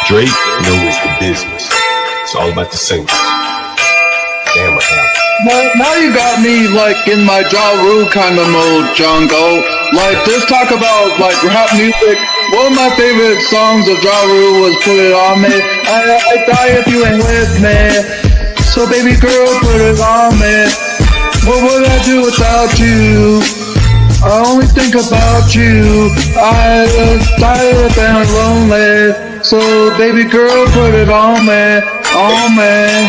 Drake knows the business. It's all about the singles. Damn, what happened? Now you got me like in my Ja Rule kind of mode, Jungle. Like just talk about like rap music. One of my favorite songs of Ja Rule was "Put It On Me." I die if you ain't with me. So baby girl, put it on me. What would I do without you? I only think about you. I just tired and lonely. So baby girl, put it on me, on me.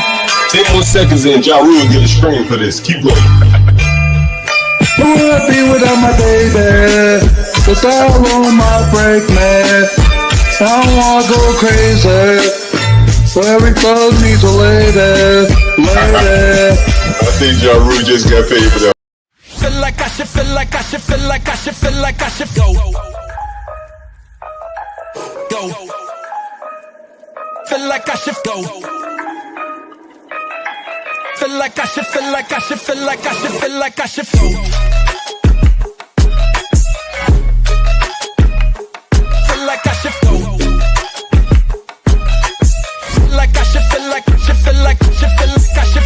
10 more seconds and Ja Rule will get a screen for this. Keep going. Who would I be without my baby? Without one might break me. I don't wanna go crazy. So every thug needs a lady, lady. I think Ja Rule just got paid for that. Feel like I should, feel like I should, feel like I should, feel like I should go. Go. Feel like I should go. Feel like I should, feel like I should, feel like I should, feel like I should go. Feel like I should go. Feel like I should, feel like I should, feel like I should, feel like I should.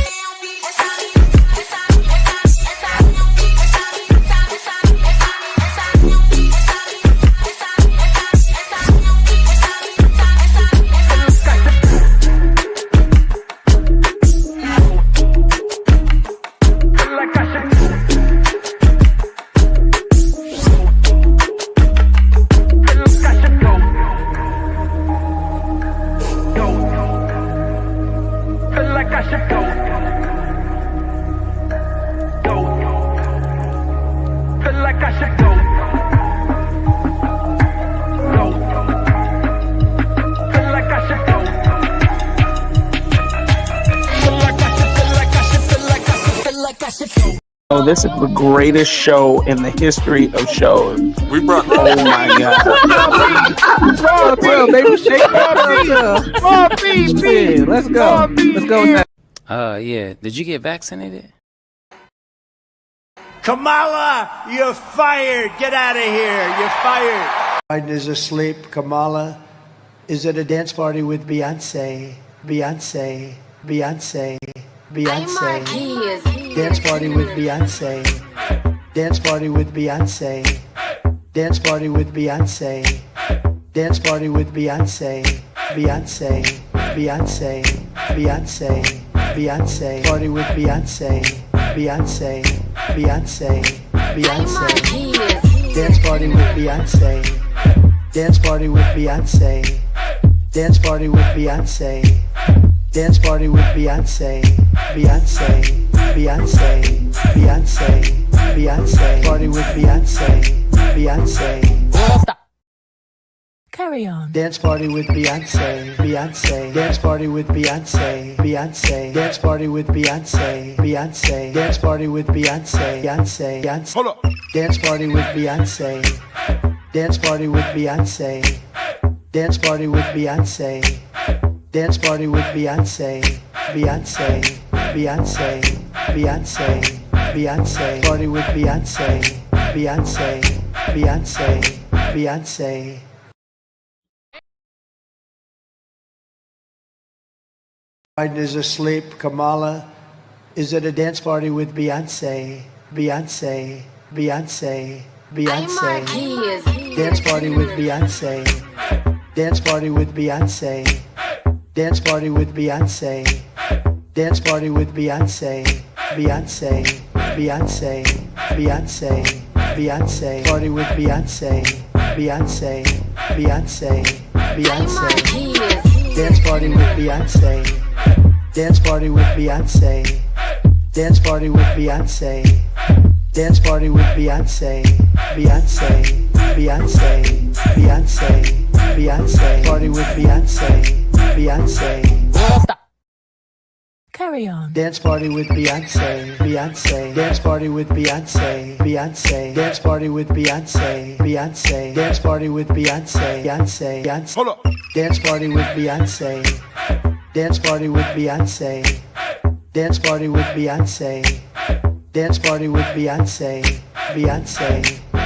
Oh, this is the greatest show in the history of shows. We brought. Oh my God! Bro, baby, shake it. Let's go. Let's go with that. Yeah. Did you get vaccinated? Kamala, you're fired. Get out of here. You're fired. Biden is asleep. Kamala is at a dance party with Beyonce. Beyonce. Beyonce. Beyonce. Dance party with Beyonce. Dance party with Beyonce. Dance party with Beyonce. Dance party with Beyonce. Beyonce. Beyonce. Beyonce. Beyonce. Party with Beyonce. Beyonce. Beyonce. Beyonce. Dance party with Beyonce. Dance party with Beyonce. Dance party with Beyonce. Dance party with Beyonce. Beyonce. Beyonce. Beyonce. Beyonce. Party with Beyonce. Beyonce. Stop. Carry on. Dance party with Beyonce. Beyonce. Dance party with Beyonce. Beyonce. Dance party with Beyonce. Beyonce. Dance party with Beyonce. Beyonce. Beyonce. Hold up. Dance party with Beyonce. Dance party with Beyonce. Dance party with Beyonce. Dance party with Beyonce. Beyonce. Beyonce. Beyonce. Beyonce. Party with Beyonce. Beyonce. Beyonce. Beyonce. Biden is asleep. Kamala is at a dance party with Beyonce. Beyonce. Beyonce. Beyonce. Dance party with Beyonce. Dance party with Beyonce. Dance party with Beyonce. Dance party with Beyonce. Beyonce. Beyonce. Beyonce. Beyonce. Party with Beyonce. Beyonce. Beyonce. Beyonce. Dance party with Beyonce. Dance party with Beyonce. Dance party with Beyonce. Dance party with Beyonce. Beyonce. Beyonce. Beyonce. Beyonce. Party with Beyonce. Beyonce. Stop. Carry on. Dance party with Beyonce. Beyonce. Dance party with Beyonce. Beyonce. Dance party with Beyonce. Beyonce. Dance party with Beyonce. Beyonce. Beyonce. Hold up. Dance party with Beyonce. Dance party with Beyonce. Dance party with Beyonce. Dance party with Beyonce. Beyonce.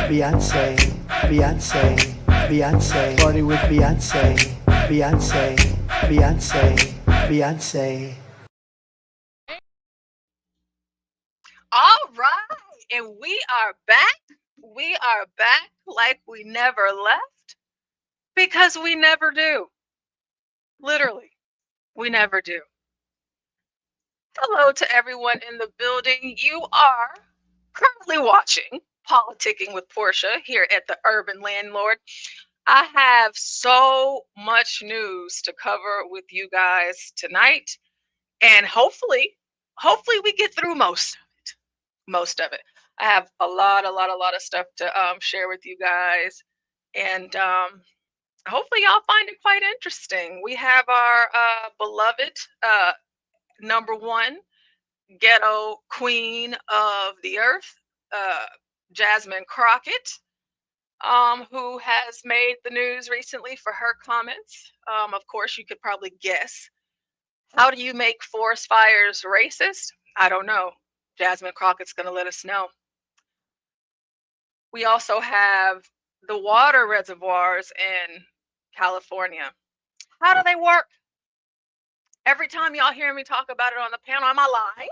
Beyonce. Beyonce. Beyonce. Party with Beyonce. Beyonce, Beyonce, Beyonce. All right, and we are back. We are back like we never left because we never do. Literally, we never do. Hello to everyone in the building. You are currently watching Politicking with Porsha here at the Urban Landlord. I have so much news to cover with you guys tonight, and hopefully we get through most of it. I have a lot of stuff to share with you guys, and hopefully y'all find it quite interesting. We have our beloved number one ghetto queen of the earth, Jasmine Crockett, who has made the news recently for her comments. Of course, you could probably guess. How do you make forest fires racist? I don't know. Jasmine Crockett's going to let us know. We also have the water reservoirs in California. How do they work? Every time y'all hear me talk about it on the panel, am I lying?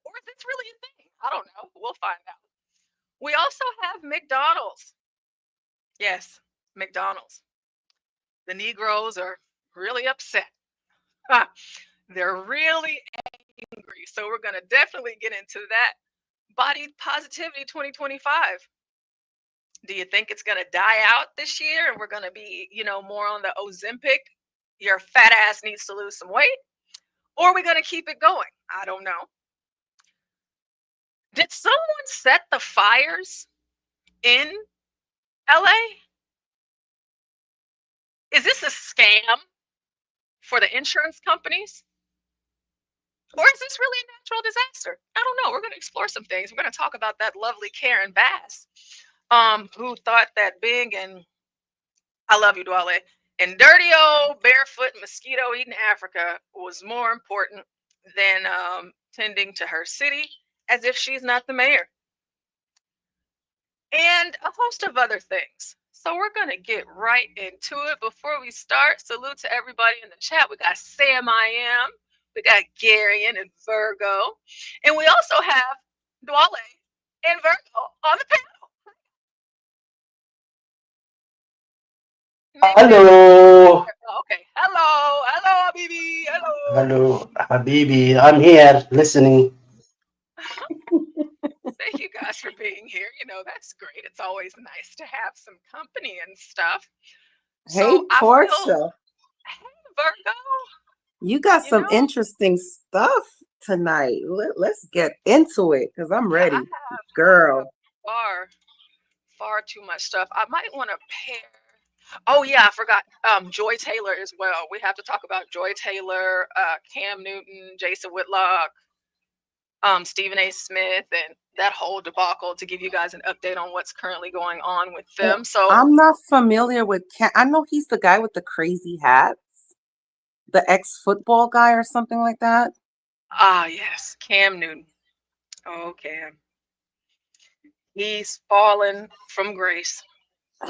Or is this really a thing? I don't know. We'll find out. We also have McDonald's. Yes, McDonald's. The Negroes are really upset. They're really angry. So we're going to definitely get into that. Body Positivity 2025. Do you think it's going to die out this year and we're going to be, more on the Ozempic? Your fat ass needs to lose some weight? Or are we going to keep it going? I don't know. Did someone set the fires in LA? Is this a scam for the insurance companies? Or is this really a natural disaster? I don't know. We're going to explore some things. We're going to talk about that lovely Karen Bass, who thought that being in, I love you, Dwale, in dirty old barefoot mosquito eating Africa was more important than tending to her city, as if she's not the mayor. And a host of other things. So we're going to get right into it. Before we start, salute to everybody in the chat. We got Sam I Am, we got Garion and Virgo, and we also have Dwale and Virgo on the panel. Hello. Okay. Hello, Habibi. Hello, Habibi. I'm here listening. Thank you guys for being here. That's great. It's always nice to have some company and stuff. Hey, Porsha. Hey, Virgo. You got some interesting stuff tonight. Let's get into it because I'm ready. Girl. Far too much stuff. I might want to pair. Oh, yeah, I forgot. Joy Taylor as well. We have to talk about Joy Taylor, Cam Newton, Jason Whitlock, Stephen A. Smith, and that whole debacle to give you guys an update on what's currently going on with them. So I'm not familiar with Cam. I know he's the guy with the crazy hats, the ex-football guy or something like that. Yes, Cam Newton. Oh, Cam. He's fallen from grace.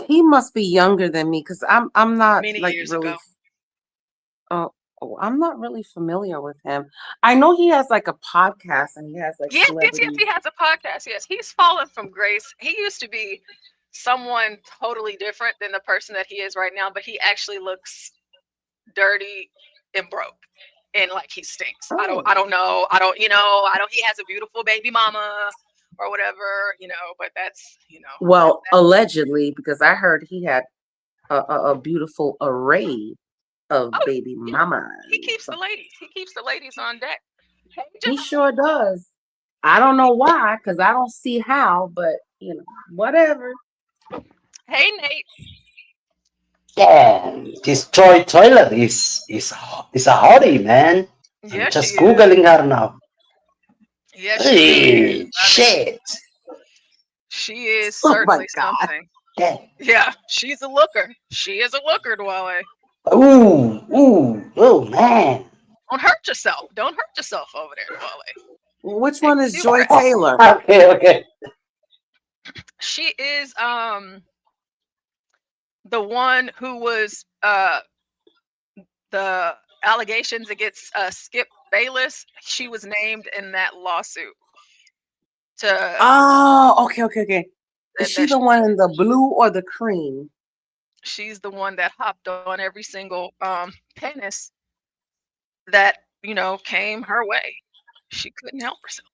He must be younger than me because I'm not Many like years really. ago. Oh, I'm not really familiar with him. I know he has like a podcast and he has like Yes, celebrities. he has a podcast. Yes, he's fallen from grace. He used to be someone totally different than the person that he is right now, but he actually looks dirty and broke and like he stinks. I don't know. He has a beautiful baby mama or whatever, but that's, Well, allegedly, because I heard he had a beautiful array of baby mamas. He keeps the ladies. He keeps the ladies on deck. He sure does. I don't know why, because I don't see how, but whatever. Hey, Nate. Yeah, this Joy Taylor is a hottie, man. Yeah, I'm just Googling her now. Yeah, she is. Shit. She is certainly something. Yeah, she's a looker. She is a looker, Dwale. Oh, man. Don't hurt yourself. Don't hurt yourself over there, Dwale. Which one is Joy Taylor? Okay. She is the one who was the allegations against Skip Bayless, she was named in that lawsuit. Oh, okay. Is she that the one in the blue or the cream? she's the one that hopped on every single penis that, came her way. She couldn't help herself.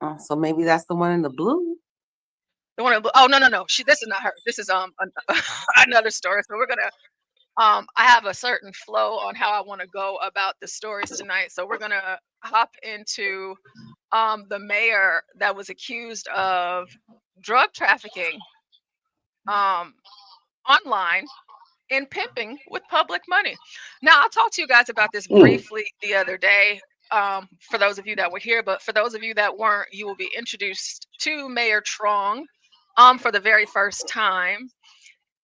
Oh, so maybe that's the one in the blue. The one oh, no. This is not her. This is another story. So we're gonna I have a certain flow on how I want to go about the stories tonight. So we're gonna hop into the mayor that was accused of drug trafficking online and pimping with public money. Now, I talked to you guys about this briefly the other day, for those of you that were here, but for those of you that weren't, you will be introduced to Mayor Trong for the very first time.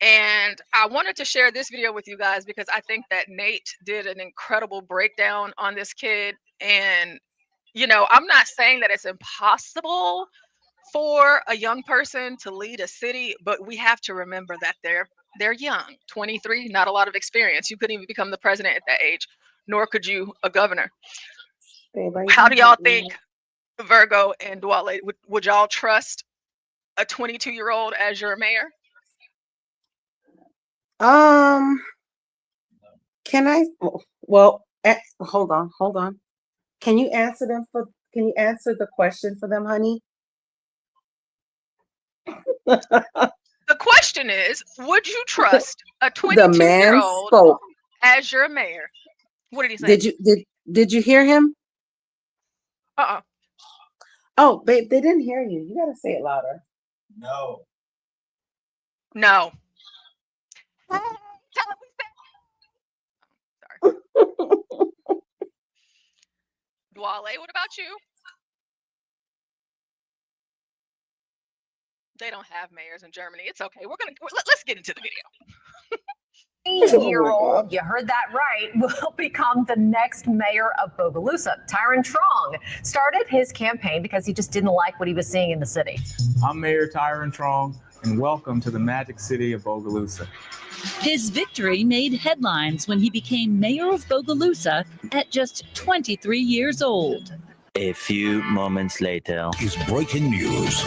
And I wanted to share this video with you guys because I think that Nate did an incredible breakdown on this kid. And, I'm not saying that it's impossible for a young person to lead a city, but we have to remember that they're young, 23, not a lot of experience. You couldn't even become the president at that age, nor could you a governor. How do y'all think, Virgo and Dwale, would y'all trust a 22-year-old as your mayor? Can I? Well, hold on. Can you answer the question for them, honey? The question is, would you trust a 22-year-old as your mayor? What did he say? Did you hear him? Oh, babe, they didn't hear you. You gotta say it louder. No. Hey, tell him we said. Sorry. Dwale, what about you? They don't have mayors in Germany. It's okay. Let's get into the video. 8-year-old, you heard that right, will become the next mayor of Bogalusa. Tyron Trong started his campaign because he just didn't like what he was seeing in the city. I'm Mayor Tyron Trong, and welcome to the magic city of Bogalusa. His victory made headlines when he became mayor of Bogalusa at just 23 years old. A few moments later. Is breaking news.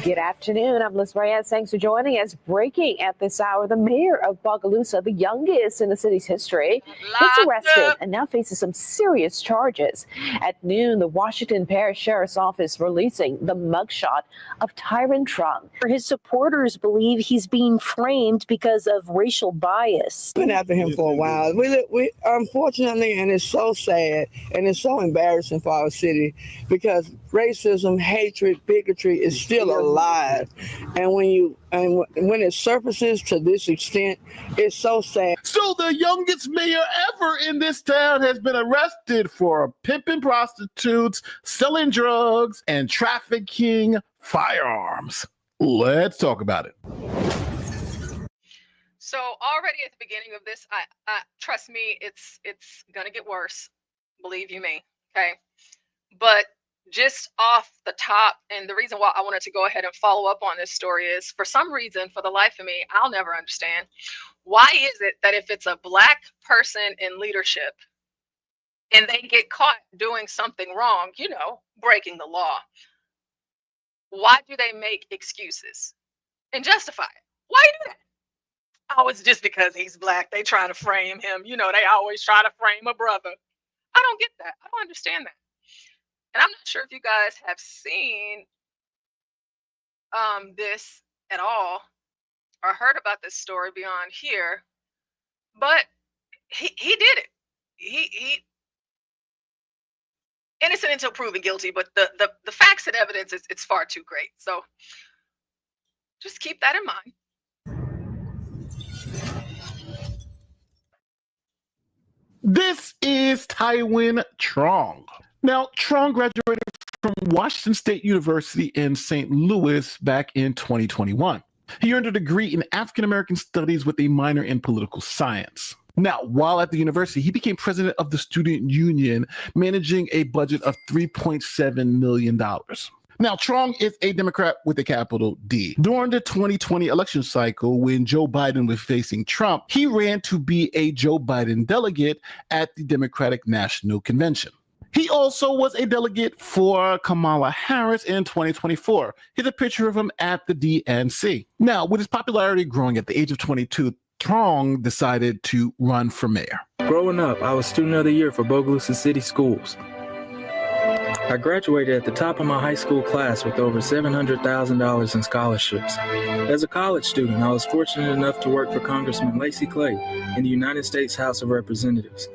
Good afternoon. I'm Liz Reyes. Thanks for joining us. Breaking at this hour, the mayor of Bogalusa, the youngest in the city's history, gets arrested and now faces some serious charges. At noon, the Washington Parish Sheriff's Office releasing the mugshot of Tyron Trong. His supporters believe he's being framed because of racial bias. Been after him for a while. We unfortunately, and it's so sad and it's so embarrassing for our city because racism, hatred, bigotry is still alive. And when it surfaces to this extent, it's so sad. So the youngest mayor ever in this town has been arrested for pimping prostitutes, selling drugs, and trafficking firearms. Let's talk about it. So already at the beginning of this, I trust me, it's gonna get worse. Believe you me, okay? But just off the top, and the reason why I wanted to go ahead and follow up on this story is, for some reason, for the life of me, I'll never understand, why is it that if it's a Black person in leadership and they get caught doing something wrong, breaking the law, why do they make excuses and justify it? Why do that? Oh, it's just because he's Black. They try to frame him. They always try to frame a brother. I don't get that. I don't understand that. And I'm not sure if you guys have seen this at all or heard about this story beyond here, but he did it. He innocent until proven guilty, but the facts and evidence it's far too great. So just keep that in mind. This is Tyron Trong. Now, Trong graduated from Washington State University in St. Louis back in 2021. He earned a degree in African American Studies with a minor in political science. Now, while at the university, he became president of the student union, managing a budget of $3.7 million. Now, Trong is a Democrat with a capital D. During the 2020 election cycle, when Joe Biden was facing Trump, he ran to be a Joe Biden delegate at the Democratic National Convention. He also was a delegate for Kamala Harris in 2024. Here's a picture of him at the DNC. Now, with his popularity growing at the age of 22, Trong decided to run for mayor. Growing up, I was Student of the Year for Bogalusa City Schools. I graduated at the top of my high school class with over $700,000 in scholarships. As a college student, I was fortunate enough to work for Congressman Lacy Clay in the United States House of Representatives.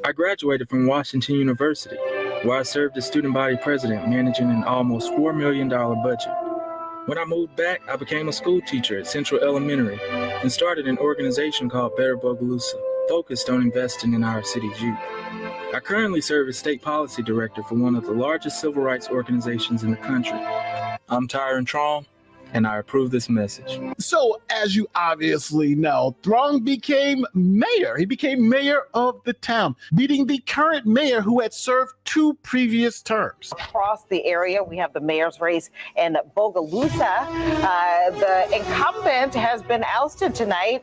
I graduated from Washington University, where I served as student body president, managing an almost $4 million budget. When I moved back, I became a school teacher at Central Elementary and started an organization called Better Bogalusa, focused on investing in our city's youth. I currently serve as state policy director for one of the largest civil rights organizations in the country. I'm Tyron Trong, and I approve this message. So, as you obviously know, Trong became mayor. He became mayor of the town, beating the current mayor who had served 2 previous terms. Across the area, we have the mayor's race in Bogalusa. The incumbent has been ousted tonight.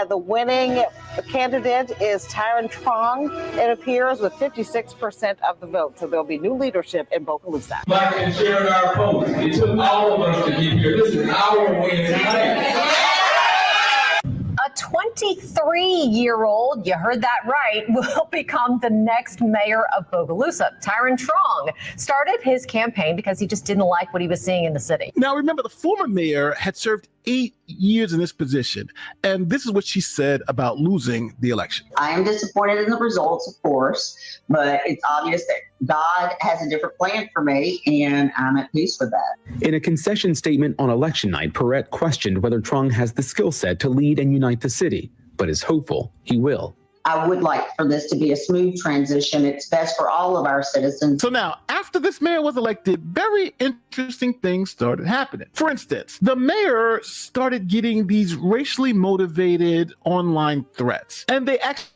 The winning candidate is Tyron Trong, it appears, with 56% of the vote. So there'll be new leadership in Bogalusa. Like and sharing our post. It took all of us to get here. This is our win tonight. A 23-year-old, you heard that right, will become the next mayor of Bogalusa. Tyron Trong started his campaign because he just didn't like what he was seeing in the city. Now, remember, the former mayor had served 8 years in this position, and this is what she said about losing the election. I am disappointed in the results, of course, but it's obvious that God has a different plan for me, and I'm at peace with that. In a concession statement on election night, Perret questioned whether Trong has the skill set to lead and unite the city, but is hopeful he will. I would like for this to be a smooth transition. It's best for all of our citizens. So now, after this mayor was elected, very interesting things started happening. For instance, the mayor started getting these racially motivated online threats, and they actually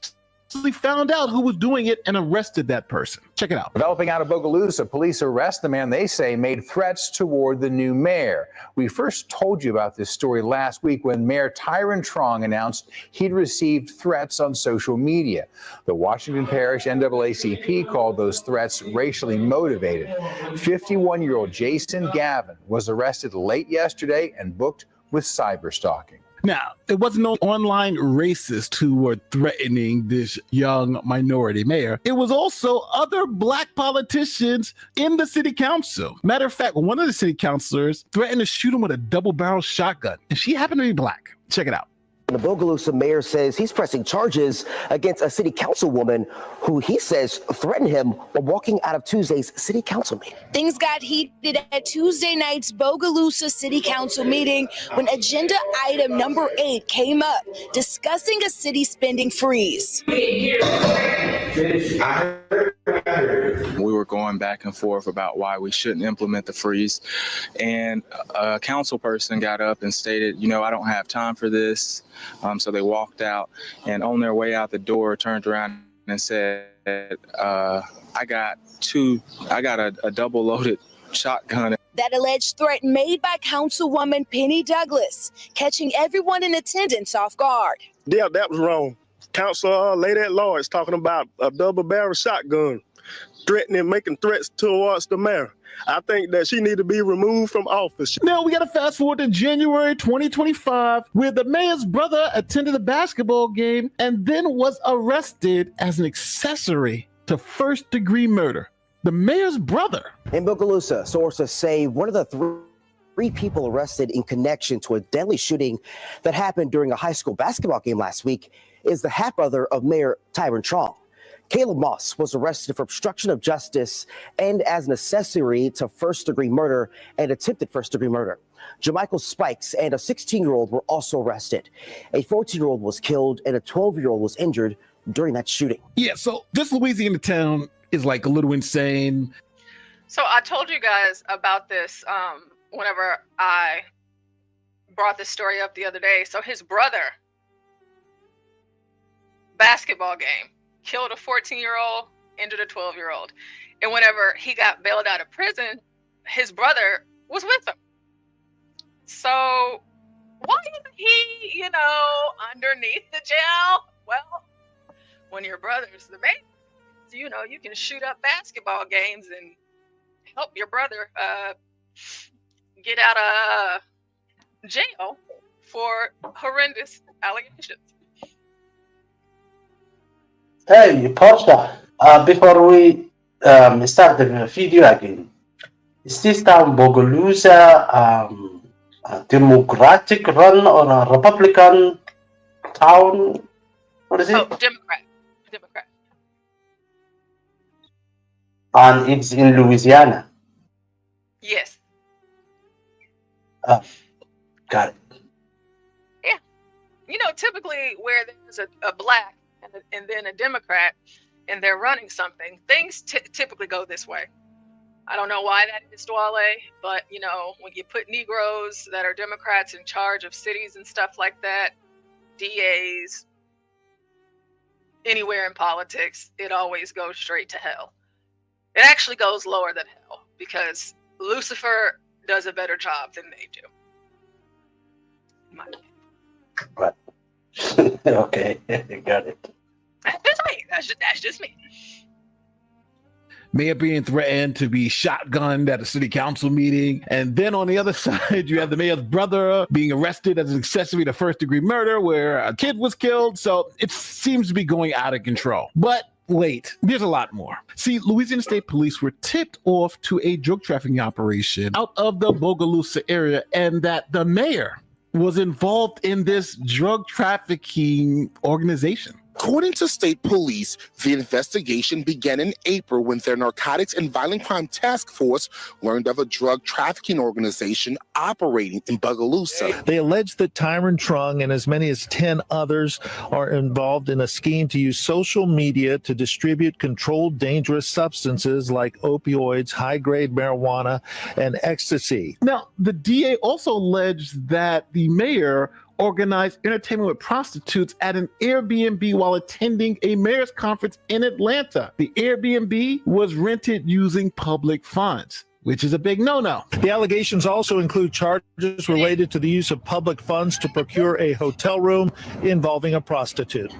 found out who was doing it and arrested that person. Check it out. Developing out of Bogalusa, police arrest the man they say made threats toward the new mayor. We first told you about this story last week when Mayor Tyron Trong announced he'd received threats on social media. The Washington Parish NAACP called those threats racially motivated. 51-year-old Jason Gavin was arrested late yesterday and booked with cyber stalking. Now, it wasn't no online racists who were threatening this young minority mayor. It was also other black politicians in the city council. Matter of fact, one of the city councilors threatened to shoot him with a double-barrel shotgun, and she happened to be black. Check it out. The Bogalusa mayor says he's pressing charges against a city councilwoman who he says threatened him while walking out of Tuesday's city council meeting. Things got heated at Tuesday night's Bogalusa City Council meeting when agenda item number 8 came up, discussing a city spending freeze. We were going back and forth about why we shouldn't implement the freeze, and a council person got up and stated, you know, I don't have time for this. So they walked out, and on their way out the door, turned around and said, I got a double-loaded shotgun. That alleged threat made by Councilwoman Penny Douglas, catching everyone in attendance off guard. Yeah, that was wrong. Councilor Lady at Large talking about a double-barrel shotgun, threatening, making threats towards the mayor. I think that she need to be removed from office. Now we got to fast forward to January 2025, where the mayor's brother attended a basketball game and then was arrested as an accessory to first-degree murder. The mayor's brother. In Bogalusa, sources say one of the three people arrested in connection to a deadly shooting that happened during a high school basketball game last week is the half-brother of Mayor Tyron Trong. Caleb Moss was arrested for obstruction of justice and as an accessory to first-degree murder and attempted first-degree murder. Jamichael Spikes and a 16-year-old were also arrested. A 14-year-old was killed and a 12-year-old was injured during that shooting. Yeah, so this Louisiana town is like a little insane. So I told you guys about this whenever I brought this story up the other day. So his brother, basketball game, killed a 14-year-old, injured a 12-year-old. And whenever he got bailed out of prison, his brother was with him. So why isn't he, underneath the jail? Well, when your brother's the mayor, you can shoot up basketball games and help your brother get out of jail for horrendous allegations. Hey, Porsha, before we start the video again, is this town Bogalusa a Democratic run or a Republican town? What is it? Oh, Democrat. And it's in Louisiana. Yes. Got it. Yeah. Typically where there's a black and then a Democrat and they're running something, things typically go this way. I don't know why that is, Dwale, but when you put Negroes that are Democrats in charge of cities and stuff like that, DAs, anywhere in politics, it always goes straight to hell. It actually goes lower than hell because Lucifer does a better job than they do. Right. Okay, got it. That's just me. Mayor being threatened to be shotgunned at a city council meeting. And then on the other side, you have the mayor's brother being arrested as an accessory to first-degree murder where a kid was killed. So it seems to be going out of control. But wait, there's a lot more. See, Louisiana State Police were tipped off to a drug trafficking operation out of the Bogalusa area and that the mayor was involved in this drug trafficking organization. According to state police, the investigation began in April when their Narcotics and Violent Crime Task Force learned of a drug trafficking organization operating in Bogalusa. They allege that Tyron Trung and as many as 10 others are involved in a scheme to use social media to distribute controlled dangerous substances like opioids, high-grade marijuana, and ecstasy. Now, the DA also alleged that the mayor organized entertainment with prostitutes at an Airbnb while attending a mayor's conference in Atlanta. The Airbnb was rented using public funds, which is a big no-no. The allegations also include charges related to the use of public funds to procure a hotel room involving a prostitute.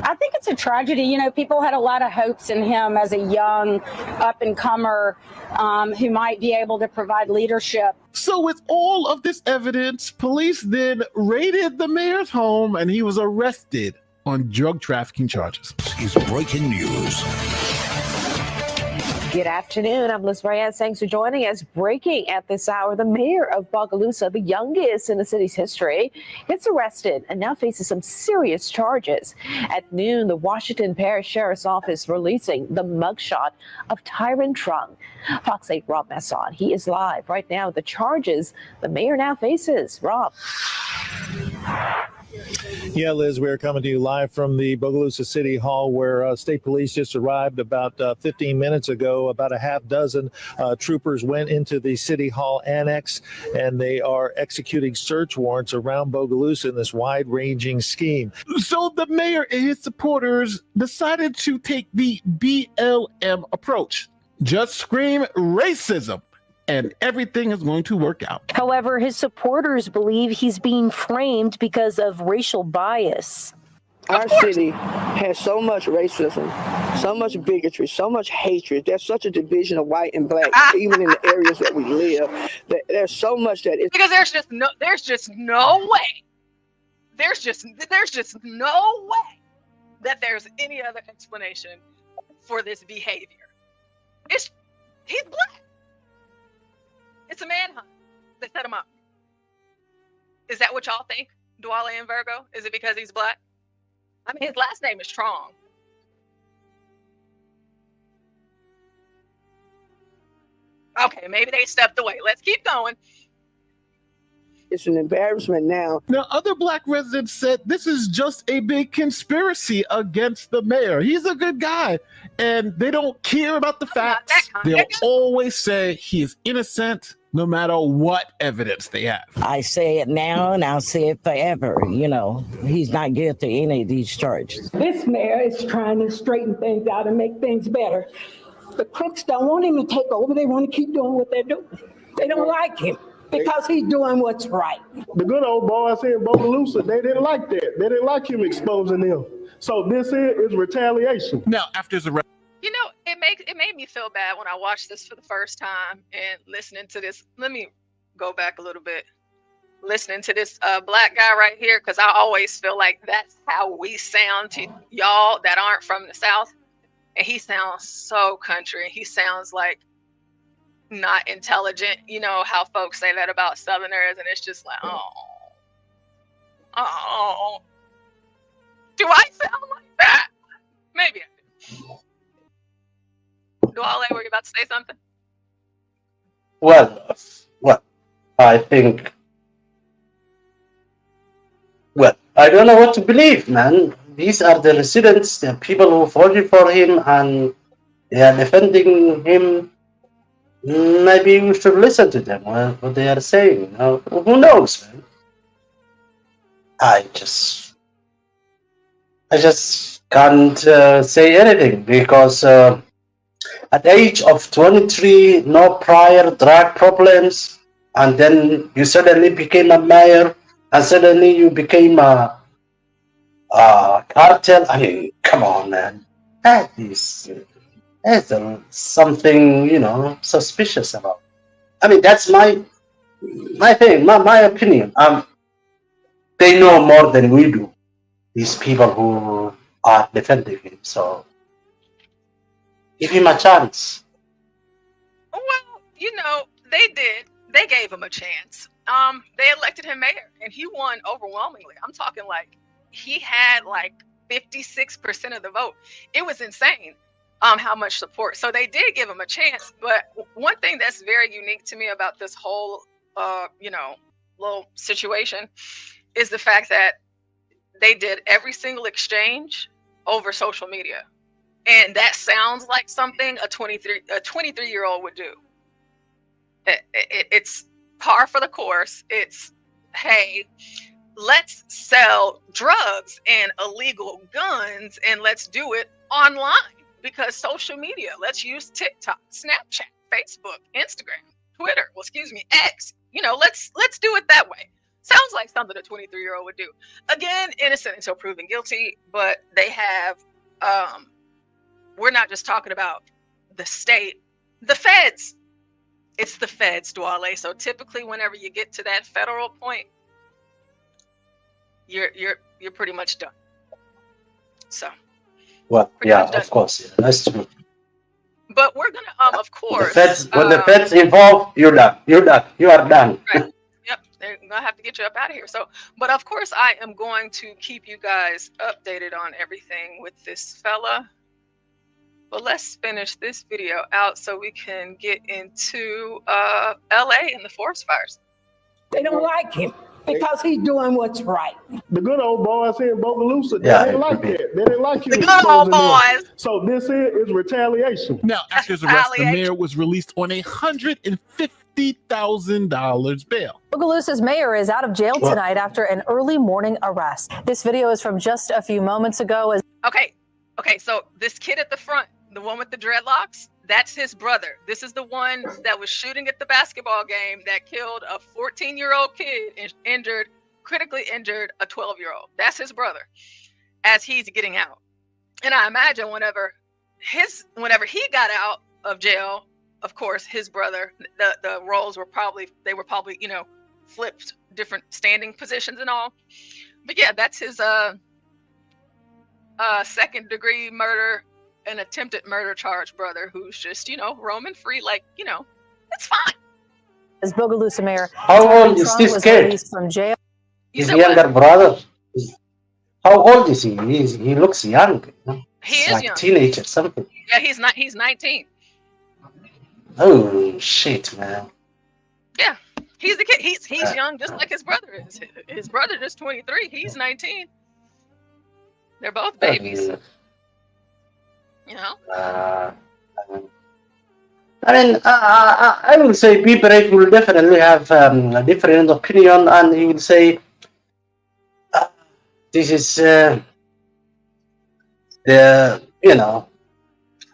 I think it's a tragedy. People had a lot of hopes in him as a young up-and-comer who might be able to provide leadership. So with all of this evidence, police then raided the mayor's home and he was arrested on drug trafficking charges. Is breaking news. Good afternoon. I'm Liz Reyes. Thanks for joining us. Breaking at this hour, the mayor of Bogalusa, the youngest in the city's history, gets arrested and now faces some serious charges. At noon, the Washington Parish Sheriff's Office releasing the mugshot of Tyron Trung. Fox 8 Rob Masson. He is live right now with the charges the mayor now faces. Rob. Yeah, Liz, we're coming to you live from the Bogalusa City Hall where state police just arrived about 15 minutes ago. About a half dozen troopers went into the City Hall annex and they are executing search warrants around Bogalusa in this wide-ranging scheme. So the mayor and his supporters decided to take the BLM approach. Just scream racism and everything is going to work out. However, his supporters believe he's being framed because of racial bias. Our city has so much racism, so much bigotry, so much hatred. There's such a division of white and black, even in the areas that we live. There's so much that it's because there's just no way. There's just no way that there's any other explanation for this behavior. He's black. It's a manhunt. They set him up. Is that what y'all think, Dwale and Virgo? Is it because he's black? I mean, his last name is Strong. Okay, maybe they stepped away. Let's keep going. It's an embarrassment now. Now, other black residents said this is just a big conspiracy against the mayor. He's a good guy, and they don't care about the facts. They'll always say he is innocent, no matter what evidence they have. I say it now, and I'll say it forever. He's not guilty of any of these charges. This mayor is trying to straighten things out and make things better. The crooks don't want him to take over. They want to keep doing what they're doing. They don't like him because he's doing what's right. The good old boys here in Bogalusa, they didn't like that. They didn't like him exposing them. So this here is retaliation. Now, after his arrest, You know, it made me feel bad when I watched this for the first time and listening to this. Let me go back a little bit. Listening to this black guy right here, because I always feel like that's how we sound to y'all that aren't from the South. And he sounds so country. He sounds like not intelligent. You know how folks say that about Southerners, and it's just like, oh, do I sound like that? Maybe I do. Duale, were you about to say something? Well, I think. Well, I don't know what to believe, man. These are the residents, the people who voted for him, and they are defending him. Maybe we should listen to them, what they are saying. Who knows, man? I just can't say anything because at the age of 23, no prior drug problems, and then you suddenly became a mayor, and suddenly you became a cartel. I mean, come on, man. That's something, suspicious about. I mean, that's my thing, my opinion. They know more than we do, these people who are defending him. So give him a chance. Well, you know, they did. They gave him a chance. They elected him mayor, and he won overwhelmingly. I'm talking like he had like 56% of the vote. It was insane. How much support. So they did give him a chance. But one thing that's very unique to me about this whole, little situation is the fact that they did every single exchange over social media. And that sounds like something a 23-year-old would do. It's par for the course. It's, hey, let's sell drugs and illegal guns, and let's do it online because social media. Let's use TikTok, Snapchat, Facebook, Instagram, Twitter. Well, excuse me, X. Let's do it that way. Sounds like something a 23-year-old would do. Again, innocent until proven guilty, but they have. We're not just talking about the state, the feds. It's the feds, Duale. So typically, whenever you get to that federal point, you're pretty much done. So. Well, yeah, of course, yeah, that's true. But we're gonna, of course. When the feds involved, you're done. You're done. You are done. Right. Yep, they're gonna have to get you up out of here. So, but of course, I am going to keep you guys updated on everything with this fella. But let's finish this video out so we can get into LA and the forest fires. They don't like him because he's doing what's right. The good old boys here in Bogalusa, Yeah, they didn't like that. They didn't like him. The good old boys. So this here is retaliation. Now, after his arrest, the mayor was released on $150,000 bail. Bogalusa's mayor is out of jail tonight after an early morning arrest. This video is from just a few moments ago. Okay, so this kid at the front, the one with the dreadlocks, that's his brother. This is the one that was shooting at the basketball game that killed a 14-year-old kid and critically injured a 12-year-old. That's his brother as he's getting out. And I imagine whenever he got out of jail, of course, his brother, the roles were probably flipped, different standing positions and all. But yeah, that's his second-degree murder and attempted murder charge brother who's just, roaming free, it's fine. As Bogalusa mayor, How old is this kid? From jail. His younger brother. How old is he? He looks young. He is like young. Teenager, something. Yeah, he's 19. Oh shit, man. Yeah, he's the kid. He's young, just like his brother is. His brother just 23. He's 19. They're both babies. I will say P-Break will definitely have a different opinion, and he will say this is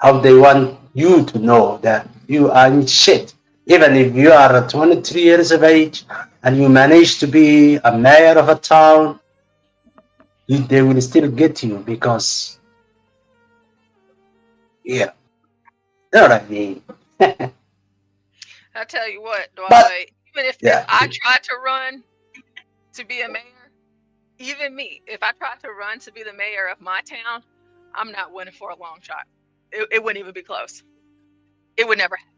how they want you to know that you are in shit. Even if you are 23 years of age and you manage to be a mayor of a town, they will still get you because, yeah, you know what I mean. I tell you what, But Dwight, even if yeah, I tried to run to be a mayor, even me, if I tried to run to be the mayor of my town, I'm not winning for a long shot. It wouldn't even be close. It would never happen.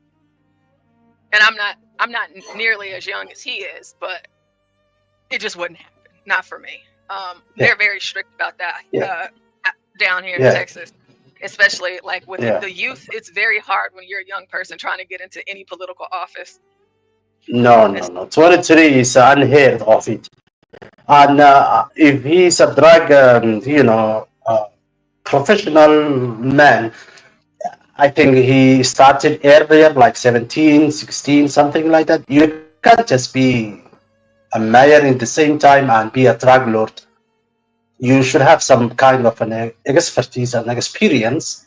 And I'm not nearly as young as he is, but it just wouldn't happen. Not for me. They're very strict about that down here in yeah, Texas, especially like with yeah. the youth. It's very hard when you're a young person trying to get into any political office. No. 23 is unheard of it. And if he's a drug, professional man, I think he started earlier, like 17, 16, something like that. You can't just be a mayor in the same time and be a drug lord. You should have some kind of an expertise and experience.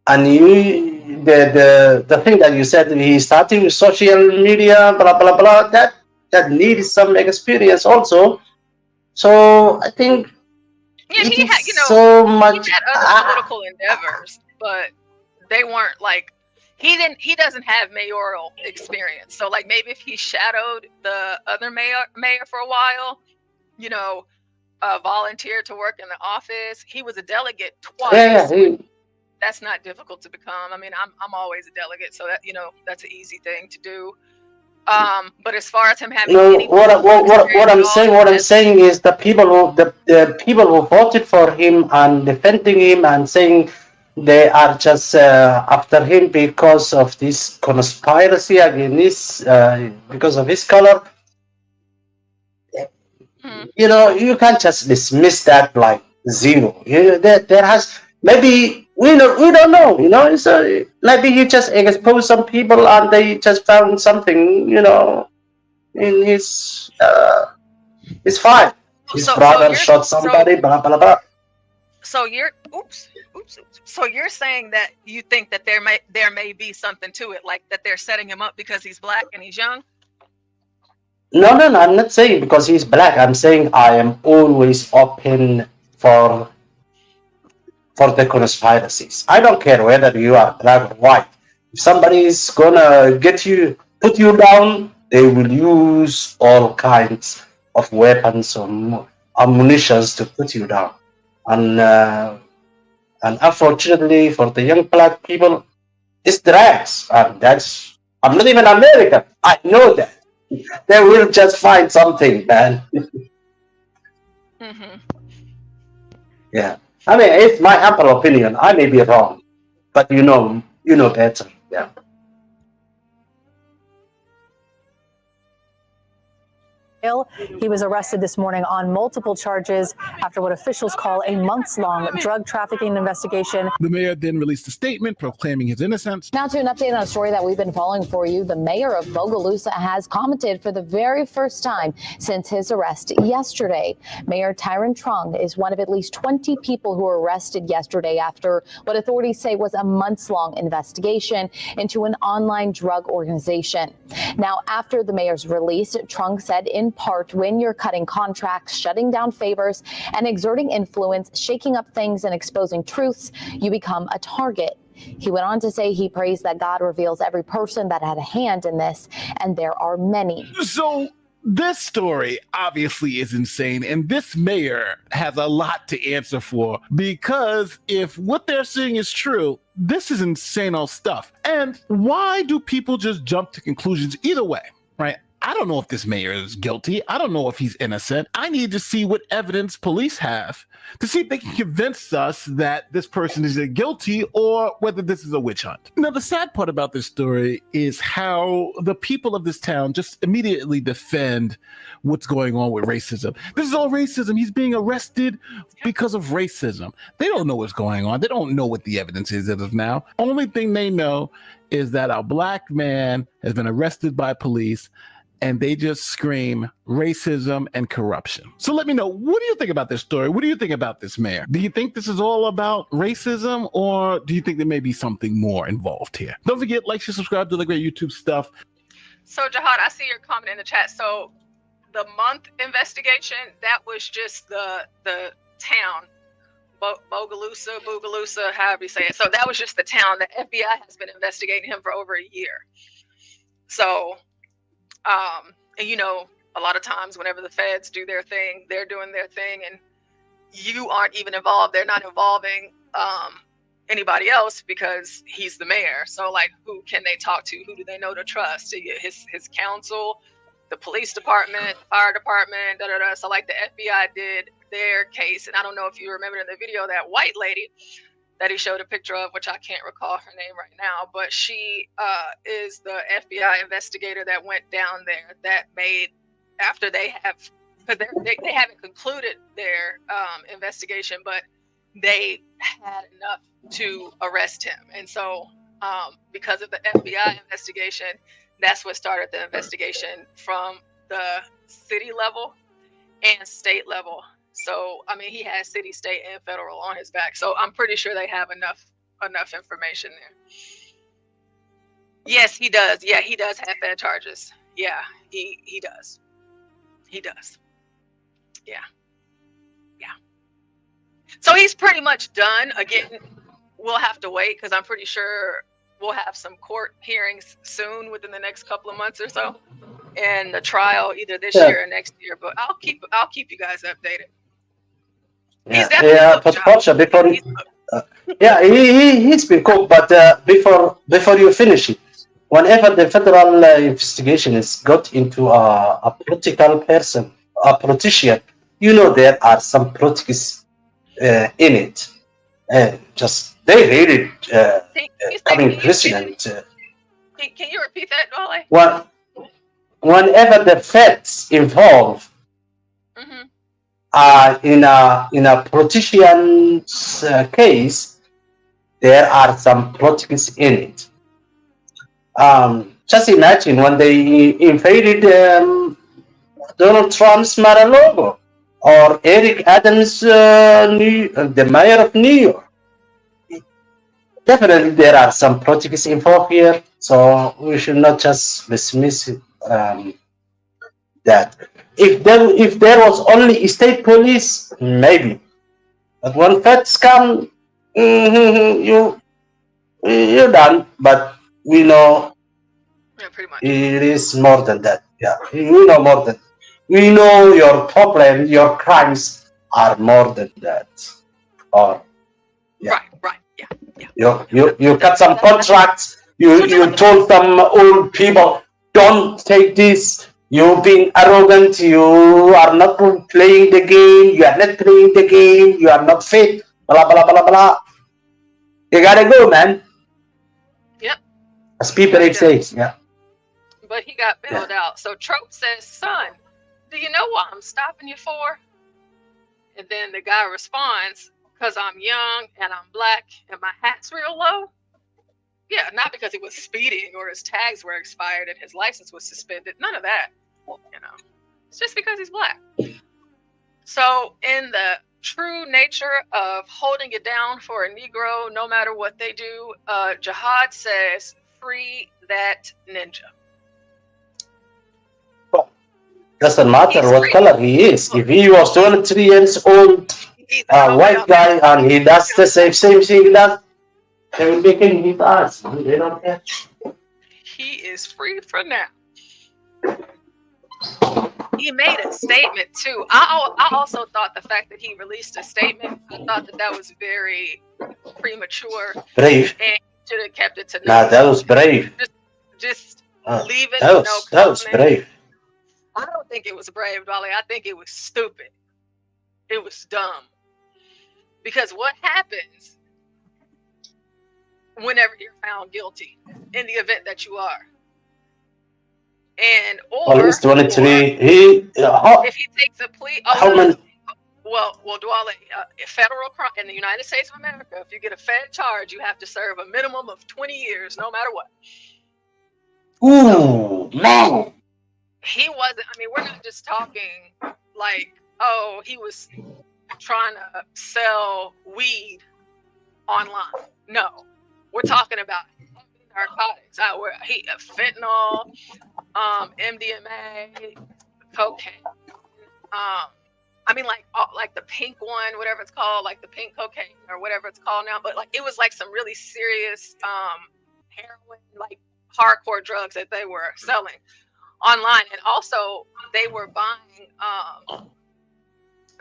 And the thing that you said, he started with social media, blah blah blah. That needs some experience also. So I think Yeah, it he is had, so much. he had other political endeavors, but they weren't like he doesn't have mayoral experience. So like maybe if he shadowed the other mayor for a while, volunteered to work in the office. He was a delegate twice. That's not difficult to become. I mean, I'm always a delegate, so that that's an easy thing to do. But as far as him having any What I'm saying is the people who voted for him and defending him and saying they are just after him because of this conspiracy against because of his color. You can't just dismiss that like zero. There has maybe we don't know. So maybe he just exposed some people and they just found something. In his file. His brother shot somebody. Blah blah blah. So you're So you're saying that you think that there may be something to it, like that they're setting him up because he's black and he's young? No. I'm not saying because he's black. I'm saying I am always open for the conspiracies. I don't care whether you are black or white. If somebody is gonna put you down, they will use all kinds of weapons or ammunition to put you down. And unfortunately for the young black people, it's drugs. And I'm not even American. I know that. They will just find something, man. Yeah. I mean, it's my humble opinion. I may be wrong, but you know better. Yeah. He was arrested this morning on multiple charges after what officials call a months-long drug trafficking investigation. The mayor then released a statement proclaiming his innocence. Now to an update on a story that we've been following for you. The mayor of Bogalusa has commented for the very first time since his arrest yesterday. Mayor Tyron Trung is one of at least 20 people who were arrested yesterday after what authorities say was a months-long investigation into an online drug organization. Now, after the mayor's release, Trung said in part, when you're cutting contracts, shutting down favors, and exerting influence, shaking up things and exposing truths, you become a target. He went on to say he prays that God reveals every person that had a hand in this, and there are many. So this story obviously is insane, and this mayor has a lot to answer for, because if what they're saying is true, this is insane old stuff. And why do people just jump to conclusions either way, right? I don't know if this mayor is guilty. I don't know if he's innocent. I need to see what evidence police have to see if they can convince us that this person is guilty or whether this is a witch hunt. Now, the sad part about this story is how the people of this town just immediately defend what's going on with racism. This is all racism. He's being arrested because of racism. They don't know what's going on. They don't know what the evidence is as of now. Only thing they know is that a black man has been arrested by police and they just scream racism and corruption. So let me know, what do you think about this story? What do you think about this mayor? Do you think this is all about racism, or do you think there may be something more involved here? Don't forget, like, share, subscribe to the great YouTube stuff. So Jihad, I see your comment in the chat. So the month investigation, that was just the town, Bogalusa, however you say it. So that was just the town. The FBI has been investigating him for over a year. So, and you know, a lot of times whenever the feds do their thing, they're doing their thing, and you aren't even involved. They're not involving anybody else because he's the mayor. So like, who can they talk to? Who do they know to trust? His council, the police department, fire department, So like the FBI did their case, and I don't know if you remember in the video that white lady that he showed a picture of, which I can't recall her name right now, but she is the FBI investigator that went down there that made, after they have, because they haven't concluded their investigation, but they had enough to arrest him. And so because of the FBI investigation, that's what started the investigation from the city level and state level. So, I mean, he has city, state, and federal on his back. So I'm pretty sure they have enough information there. Yes, he does. Yeah, he does have Fed charges. Yeah, he does. He does. Yeah. Yeah. So he's pretty much done. Again, we'll have to wait because I'm pretty sure we'll have some court hearings soon within the next couple of months or so. And the trial either this year or next year. But I'll keep you guys updated. But Porsha, before he's been cooked. But before you finish it, whenever the federal investigation is got into a political person, a politician, you know there are some politics in it. Just they hated coming president. Can you repeat that, Dwale? Whenever the feds involved. In a politician's case, there are some politics in it. Just imagine when they invaded Donald Trump's Mar-a-Lago, or Eric Adams, the mayor of New York. Definitely, there are some politics involved here, so we should not just dismiss that. If there was only state police, maybe. But when feds come, you're done. But we know it is more than that. Yeah, we know more than. We know your problem, your crimes are more than that. Or yeah. Right. Yeah. You cut some contracts. You told some old people, don't take this. You're being arrogant. You are not playing the game. You are not playing the game. You are not fit. Blah blah blah blah. You gotta go, man. Yep. As people say, yeah. But he got bailed out. So Trump says, "Son, do you know what I'm stopping you for?" And then the guy responds, "Because I'm young and I'm black and my hat's real low." Yeah, not because he was speeding or his tags were expired and his license was suspended. None of that. You know, it's just because he's black. So in the true nature of holding it down for a Negro, no matter what they do, Jihad says, free that ninja. Doesn't matter what color he is. If he was 23 years old, white guy, and he does the same thing that they will make him hit us. They don't care. He is free for now. He made a statement too. I also thought the fact that he released a statement, I thought that was very premature. Brave. And should have kept it to Nah, that was brave. Just leave it. That was brave. I don't think it was brave, Dolly. I think it was stupid. It was dumb. Because what happens whenever you're found guilty in the event that you are? And Well, he's 23. If he takes a plea, how many? Well, Dwale, federal crime in the United States of America, if you get a Fed charge, you have to serve a minimum of 20 years, no matter what. Ooh, man. he wasn't, I mean, we're not just talking like, oh, he was trying to sell weed online. No, we're talking about narcotics. Fentanyl, MDMA, cocaine. I mean, like the pink one, whatever it's called, like the pink cocaine or whatever it's called now. But like, it was like some really serious heroin, like hardcore drugs that they were selling online, and also they were buying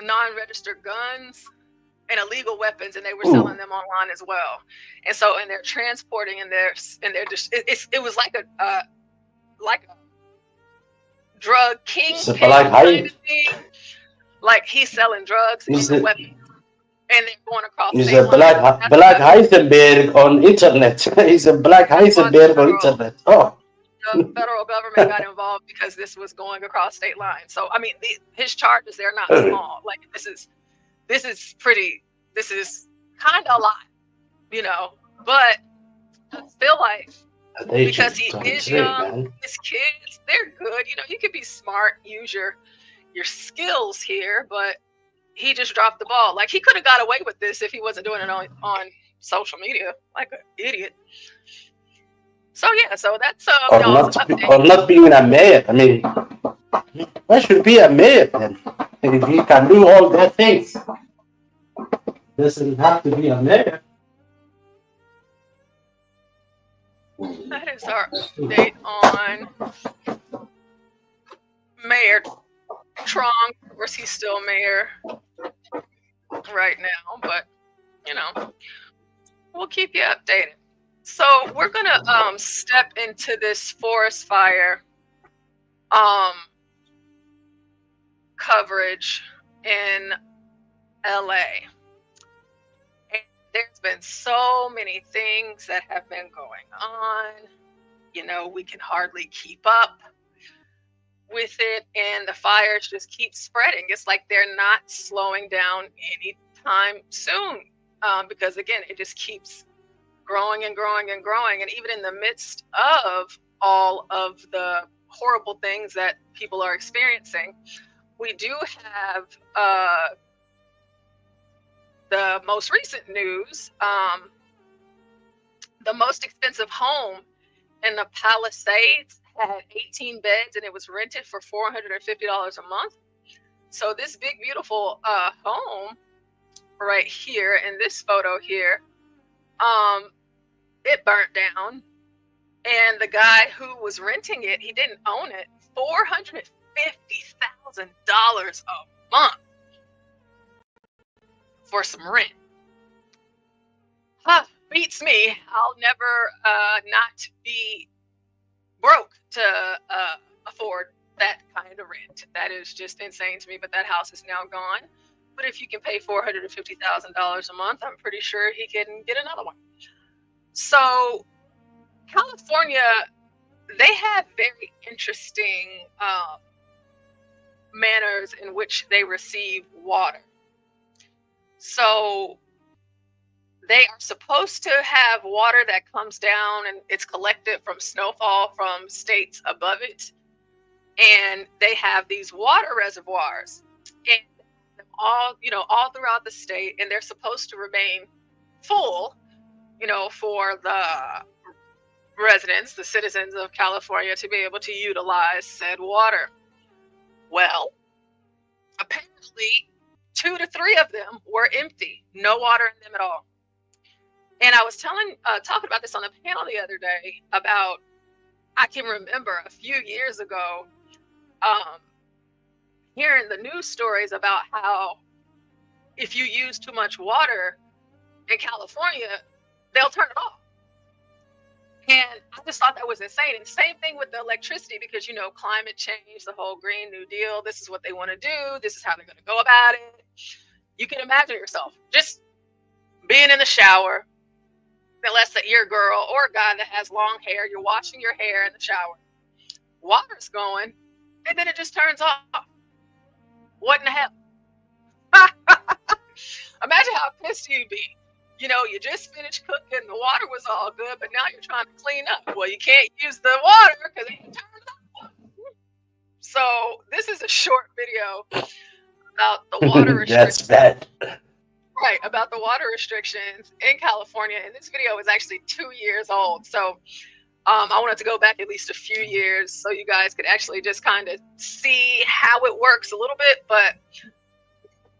non-registered guns and illegal weapons, and they were selling them online as well. And so, and they're transporting, and they're just it was like a drug kingpin kind of thing. Like he's selling drugs and the weapons, and they're going across. He's a black Heisenberg on internet. He's a black Heisenberg on internet. Oh. The federal government got involved because this was going across state lines. So I mean, his charges, they're not small. Like this is kind of a lot, you know. But I feel like because he is young, his kids, they're good. You know, you could be smart, use your skills here, but he just dropped the ball. Like he could have got away with this if he wasn't doing it on social media like an idiot. So yeah, so that's or not being a mayor. I mean, why should be a mayor then? If he can do all their things, doesn't have to be a mayor. That is our update on Mayor Trong. Of course, he's still mayor right now, but you know, we'll keep you updated. So we're gonna step into this forest fire coverage in LA. And there's been so many things that have been going on. You know, we can hardly keep up with it, and the fires just keep spreading. It's like they're not slowing down anytime soon, because again, it just keeps growing and growing and growing. And even in the midst of all of the horrible things that people are experiencing, we do have the most recent news. The most expensive home in the Palisades had 18 beds, and it was rented for $450 a month. So this big, beautiful home right here in this photo here, it burnt down, and the guy who was renting it, he didn't own it. $450,000 a month for some rent. Beats me. I'll never not be broke to afford that kind of rent. That is just insane to me, but that house is now gone. But if you can pay $450,000 a month, I'm pretty sure he can get another one. So California, they have very interesting manners in which they receive water. So they are supposed to have water that comes down and it's collected from snowfall from states above it. And they have these water reservoirs, and all throughout the state, and they're supposed to remain full, for the residents, the citizens of California, to be able to utilize said water. Well, apparently 2 to 3 of them were empty, no water in them at all. And I was talking about this on the panel the other day about, I can remember a few years ago, hearing the news stories about how if you use too much water in California, they'll turn it off. And I just thought that was insane. And same thing with the electricity, because, climate change, the whole Green New Deal, this is what they want to do. This is how they're going to go about it. You can imagine yourself just being in the shower, unless that you're a girl or a guy that has long hair, you're washing your hair in the shower. Water's going, and then it just turns off. What in the hell? Imagine how pissed you'd be. You just finished cooking, the water was all good, but now you're trying to clean up. Well, you can't use the water because it turned off. So this is a short video about the water That's restrictions. bad. Right, about the water restrictions in California. And this video is actually 2 years old. So I wanted to go back at least a few years so you guys could actually just kind of see how it works a little bit. But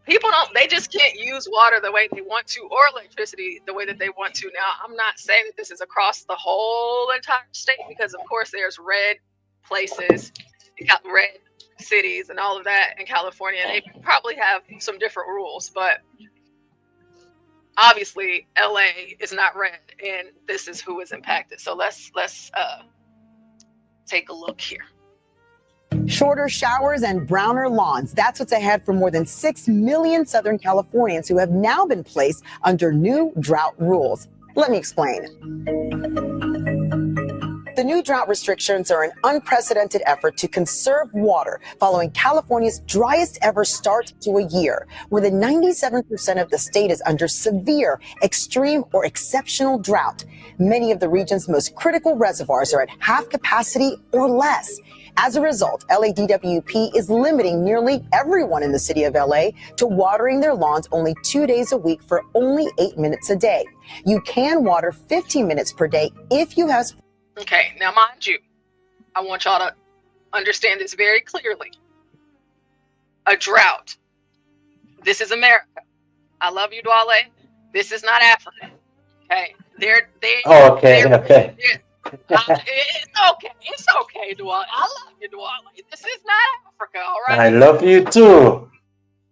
people they just can't use water the way they want to, or electricity the way that they want to. Now, I'm not saying that this is across the whole entire state, because of course there's red places, red cities and all of that in California, and they probably have some different rules, but obviously LA is not red, and this is who is impacted. So let's take a look here. Shorter showers and browner lawns. That's what's ahead for more than 6 million Southern Californians who have now been placed under new drought rules. Let me explain. The new drought restrictions are an unprecedented effort to conserve water following California's driest ever start to a year. More than 97% of the state is under severe, extreme, or exceptional drought. Many of the region's most critical reservoirs are at half capacity or less. As a result, LADWP is limiting nearly everyone in the city of LA to watering their lawns only 2 days a week for only 8 minutes a day. You can water 15 minutes per day if you have... Okay, now mind you, I want y'all to understand this very clearly. A drought. This is America. I love you, Dwale. This is not Africa. Okay? Okay. It's okay. It's okay, Dwale. I love you, Dwale. This is not Africa, all right? I love you too.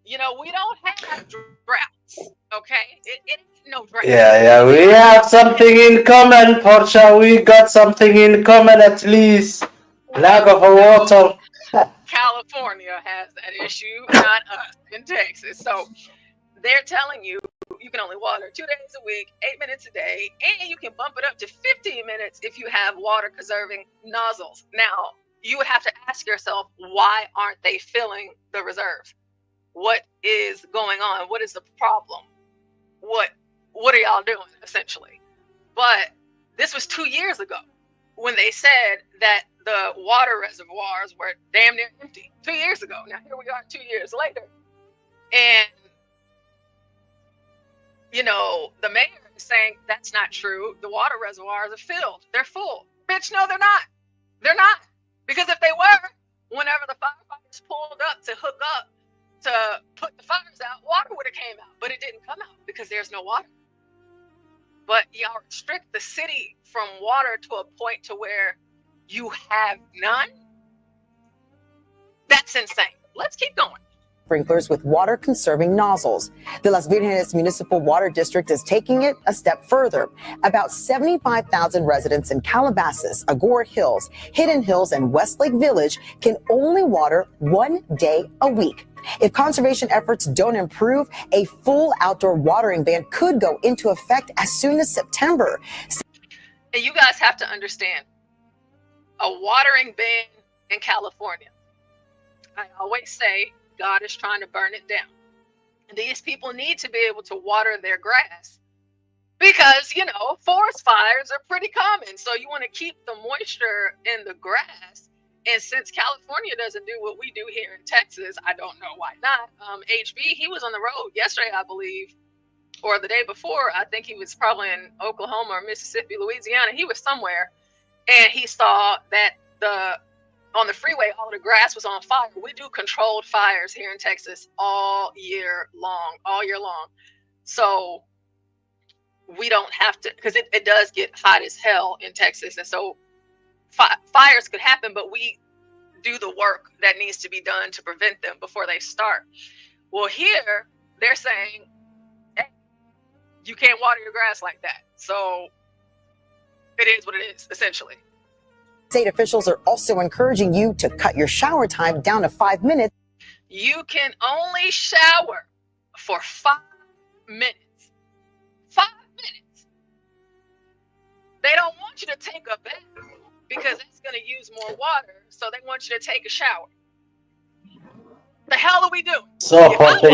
You know, we don't have droughts, okay? It ain't no drought. Yeah, we have something in common, Porsha. We got something in common at least. Lack of water. California has that issue, not us in Texas. So they're telling you you can only water 2 days a week, 8 minutes a day, and you can bump it up to 15 minutes if you have water conserving nozzles. Now, you would have to ask yourself, why aren't they filling the reserves? What is going on? What is the problem? What are y'all doing, essentially? But this was 2 years ago when they said that the water reservoirs were damn near empty. 2 years ago. Now here we are 2 years later. And, you know, the mayor is saying that's not true. The water reservoirs are filled. They're full. Bitch, no, they're not. They're not. Because if they were, whenever the firefighters pulled up to hook up to put the fires out, water would have came out. But it didn't come out because there's no water. But y'all restrict the city from water to a point to where you have none? That's insane. Let's keep going. Sprinklers with water conserving nozzles. The Las Virgenes Municipal Water District is taking it a step further. About 75,000 residents in Calabasas, Agora Hills, Hidden Hills, and Westlake Village can only water 1 day a week. If conservation efforts don't improve, a full outdoor watering ban could go into effect as soon as September. And you guys have to understand, a watering ban in California. I always say God is trying to burn it down. And these people need to be able to water their grass because, you know, forest fires are pretty common. So you want to keep the moisture in the grass. And since California doesn't do what we do here in Texas, I don't know why not. HB, he was on the road yesterday, I believe, or the day before. I think he was probably in Oklahoma or Mississippi, Louisiana. He was somewhere, and he saw that on the freeway, all the grass was on fire. We do controlled fires here in Texas all year long. So we don't have to, because it does get hot as hell in Texas. And so fires could happen, but we do the work that needs to be done to prevent them before they start. Well, here they're saying, hey, you can't water your grass like that. So it is what it is, essentially. State officials are also encouraging you to cut your shower time down to 5 minutes. You can only shower for 5 minutes. 5 minutes. They don't want you to take a bath because that's going to use more water. So they want you to take a shower. The hell are we doing? So, Porsha,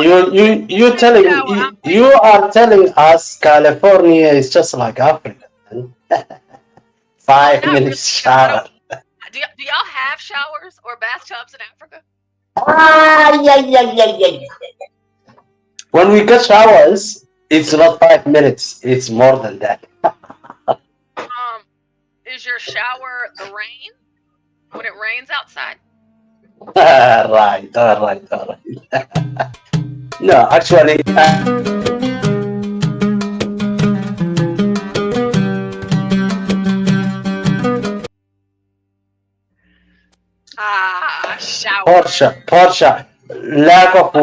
you are telling us California is just like Africa. 5 minutes shower. Do y'all have showers or bathtubs in Africa? Yeah. When we get showers, it's not 5 minutes. It's more than that. Is your shower the rain when it rains outside? Right. All right. No, actually. Shower. Porsha, lack of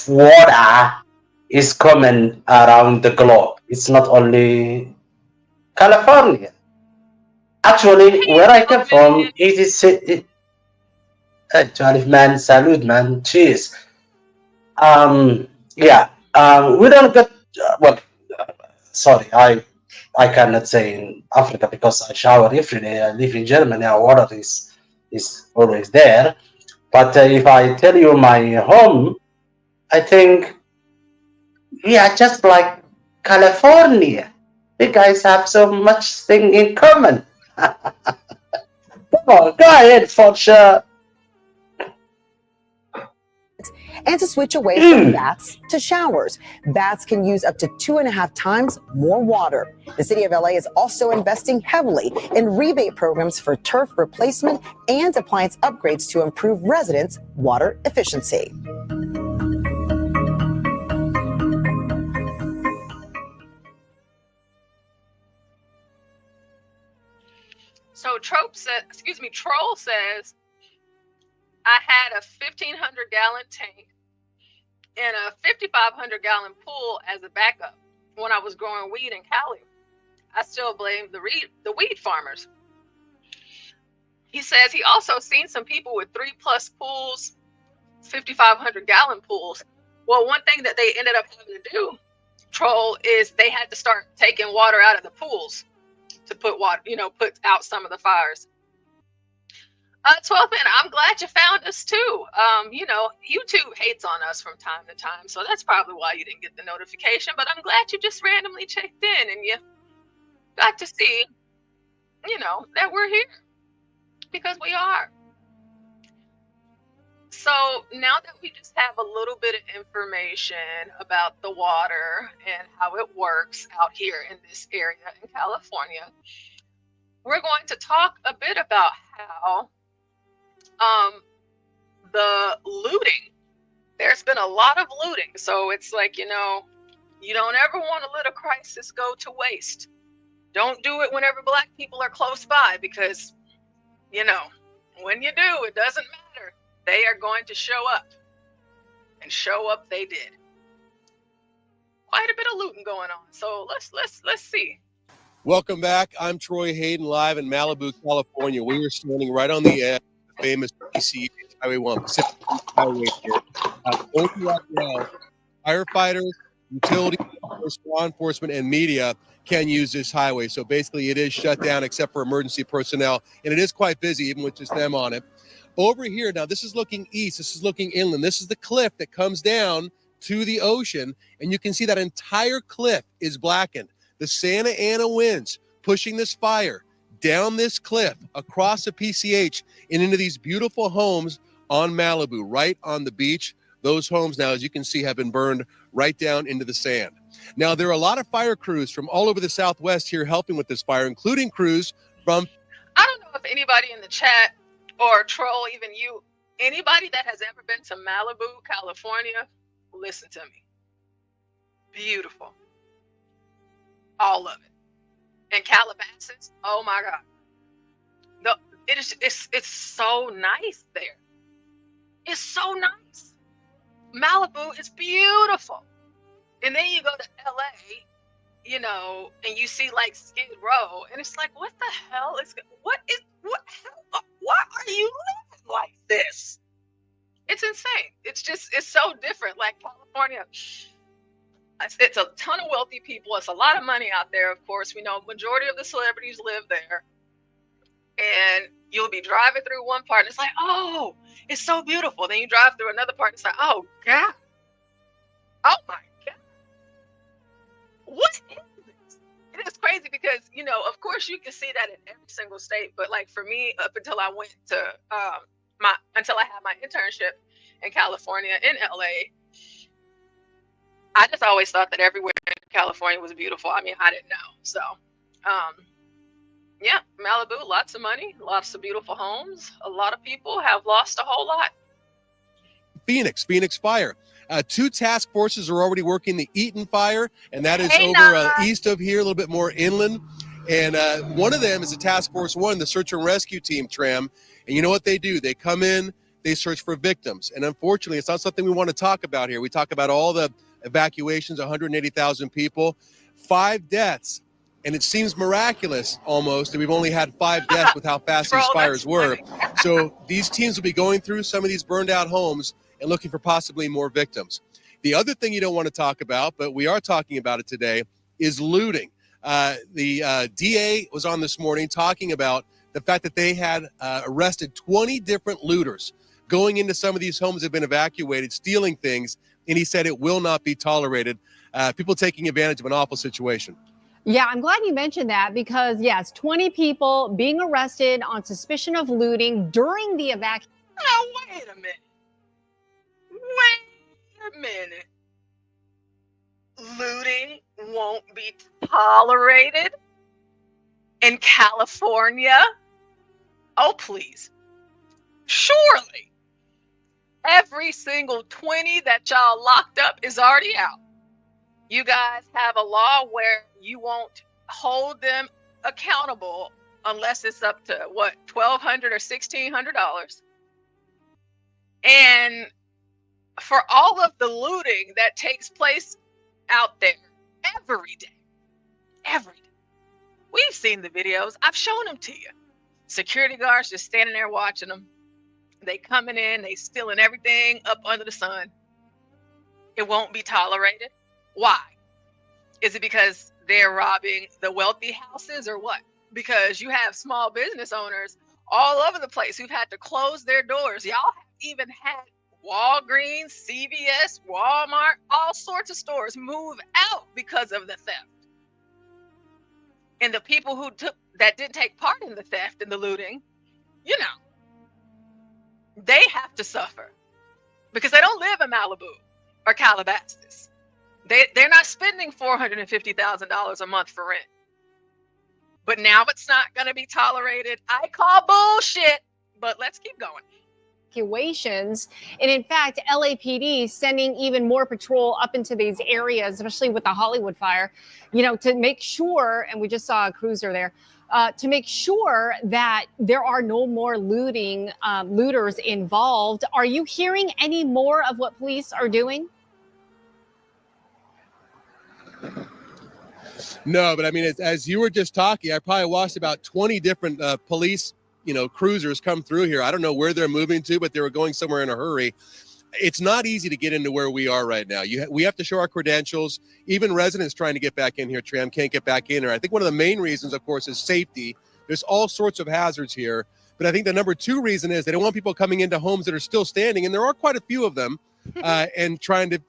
water is common around the globe. It's not only California. Actually, where I come from, actually, man, salute, man, cheers. Yeah, we don't get, well, sorry, I cannot say in Africa because I shower every day. I live in Germany, our water is always there. But if I tell you my home, I think we are just like California. You guys have so much thing in common. Come on, go ahead, for sure. And to switch away from baths to showers. Baths can use up to 2.5 times more water. The city of LA is also investing heavily in rebate programs for turf replacement and appliance upgrades to improve residents' water efficiency. So Troll says, I had a 1,500-gallon tank and a 5,500-gallon pool as a backup when I was growing weed in Cali. I still blame the weed farmers. He says he also seen some people with 3+ pools, 5,500-gallon pools. Well, one thing that they ended up having to do, Troll, is they had to start taking water out of the pools to put put out some of the fires. 12 man, I'm glad you found us too. YouTube hates on us from time to time, so that's probably why you didn't get the notification. But I'm glad you just randomly checked in and you got to see, that we're here because we are. So now that we just have a little bit of information about the water and how it works out here in this area in California, we're going to talk a bit about how the looting. There's been a lot of looting. So it's like, you don't ever want to let a crisis go to waste. Don't do it whenever Black people are close by because, when you do, it doesn't matter. They are going to show up. And show up they did. Quite a bit of looting going on. So let's see. Welcome back. I'm Troy Hayden, live in Malibu, California. We are standing right on the edge of the famous PCH Highway 1, Pacific Highway here. Going through right now, firefighters, utility, law enforcement, and media can use this highway. So basically it is shut down except for emergency personnel, and it is quite busy even with just them on it. Over here, now this is looking east, this is looking inland. This is the cliff that comes down to the ocean, and you can see that entire cliff is blackened. The Santa Ana winds pushing this fire down this cliff, across the PCH, and into these beautiful homes on Malibu, right on the beach. Those homes now, as you can see, have been burned right down into the sand. Now, there are a lot of fire crews from all over the Southwest here helping with this fire, including crews from... I don't know if anybody in the chat or Troll, even you, anybody that has ever been to Malibu, California, listen to me. Beautiful. All of it. And Calabasas, oh my God. It's so nice there. It's so nice. Malibu is beautiful. And then you go to LA, and you see like Skid Row, and it's like, what the hell why are you living like this? It's insane. It's so different. Like California, it's a ton of wealthy people. It's a lot of money out there, of course. We know majority of the celebrities live there. And you'll be driving through one part and it's like, oh, it's so beautiful. Then you drive through another part and it's like, oh God. Oh my God. What is this? It is crazy. crazy because, of course you can see that in every single state. But like for me, up until I went to until I had my internship in California, in LA, I just always thought that everywhere in California was beautiful. I mean, I didn't know. So, yeah, Malibu, lots of money, lots of beautiful homes. A lot of people have lost a whole lot. Phoenix Fire. 2 task forces are already working the Eaton Fire, and that is east of here, a little bit more inland. And one of them is a Task Force 1, the search and rescue team, Tram. And you know what they do? They come in, they search for victims. And unfortunately, it's not something we want to talk about here. We talk about all the evacuations, 180,000 people, 5 deaths. And it seems miraculous almost that we've only had 5 deaths with how fast these fires were. So these teams will be going through some of these burned out homes and looking for possibly more victims. The other thing you don't want to talk about, but we are talking about it today, is looting. The DA was on this morning talking about the fact that they had arrested 20 different looters going into some of these homes that have been evacuated, stealing things, and he said it will not be tolerated. People taking advantage of an awful situation. Yeah, I'm glad you mentioned that because, yes, 20 people being arrested on suspicion of looting during the evacuation. Oh, wait a minute. Wait a minute. Looting won't be tolerated in California? Oh, please. Surely. Every single 20 that y'all locked up is already out. You guys have a law where you won't hold them accountable unless it's up to what, $1,200 or $1,600. And for all of the looting that takes place out there every day, we've seen the videos. I've shown them to you. Security guards just standing there watching them. They coming in, they stealing everything up under the sun. It won't be tolerated. Why? Is it because they're robbing the wealthy houses or what? Because you have small business owners all over the place who've had to close their doors. Y'all have even had Walgreens, CVS, Walmart, all sorts of stores move out because of the theft. And the people that didn't take part in the theft and the looting, they have to suffer because they don't live in Malibu or Calabasas. They're not spending $450,000 a month for rent. But now it's not going to be tolerated. I call bullshit, but let's keep going. Evacuations. And in fact, LAPD sending even more patrol up into these areas, especially with the Hollywood fire, to make sure, and we just saw a cruiser there, to make sure that there are no more looters involved. Are you hearing any more of what police are doing? No, but I mean, as you were just talking, I probably watched about 20 different police, cruisers come through here. I don't know where they're moving to, but they were going somewhere in a hurry. It's not easy to get into where we are right now. We have to show our credentials. Even residents trying to get back in here, Tram, can't get back in here. I think one of the main reasons, of course, is safety. There's all sorts of hazards here. But I think the number 2 reason is they don't want people coming into homes that are still standing, and there are quite a few of them, and trying to,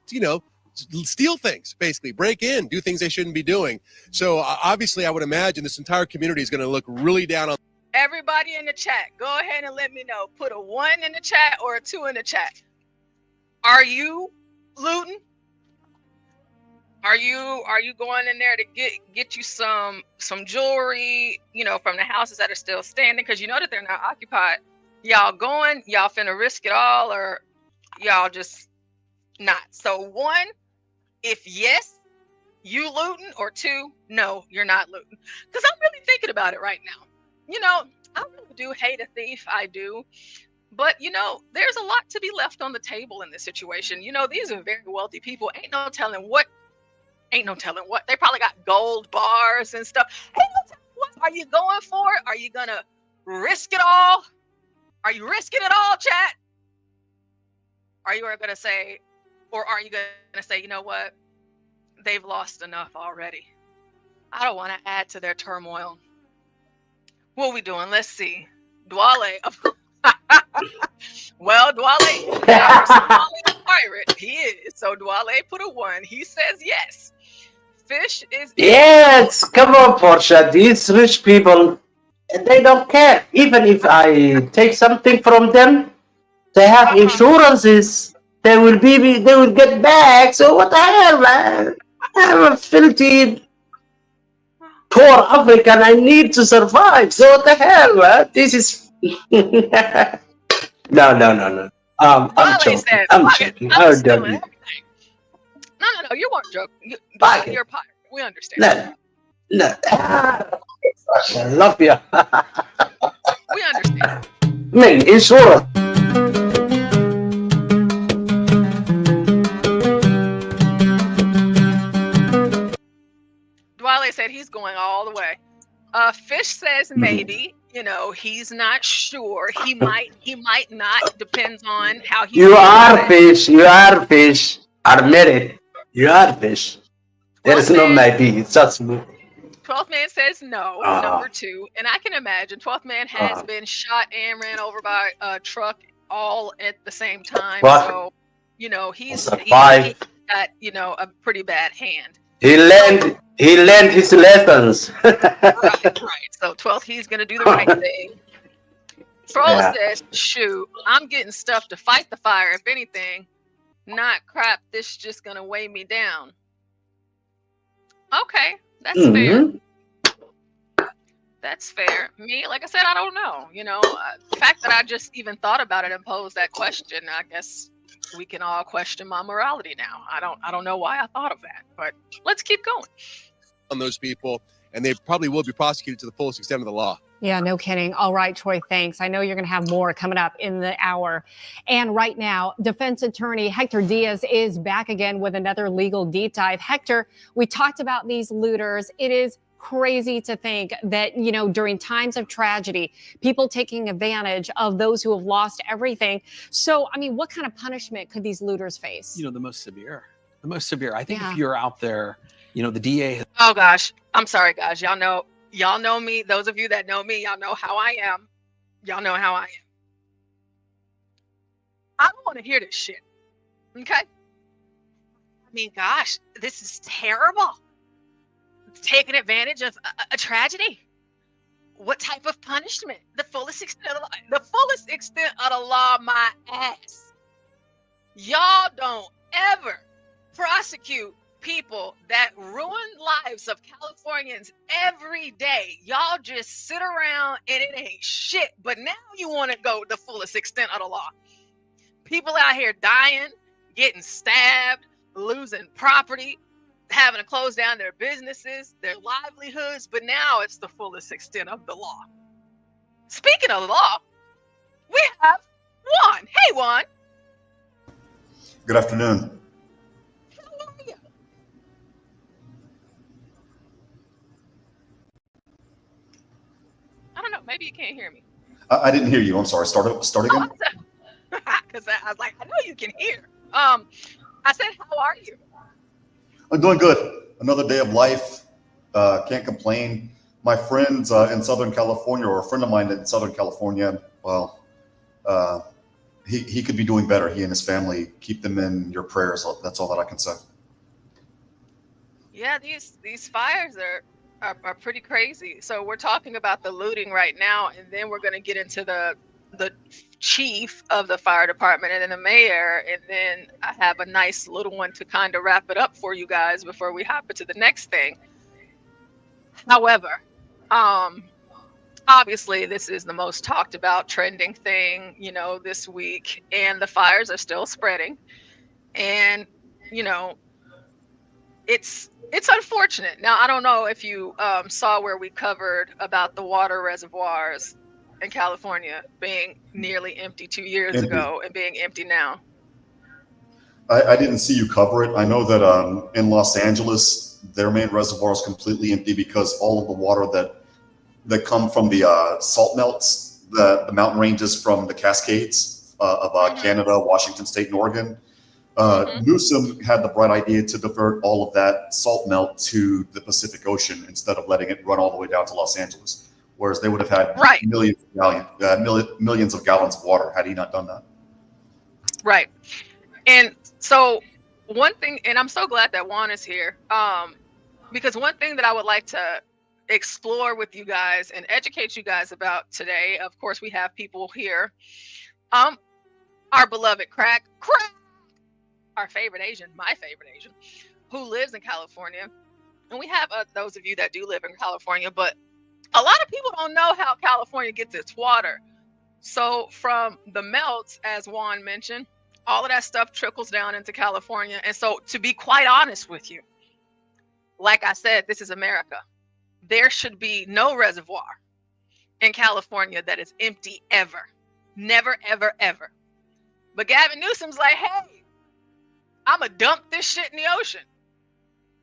steal things, basically, break in, do things they shouldn't be doing. So obviously, I would imagine this entire community is going to look really down on. Everybody in the chat, go ahead and let me know. Put a 1 in the chat or a 2 in the chat. Are you looting? Are you going in there to get you some jewelry, from the houses that are still standing? Because you know that they're not occupied. Y'all going? Y'all finna risk it all, or y'all just not? So 1, if yes, you looting, or 2, no, you're not looting. Because I'm really thinking about it right now. I really do hate a thief. I do. But, there's a lot to be left on the table in this situation. These are very wealthy people. Ain't no telling what. They probably got gold bars and stuff. Ain't no telling what. Are you going for it? Are you going to risk it all? Are you risking it all, chat? Are you going to say, you know what? They've lost enough already. I don't want to add to their turmoil. What are we doing? Let's see. Dwale. Well, Dwale is a pirate. He is. So Dwale put a 1. He says yes. Fish is Yes, come on, Porsche. These rich people, they don't care. Even if I take something from them, they have insurances. They will get back. So what the hell, man? I'm a filthy, poor African. I need to survive. So what the hell, man? This is no. I'm Dwale joking. says, I'm "Fuck it, joking. I'm I'm stealing joking. everything." No, you weren't joking. Fuck Dwale, it. you're a pirate. We understand. No. I love you. We understand. Man, insurance. Dwale said he's going all the way. Fish says maybe. You know, he's not sure. He might not. Depends on how he You feels. are fish. You are fish. Admit it. You are fish. There is no maybe. It's just me. 12th man says no, number 2. And I can imagine 12th man has been shot and ran over by a truck all at the same time. What? So, you know, he Survive. got, you know, a pretty bad hand. He learned his lessons. Right. So 12th, he's going to do the right thing. Troll Yeah. says, shoot, I'm getting stuff to fight the fire. If anything, not crap. This just going to weigh me down. Okay. That's fair. That's fair. Me, like I said, I don't know. You know, the fact that I just even thought about it and posed that question, I guess we can all question my morality now. I don't know why I thought of that, but let's keep going. On those people, and they probably will be prosecuted to the fullest extent of the law. Yeah, no kidding. All right, Troy, thanks. I know you're going to have more coming up in the hour. And right now, defense attorney Hector Diaz is back again with another legal deep dive. Hector, we talked about these looters. It is crazy to think that, you know, during times of tragedy, people taking advantage of those who have lost everything. So, I mean, what kind of punishment could these looters face? You know, the most severe. I think if you're out there, you know, the DA. Oh gosh, I'm sorry, guys. Y'all know me. Those of you that know me, y'all know how I am. Y'all know how I am. I don't want to hear this shit. Okay? I mean, gosh, this is terrible. Taking advantage of a tragedy. What type of punishment? The fullest extent of the law. The fullest extent of the law, my ass. Y'all don't ever prosecute people that ruin lives of Californians every day. Y'all just sit around and it ain't shit. But now you want to go the fullest extent of the law. People out here dying, getting stabbed, losing property, having to close down their businesses, their livelihoods. But now it's the fullest extent of the law. Speaking of the law, we have Juan. Hey, Juan. Good afternoon. I don't know. Maybe you can't hear me. I didn't hear you. I'm sorry. Start again. Because I was like, I know you can hear. I said, how are you? I'm doing good. Another day of life. Can't complain. My friends in Southern California, or a friend of mine in Southern California, well, he could be doing better. He and his family. Keep them in your prayers. That's all that I can say. Yeah, these fires are pretty crazy. So we're talking about the looting right now, and then we're going to get into the chief of the fire department and then the mayor, and then I have a nice little one to kind of wrap it up for you guys before we hop into the next thing. However, obviously this is the most talked about trending thing, you know, this week, and the fires are still spreading, and you know, it's unfortunate. Now, I don't know if you saw where we covered about the water reservoirs in California being nearly empty 2 years ago and being empty now. I didn't see you cover it. I know that in Los Angeles, their main reservoir is completely empty because all of the water that come from the salt melts, the mountain ranges from the Cascades of Canada, Washington State, and Oregon. Newsom had the bright idea to divert all of that salt melt to the Pacific Ocean instead of letting it run all the way down to Los Angeles, whereas they would have had millions of gallons of water had he not done that. Right. And so one thing, and I'm so glad that Juan is here. Because one thing that I would like to explore with you guys and educate you guys about today, of course, we have people here. Our beloved Crack, our favorite Asian, my favorite Asian, who lives in California. And we have those of you that do live in California, but a lot of people don't know how California gets its water. So from the melts, as Juan mentioned, all of that stuff trickles down into California. And so to be quite honest with you, like I said, this is America. There should be no reservoir in California that is empty ever. Never, ever, ever. But Gavin Newsom's like, hey, I'm going to dump this shit in the ocean.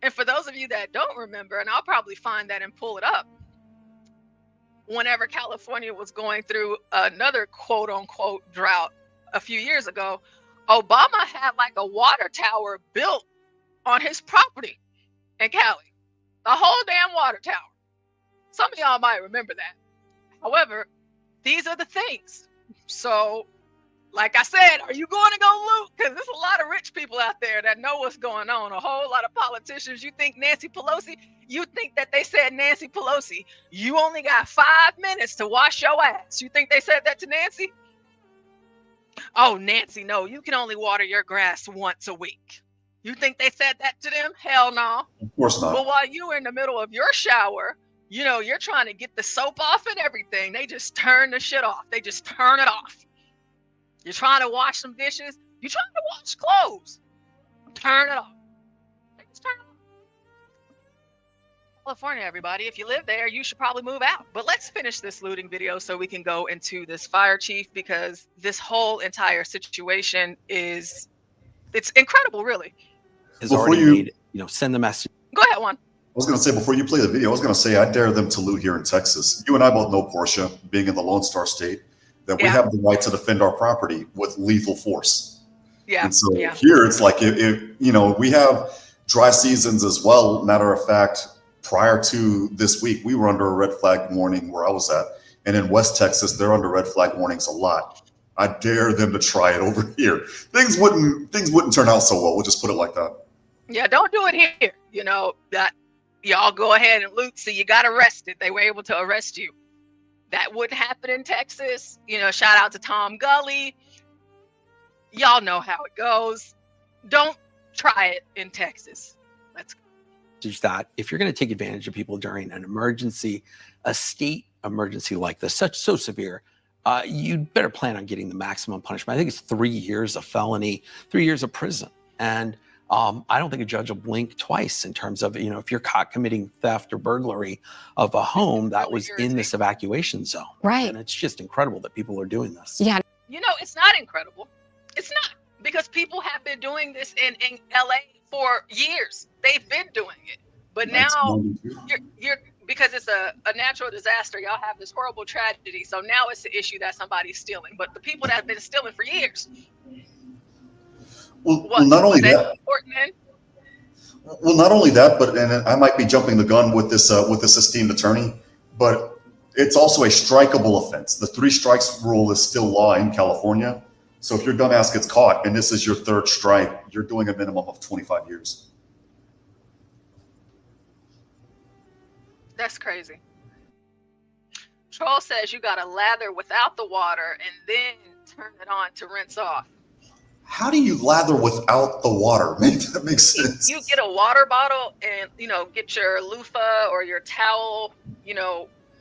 And for those of you that don't remember, and I'll probably find that and pull it up, whenever California was going through another quote unquote drought a few years ago, Obama had like a water tower built on his property in Cali. The whole damn water tower. Some of y'all might remember that. However, these are the things. So, like I said, are you going to go loot? Because there's a lot of rich people out there that know what's going on. A whole lot of politicians. You think Nancy Pelosi, you think that they said, Nancy Pelosi, you only got 5 minutes to wash your ass. You think they said that to Nancy? Oh, Nancy, no, you can only water your grass once a week. You think they said that to them? Hell no. Of course not. Well, while you were in the middle of your shower, you know, you're trying to get the soap off and everything. They just turn the shit off. They just turn it off. You're trying to wash some dishes. You're trying to wash clothes. Turn it off. They just turn it off. California, everybody. If you live there, you should probably move out. But let's finish this looting video so we can go into this fire chief, because this whole entire situation it's incredible, really. Has already made, send the message. Go ahead, Juan. I was going to say, before you play the video, I was going to say, I dare them to loot here in Texas. You and I both know, Porsha, being in the Lone Star State, that we have the right to defend our property with lethal force. Yeah. And so here it's like, we have dry seasons as well. Matter of fact, prior to this week, we were under a red flag warning where I was at. And in West Texas, they're under red flag warnings a lot. I dare them to try it over here. Things wouldn't turn out so well. We'll just put it like that. Yeah, don't do it here. That y'all go ahead and loot. So you got arrested. They were able to arrest you. That wouldn't happen in Texas. Shout out to Tom Gully. Y'all know how it goes. Don't try it in Texas. Let's go. That if you're going to take advantage of people during an emergency, a state emergency like this, so severe, you'd better plan on getting the maximum punishment. I think it's 3 years of felony, 3 years of prison. And I don't think a judge will blink twice in terms of, if you're caught committing theft or burglary of a home that was in this evacuation zone. Right. And it's just incredible that people are doing this. Yeah. It's not incredible. It's not, because people have been doing this in LA for years. They've been doing it. But now you're because it's a natural disaster. Y'all have this horrible tragedy. So now it's the issue that somebody's stealing. But the people that have been stealing for years. Well, not only that. Well, not only that, but and I might be jumping the gun with this esteemed attorney, but it's also a strikeable offense. The 3 strikes rule is still law in California. So if your dumbass gets caught and this is your 3rd strike, you're doing a minimum of 25 years. That's crazy. Troll says you got to lather without the water and then turn it on to rinse off. How do you lather without the water? That makes sense. You get a water bottle and, get your loofah or your towel,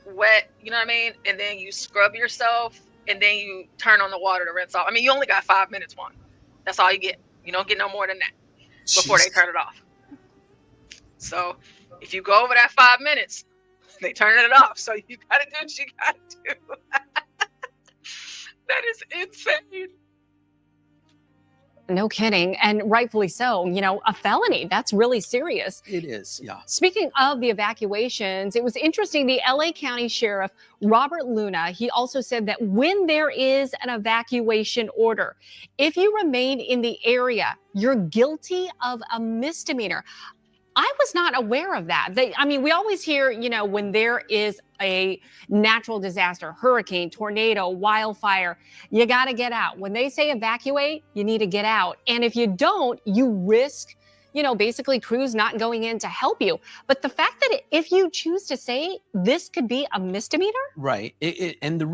wet, you know what I mean? And then you scrub yourself and then you turn on the water to rinse off. I mean, you only got 5 minutes, Juan. That's all you get. You don't get no more than that before they turn it off. So if you go over that 5 minutes, they turn it off. So you got to do what you got to do. That is insane. No kidding. And rightfully so. A felony, that's really serious. It is, yeah. Speaking of the evacuations, it was interesting. The LA County Sheriff, Robert Luna, he also said that when there is an evacuation order, if you remain in the area, you're guilty of a misdemeanor. I was not aware of that. We always hear, when there is a natural disaster, hurricane, tornado, wildfire, you got to get out. When they say evacuate, you need to get out. And if you don't, you risk basically crews not going in to help you. But the fact that if you choose to say this could be a misdemeanor. Right. And the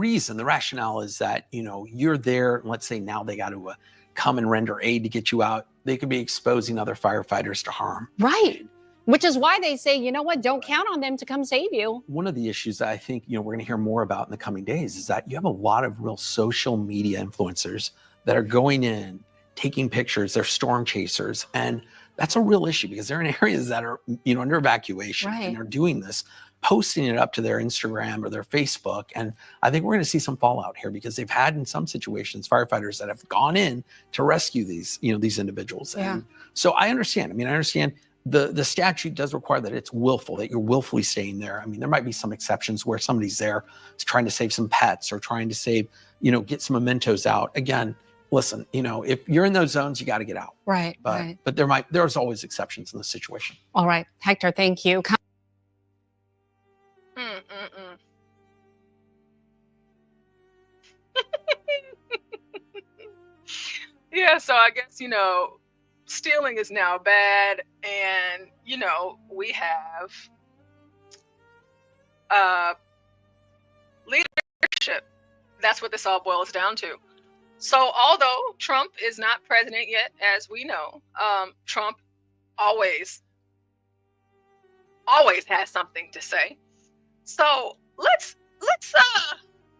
rationale is that, you're there. Let's say now they got to come and render aid to get you out. They could be exposing other firefighters to harm. Right. Which is why they say, you know what, don't count on them to come save you. One of the issues that I think, we're going to hear more about in the coming days is that you have a lot of real social media influencers that are going in, taking pictures, they're storm chasers. And that's a real issue because they're in areas that are, under evacuation, Right. and they're doing this, posting it up to their Instagram or their Facebook. And I think we're going to see some fallout here because they've had, in some situations, firefighters that have gone in to rescue these individuals. Yeah. And so I understand. I understand the statute does require that it's willful, that you're willfully staying there. There might be some exceptions where somebody's there trying to save some pets or trying to save, get some mementos out. Again, listen, if you're in those zones, you got to get out. Right. But there's always exceptions in this situation. All right, Hector, thank you. Yeah, so I guess, stealing is now bad, and, we have leadership. That's what this all boils down to. So although Trump is not president yet, as we know, Trump always has something to say. So let's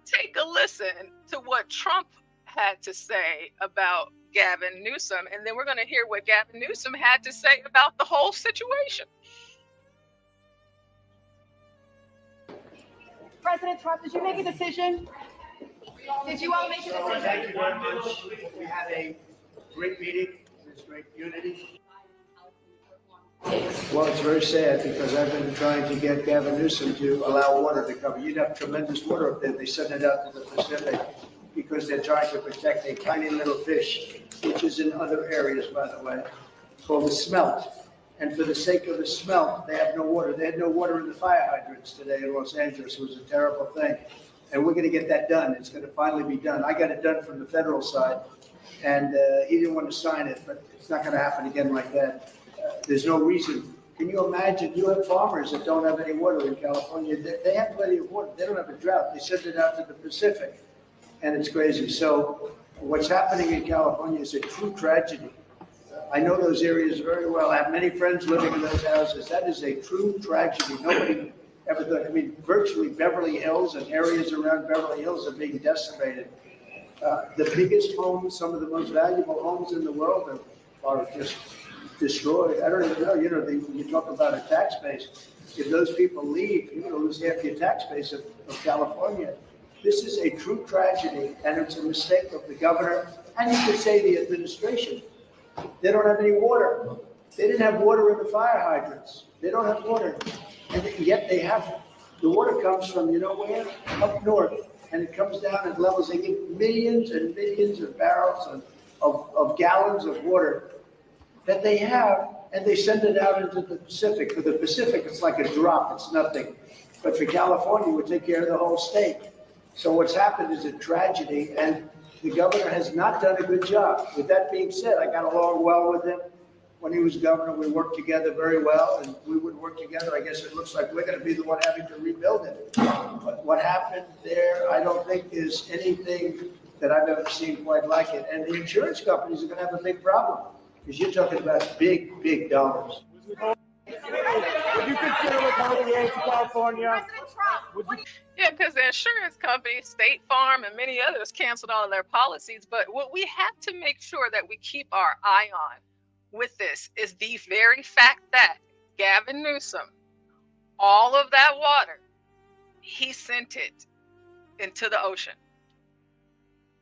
take a listen to what Trump had to say about Gavin Newsom, and then we're going to hear what Gavin Newsom had to say about the whole situation. President Trump, did you make a decision? Did you all make a decision? Thank you very much. We had a great meeting. There's great unity. Well, it's very sad because I've been trying to get Gavin Newsom to allow water to come. You'd have tremendous water up there. They send it out to the Pacific because they're trying to protect a tiny little fish, which is in other areas, by the way, called the smelt. And for the sake of the smelt, they have no water. They had no water in the fire hydrants today in Los Angeles. It was a terrible thing. And we're going to get that done. It's going to finally be done. I got it done from the federal side, and he didn't want to sign it, but it's not going to happen again like that. There's no reason. Can you imagine? You have farmers that don't have any water in California. They have plenty of water. They don't have a drought. They send it out to the Pacific, and it's crazy. So what's happening in California is a true tragedy. I know those areas very well. I have many friends living in those houses. That is a true tragedy. Nobody ever thought. Virtually Beverly Hills and areas around Beverly Hills are being decimated. The biggest homes, some of the most valuable homes in the world are just destroyed. I don't even know. You talk about a tax base. If those people leave, you're going to lose half your tax base of California. This is a true tragedy, and it's a mistake of the governor, and you could say the administration. They don't have any water. They didn't have water in the fire hydrants. They don't have water. And yet they have, the water comes from, where? Up north. And it comes down at levels, they get millions and millions of barrels of gallons of water that they have, and they send it out into the Pacific. For the Pacific, it's like a drop, it's nothing. But for California, we take care of the whole state. So what's happened is a tragedy, and the governor has not done a good job. With that being said, I got along well with him. When he was governor, we worked together very well, and we would work together. I guess it looks like we're going to be the one having to rebuild it. But what happened there, I don't think is anything that I've ever seen quite like it. And the insurance companies are going to have a big problem because you're talking about big, big dollars. Would you consider withholding aid to California? Yeah, because the insurance companies, State Farm and many others, canceled all of their policies. But what we have to make sure that we keep our eye on with this is the very fact that Gavin Newsom, all of that water, he sent it into the ocean.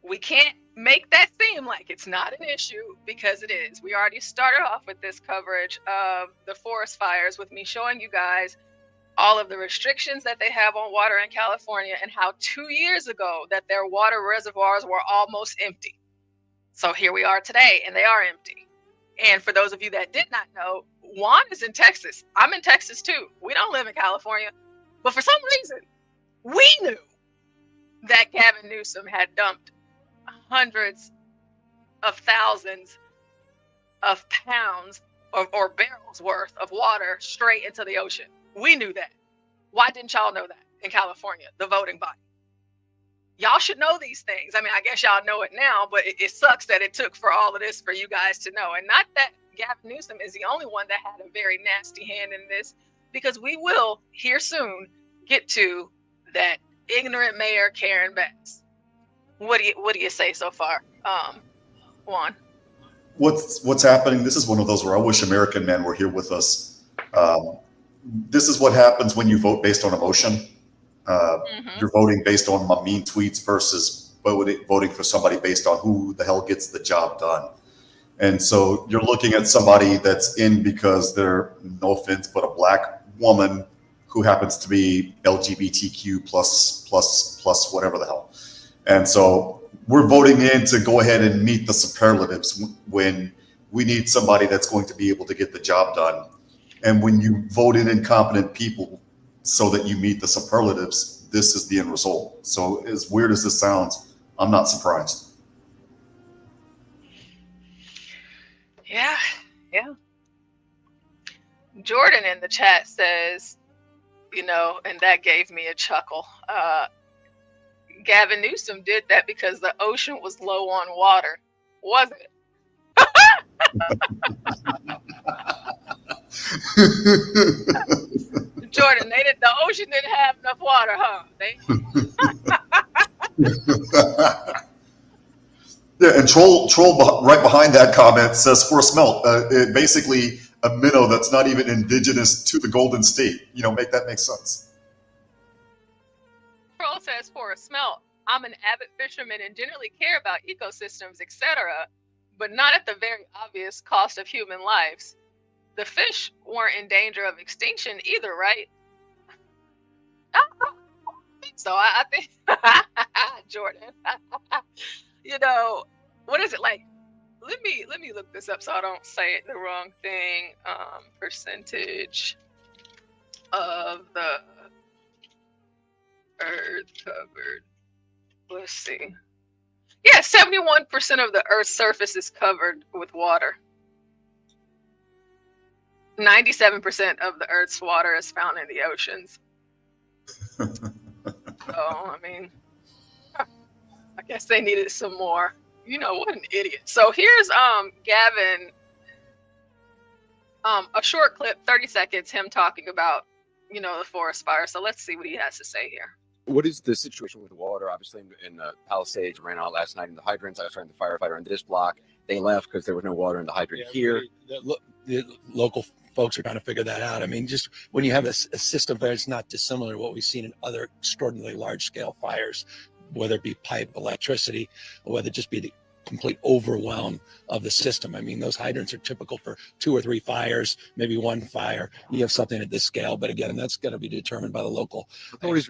We can't make that seem like it's not an issue, because it is. We already started off with this coverage of the forest fires with me showing you guys all of the restrictions that they have on water in California and how 2 years ago that their water reservoirs were almost empty. So here we are today, and they are empty. And for those of you that did not know, Juan is in Texas. I'm in Texas too. We don't live in California. But for some reason, we knew that Gavin Newsom had dumped hundreds of thousands of pounds or barrels worth of water straight into the ocean. We knew that. Why didn't y'all know that in California, the voting body? Y'all should know these things. I mean, I guess y'all know it now, but it sucks that it took for all of this for you guys to know. And not that Gavin Newsom is the only one that had a very nasty hand in this, because we will here soon get to that ignorant mayor, Karen Bass. What do you say so far, Juan? What's happening? This is one of those where I wish American men were here with us. This is what happens when you vote based on emotion. You're voting based on my mean tweets versus voting for somebody based on who the hell gets the job done. And so you're looking at somebody that's in because they're, no offense, but a black woman who happens to be LGBTQ plus whatever the hell. And so we're voting in to go ahead and meet the superlatives when we need somebody that's going to be able to get the job done. And when you vote in incompetent people so that you meet the superlatives, this is the end result. So as weird as this sounds, I'm not surprised. Yeah. Jordan in the chat says, and that gave me a chuckle. Gavin Newsom did that because the ocean was low on water, wasn't it? Jordan, the ocean didn't have enough water, huh? Yeah, and troll right behind that comment says for a smelt, basically a minnow that's not even indigenous to the Golden State. Make that make sense. Troll says for a smelt, I'm an avid fisherman and generally care about ecosystems, etc., but not at the very obvious cost of human lives. The fish weren't in danger of extinction either, right? I don't think so. I think Jordan. What is it like? Let me look this up so I don't say the wrong thing. Percentage of the earth covered. Let's see. Yeah, 71% of the Earth's surface is covered with water. 97% of the Earth's water is found in the oceans. So, I mean, I guess they needed some more. What an idiot. So here's Gavin, a short clip, 30 seconds, him talking about, the forest fire. So let's see what he has to say here. What is the situation with water? Obviously, in the Palisades, ran out last night in the hydrants. I was trying to firefighter on this block. They left because there was no water in the hydrant here. The local folks are trying to figure that out. I mean, just when you have a system that's not dissimilar to what we've seen in other extraordinarily large-scale fires, whether it be pipe, electricity, or whether it just be the complete overwhelm of the system. I mean, those hydrants are typical for 2 or 3 fires, maybe 1 fire. You have something at this scale, but again, that's going to be determined by the local authorities.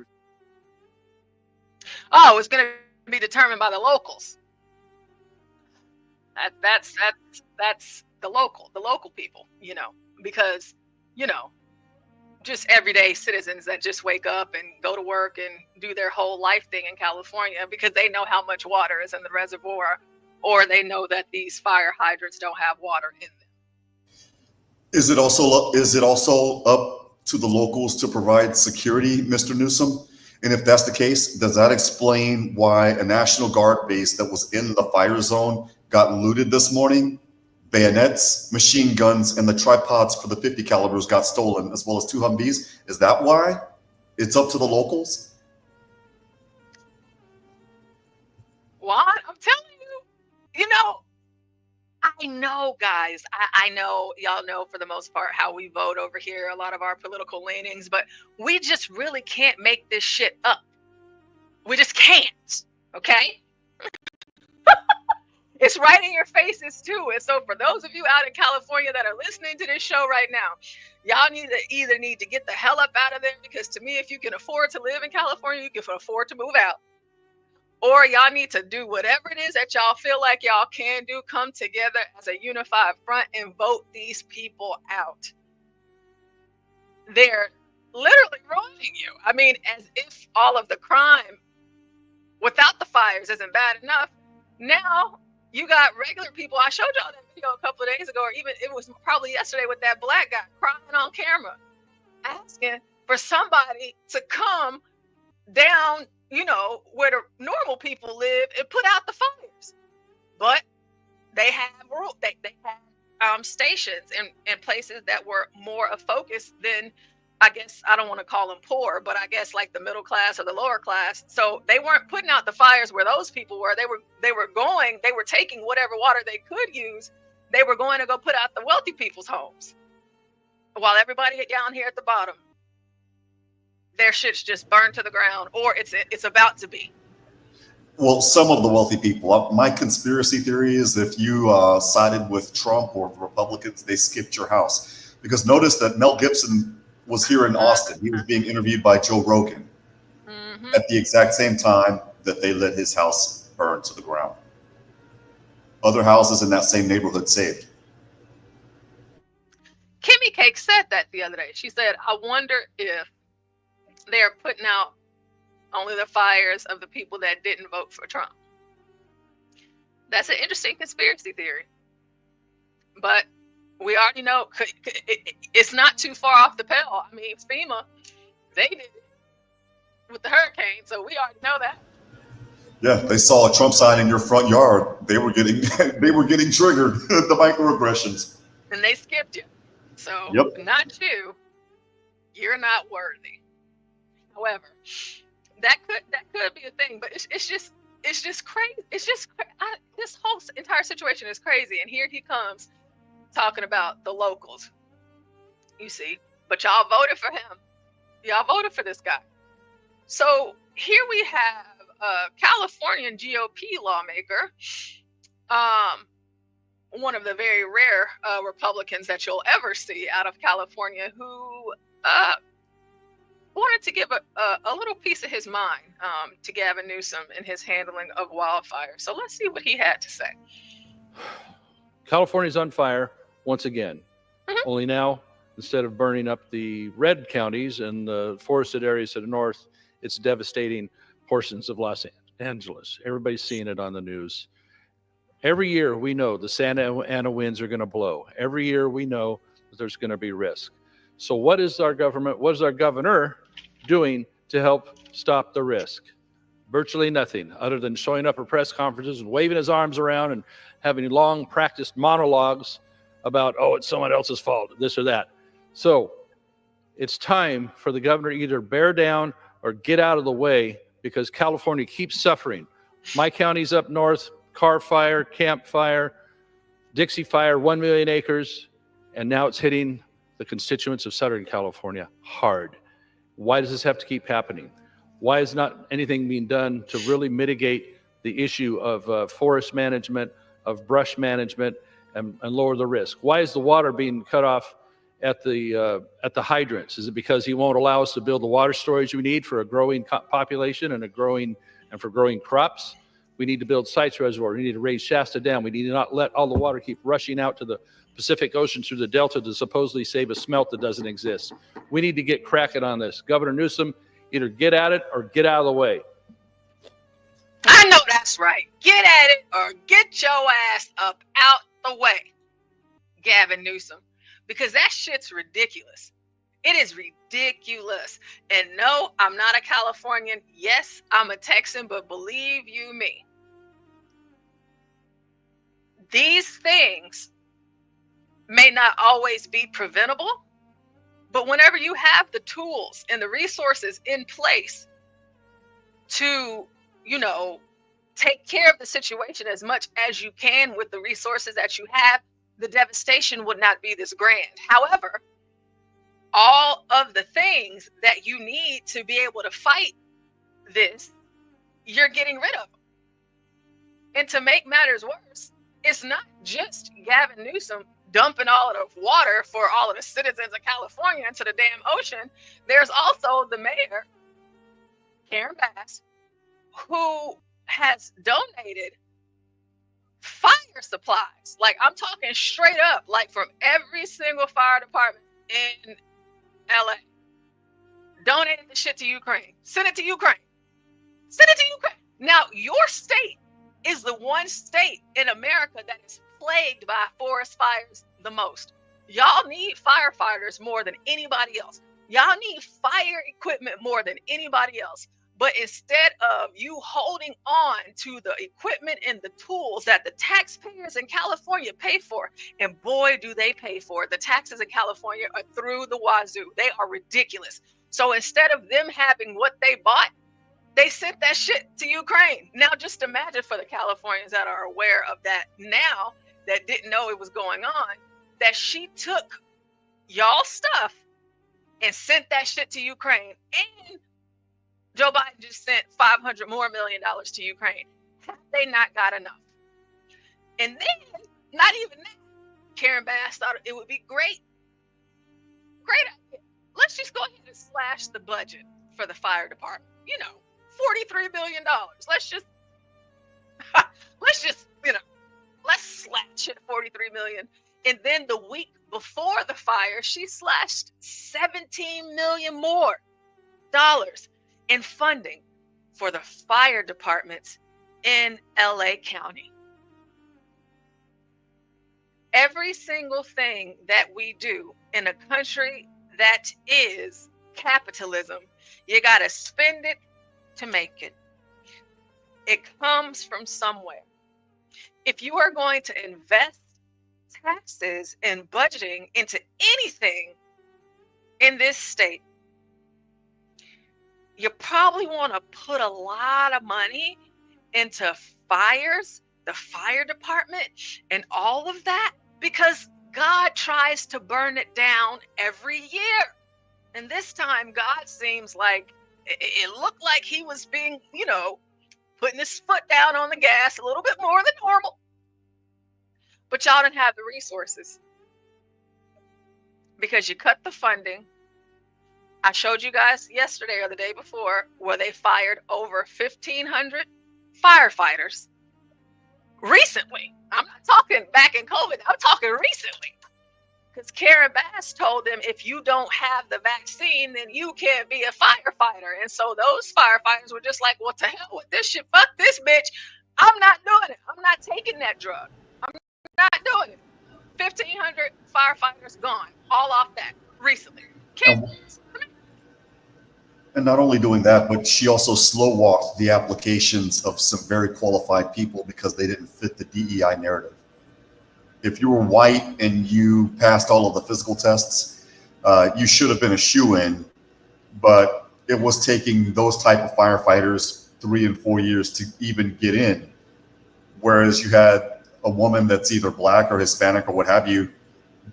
Oh, it's going to be determined by the locals. That's the local people, because, just everyday citizens that just wake up and go to work and do their whole life thing in California because they know how much water is in the reservoir, or they know that these fire hydrants don't have water in them. Is it also up to the locals to provide security, Mr. Newsom? And if that's the case, does that explain why a National Guard base that was in the fire zone got looted this morning? Bayonets, machine guns, and the tripods for the 50 calibers got stolen, as well as 2 Humvees. Is that why? It's up to the locals? What? I'm telling you, I know, guys. I know y'all know for the most part how we vote over here, a lot of our political leanings, but we just really can't make this shit up. We just can't, okay? It's right in your faces too. And so for those of you out in California that are listening to this show right now, y'all need to get the hell up out of there, because to me, if you can afford to live in California, you can afford to move out. Or y'all need to do whatever it is that y'all feel like y'all can do. Come together as a unified front and vote these people out. They're literally ruining you. I mean, as if all of the crime without the fires isn't bad enough. Now You got regular people. I showed y'all that video a couple of days ago, or even it was probably yesterday with that black guy crying on camera, asking for somebody to come down, where the normal people live and put out the fires. But they have they had stations in places that were more a focus than, I guess, I don't want to call them poor, but I guess like the middle class or the lower class. So they weren't putting out the fires where those people were. They were taking whatever water they could use. They were going to go put out the wealthy people's homes, while everybody down here at the bottom, their shit's just burned to the ground, or it's about to be. Well, some of the wealthy people. My conspiracy theory is if you sided with Trump or the Republicans, they skipped your house. Because notice that Mel Gibson was here in Austin. He was being interviewed by Joe Rogan at the exact same time that they let his house burn to the ground. Other houses in that same neighborhood saved. Kimmy Cake said that the other day. She said, I wonder if they're putting out only the fires of the people that didn't vote for Trump. That's an interesting conspiracy theory. But we already know it's not too far off the pale. I mean, FEMA, they did it with the hurricane, so we already know that. Yeah, they saw a Trump sign in your front yard. They were getting triggered, the microaggressions. And they skipped you. So not you. You're not worthy. However, that could be a thing, but it's just crazy. This whole entire situation is crazy, and here he comes talking about the locals. You see, but y'all voted for him. Y'all voted for this guy. So here we have a Californian GOP lawmaker, one of the very rare Republicans that you'll ever see out of California, who wanted to give a little piece of his mind to Gavin Newsom in his handling of wildfire. So let's see what he had to say. California's on fire once again. Only now, instead of burning up the red counties and the forested areas to the north, it's devastating portions of Los Angeles. Everybody's seeing it on the news. Every year we know the Santa Ana winds are going to blow. Every year we know that there's going to be risk. So what is our governor doing to help stop the risk? Virtually nothing, other than showing up at press conferences and waving his arms around and having long practiced monologues about, it's someone else's fault, this or that. So it's time for the governor to either bear down or get out of the way, because California keeps suffering. My county's up north, Carr Fire, Camp Fire, Dixie Fire, 1 million acres, and now it's hitting the constituents of Southern California hard. Why does this have to keep happening? Why is not anything being done to really mitigate the issue of forest management, of brush management, and lower the risk? Why is the water being cut off at the hydrants? Is it because he won't allow us to build the water storage we need for a growing population and for growing crops? We need to build Sites Reservoir. We need to raise Shasta Dam. We need to not let all the water keep rushing out to the Pacific Ocean through the Delta to supposedly save a smelt that doesn't exist. We need to get cracking on this. Governor Newsom, either get at it or get out of the way. I know that's right. Get at it or get your ass up out the way, Gavin Newsom, because that shit's ridiculous. It is ridiculous. And no, I'm not a Californian. Yes, I'm a Texan, but believe you me, these things may not always be preventable, but whenever you have the tools and the resources in place to, take care of the situation as much as you can with the resources that you have, the devastation would not be this grand. However, all of the things that you need to be able to fight this, you're getting rid of them. And to make matters worse, it's not just Gavin Newsom dumping all of the water for all of the citizens of California into the damn ocean. There's also the mayor, Karen Bass, who has donated fire supplies. Like, I'm talking straight up, like from every single fire department in LA. Donated the shit to Ukraine. Send it to Ukraine. Send it to Ukraine. Now, your state is the one state in America that is plagued by forest fires the most. Y'all need firefighters more than anybody else. Y'all need fire equipment more than anybody else. But instead of you holding on to the equipment and the tools that the taxpayers in California pay for, and boy, do they pay for it. The taxes in California are through the wazoo. They are ridiculous. So instead of them having what they bought, they sent that shit to Ukraine. Now just imagine for the Californians that are aware of that now, that didn't know it was going on, that she took y'all stuff and sent that shit to Ukraine. And Joe Biden just sent $500 more million to Ukraine. Have they not got enough? And then, not even that, Karen Bass thought it would be great idea. Let's just go ahead and slash the budget for the fire department. You know, $43 billion. Let's just, let's slash it $43 million. And then the week before the fire, she slashed $17 million more in funding for the fire departments in LA County. Every single thing that we do in a country that is capitalism, you got to spend it to make it. It comes from somewhere. If you are going to invest taxes and budgeting into anything in this state, you probably want to put a lot of money into fires, the fire department, and all of that, because God tries to burn it down every year. And this time, God seems like it looked like he was being, putting his foot down on the gas a little bit more than normal. But y'all didn't have the resources because you cut the funding. I showed you guys yesterday or the day before where they fired over 1,500 firefighters recently. I'm not talking back in COVID. I'm talking recently. Because Karen Bass told them, if you don't have the vaccine, then you can't be a firefighter. And so those firefighters were just like, well, to hell with this shit. Fuck this bitch. I'm not doing it. I'm not taking that drug. I'm not doing it. 1,500 firefighters gone. All off that recently. And not only doing that, but she also slow walked the applications of some very qualified people because they didn't fit the DEI narrative. If you were white and you passed all of the physical tests, you should have been a shoo-in, but it was taking those type of firefighters 3 and 4 years to even get in. Whereas you had a woman that's either black or Hispanic or what have you,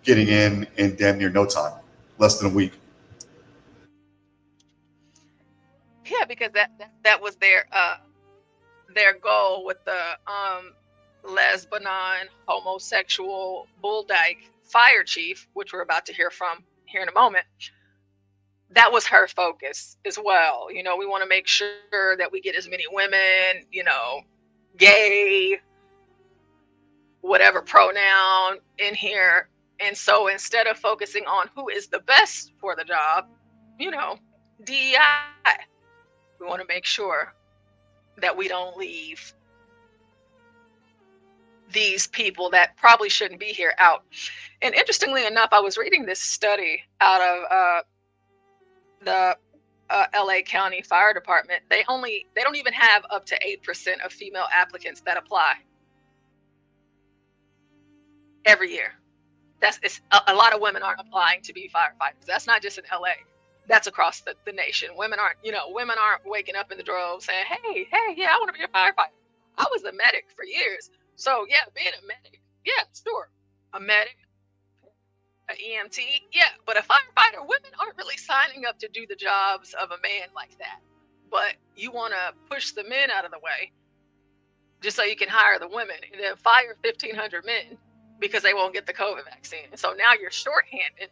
getting in damn near no time, less than a week. Yeah, because that was their goal with the lesbian, homosexual, bull dyke fire chief, which we're about to hear from here in a moment. That was her focus as well. We want to make sure that we get as many women, gay, whatever pronoun in here. And so instead of focusing on who is the best for the job, DEI, we want to make sure that we don't leave these people that probably shouldn't be here out. And interestingly enough, I was reading this study out of the LA County Fire Department. They don't even have up to 8% of female applicants that apply every year. It's a lot of women aren't applying to be firefighters. That's not just in LA. That's across the nation. Women aren't waking up in the droves saying, hey, yeah, I want to be a firefighter. I was a medic for years. So yeah, being a medic, yeah, sure. A medic, an EMT, yeah. But a firefighter, women aren't really signing up to do the jobs of a man like that. But you want to push the men out of the way just so you can hire the women and then fire 1,500 men because they won't get the COVID vaccine. And so now you're shorthanded.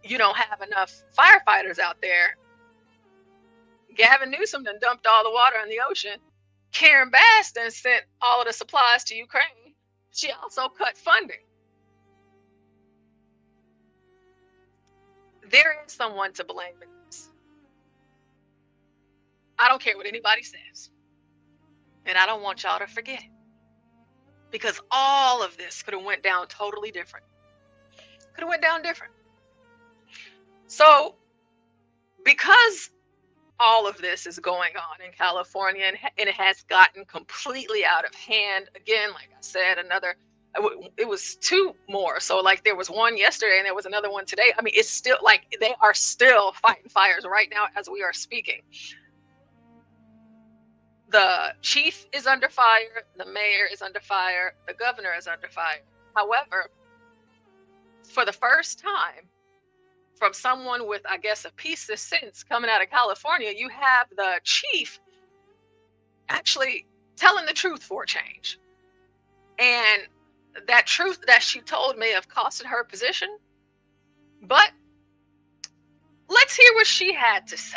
You don't have enough firefighters out there. Gavin Newsom done dumped all the water in the ocean. Karen Bass then sent all of the supplies to Ukraine. She also cut funding. There is someone to blame in this. I don't care what anybody says. And I don't want y'all to forget it. Because all of this could have went down totally different. Could have went down different. So, because all of this is going on in California and it has gotten completely out of hand, again, like I said, it was two more. So like there was one yesterday and there was another one today. I mean, it's still like they are still fighting fires right now as we are speaking. The chief is under fire, the mayor is under fire, the governor is under fire. However, for the first time, from someone with, I guess, a piece of sense coming out of California, you have the chief actually telling the truth for a change. And that truth that she told may have costed her position, but let's hear what she had to say.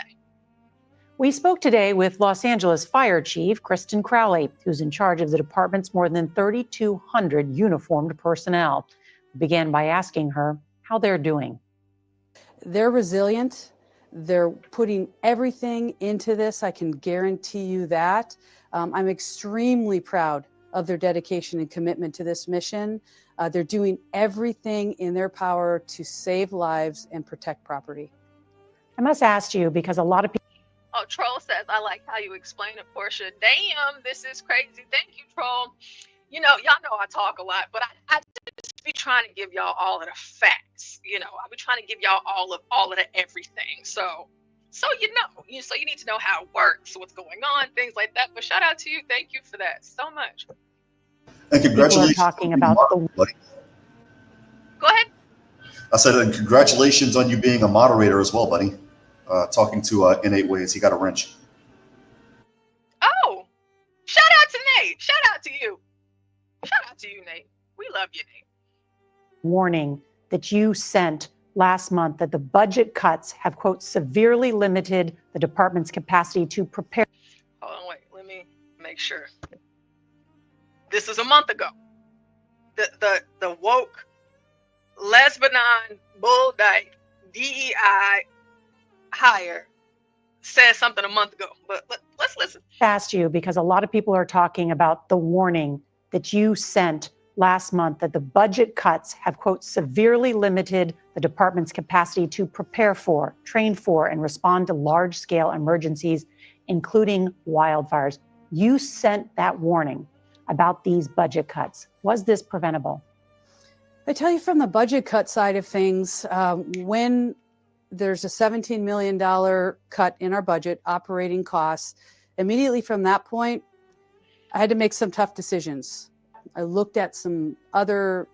We spoke today with Los Angeles Fire Chief Kristen Crowley, who's in charge of the department's more than 3,200 uniformed personnel. We began by asking her how they're doing. They're resilient. They're putting everything into this. I can guarantee you that. I'm extremely proud of their dedication and commitment to this mission. They're doing everything in their power to save lives and protect property. I must ask you, because a lot of people. Oh, Troll says, I like how you explain it, Porsha. Damn, this is crazy. Thank you, Troll. You know, y'all know I talk a lot, but I just be trying to give y'all all of the facts. You know, I be trying to give y'all all of the everything. So you know, so you need to know how it works, what's going on, things like that. But shout out to you. Thank you for that so much. And congratulations. People are talking about buddy. Go ahead. I said, and congratulations on you being a moderator as well, buddy. Talking to Innate Ways. He got a wrench. Oh, shout out to Nate. Shout out to you. Shout out to you, Nate. We love you, Nate. Warning that you sent last month that the budget cuts have, quote, severely limited the department's capacity to prepare. Hold on, wait. Let me make sure. This is a month ago. The woke, lesbian, bull dyke, DEI hire said something a month ago. But let's listen. Asked you because a lot of people are talking about the warning that you sent last month that the budget cuts have, quote, severely limited the department's capacity to prepare for, train for, and respond to large-scale emergencies, including wildfires. You sent that warning about these budget cuts. Was this preventable? I tell you, from the budget cut side of things, when there's a $17 million cut in our budget, operating costs, immediately from that point, I had to make some tough decisions. I looked at some other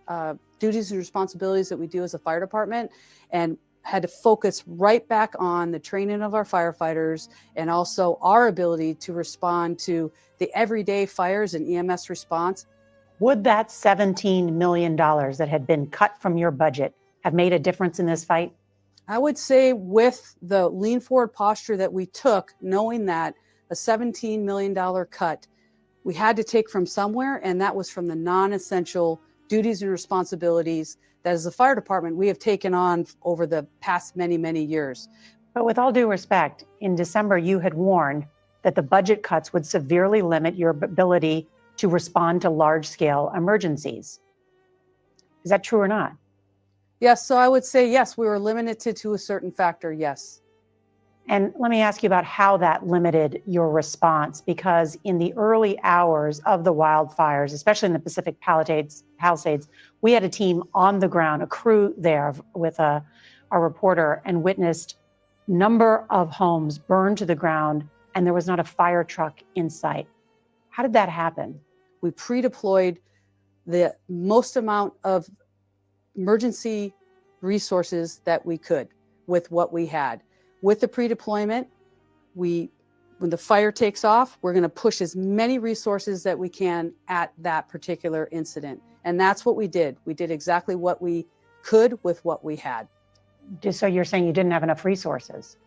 duties and responsibilities that we do as a fire department and had to focus right back on the training of our firefighters and also our ability to respond to the everyday fires and EMS response. Would that $17 million that had been cut from your budget have made a difference in this fight? I would say with the lean forward posture that we took, knowing that a $17 million cut we had to take from somewhere, and that was from the non-essential duties and responsibilities that as a fire department we have taken on over the past many, many years. But with all due respect, in December you had warned that the budget cuts would severely limit your ability to respond to large-scale emergencies. Is that true or not? Yes, so I would say yes, we were limited to a certain factor, yes. And let me ask you about how that limited your response, because in the early hours of the wildfires, especially in the Pacific Palisades, we had a team on the ground, a crew there with a reporter, and witnessed number of homes burned to the ground, and there was not a fire truck in sight. How did that happen? We pre-deployed the most amount of emergency resources that we could with what we had. With the pre-deployment, when the fire takes off, we're going to push as many resources that we can at that particular incident. And that's what we did. We did exactly what we could with what we had. So you're saying you didn't have enough resources?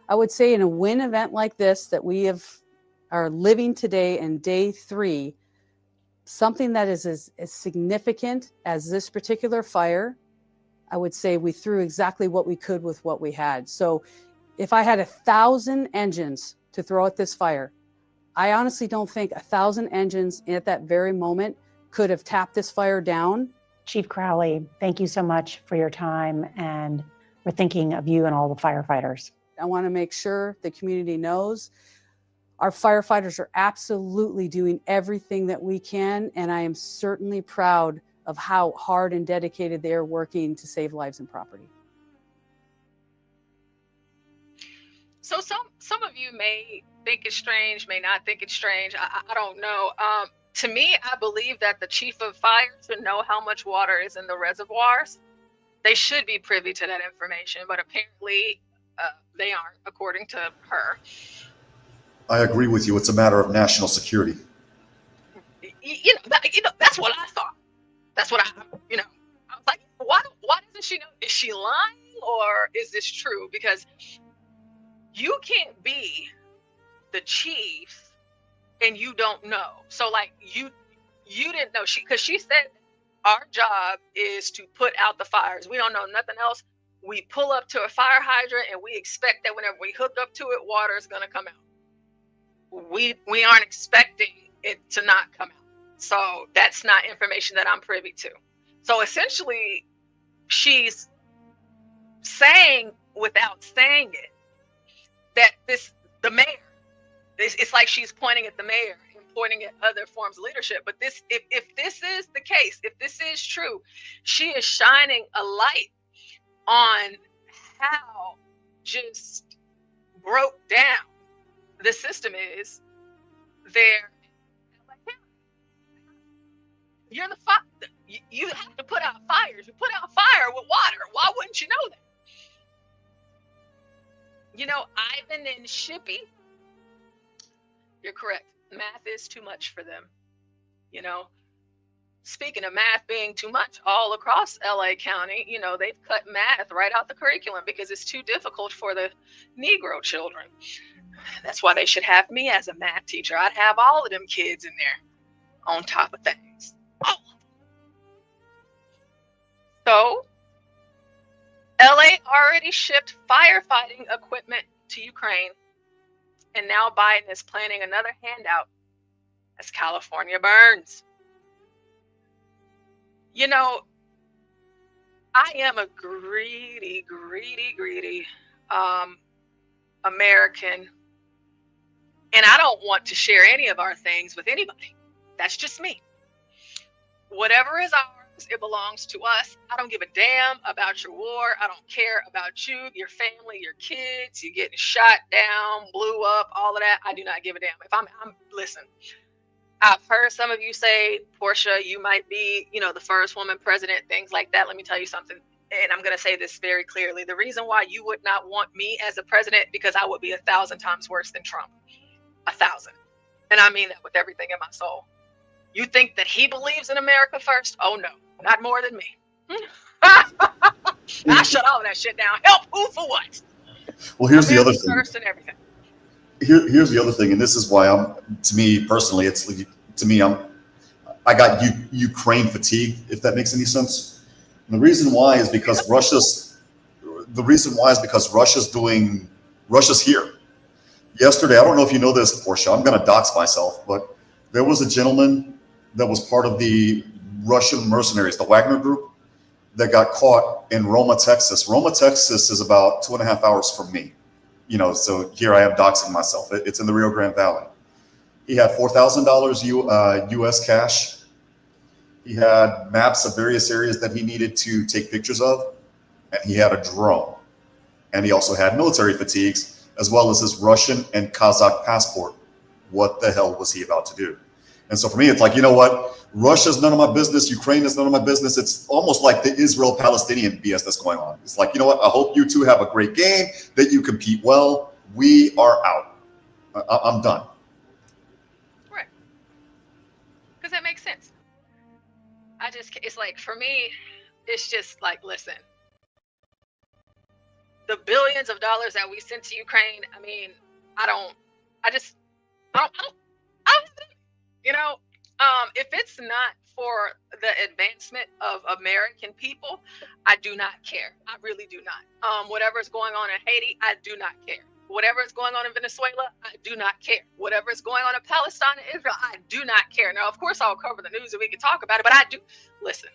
I would say in a WIN event like this that we are living today in day 3, something that is as significant as this particular fire, I would say we threw exactly what we could with what we had. So if I had 1,000 engines to throw at this fire, I honestly don't think 1,000 engines at that very moment could have tapped this fire down. Chief Crowley, thank you so much for your time, and we're thinking of you and all the firefighters. I want to make sure the community knows our firefighters are absolutely doing everything that we can, and I am certainly proud of how hard and dedicated they are working to save lives and property. So some of you may think it's strange, may not think it's strange. I don't know. To me, I believe that the chief of fire should know how much water is in the reservoirs. They should be privy to that information, but apparently they aren't, according to her. I agree with you. It's a matter of national security. You know, that's what I thought. That's what I was like, why doesn't she know? Is she lying, or is this true? Because you can't be the chief and you don't know. So like you didn't know, because she said our job is to put out the fires. We don't know nothing else. We pull up to a fire hydrant and we expect that whenever we hook up to it, water is going to come out. We aren't expecting it to not come out. So that's not information that I'm privy to. So essentially, she's saying without saying it that the mayor, it's like she's pointing at the mayor and pointing at other forms of leadership. But if this is the case, if this is true, she is shining a light on how just broke down the system is there. You're the you have to put out fires. You put out fire with water. Why wouldn't you know that? You know, Ivan and Shippy, you're correct. Math is too much for them. You know, speaking of math being too much all across LA County, you know, they've cut math right out the curriculum because it's too difficult for the Negro children. That's why they should have me as a math teacher. I'd have all of them kids in there on top of things. Oh. So, LA already shipped firefighting equipment to Ukraine, and now Biden is planning another handout as California burns. You know, I am a greedy American, and I don't want to share any of our things with anybody. That's just me. Whatever is ours, it belongs to us. I don't give a damn about your war. I don't care about you, your family, your kids, you getting shot down, blew up, all of that. I do not give a damn. If I'm listen, I've heard some of you say, Porsha, you might be, you know, the first woman president, things like that. Let me tell you something. And I'm going to say this very clearly. The reason why you would not want me as a president, because I would be 1,000 times worse than Trump. 1,000. And I mean that with everything in my soul. You think that he believes in America first? Oh, no, not more than me. I shut all of that shit down. Help who for what? Well, here's the other America thing. First and everything. Here's the other thing, and this is why to me personally, I got Ukraine fatigue, if that makes any sense. And the reason why is because Russia's here. Yesterday, I don't know if you know this, Porsha, I'm going to dox myself, but there was a gentleman that was part of the Russian mercenaries, the Wagner group, that got caught in Roma, Texas. Roma, Texas is about 2.5 hours from me. You know, so here I am doxing myself. It's in the Rio Grande Valley. He had $4,000 US cash. He had maps of various areas that he needed to take pictures of. And he had a drone. And he also had military fatigues, as well as his Russian and Kazakh passport. What the hell was he about to do? And so for me, it's like, you know what? Russia's none of my business. Ukraine is none of my business. It's almost like the Israel-Palestinian BS that's going on. It's like, you know what? I hope you two have a great game, that you compete well. We are out. I'm done. Right. Because that makes sense. It's like, for me, it's just like, listen, the billions of dollars that we sent to Ukraine, I mean, I don't, you know, if it's not for the advancement of American people, I do not care. I really do not. Whatever's going on in Haiti, I do not care. Whatever is going on in Venezuela, I do not care. Whatever is going on in Palestine and Israel, I do not care. Now, of course, I'll cover the news and we can talk about it, but I do. Listen,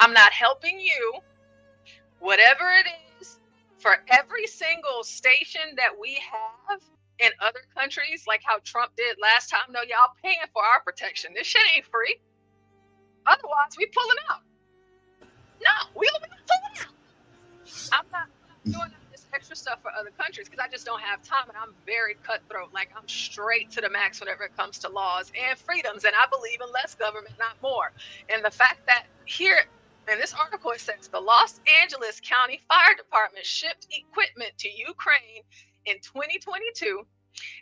I'm not helping you. Whatever it is, for every single station that we have in other countries, like how Trump did last time, no, y'all paying for our protection. This shit ain't free. Otherwise, we pulling out. No, we don't be pulling out. I'm not doing this extra stuff for other countries because I just don't have time, and I'm very cutthroat. Like, I'm straight to the max whenever it comes to laws and freedoms, and I believe in less government, not more. And the fact that here in this article it says the Los Angeles County Fire Department shipped equipment to Ukraine in 2022,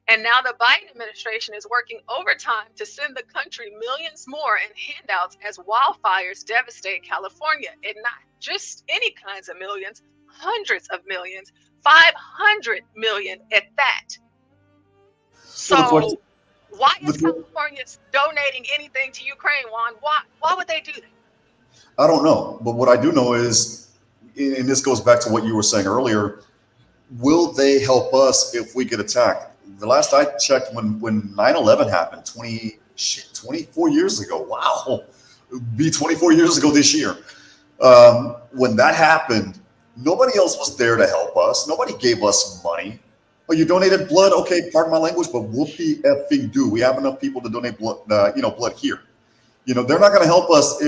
and now the Biden administration is working overtime to send the country millions more in handouts as wildfires devastate California. And not just any kinds of millions, hundreds of millions, 500 million at that. So why is California donating anything to Ukraine, Juan? Why would they do that? I don't know. But what I do know is, and this goes back to what you were saying earlier, will they help us if we get attacked? The last I checked, when 9/11 happened, 24 years ago. Wow. It'll be 24 years ago this year. When that happened, nobody else was there to help us. Nobody gave us money. Oh, you donated blood? Okay, pardon my language, but whoopie effing do. We have enough people to donate blood, blood here. They're not going to help us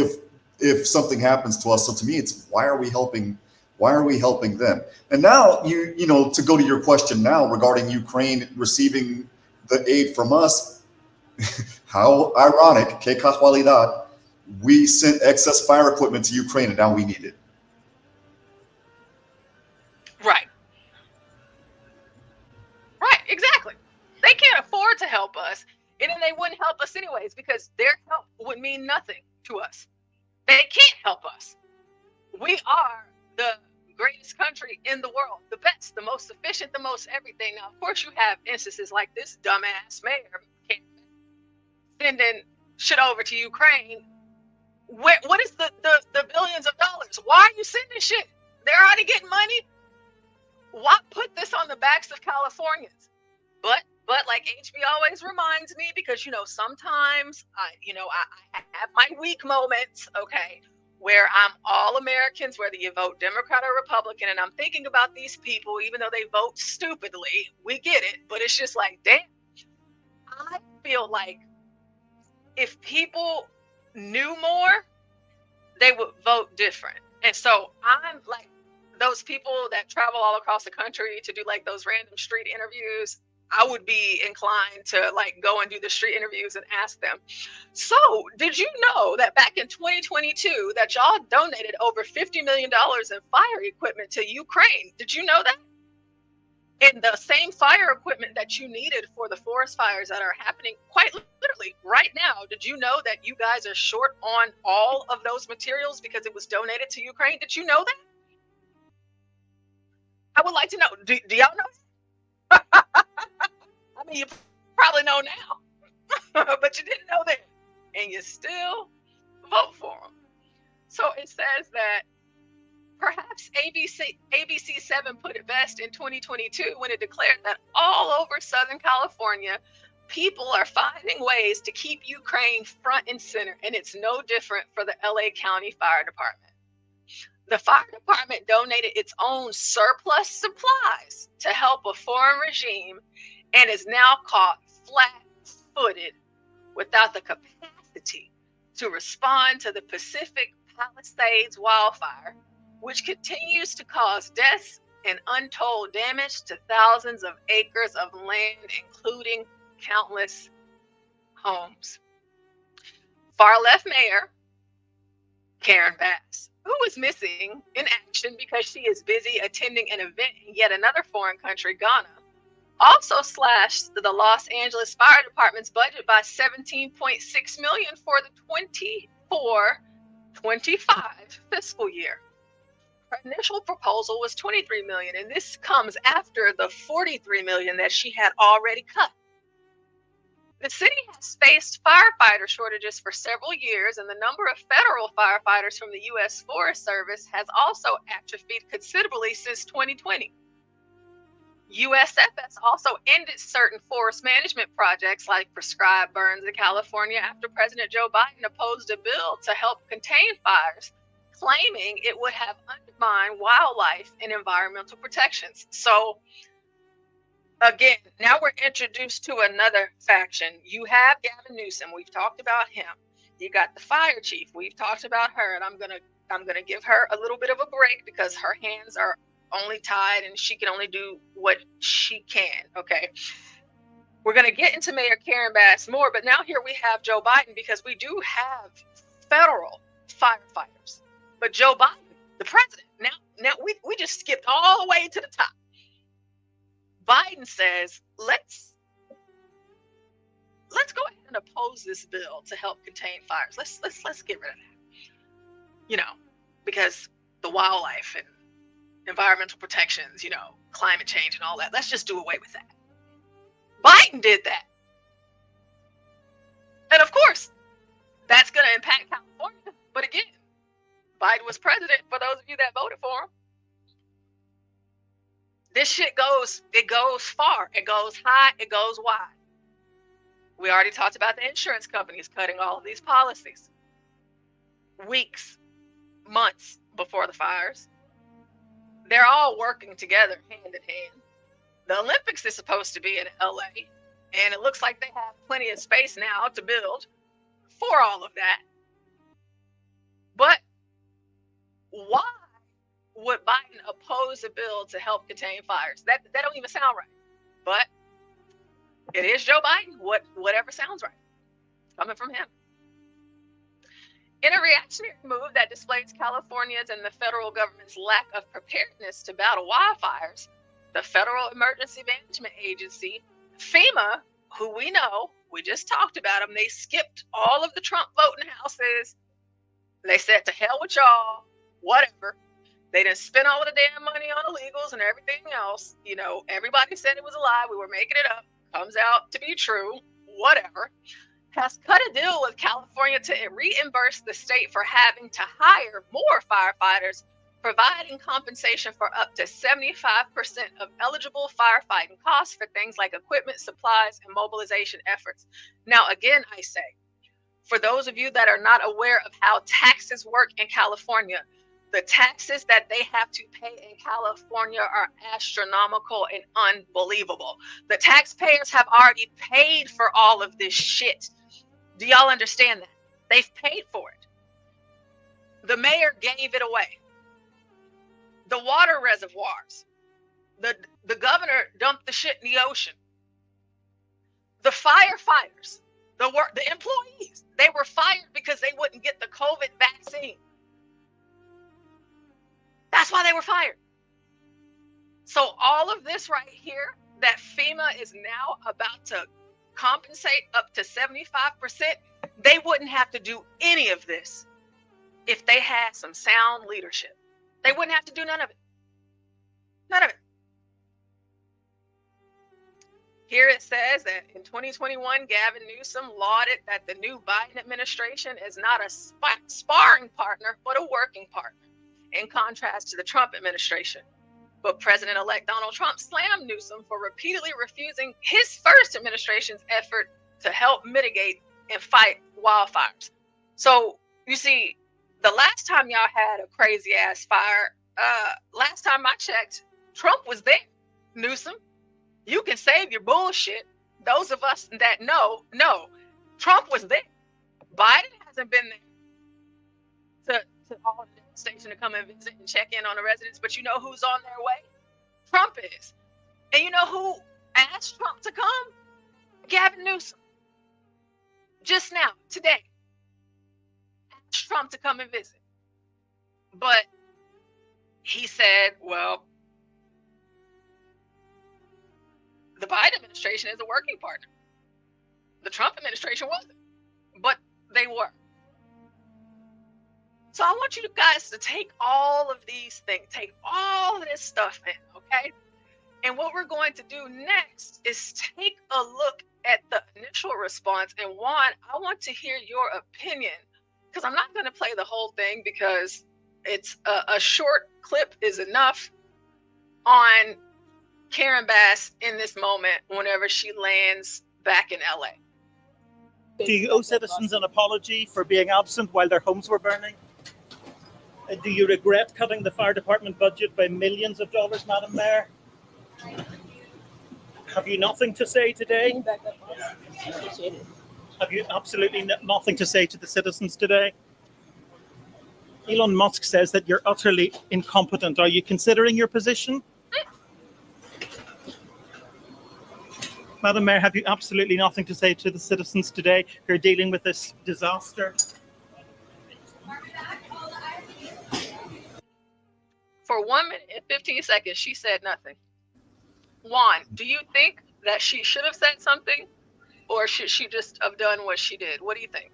if something happens to us. So to me, it's why are we helping? Why are we helping them? And now to go to your question now regarding Ukraine receiving the aid from us, how ironic, que casualidad, we sent excess fire equipment to Ukraine and now we need it. Right. Right, exactly. They can't afford to help us, and then they wouldn't help us anyways because their help would mean nothing to us. They can't help us. We are the greatest country in the world, the best, the most efficient, the most everything. Now, of course, you have instances like this dumbass mayor sending shit over to Ukraine. What is the billions of dollars? Why are you sending shit? They're already getting money. Why put this on the backs of Californians? But like HB always reminds me, because sometimes I have my weak moments, okay, where I'm all Americans, whether you vote Democrat or Republican, and I'm thinking about these people, even though they vote stupidly, we get it, but it's just like, damn, I feel like if people knew more, they would vote different. And so I'm like, those people that travel all across the country to do like those random street interviews, I would be inclined to like go and do the street interviews and ask them, so did you know that back in 2022 that y'all donated over $50 million in fire equipment to Ukraine? Did you know that? And the same fire equipment that you needed for the forest fires that are happening quite literally right now, did you know that you guys are short on all of those materials because it was donated to Ukraine? Did you know that? I would like to know. Do y'all know? I mean, you probably know now, but you didn't know then, and you still vote for them. So it says that perhaps ABC 7 put it best in 2022 when it declared that all over Southern California, people are finding ways to keep Ukraine front and center, and it's no different for the LA County Fire Department. The fire department donated its own surplus supplies to help a foreign regime and is now caught flat-footed without the capacity to respond to the Pacific Palisades wildfire, which continues to cause deaths and untold damage to thousands of acres of land, including countless homes. Far-left Mayor Karen Bass, who was missing in action because she is busy attending an event in yet another foreign country, Ghana, also slashed the Los Angeles Fire Department's budget by $17.6 million for the 24-25 fiscal year. Her initial proposal was $23 million, and this comes after the $43 million that she had already cut. The city has faced firefighter shortages for several years, and the number of federal firefighters from the U.S. Forest Service has also atrophied considerably since 2020. USFS also ended certain forest management projects like prescribed burns in California after President Joe Biden opposed a bill to help contain fires, claiming it would have undermined wildlife and environmental protections. So again, now we're introduced to another faction. You have Gavin Newsom. We've talked about him. You got the fire chief. We've talked about her, and I'm gonna give her a little bit of a break because her hands are only tied and she can only do what she can. Okay. We're gonna get into Mayor Karen Bass more, but now here we have Joe Biden because we do have federal firefighters. But Joe Biden, the president, now we just skipped all the way to the top. Biden says, let's go ahead and oppose this bill to help contain fires. Let's get rid of that. You know, because the wildlife and environmental protections, you know, climate change and all that. Let's just do away with that. Biden did that. And of course, that's going to impact California. But again, Biden was president for those of you that voted for him. This shit goes far. It goes high. It goes wide. We already talked about the insurance companies cutting all of these policies weeks, months before the fires. They're all working together hand in hand. The Olympics is supposed to be in LA, and it looks like they have plenty of space now to build for all of that. But why would Biden oppose a bill to help contain fires? That don't even sound right. But it is Joe Biden. Whatever sounds right. It's coming from him. In a reactionary move that displays California's and the federal government's lack of preparedness to battle wildfires, the Federal Emergency Management Agency, FEMA, who we know, we just talked about them, they skipped all of the Trump voting houses. They said, to hell with y'all, whatever. They didn't spend all of the damn money on illegals and everything else. You know, everybody said it was a lie. We were making it up. Comes out to be true. Whatever. Has cut a deal with California to reimburse the state for having to hire more firefighters, providing compensation for up to 75% of eligible firefighting costs for things like equipment, supplies, and mobilization efforts. Now, again, I say, for those of you that are not aware of how taxes work in California, the taxes that they have to pay in California are astronomical and unbelievable. The taxpayers have already paid for all of this shit. Do y'all understand that? They've paid for it. The mayor gave it away. The water reservoirs. The governor dumped the shit in the ocean. The firefighters, the employees, they were fired because they wouldn't get the COVID vaccine. That's why they were fired. So all of this right here that FEMA is now about to compensate up to 75%, they wouldn't have to do any of this if they had some sound leadership. They wouldn't have to do none of it. None of it. Here it says that in 2021, Gavin Newsom lauded that the new Biden administration is not a sparring partner, but a working partner, in contrast to the Trump administration. But President-elect Donald Trump slammed Newsom for repeatedly refusing his first administration's effort to help mitigate and fight wildfires. So, you see, the last time y'all had a crazy-ass fire, last time I checked, Trump was there. Newsom, you can save your bullshit. Those of us that know, Trump was there. Biden hasn't been there to all of the station to come and visit and check in on the residents, but you know who's on their way? Trump is. And you know who asked Trump to come? Gavin Newsom. Just now, today. Asked Trump to come and visit. But he said, well, the Biden administration is a working partner. The Trump administration wasn't, but they were. So I want you guys to take all of these things, take all of this stuff in, okay? And what we're going to do next is take a look at the initial response. And Juan, I want to hear your opinion, because I'm not going to play the whole thing because it's a short clip is enough on Karen Bass in this moment whenever she lands back in LA? Do you owe citizens an apology for being absent while their homes were burning? Do you regret cutting the fire department budget by millions of dollars, Madam Mayor? Have you nothing to say today? Have you absolutely nothing to say to the citizens today? Elon Musk says that you're utterly incompetent. Are you considering your position? Madam Mayor, have you absolutely nothing to say to the citizens today who are dealing with this disaster? For 1 minute and 15 seconds, she said nothing. Juan, do you think that she should have said something, or should she just have done what she did? What do you think?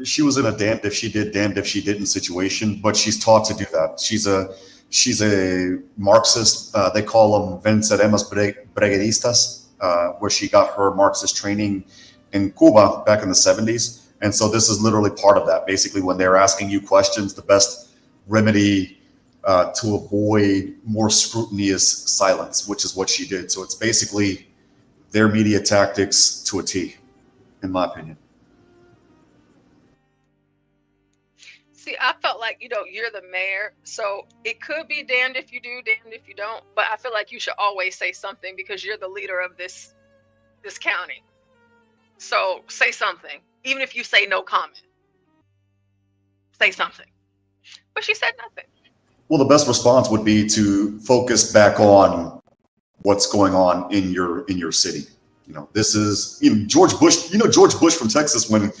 She was in a damned if she did, damned if she didn't situation, but she's taught to do that. She's a Marxist. They call them venceremos brigadistas, where she got her Marxist training in Cuba back in the 70s. And so this is literally part of that. Basically, when they're asking you questions, the best remedy to avoid more scrutiny is silence, which is what she did. So it's basically their media tactics to a T, in my opinion. See, I felt like, you're the mayor, so it could be damned if you do, damned if you don't. But I feel like you should always say something because you're the leader of this county. So say something, even if you say no comment. Say something. But she said nothing. Well, the best response would be to focus back on what's going on in your city. This is George Bush. George Bush from Texas when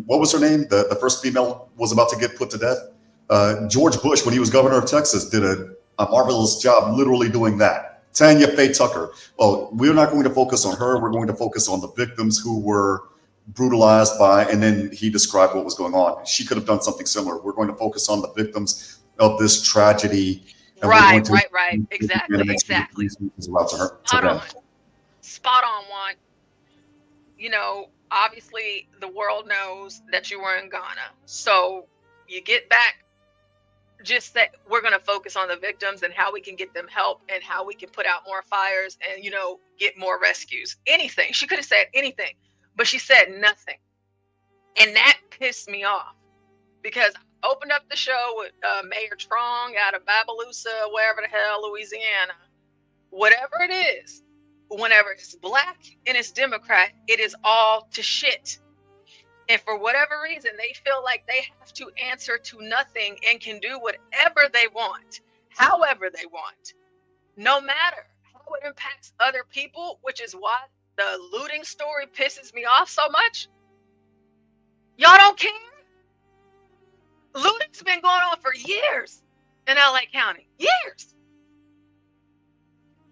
what was her name? The first female was about to get put to death. George Bush, when he was governor of Texas, did a marvelous job literally doing that. Tanya Faye Tucker. Oh, we're not going to focus on her. We're going to focus on the victims who were brutalized by, and then he described what was going on. She could have done something similar. We're going to focus on the victims of this tragedy. And Right. Exactly. Spot on, Juan. Obviously the world knows that you were in Ghana. So you get back, just that we're going to focus on the victims and how we can get them help and how we can put out more fires and, get more rescues. Anything. She could have said anything, but she said nothing. And that pissed me off because I opened up the show with Mayor Trong out of Babalusa, wherever the hell, Louisiana. Whatever it is, whenever it's black and it's Democrat, it is all to shit. And for whatever reason, they feel like they have to answer to nothing and can do whatever they want, however they want, no matter how it impacts other people, which is why the looting story pisses me off so much. Y'all don't care? Looting's been going on for years in LA County. Years.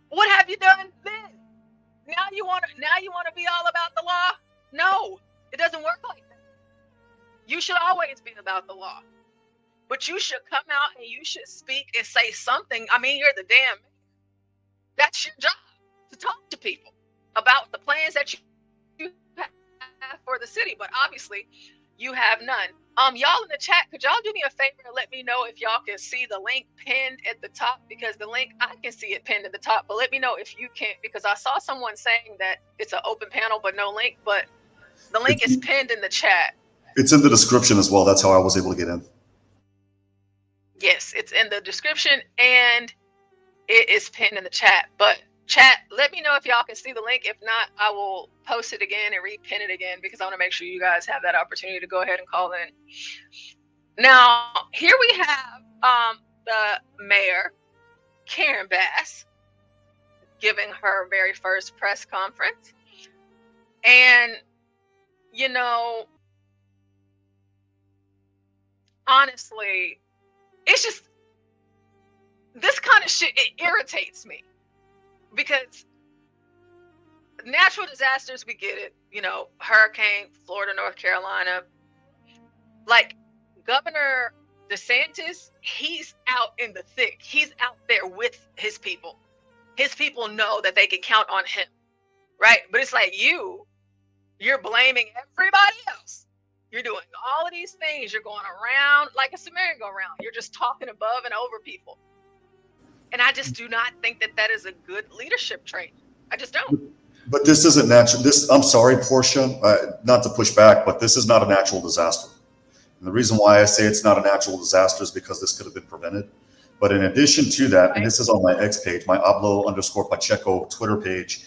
What have you done then? Now you want to be all about the law? No, it doesn't work like that. You should always be about the law. But you should come out and you should speak and say something. I mean, you're the damn mayor. That's your job, to talk to people about the plans that you have for the city. But obviously, you have none. Y'all in the chat, could y'all do me a favor and let me know if y'all can see the link pinned at the top? Because the link, I can see it pinned at the top, but let me know if you can't, because I saw someone saying that it's an open panel but no link, but the link is pinned in the chat. It's in the description as well. That's how I was able to get in. Yes, it's in the description and it is pinned in the chat. But chat, let me know if y'all can see the link. If not, I will post it again and repin it again because I want to make sure you guys have that opportunity to go ahead and call in. Now, here we have the mayor, Karen Bass, giving her very first press conference. And, honestly, it's just, this kind of shit, it irritates me. Because natural disasters, we get it, hurricane, Florida, North Carolina. Like Governor DeSantis, he's out in the thick. He's out there with his people. His people know that they can count on him, right? But it's like you're blaming everybody else. You're doing all of these things. You're going around like a merry-go-round. You're just talking above and over people. And I just do not think that that is a good leadership trait. I just don't. But this isn't natural. I'm sorry, Porsha, not to push back, but this is not a natural disaster. And the reason why I say it's not a natural disaster is because this could have been prevented. But in addition to that, and this is on my X page, my Ablo_Pacheco Twitter page,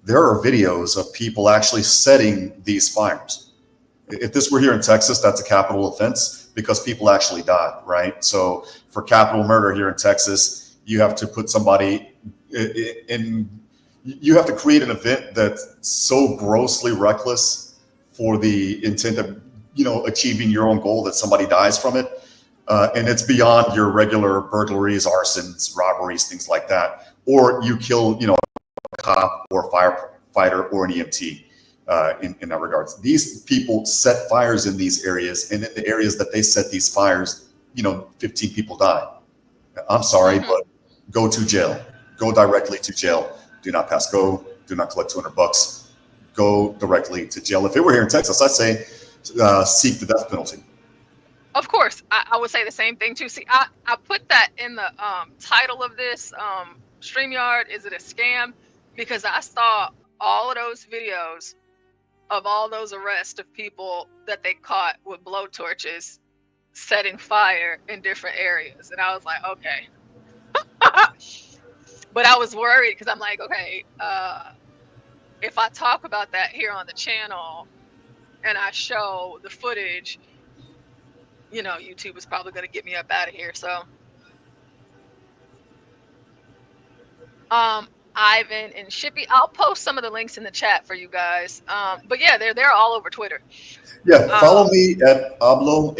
there are videos of people actually setting these fires. If this were here in Texas, that's a capital offense because people actually died, right? So for capital murder here in Texas, you have to put somebody in, you have to create an event that's so grossly reckless for the intent of, achieving your own goal that somebody dies from it. And it's beyond your regular burglaries, arsons, robberies, things like that. Or you kill, a cop or a firefighter or an EMT in that regards. These people set fires in these areas, and in the areas that they set these fires, 15 people died. I'm sorry, but go to jail. Go directly to jail. Do not pass go. Do not collect $200. Go directly to jail. If it were here in Texas, I'd say seek the death penalty. Of course, I would say the same thing too. See, I put that in the title of this StreamYard. Is it a scam? Because I saw all of those videos of all those arrests of people that they caught with blowtorches setting fire in different areas, and I was like, okay. But I was worried because I'm like, okay, if I talk about that here on the channel and I show the footage, YouTube is probably going to get me up out of here. So, Ivan and Shippy, I'll post some of the links in the chat for you guys. But yeah, they're all over Twitter. Yeah, follow me at Ablo,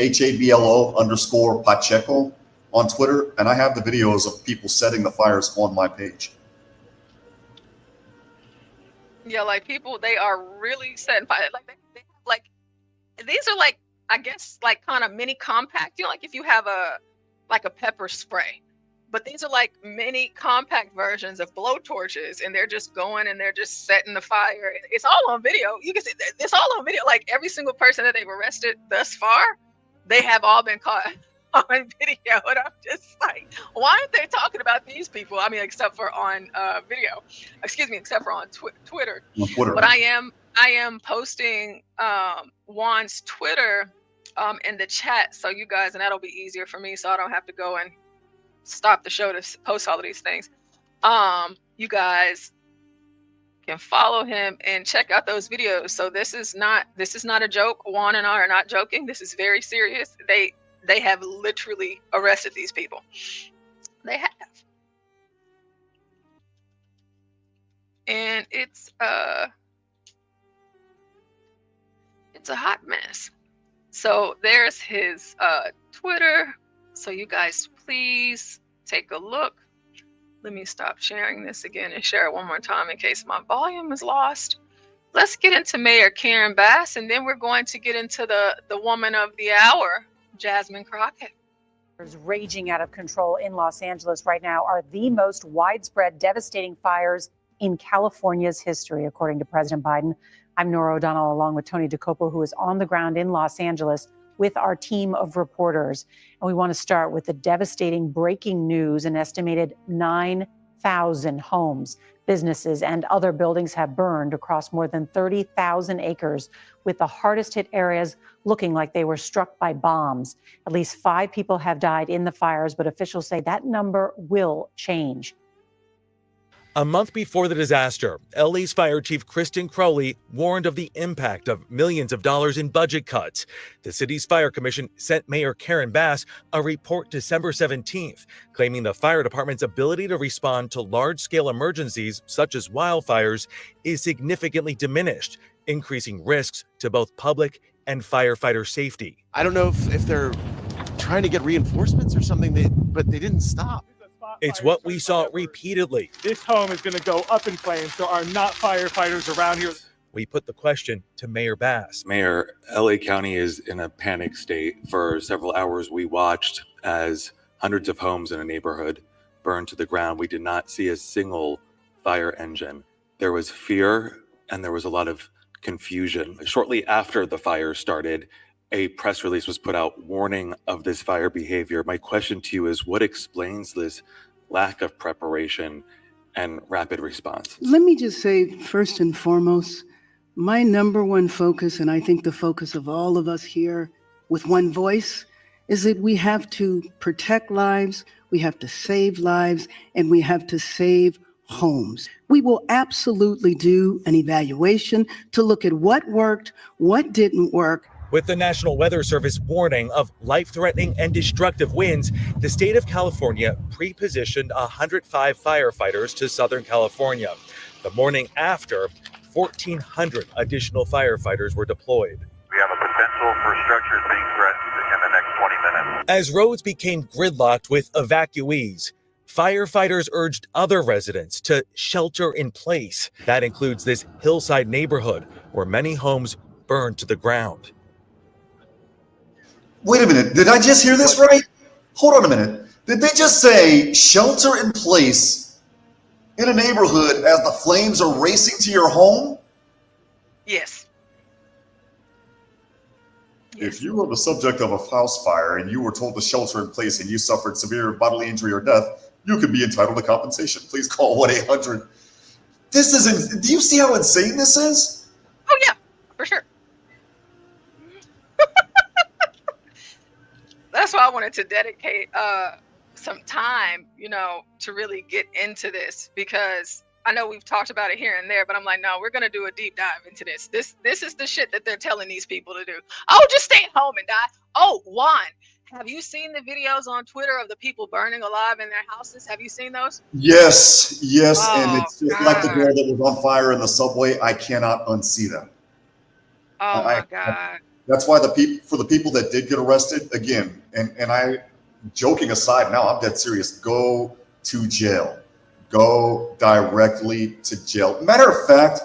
_Pacheco on Twitter, and I have the videos of people setting the fires on my page. Yeah, like people, they are really setting fire. Like these are like, I guess, like kind of mini compact, like if you have a pepper spray, but these are like mini compact versions of blowtorches, and they're just going and they're just setting the fire. It's all on video. You can see it's all on video. Like every single person that they've arrested thus far, they have all been caught on video. And I'm just like, why aren't they talking about these people? I mean, except for on video, except for on Twitter. On Twitter. But I am posting Juan's Twitter in the chat, so you guys, and that'll be easier for me, so I don't have to go and stop the show to post all of these things. You guys can follow him and check out those videos. So this is not a joke. Juan and I are not joking. This is very serious. They have literally arrested these people. They have. And it's a hot mess. So there's his Twitter. So you guys, please take a look. Let me stop sharing this again and share it one more time in case my volume is lost. Let's get into Mayor Karen Bass, and then we're going to get into the woman of the hour, Jasmine Crockett. Raging out of control in Los Angeles right now are the most widespread, devastating fires in California's history, according to President Biden. I'm Nora O'Donnell, along with Tony DeCopo, who is on the ground in Los Angeles with our team of reporters. And we want to start with the devastating breaking news. An estimated 9,000 homes, businesses, and other buildings have burned across more than 30,000 acres, with the hardest hit areas looking like they were struck by bombs. At least 5 people have died in the fires, but officials say that number will change. A month before the disaster, LA's Fire Chief Kristen Crowley warned of the impact of millions of dollars in budget cuts. The city's fire commission sent Mayor Karen Bass a report December 17th, claiming the fire department's ability to respond to large-scale emergencies such as wildfires is significantly diminished, increasing risks to both public and firefighter safety. I don't know if they're trying to get reinforcements or something, but they didn't stop. It's what we saw repeatedly. This home is going to go up in flames. There are not firefighters around here. We put the question to Mayor Bass. Mayor, LA County is in a panic state. For several hours, we watched as hundreds of homes in a neighborhood burned to the ground. We did not see a single fire engine. There was fear and there was a lot of confusion. Shortly after the fire started, a press release was put out warning of this fire behavior. My question to you is, what explains this lack of preparation and rapid response. Let me just say, first and foremost, my number one focus, and I think the focus of all of us here with one voice, is that we have to protect lives, we have to save lives, and we have to save homes. We will absolutely do an evaluation to look at what worked, what didn't work. With the National Weather Service warning of life-threatening and destructive winds, the state of California pre-positioned 105 firefighters to Southern California. The morning after, 1,400 additional firefighters were deployed. We have a potential for structures being threatened in the next 20 minutes. As roads became gridlocked with evacuees, firefighters urged other residents to shelter in place. That includes this hillside neighborhood where many homes burned to the ground. Wait a minute, did I just hear this right? Hold on a minute. Did they just say shelter in place in a neighborhood as the flames are racing to your home? Yes. If you were the subject of a house fire and you were told to shelter in place and you suffered severe bodily injury or death, you could be entitled to compensation. Please call 1-800. This is, do you see how insane this is? Oh yeah, for sure. That's why I wanted to dedicate some time, to really get into this, because I know we've talked about it here and there, but I'm like, no, we're going to do a deep dive into this. This is the shit that they're telling these people to do. Oh, just stay at home and die. Oh, Juan, have you seen the videos on Twitter of the people burning alive in their houses? Have you seen those? Yes, Oh, and it's just like the girl that was on fire in the subway. I cannot unsee that. Oh my God. That's why for the people that did get arrested, again, and I, joking aside, now I'm dead serious, go to jail. Go directly to jail. Matter of fact,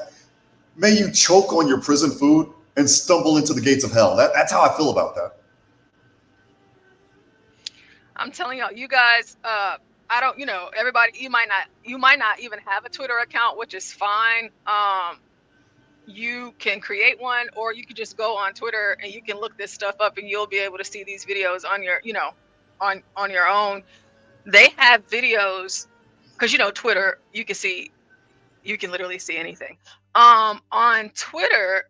may you choke on your prison food and stumble into the gates of hell. That's how I feel about that. I'm telling y'all, you guys, I don't, everybody, you might not even have a Twitter account, which is fine. You can create one, or you can just go on Twitter and you can look this stuff up and you'll be able to see these videos on your, on your own. They have videos, because Twitter, you can literally see anything. On Twitter,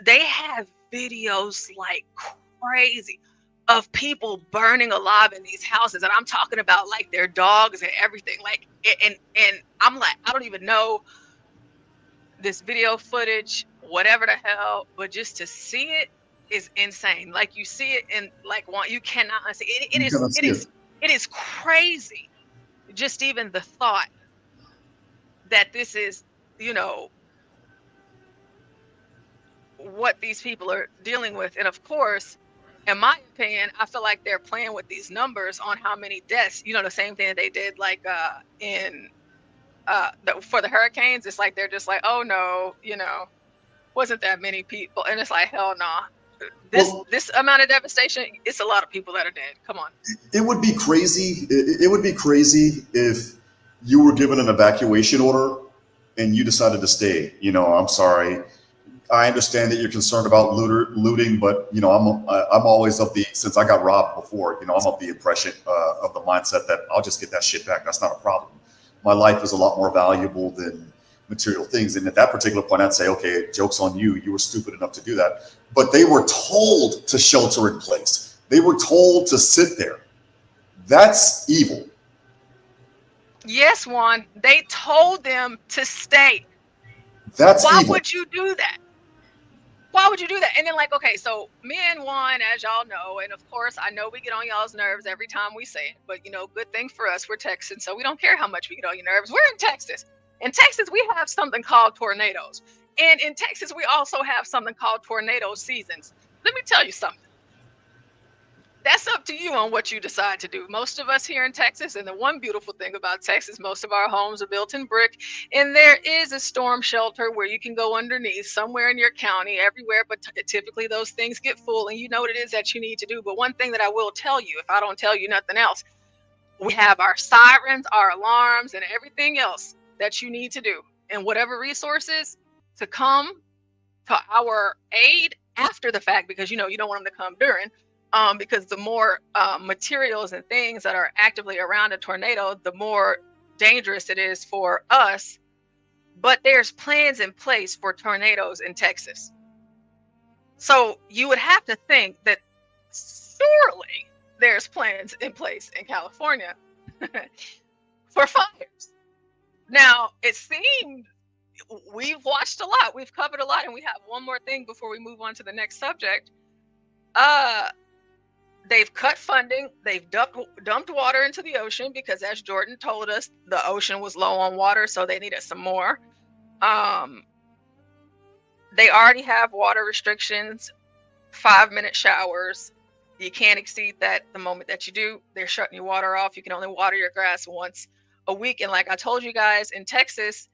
they have videos like crazy of people burning alive in these houses, and I'm talking about like their dogs and everything. Like, and I'm like, I don't even know this video footage, whatever the hell, but just to see it is insane. Like, you see it and like you cannot unsee it. It is crazy. Just even the thought that this is, what these people are dealing with. And of course, in my opinion, I feel like they're playing with these numbers on how many deaths, the same thing that they did like for the hurricanes. It's like they're just like, oh no, wasn't that many people. And it's like, hell nah. This amount of devastation, it's a lot of people that are dead. Come on. It would be crazy. It would be crazy if you were given an evacuation order and you decided to stay. I'm sorry. I understand that you're concerned about looting, but I'm always since I got robbed before, I'm of the impression of the mindset that I'll just get that shit back. That's not a problem. My life is a lot more valuable than material things. And at that particular point, I'd say, okay, joke's on you. You were stupid enough to do that. But they were told to shelter in place. They were told to sit there. That's evil. Yes, Juan. They told them to stay. That's Why evil. would you do that? Why would you do that? And then, like, okay, so me and Juan, as y'all know, and of course, I know we get on y'all's nerves every time we say it, but good thing for us, we're Texans, so we don't care how much we get on your nerves. We're in Texas. In Texas, we have something called tornadoes. And in Texas, we also have something called tornado seasons. Let me tell you something. That's up to you on what you decide to do. Most of us here in Texas, and the one beautiful thing about Texas, most of our homes are built in brick, and there is a storm shelter where you can go underneath somewhere in your county, everywhere, but typically those things get full, and you know what it is that you need to do. But one thing that I will tell you, if I don't tell you nothing else, we have our sirens, our alarms, and everything else that you need to do, and whatever resources to come to our aid after the fact, because you don't want them to come during. because the more materials and things that are actively around a tornado, the more dangerous it is for us. But there's plans in place for tornadoes in Texas. So you would have to think that surely there's plans in place in California for fires. Now, it seemed we've watched a lot, we've covered a lot, and we have one more thing before we move on to the next subject. They've cut funding, they've dumped water into the ocean because, as Jordan told us, the ocean was low on water, so they needed some more. They already have water restrictions, 5-minute showers. You can't exceed that. The moment that you do, they're shutting your water off. You can only water your grass once a week. And like I told you guys, in Texas,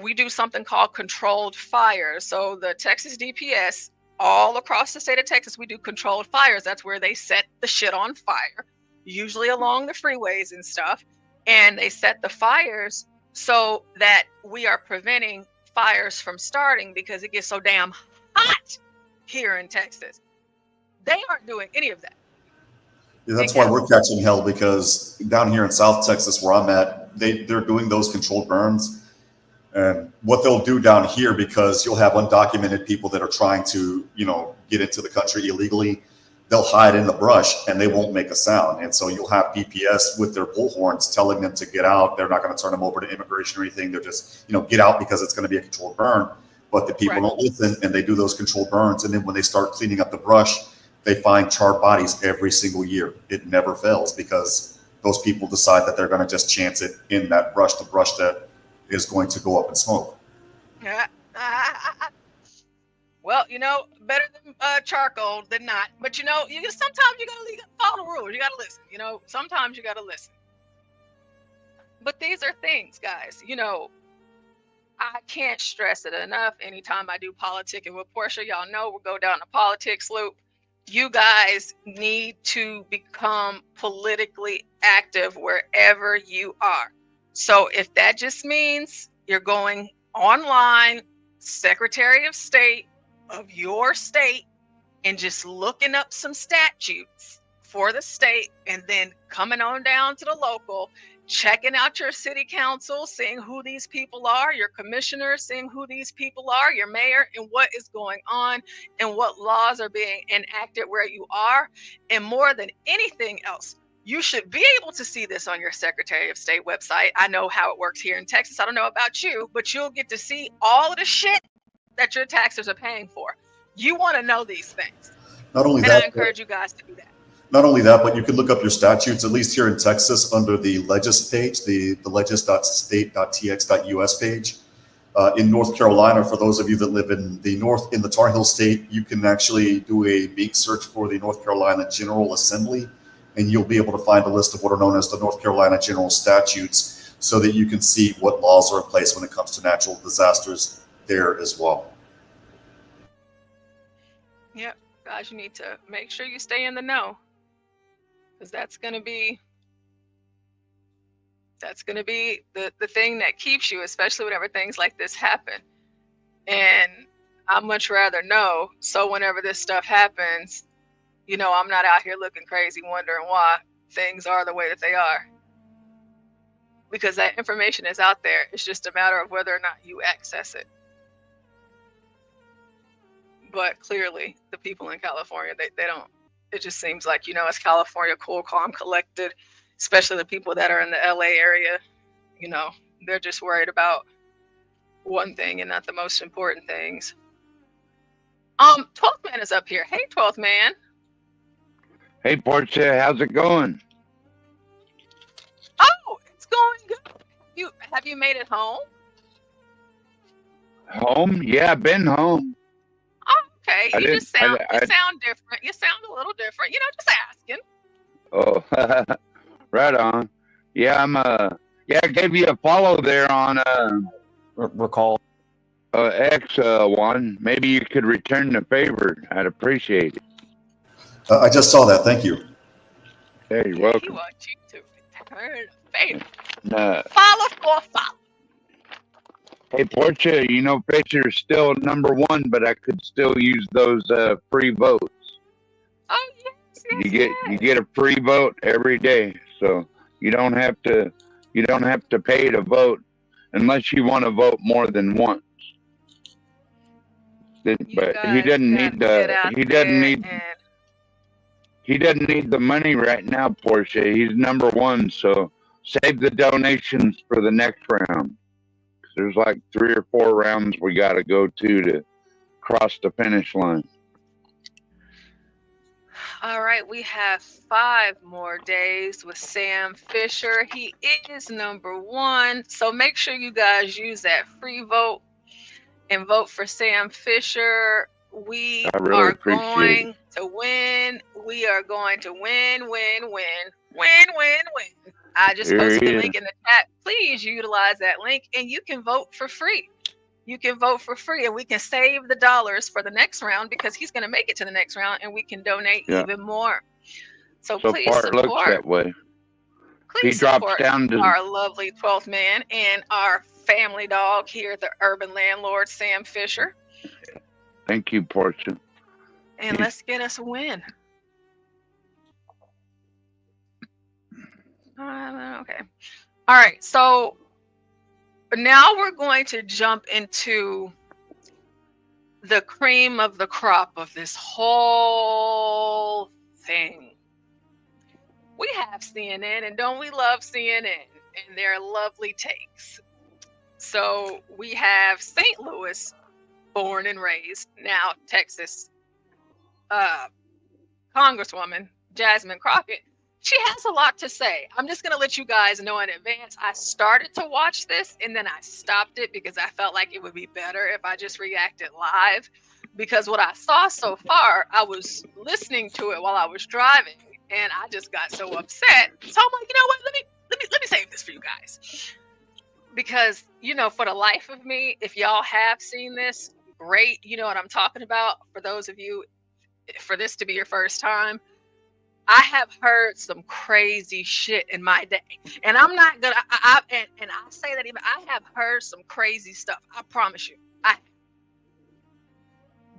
we do something called controlled fires. So the Texas DPS, all across the state of Texas, we do controlled fires. That's where they set the shit on fire, usually along the freeways and stuff. And they set the fires so that we are preventing fires from starting because it gets so damn hot here in Texas. They aren't doing any of that. Yeah, that's why we're catching hell, because down here in South Texas where I'm at, they're doing those controlled burns. And what they'll do down here, because you'll have undocumented people that are trying to, get into the country illegally, they'll hide in the brush and they won't make a sound. And so you'll have DPS with their bullhorns telling them to get out. They're not going to turn them over to immigration or anything. They're just, get out because it's going to be a controlled burn. But the people don't listen, and they do those controlled burns. And then when they start cleaning up the brush, they find charred bodies every single year. It never fails because those people decide that they're going to just chance it in that brush, the brush that is going to go up in smoke. Well, better than charcoal than not. But sometimes you gotta follow the rules. You gotta listen. Sometimes you gotta listen. But these are things, guys. I can't stress it enough. Anytime I do politicking with Porsha, y'all know we'll go down the politics loop. You guys need to become politically active wherever you are. So if that just means you're going online, Secretary of State of your state, and just looking up some statutes for the state, and then coming on down to the local, checking out your city council, seeing who these people are, your commissioner, seeing who these people are, your mayor, and what is going on and what laws are being enacted where you are. And more than anything else, you should be able to see this on your Secretary of State website. I know how it works here in Texas. I don't know about you, but you'll get to see all of the shit that your taxes are paying for. You want to know these things. Not only and that, I encourage you guys to do that. Not only that, but you can look up your statutes, at least here in Texas, under the Legis page, the legis.state.tx.us page. In North Carolina, for those of you that live in the north, in the Tar Heel State, you can actually do a Bing search for the North Carolina General Assembly, and you'll be able to find a list of what are known as the North Carolina General Statutes, so that you can see what laws are in place when it comes to natural disasters there as well. Yep, guys, you need to make sure you stay in the know, because that's going to be the thing that keeps you, especially whenever things like this happen. And I'd much rather know, so whenever this stuff happens, I'm not out here looking crazy wondering why things are the way that they are, because that information is out there. It's just a matter of whether or not you access it. But clearly the people in California, they don't. It just seems like, it's California, cool, calm, collected, especially the people that are in the LA area. They're just worried about one thing and not the most important things. 12th Man is up here. Hey, 12th Man. Hey, Porsha, how's it going? Oh, it's going good. Have you made it home? Home? Yeah, I've been home. Okay, you sound different. You sound a little different. Just asking. Oh, right on. Yeah, I gave you a follow there on recall X one. Maybe you could return the favor. I'd appreciate it. I just saw that. Thank you. Hey, you're welcome. He wants you to return a favor. Follow for follow. Hey, Porsha, Fisher's still #1, but I could still use those free votes. Oh, you get a free vote every day, so you don't have to pay to vote unless you want to vote more than once. But he doesn't need the money right now, Porsha. He's number one, so save the donations for the next round. There's like 3 or 4 rounds we got to go to cross the finish line. All right, we have 5 more days with Sam Fisher. He is number 1. So make sure you guys use that free vote and vote for Sam Fisher. We are going to win. We are going to win. I just posted the link in the chat. Please utilize that link and you can vote for free. You can vote for free and we can save the dollars for the next round because he's going to make it to the next round and we can donate even more. So please support. Looks that way. Please he drops support down to our lovely 12th man and our family dog here at the Urban Landlord, Sam Fisher. Thank you, Porsha. And let's get us a win. Okay. All right. So now we're going to jump into the cream of the crop of this whole thing. We have CNN, and don't we love CNN and their lovely takes? So we have St. Louis, born and raised, now Texas, Congresswoman Jasmine Crockett. She has a lot to say. I'm just going to let you guys know in advance. I started to watch this and then I stopped it because I felt like it would be better if I just reacted live. Because what I saw so far, I was listening to it while I was driving and I just got so upset. So I'm like, you know what? Let me save this for you guys. Because, you know, for the life of me, if y'all have seen this, great. You know what I'm talking about. For those of you, for this to be your first time, I have heard some crazy shit in my day, and I'm not gonna. I say that even I have heard some crazy stuff. I promise you, I have.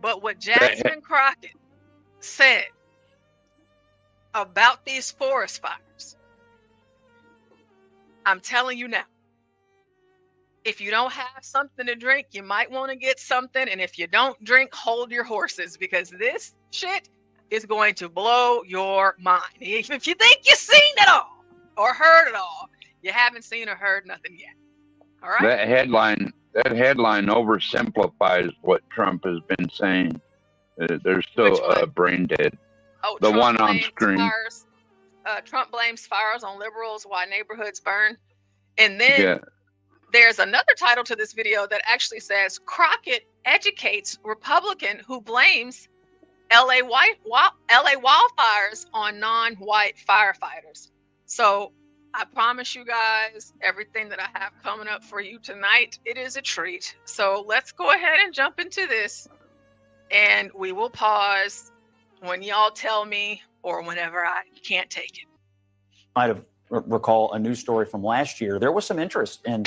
But what Jasmine Crockett said about these forest fires, I'm telling you now. If you don't have something to drink, you might want to get something, and if you don't drink, hold your horses because this shit is going to blow your mind. If you think you've seen it all or heard it all, you haven't seen or heard nothing yet. All right. That headline oversimplifies what Trump has been saying. They're still brain dead. Oh, the Trump one on screen. Fires, Trump blames fires on liberals while neighborhoods burn. And then there's another title to this video that actually says Crockett educates Republican who blames LA wildfires on non-white firefighters. So I promise you guys everything that I have coming up for you tonight, it is a treat. So let's go ahead and jump into this and we will pause when y'all tell me or whenever I can't take it. Might have recall a news story from last year. There was some interest in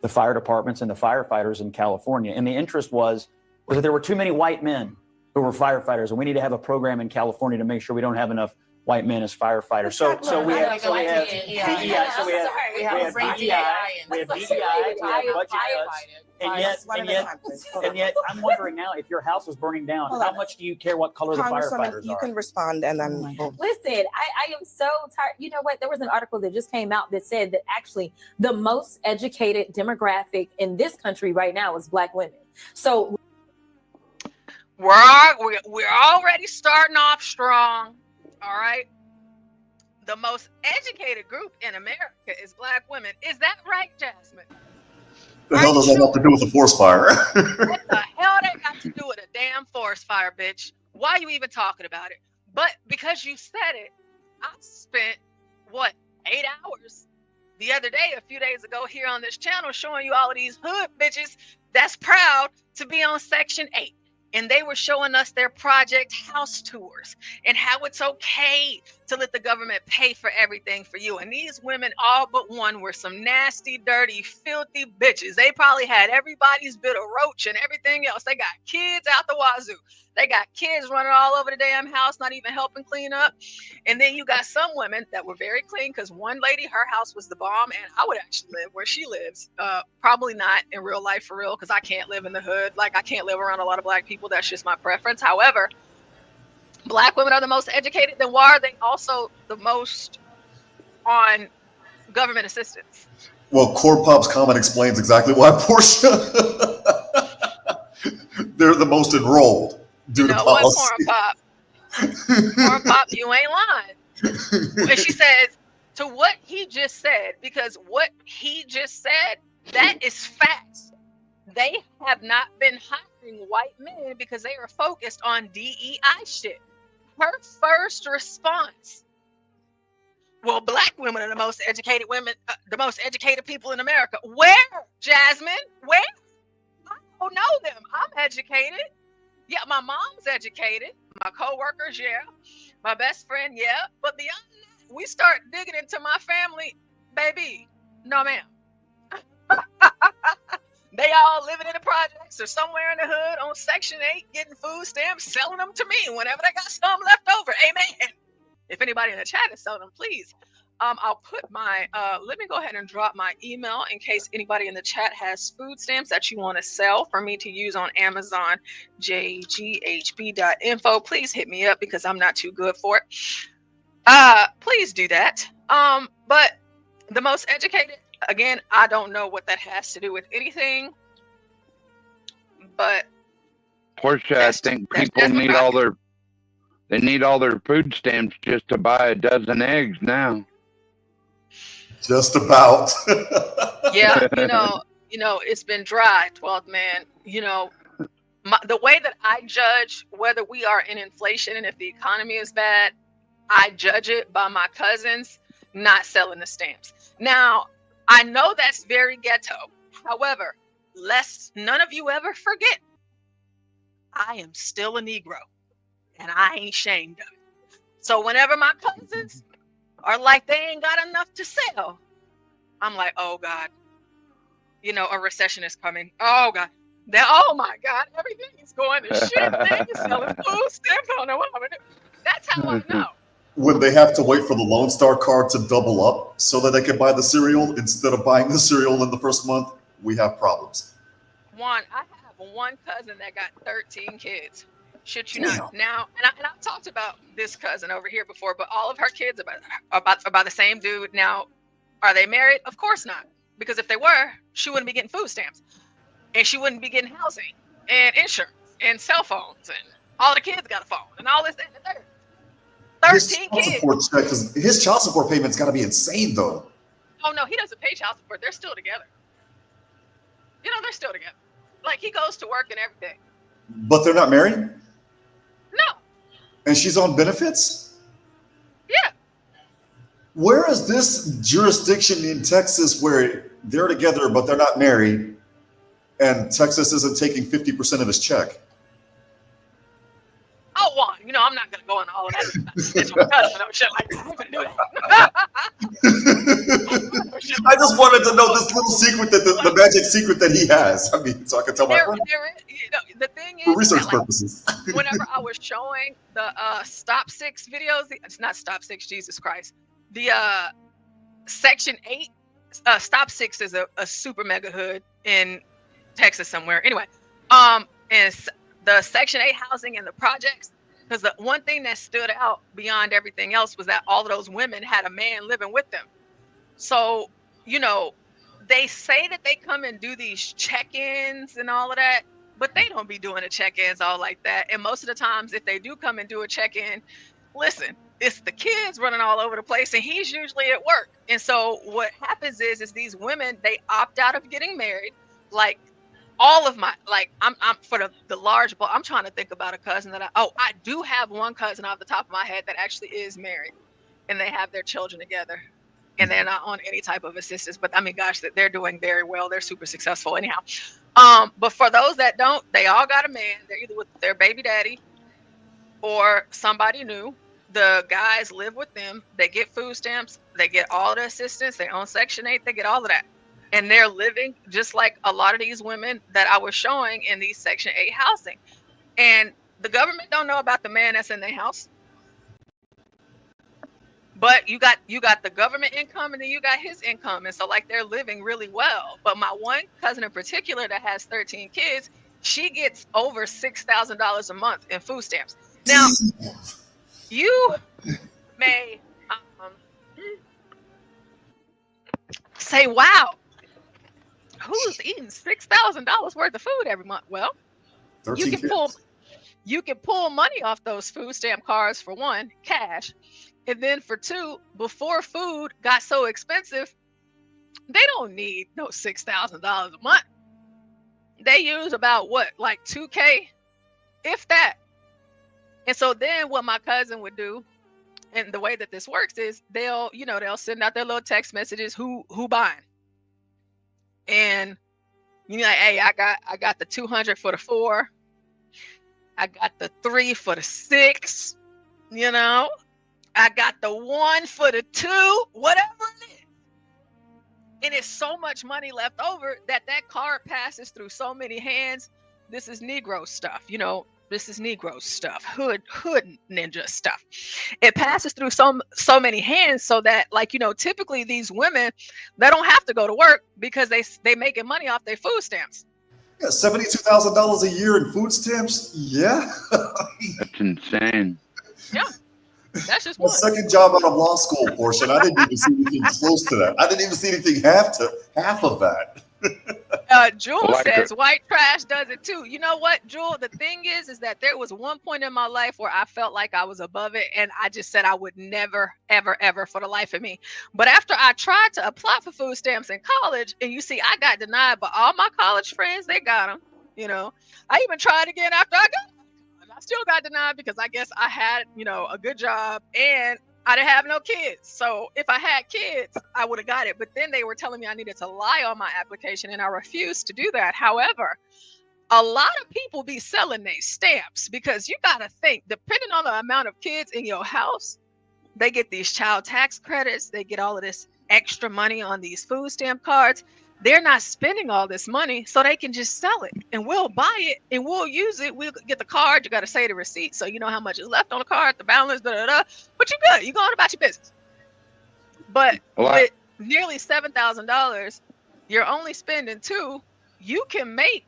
the fire departments and the firefighters in California. And the interest was that there were too many white men who were firefighters, and we need to have a program in California to make sure we don't have enough white men as firefighters. So we have budget cuts, and yet I'm wondering now if your house is burning down, how much do you care what color the firefighters you are? can respond and then listen. I am so tired. You know what? There was an article that just came out that said that actually the most educated demographic in this country right now is Black women. So we're already starting off strong. All right. The most educated group in America is Black women. Is that right, Jasmine? The hell does that have to do with a forest fire? What the hell they got to do with a damn forest fire, bitch? Why are you even talking about it? But because you said it, I spent, 8 hours the other day, a few days ago here on this channel showing you all of these hood bitches that's proud to be on Section 8. And they were showing us their project house tours and how it's okay to let the government pay for everything for you. And these women, all but one, were some nasty, dirty, filthy bitches. They probably had everybody's bit of roach and everything else. They got kids out the wazoo. They got kids running all over the damn house, not even helping clean up. And then you got some women that were very clean, because one lady, her house was the bomb, and I would actually live where she lives. Probably not in real life for real, because I can't live in the hood. Like, I can't live around a lot of black people. That's just my preference. However, Black women are the most educated. Then why are they also the most on government assistance? Well, Core Pop's comment explains exactly why Porsche. They're the most enrolled due to policy. What, Corn Pop? Corn Pop, you ain't lying. And she says, to what he just said, because what he just said, that is facts. They have not been hiring white men because they are focused on DEI shit. Her first response, well, Black women are the most educated women, the most educated people in America. Where, Jasmine? Where? I don't know them. I'm educated. Yeah, my mom's educated. My coworkers, yeah. My best friend, yeah. But beyond that, we start digging into my family, baby. No, ma'am. They all living in the projects or somewhere in the hood on Section 8, getting food stamps, selling them to me whenever they got some left over. Amen. If anybody in the chat is selling them, please. I'll put my, let me go ahead and drop my email in case anybody in the chat has food stamps that you want to sell for me to use on Amazon, jghb.info. Please hit me up because I'm not too good for it. Please do that. But the most educated, again, I don't know what that has to do with anything, but Porsche, I think people need all their food stamps just to buy a dozen eggs now. Just about. Yeah, it's been dry, 12th man. The way that I judge whether we are in inflation and if the economy is bad, I judge it by my cousins not selling the stamps. Now, I know that's very ghetto. However, lest none of you ever forget, I am still a Negro and I ain't ashamed of it. So whenever my cousins are like, they ain't got enough to sell, I'm like, oh God, a recession is coming. Oh God. Oh my God, everything is going to shit. They is selling food stamps. I don't know what I'm gonna do. That's how I know. When they have to wait for the Lone Star card to double up so that they can buy the cereal instead of buying the cereal in the first month, we have problems. I have one cousin that got 13 kids. Shit you not. Now, and I've talked about this cousin over here before, but all of her kids are about the same dude. Now, are they married? Of course not. Because if they were, she wouldn't be getting food stamps. And she wouldn't be getting housing and insurance and cell phones. And all the kids got a phone and all this and the third. 13 kids. His child support payment's got to be insane, though. Oh, no, he doesn't pay child support. They're still together. They're still together. Like, he goes to work and everything. But they're not married? No. And she's on benefits? Yeah. Where is this jurisdiction in Texas where they're together but they're not married and Texas isn't taking 50% of his check? Oh, Juan, I'm not going to go into all of that. It's my cousin or shit like that. I'm going to do that. I just wanted to know this little secret, the magic secret that he has. I mean, so I can tell my friend. The thing is, for research purposes. Whenever I was showing the Stop 6 videos, it's not Stop 6, Jesus Christ. The Section 8, Stop 6 is a super mega hood in Texas somewhere. Anyway, and the Section 8 housing and the projects, because the one thing that stood out beyond everything else was that all of those women had a man living with them. So, they say that they come and do these check-ins and all of that, but they don't be doing the check-ins all like that. And most of the times, if they do come and do a check-in, listen, it's the kids running all over the place and he's usually at work. And so what happens is these women, they opt out of getting married. Like, all of my, like, I'm for the large, I'm trying to think about a cousin that I do have one cousin off the top of my head that actually is married and they have their children together and they're not on any type of assistance, but I mean, gosh, they're doing very well. They're super successful anyhow. But for those that don't, they all got a man. They're either with their baby daddy or somebody new, the guys live with them. They get food stamps. They get all the assistance. They own Section 8. They get all of that. And they're living just like a lot of these women that I was showing in these Section 8 housing. And the government don't know about the man that's in their house. But you got the government income, and then you got his income. And so like they're living really well. But my one cousin in particular that has 13 kids, she gets over $6,000 a month in food stamps. Now, you may say, wow, who's eating $6,000 worth of food every month? Well, you can pull money off those food stamp cards, for one, cash. And then for two, before food got so expensive, they don't need no $6,000 a month. They use about what, like $2K, if that. And so then what my cousin would do, and the way that this works is they'll send out their little text messages, who buying. And you know, like, hey, I got the 200 for the 4. I got the 3 for the 6, you know. I got the 1 for the 2, whatever it is. And it's so much money left over that card passes through so many hands. This is Negro stuff, you know. This is Negro stuff, hood ninja stuff. It passes through so many hands, so that, like, you know, typically these women, they don't have to go to work because they making money off their food stamps. Yeah, $72,000 a year in food stamps. Yeah, that's insane. Yeah. That's just my second job out of law school, Porsha, and I didn't even see anything close to that. I didn't even see anything half of that. Jewel says white trash does it too. You know what, Jewel? The thing is that there was one point in my life where I felt like I was above it, and I just said I would never, ever, ever for the life of me. But after I tried to apply for food stamps in college, and you see, I got denied, but all my college friends, they got them. You know, I even tried again after I got them. I still got denied because I guess I had, you know, a good job and I didn't have no kids. So if I had kids, I would have got it. But then they were telling me I needed to lie on my application, and I refused to do that. However, a lot of people be selling their stamps, because you got to think, depending on the amount of kids in your house, they get these child tax credits. They get all of this extra money on these food stamp cards. They're not spending all this money, so they can just sell it, and we'll buy it and we'll use it. We'll get the card. You got to say the receipt, so you know how much is left on the card, the balance, but you're good. You go on about your business. But with nearly $7,000, you're only spending $2,000. You can make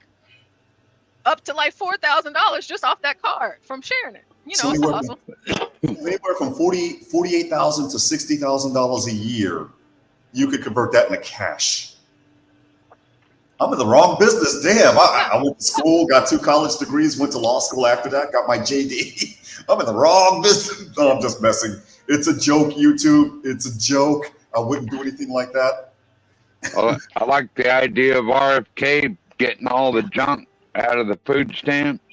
up to like $4,000 just off that card from sharing it. You know, it's awesome. Anywhere from $48,000 to $60,000 a year, you could convert that into cash. I'm in the wrong business. Damn, I went to school, got 2 college degrees, went to law school after that, got my JD. I'm in the wrong business. No, I'm just messing. It's a joke, YouTube. It's a joke. I wouldn't do anything like that. I like the idea of RFK getting all the junk out of the food stamps.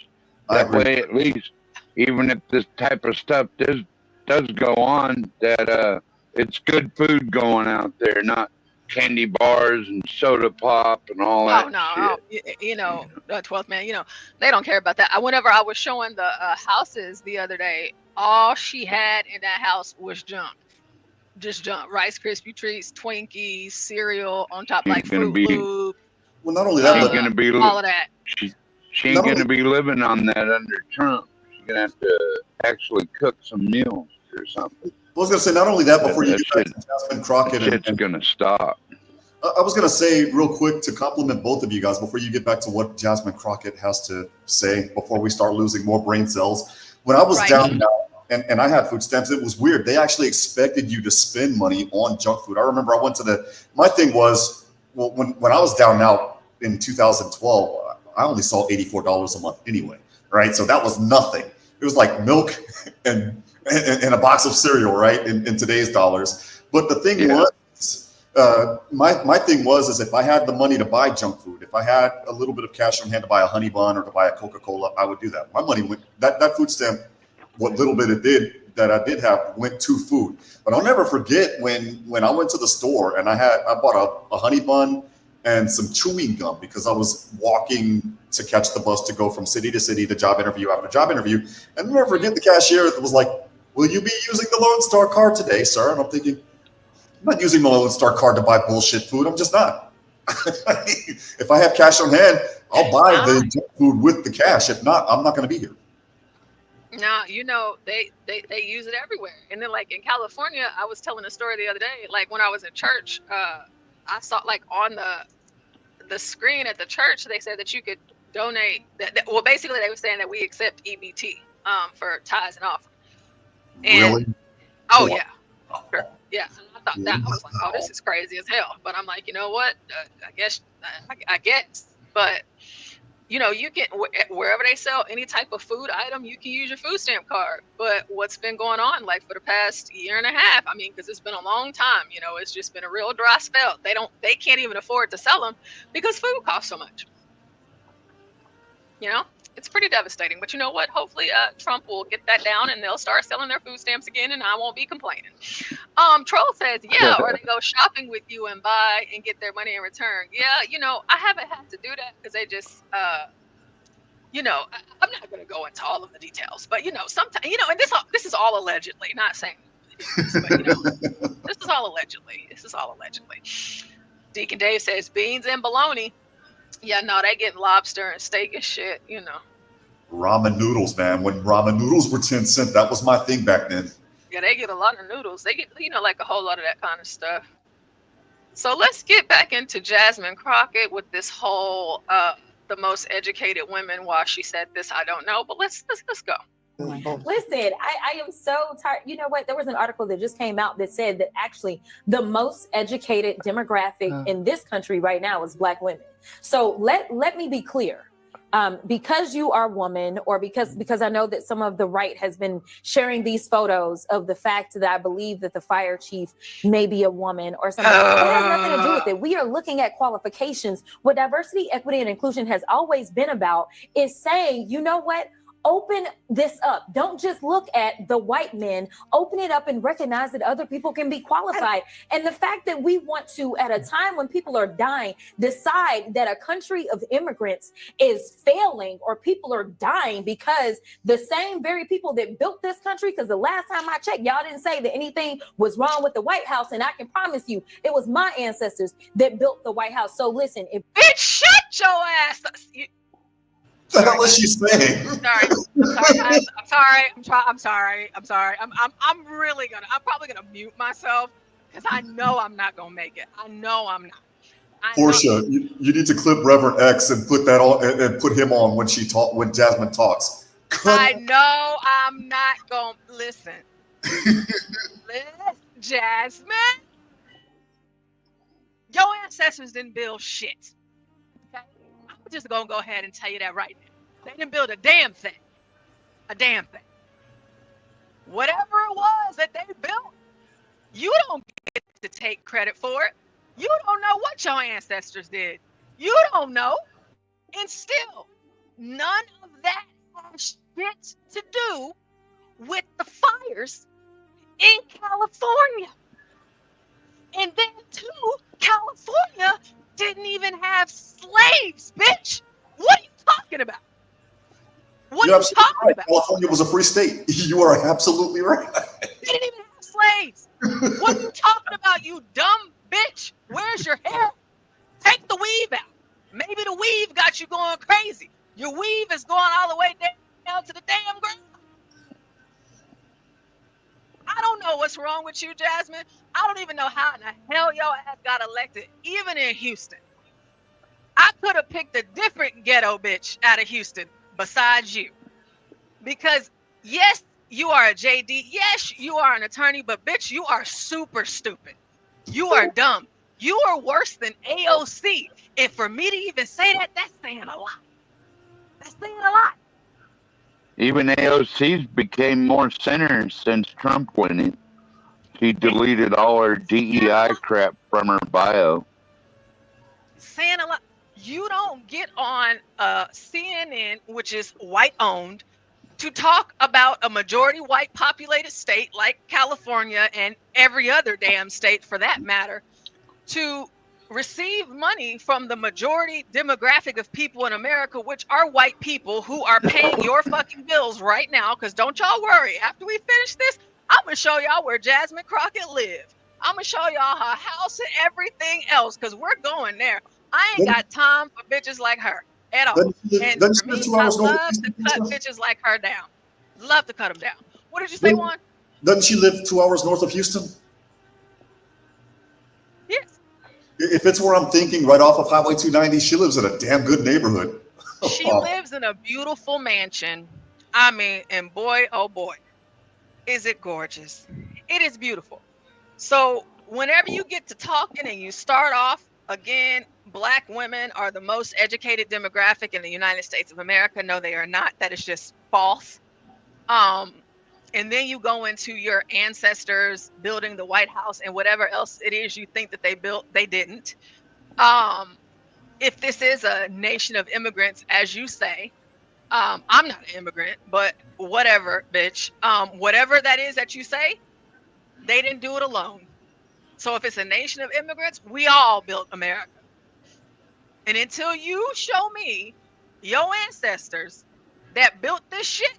That way, at least, even if this type of stuff does go on, that it's good food going out there, not candy bars and soda pop and all that. You know, 12th man, you know, they don't care about that. Whenever I was showing the houses the other day, all she had in that house was junk. Just junk. Rice Krispie treats, Twinkies, cereal on top, like Fruit Loop. Well, not only that, but all of that. She ain't going to be living on that under Trump. She's going to have to actually cook some meals or something. I was going to say, not only that, before you get back to Jasmine Crockett. Shit's going to stop. I was going to say real quick to compliment both of you guys before you get back to what Jasmine Crockett has to say before we start losing more brain cells. When I was down and I had food stamps, it was weird. They actually expected you to spend money on junk food. I remember I went to my thing was, well, when I was down and out in 2012, I only saw $84 a month anyway, right? So that was nothing. It was like milk and a box of cereal, right? In today's dollars. But the thing was, my thing was if I had the money to buy junk food, if I had a little bit of cash on hand to buy a honey bun or to buy a Coca-Cola, I would do that. My money went, that food stamp, what little bit it did that I did have went to food. But I'll never forget when I went to the store and I bought a honey bun and some chewing gum because I was walking to catch the bus to go from city to city to job interview after job interview. And I'll never forget the cashier that was like, will you be using the Lone Star card today, sir? And I'm thinking, I'm not using the Lone Star card to buy bullshit food. I'm just not. If I have cash on hand, I'll buy the junk food with the cash. If not, I'm not going to be here. No, you know, they use it everywhere. And then like in California, I was telling a story the other day, like when I was in church, I saw like on the screen at the church, they said that you could donate well, basically they were saying that we accept EBT for tithes and offering. And, Really? Oh yeah. Sure. Yeah. And I thought that, I was like, oh, this is crazy as hell. But I'm like, you know what? I guess. But you know, you can, wherever they sell any type of food item, you can use your food stamp card. But what's been going on, like for the past year and a half, I mean, because it's been a long time, you know, it's just been a real dry spell. They can't even afford to sell them because food costs so much. You know, it's pretty devastating. But you know what? Hopefully Trump will get that down and they'll start selling their food stamps again and I won't be complaining. Troll says, yeah, or they go shopping with you and buy and get their money in return. Yeah, you know, I haven't had to do that because they just, you know, I'm not going to go into all of the details, but you know, sometimes, you know, and this is all allegedly, not saying, but you know, this is all allegedly. This is all allegedly. Deacon Dave says beans and bologna. Yeah, no, they get lobster and steak and shit, you know. Ramen noodles, man. When ramen noodles were 10 cents, that was my thing back then. Yeah, they get a lot of noodles. They get, you know, like a whole lot of that kind of stuff. So let's get back into Jasmine Crockett with this whole the most educated women. Why she said this, I don't know, but let's go. Listen, I am so tired. You know what? There was an article that just came out that said that actually the most educated demographic in this country right now is Black women. So let me be clear. Because you are a woman, or because I know that some of the right has been sharing these photos of the fact that I believe that the fire chief may be a woman or something. It has nothing to do with it. We are looking at qualifications. What diversity, equity, and inclusion has always been about is saying, you know what? Open this up. Don't just look at the white men. Open it up and recognize that other people can be qualified. And the fact that we want to, at a time when people are dying, decide that a country of immigrants is failing or people are dying because the same very people that built this country, because the last time I checked, y'all didn't say that anything was wrong with the White House. And I can promise you, it was my ancestors that built the White House. So listen, if bitch, shut your ass up. What the hell is she saying? I'm sorry. I'm probably gonna mute myself because I know I'm not gonna make it. I know I'm not. Porsha, you need to clip Reverend X and put that on and put him on when Jasmine talks. I know I'm not gonna listen. Jasmine, your ancestors didn't build shit. Okay? I'm just gonna go ahead and tell you that right now. They didn't build a damn thing. A damn thing. Whatever it was that they built, you don't get to take credit for it. You don't know what your ancestors did. You don't know. And still, none of that has shit to do with the fires in California. And then, too, California didn't even have slaves, bitch. What are you talking about? What are you talking about? California was a free state. You are absolutely right. They didn't even have slaves. What are you talking about, you dumb bitch? Where's your hair? Take the weave out. Maybe the weave got you going crazy. Your weave is going all the way down to the damn ground. I don't know what's wrong with you, Jasmine. I don't even know how in the hell your ass got elected, even in Houston. I could have picked a different ghetto bitch out of Houston besides you. Because, yes, you are a JD. Yes, you are an attorney, but bitch, you are super stupid. You are dumb. You are worse than AOC. And for me to even say that, that's saying a lot. That's saying a lot. Even AOC's became more center since Trump went in. She deleted all her DEI crap from her bio. Saying a lot. You don't get on CNN, which is white-owned, to talk about a majority white populated state like California and every other damn state for that matter, to receive money from the majority demographic of people in America, which are white people who are paying your fucking bills right now. Because don't y'all worry, after we finish this, I'm gonna show y'all where Jasmine Crockett lived. I'm gonna show y'all her house and everything else, because we're going there. I ain't got time for bitches like her at all. And for me, I love to cut bitches like her down. Love to cut them down. What did you say, Juan? Doesn't she live 2 hours north of Houston? Yes. If it's where I'm thinking, right off of Highway 290, she lives in a damn good neighborhood. She lives in a beautiful mansion. I mean, and boy, oh boy, is it gorgeous. It is beautiful. So whenever you get to talking and you start off, again, Black women are the most educated demographic in the United States of America. No, they are not. That is just false. And then you go into your ancestors building the White House and whatever else it is you think that they built, they didn't. If this is a nation of immigrants, as you say, I'm not an immigrant, but whatever, bitch. Whatever that is that you say, they didn't do it alone. So if it's a nation of immigrants, we all built America. And until you show me your ancestors that built this shit,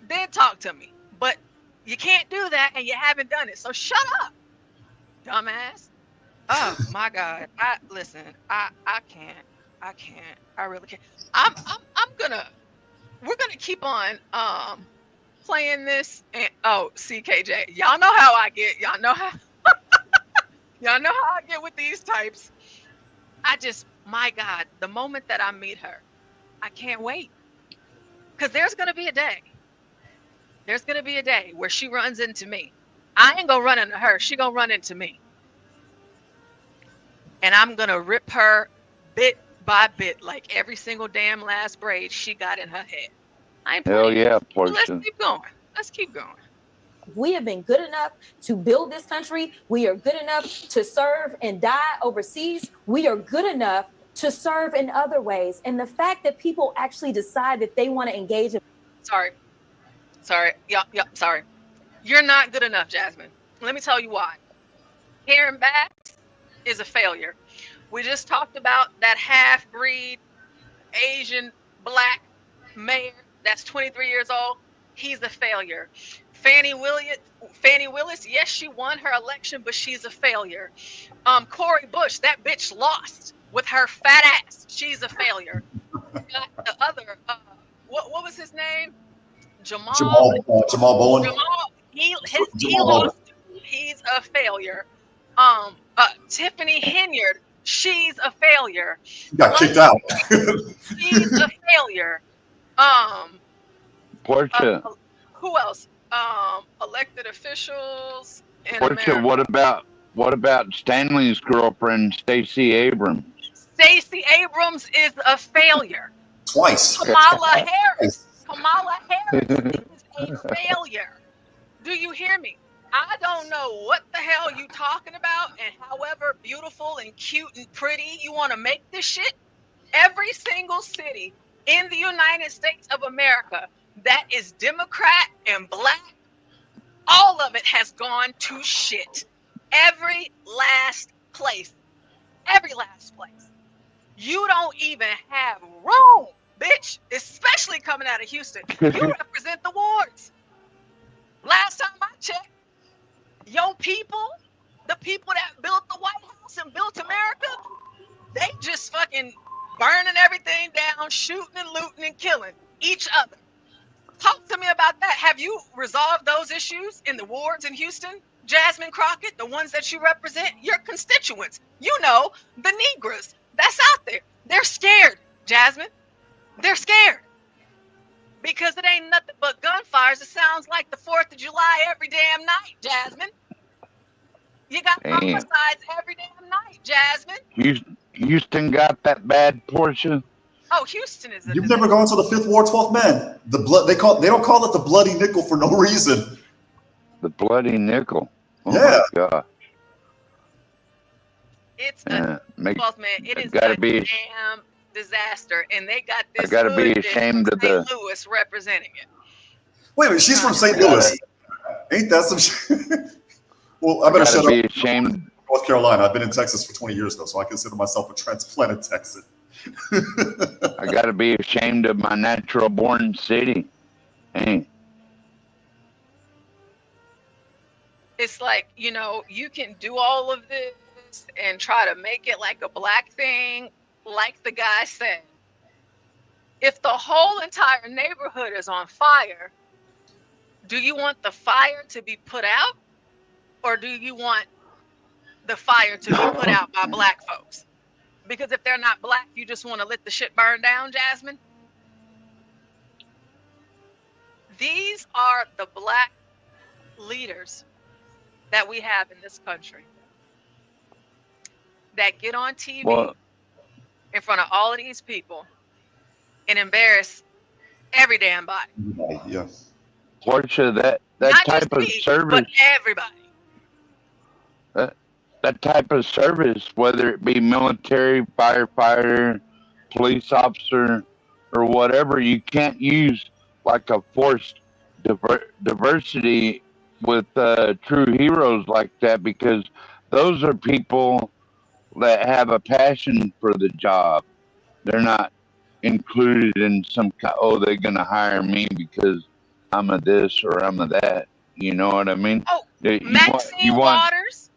then talk to me. But you can't do that, and you haven't done it. So shut up, dumbass. Oh my God. Listen. I can't. I really can't. We're gonna keep on playing this. And CKJ, y'all know how I get. Y'all know how I get with these types. My God, the moment that I meet her, I can't wait. Because there's gonna be a day. There's going to be a day where she runs into me. I ain't going to run into her. She going to run into me. And I'm going to rip her bit by bit, like every single damn last braid she got in her head. I ain't Hell yeah, Porsha. Let's keep going. Let's keep going. We have been good enough to build this country. We are good enough to serve and die overseas. We are good enough to serve in other ways. And the fact that people actually decide that they want to engage in. Sorry. Yep, sorry. You're not good enough, Jasmine. Let me tell you why. Karen Bass is a failure. We just talked about that half-breed Asian Black mayor that's 23 years old. He's a failure. Fannie Willis, yes, she won her election, but she's a failure. Cori Bush, that bitch lost with her fat ass. She's a failure. Got the other, what was his name? Jamal Bowen. He lost. He's a failure. Tiffany Henyard, she's a failure. She got kicked out. She's a failure. Porsha. Who else? Elected officials in Porsha, America. what about Stanley's girlfriend, Stacey Abrams? Stacey Abrams is a failure. Twice. Kamala Harris is a failure. Do you hear me? I don't know what the hell you talking about, and however beautiful and cute and pretty you want to make this shit, every single city in the United States of America that is Democrat and Black, all of it has gone to shit. Every last place. You don't even have room, bitch, especially coming out of Houston. You represent the wards. Last time I checked, your people, the people that built the White House and built America, they just fucking burning everything down, shooting and looting and killing each other. Talk to me about that. Have you resolved those issues in the wards in Houston? Jasmine Crockett, the ones that you represent, your constituents, you know, the Negras that's out there. They're scared, Jasmine. They're scared. Because it ain't nothing but gunfires. It sounds like the 4th of July every damn night, Jasmine. You got homicides every damn night, Jasmine. Houston got that bad, Porsha? Oh, Houston is You've never gone to the 5th Ward, 12th Man. The blood they don't call it the Bloody Nickel for no reason. The Bloody Nickel. Oh yeah. My God. It's a both, man. It is a damn disaster, and they got this. I gotta be ashamed of St. Louis representing it. Wait a minute, she's from St. Louis. Ain't that some shit? Well, I better shut up. North Carolina. I've been in Texas for 20 years though, so I consider myself a transplanted Texan. I got to be ashamed of my natural born city. Hey. It's like, you can do all of this and try to make it like a black thing, like the guy said. If the whole entire neighborhood is on fire, do you want the fire to be put out, or do you want the fire to be put out by black folks? Because if they're not black, you just want to let the shit burn down, Jasmine. These are the black leaders that we have in this country that get on TV in front of all of these people and embarrass every damn body. Yeah. Porsha, that Not type just of me, service, but everybody. that type of service, whether it be military, firefighter, police officer, or whatever, you can't use like a forced diversity with true heroes like that, because those are people that have a passion for the job. They're not included in some they're gonna hire me because I'm a this or I'm a that. You know what I mean? Oh, You Waters,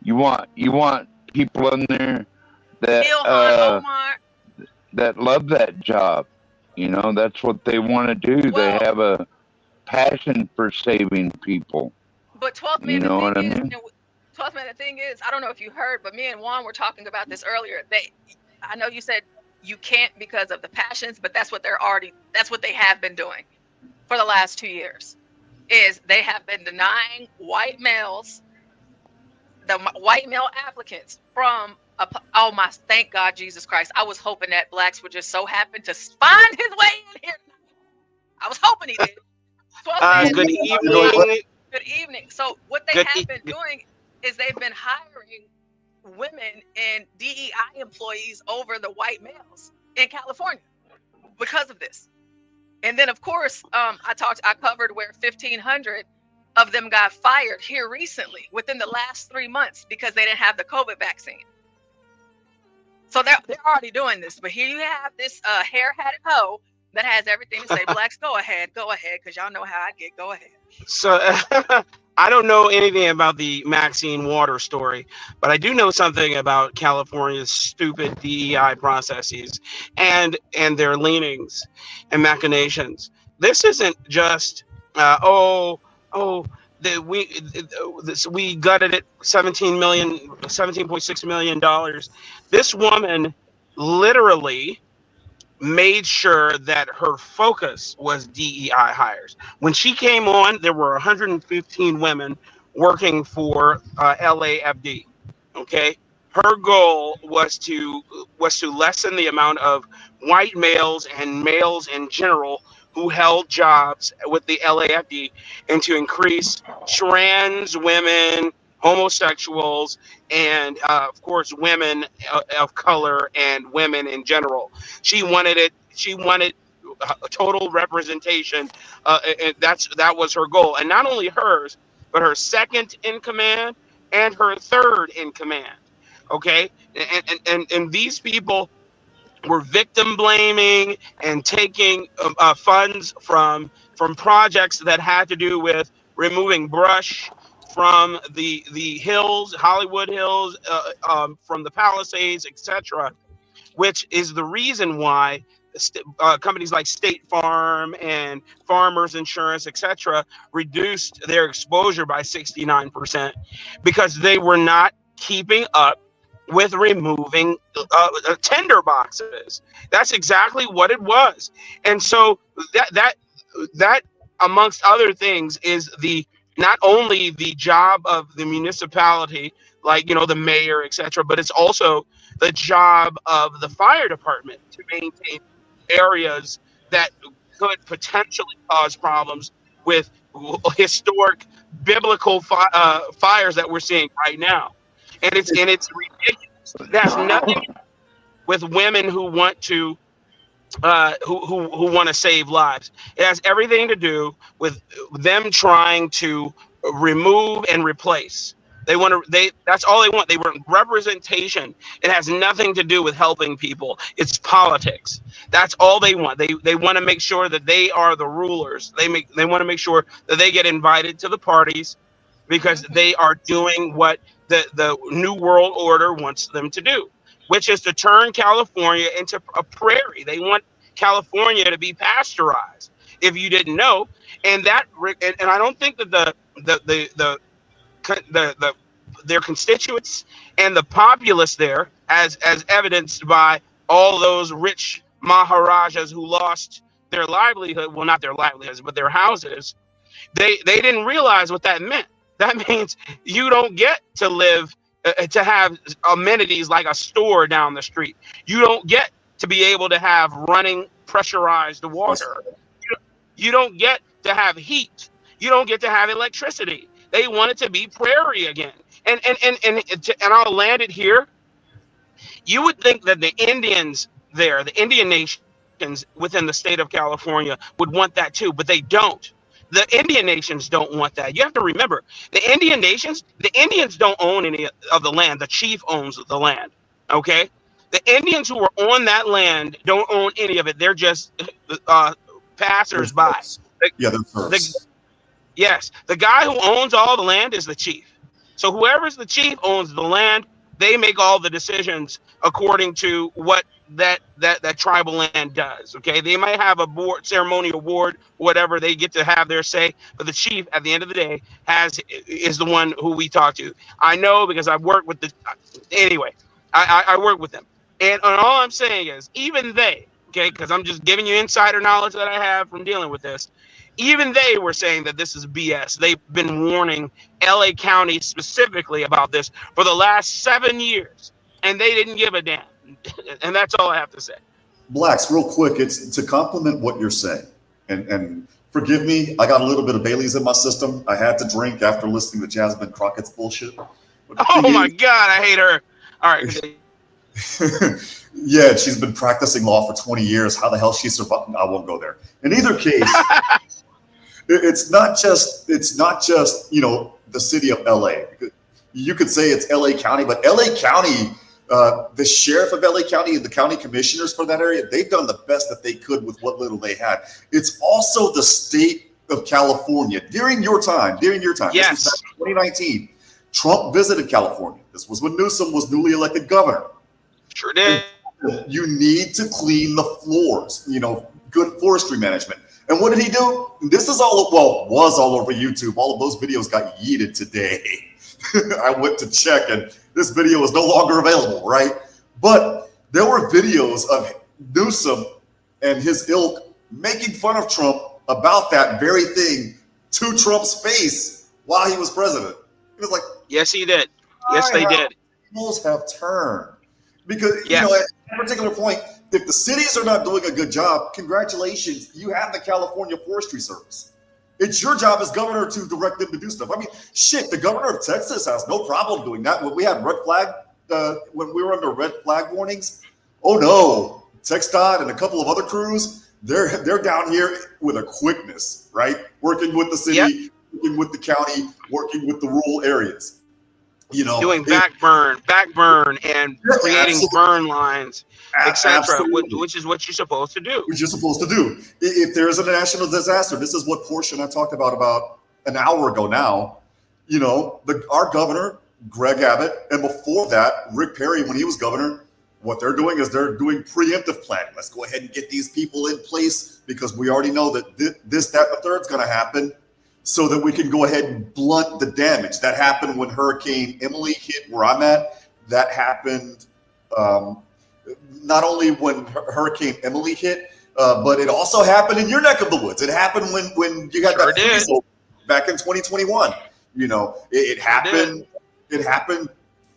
want people in there that Ilhan Omar. that love that job. That's what they want to do. They have a passion for saving people. But 12th You man, know what I mean? 12th man, the thing is, I don't know if you heard, but me and Juan were talking about this earlier. I know you said you can't because of the passions, but that's what they have been doing for the last 2 years. Is they have been denying white males, the white male applicants from thank God, Jesus Christ. I was hoping that blacks would just so happen to find his way in here. I was hoping he did. Good evening. Good evening. So what they have been doing is they've been hiring women and DEI employees over the white males in California because of this. And then, of course, I covered where 1,500 of them got fired here recently within the last 3 months because they didn't have the COVID vaccine. So they're already doing this. But here you have this hair-hatted hoe that has everything to say, blacks, go ahead, because y'all know how I get. Go ahead. So I don't know anything about the Maxine Waters story, but I do know something about California's stupid DEI processes and their leanings and machinations. This isn't just we gutted it $17.6 million. This woman literally made sure that her focus was DEI hires. When she came on, there were 115 women working for LAFD. Okay, her goal was to lessen the amount of white males and males in general who held jobs with the LAFD, and to increase trans women, homosexuals, and of course women of color and women in general. She wanted total representation, and that was her goal. And not only hers, but her second in command and her third in command. Okay, and these people were victim blaming and taking funds from projects that had to do with removing brush from the hills, Hollywood Hills, from the Palisades, etc., which is the reason why companies like State Farm and Farmers Insurance, etc., reduced their exposure by 69%, because they were not keeping up with removing tender boxes. That's exactly what it was. And so that amongst other things is not only the job of the municipality, like the mayor, etc., but it's also the job of the fire department to maintain areas that could potentially cause problems with historic biblical fires that we're seeing right now. And it's ridiculous. It has nothing to do with women who want to who want to save lives. It has everything to do with them trying to remove and replace. That's all they want. They want representation. It has nothing to do with helping people. It's politics. That's all they want. They want to make sure that they are the rulers. They want to make sure that they get invited to the parties because they are doing what the New World Order wants them to do, which is to turn California into a prairie. They want California to be pasteurized, if you didn't know. And that, and I don't think that their constituents and the populace there, as evidenced by all those rich Maharajas who lost their livelihood, well, not their livelihoods, but their houses, they didn't realize what that meant. That means you don't get to live, to have amenities like a store down the street. You don't get to be able to have running pressurized water. You don't get to have heat. You don't get to have electricity. They want it to be prairie again. And I'll land it here. You would think that the Indians there, the Indian nations within the state of California, would want that too, but they don't. The Indian nations don't want that. You have to remember, the Indians don't own any of the land. The chief owns the land. Okay? The Indians who are on that land don't own any of it. They're just passers-by. Yeah, they're first. Yes, the guy who owns all the land is the chief. So whoever's the chief owns the land. They make all the decisions according to what that tribal land does. Okay, they might have a board, ceremonial board, whatever. They get to have their say, but the chief, at the end of the day, is the one who we talk to. I know because I've worked with anyway. I work with them, and all I'm saying is, even they, okay, because I'm just giving you insider knowledge that I have from dealing with this. Even they were saying that this is BS. They've been warning LA County specifically about this for the last 7 years, and they didn't give a damn. And that's all I have to say. Blacks, real quick, it's to compliment what you're saying. And forgive me, I got a little bit of Bailey's in my system. I had to drink after listening to Jasmine Crockett's bullshit. Oh my God, I hate her. All right. Yeah, she's been practicing law for 20 years. How the hell she survived? I won't go there. In either case, it's not just the city of LA. You could say it's LA County, but LA County, the sheriff of LA County and the county commissioners for that area, they've done the best that they could with what little they had. It's also the state of California during your time. Yes. This was back in 2019. Trump visited California. This was when Newsom was newly elected governor. Sure did. You need to clean the floors, good forestry management. And what did he do? This is was all over YouTube. All of those videos got yeeted today. I went to check and this video is no longer available, right? But there were videos of Newsom and his ilk making fun of Trump about that very thing to Trump's face while he was president. It was like, yes, he did. Yes, they did. Tables have turned. Because, at a particular point, if the cities are not doing a good job, congratulations, you have the California Forestry Service. It's your job as governor to direct them to do stuff. I mean, shit, the governor of Texas has no problem doing that. When we had red flag, when we were under red flag warnings, oh no, TxDOT and a couple of other crews, they're down here with a quickness, right? Working with the city, working with the county, working with the rural areas. Doing backburn, and creating burn lines, etc., which is what you're supposed to do. Which you're supposed to do. If there is a national disaster, this is what Porsha and I talked about an hour ago now. Our governor, Greg Abbott, and before that, Rick Perry, when he was governor, what they're doing is they're doing preemptive planning. Let's go ahead and get these people in place because we already know that this, that, and the third is going to happen, so that we can go ahead and blunt the damage. That happened when Hurricane Emily hit where I'm at. That happened not only when Hurricane Emily hit, but it also happened in your neck of the woods. It happened when you got that freeze back in 2021. It happened. It happened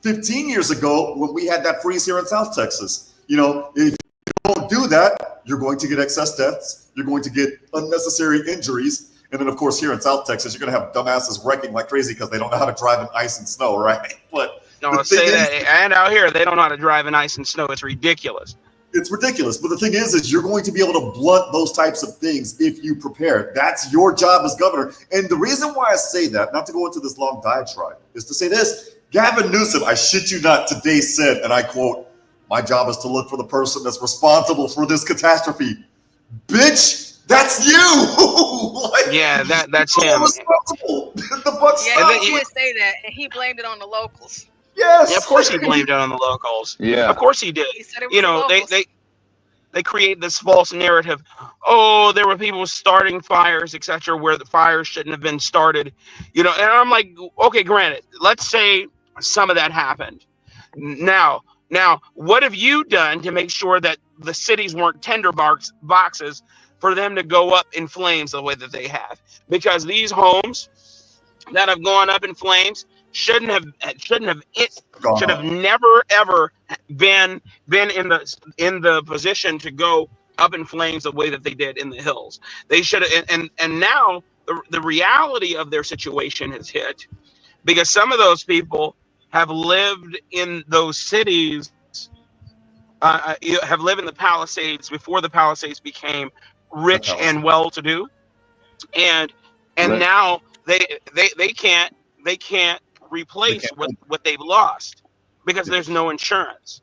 15 years ago when we had that freeze here in South Texas. If you don't do that, you're going to get excess deaths. You're going to get unnecessary injuries. And then, of course, here in South Texas, you're going to have dumbasses wrecking like crazy because they don't know how to drive in ice and snow, right? But and out here, they don't know how to drive in ice and snow. It's ridiculous. It's ridiculous. But the thing is you're going to be able to blunt those types of things if you prepare. That's your job as governor. And the reason why I say that, not to go into this long diatribe, is to say this. Gavin Newsom, I shit you not, today said, and I quote, "My job is to look for the person that's responsible for this catastrophe." Bitch, that's you. Like, Yeah, that's him. The buck Yeah, stopped. he did say that, and he blamed it on the locals. Yes. Yeah, of course he blamed it on the locals. Yeah. Of course he did. He said it was You the know, locals. they create this false narrative. Oh, there were people starting fires, etc., where the fires shouldn't have been started. You know, and I'm like, okay, granted, let's say some of that happened. Now, what have you done to make sure that the cities weren't boxes for them to go up in flames the way that they have? Because these homes that have gone up in flames should have never ever been in the position to go up in flames the way that they did in the hills. They should have, and now the reality of their situation has hit, because some of those people have lived in those cities, have lived in the Palisades before the Palisades became rich and well-to-do, and Right. now they can't replace what they've lost because there's no insurance.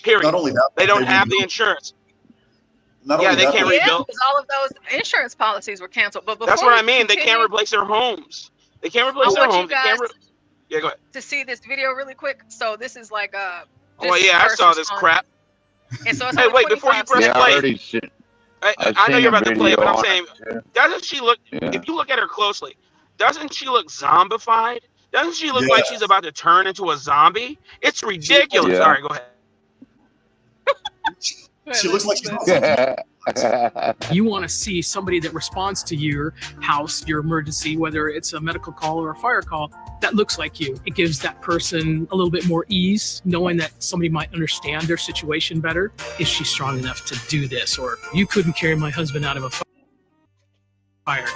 Period. Not only that, they don't have the insurance. Not Yeah, only they that, can't but- rebuild. because all of those insurance policies were canceled. But before That's what I we mean. They can't continue, replace their homes. They can't replace I their want you homes. They can't guys yeah, go ahead. to see this video really quick. So this is like Oh yeah, I saw this crap. And so it's Hey, only wait, before you 25 press Yeah, I play, already seen. I know you're about to play, but I'm saying, Yeah. doesn't she look? Yeah. If you look at her closely, doesn't she look zombified? Doesn't she look Yeah. like she's about to turn into a zombie? It's ridiculous. Yeah. All right, go ahead. She looks like she's not. You want to see somebody that responds to your house, your emergency, whether it's a medical call or a fire call, that looks like you. It gives that person a little bit more ease, knowing that somebody might understand their situation better. Is she strong enough to do this? Or you couldn't carry my husband out of a fire,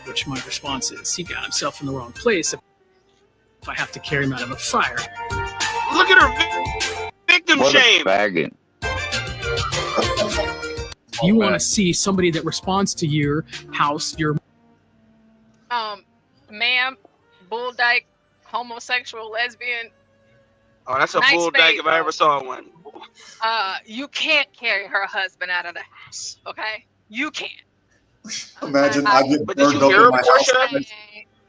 which my response is he got himself in the wrong place if I have to carry him out of a fire. Look at her victim What shame. a faggot. You want to see somebody that responds to your house, your ma'am, bull dyke, homosexual, lesbian. Oh, that's a Nice bull dyke face, if I ever saw one. You can't carry her husband out of the house. Okay, you can't. Imagine I get But did burned you up hear in my house. Porsha?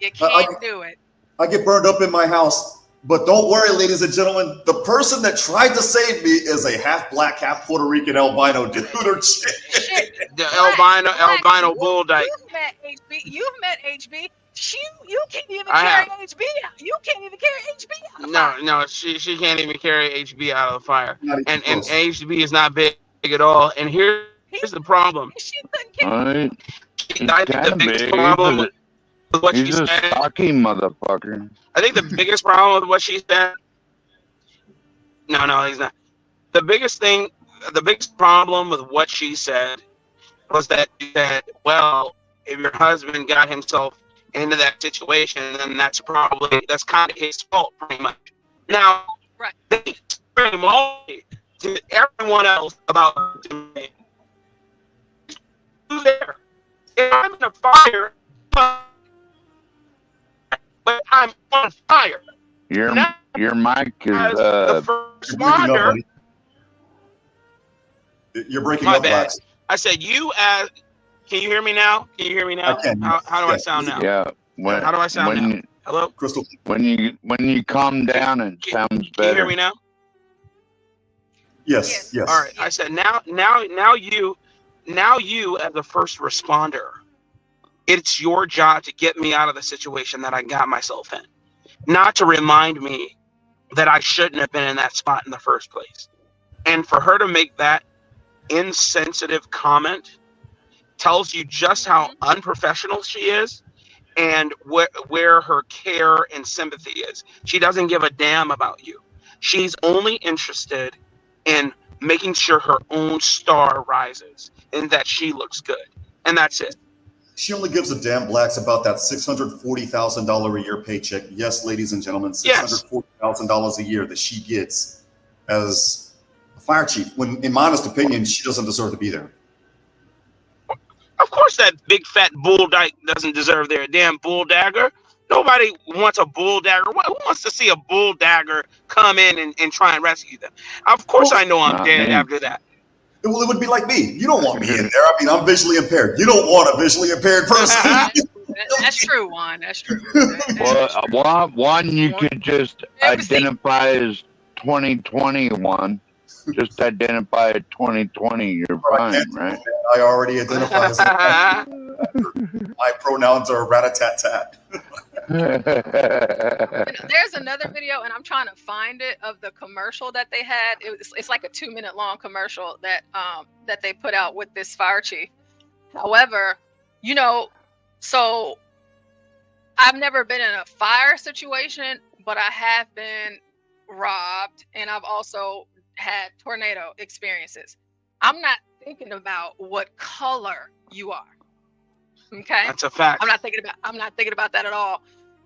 You can't do it. I get burned up in my house. But don't worry, ladies and gentlemen, the person that tried to save me is a half black, half Puerto Rican albino dude or chick. The albino bull dyke. You've met HB. You can't even I carry have. HB out. You can't even carry HB out. No, she can't even carry HB out of the fire, Not even and close. HB is not big at all. And here's the problem. Alright. He's I think the kinda biggest big. problem with what she He's a said. stocky motherfucker. I think the biggest problem with what she said. No, he's not. The biggest problem with what she said was that she said, well, if your husband got himself into that situation, then that's kind of his fault, pretty much. Now, they scream all to everyone else about me. Who's there? If I'm in a fire, but I'm on fire. Your mic is As the first You're breaking up, responder, buddy. You're breaking my up, bad. Blacks. I said can you hear me now? Can you hear me now? I can. How do I Yes. sound now? yeah. When, How do I sound when now? you, Hello? Crystal. when you calm down, it sounds Can you better. hear me now? Yes. All right. I said now you as a first responder, it's your job to get me out of the situation that I got myself in, not to remind me that I shouldn't have been in that spot in the first place. And for her to make that insensitive comment tells you just how unprofessional she is and where her care and sympathy is. She doesn't give a damn about you. She's only interested in making sure her own star rises and that she looks good. And that's it. She only gives a damn, Blacks, about that $640,000 a year paycheck. Yes, ladies and gentlemen, $640,000 a year that she gets as fire chief, when in my honest opinion, she doesn't deserve to be there. Of course, that big fat bull dyke doesn't deserve their damn bull dagger. Nobody wants a bull dagger. Who wants to see a bull dagger come in and try and rescue them? Of course, I know I'm dead after that. Well, it would be like me. You don't want me in there. I mean, I'm visually impaired. You don't want a visually impaired person. That's true, Juan. That's true. Well, one you could just identify as 2021. Just identify as 2020. You're fine, right? I already identified as my pronouns are rat-a-tat-tat. There's another video, and I'm trying to find it, of the commercial that they had. It's like a 2-minute long commercial that that they put out with this fire chief. However, you know, so I've never been in a fire situation, but I have been robbed, and I've also had tornado experiences. I'm not thinking about what color you are. Okay, that's a fact. I'm not thinking about that at all.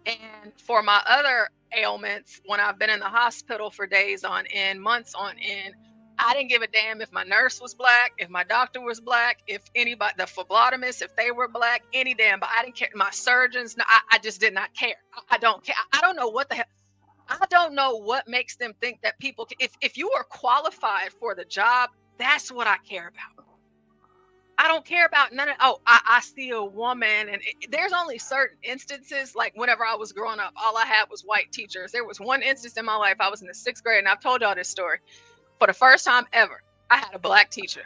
And for my other ailments, when I've been in the hospital for days on end, months on end, I didn't give a damn if my nurse was black, if my doctor was black, if anybody, the phlebotomist, if they were black, any damn, but I didn't care. My surgeons, no, I just did not care. I don't care. I don't know what the hell. I don't know what makes them think that people, if you are qualified for the job, that's what I care about. I don't care about none of, I see a woman, and there's only certain instances, like whenever I was growing up, all I had was white teachers. There was one instance in my life, I was in the 6th grade, and I've told y'all this story. For the first time ever, I had a black teacher,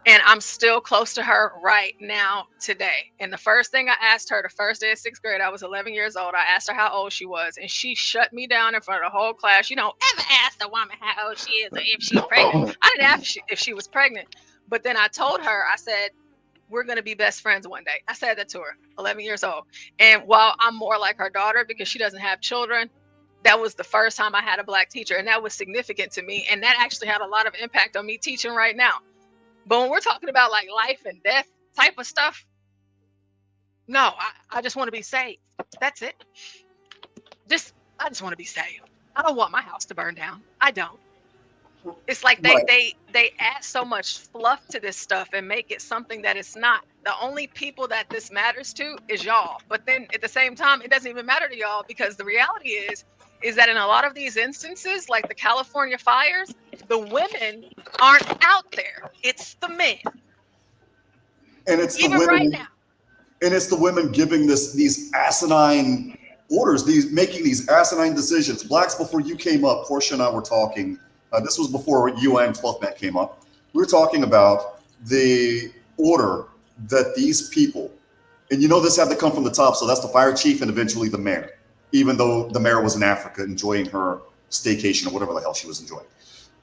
and I'm still close to her right now today. And the first thing I asked her the first day of 6th grade, I was 11 years old. I asked her how old she was, and she shut me down in front of the whole class. You don't ever ask a woman how old she is or if she's pregnant. I didn't ask if she was pregnant, but then I told her, I said, we're going to be best friends one day. I said that to her, 11 years old. And while I'm more like her daughter because she doesn't have children, that was the first time I had a black teacher, and that was significant to me. And that actually had a lot of impact on me teaching right now. But when we're talking about like life and death type of stuff, no, I just want to be saved. That's it. I just want to be saved. I don't want my house to burn down. I don't. It's like they add so much fluff to this stuff and make it something that it's not. The only people that this matters to is y'all. But then at the same time, it doesn't even matter to y'all, because the reality is that in a lot of these instances, like the California fires, the women aren't out there. It's the men. And it's even the women, right now. And it's the women giving these asinine orders, making these asinine decisions. Blacks, before you came up, Porsha and I were talking. This was before UN 12th Met came up. We were talking about the order that these people, and you know this had to come from the top, so that's the fire chief and eventually the mayor, even though the mayor was in Africa enjoying her staycation or whatever the hell she was enjoying.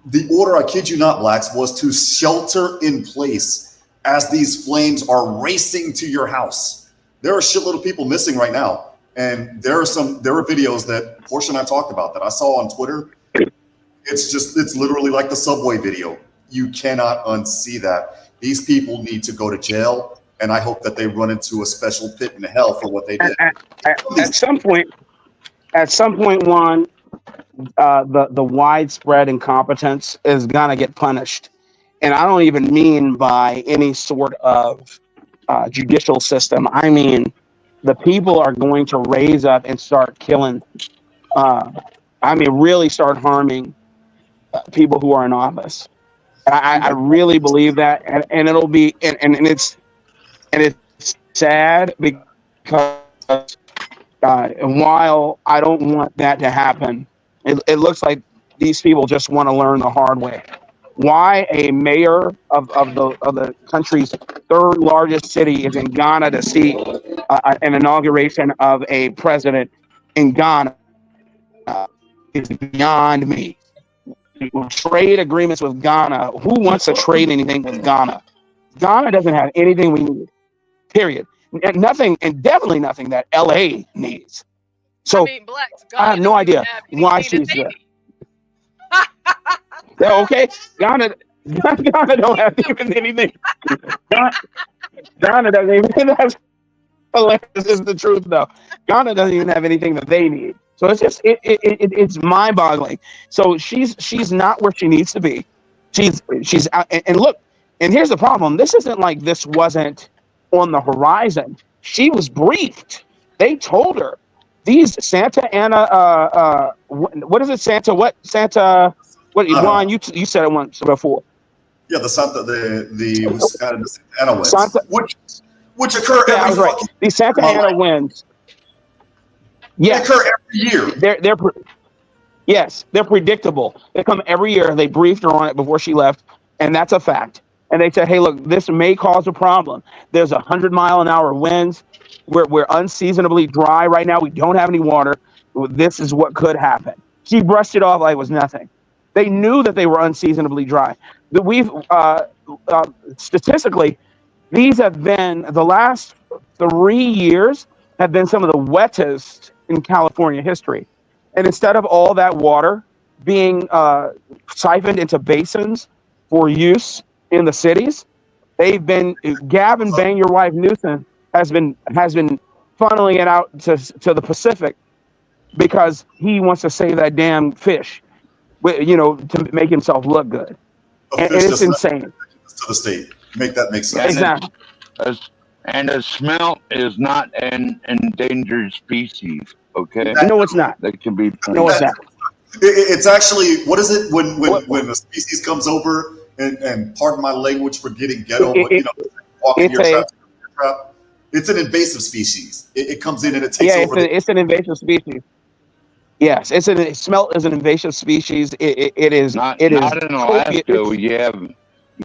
The order, I kid you not, Blacks, was to shelter in place as these flames are racing to your house. There are a shitload of people missing right now. And there are videos that Porsha and I talked about that I saw on Twitter. It's literally like the subway video. You cannot unsee that. These people need to go to jail, and I hope that they run into a special pit in hell for what they did. At some point, Juan, the widespread incompetence is gonna get punished, and I don't even mean by any sort of judicial system. I mean, the people are going to raise up and start killing. Really start harming people who are in office. I really believe that, and it'll be, and it's sad because while I don't want that to happen, it looks like these people just want to learn the hard way. Why a mayor of the country's 3rd largest city is in Ghana to see an inauguration of a president in Ghana is beyond me. Trade agreements with Ghana. Who wants to trade anything with Ghana? Ghana doesn't have anything we need, period. And nothing, and definitely nothing that LA needs. So I have no idea why she's there. Yeah, okay, Ghana don't have even anything. Ghana doesn't even have. This is the truth, though. Ghana doesn't even have anything that they need. So it's just it's mind-boggling. So she's not where she needs to be. she's out, and look, and here's the problem. This isn't like this wasn't on the horizon. She was briefed. They told her these Santa Ana, what is it? Santa, what Santa, what, Juan, you said it once before. Yeah, the Santa Ana winds, Santa, which occur yeah, I every was right. fucking The Santa year. Ana winds. They Yes. occur every year. Yes, they're predictable. They come every year. They briefed her on it before she left, and that's a fact. And they said, hey, look, this may cause a problem. There's 100-mile-an-hour winds. We're unseasonably dry right now. We don't have any water. This is what could happen. She brushed it off like it was nothing. They knew that they were unseasonably dry. We've statistically, these have been, the last 3 years have been some of the wettest in California history. And instead of all that water being siphoned into basins for use in the cities, they've been, Gavin Bang Your Wife Newsom has been funneling it out to the Pacific because he wants to save that damn fish, to make himself look good. And it's insane. To the state, make that make sense. Exactly. And a smelt is not an endangered species. Okay. No, it's not. That can be. No, it's not. It's actually, what is it when a species comes over, and pardon my language for getting ghetto, but walking your trap. It's an invasive species. It comes in and it takes over. It's an invasive species. Yes, smelt is an invasive species. It is not in Alaska.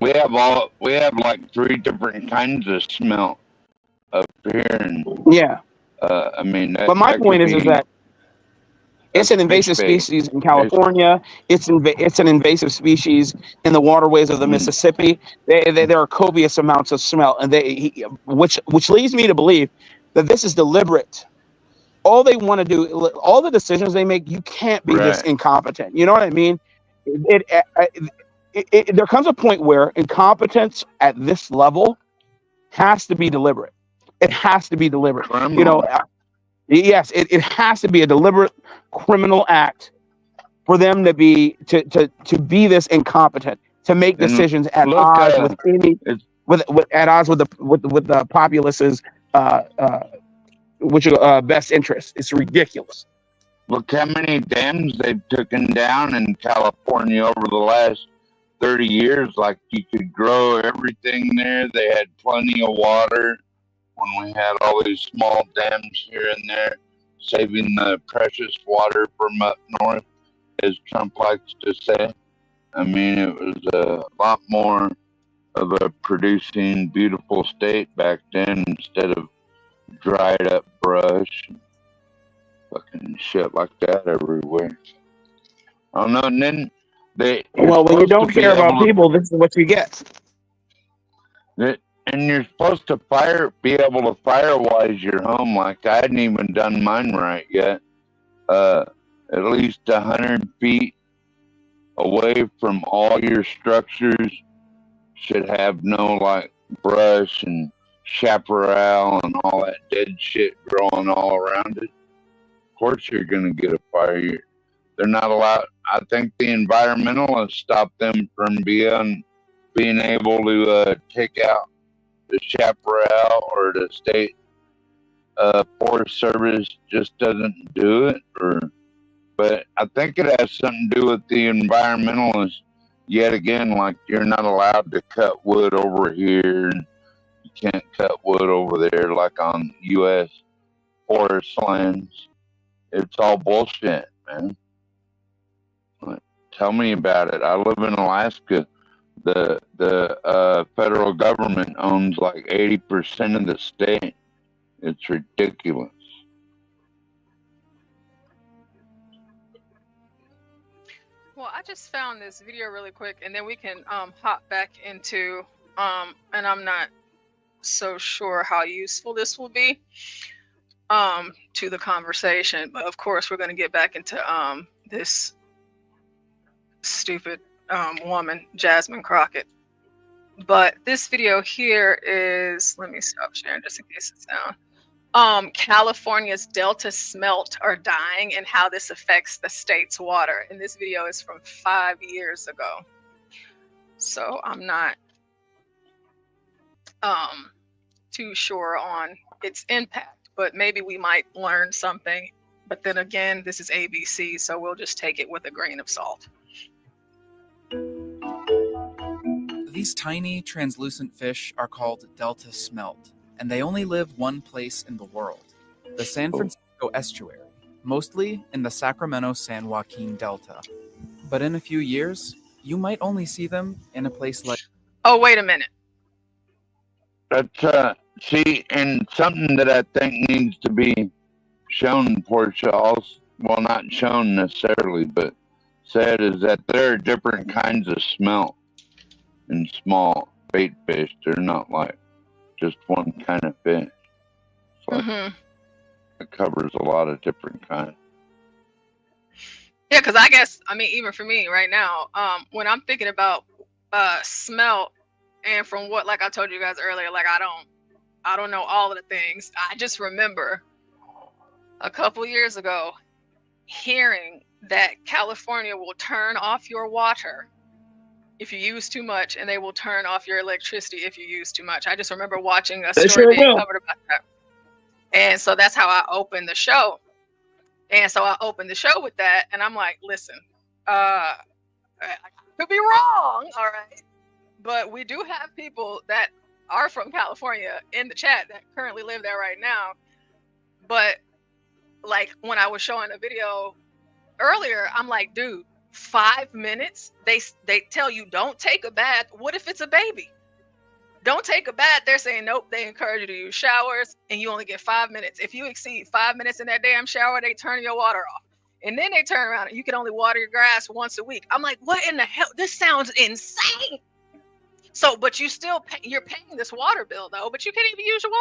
We have like 3 different kinds of smelt up here, and I mean. But my point is that it's an invasive species in California. It's an invasive species in the waterways of the Mississippi. There are copious amounts of smelt, and which leads me to believe that this is deliberate. All they want to do, all the decisions they make, you can't be this incompetent. You know what I mean? There comes a point where incompetence at this level has to be deliberate. It has to be deliberate. Yes, it has to be a deliberate criminal act for them to be this incompetent, to make decisions at odds with the populace's best interest. It's ridiculous. Look how many dams they've taken down in California over the last 30 years. Like, you could grow everything there. They had plenty of water when we had all these small dams here and there, saving the precious water from up north, as Trump likes to say. I mean, it was a lot more of a producing, beautiful state back then, instead of dried up brush and fucking shit like that everywhere. I don't know. And then when you don't care about people, this is what you get. And you're supposed to be able to firewise your home. Like, I hadn't even done mine right yet. At least 100 feet away from all your structures should have no like brush and chaparral and all that dead shit growing all around it. Of course you're gonna get a fire. They're not allowed. I think the environmentalists stop them from being able to take out the chaparral, or the state Forest Service just doesn't do it. But I think it has something to do with the environmentalists. Yet again, like, you're not allowed to cut wood over here. You can't cut wood over there, like on U.S. forest lands. It's all bullshit, man. Tell me about it. I live in Alaska. The federal government owns like 80% of the state. It's ridiculous. Well, I just found this video really quick, and then we can hop back into and I'm not so sure how useful this will be to the conversation, but of course we're going to get back into this stupid woman, Jasmine Crockett. But this video here is, let me stop sharing just in case it's down. California's Delta smelt are dying and how this affects the state's water. And this video is from 5 years ago. So I'm not too sure on its impact, but maybe we might learn something. But then again, this is ABC, so we'll just take it with a grain of salt. These tiny, translucent fish are called delta smelt, and they only live one place in the world, the San Francisco estuary, mostly in the Sacramento-San Joaquin Delta. But in a few years, you might only see them in a place like... Oh, wait a minute. That's see, and something that I think needs to be shown, Porsha, also, well, not shown necessarily, but said, is that there are different kinds of smelt in small bait fish. They're not like just one kind of fish. Like, it covers a lot of different kinds. Yeah, because I guess, I mean, even for me right now, when I'm thinking about smelt, and from what, like I told you guys earlier, like I don't know all of the things. I just remember a couple years ago hearing that California will turn off your water if you use too much, and they will turn off your electricity if you use too much. I just remember watching a story being covered about that. And so that's how I opened the show. And so I opened the show with that, and I'm like, listen, I could be wrong, all right? But we do have people that are from California in the chat that currently live there right now. But like when I was showing a video earlier, I'm like, dude, 5 minutes? They tell you don't take a bath. What if it's a baby? Don't take a bath. They're saying nope. They encourage you to use showers, and you only get 5 minutes. If you exceed 5 minutes in that damn shower, they turn your water off. And then they turn around and you can only water your grass once a week. I'm like, what in the hell? This sounds insane. So, but you're paying this water bill though, but you can't even use your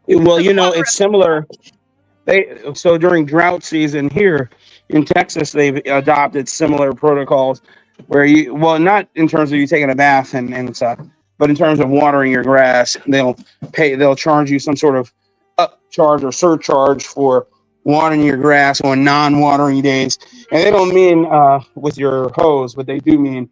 water. Well, you know, it's similar. So during drought season here in Texas, they've adopted similar protocols where well, not in terms of you taking a bath and stuff, but in terms of watering your grass, they'll charge you some sort of upcharge or surcharge for watering your grass on non-watering days. And they don't mean with your hose, but they do mean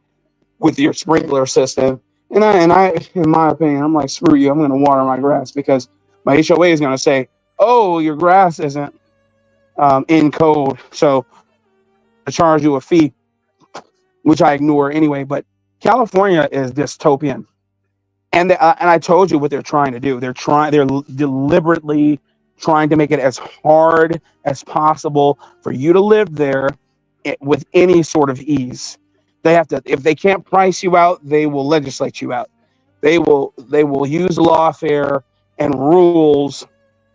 with your sprinkler system. And I, in my opinion, I'm like, screw you, I'm going to water my grass because my HOA is going to say, oh, your grass isn't in code, so I charge you a fee, which I ignore anyway. But California is dystopian, and I told you what they're trying to do. They're deliberately trying to make it as hard as possible for you to live there with any sort of ease. They have to, if they can't price you out, they will legislate you out. They will use lawfare and rules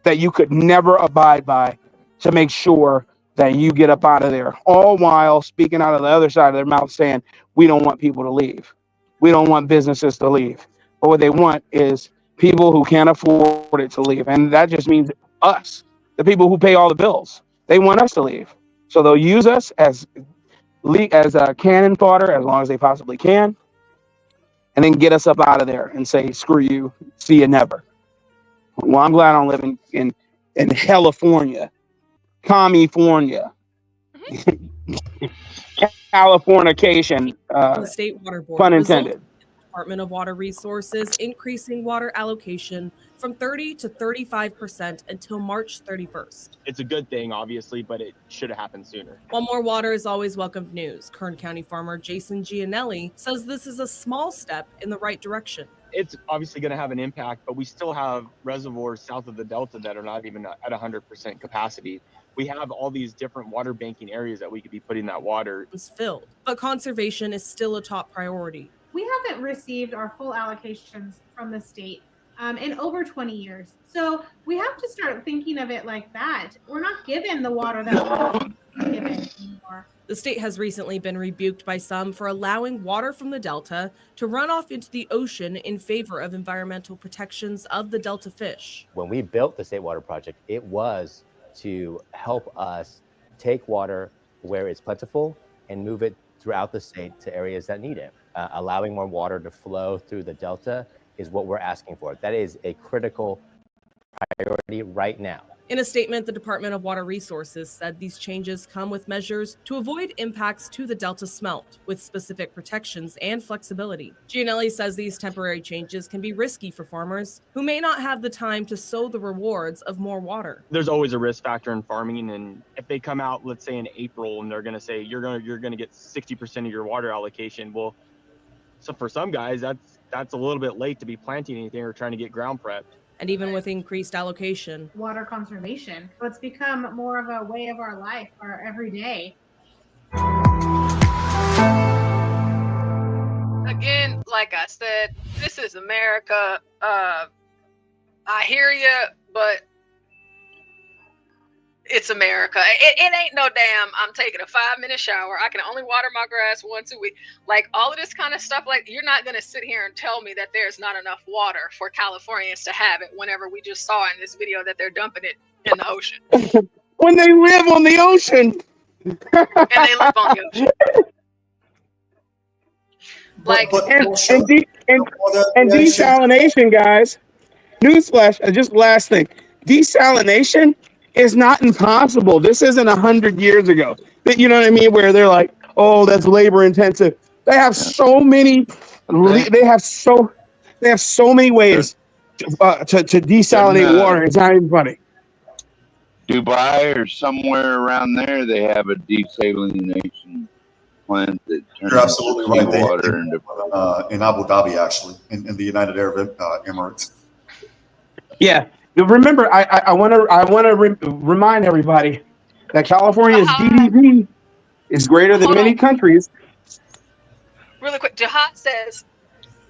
that you could never abide by to make sure that you get up out of there, all while speaking out of the other side of their mouth saying, we don't want people to leave. We don't want businesses to leave. But what they want is people who can't afford it to leave. And that just means us, the people who pay all the bills. They want us to leave. So they'll use us as cannon fodder as long as they possibly can, and then get us up out of there and say, screw you, see you never. Well, I'm glad I don't live in California, California, Californication, The State Water Board, pun result intended. of the Department of Water Resources increasing water allocation from 30 to 35% until March 31st. It's a good thing, obviously, but it should have happened sooner. While more water is always welcomed news, Kern County farmer Jason Gianelli says this is a small step in the right direction. It's obviously going to have an impact, but we still have reservoirs south of the Delta that are not even at 100% capacity. We have all these different water banking areas that we could be putting that water. It's filled, but conservation is still a top priority. We haven't received our full allocations from the state in over 20 years. So we have to start thinking of it like that. We're not given the water that we're given anymore. The state has recently been rebuked by some for allowing water from the Delta to run off into the ocean in favor of environmental protections of the Delta fish. When we built the State Water Project, it was to help us take water where it's plentiful and move it throughout the state to areas that need it. Allowing more water to flow through the Delta is what we're asking for. That is a critical priority right now. In a statement, the Department of Water Resources said these changes come with measures to avoid impacts to the Delta smelt, with specific protections and flexibility. Gianelli says these temporary changes can be risky for farmers who may not have the time to sow the rewards of more water. There's always a risk factor in farming, and if they come out, let's say in April, and they're going to say you're going to get 60% of your water allocation, well, so for some guys, that's a little bit late to be planting anything or trying to get ground prepped. And even with increased allocation, water conservation. So it's become more of a way of our life, our everyday. Again, like I said, this is America. I hear you, but it's America. It ain't no damn, I'm taking a 5-minute shower. I can only water my grass once a week. Like all of this kind of stuff, like you're not going to sit here and tell me that there's not enough water for Californians to have it whenever we just saw in this video that they're dumping it in the ocean. When they live on the ocean. And they live on the ocean. Like, and desalination, guys. Newsflash, just last thing. Desalination is not impossible. This isn't 100 years ago. You know what I mean? Where they're like, oh, that's labor intensive. They have so many. They have so many ways to desalinate water. It's not even funny. Dubai or somewhere around there, they have a desalination plant that turns You're absolutely right. water into in Abu Dhabi, actually, in the United Arab Emirates. Yeah. Remember, I want to remind everybody that California's GDP is greater than many countries. Really quick, Jihad says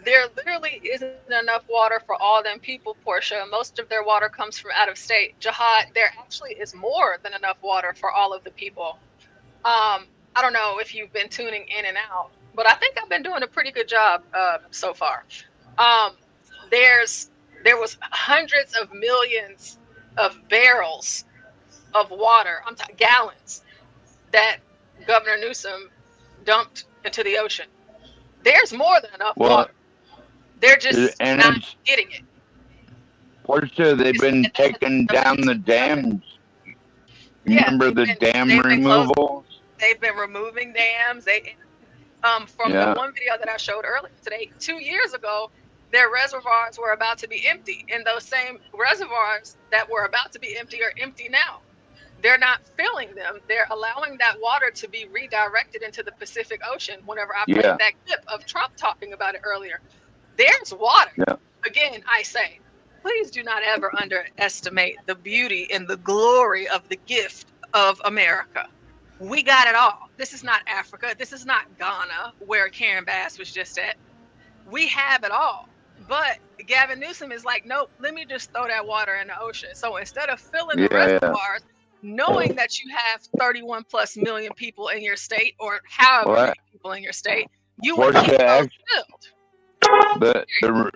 there literally isn't enough water for all them people, Porsha. Most of their water comes from out of state. Jihad, there actually is more than enough water for all of the people. I don't know if you've been tuning in and out, but I think I've been doing a pretty good job so far. There was hundreds of millions of barrels of water, gallons, that Governor Newsom dumped into the ocean. There's more than enough water. They're just not getting it. Porsha, they've been taking down the dams. Remember the dam removal? They've been removing dams. From the one video that I showed earlier today, 2 years ago, their reservoirs were about to be empty, and those same reservoirs that were about to be empty are empty now. They're not filling them. They're allowing that water to be redirected into the Pacific Ocean. Whenever I played that clip of Trump talking about it earlier, there's water. Again, I say, please do not ever underestimate the beauty and the glory of the gift of America. We got it all. This is not Africa. This is not Ghana, where Karen Bass was just at. We have it all. But Gavin Newsom is like, nope, let me just throw that water in the ocean. So instead of filling the reservoirs, knowing that you have 31 plus million people in your state, or however many people in your state, you would keep those filled.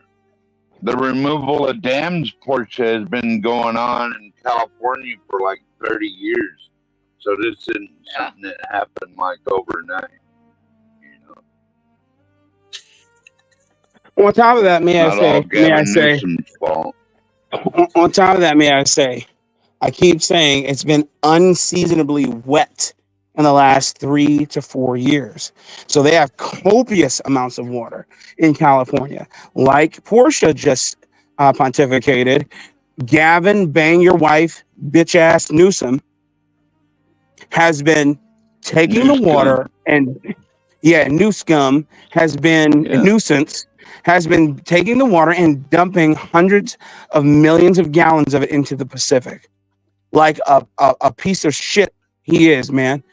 The removal of dams, Porsche, has been going on in California for like 30 years. So this isn't something that happened like overnight. On top of that, may I say, I keep saying it's been unseasonably wet in the last 3 to 4 years. So they have copious amounts of water in California. Like Porsha just pontificated, Gavin, bang your wife, bitch ass Newsom has been taking the water and Newscum has been a nuisance. Has been taking the water and dumping hundreds of millions of gallons of it into the Pacific, like a piece of shit he is, man.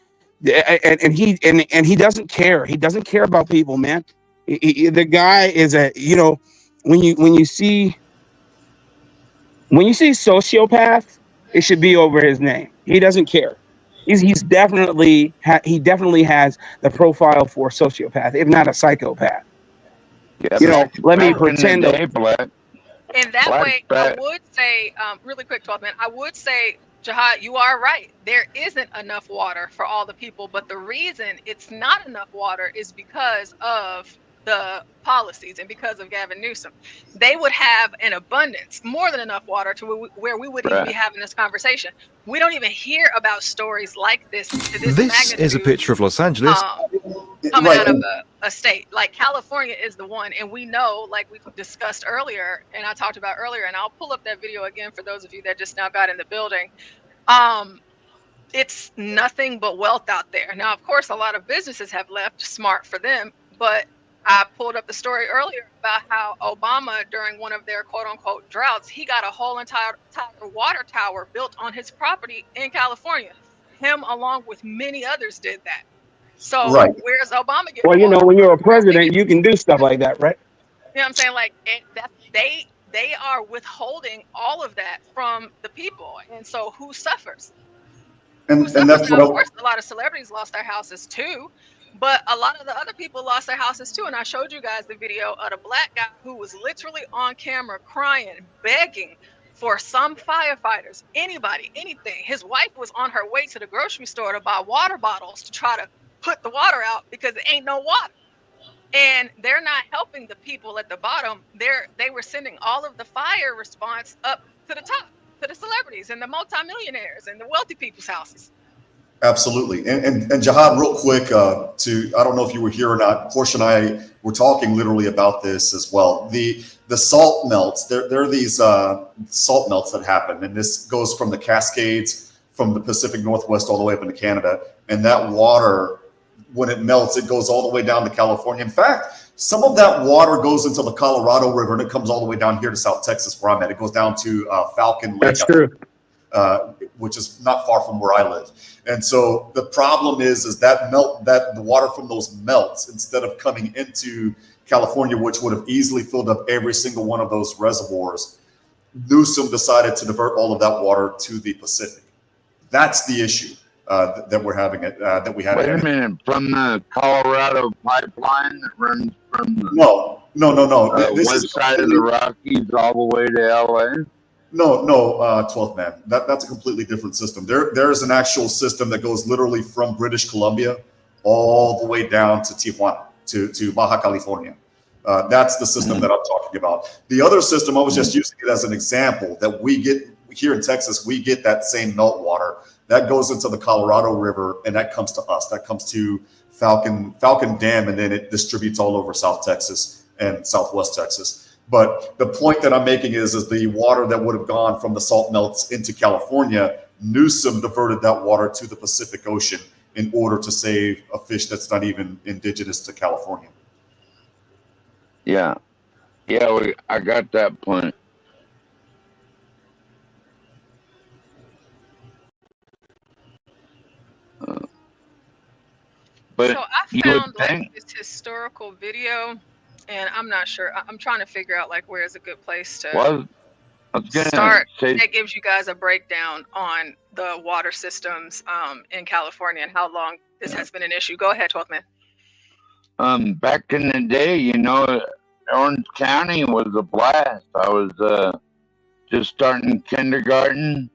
And he doesn't care. He doesn't care about people, man. The guy is when you see sociopath, it should be over his name. He doesn't care. He definitely has the profile for a sociopath, if not a psychopath. Let me pretend. In that way, I would say, really quick, 12 minutes, I would say, Jihad, you are right. There isn't enough water for all the people, but the reason it's not enough water is because of the policies and because of Gavin Newsom, they would have an abundance, more than enough water to where we wouldn't even be having this conversation. We don't even hear about stories like this to this This is a magnitude picture of Los Angeles. coming out of a state. Like California is the one, and we know, like we discussed earlier, and I talked about earlier, and I'll pull up that video again for those of you that just now got in the building. It's nothing but wealth out there. Now, of course, a lot of businesses have left, smart for them, but I pulled up the story earlier about how Obama, during one of their quote unquote droughts, he got a whole entire water tower built on his property in California. Him, along with many others, did that. So Right. where's Obama getting Well, you know, water? when you're a president, you can do stuff like that, right? You know what I'm saying? Like they are withholding all of that from the people. And so who suffers? And that's Now, what of course, a lot of celebrities lost their houses too, but a lot of the other people lost their houses too. And I showed you guys the video of a black guy who was literally on camera crying, begging for some firefighters, anybody, anything. His wife was on her way to the grocery store to buy water bottles to try to put the water out because there ain't no water. And they're not helping the people at the bottom. They were sending all of the fire response up to the top, to the celebrities and the multimillionaires and the wealthy people's houses. Absolutely. And Jihad, real quick, I don't know if you were here or not, Porsha and I were talking literally about this as well. The salt melts, there are these salt melts that happen, and this goes from the Cascades, from the Pacific Northwest all the way up into Canada. And that water, when it melts, it goes all the way down to California. In fact, some of that water goes into the Colorado River, and it comes all the way down here to South Texas, where I'm at. It goes down to Falcon Lake. That's true. Which is not far from where I live. And so the problem is that the water from those melts, instead of coming into California, which would have easily filled up every single one of those reservoirs, Newsom decided to divert all of that water to the Pacific. That's the issue that we're having that we have. Wait a minute, from the Colorado pipeline that runs from the no. This west is side of the Rockies all the way to LA? No, 12th man. That's a completely different system. There's an actual system that goes literally from British Columbia all the way down to Tijuana, to Baja California. That's the system that I'm talking about. The other system, I was just using it as an example, that we get here in Texas, we get that same meltwater that goes into the Colorado River, and that comes to us. That comes to Falcon Dam, and then it distributes all over South Texas and Southwest Texas. But the point that I'm making is the water that would have gone from the salt melts into California, Newsom diverted that water to the Pacific Ocean in order to save a fish that's not even indigenous to California. Yeah, I got that point. But so I found like this historical video, and I'm not sure. I'm trying to figure out like where is a good place to start. That gives you guys a breakdown on the water systems in California and how long this has been an issue. Go ahead, 12th man. Back in the day, you know, Orange County was a blast. I was just starting kindergarten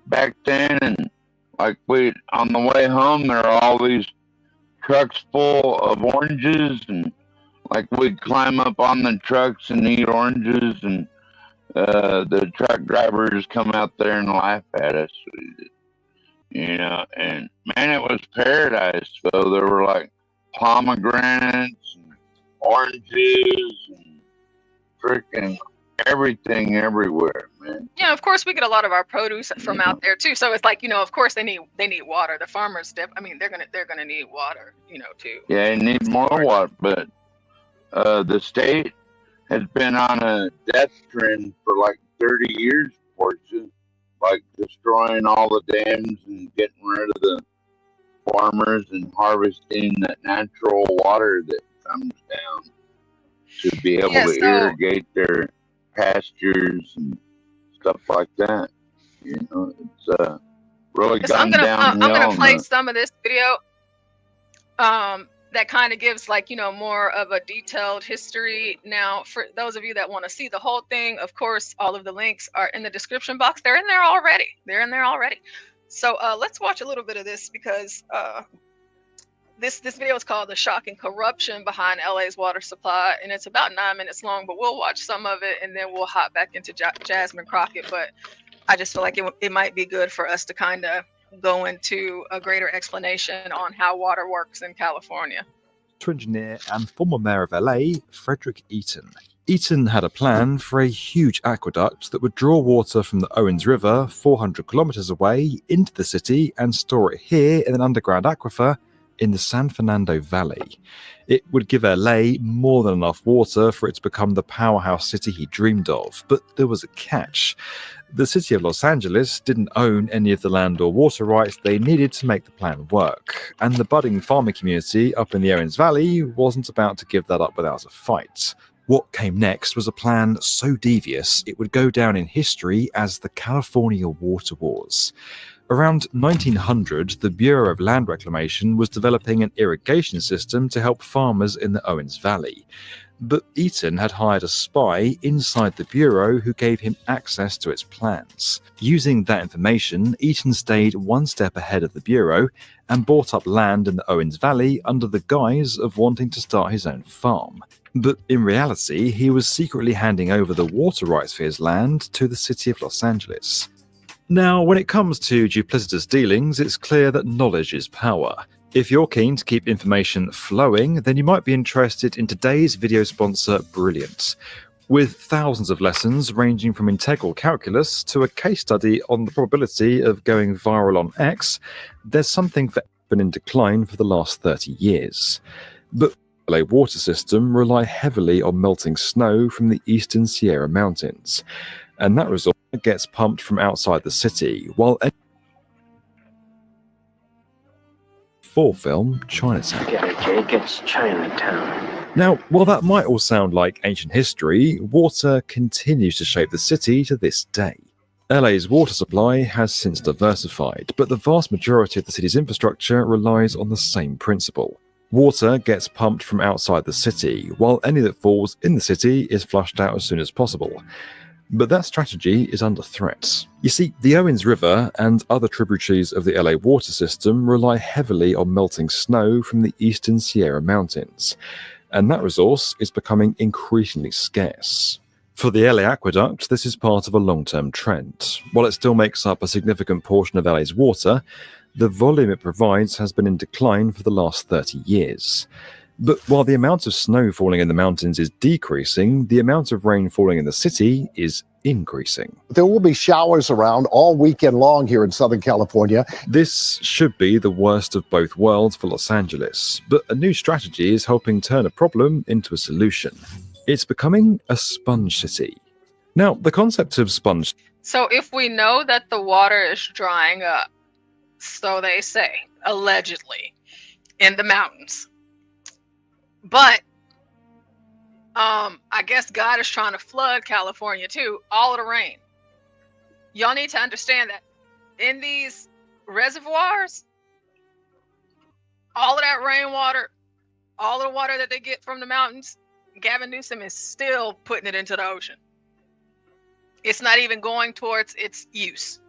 back then, and like on the way home, there are all these trucks full of oranges, and like we'd climb up on the trucks and eat oranges, and the truck drivers come out there and laugh at us, you know, and man, it was paradise. So there were like pomegranates and oranges and freaking everything everywhere, man. Yeah, of course we get a lot of our produce from out there too. So it's like, you know, of course they need water. The farmers, I mean, they're gonna need water, you know, too. Yeah, they need more water, but the state has been on a death trend for like 30 years, Porsha, like destroying all the dams and getting rid of the farmers and harvesting that natural water that comes down to be able to irrigate their pastures and stuff like that. You know, it's really gone downhill. I'm gonna play some of this video that kind of gives like, you know, more of a detailed history. Now, for those of you that want to see the whole thing, of course, all of the links are in the description box. They're in there already. So let's watch a little bit of this because this video is called "The Shocking Corruption Behind LA's Water Supply," and it's about 9 minutes long. But we'll watch some of it, and then we'll hop back into Jasmine Crockett. But I just feel like it might be good for us to kind of go into a greater explanation on how water works in California. Engineer and former mayor of LA, Frederick Eaton. Eaton had a plan for a huge aqueduct that would draw water from the Owens River 400 kilometers away into the city and store it here in an underground aquifer in the San Fernando Valley. It would give LA more than enough water for it to become the powerhouse city he dreamed of, but there was a catch. The city of Los Angeles didn't own any of the land or water rights they needed to make the plan work, and the budding farming community up in the Owens Valley wasn't about to give that up without a fight. What came next was a plan so devious it would go down in history as the California Water Wars. Around 1900, the Bureau of Land Reclamation was developing an irrigation system to help farmers in the Owens Valley. But Eaton had hired a spy inside the Bureau who gave him access to its plans. Using that information, Eaton stayed one step ahead of the Bureau and bought up land in the Owens Valley under the guise of wanting to start his own farm. But in reality, he was secretly handing over the water rights for his land to the city of Los Angeles. Now, when it comes to duplicitous dealings, it's clear that knowledge is power. If you're keen to keep information flowing, then you might be interested in today's video sponsor, Brilliant. With thousands of lessons ranging from integral calculus to a case study on the probability of going viral on X, there's something for everyone in decline for the last 30 years. But the LA water system rely heavily on melting snow from the eastern Sierra Mountains, and that resource gets pumped from outside the city, while for film Chinatown. Get it, Jake, it's Chinatown. Now, while that might all sound like ancient history, water continues to shape the city to this day. LA's water supply has since diversified, but the vast majority of the city's infrastructure relies on the same principle. Water gets pumped from outside the city, while any that falls in the city is flushed out as soon as possible. But that strategy is under threat. You see, the Owens River and other tributaries of the LA water system rely heavily on melting snow from the eastern Sierra Mountains, and that resource is becoming increasingly scarce. For the LA aqueduct, this is part of a long-term trend. While it still makes up a significant portion of LA's water, the volume it provides has been in decline for the last 30 years. But while the amount of snow falling in the mountains is decreasing, the amount of rain falling in the city is increasing. There will be showers around all weekend long here in Southern California. This should be the worst of both worlds for Los Angeles, but a new strategy is helping turn a problem into a solution. It's becoming a sponge city. Now, the concept of sponge... So if we know that the water is drying up, so they say, allegedly, in the mountains, but I guess God is trying to flood California too, all of the rain. Y'all need to understand that in these reservoirs, all of that rainwater, all of the water that they get from the mountains, Gavin Newsom is still putting it into the ocean. It's not even going towards its use.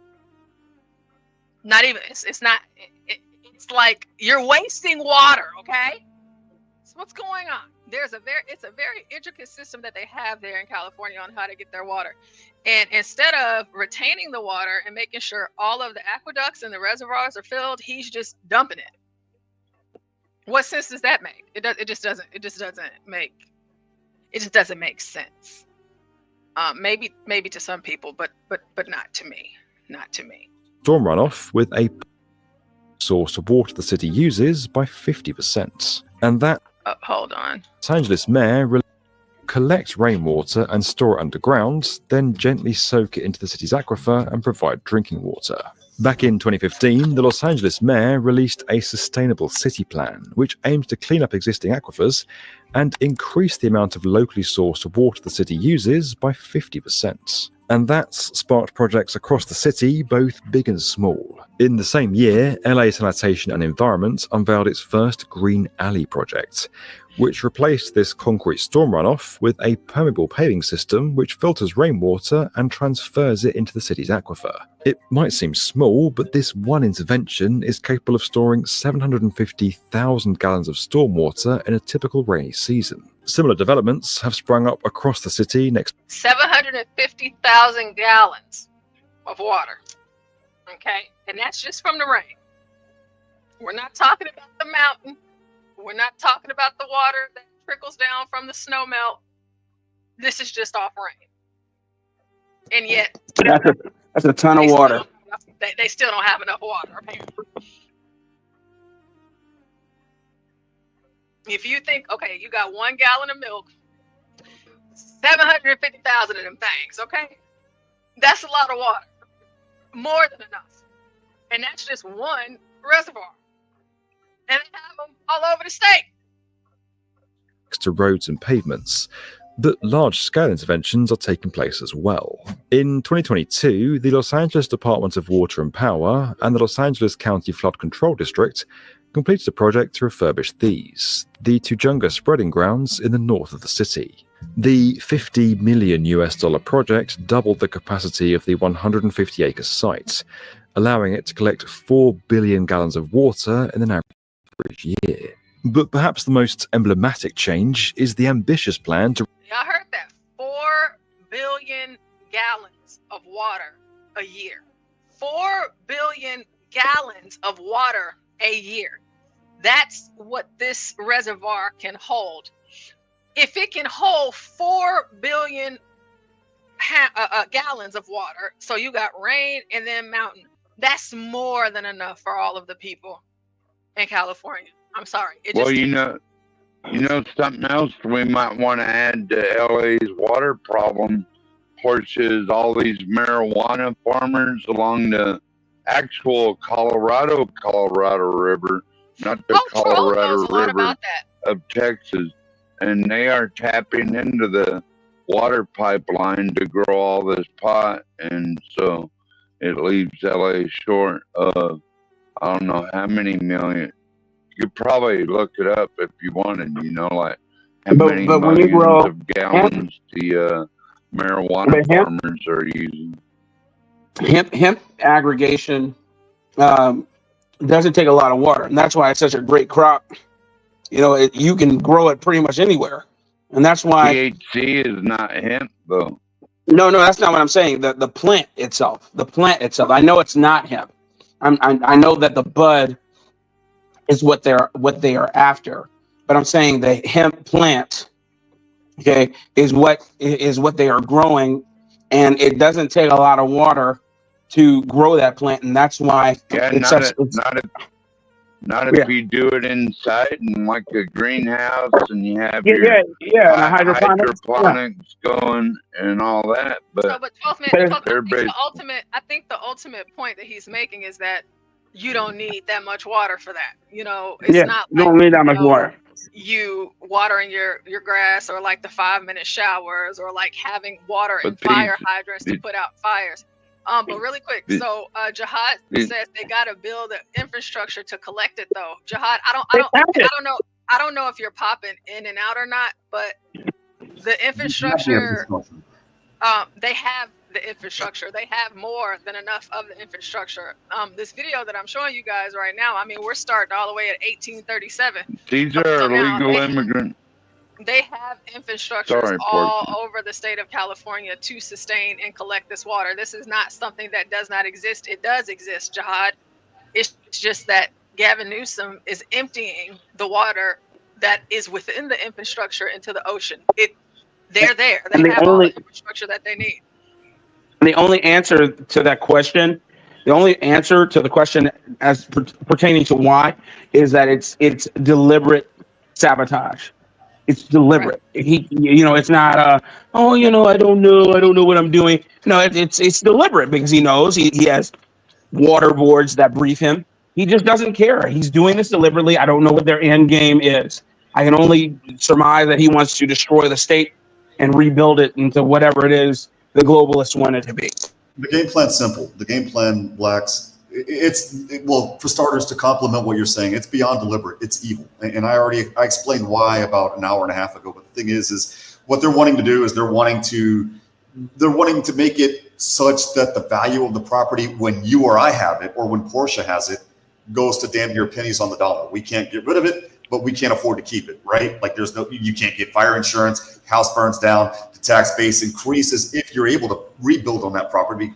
Not even, it's not, it's like you're wasting water, okay? What's going on? It's a very intricate system that they have there in California on how to get their water. And instead of retaining the water and making sure all of the aqueducts and the reservoirs are filled, he's just dumping it. What sense does that make? It just doesn't make sense. Maybe to some people, but not to me. Not to me. Storm runoff with a source of water the city uses by 50%. And that hold on. Los Angeles mayor collect rainwater and store it underground, then gently soak it into the city's aquifer and provide drinking water. Back in 2015, the Los Angeles mayor released a sustainable city plan, which aims to clean up existing aquifers and increase the amount of locally sourced water the city uses by 50%. And that's sparked projects across the city, both big and small. In the same year, LA Sanitation and Environment unveiled its first Green Alley project, which replaced this concrete storm runoff with a permeable paving system which filters rainwater and transfers it into the city's aquifer. It might seem small, but this one intervention is capable of storing 750,000 gallons of stormwater in a typical rainy season. Similar developments have sprung up across the city next 750,000 gallons of water. Okay? And that's just from the rain. We're not talking about the mountain. We're not talking about the water that trickles down from the snow melt. This is just off rain. And yet, That's a ton of water. they still don't have enough water, apparently. If you think, okay, you got 1 gallon of milk, 750,000 of them things, okay? That's a lot of water. More than enough. And that's just one reservoir. And they have them all over the state. to roads and pavements, but large-scale interventions are taking place as well. In 2022, the Los Angeles Department of Water and Power and the Los Angeles County Flood Control District completed a project to refurbish the Tujunga spreading grounds in the north of the city. The $50 million project doubled the capacity of the 150-acre site, allowing it to collect 4 billion gallons of water in an average year. But perhaps the most emblematic change is the ambitious plan to... Y'all heard that? 4 billion gallons of water a year. 4 billion gallons of water a year. That's what this reservoir can hold. If it can hold 4 billion gallons of water, so you got rain and then mountain, that's more than enough for all of the people in California. I'm sorry. Well, you know something else we might want to add to LA's water problem, Porsche, is all these marijuana farmers along the actual Colorado River, not the Colorado River of Texas. And they are tapping into the water pipeline to grow all this pot. And so it leaves LA short of, I don't know how many million. You could probably look it up if you wanted, like how many millions of gallons the marijuana farmers are using. Hemp aggregation doesn't take a lot of water, and that's why it's such a great crop. You can grow it pretty much anywhere, and that's why THC is not hemp, though. No, that's not what I'm saying. The plant itself, I know it's not hemp. I know that the bud is what they are after, but I'm saying the hemp plant, okay, is what they are growing, and it doesn't take a lot of water to grow that plant, and that's why not if you do it inside in like a greenhouse and you have your hydroponics going and all that. But, but 12 I think the ultimate point that he's making is that you don't need that much water for that. It's not you don't need that much water. You watering your grass, or like the 5-minute showers, or like having water in fire hydrants to put out fires. But really quick, so Jihad says they got to build an infrastructure to collect it, though. Jihad, I don't know if you're popping in and out or not, but the infrastructure, they have the infrastructure. They have more than enough of the infrastructure. This video that I'm showing you guys right now, we're starting all the way at 1837. These are illegal immigrants. They have infrastructures all over the state of California to sustain and collect this water. This is not something that does not exist. It does exist, Jihad. It's just that Gavin Newsom is emptying the water that is within the infrastructure into the ocean. They're there. They have all the infrastructure that they need. The only answer to that question, as pertaining to why, is that it's deliberate sabotage. It's deliberate. It's not I don't know what I'm doing. No, it's deliberate, because he knows he has water boards that brief him. He just doesn't care. He's doing this deliberately. I don't know what their end game is. I can only surmise that he wants to destroy the state and rebuild it into whatever it is the globalists want it to be. The game plan's simple. The game plan, Blacks, well, for starters, to complement what you're saying, it's beyond deliberate. It's evil. And I explained why about an hour and a half ago. But the thing is what they're wanting to do is they're wanting to make it such that the value of the property when you or I have it, or when Porsha has it, goes to damn near pennies on the dollar. We can't get rid of it, but we can't afford to keep it, right? Like you can't get fire insurance, house burns down, the tax base increases if you're able to rebuild on that property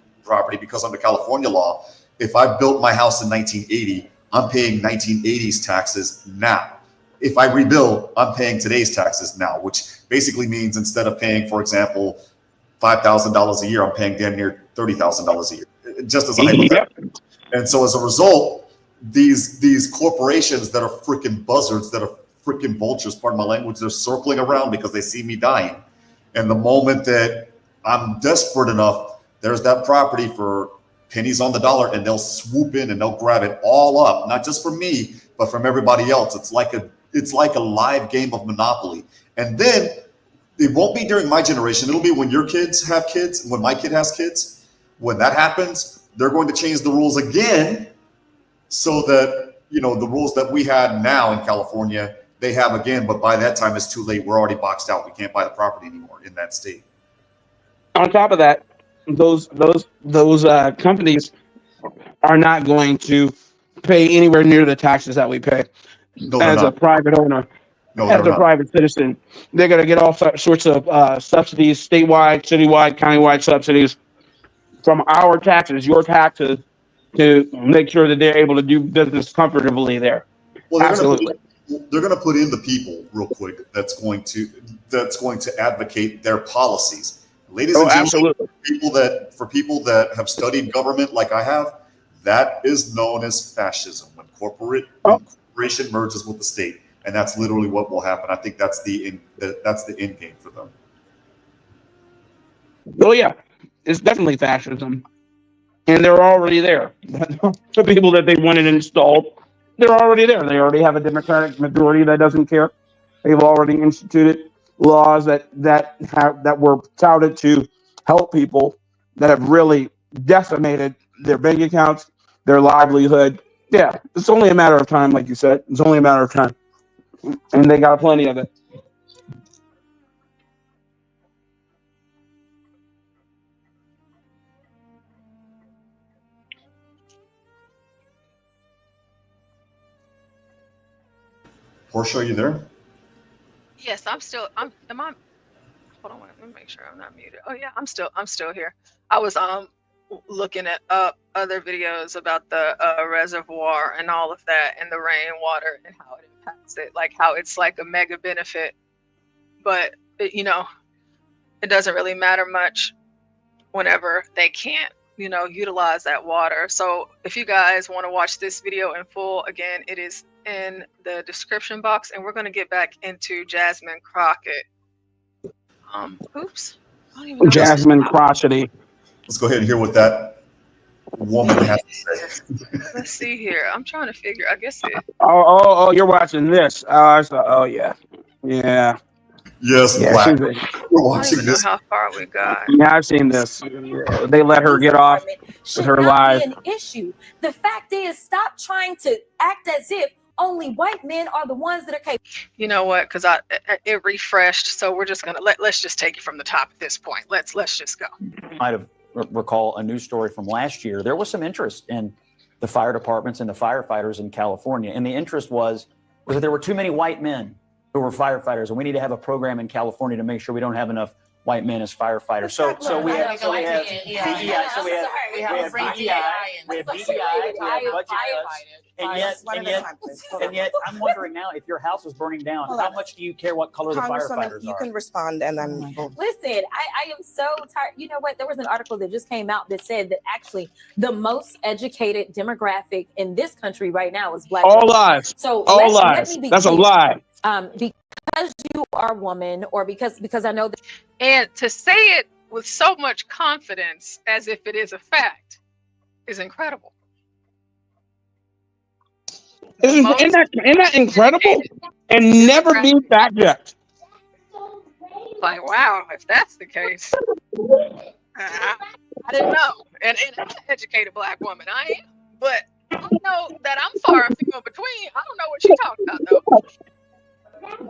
because under California law, if I built my house in 1980, I'm paying 1980s taxes now. If I rebuild, I'm paying today's taxes now, which basically means instead of paying, for example, $5,000 a year, I'm paying damn near $30,000 a year, just as a hypothetical. Yep. And so as a result, these corporations that are freaking buzzards, that are freaking vultures, pardon my language, they're circling around because they see me dying. And the moment that I'm desperate enough, there's that property for pennies on the dollar, and they'll swoop in and they'll grab it all up, not just from me, but from everybody else. It's like a live game of Monopoly. And then it won't be during my generation. It'll be when your kids have kids, when my kid has kids. When that happens, they're going to change the rules again so that, the rules that we had now in California, they have again. But by that time, it's too late. We're already boxed out. We can't buy the property anymore in that state. On top of that, those companies are not going to pay anywhere near the taxes that we pay as a private owner, as a private citizen. They're going to get all sorts of subsidies, statewide, citywide, countywide subsidies from our taxes, your taxes, to make sure that they're able to do business comfortably there. Well, absolutely. They're going to put in the people real quick. That's going to advocate their policies. Ladies and gentlemen, for people that have studied government like I have, that is known as fascism, when corporation merges with the state, and that's literally what will happen. I think that's the end game for them. Oh yeah, it's definitely fascism, and they're already there. The people that they wanted installed, they're already there. They already have a Democratic majority that doesn't care. They've already instituted laws that were touted to help people that have really decimated their bank accounts, their livelihood. Yeah, it's only a matter of time, like you said. It's only a matter of time. And they got plenty of it. Porsha, are you there? Yes, am I? Hold on, let me make sure I'm not muted. Oh yeah, I'm still here. I was looking at other videos about the reservoir and all of that, and the rainwater and how it impacts it, like how it's like a mega benefit, but it doesn't really matter much whenever they can't utilize that water. So if you guys want to watch this video in full, again, it is in the description box, and we're going to get back into Jasmine Crockett. Oops. I don't even know Jasmine Crockett. Let's go ahead and hear what that woman has to say. Let's see here. I'm trying to figure. I guess it. Oh, you're watching this. Oh yeah. Yes, yeah, Black. We're watching I don't this. know how far we got. Yeah, I've seen this. Yeah, they let her get off with her live. An issue. The fact is, stop trying to act as if only white men are the ones that are capable. You know what? Because it refreshed, so we're just gonna let's just take it from the top at this point. Let's just go. Might have recall a news story from last year. There was some interest in the fire departments and the firefighters in California, and the interest was that there were too many white men who were firefighters, and we need to have a program in California to make sure we don't have enough white men as firefighters. So we have BEI, we have budget cuts, and yet I'm wondering now, if your house is burning down, how much do you care what color the firefighters are? You can respond and then Listen, I am so tired. You know what? There was an article that just came out that said that actually the most educated demographic in this country right now is Black All women. lies. So all lies. That's a lie. Because you are a woman, or because I know that. And to say it with so much confidence as if it is a fact is incredible. Isn't that incredible? And never be fact checked. Like, wow, if that's the case, I didn't know. And I'm an educated Black woman. I am. but I know that I'm far and few in between. I don't know what she talking about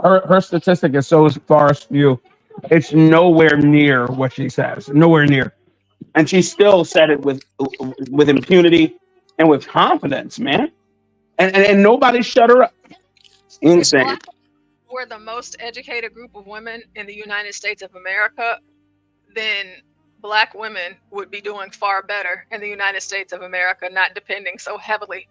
though. Her statistic is so far askew. It's nowhere near what she says. Nowhere near. And she still said it with impunity and with confidence, man. And nobody shut her up. Insane. Black were the most educated group of women in the United States of America, then Black women would be doing far better in the United States of America, not depending so heavily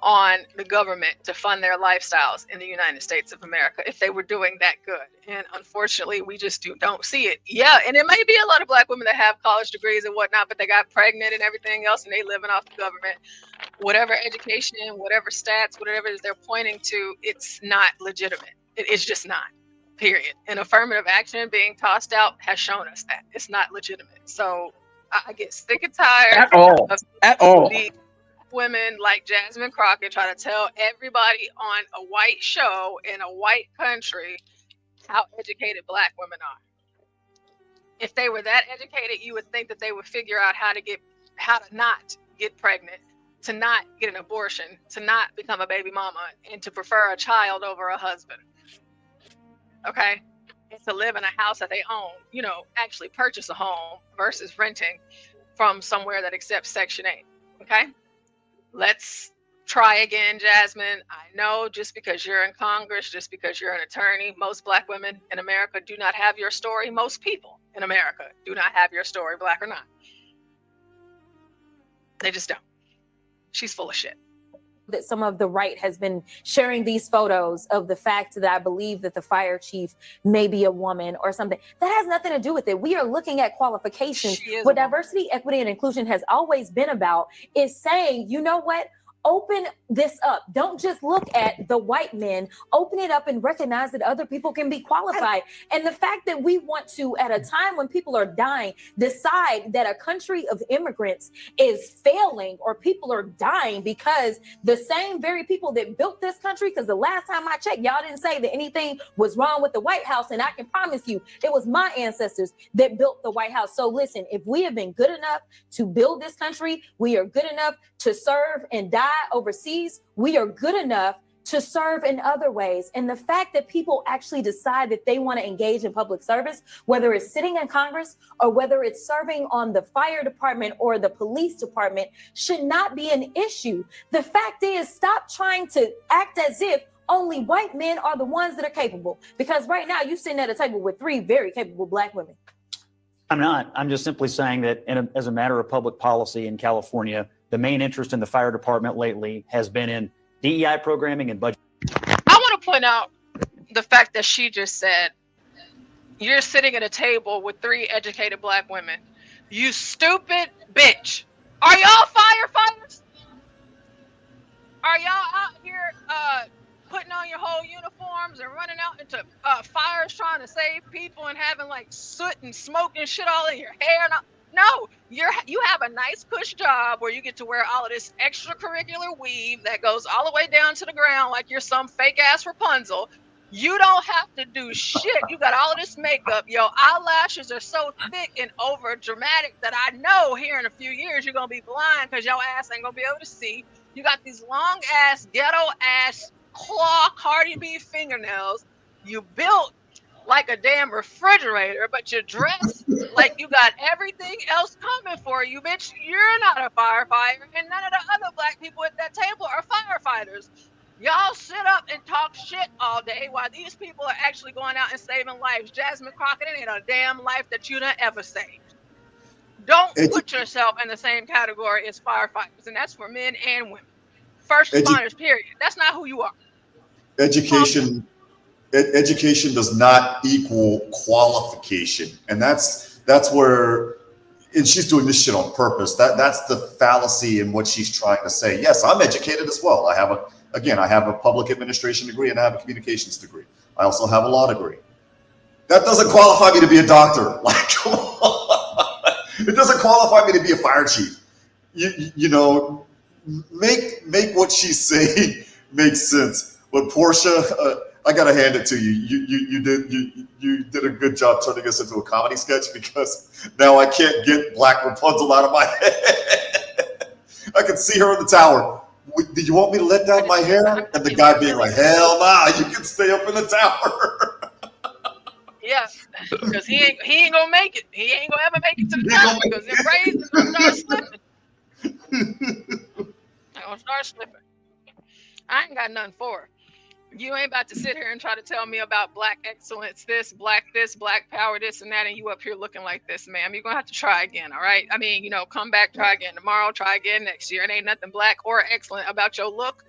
on the government to fund their lifestyles in the United States of America if they were doing that good. And unfortunately, we just don't see it. Yeah, and it may be a lot of Black women that have college degrees and whatnot, but they got pregnant and everything else, and they living off the government. Whatever education, whatever stats, whatever it is they're pointing to, it's not legitimate. It's just not. Period. And affirmative action being tossed out has shown us that it's not legitimate. So I get sick and tired At all. At all. The women like Jasmine Crockett try to tell everybody on a white show in a white country how educated Black women are. If they were that educated, you would think that they would figure out how to not get pregnant, to not get an abortion, to not become a baby mama, and to prefer a child over a husband. Okay? And to live in a house that they own, actually purchase a home versus renting from somewhere that accepts Section 8. Okay? Let's try again, Jasmine. I know just because you're in Congress, just because you're an attorney, most Black women in America do not have your story. Most people in America do not have your story, Black or not. They just don't. She's full of shit. That some of the right has been sharing these photos of the fact that I believe that the fire chief may be a woman or something. That has nothing to do with it. We are looking at qualifications. What diversity, equity, and inclusion has always been about is saying, you know what? Open this up. Don't just look at the white men. Open it up and recognize that other people can be qualified. And the fact that we want to, at a time when people are dying, decide that a country of immigrants is failing or people are dying because the same very people that built this country, because the last time I checked, y'all didn't say that anything was wrong with the White House. And I can promise you, it was my ancestors that built the White House. So listen, if we have been good enough to build this country, we are good enough to serve and die overseas, we are good enough to serve in other ways. And the fact that people actually decide that they want to engage in public service, whether it's sitting in Congress or whether it's serving on the fire department or the police department, should not be an issue. The fact is, stop trying to act as if only white men are the ones that are capable. Because right now you're sitting at a table with 3 very capable Black women. I'm not. I'm just simply saying that as a matter of public policy in California, the main interest in the fire department lately has been in DEI programming and budget. I want to point out the fact that she just said, you're sitting at a table with 3 educated Black women. You stupid bitch. Are y'all firefighters? Are y'all out here putting on your whole uniforms and running out into fires trying to save people and having like soot and smoke and shit all in your hair? No, you have a nice cush job where you get to wear all of this extracurricular weave that goes all the way down to the ground like you're some fake ass Rapunzel. You don't have to do shit. You got all of this makeup. Your eyelashes are so thick and over dramatic that I know here in a few years you're gonna be blind because your ass ain't gonna be able to see. You got these long ass ghetto ass claw Cardi B fingernails. You built like a damn refrigerator, but you dress like you got everything else coming for you, bitch. You're not a firefighter, and none of the other Black people at that table are firefighters. Y'all sit up and talk shit all day while these people are actually going out and saving lives. Jasmine Crockett ain't a damn life that you done ever saved. Don't put yourself in the same category as firefighters, and that's for men and women. First responders, period. That's not who you are. Education does not equal qualification, and that's where, and she's doing this shit on purpose. That's the fallacy in what she's trying to say. Yes, I'm educated as well. I have a public administration degree and I have a communications degree. I also have a law degree. That doesn't qualify me to be a doctor. Like, come on. It doesn't qualify me to be a fire chief. You know, make what she's saying make sense. But Porsha, I gotta hand it to you. You did a good job turning this into a comedy sketch, because now I can't get Black Rapunzel out of my head. I could see her in the tower. Do you want me to let down my hair? And the guy being like, hell nah, you can stay up in the tower. Yeah, because he ain't gonna make it. He ain't gonna ever make it to the top because them braids gonna start slipping. They're gonna start slipping. I ain't got nothing for her. You ain't about to sit here and try to tell me about black excellence, this, black power, this and that, and you up here looking like this, ma'am. You're gonna have to try again, all right? I mean, come back, try again tomorrow, try again next year. It ain't nothing black or excellent about your look,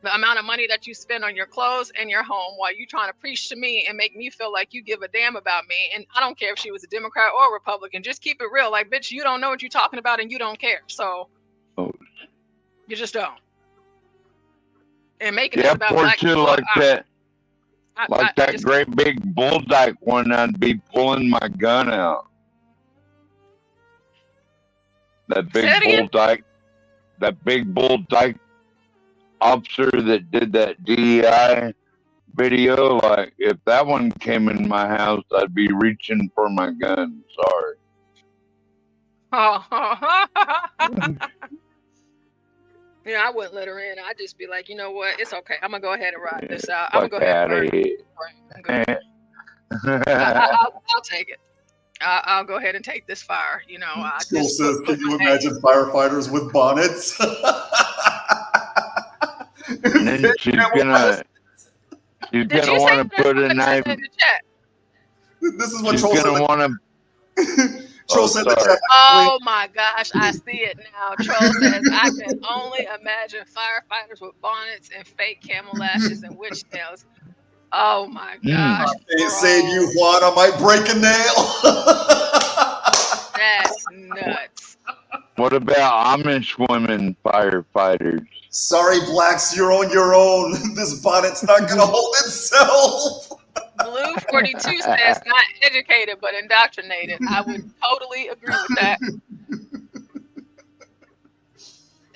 the amount of money that you spend on your clothes and your home while you trying to preach to me and make me feel like you give a damn about me. And I don't care if she was a Democrat or a Republican. Just keep it real. Like, bitch, you don't know what you're talking about and you don't care. So you just don't. And making this about black people. Like that. Like that great big bull dyke one, I'd be pulling my gun out. That big bull dyke officer that did that DEI video, like if that one came in my house, I'd be reaching for my gun. Sorry. Yeah, I wouldn't let her in. I'd just be like, you know what? It's okay. I'm gonna go ahead and ride this out. I'm gonna go ahead and burn it. I'll take it. I'll go ahead and take this fire. Still says, can you imagine firefighters with bonnets? And then she's gonna want to put a knife. This is what she's gonna want to. Troll said the chat. Oh my gosh, I see it now. Troll says, I can only imagine firefighters with bonnets and fake camel lashes and witch tails. Oh my gosh. I can't save you, Juan. I might break a nail. That's nuts. What about Amish women firefighters? Sorry, blacks, you're on your own. This bonnet's not going to hold itself. Blue 42 says, not educated, but indoctrinated. I would totally agree with that.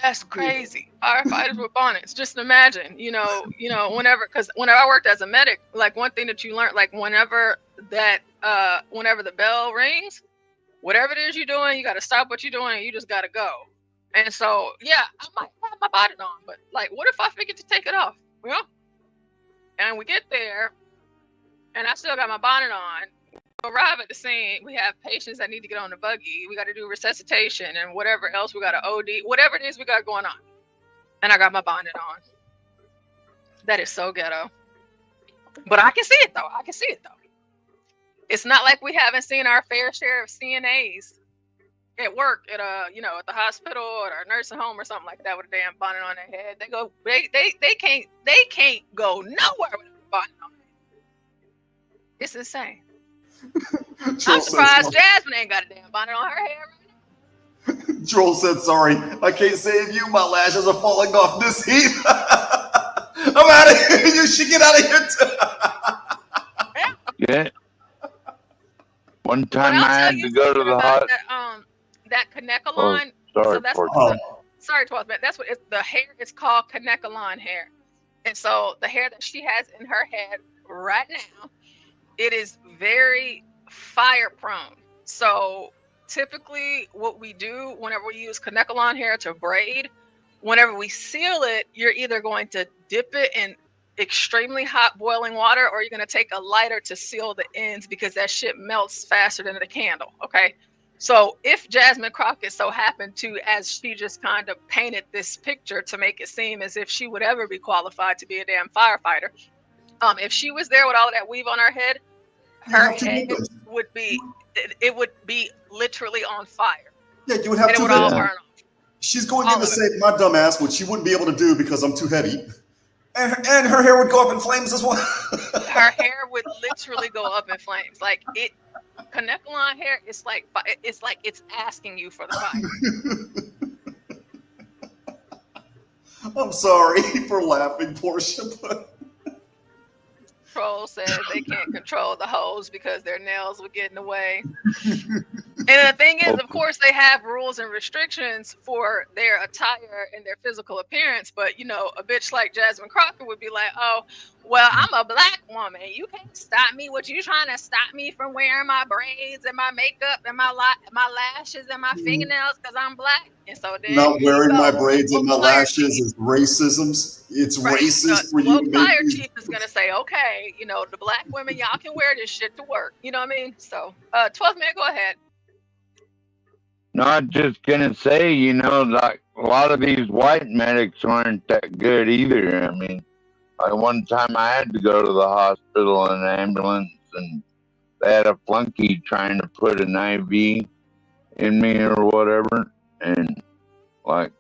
That's crazy. Firefighters with bonnets. Just imagine, whenever I worked as a medic, like one thing that you learn, like whenever the bell rings, whatever it is you're doing, you got to stop what you're doing and you just got to go. And so, yeah, I might have my bonnet on, but like, what if I forget to take it off? And we get there and I still got my bonnet on. Arrive at the scene, we have patients that need to get on the buggy. We got to do resuscitation and whatever else we got to OD, whatever it is we got going on. And I got my bonnet on. That is so ghetto. But I can see it though. It's not like we haven't seen our fair share of CNAs at work at at the hospital or a nursing home or something like that with a damn bonnet on their head. They can't go nowhere with a bonnet on their head. It's insane. I'm surprised Jasmine ain't got a damn bonnet on her hair. Troll said, sorry, I can't save you. My lashes are falling off this heat. I'm out of here. You should get out of here too. Yeah. One time I had to go to the hospital. That Kanekalon. Sorry, sorry, 12th man. That's what the hair is called, Kanekalon hair. And so the hair that she has in her head right now, it is very fire prone. So typically what we do whenever we use Kanekalon hair to braid, whenever we seal it, you're either going to dip it in extremely hot boiling water or you're going to take a lighter to seal the ends because that shit melts faster than the candle. Okay. So if Jasmine Crockett so happened to, as she just kind of painted this picture to make it seem as if she would ever be qualified to be a damn firefighter, if she was there with all of that weave on her head would be literally on fire. Yeah, you would have to. It would all burn off. She's going in to save my dumb ass, which she wouldn't be able to do because I'm too heavy. And her hair would go up in flames as well. Her hair would literally go up in flames. Like it, Kanekalon hair, it's like it's asking you for the fire. I'm sorry for laughing, Porsha, but Troll says they can't control the hose because their nails would get in the way. And the thing is, of course, they have rules and restrictions for their attire and their physical appearance. But, you know, a bitch like Jasmine Crockett would be like, oh, well, I'm a black woman. You can't stop me. What, you trying to stop me from wearing my braids and my makeup and my lashes and my fingernails because I'm black? And so then Not wearing my the braids and my local fire lashes chief- is racism. It's Right. racist for The you local to make fire these. chief is going to say, okay, you know, the black women, y'all can wear this shit to work. You know what I mean? So, 12th minute, go ahead. Not just gonna say, you know, like a lot of these white medics aren't that good either. I mean, like one time I had to go to the hospital in an ambulance, and they had a flunky trying to put an IV in me or whatever, and like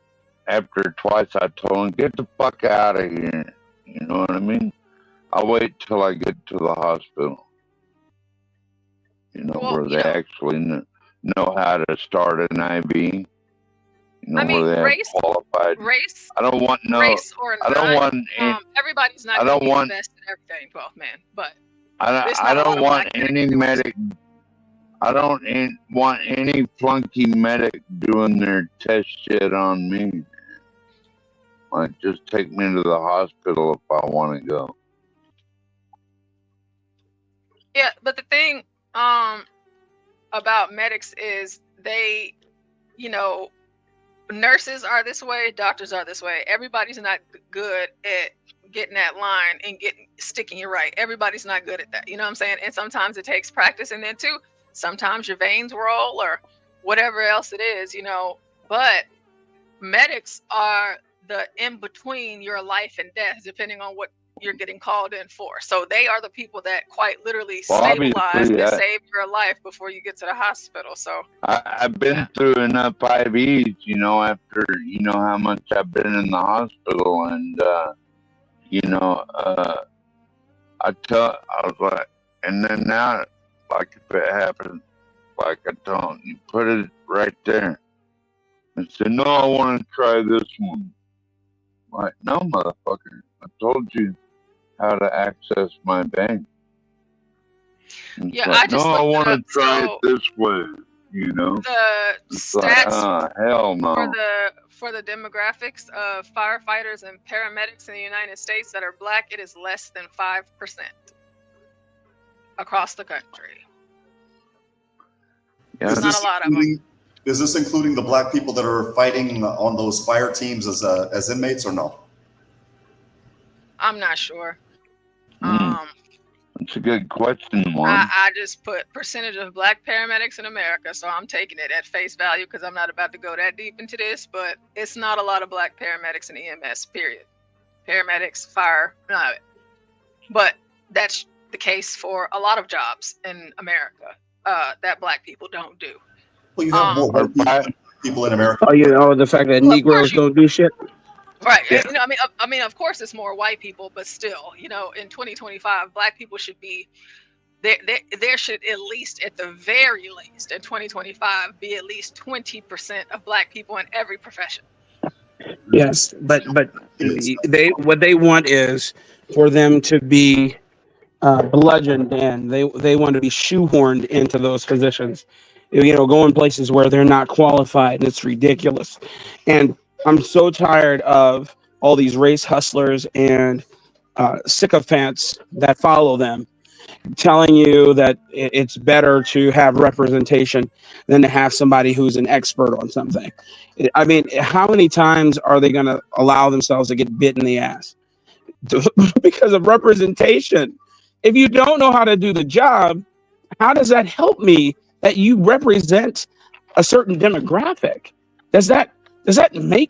after twice I told him, get the fuck out of here. You know what I mean? I'll wait till I get to the hospital. You know, Well, where you they know- actually know how to start an IV. You know, I mean, where they race, have qualified. race, I don't want no. race or I don't not, want. everybody's not I going to don't be want. the best at everything, 12th man. But I there's I not a lot don't of want black any medic. I don't want any flunky medic doing their test shit on me. Like, just take me to the hospital if I want to go. Yeah, but the thing about medics is they, you know, nurses are this way, doctors are this way. Everybody's not good at getting that line and sticking you right. Everybody's not good at that. You know what I'm saying? And sometimes it takes practice, and then too, sometimes your veins roll or whatever else it is, you know. But medics are the in between your life and death, depending on what you're getting called in for. So they are the people that quite literally Well, stabilize obviously, and save your life before you get to the hospital. So I've been through enough IVs, you know, after, you know, how much I've been in the hospital. And, you know, I was like, and then now, like, if it happens, like I don't, you put it right there. And said, no, I want to try this one. Like, no, motherfucker, I told you how to access my bank. And yeah, like, I just no, I looked it want to up. try So it this way, you know. the It's like, stats hell no. for the demographics of firefighters and paramedics in the United States that are black, it is less than 5% across the country. Yeah. It's not a lot of them. Is this including the black people that are fighting on those fire teams as inmates or no? I'm not sure. That's a good question, Juan. I just put percentage of black paramedics in America, so I'm taking it at face value because I'm not about to go that deep into this, but it's not a lot of black paramedics in EMS, period. Paramedics, fire, no. But that's the case for a lot of jobs in America that black people don't do. Well, you have more white people in America. Oh, you know, the fact that Negroes don't do shit. Right. Yeah. You know, I mean, of course, it's more white people, but still, you know, in 2025, black people should be there should at least, at the very least, in 2025, be at least 20% of black people in every profession. Yes, but what they want is for them to be bludgeoned in. They want to be shoehorned into those positions. You know, going places where they're not qualified, and it's ridiculous. And I'm so tired of all these race hustlers and sycophants that follow them, telling you that it's better to have representation than to have somebody who's an expert on something. I mean, how many times are they going to allow themselves to get bit in the ass because of representation? If you don't know how to do the job, how does that help me that you represent a certain demographic? Does that inspire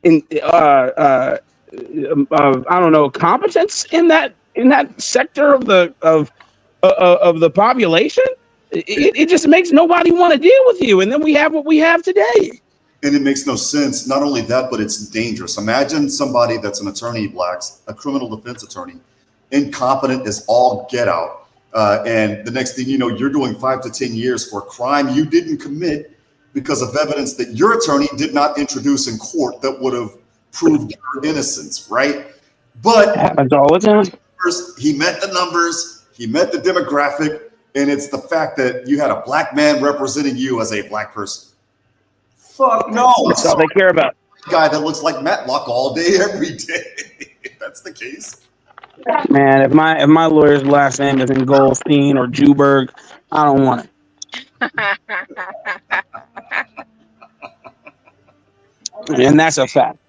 I don't know, competence in that sector of the population? It just makes nobody want to deal with you, and then we have what we have today. And it makes no sense. Not only that, but it's dangerous. Imagine somebody that's an attorney, blacks, a criminal defense attorney, incompetent as all get out. And the next thing you know, you're doing 5 to 10 years for a crime you didn't commit because of evidence that your attorney did not introduce in court that would have proved your innocence, right? But happens all the time. He met the numbers, he met the demographic, and it's the fact that you had a black man representing you as a black person. Fuck no. That's all they care about. Guy that looks like Matlock all day, every day. If that's the case. Man, if my lawyer's last name isn't Goldstein or Juberg, I don't want it. And that's a fact.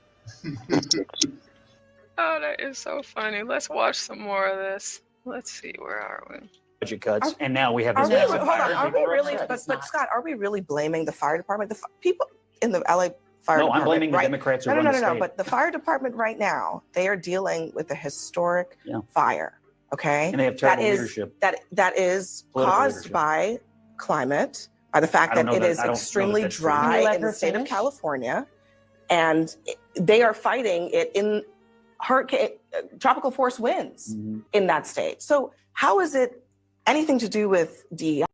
Oh, that is so funny. Let's watch some more of this. Let's see, where are we? Budget cuts, and now we have Are this we, massive hold on, fire. are we really, but Scott, are we really blaming the fire department? The people in the LA fire department. I'm blaming the right? Democrats who no, run no, the no, no, state. but the fire department right now, they are dealing with a historic fire, okay? And they have terrible leadership. That is Political caused leadership. by climate, by the fact that it is extremely dry in the state of California, and they are fighting it in tropical force winds in that state. So how is it anything to do with DEI?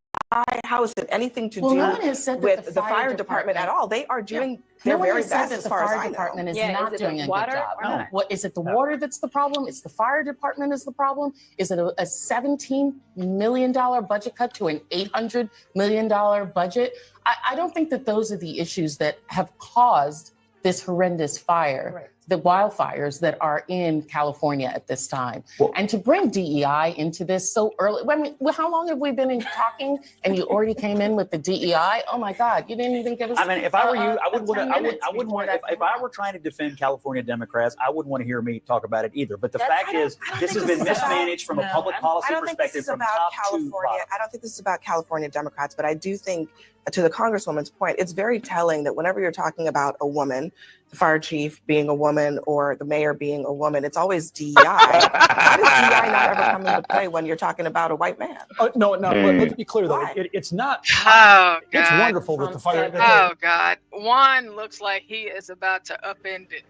How is it anything to do no one has said that with the fire department at all? They are doing their very best as far as I know. The fire department is Yeah, not is it doing the a good water job. or No. not? What is it? The water that's the problem? It's the fire department is the problem. Is it a $17 million budget cut to an $800 million budget? I don't think that those are the issues that have caused this horrendous fire, the wildfires that are in California at this time. And to bring DEI into this so early, I mean, how long have we been talking and you already came in with the DEI? Oh my God, you didn't even give us. I mean, if I were you, I wouldn't 10 want to. minutes I wouldn't want. If I were trying to defend California Democrats, I wouldn't want to hear me talk about it either. But the fact is, this has been mismanaged from a public policy I don't think perspective this is from about top to California. bottom. I don't think this is about California Democrats, but I do think, to the Congresswoman's point, it's very telling that whenever you're talking about a woman, the fire chief being a woman or the mayor being a woman, it's always DEI. Why does DEI not ever come into play when you're talking about a white man? No. Let's be clear though. It's not. Oh, It's God. wonderful that the fire. Oh, God. Juan looks like he is about to upend it.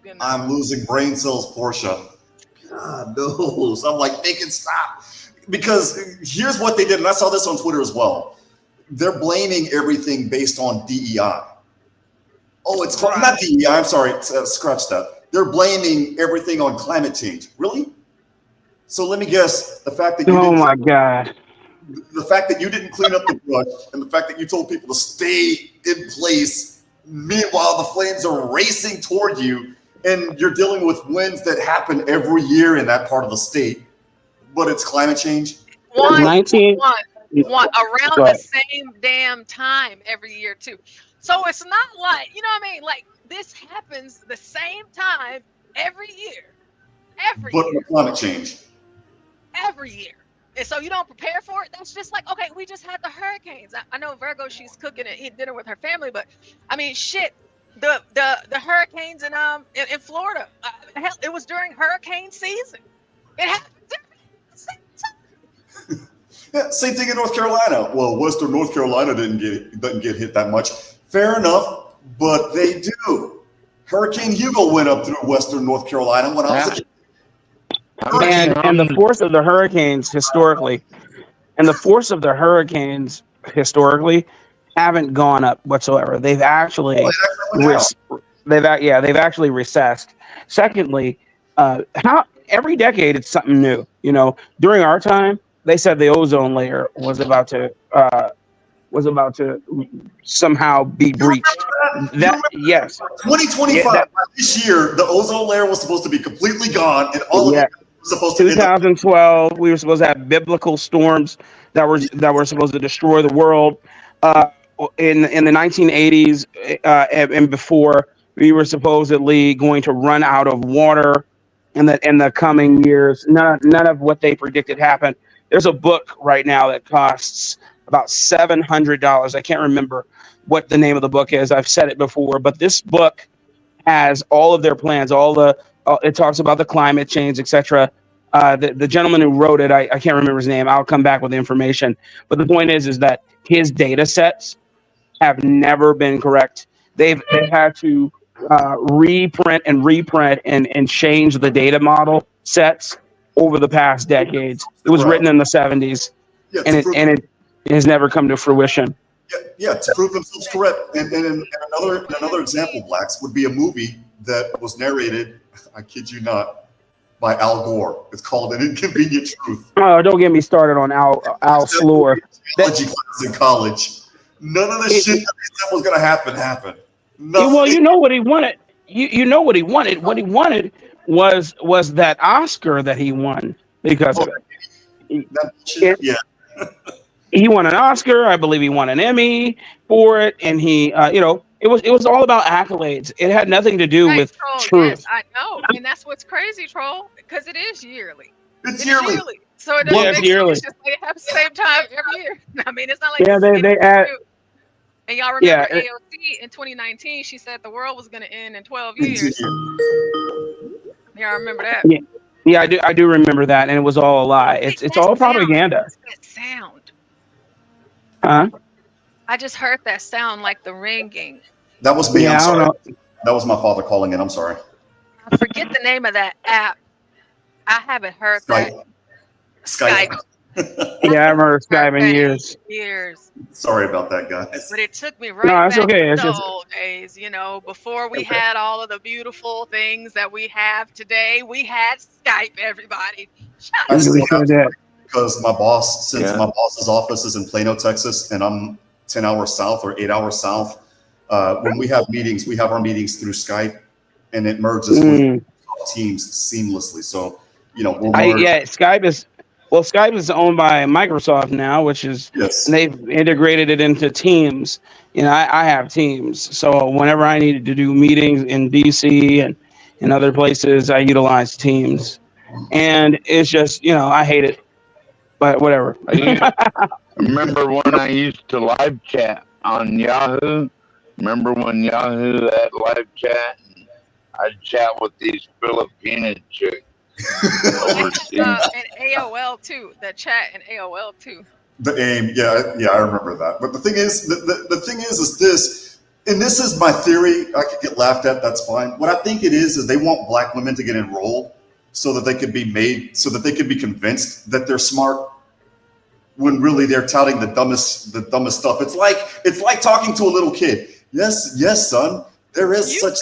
You know? I'm losing brain cells, Porsha. God knows. I'm like, make it stop. Because here's what they did, and I saw this on Twitter as well. They're blaming everything based on DEI. Oh, it's not DEI. I'm sorry. Scratch that. They're blaming everything on climate change. Really? So let me guess. The fact that Oh my God. The fact that you didn't clean up the brush, and the fact that you told people to stay in place, meanwhile the flames are racing toward you, and you're dealing with winds that happen every year in that part of the state, but it's climate change. One, around Go the ahead. same damn time every year too. So it's not like, you know what I mean? Like this happens the same time every year. But with climate change. Every year. And so you don't prepare for it. That's just like, okay, we just had the hurricanes. I know Virgo, she's cooking and eating dinner with her family, but I mean, shit, the hurricanes in Florida, hell, it was during hurricane season. It happened at the same time. Yeah, same thing in North Carolina. Well, Western North Carolina doesn't get hit that much. Fair enough, but they do. Hurricane Hugo went up through Western North Carolina when I was a kid. And the force of the hurricanes historically, haven't gone up whatsoever. They've actually, they've actually recessed. Secondly, every decade it's something new. You know, during our time, they said the ozone layer was about to somehow be breached. Yes, 2025 this year, the ozone layer was supposed to be completely gone, and all of it was supposed to. 2012, we were supposed to have biblical storms that were supposed to destroy the world. In the 1980s and before, we were supposedly going to run out of water in the coming years. None of what they predicted happened. There's a book right now that costs about $700. I can't remember what the name of the book is. I've said it before, but this book has all of their plans. It talks about the climate change, etc. The gentleman who wrote it, I can't remember his name. I'll come back with the information. But the point is that his data sets have never been correct. They've had to reprint and change the data model sets over the past decades. It was written in the 70s, and it has never come to fruition. Yeah, to prove themselves correct. And another example, Blacks, would be a movie that was narrated, I kid you not, by Al Gore. It's called An Inconvenient Truth. Oh, don't get me started on Al Slure. Biology class in college. None of the shit that they said was gonna happen happened. Nothing. Well, you know what he wanted. You know what he wanted. What he wanted was that Oscar that he won because of it. Yeah. He won an Oscar. I believe he won an Emmy for it, and he, it was all about accolades. It had nothing to do with Troll, truth. yes, I know, and that's what's crazy, Troll, because it is yearly. It's yearly. So it doesn't Yeah, it's make yearly. sense. They have the same time every year. I mean, it's not like Yeah, this is they add. And y'all remember Yeah, AOC in 2019? She said the world was going to end in 12 years. Y'all remember that? Yeah, I do remember that, and it was all a lie. It's all propaganda. That sound. Huh? I just heard that sound like the ringing. That was me. Yeah, I'm I don't sorry. know. That was my father calling in. I'm sorry. I forget the name of that app. I haven't heard that. Skype. Yeah, I remember Skype in years. Sorry about that, guys. But it took me right No, it's back okay. to It's the just- old days, before we had all of the beautiful things that we have today. We had Skype, everybody. I still have to, because my boss, my boss's office is in Plano, Texas, and I'm 10 hours south or 8 hours south. When we have meetings, we have our meetings through Skype, and it merges with Teams seamlessly. So, we'll merge. Skype is owned by Microsoft now, which is they've integrated it into Teams. I have Teams, so whenever I needed to do meetings in DC and in other places, I utilize Teams, and it's just I hate it, but whatever. Remember when I used to live chat on Yahoo? Remember when Yahoo had live chat? And I'd chat with these Filipino chicks. And AOL too. The chat and AOL too. The AIM, yeah, I remember that. But the thing is, the thing is this, and this is my theory. I could get laughed at. That's fine. What I think it is they want black women to get enrolled so that they could be convinced that they're smart. When really they're touting the dumbest stuff. It's like talking to a little kid. Yes, son. There is such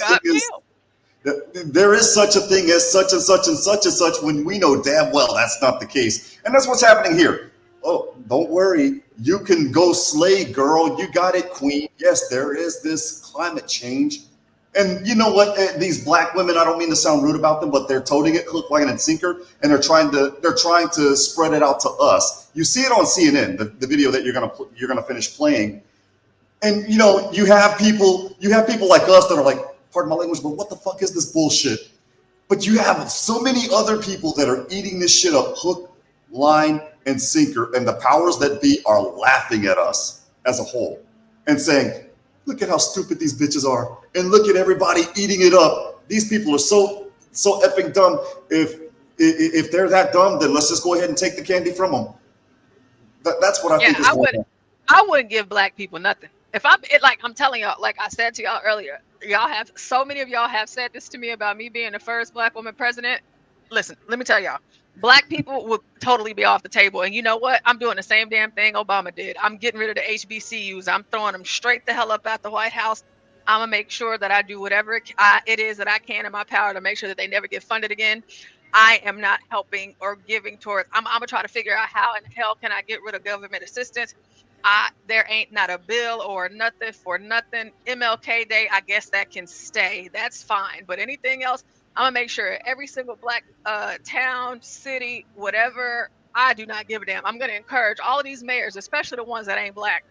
a thing as such and such and such and such, when we know damn well that's not the case. And that's what's happening here. Oh, don't worry. You can go slay, girl. You got it, queen. Yes, there is this climate change. And you know what? These black women, I don't mean to sound rude about them, but they're toting it hook, line, and sinker, and they're trying to spread it out to us. You see it on CNN, the video that you're gonna finish playing. And you have people like us that are like, pardon my language, but what the fuck is this bullshit? But you have so many other people that are eating this shit up hook, line, and sinker, and the powers that be are laughing at us as a whole and saying, look at how stupid these bitches are, and look at everybody eating it up. These people are so effing dumb. If they're that dumb, then let's just go ahead and take the candy from them. That's what I think is going on. I wouldn't give black people nothing. If I'm telling y'all, like I said to y'all earlier, so many of y'all have said this to me about me being the first black woman president. Listen, let me tell y'all, black people would totally be off the table. And you know what? I'm doing the same damn thing Obama did. I'm getting rid of the HBCUs. I'm throwing them straight the hell up at the White House. I'm gonna make sure that I do whatever it is that I can in my power to make sure that they never get funded again. I am not helping or giving towards. I'm gonna try to figure out how in the hell can I get rid of government assistance. There ain't not a bill or nothing for nothing. MLK Day, I guess that can stay. That's fine. But anything else, I'm gonna make sure every single black town, city, whatever, I do not give a damn. I'm gonna encourage all of these mayors, especially the ones that ain't black,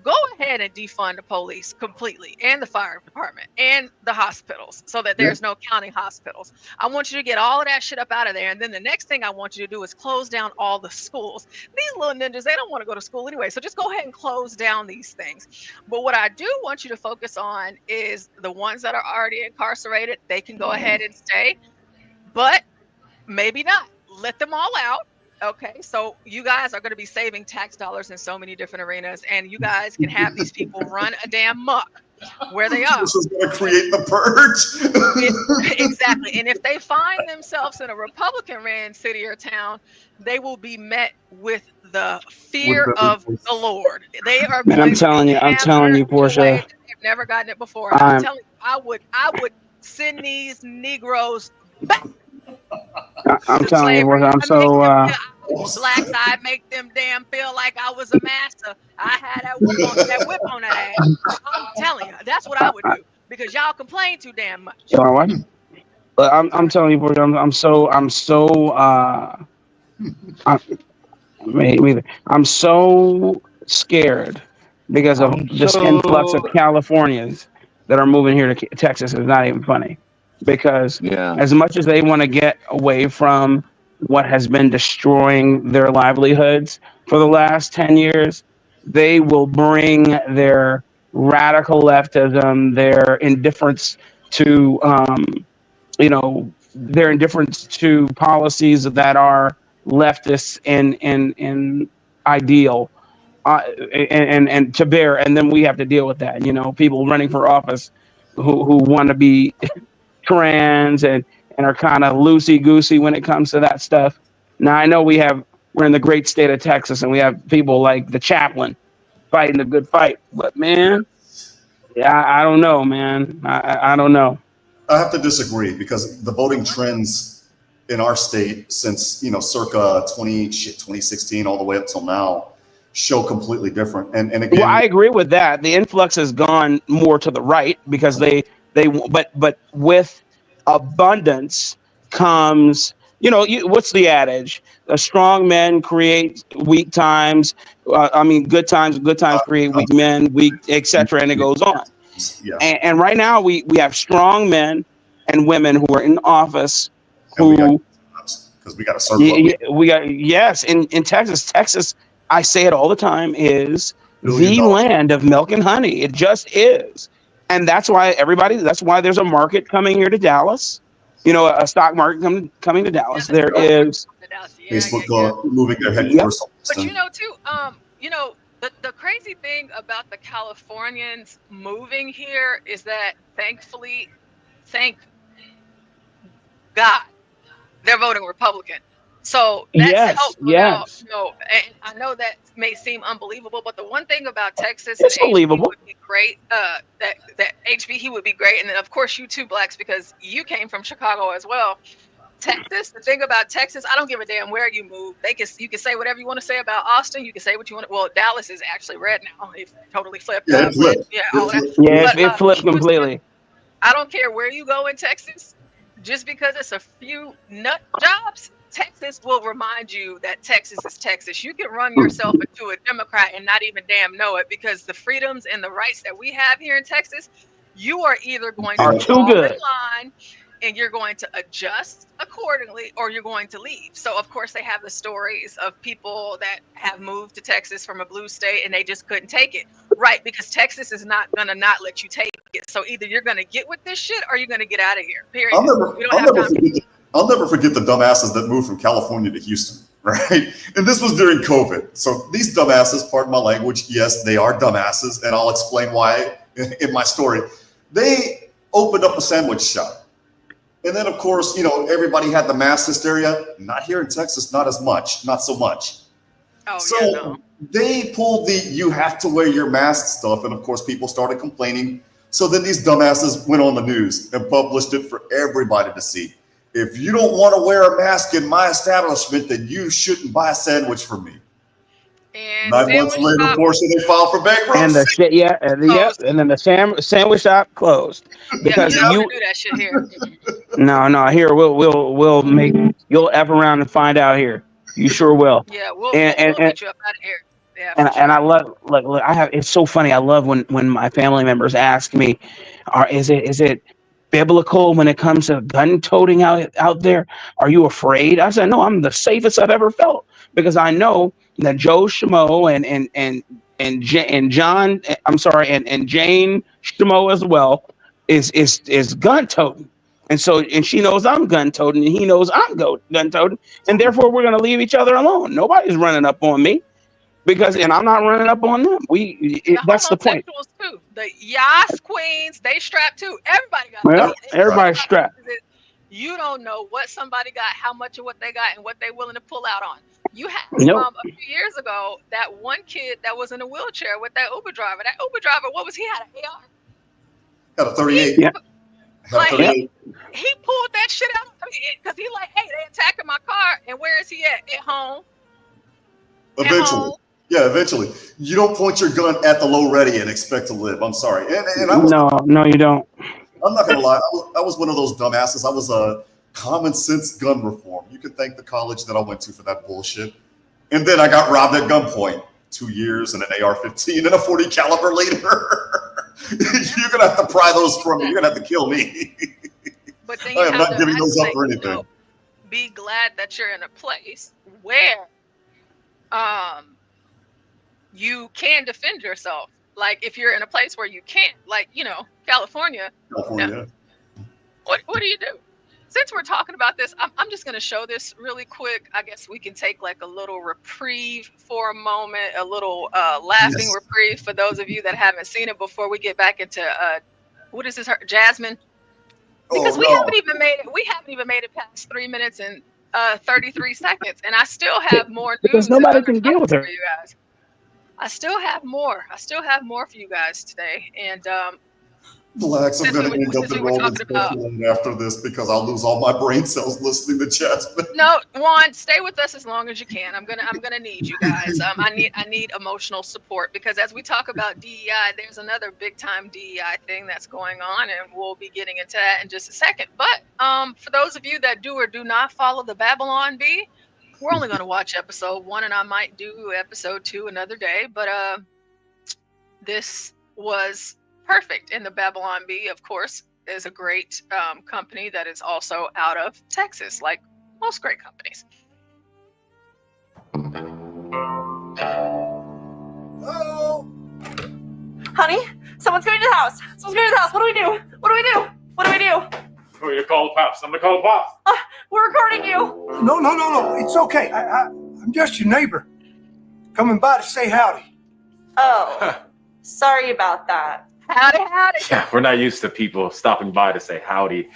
go ahead and defund the police completely, and the fire department, and the hospitals, so that there's no county hospitals. I want you to get all of that shit up out of there. And then the next thing I want you to do is close down all the schools. These little ninjas, they don't want to go to school anyway. So just go ahead and close down these things. But what I do want you to focus on is the ones that are already incarcerated. They can go ahead and stay, but maybe not. Let them all out. Okay, so you guys are going to be saving tax dollars in so many different arenas, and you guys can have these people run a damn muck where they are. This is going to create the purge. Exactly. And if they find themselves in a Republican-ran city or town, they will be met with the fear of the Lord. They are. Man, I'm telling you, Porsha. They've never gotten it before. I'm telling you, I would send these Negroes back I'm telling you, Slavery. I'm so. Blacks, I make them damn feel like I was a master. I had that whip on that ass. I'm telling you, that's what I would do because y'all complain too damn much. You know what? But I'm telling you, boys, I'm so I'm so scared because of this influx of Californians that are moving here to Texas. Is not even funny because as much as they want to get away from what has been destroying their livelihoods for the last 10 years, they will bring their radical leftism, their indifference to their indifference to policies that are leftist and ideal, and to bear, and then we have to deal with that. People running for office who want to be trans and are kind of loosey goosey when it comes to that stuff. Now I know we're in the great state of Texas, and we have people like the chaplain fighting the good fight, but man, I don't know, man. I don't know. I have to disagree because the voting trends in our state since, circa 2016 all the way up till now show completely different. And again, well, I agree with that. The influx has gone more to the right because but with abundance comes, what's the adage? A strong men create weak times. Good times create weak men, etc. And it goes on. Yeah. And right now we have strong men and women who are in office because we got to serve. Yes, in Texas, I say it all the time, is the land of milk and honey. It just is. And that's why there's a market coming here to Dallas. A stock market coming to Dallas. There is Facebook moving their headquarters. But the crazy thing about the Californians moving here is that thankfully, thank God, they're voting Republican. So that's helpful. Yes. And I know that may seem unbelievable, but the one thing about Texas, it's believable. would be great. That HB, he would be great, and then of course you too, Blacks, because you came from Chicago as well. Texas, the thing about Texas, I don't give a damn where you move. You can say whatever you want to say about Austin. You can say what you want. Well, Dallas is actually red now. It totally flipped. It flipped. It flipped completely. I don't care where you go in Texas. Just because it's a few nut jobs, Texas will remind you that Texas is Texas. You can run yourself into a Democrat and not even damn know it, because the freedoms and the rights that we have here in Texas, you are either going to fall in line and you're going to adjust accordingly, or you're going to leave. So of course they have the stories of people that have moved to Texas from a blue state and they just couldn't take it. Right, because Texas is not gonna not let you take it. So either you're gonna get with this shit or you're gonna get out of here. Period. I'll never forget the dumbasses that moved from California to Houston, right? And this was during COVID. So these dumbasses, pardon my language, yes, they are dumbasses, and I'll explain why in my story. They opened up a sandwich shop. And then, of course, everybody had the mass hysteria. Not here in Texas, not so much. They pulled the you have to wear your mask stuff. And, of course, people started complaining. So then these dumbasses went on the news and published it for everybody to see. If you don't want to wear a mask in my establishment, then you shouldn't buy a sandwich from me. And 9 months later, of course, they filed for bankruptcy. And and then the sandwich shop closed because you do that shit here. No, here we'll make you'll F around and find out here. You sure will. Yeah, we'll get you up out of here. Yeah, and I love it's so funny. I love when my family members ask me, is it biblical when it comes to gun toting out there? Are you afraid? I said, no, I'm the safest I've ever felt, because I know that Joe Schmo and John, I'm sorry, and Jane Schmo as well is gun toting. And she knows I'm gun toting, and he knows I'm gun toting, and therefore we're gonna leave each other alone. Nobody's running up on me, and I'm not running up on them. That's the point. Too. The Yas queens, they strapped too. Everybody got everybody's strapped. You don't know what somebody got, how much of what they got, and what they're willing to pull out on. You had a few years ago that one kid that was in a wheelchair with that Uber driver. That Uber driver, what was he had? An AR? Got a 38. Like Had 38. he pulled that shit out because he like, hey, they attacking my car, and where is he at? At home. Eventually. Yeah, eventually. You don't point your gun at the low ready and expect to live. I'm sorry. And I was, No, you don't. I'm not going to lie. I was one of those dumbasses. I was a common sense gun reform. You can thank the college that I went to for that bullshit. And then I got robbed at gunpoint. 2 years and an AR-15 and a 40 caliber later. You're going to have to pry those from me. You're going to have to kill me. But then I am not giving those up for anything. Be glad that you're in a place where you can defend yourself. Like if you're in a place where you can't, like, you know, California. California. What do you do? Since we're talking about this, I'm just going to show this really quick. I guess we can take like a little reprieve for a moment, a little laughing reprieve for those of you that haven't seen it before we get back into what is this? Jasmine? Because we haven't even made it past 3 minutes and 33 seconds, and I still have more news. Because nobody can deal with her. For you guys. I still have more for you guys today, and Relax, I'm going to end up enrolled in special after this because I'll lose all my brain cells listening to Jasmine. No, Juan, stay with us as long as you can. I'm gonna need you guys. I need emotional support because as we talk about DEI, there's another big time DEI thing that's going on, and we'll be getting into that in just a second. But for those of you that do or do not follow the Babylon Bee, we're only gonna watch episode 1, and I might do episode 2 another day. But this was perfect. And the Babylon Bee, of course, is a great company that is also out of Texas, like most great companies. Hello? Honey, someone's going to the house. Someone's going to the house. What do we do? What do we do? What do we do? Who are you call the pops? I'm gonna call the pops. We're recording you. No. It's okay. I'm just your neighbor. Coming by to say howdy. Oh, sorry about that. Howdy. Yeah, we're not used to people stopping by to say howdy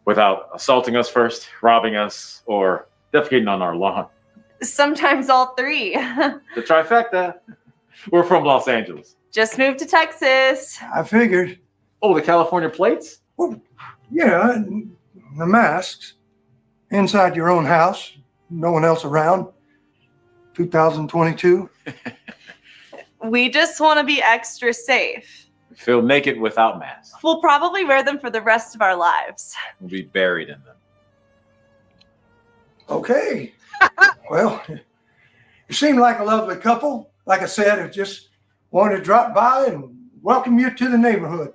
without assaulting us first, robbing us, or defecating on our lawn. Sometimes all three. The trifecta. We're from Los Angeles. Just moved to Texas. I figured. Oh, the California plates? Well, yeah, the masks. Inside your own house. No one else around. 2022. We just want to be extra safe. Feel naked without masks. We'll probably wear them for the rest of our lives. We'll be buried in them. Okay. Well, you seem like a lovely couple. Like I said, I just wanted to drop by and welcome you to the neighborhood.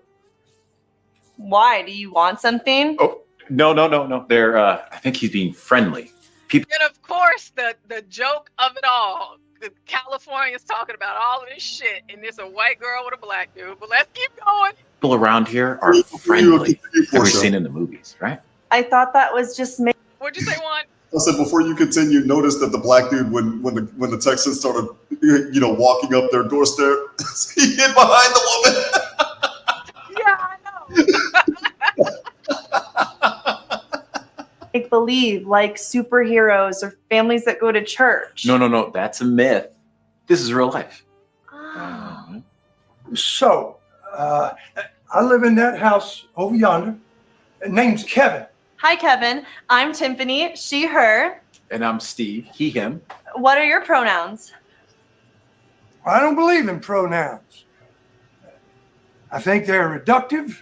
Why? Do you want something? Oh, no. They're, I think he's being friendly. People. And of course, the joke of it all. California's talking about all of this shit, and there's a white girl with a black dude. But let's keep going. People around here are friendly. That we've seen in the movies, right? I thought that was just me. What'd you say, Juan? I said before you continue, notice that the black dude, when the Texans started, walking up their doorstep, he hid behind the woman. Yeah, I know. Make believe, like superheroes or families that go to church. No. That's a myth. This is real life. Oh. So, I live in that house over yonder. Name's Kevin. Hi, Kevin. I'm Tiffany. She, her. And I'm Steve. He, him. What are your pronouns? I don't believe in pronouns. I think they're reductive.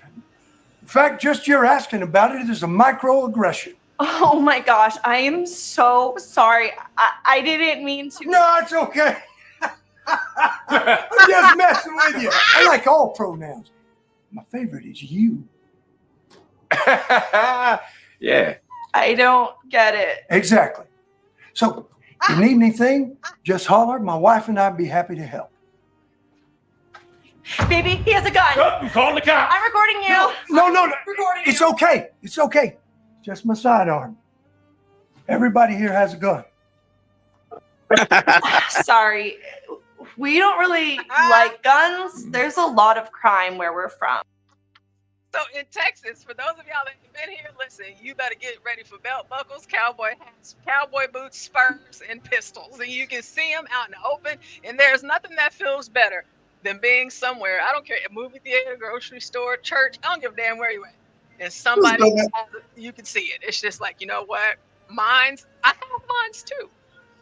In fact, just your asking about it is a microaggression. Oh my gosh, I am so sorry. I didn't mean to. No, it's okay. I'm just messing with you. I like all pronouns. My favorite is you. Yeah. I don't get it. Exactly. So, if you need anything, just holler. My wife and I'd be happy to help. Baby, he has a gun. I'm calling the cops. I'm recording you. No. Recording It's you. okay. It's okay. Just my sidearm. Everybody here has a gun. Sorry. We don't really like guns. There's a lot of crime where we're from. So in Texas, for those of y'all that have been here, listen, you better get ready for belt buckles, cowboy hats, cowboy boots, spurs, and pistols. And you can see them out in the open. And there's nothing that feels better than being somewhere. I don't care, a movie theater, grocery store, church. I don't give a damn where you at. and somebody you can see it. It's just like, you know what? I have mines too.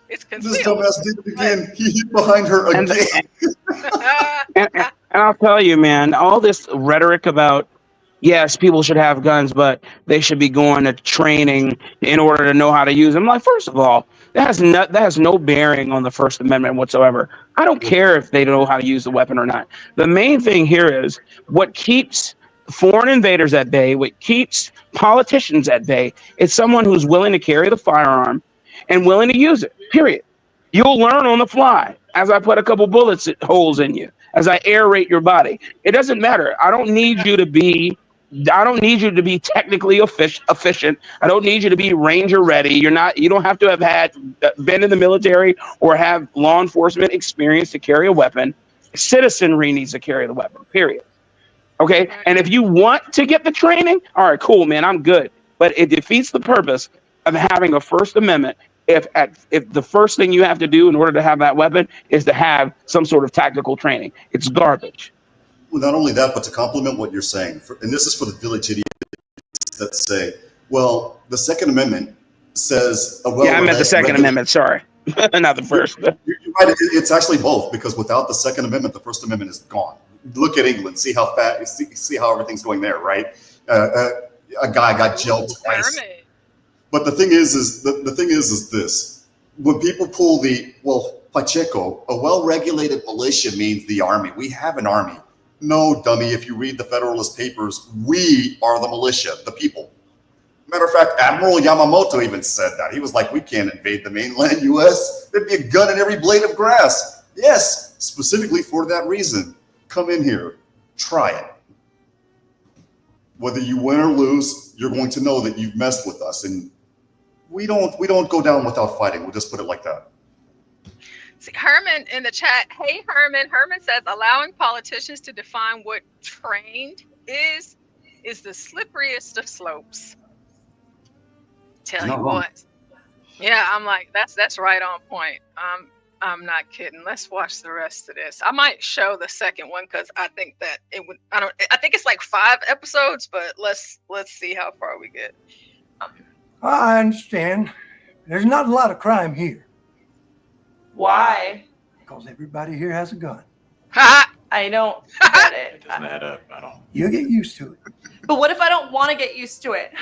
It's concealed. This dumbass did it again. He hid behind her again. And I'll tell you, man, all this rhetoric about yes, people should have guns, but they should be going to training in order to know how to use them. Like, first of all, that has no bearing on the First Amendment whatsoever. I don't care if they know how to use the weapon or not. The main thing here is what keeps foreign invaders at bay, what keeps politicians at bay, is someone who's willing to carry the firearm and willing to use it, period. You'll learn on the fly as I put a couple bullets holes in you, as I aerate your body. It doesn't matter. I don't need you to be technically efficient. I don't need you to be Ranger ready. You don't have to have been in the military or have law enforcement experience to carry a weapon. Citizenry needs to carry the weapon, period. Okay. And if you want to get the training, all right, cool, man, I'm good. But it defeats the purpose of having a First Amendment if the first thing you have to do in order to have that weapon is to have some sort of tactical training. It's garbage. Well, not only that, but to complement what you're saying, and this is for the village idiots that say, well, the Second Amendment says... Yeah, I meant the Second Amendment, sorry. Not the First. You're right, it's actually both, because without the Second Amendment, the First Amendment is gone. Look at England, see how everything's going there, right? A guy got jailed twice. But the thing is this: when people pull Pacheco, a well-regulated militia means the army. We have an army. No, dummy. If you read the Federalist Papers, we are the militia, the people. Matter of fact, Admiral Yamamoto even said that. He was like, we can't invade the mainland U.S. There'd be a gun in every blade of grass. Yes, specifically for that reason. Come in here, try it. Whether you win or lose, you're going to know that you've messed with us, and we don't go down without fighting. We'll just put it like that. See, Herman in the chat. Hey, Herman. Herman says allowing politicians to define what trained is the slipperiest of slopes. Tell you what. Yeah, I'm like, that's right on point. I'm not kidding. Let's watch the rest of this. I might show the second one because I think that it would. I think it's like 5 episodes, but let's see how far we get. I understand. There's not a lot of crime here. Why? Because everybody here has a gun. I don't get it. Doesn't add up at all. You'll get used to it. But what if I don't want to get used to it?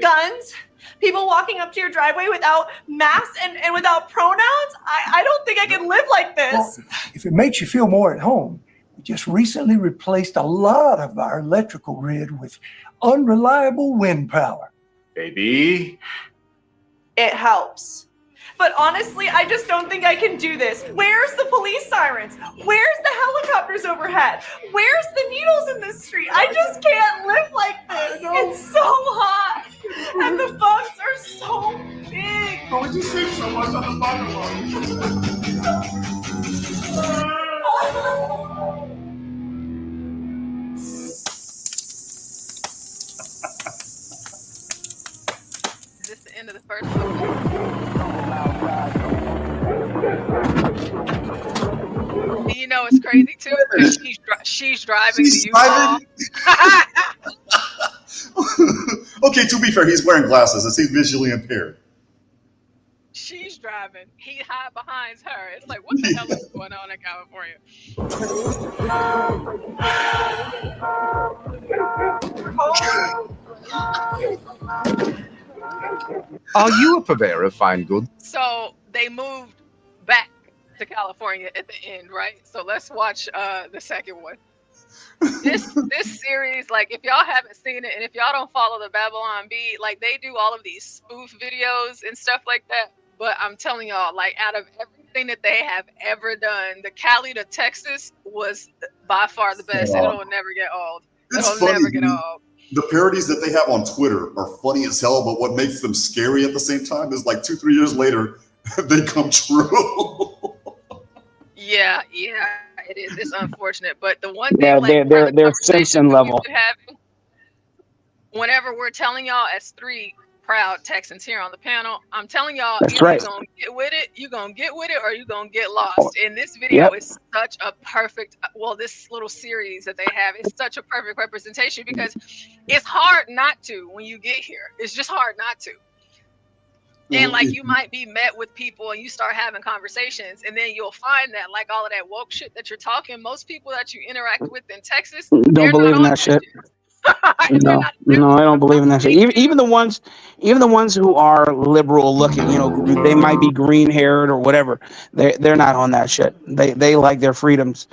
Guns, people walking up to your driveway without masks and without pronouns. I don't think I can live like this. Well, if it makes you feel more at home, we just recently replaced a lot of our electrical grid with unreliable wind power. Baby. It helps. But honestly, I just don't think I can do this. Where's the police sirens? Where's the helicopters overhead? Where's the needles in the street? I just can't live like this. It's so hot. And the bugs are so big. How would you say so much on the bottom Is this the end of the first one? You know it's crazy too because she's driving the U-Haul. Okay, to be fair, he's wearing glasses. Is he visually impaired? She's driving. He hide behind her. It's like, what the hell is going on in California? Are you a purveyor of fine goods? So they moved back to California at the end, right? So let's watch the second one. This series, like if y'all haven't seen it and if y'all don't follow the Babylon Bee, like they do all of these spoof videos and stuff like that. But I'm telling y'all, like out of everything that they have ever done, the Cali to Texas was by far the best. Yeah. It'll never get old. It's It'll funny, never get dude. old. The parodies that they have on Twitter are funny as hell, but what makes them scary at the same time is like 2-3 years later, they come true. Yeah, it is. It's unfortunate, but the one thing, Yeah, like, they're Simpson level. whenever we're telling y'all as 3 proud Texans here on the panel. I'm telling y'all, That's either right. you're gonna get with it, or you're gonna get lost. And this video Yep. is such a perfect, well, this little series that they have is such a perfect representation because it's hard not to when you get here. It's just hard not to. And like you might be met with people and you start having conversations, and then you'll find that like all of that woke shit that you're talking, most people that you interact with in Texas, Don't believe in that shit. No, no, I don't believe in that shit. Even the ones who are liberal looking, you know, they might be green haired or whatever. They're not on that shit. They like their freedoms.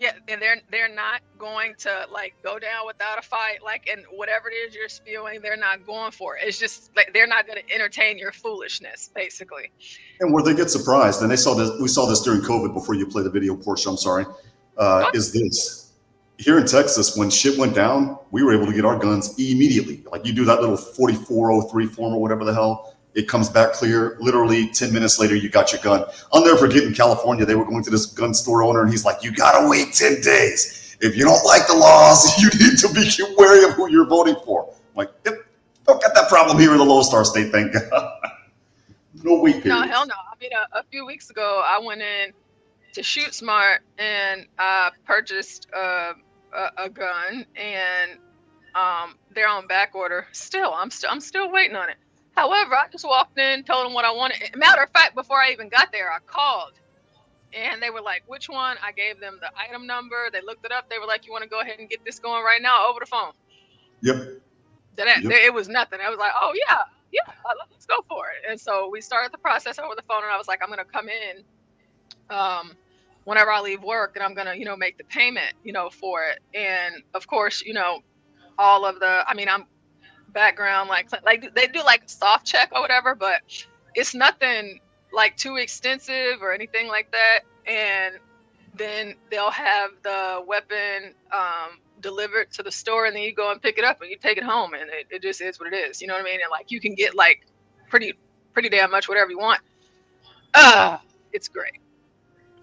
Yeah, and they're not going to like go down without a fight, like, and whatever it is you're spewing, they're not going for it. It's just like they're not going to entertain your foolishness, basically. And where they get surprised, and we saw this during COVID before you play the video, Porsha, I'm sorry, is this. Here in Texas, when shit went down, we were able to get our guns immediately. Like you do that little 4403 form or whatever the hell, it comes back clear. Literally 10 minutes later, you got your gun. I'll never forget in California, they were going to this gun store owner and he's like, you got to wait 10 days. If you don't like the laws, you need to be wary of who you're voting for. I'm like, yep, don't get that problem here in the Lone Star State, thank God. No wait period. No, hell no. I mean, a few weeks ago, I went in to Shoot Smart and I purchased a gun, and they're on back order. I'm still waiting on it. However, I just walked in, told them what I wanted. Matter of fact, before I even got there, I called, and they were like, "Which one?" I gave them the item number. They looked it up. They were like, "You want to go ahead and get this going right now over the phone?" Yep. It was nothing. I was like, "Oh yeah, let's go for it." And so we started the process over the phone, and I was like, "I'm gonna come in whenever I leave work, and I'm gonna, make the payment, for it." And of course, all of the, I'm background, like they do like a soft check or whatever, but it's nothing like too extensive or anything like that. And then they'll have the weapon delivered to the store, and then you go and pick it up and you take it home, and it just is what it is. You know what I mean? And like you can get like pretty damn much whatever you want. It's great.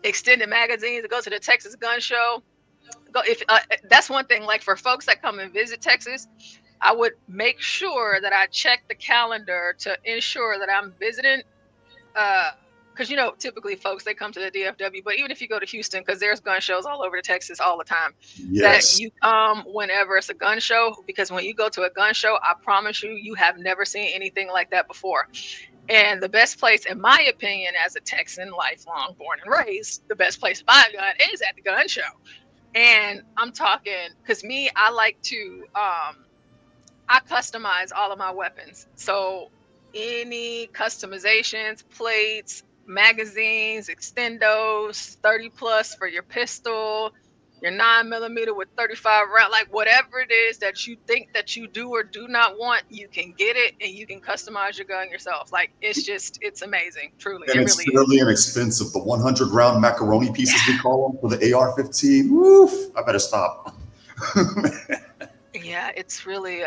Extended magazines. It goes to the Texas Gun Show. That's one thing. Like for folks that come and visit Texas, I would make sure that I check the calendar to ensure that I'm visiting. Because typically folks, they come to the DFW, but even if you go to Houston, because there's gun shows all over Texas all the time. Yes. That you come whenever it's a gun show, because when you go to a gun show, I promise you have never seen anything like that before. And the best place, in my opinion, as a Texan, lifelong, born and raised, the best place to buy a gun is at the gun show. And I'm talking, because I like to, I customize all of my weapons. So any customizations, plates, magazines, extendos, 30 plus for your pistol, your 9mm with 35 round, like whatever it is that you think that you do or do not want, you can get it and you can customize your gun yourself. Like it's amazing, truly. And it it's really fairly is. inexpensive. The 100 round macaroni pieces we call them for the AR-15. Woof! I better stop. Yeah, it's really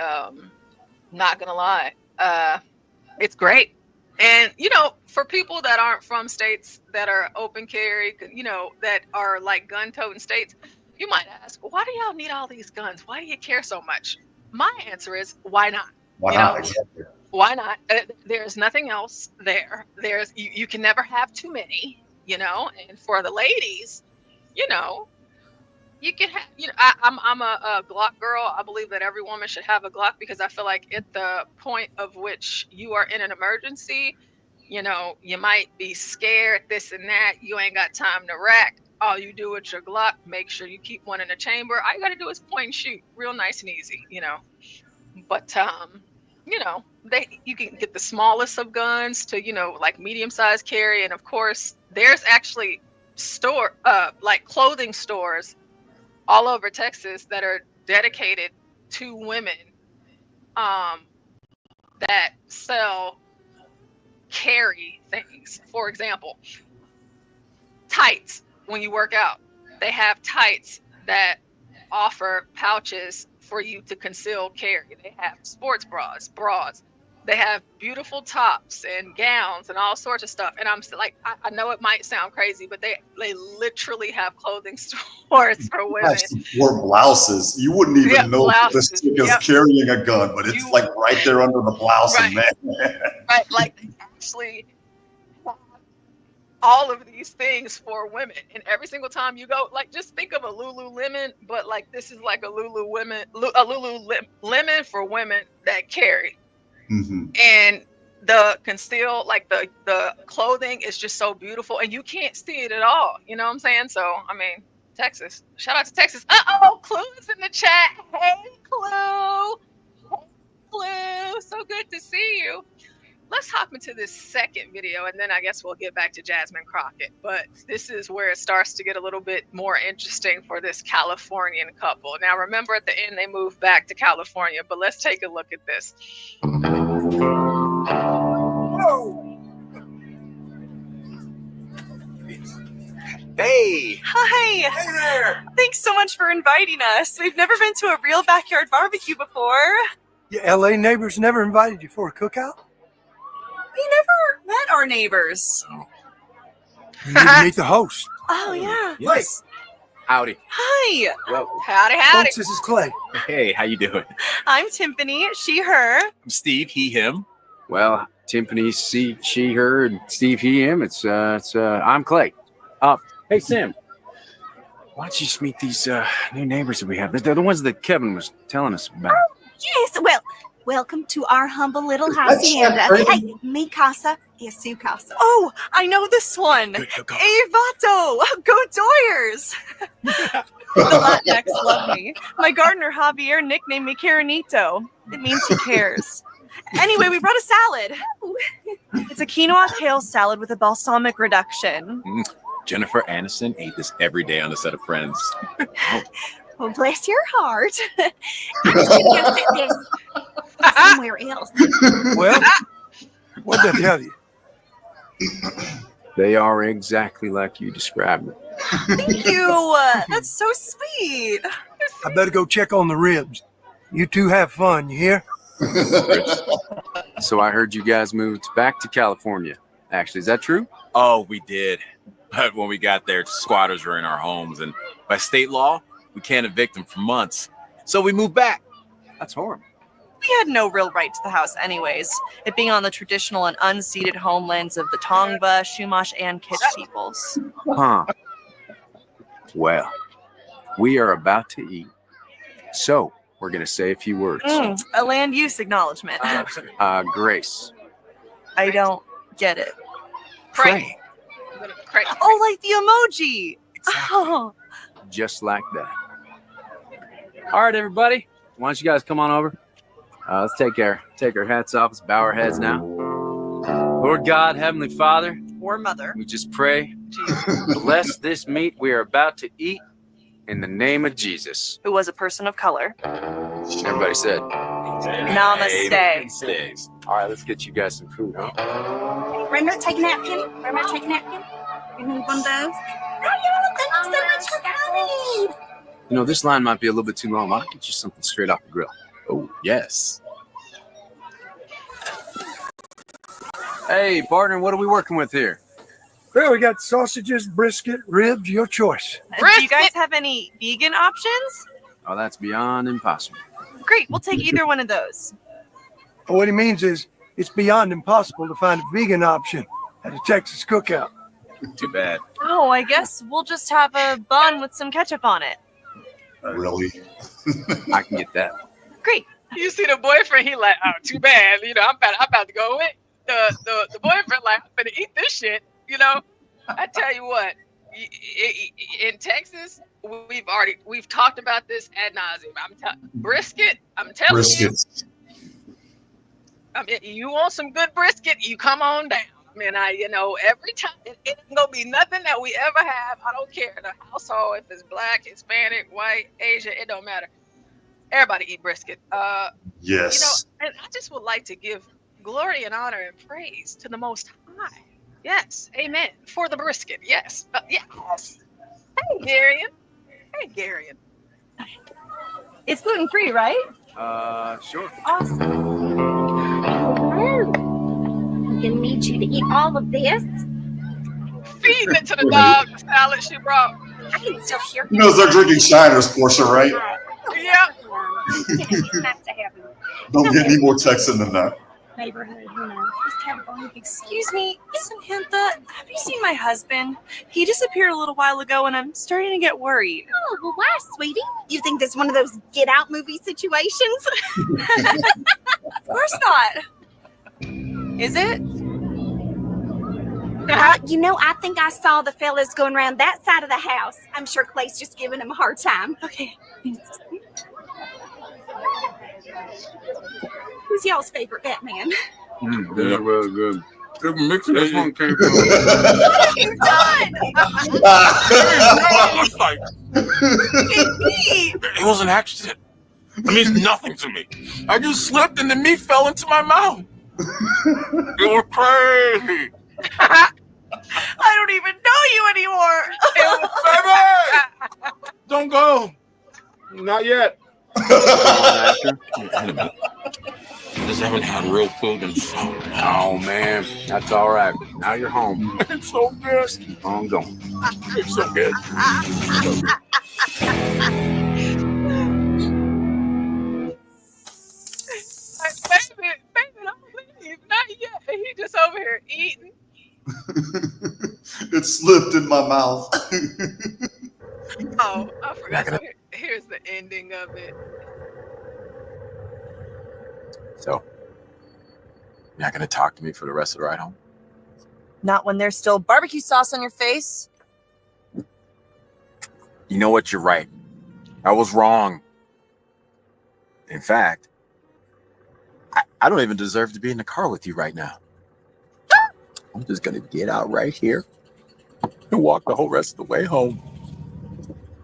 not gonna lie. It's great. And for people that aren't from states that are open carry, that are like gun toting states, you might ask, why do y'all need all these guns? Why do you care so much? My answer is, why not? Why not? Exactly. Why not? There's nothing else there. You can never have too many, and for the ladies, you can have, I'm a Glock girl. I believe that every woman should have a Glock, because I feel like at the point of which you are in an emergency, you might be scared, this and that. You ain't got time to rack. All you do with your Glock, make sure you keep one in the chamber. All you got to do is point and shoot, real nice and easy, But, you can get the smallest of guns to, like medium-sized carry. And of course, there's actually like clothing stores all over Texas that are dedicated to women that sell carry things. For example, tights. When you work out, they have tights that offer pouches for you to conceal carry. They have sports bras, They have beautiful tops and gowns and all sorts of stuff. And I'm still like, I know it might sound crazy, but they literally have clothing stores for women. Or blouses. You wouldn't even know blouses. this chick is carrying a gun, but it's like right there under the blouse. Right. And man. Right, like they actually have all of these things for women. And every single time you go, like just think of a Lululemon, but like this is like a Lululemon for women that carry. Mm-hmm. And the conceal, like the clothing is just so beautiful and you can't see it at all. You know what I'm saying? So, I mean, Texas. Shout out to Texas. Clue is in the chat. Hey, Clue. Hey, Clue. So good to see you. Let's hop into this second video and then I guess we'll get back to Jasmine Crockett. But this is where it starts to get a little bit more interesting for this Californian couple. Now, remember at the end, they moved back to California, but let's take a look at this. Hey! Hi! Hey there! Thanks so much for inviting us. We've never been to a real backyard barbecue before. Your LA neighbors never invited you for a cookout? We never met our neighbors. You need to meet the host. Oh, yeah. Yes. Howdy. Hi. Well, howdy. Folks, this is Clay. hey, how you doing? I'm Timpani, she, her. I'm Steve, he, him. Well, Timpani, she, her, and Steve, he, him. I'm Clay. Hey, Sam. Why don't you just meet these new neighbors that we have? They're the ones that Kevin was telling us about. Yes, well, welcome to our humble little hacienda. Hey, mi casa es su casa. Oh, I know this one. Hey, Vato, go Doyers. The Latinx love me. My gardener, Javier, nicknamed me Caranito. It means he cares. Anyway, we brought a salad. It's a quinoa kale salad with a balsamic reduction. Jennifer Aniston ate this every day on the set of Friends. Well, bless your heart. I'm just going to go sit this somewhere else. Well, what'd they tell you? They are exactly like you described them. Thank you. That's so sweet. I better go check on the ribs. You two have fun, you hear? So I heard you guys moved back to California. Actually, is that true? Oh, we did. But when we got there, squatters were in our homes, and by state law, we can't evict them for months. So we moved back. That's horrible. We had no real right to the house anyways, it being on the traditional and unceded homelands of the Tongva, Chumash, and Kitch peoples. Huh. Well, we are about to eat, so we're going to say a few words. A land use acknowledgement. Grace. I don't get it. Pray. Oh, like the emoji. Oh. Just like that. All right, everybody. Why don't you guys come on over? Let's take our hats off. Let's bow our heads now. Lord God, Heavenly Father. Or Mother. We just pray. Bless this meat we are about to eat in the name of Jesus. Who was a person of color. Everybody said. Namaste. All right, let's get you guys some food, huh? Remember to take a napkin? Remember to take a napkin? You need one of those? Thank you so much for coming. You know, this line might be a little bit too long. I'll get you something straight off the grill. Oh, yes. Hey, partner, what are we working with here? Well, we got sausages, brisket, ribs, your choice. Do you guys have any vegan options? Oh, that's beyond impossible. Great, we'll take either one of those. What he means is it's beyond impossible to find a vegan option at a Texas cookout. Too bad. Oh, I guess we'll just have a bun with some ketchup on it. Really? I can get that. Great. You see the boyfriend, he like, oh, too bad. You know, I'm about to go away. The boyfriend like, I'm gonna eat this shit. You know, I tell you what, in Texas, we've talked about this ad nauseum. Brisket. I'm telling you. I mean, you want some good brisket? You come on down. I mean, every time it ain't gonna be nothing that we ever have. I don't care the household, if it's black, Hispanic, white, Asian, it don't matter. Everybody eat brisket. Yes. And I just would like to give glory and honor and praise to the Most High. Yes, amen. For the brisket, yes. Yes. Hey, Garion. It's gluten-free, right? Sure. Awesome. gonna need you to eat all of this. Feeding it to the dog, the salad she brought. I can still hear You know they're drinking Shiners, Porsha, right? Yeah. It's nice to have you. Don't get any more Texan than that. Neighborhood, just have fun. Excuse me, Samantha, have you seen my husband? He disappeared a little while ago and I'm starting to get worried. Oh, well, why, sweetie? You think this is one of those get out movie situations? Of course not. Is it? You know, I think I saw the fellas going around that side of the house. I'm sure Clay's just giving him a hard time. Okay. Who's y'all's favorite Batman? This is really good. Good mix. This one came from. What have you done? It was an accident. It means nothing to me. I just slipped and the meat fell into my mouth. It was crazy. I don't even know you anymore. Baby! Don't go. Not yet. I just haven't had real food in so long. Oh, man. That's all right. Now you're home. It's so good. Keep on going. It's so good. Baby, don't leave. Not yet. He just over here eating. It slipped in my mouth. Oh, I forgot. So here's the ending of it. So, you're not going to talk to me for the rest of the ride home? Not when there's still barbecue sauce on your face. You know what? You're right. I was wrong. In fact, I don't even deserve to be in the car with you right now. I'm just going to get out right here and walk the whole rest of the way home.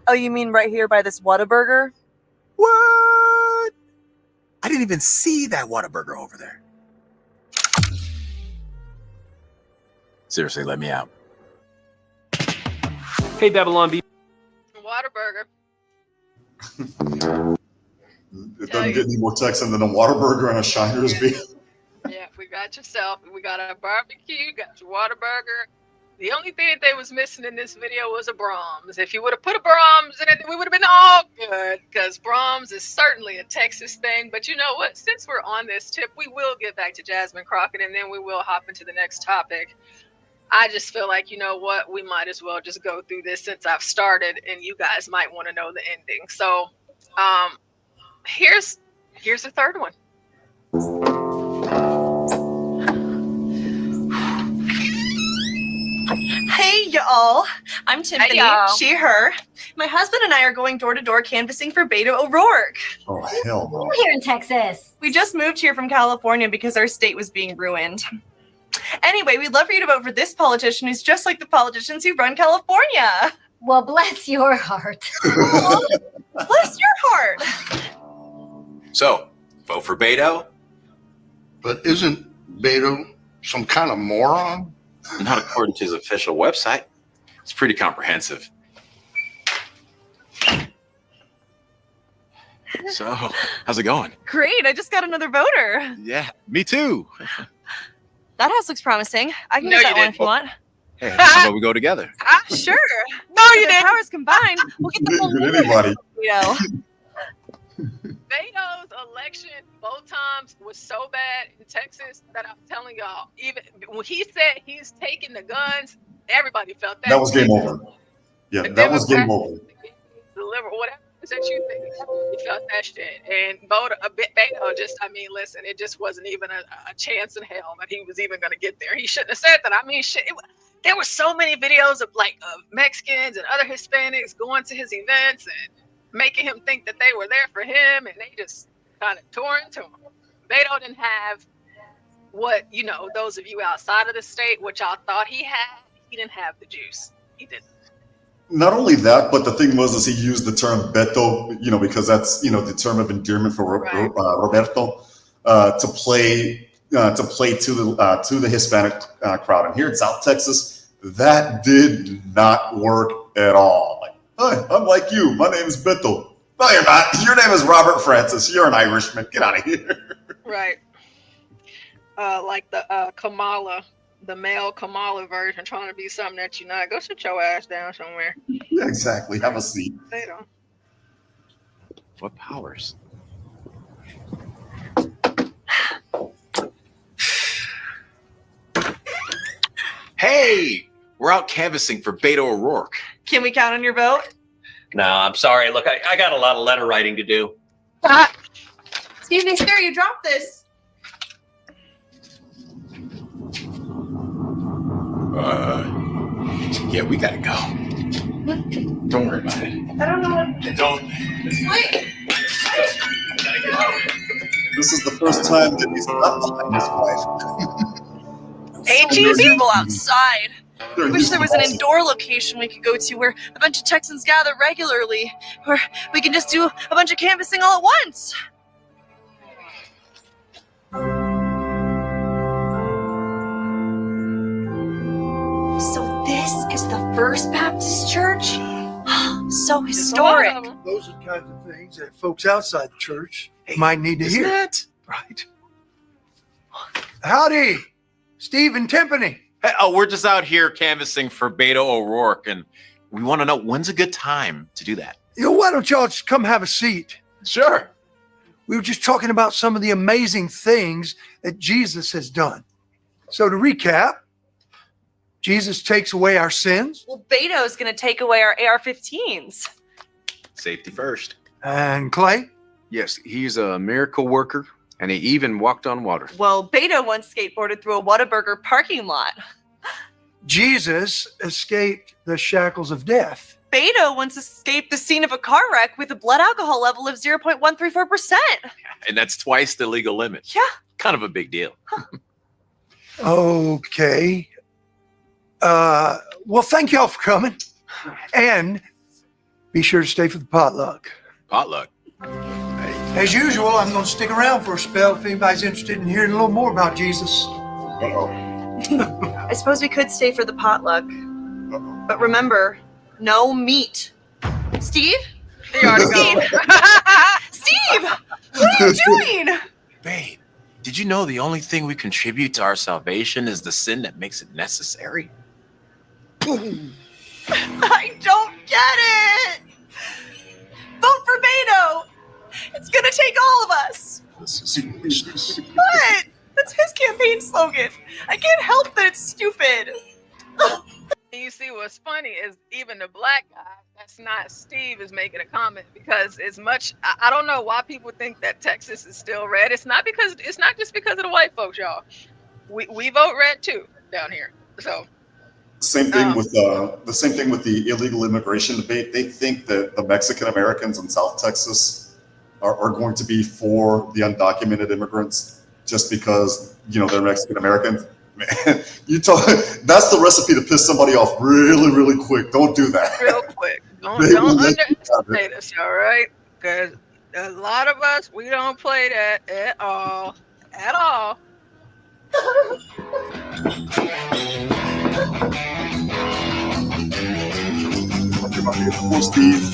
Oh, you mean right here by this Whataburger? What? I didn't even see that Whataburger over there. Seriously, let me out. Hey, Babylon B. Whataburger. It doesn't get any more Texan than a Whataburger and a Shiners beef. Yeah, we got yourself. We got our barbecue, got your Whataburger. The only thing that they was missing in this video was a Brahms. If you would have put a Brahms in it, we would have been all good, because Brahms is certainly a Texas thing. But you know what? Since we're on this tip, we will get back to Jasmine Crockett, and then we will hop into the next topic. I just feel like, you know what? We might as well just go through this since I've started, and you guys might want to know the ending. So here's the third one. Hey, y'all. I'm Tiffany, y'all. she, her. My husband and I are going door to door canvassing for Beto O'Rourke. Oh, hell no. We're here in Texas. We just moved here from California because our state was being ruined. Anyway, we'd love for you to vote for this politician who's just like the politicians who run California. Well, bless your heart. Bless your heart. So, vote for Beto? But isn't Beto some kind of moron? Not according to his official website. It's pretty comprehensive. So, how's it going? Great, I just got another voter. Yeah, me too. That house looks promising. I can No, get you that one didn't. if you want. Hey, how about we go together? Sure. No, you With didn't. powers combined, we'll get the full Did anybody? Beto. Beto's election both times was so bad in Texas that I'm telling y'all, even when he said he's taking the guns, everybody felt that. That was game over. Yeah, The that was game Democrats, over. the liberal, whatever that you think, everybody felt that shit. And Beto just, I mean, listen, it just wasn't even a chance in hell that he was even going to get there. He shouldn't have said that. I mean, shit. There were so many videos of Mexicans and other Hispanics going to his events and making him think that they were there for him, and they just kind of tore into him. Beto didn't have what, those of you outside of the state, what y'all thought he had. He didn't have the juice. He didn't. Not only that, but the thing was he used the term Beto, because that's the term of endearment for Roberto, to play to the Hispanic crowd. And here in South Texas, that did not work at all. Like, hi, I'm like you. My name is Beto. No, you're not. Your name is Robert Francis. You're an Irishman. Get out of here. Right. like the Kamala, the male Kamala version, trying to be something that you're not. Go sit your ass down somewhere. Yeah, exactly. Have a seat. They don't. What powers? Hey, we're out canvassing for Beto O'Rourke. Can we count on your vote? No, I'm sorry. Look, I got a lot of letter writing to do. Excuse me, sir, you dropped this. Yeah, we gotta go. Don't worry about it. I don't know what. Don't. Wait. This is the first time that he's not behind his wife. Hey, people outside. They're I wish used there to was an bossing. indoor location we could go to where a bunch of Texans gather regularly, where we can just do a bunch of canvassing all at once. So this is the First Baptist Church? So historic. Those are the kinds of things that folks outside the church might need to hear. That? Right. Howdy, Steve and Timpani. Hey, oh, we're just out here canvassing for Beto O'Rourke, and we want to know when's a good time to do that. You know, why don't y'all just come have a seat? Sure. We were just talking about some of the amazing things that Jesus has done. So to recap, Jesus takes away our sins. Well, Beto's going to take away our AR-15s. Safety first. And Clay? Yes, he's a miracle worker, and he even walked on water. Well, Beto once skateboarded through a Whataburger parking lot. Jesus escaped the shackles of death. Beto once escaped the scene of a car wreck with a blood alcohol level of 0.134%. And that's twice the legal limit. Yeah. Kind of a big deal. Okay. Well, thank y'all for coming. And be sure to stay for the potluck. Potluck? As usual, I'm going to stick around for a spell if anybody's interested in hearing a little more about Jesus. I suppose we could stay for the potluck. But remember, no meat. Steve? They already go. Steve! What are you doing? Babe, did you know the only thing we contribute to our salvation is the sin that makes it necessary? I don't get it. Vote for Beto. It's going to take all of us. This is foolishness. What? That's his campaign slogan. I can't help that it's stupid. You see, what's funny is even the black guy, that's not Steve, is making a comment because as much, I don't know why people think that Texas is still red. It's not just because of the white folks, y'all. We vote red too down here. So Same thing with the illegal immigration debate. They think that the Mexican Americans in South Texas are going to be for the undocumented immigrants just because they're Mexican Americans. Man, that's the recipe to piss somebody off really, really quick. Don't do that. real quick, don't underestimate us, all right? Because a lot of us, we don't play that at all.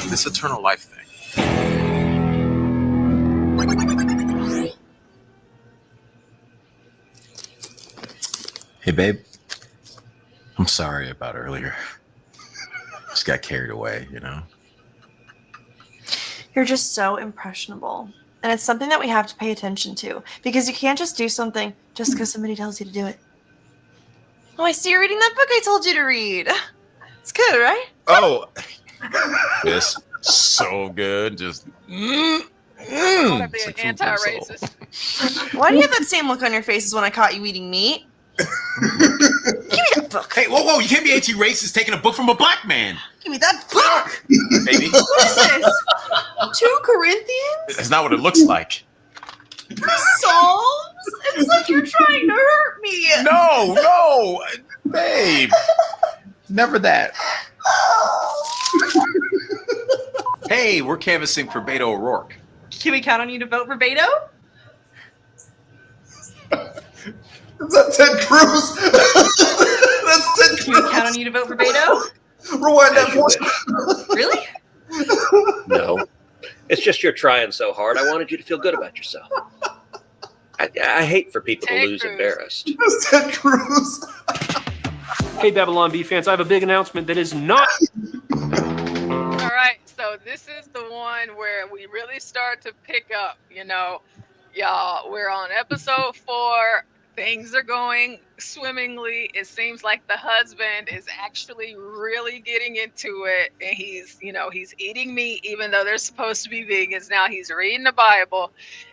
This eternal life thing. Hey, babe. I'm sorry about earlier. Just got carried away, You're just so impressionable. And it's something that we have to pay attention to because you can't just do something just because somebody tells you to do it. Oh, I see you're reading that book I told you to read. It's good, right? Oh, it's so good. Just Gotta be an anti-racist. Why do you have that same look on your faces when I caught you eating meat? Give me that book. Hey, whoa, you can't be anti-racist taking a book from a black man. Give me that book. Baby. What is this? 2 Corinthians? That's not what it looks like. Psalms? It's like you're trying to hurt me. No, babe. Never that. Hey, we're canvassing for Beto O'Rourke. Can we count on you to vote for Beto? Is that Ted Cruz? That's Ted Cruz. Can we count on you to vote for Beto? Rewind that Porsha. Really? No. It's just you're trying so hard. I wanted you to feel good about yourself. I hate for people to lose embarrassed. Ted Cruz. Hey, Babylon B fans, I have a big announcement that is not. All right, so this is the one where we really start to pick up, y'all. We're on episode 4. Things are going swimmingly. It seems like the husband is actually really getting into it, and he's eating meat even though they're supposed to be vegans. Now he's reading the Bible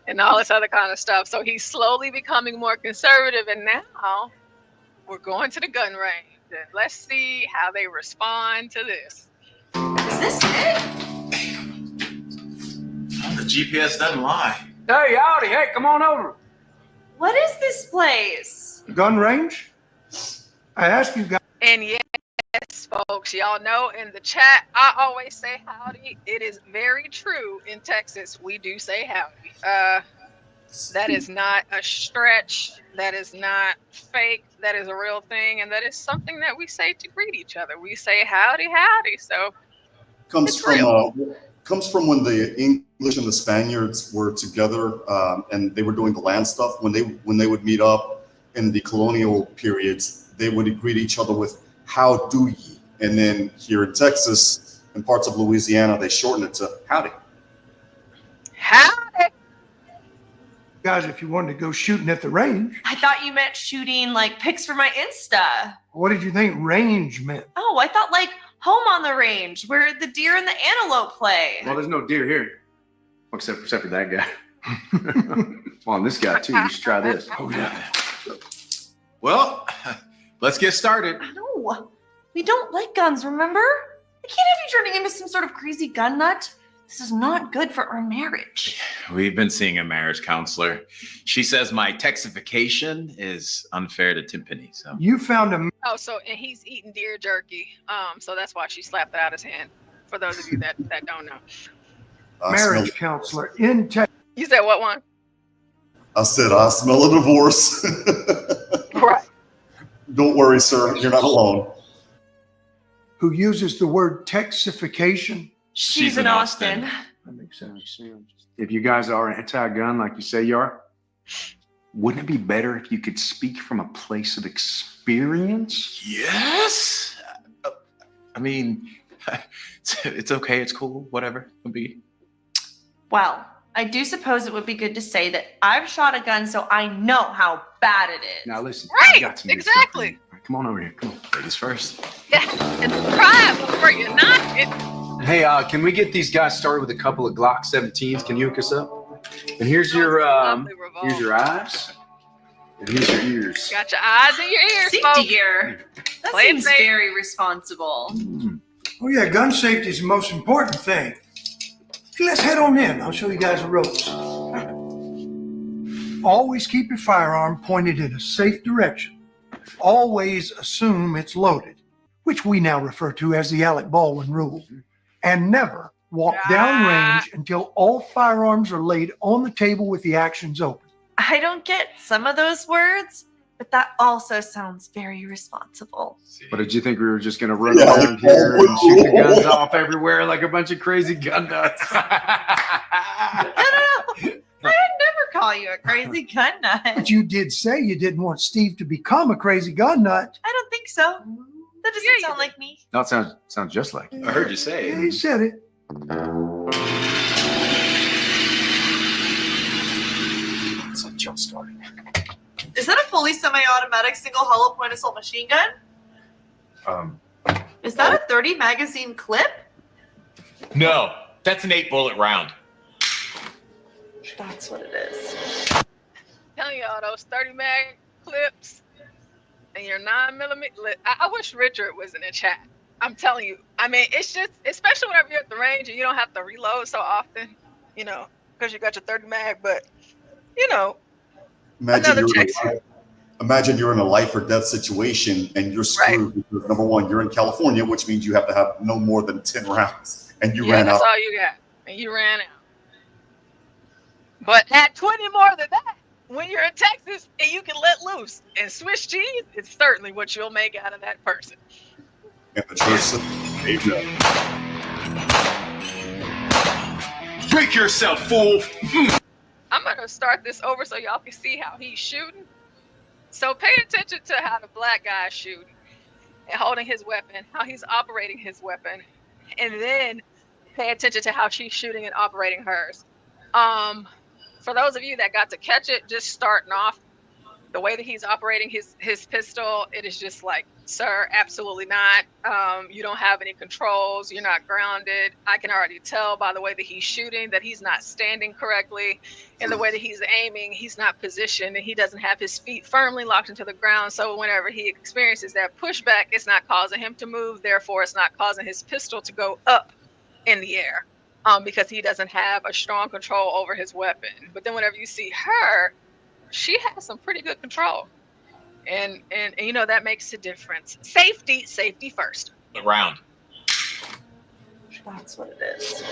and all this other kind of stuff. So he's slowly becoming more conservative, and now we're going to the gun range. And let's see how they respond to this. Is this it? The GPS doesn't lie. Hey, howdy. Hey, come on over. What is this place? Gun range? I asked you guys. And yes, folks, y'all know in the chat, I always say howdy. It is very true in Texas. We do say howdy. That is not a stretch. That is not fake. That is a real thing. And that is something that we say to greet each other. We say howdy, howdy. So Comes from when the English and the Spaniards were together, and they were doing the land stuff. When they would meet up in the colonial periods, they would greet each other with "How do ye?" And then here in Texas and parts of Louisiana, they shorten it to "Howdy." Howdy. Guys, if you wanted to go shooting at the range. I thought you meant shooting like pics for my Insta. What did you think range meant? Oh, I thought like home on the range where the deer and the antelope play. Well, there's no deer here. Except for that guy. Well, and this guy too. You should try this. Oh yeah. Well, let's get started. No, we don't like guns, remember? I can't have you turning into some sort of crazy gun nut. This is not good for our marriage. We've been seeing a marriage counselor. She says my texification is unfair to Timpani. So You found a Oh, and he's eating deer jerky. So that's why she slapped it out his hand. For those of you that don't know. marriage counselor in Texas. You said what one? I said, I smell a divorce. Right. Don't worry, sir. You're not alone. Who uses the word texification. She's in Austin. That makes sense. If you guys are anti-gun like you say you are, wouldn't it be better if you could speak from a place of experience? yes. I mean, it's okay. It's cool. Whatever. It'll be. Well, I do suppose it would be good to say that I've shot a gun, so I know how bad it is. Now listen. Right, I got some good stuff for exactly. you. All right, come on over here. Come on. Ladies first. Yeah, and try before you knock it. Hey, can we get these guys started with a couple of Glock 17s? Can you hook us up? And here's your eyes. And here's your ears. Got your eyes and your ears, Safety folks. gear. That Play it seems safe. very responsible. Oh yeah, gun safety is the most important thing. Okay, let's head on in. I'll show you guys the ropes. Always keep your firearm pointed in a safe direction. Always assume it's loaded, which we now refer to as the Alec Baldwin rule. And never walk downrange until all firearms are laid on the table with the actions open. I don't get some of those words, but that also sounds very responsible. What did you think we were just going to run around here and shoot the guns off everywhere like a bunch of crazy gun nuts? No. I would never call you a crazy gun nut. But you did say you didn't want Steve to become a crazy gun nut. I don't think so. That doesn't sound like me. No, it sounds just like you. I heard you say Yeah, it. he said it. It's like jump starting. Is that a fully semi-automatic single hollow point assault machine gun? Is that a 30 magazine clip? No, that's an 8-bullet round. That's what it is. Telling y'all those 30 mag clips and your 9mm. I wish Richard was in the chat. I'm telling you. I mean, it's just, especially whenever you're at the range and you don't have to reload so often, because you got your 30 mag. But Imagine you're in a life or death situation and you're screwed because number one, you're in California, which means you have to have no more than 10 rounds, and you ran out. That's all you got, and you ran out. But at 20 more than that, when you're in Texas and you can let loose and Swiss cheese, it's certainly what you'll make out of that person. And the church said, Break yourself, fool! I'm going to start this over so y'all can see how he's shooting. So pay attention to how the black guy is shooting and holding his weapon, how he's operating his weapon, and then pay attention to how she's shooting and operating hers. For those of you that got to catch it, just starting off, the way that he's operating his pistol, it is just like, sir, absolutely not. You don't have any controls. You're not grounded. I can already tell by the way that he's shooting that he's not standing correctly, and the way that he's aiming, he's not positioned, and he doesn't have his feet firmly locked into the ground. So whenever he experiences that pushback, it's not causing him to move. Therefore, it's not causing his pistol to go up in the air, because he doesn't have a strong control over his weapon. But then whenever you see her, she has some pretty good control, and you know that makes a difference. Safety first. The round. That's what it is. See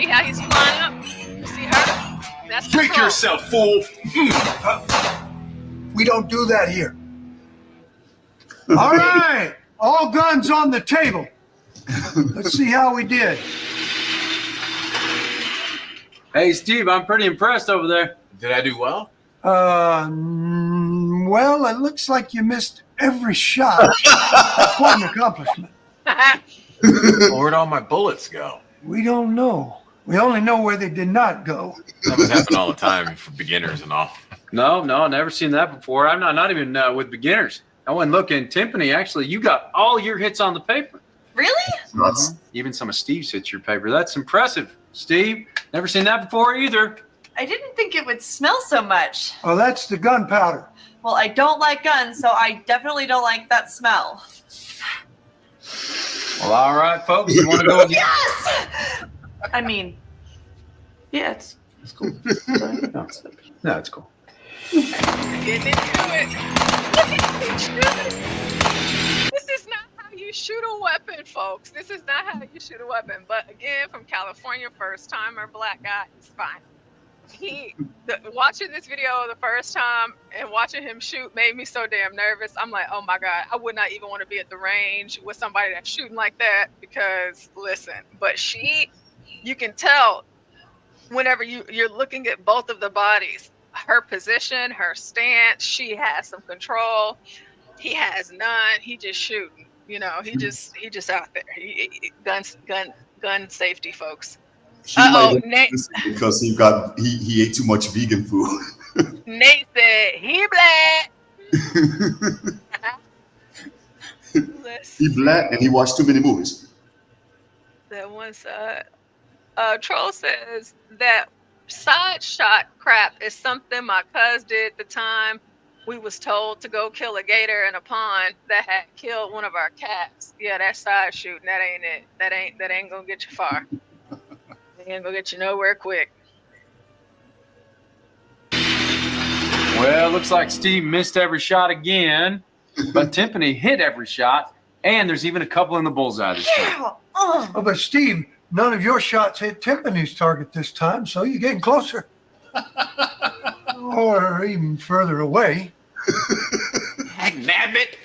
how he's flying up? See her? That's Break control. yourself, fool. We don't do that here. All right, all guns on the table. Let's see how we did. Hey, Steve, I'm pretty impressed over there. Did I do well? Well, it looks like you missed every shot. Quite an accomplishment. Where'd all my bullets go? We don't know. We only know where they did not go. That would happen all the time for beginners and all. No, never seen that before. I'm not even with beginners. I went looking. Timpani, actually, you got all your hits on the paper. Really? Even some of Steve's hits your paper. That's impressive, Steve. Never seen that before either. I didn't think it would smell so much. Oh, that's the gunpowder. Well, I don't like guns, so I definitely don't like that smell. Well, all right, folks. You want to go again? Yes! I mean, yeah, it's cool. No, it's cool. Getting into it. This is not how you shoot a weapon, folks. This is not how you shoot a weapon. But again, from California, first timer, black guy, it's fine. Watching this video the first time and watching him shoot made me so damn nervous. I'm like, oh my God, I would not even want to be at the range with somebody that's shooting like that, because listen, but you can tell whenever you're looking at both of the bodies, her position, her stance, she has some control. He has none. He just shooting, he just out there. Gun safety, folks. Nate, because he ate too much vegan food. Nate said he black. He black and he watched too many movies. That one side. Troll says that side shot crap is something my cuz did the time we was told to go kill a gator in a pond that had killed one of our cats. Yeah, that side shooting, that ain't it. That ain't gonna get you far. It ain't gonna get you nowhere quick. Well, looks like Steve missed every shot again, but Timpani hit every shot, and there's even a couple in the bullseye this time. Oh, but Steve, none of your shots hit Timpani's target this time, so you're getting closer. Or even further away. Nabbit!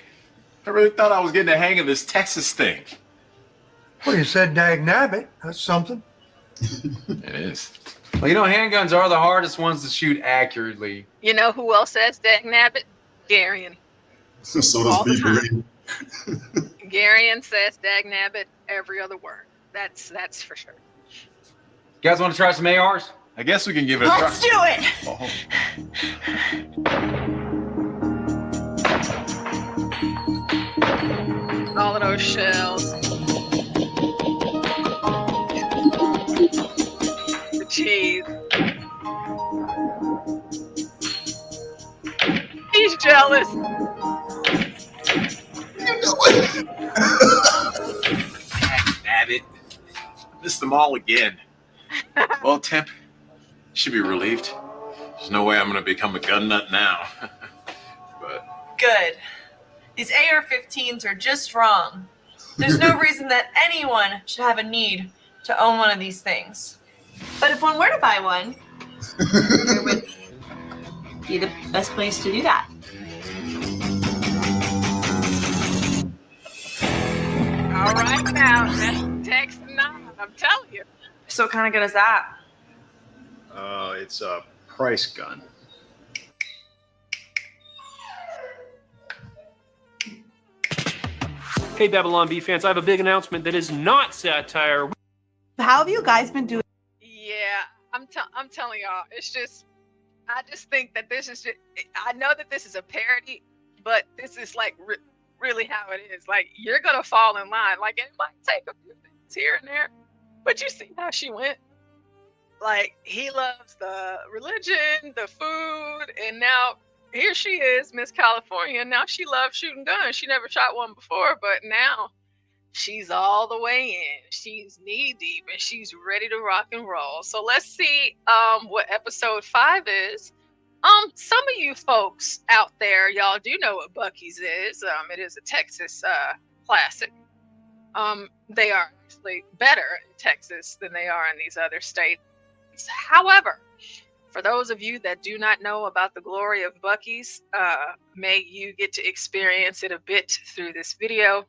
I really thought I was getting the hang of this Texas thing. Well, you said dag nabbit. That's something. It is. Well, handguns are the hardest ones to shoot accurately. You know who else says dag nabbit? Garion. So does people. Garion says dag nabbit every other word. That's for sure. You guys want to try some ARs? I guess we can give it a try. Let's do it. All of those shells. The cheese. He's jealous. Nabbit. Missed them all again. Well, Temp, you should be relieved. There's no way I'm going to become a gun nut now. But Good. These AR-15s are just wrong. There's no reason that anyone should have a need to own one of these things. But if one were to buy one, where would be the best place to do that? All right now, that's text 9. I'm telling you. So what kind of good is that? It's a price gun. Hey, Babylon Bee fans, I have a big announcement that is not satire. How have you guys been doing? Yeah, I'm telling y'all, it's just, I just think that this is just, I know that this is a parody, but this is like really how it is. Like, you're gonna fall in line. Like, it might take a few things here and there, but you see how she went. Like, he loves the religion, the food, and now here she is, Miss California. Now she loves shooting guns. She never shot one before, but now she's all the way in. She's knee deep and she's ready to rock and roll. So let's see what episode 5 is. Some of you folks out there, y'all do know what Buc-ee's is. It is a Texas classic. They are actually better in Texas than they are in these other states. However, for those of you that do not know about the glory of Buc-ee's, may you get to experience it a bit through this video.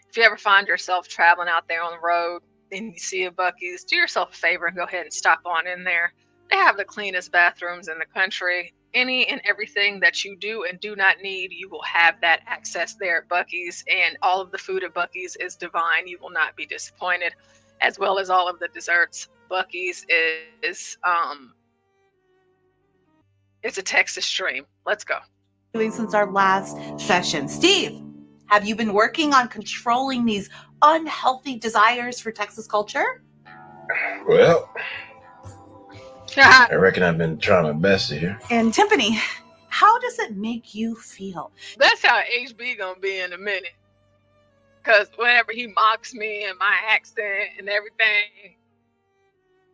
If you ever find yourself traveling out there on the road and you see a Buc-ee's, do yourself a favor and go ahead and stop on in there. They have the cleanest bathrooms in the country. Any and everything that you do and do not need, you will have that access there at Buc-ee's, and all of the food at Buc-ee's is divine. You will not be disappointed, as well as all of the desserts. Buc-ee's is it's a Texas dream. Let's go. Doing since our last session. Steve, have you been working on controlling these unhealthy desires for Texas culture? Well, I reckon I've been trying my best here. And Tiffany, how does it make you feel? That's how HB gonna be in a minute. Cause whenever he mocks me and my accent and everything,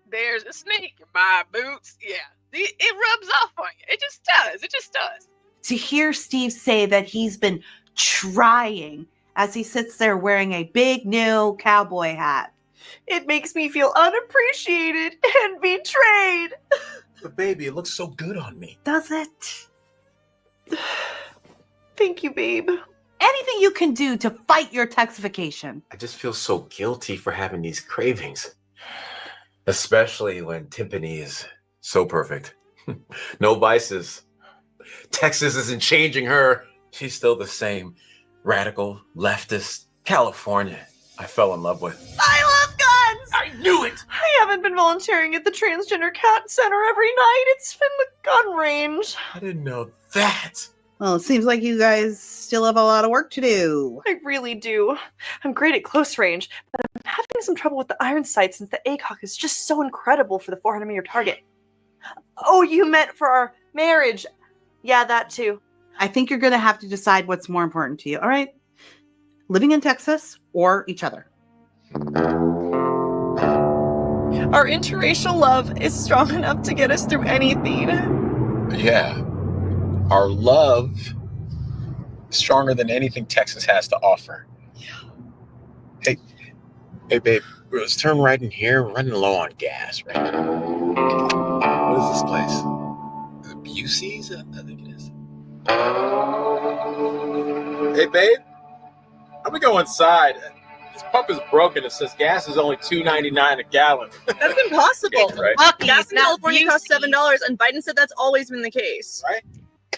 there's a snake in my boots. Yeah, it rubs off on you. It just does. It just does. To hear Steve say that he's been trying as he sits there wearing a big new cowboy hat, it makes me feel unappreciated and betrayed. But baby, it looks so good on me. Does it? Thank you, babe. Anything you can do to fight your Texification. I just feel so guilty for having these cravings. Especially when Tiffany is so perfect. No vices. Texas isn't changing her. She's still the same radical, leftist California I fell in love with. I love guns! I knew it! I haven't been volunteering at the Transgender Cat Center every night. It's been the gun range. I didn't know that. Well, it seems like you guys still have a lot of work to do. I really do. I'm great at close range, but I'm having some trouble with the iron sight since the ACOG is just so incredible for the 400-meter target. Oh, you meant for our marriage. Yeah, that too. I think you're going to have to decide what's more important to you, all right? Living in Texas or each other? Our interracial love is strong enough to get us through anything. Yeah. Our love is stronger than anything Texas has to offer. Yeah. Hey, babe, let's turn right in here. We're running low on gas, right? What is this place? Is it Busey's? I think it is. Hey, babe, I'm gonna go inside. This pump is broken. It says gas is only $2.99 a gallon. That's impossible. Right? Gas in California costs $7, and Biden said that's always been the case. Right?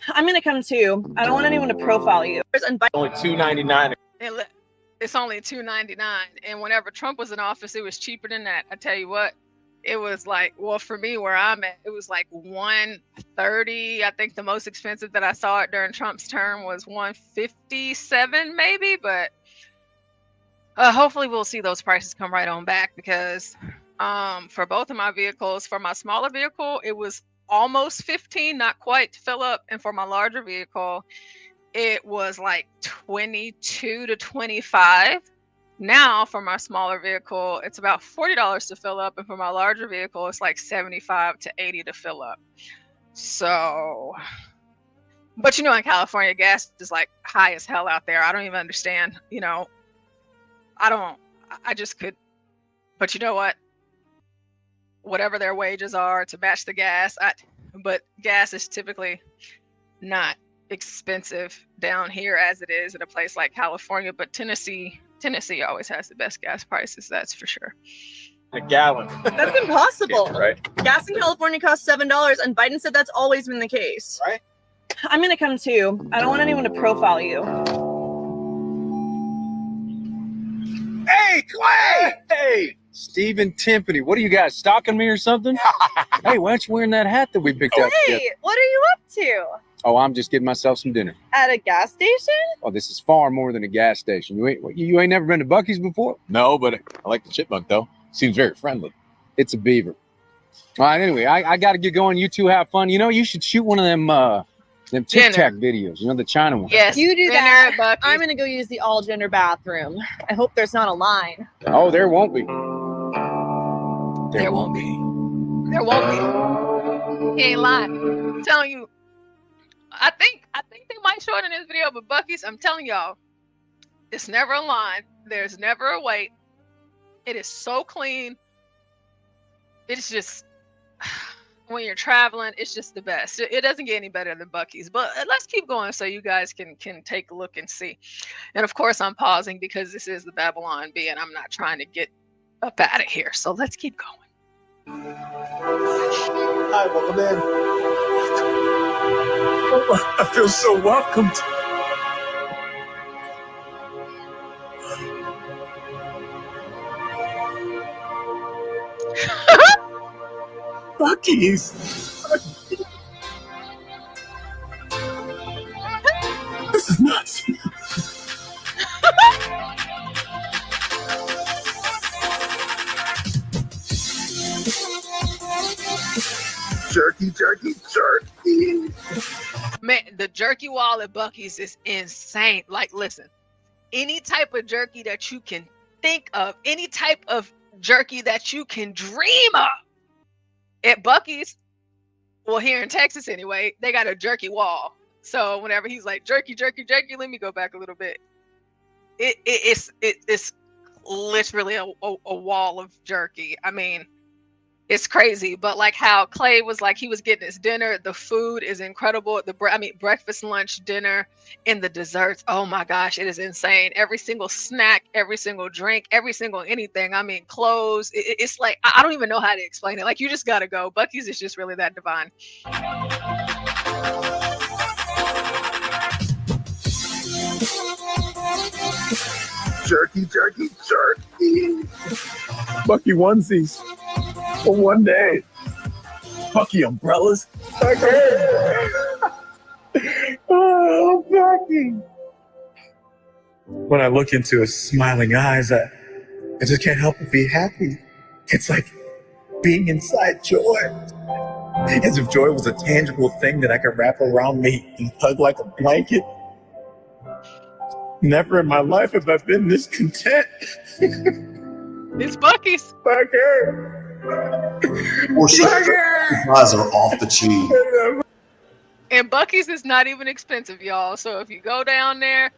I'm gonna come too. I don't want anyone to profile you. And Biden Only $2.99. It's only $2.99, and whenever Trump was in office, it was cheaper than that. I tell you what, it was like, well, for me where I'm at, it was like $130. I think the most expensive that I saw it during Trump's term was $157 maybe, but hopefully we'll see those prices come right on back, because for both of my vehicles, for my smaller vehicle, it was almost 15, not quite to fill up, and for my larger vehicle, it was like 22 to 25. Now for my smaller vehicle, it's about $40 to fill up, and for my larger vehicle, it's like 75 to 80 to fill up. So, but in California, gas is like high as hell out there. I don't even understand, I just could, but you know what? Whatever their wages are to match the gas, but gas is typically not expensive down here as it is in a place like California, but Tennessee always has the best gas prices, that's for sure. a gallon. That's impossible. Right? Gas in California costs $7, and Biden said that's always been the case. Right. I'm gonna come too. I don't want anyone to profile you. Hey, Clay! Hey, Stephen Timpany, what are you guys stalking me or something? Hey, why aren't you wearing that hat that we picked up together? Hey, what are you up to? Oh, I'm just getting myself some dinner. At a gas station? Oh, this is far more than a gas station. You ain't never been to Buc-ee's before? No, but I like the chipmunk though. Seems very friendly. It's a beaver. All right, anyway, I got to get going. You two have fun. You know, you should shoot one of them Tic Tac videos. You know, the China one. Yes. You do dinner that. at Buc-ee's. I'm gonna go use the all-gender bathroom. I hope there's not a line. Oh, there won't be. There won't be. There won't be. He ain't lying. I'm telling you. I think they might show it in this video, but Buc-ee's, I'm telling y'all, it's never a line. There's never a wait. It is so clean. It's just, when you're traveling, it's just the best. It doesn't get any better than Buc-ee's. But let's keep going so you guys can take a look and see. And of course, I'm pausing because this is the Babylon Bee, and I'm not trying to get up out of here. So let's keep going. Hi, welcome in. I feel so welcomed. Buc-ee's. This is nuts. Jerky, jerky, jerky. Man, the jerky wall at Buc-ee's is insane. Like, listen, any type of jerky that you can think of, any type of jerky that you can dream of at Buc-ee's, well, here in Texas anyway, they got a jerky wall. So whenever he's like, jerky, jerky, jerky, let me go back a little bit. It's literally a wall of jerky. I mean, it's crazy, but like how Clay was like, he was getting his dinner. The food is incredible. Breakfast, lunch, dinner, and the desserts. Oh my gosh, it is insane. Every single snack, every single drink, every single anything. I mean, clothes. It's like, I don't even know how to explain it. Like, you just gotta go. Buc-ee's is just really that divine. Jerky, jerky, jerky. Bucky onesies for one day. Bucky umbrellas. Oh, Bucky. When I look into his smiling eyes, I just can't help but be happy. It's like being inside joy. As if joy was a tangible thing that I could wrap around me and hug like a blanket. Never in my life have I been this content. It's Buc-ee's. Eyes are off the chain. And Buc-ee's is not even expensive, y'all. So if you go down there,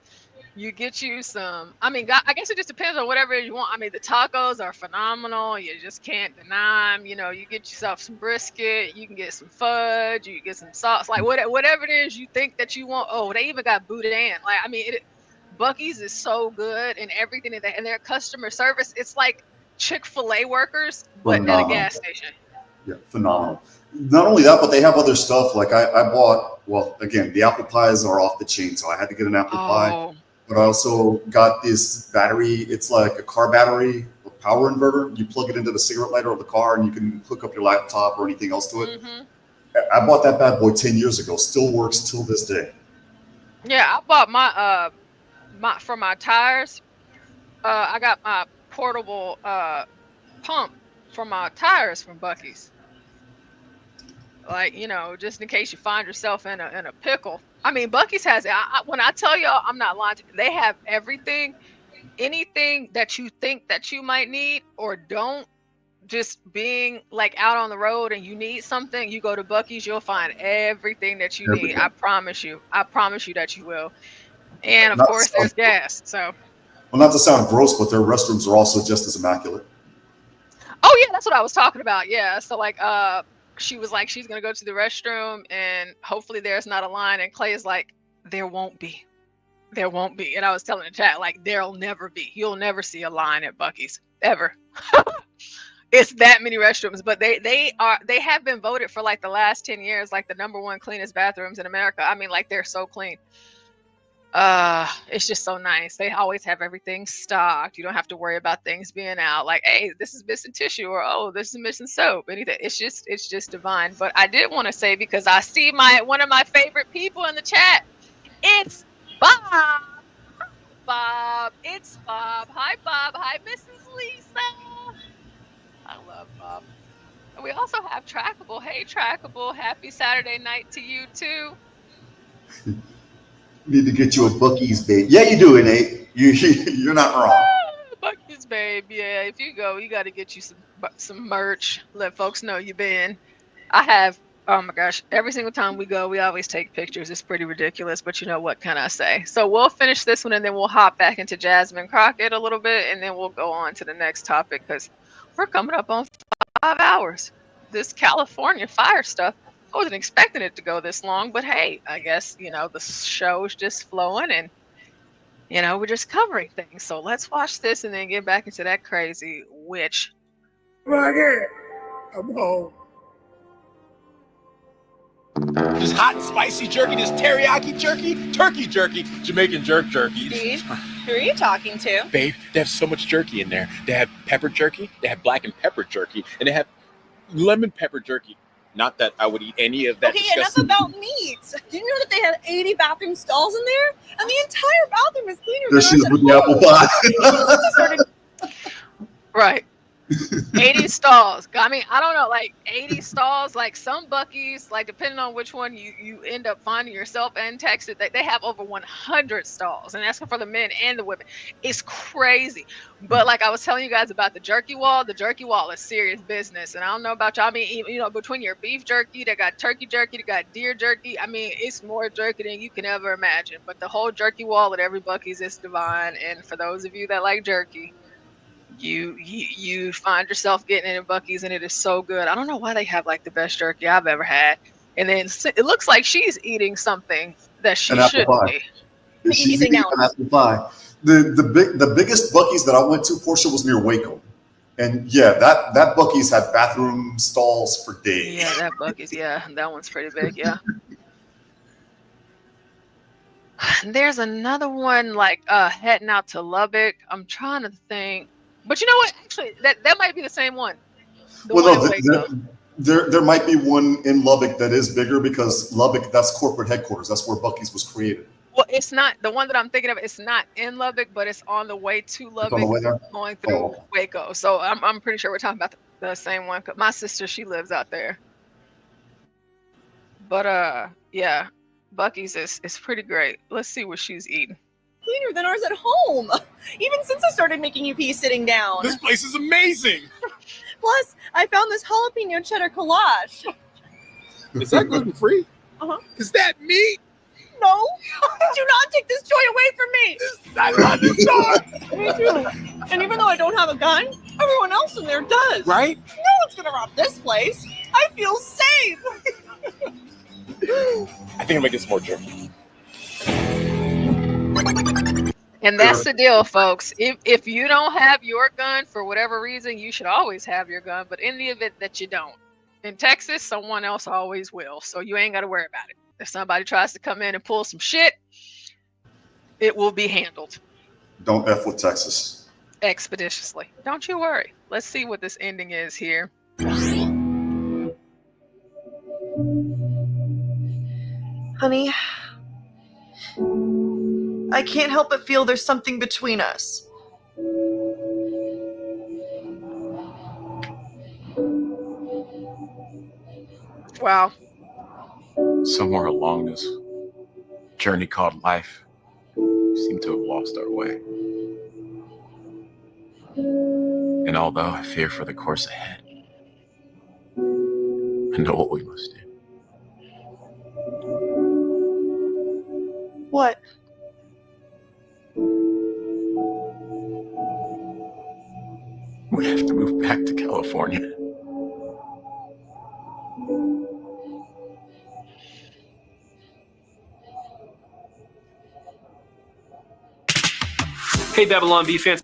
you get you some. I mean, I guess it just depends on whatever you want. I mean, the tacos are phenomenal. You just can't deny them. You know, you get yourself some brisket. You can get some fudge. You can get some sauce. Like whatever it is you think that you want. Oh, they even got boudin. Like, I mean, Buc-ee's is so good and everything in that, and their customer service, it's like Chick-fil-A workers, but at a gas station. Yeah, phenomenal. Not only that, but they have other stuff. Like I bought, well, again, the apple pies are off the chain, so I had to get an apple pie. But I also got this battery. It's like a car battery, a power inverter. You plug it into the cigarette lighter of the car, and you can hook up your laptop or anything else to it. I bought that bad boy 10 years ago. Still works till this day. Yeah, I bought my for my tires. I got my portable pump for my tires from Buc-ee's. Like, you know, just in case you find yourself in a pickle. I mean, Buc-ee's has it. When I tell y'all, I'm not lying. They have everything, anything that you think that you might need or don't. Just being like out on the road and you need something, you go to Buc-ee's, you'll find everything that you need. I promise you. I promise you that you will. And of course, there's gas. So. Well, not to sound gross, but their restrooms are also just as immaculate. Oh yeah, that's what I was talking about. Yeah. So like, she was like, she's gonna go to the restroom, and hopefully there's not a line. And Clay is like, there won't be. There won't be. And I was telling the chat, like, there'll never be. You'll never see a line at Buc-ee's ever. It's that many restrooms, but they have been voted for like the last 10 years like the #1 cleanest bathrooms in America. I mean, like they're so clean. It's just so nice. They always have everything stocked. You don't have to worry about things being out. Like, hey, this is missing tissue, or oh, this is missing soap. Anything. It's just divine. But I did want to say, because I see one of my favorite people in the chat. It's Bob. Bob. It's Bob. Hi, Bob. Hi, Mrs. Lisa. I love Bob. And we also have Trackable. Hey, Trackable. Happy Saturday night to you too. Need to get you a Buc-ee's, babe. Yeah, you do, Nate. You're not wrong. Buc-ee's, babe. Yeah, if you go, you got to get you some merch. Let folks know you've been. I have. Oh my gosh! Every single time we go, we always take pictures. It's pretty ridiculous, but you know what can I say? So we'll finish this one, and then we'll hop back into Jasmine Crockett a little bit, and then we'll go on to the next topic because we're coming up on 5 hours. This California fire stuff. I wasn't expecting it to go this long, but hey, I guess, the show's just flowing and, we're just covering things. So let's watch this and then get back into that crazy witch. Right, I'm home. There's hot and spicy jerky, there's teriyaki jerky, turkey jerky, Jamaican jerky. Steve, who are you talking to? Babe, they have so much jerky in there. They have pepper jerky, they have black and pepper jerky, and they have lemon pepper jerky. Not that I would eat any of that. Okay, enough about meat. Do you know that they had 80 bathroom stalls in there? And the entire bathroom is cleaner There than she is ours with the apple pie. Right. 80 stalls. I mean, I don't know, like 80 stalls, like some Buc-ee's, like depending on which one you end up finding yourself and texted, they have over 100 stalls, and that's for the men and the women. It's crazy. But like I was telling you guys about the jerky wall is serious business. And I don't know about y'all. I mean, between your beef jerky, they got turkey jerky, they got deer jerky. I mean, it's more jerky than you can ever imagine. But the whole jerky wall at every Buc-ee's is divine. And for those of you that like jerky, you find yourself getting it in Buc-ee's, and it is so good. I don't know why they have like the best jerky I've ever had. And then it looks like she's eating something that she shouldn't be. She's eating an apple pie. The biggest Buc-ee's that I went to, Porsha, was near Waco. And yeah, that Buc-ee's had bathroom stalls for days. Yeah, that Buc-ee's, yeah, that one's pretty big, yeah. There's another one like heading out to Lubbock. I'm trying to think. But you know what? Actually, that might be the same one. There might be one in Lubbock that is bigger because Lubbock, that's corporate headquarters. That's where Buc-ee's was created. Well, it's not the one that I'm thinking of. It's not in Lubbock, but it's on the way to Lubbock, going through Waco. So I'm pretty sure we're talking about the same one. My sister, she lives out there. But yeah, Buc-ee's is pretty great. Let's see what she's eating. Cleaner than ours at home. Even since I started making you pee sitting down. This place is amazing. Plus, I found this jalapeno cheddar collage. Is that gluten-free? Uh-huh. Is that meat? No. Do not take this joy away from me. I love this dog. Me too. And even though I don't have a gun, everyone else in there does. Right? No one's gonna rob this place. I feel safe. I think I'm gonna get some more jerky. And that's the deal, folks. If you don't have your gun for whatever reason, you should always have your gun. But in the event that you don't, in Texas, someone else always will. So you ain't got to worry about it. If somebody tries to come in and pull some shit, it will be handled. Don't F with Texas. Expeditiously. Don't you worry. Let's see what this ending is here. Honey, I can't help but feel there's something between us. Wow. Somewhere along this journey called life, we seem to have lost our way. And although I fear for the course ahead, I know what we must do. What? We have to move back to California. Hey, Babylon B fans.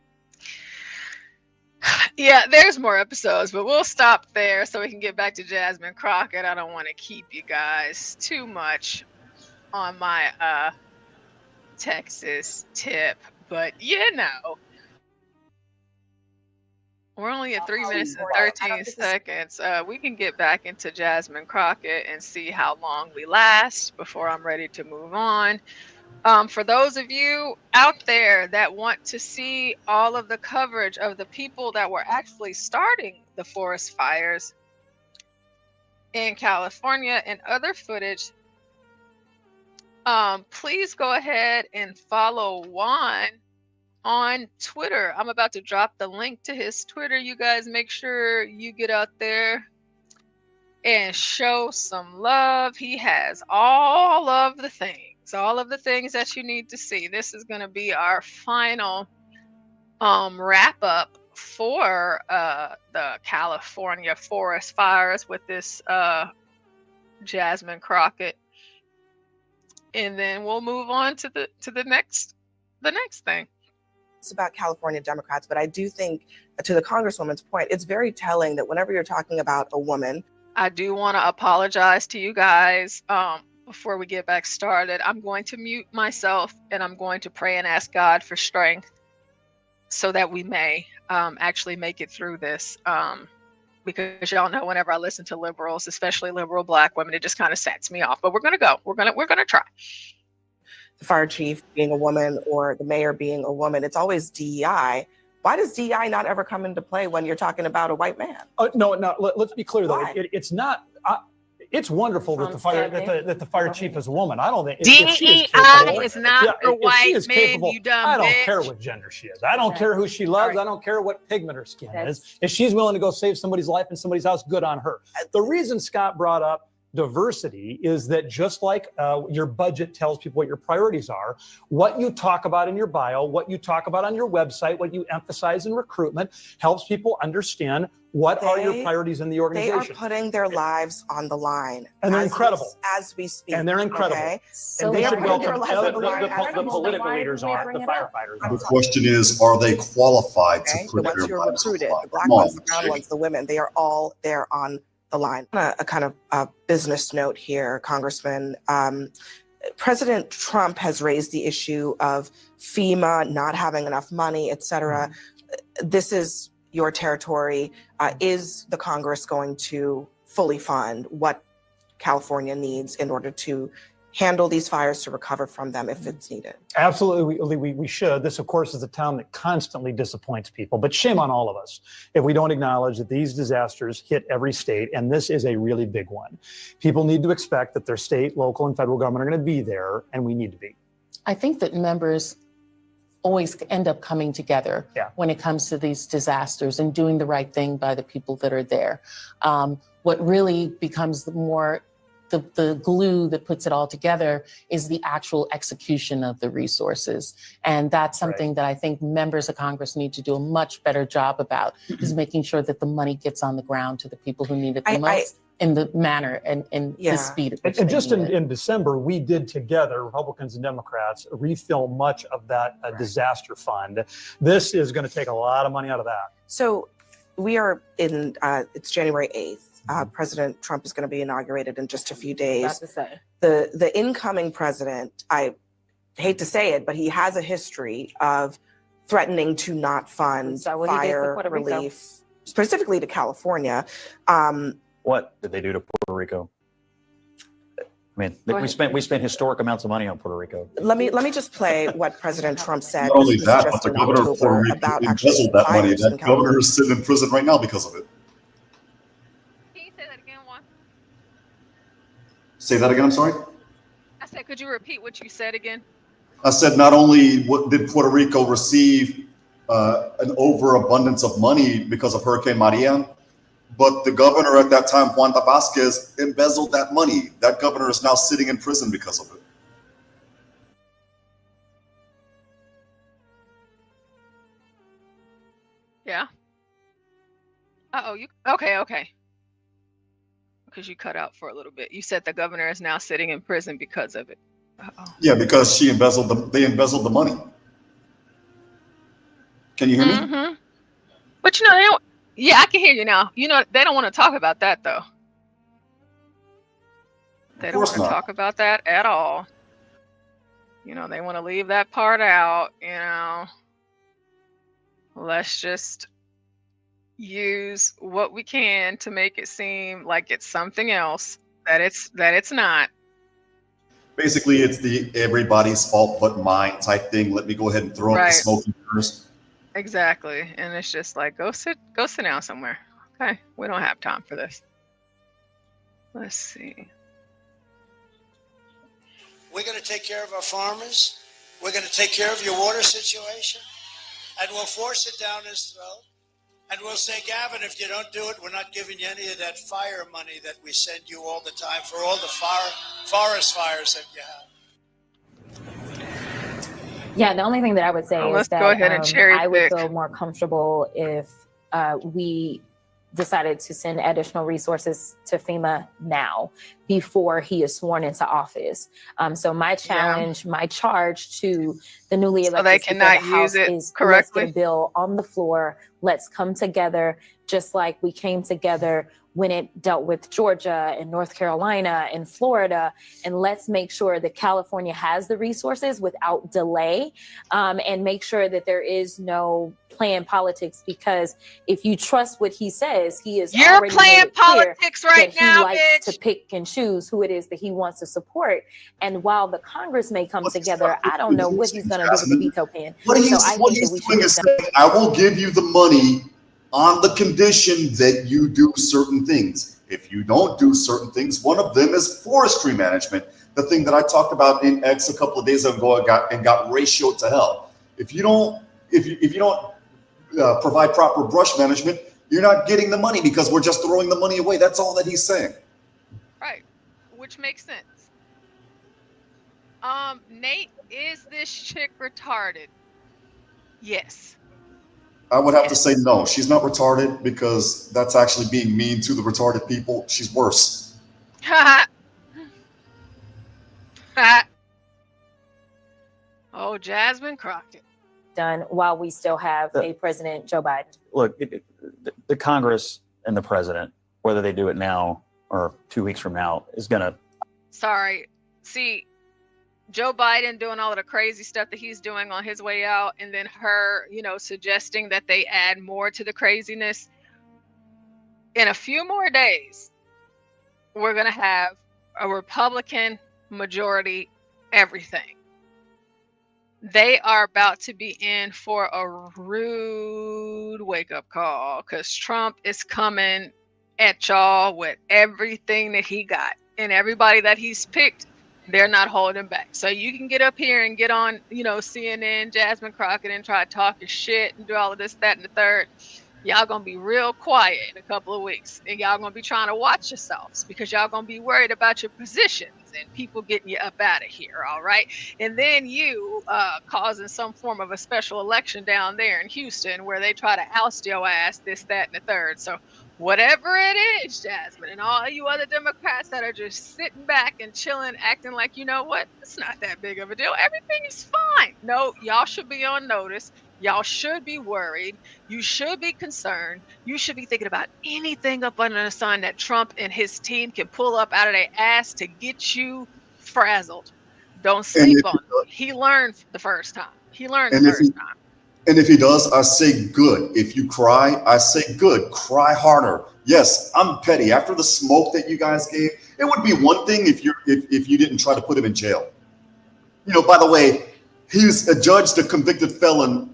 Yeah, there's more episodes, but we'll stop there so we can get back to Jasmine Crockett. I don't want to keep you guys too much on my Texas tip, but we're only at 3 minutes and 13 seconds. We can get back into Jasmine Crockett and see how long we last before I'm ready to move on. For those of you out there that want to see all of the coverage of the people that were actually starting the forest fires in California and other footage, please go ahead and follow Juan on Twitter. I'm about to drop the link to his Twitter. You guys make sure you get out there and show some love. He has all of the things that you need to see. This is going to be our final wrap up for the California forest fires with this Jasmine Crockett, and then we'll move on to the next thing. It's about California Democrats, but I do think, to the Congresswoman's point, it's very telling that whenever you're talking about a woman. I do want to apologize to you guys before we get back started. I'm going to mute myself and I'm going to pray and ask God for strength so that we may actually make it through this. Because y'all know whenever I listen to liberals, especially liberal Black women, it just kind of sets me off. But we're gonna go. We're gonna try. The fire chief being a woman or the mayor being a woman, it's always DEI. Why does DEI not ever come into play when you're talking about a white man? No. Let's be clear though. It's not. It's wonderful that the fire chief is a woman. I don't think DEI is not for white men. You dumb I don't bitch. care what gender she is. I don't care who she loves. I don't care what pigment her skin is. If she's willing to go save somebody's life in somebody's house, good on her. The reason Scott brought up diversity is that just like your budget tells people what your priorities are, what you talk about in your bio, what you talk about on your website, what you emphasize in recruitment helps people understand what are your priorities in the organization. They are putting their lives on the line. And they're incredible. As we speak. And they're incredible. Okay? And they should welcome the political leaders are, the firefighters are. The question is, are they qualified to put The ones their who are lives on the recruited, line? the Black Come on, ones, the brown ones, the women, they are all there on the line. A kind of business note here, Congressman. President Trump has raised the issue of FEMA not having enough money, et cetera. This is your territory. Is the Congress going to fully fund what California needs in order to handle these fires, to recover from them if it's needed? Absolutely, we should. This, of course, is a town that constantly disappoints people, but shame on all of us if we don't acknowledge that these disasters hit every state, and this is a really big one. People need to expect that their state, local, and federal government are going to be there, and we need to be. I think that members always end up coming together when it comes to these disasters and doing the right thing by the people that are there. What really becomes the glue that puts it all together is the actual execution of the resources. And that's something that I think members of Congress need to do a much better job about, is making sure that the money gets on the ground to the people who need it the most in the manner and the speed at which And they just need it. in December, we did together, Republicans and Democrats, refill much of that disaster fund. This is going to take a lot of money out of that. So we are in, it's January 8th. President Trump is going to be inaugurated in just a few days. About to say. The incoming president, I hate to say it, but he has a history of threatening to not fund fire relief, specifically to California. What did they do to Puerto Rico? I mean, we spent historic amounts of money on Puerto Rico. Let me just play what President Trump said. Not only This is that, just but the in governor of Puerto October Rico about actually embezzled that money. fires in That California. governor is sitting in prison right now because of it. Say that again, I'm sorry? I said, could you repeat what you said again? I said not only did Puerto Rico receive an overabundance of money because of Hurricane Maria, but the governor at that time, Juan Vasquez, embezzled that money. That governor is now sitting in prison because of it. Yeah. Okay. Because you cut out for a little bit. You said the governor is now sitting in prison because of it. Yeah, because they embezzled the money. Can you hear me? But you know, Yeah, I can hear you now. You know, they don't want to talk about that though. They don't want course to not. talk about that at all. You know, they want to leave that part out, you know. Let's just use what we can to make it seem like it's something else that it's not. Basically, it's the everybody's fault but mine type thing. Let me go ahead and throw up the Right. smoking mirrors. Exactly. And it's just like go sit down somewhere. Okay. We don't have time for this. Let's see. We're going to take care of our farmers. We're going to take care of your water situation. And we'll force it down his throat. And we'll say, Gavin, if you don't do it, we're not giving you any of that fire money that we send you all the time for all the forest fires that you have. Yeah, the only thing that I would say is let's that go ahead and cherry I would pick. feel more comfortable if we decided to send additional resources to FEMA now before he is sworn into office. So my challenge, my charge to the newly elected they Speaker of cannot the House use it is correctly. let's get a bill on the floor. Let's come together just like we came together when it dealt with Georgia and North Carolina and Florida. And let's make sure that California has the resources without delay, and make sure that there is no playing politics, because if you trust what he says, he is You're already playing made it clear politics right that he now, likes bitch. to pick and choose who it is that he wants to support. And while the Congress may come together, I don't know what he's going to do with the veto pen. What So he's, I what think that he's we should doing get is done. saying, I will give you the money on the condition that you do certain things. If you don't do certain things, one of them is forestry management. The thing that I talked about in X a couple of days ago and got ratioed to hell. If you don't provide proper brush management, you're not getting the money because we're just throwing the money away. That's all that he's saying. Right. Which makes sense. Nate, is this chick retarded? Yes. I would have to say no. She's not retarded because that's actually being mean to the retarded people. She's worse. Oh, Jasmine Crockett. Done while we still have a President Joe Biden. Look, the Congress and the president, whether they do it now or 2 weeks from now, is going to. Sorry. See, Joe Biden doing all of the crazy stuff that he's doing on his way out, and then her, you know, suggesting that they add more to the craziness. In a few more days, we're going to have a Republican majority everything. They are about to be in for a rude wake-up call because Trump is coming at y'all with everything that he got, and everybody that he's picked, they're not holding back. So you can get up here and get on, you know, CNN, Jasmine Crockett, and try to talk your shit and do all of this, that, and the third. Y'all gonna be real quiet in a couple of weeks, and y'all gonna be trying to watch yourselves because y'all gonna be worried about your positions and people getting you up out of here. All right. And then you causing some form of a special election down there in Houston where they try to oust your ass, this, that, and the third. So whatever it is, Jasmine, and all you other Democrats that are just sitting back and chilling, acting like, you know what, it's not that big of a deal. Everything is fine. No, y'all should be on notice. Y'all should be worried. You should be concerned. You should be thinking about anything up under the sun that Trump and his team can pull up out of their ass to get you frazzled. Don't sleep on him. He learned the first time. He learned the first time. And if he does, I say good. If you cry, I say good. Cry harder. Yes, I'm petty. After the smoke that you guys gave, it would be one thing if you didn't try to put him in jail. You know, by the way, he's a judged a convicted felon,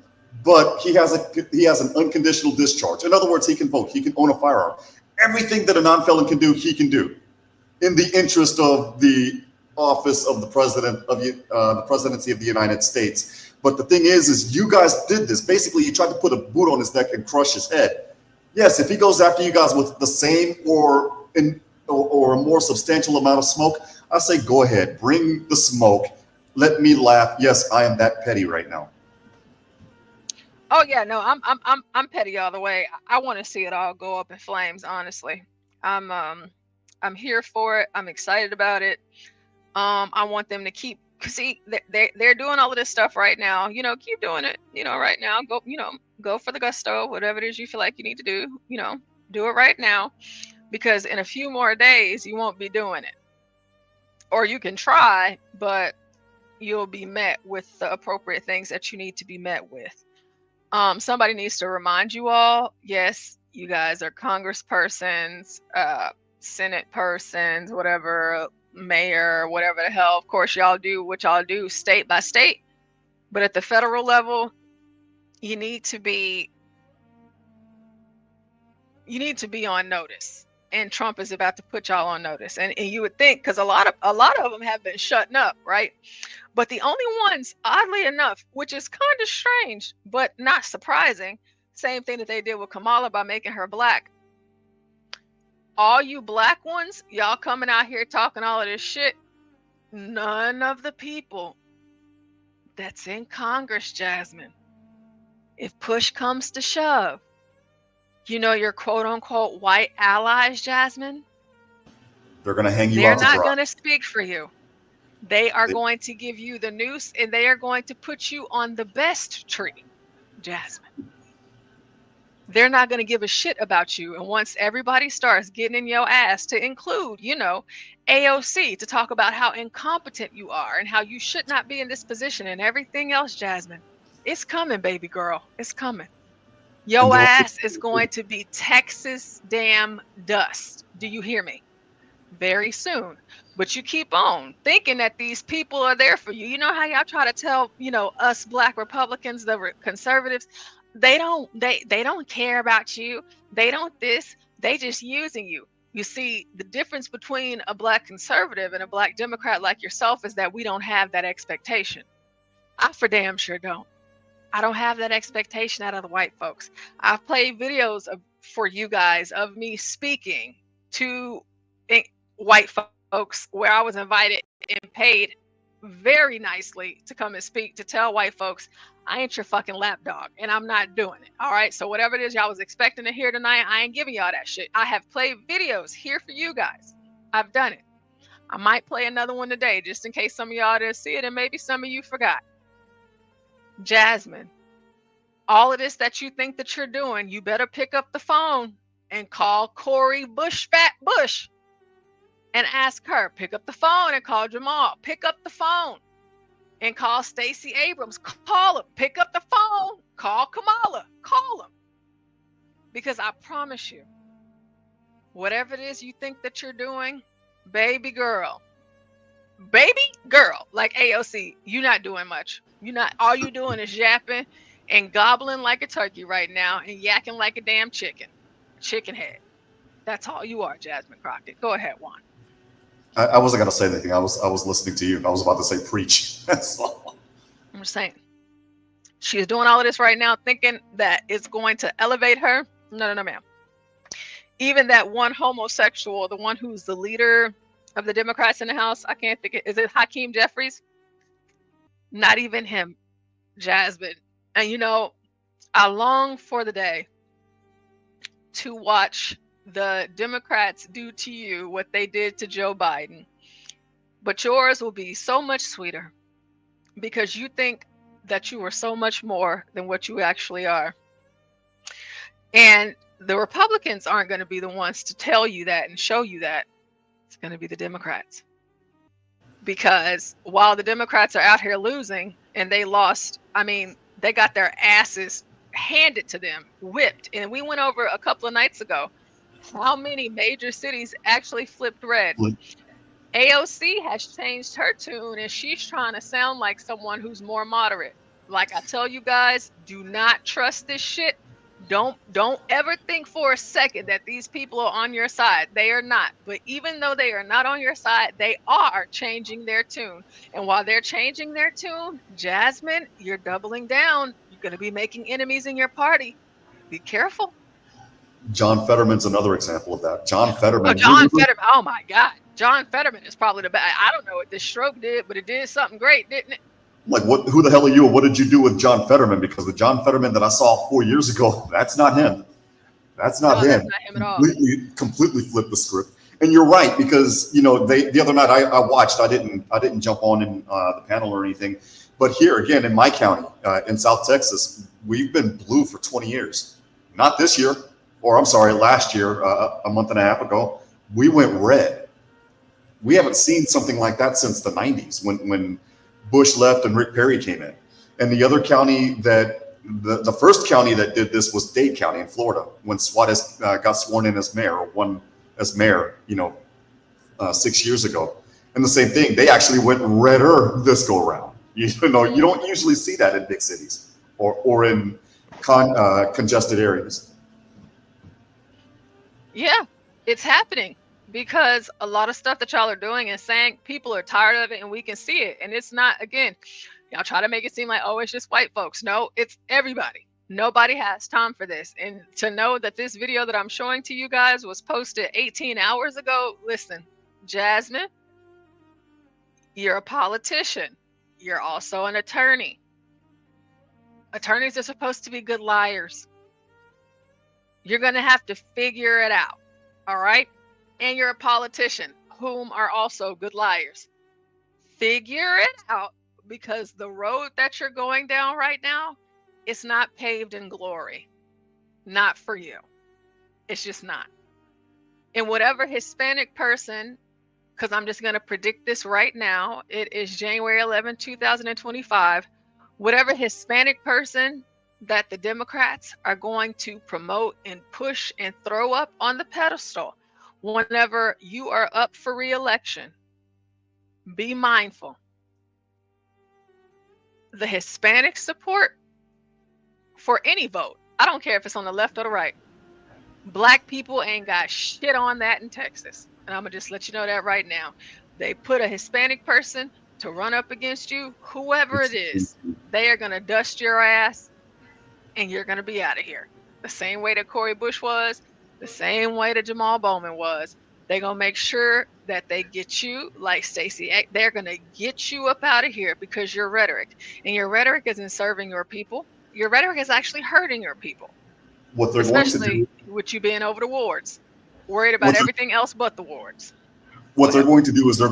but he has an unconditional discharge. In other words, he can vote. He can own a firearm. Everything that a non-felon can do, he can do, in the interest of the office of the president of the presidency of the United States. But the thing is you guys did this. Basically, you tried to put a boot on his neck and crush his head. Yes, if he goes after you guys with the same or a more substantial amount of smoke, I say go ahead, bring the smoke. Let me laugh. Yes, I am that petty right now. Oh yeah, no, I'm petty all the way. I want to see it all go up in flames. Honestly, I'm here for it. I'm excited about it. I want them to keep See, they're doing all of this stuff right now. Keep doing it. Right now, go for the gusto, whatever it is you feel like you need to do. Do it right now, because in a few more days you won't be doing it. Or you can try, but you'll be met with the appropriate things that you need to be met with. Somebody needs to remind you all, yes, you guys are congresspersons, Senate persons, whatever, mayor, whatever the hell. Of course, y'all do what y'all do state by state. But at the federal level, you need to be on notice. And Trump is about to put y'all on notice. And you would think, because a lot of them have been shutting up, right? But the only ones, oddly enough, which is kind of strange, but not surprising, same thing that they did with Kamala by making her black. All you black ones, y'all coming out here talking all of this shit, none of the people that's in Congress, Jasmine, if push comes to shove, your quote unquote white allies, Jasmine, They're going to hang you they're out to not dry. going to speak for you. They are going to give you the noose, and they are going to put you on the best tree, Jasmine. They're not going to give a shit about you. And once everybody starts getting in your ass, to include, AOC, to talk about how incompetent you are and how you should not be in this position and everything else, Jasmine, it's coming, baby girl. It's coming. Your ass is going to be Texas damn dust. Do you hear me? Very soon. But you keep on thinking that these people are there for you. You know how y'all try to tell, us black Republicans, the conservatives, they don't care about you. They don't this. They just using you. You see, the difference between a black conservative and a black Democrat like yourself is that we don't have that expectation. I for damn sure don't. I don't have that expectation out of the white folks. I've played videos for you guys of me speaking to white folks where I was invited and paid very nicely to come and speak, to tell white folks, I ain't your fucking lapdog and I'm not doing it. All right. So whatever it is y'all was expecting to hear tonight, I ain't giving y'all that shit. I have played videos here for you guys. I've done it. I might play another one today just in case some of y'all didn't see it and maybe some of you forgot. Jasmine, all of this that you think that you're doing, you better pick up the phone and call Cori Fat Bush and ask her. Pick up the phone and call Jamal. Pick up the phone and call Stacey Abrams. Call him. Pick up the phone. Call Kamala. Call him. Because I promise you, whatever it is you think that you're doing, baby girl, like AOC, you're not doing much. All you doing is yapping and gobbling like a turkey right now and yakking like a damn chicken head. That's all you are, Jasmine Crockett. Go ahead, Juan. I wasn't going to say anything. I was listening to you. I was about to say preach. That's all. I'm just saying. She's doing all of this right now thinking that it's going to elevate her. No, ma'am. Even that one homosexual, the one who's the leader of the Democrats in the House, I can't think, is it Hakeem Jeffries? Not even him, Jasmine. And I long for the day to watch the Democrats do to you what they did to Joe Biden. But yours will be so much sweeter because you think that you are so much more than what you actually are. And the Republicans aren't going to be the ones to tell you that and show you that. It's going to be the Democrats. Because while the Democrats are out here losing and they lost, they got their asses handed to them, whipped. And we went over a couple of nights ago how many major cities actually flipped red. AOC has changed her tune and she's trying to sound like someone who's more moderate. Like I tell you guys, do not trust this shit. Don't ever think for a second that these people are on your side. They are not. But even though they are not on your side, they are changing their tune. And while they're changing their tune, Jasmine, you're doubling down. You're going to be making enemies in your party. Be careful. John Fetterman's another example of that. John Fetterman. Fetterman. Oh my God. John Fetterman is probably the best. I don't know what this stroke did, but it did something great, didn't it? Like, who the hell are you? What did you do with John Fetterman? Because the John Fetterman that I saw 4 years ago, that's not him. That's not him. That's not him at all. Completely flipped the script. And you're right, because the other night I watched. I didn't jump on in the panel or anything, but here again in my county, in South Texas, we've been blue for 20 years. Not this year, or I'm sorry, last year, a month and a half ago, we went red. We haven't seen something like that since the 90s when Bush left and Rick Perry came in. And the other county the first county that did this was Dade County in Florida, when Suarez got sworn in as mayor, or won as mayor, 6 years ago. And the same thing, they actually went redder this go around. You don't usually see that in big cities or in congested areas. Yeah, it's happening because a lot of stuff that y'all are doing and saying, people are tired of it, and we can see it. And it's not, again, y'all try to make it seem like, oh, it's just white folks. No, it's everybody. Nobody has time for this. And to know that this video that I'm showing to you guys was posted 18 hours ago, listen, Jasmine, you're a politician. You're also an attorney. Attorneys are supposed to be good liars. You're going to have to figure it out. All right? And you're a politician, whom are also good liars. Figure it out, because the road that you're going down right now, it's not paved in glory. Not for you. It's just not. And whatever Hispanic person, because I'm just going to predict this right now, it is January 11, 2025. Whatever Hispanic person that the Democrats are going to promote and push and throw up on the pedestal whenever you are up for re-election, be mindful. The Hispanic support for any vote, I don't care if it's on the left or the right, Black people ain't got shit on that in Texas. And I'm going to just let you know that right now. They put a Hispanic person to run up against you, whoever it is, they are going to dust your ass and you're going to be out of here. The same way that Cori Bush was, the same way that Jamal Bowman was. They're going to make sure that they get you, like Stacey, they're going to get you up out of here because your rhetoric, and your rhetoric isn't serving your people. Your rhetoric is actually hurting your people. What they're Especially going to do, with you being over the wards, worried about everything else but the wards. what they're going to do is I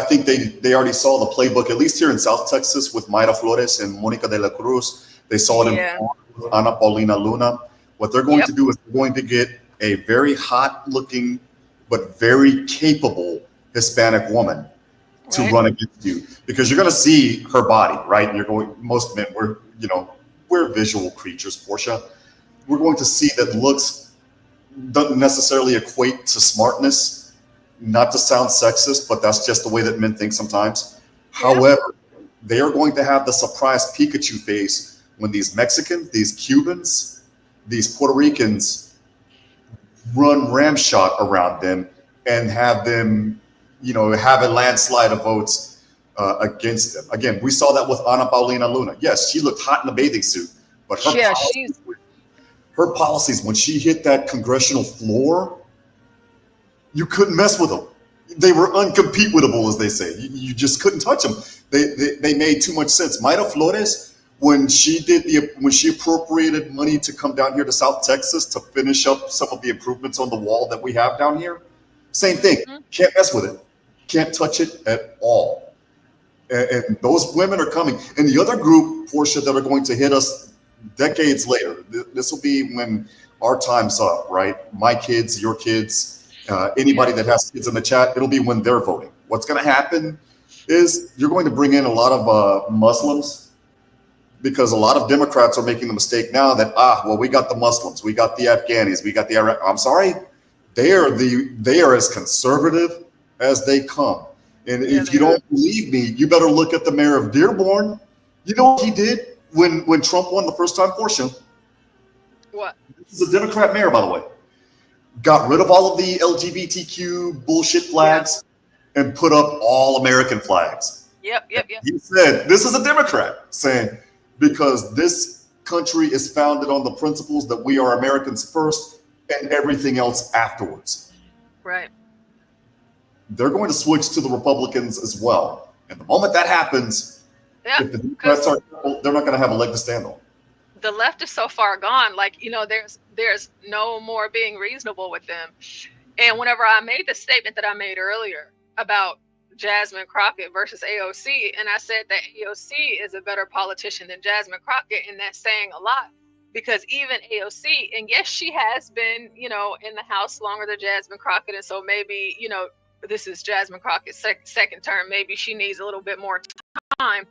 think they already saw the playbook, at least here in South Texas with Mayra Flores and Monica de la Cruz. They saw it in Florida with Ana Paulina Luna. What they're going to do is they're going to get a very hot looking but very capable Hispanic woman to run against you, because you're going to see her body, right? And most men, we're visual creatures, Porsha. We're going to see that looks doesn't necessarily equate to smartness. Not to sound sexist, but that's just the way that men think sometimes. Yeah. However, they are going to have the surprise Pikachu face when these Mexicans, these Cubans, these Puerto Ricans run ramshot around them and have them, have a landslide of votes against them. Again, we saw that with Ana Paulina Luna. Yes, she looked hot in a bathing suit, but her policies, when she hit that congressional floor, you couldn't mess with them. They were uncompetable, as they say. You just couldn't touch them. They made too much sense. Mayra Flores, when she appropriated money to come down here to South Texas to finish up some of the improvements on the wall that we have down here, same thing. Can't mess with it. Can't touch it at all. And those women are coming. And the other group, Porsha, that are going to hit us decades later. This will be when our time's up, right? My kids, your kids. Anybody that has kids in the chat, it'll be when they're voting. What's going to happen is you're going to bring in a lot of Muslims, because a lot of Democrats are making the mistake now that, we got the Muslims, we got the Afghanis, we got the Iraq. I'm sorry, they are as conservative as they come. And if you don't believe me, you better look at the mayor of Dearborn. You know what he did when Trump won the first time, Porsha? What? This is a Democrat mayor, by the way. Got rid of all of the LGBTQ bullshit flags and put up all American flags. Yep. He said, this is a Democrat saying, because this country is founded on the principles that we are Americans first and everything else afterwards. Right. They're going to switch to the Republicans as well. And the moment that happens, if the Democrats they're not going to have a leg to stand on. the left is so far gone. Like, you know, there's no more being reasonable with them. And whenever I made the statement that I made earlier about Jasmine Crockett versus AOC, and I said that AOC is a better politician than Jasmine Crockett, and that's saying a lot, because even AOC, and yes, she has been, you know, in the House longer than Jasmine Crockett, and so maybe, you know, this is Jasmine Crockett's second term. Maybe she needs a little bit more time.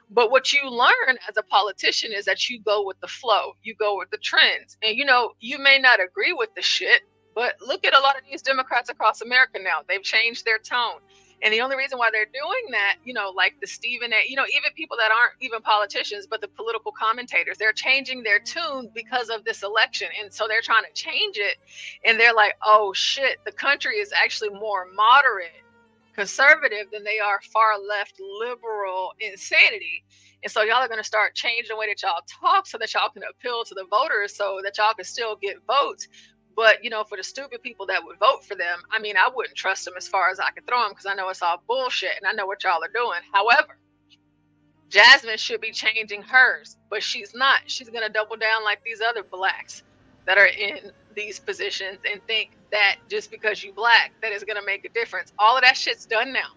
But what you learn as a politician is that you go with the flow, you go with the trends, and you know, you may not agree with the shit, but look at a lot of these Democrats across America now. They've changed their tone. And the only reason why they're doing that, you know, like the Stephen A., you know, even people that aren't even politicians, but the political commentators, they're changing their tune because of this election. And so they're trying to change it. And they're like, oh shit, the country is actually more moderate, conservative than they are far left liberal insanity. And so y'all are going to start changing the way that y'all talk so that y'all can appeal to the voters, so that y'all can still get votes. But, you know, for the stupid people that would vote for them, I mean, I wouldn't trust them as far as I could throw them, because I know it's all bullshit and I know what y'all are doing. However, Jasmine should be changing hers, but she's not. She's going to double down like these other blacks that are in these positions and think that just because you black, that is going to make a difference. All of that shit's done now.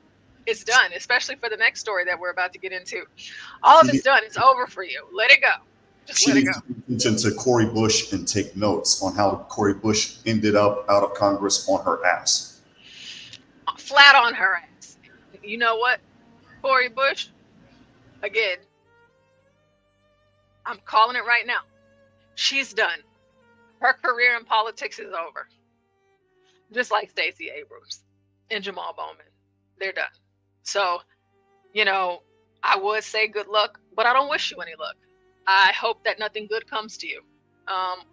It's done, especially for the next story that we're about to get into. All of it's done. It's over for you. Let it go. Just She let it needs go. to pay attention to Cori Bush and take notes on how Cori Bush ended up out of Congress on her ass. Flat on her ass. You know what, Cori Bush? Again, I'm calling it right now. She's done. Her career in politics is over. Just like Stacey Abrams and Jamal Bowman. They're done. So, you know, I would say good luck, but I don't wish you any luck. I hope that nothing good comes to you.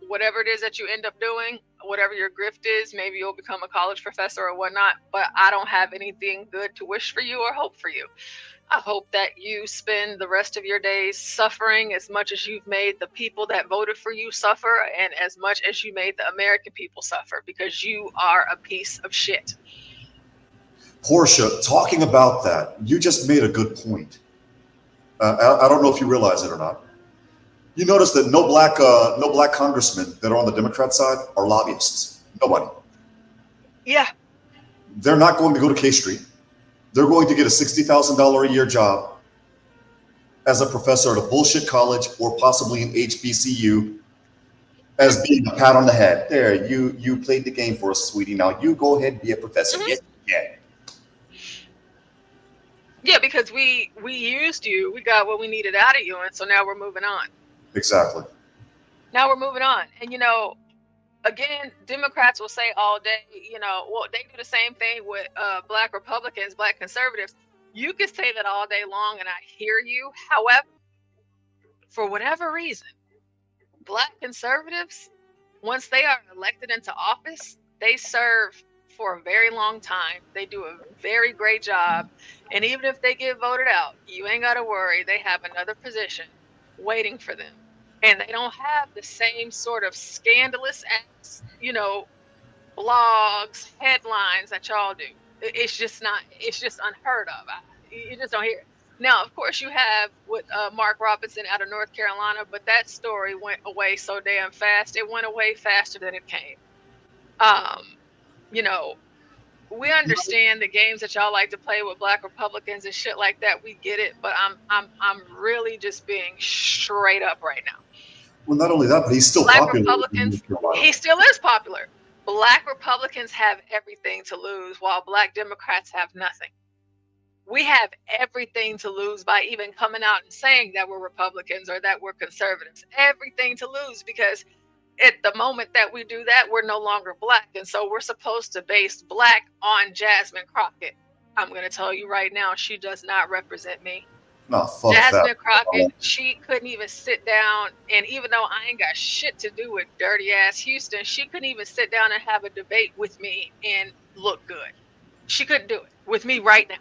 Whatever it is that you end up doing, whatever your grift is, maybe you'll become a college professor or whatnot, but I don't have anything good to wish for you or hope for you. I hope that you spend the rest of your days suffering as much as you've made the people that voted for you suffer, and as much as you made the American people suffer, because you are a piece of shit. Porsha, talking about that, you just made a good point. I don't know if you realize it or not. You notice that no black congressmen that are on the Democrat side are lobbyists. Nobody. Yeah. They're not going to go to K Street. They're going to get a $60,000 a year job as a professor at a bullshit college, or possibly an HBCU, as being a pat on the head. There, you played the game for us, sweetie. Now you go ahead and be a professor. Yeah. Yeah, because we used you, we got what we needed out of you, and so now we're moving on. Exactly. Now we're moving on. And, you know, again, Democrats will say all day, you know, well, they do the same thing with black Republicans, black conservatives. You could say that all day long, and I hear you. However, for whatever reason, black conservatives, once they are elected into office, they serve for a very long time. They do a very great job. And even if they get voted out, you ain't got to worry. They have another position waiting for them. And they don't have the same sort of scandalous ass, you know, blogs, headlines that y'all do. It's just unheard of. You just don't hear it. Now, of course, you have with Mark Robinson out of North Carolina, but that story went away so damn fast. It went away faster than it came. You know, we understand the games that y'all like to play with black Republicans and shit like that. We get it, but I'm really just being straight up right now. Well, not only that, but he's still Black popular. Republicans, he still is popular. Black Republicans have everything to lose, while black Democrats have nothing. We have everything to lose by even coming out and saying that we're Republicans or that we're conservatives. Everything to lose, because at the moment that we do that, we're no longer black. And so we're supposed to base black on Jasmine Crockett. I'm going to tell you right now, she does not represent me. No, fuck Jasmine that. Crockett, she couldn't even sit down, and even though I ain't got shit to do with dirty ass Houston, she couldn't even sit down and have a debate with me and look good. She couldn't do it with me right now.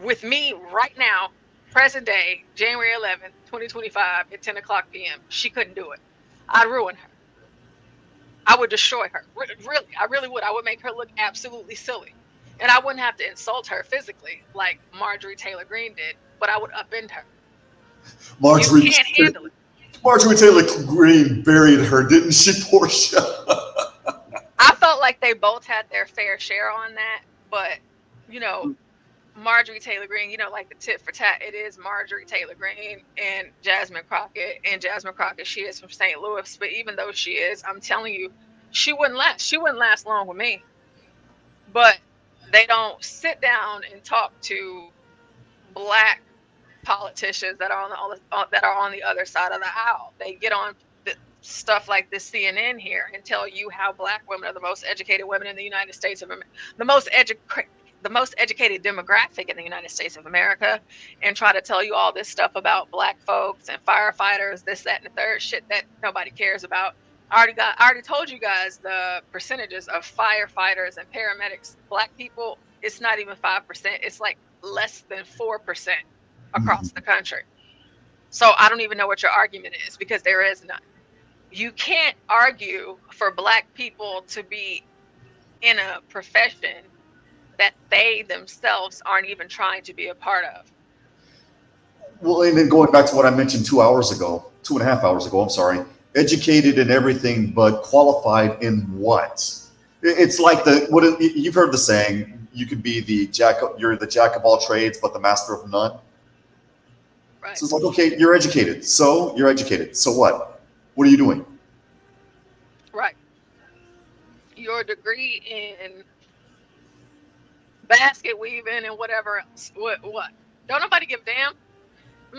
With me right now, present day, January 11th, 2025 at 10 o'clock p.m. She couldn't do it. I'd ruin her. I would destroy her. Really, I really would. I would make her look absolutely silly. And I wouldn't have to insult her physically like Marjorie Taylor Greene did, but I would upend her. Marjorie, you can't handle it. Marjorie Taylor Greene buried her, didn't she, Porsha? I felt like they both had their fair share on that, but you know, Marjorie Taylor Greene, you know, like the tit for tat, it is Marjorie Taylor Greene and Jasmine Crockett. And Jasmine Crockett, she is from St. Louis, but even though she is, I'm telling you, she wouldn't last long with me. But they don't sit down and talk to black politicians that are on the other side of the aisle. They get on stuff like this CNN here and tell you how black women are the most educated women in the United States of America, the most educated demographic in the United States of America, and try to tell you all this stuff about black folks and firefighters, this, that, and the third shit that nobody cares about. I already told you guys the percentages of firefighters and paramedics, black people. It's not even 5%. It's like less than 4% across the country. So I don't even know what your argument is, because there is none. You can't argue for black people to be in a profession that they themselves aren't even trying to be a part of. Well, and then going back to what I mentioned 2.5 hours ago, I'm sorry, educated in everything, but qualified in what? It's like you've heard the saying, you could be you're the jack of all trades, but the master of none. Right. So it's like, okay, you're educated. So you're educated. So what? What are you doing? Right. Your degree in basket weaving and whatever else. What? Don't nobody give a damn.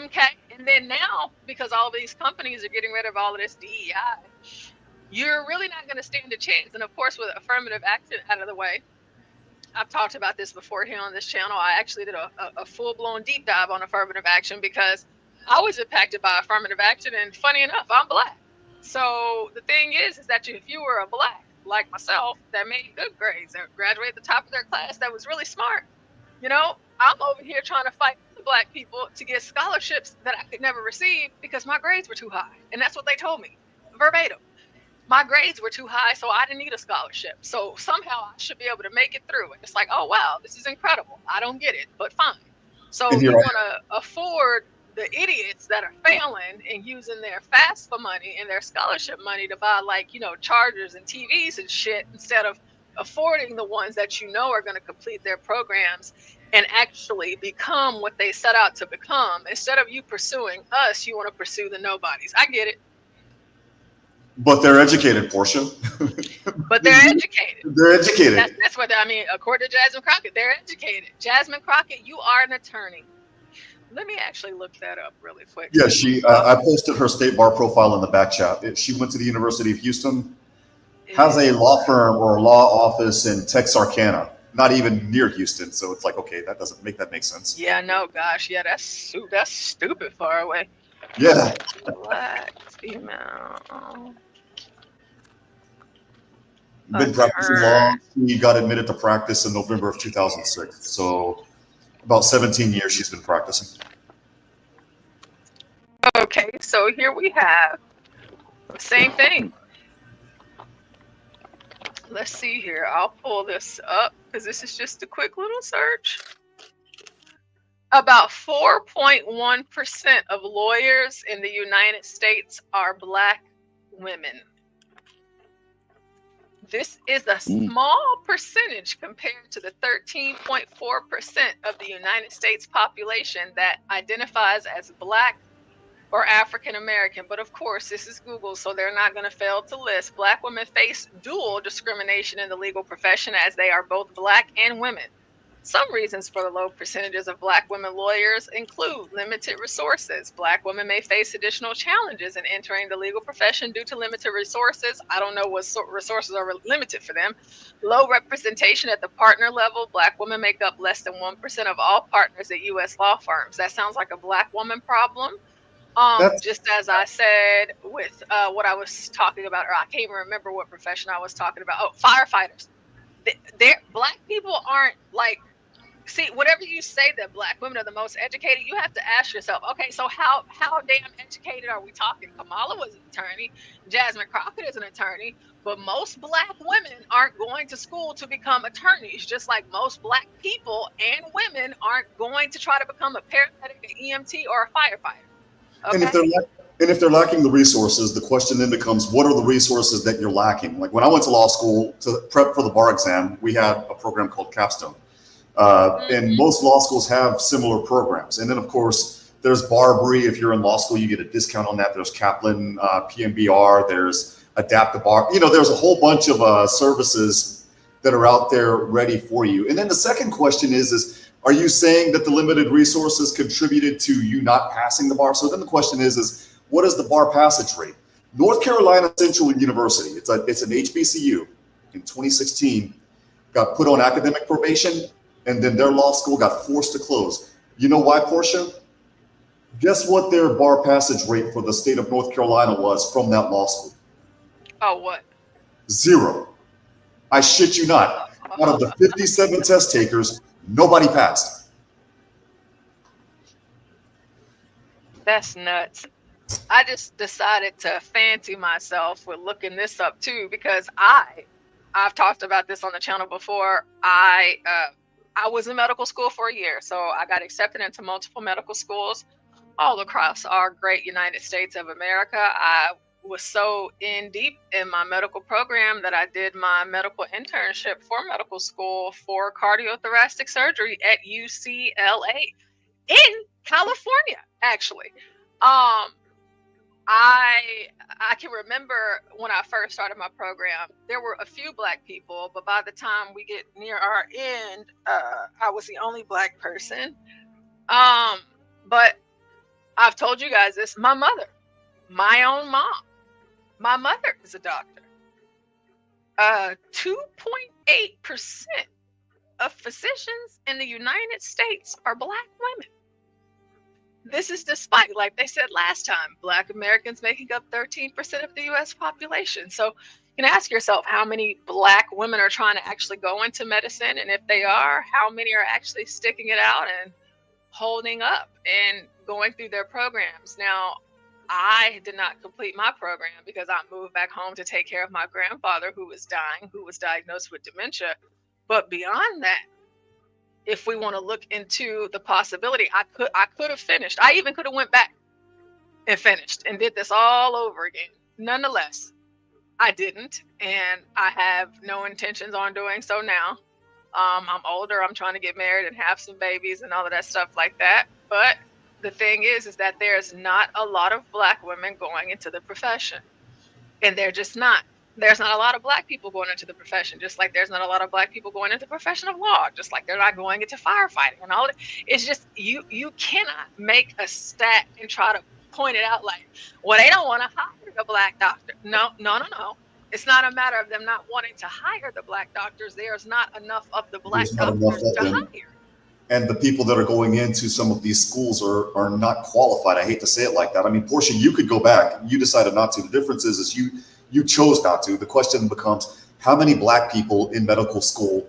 Okay. And then now, because all these companies are getting rid of all of this DEI, you're really not going to stand a chance. And of course, with affirmative action out of the way, I've talked about this before here on this channel. I actually did a full-blown deep dive on affirmative action because I was impacted by affirmative action, and funny enough, I'm black. So the thing is that if you were a black like myself that made good grades, that graduated at the top of their class, that was really smart, you know, I'm over here trying to fight the black people to get scholarships that I could never receive because my grades were too high. And that's what they told me, verbatim. My grades were too high, so I didn't need a scholarship. So somehow I should be able to make it through. And it's like, oh, wow, this is incredible. I don't get it, but fine. So you want to afford the idiots that are failing and using their FAFSA money and their scholarship money to buy, like, you know, chargers and TVs and shit, instead of affording the ones that you know are going to complete their programs and actually become what they set out to become. Instead of you pursuing us, you want to pursue the nobodies. I get it. But they're educated, Porsha. But they're educated. They're educated. That's what I mean. According to Jasmine Crockett, they're educated. Jasmine Crockett, you are an attorney. Let me actually look that up really quick. Yeah, I posted her state bar profile in the back chat. She went to the University of Houston, has a law firm or a law office in Texarkana, not even near Houston. So it's like, okay, that doesn't make sense. Yeah, no, gosh, yeah, that's stupid far away. Yeah. Black female. Been practicing law. She got admitted to practice in November of 2006. So about 17 years she's been practicing. Okay, so here we have the same thing. Let's see here. I'll pull this up because this is just a quick little search. About 4.1% of lawyers in the United States are black women. This is a small percentage compared to the 13.4% of the United States population that identifies as black or African American. But of course, this is Google, so they're not going to fail to list. Black women face dual discrimination in the legal profession as they are both black and women. Some reasons for the low percentages of black women lawyers include limited resources. Black women may face additional challenges in entering the legal profession due to limited resources. I don't know what resources are limited for them. Low representation at the partner level. Black women make up less than 1% of all partners at U.S. law firms. That sounds like a black woman problem. Just as I said with what I was talking about, or I can't even remember what profession I was talking about. Oh, firefighters. Black people aren't like, see, whatever you say that black women are the most educated, you have to ask yourself, okay, so how damn educated are we talking? Kamala was an attorney, Jasmine Crockett is an attorney, but most black women aren't going to school to become attorneys, just like most black people and women aren't going to try to become a paramedic, an EMT, or a firefighter. Okay? And if they're lacking the resources, the question then becomes, what are the resources that you're lacking? Like when I went to law school to prep for the bar exam, we had a program called Capstone. And most law schools have similar programs. And then, of course, there's Barbary. If you're in law school, you get a discount on that. There's Kaplan, PMBR. There's Adapt the Bar. You know, there's a whole bunch of services that are out there ready for you. And then the second question is are you saying that the limited resources contributed to you not passing the bar? So then the question is what is the bar passage rate? North Carolina Central University, it's an HBCU, in 2016, got put on academic probation, and then their law school got forced to close. You know why, Porsha? Guess what their bar passage rate for the state of North Carolina was from that law school? Oh, what? 0. I shit you not. Out of the 57 test takers, nobody passed. That's nuts. I just decided to fancy myself with looking this up too, because I've talked about this on the channel before. I was in medical school for a year, so I got accepted into multiple medical schools all across our great United States of America. I was so in deep in my medical program that I did my medical internship for medical school for cardiothoracic surgery at UCLA in California, actually. I can remember when I first started my program, there were a few Black people, but by the time we get near our end, I was the only Black person. But I've told you guys this, my mother, my own mom, my mother is a doctor. 2.8% of physicians in the United States are Black women. This is despite, like they said last time, Black Americans making up 13% of the US population. So you can ask yourself how many Black women are trying to actually go into medicine. And if they are, how many are actually sticking it out and holding up and going through their programs. Now, I did not complete my program because I moved back home to take care of my grandfather who was dying, who was diagnosed with dementia. But beyond that, if we want to look into the possibility, I could have finished. I even could have went back and finished and did this all over again. Nonetheless, I didn't, and I have no intentions on doing so now. I'm older. I'm trying to get married and have some babies and all of that stuff like that. But the thing is that there's not a lot of Black women going into the profession, and they're just not. There's not a lot of Black people going into the profession, just like there's not a lot of Black people going into the profession of law, just like they're not going into firefighting and all that. It's just you cannot make a stat and try to point it out like, well, they don't want to hire a Black doctor. No. It's not a matter of them not wanting to hire the Black doctors. There's not enough of the Black doctors to hire. And the people that are going into some of these schools are not qualified. I hate to say it like that. I mean, Porsha, you could go back. You decided not to. The difference is you chose not to. The question becomes, how many Black people in medical school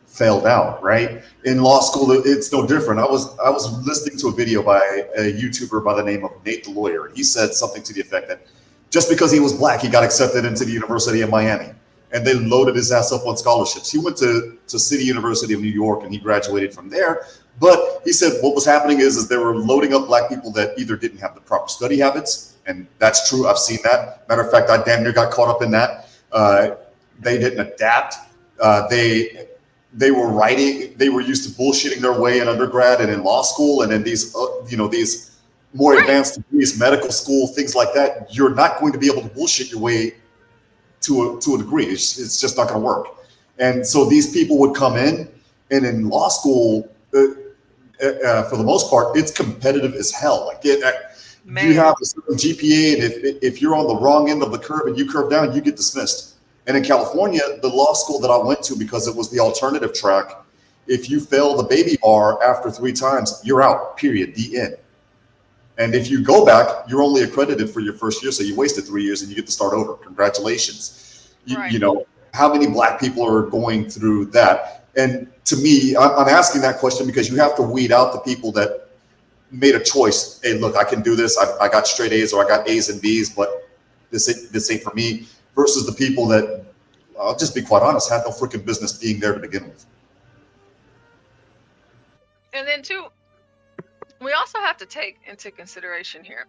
failed out, right? In law school, it's no different. I was listening to a video by a YouTuber by the name of Nate the Lawyer. He said something to the effect that just because he was Black, he got accepted into the University of Miami, and they loaded his ass up on scholarships. He went to City University of New York, and he graduated from there. But he said what was happening is they were loading up Black people that either didn't have the proper study habits, and that's true. I've seen that. Matter of fact, I damn near got caught up in that. They didn't adapt. They were writing. They were used to bullshitting their way in undergrad and in law school, and in these these more advanced degrees, medical school, things like that. You're not going to be able to bullshit your way to a degree. It's just not going to work. And so these people would come in, and in law school, for the most part, it's competitive as hell. Like you have a certain GPA, and if you're on the wrong end of the curve and you curve down, you get dismissed. And in California, the law school that I went to, because it was the alternative track, if you fail the baby bar after 3 times, you're out, period, the end. And if you go back, you're only accredited for your first year. So you wasted 3 years and you get to start over. Congratulations. You know, how many Black people are going through that? And to me, I'm asking that question because you have to weed out the people that made a choice. Hey, look, I can do this. I got straight A's or I got A's and B's, but this ain't for me. Versus the people that, I'll just be quite honest, had no freaking business being there to begin with. And then too, we also have to take into consideration here,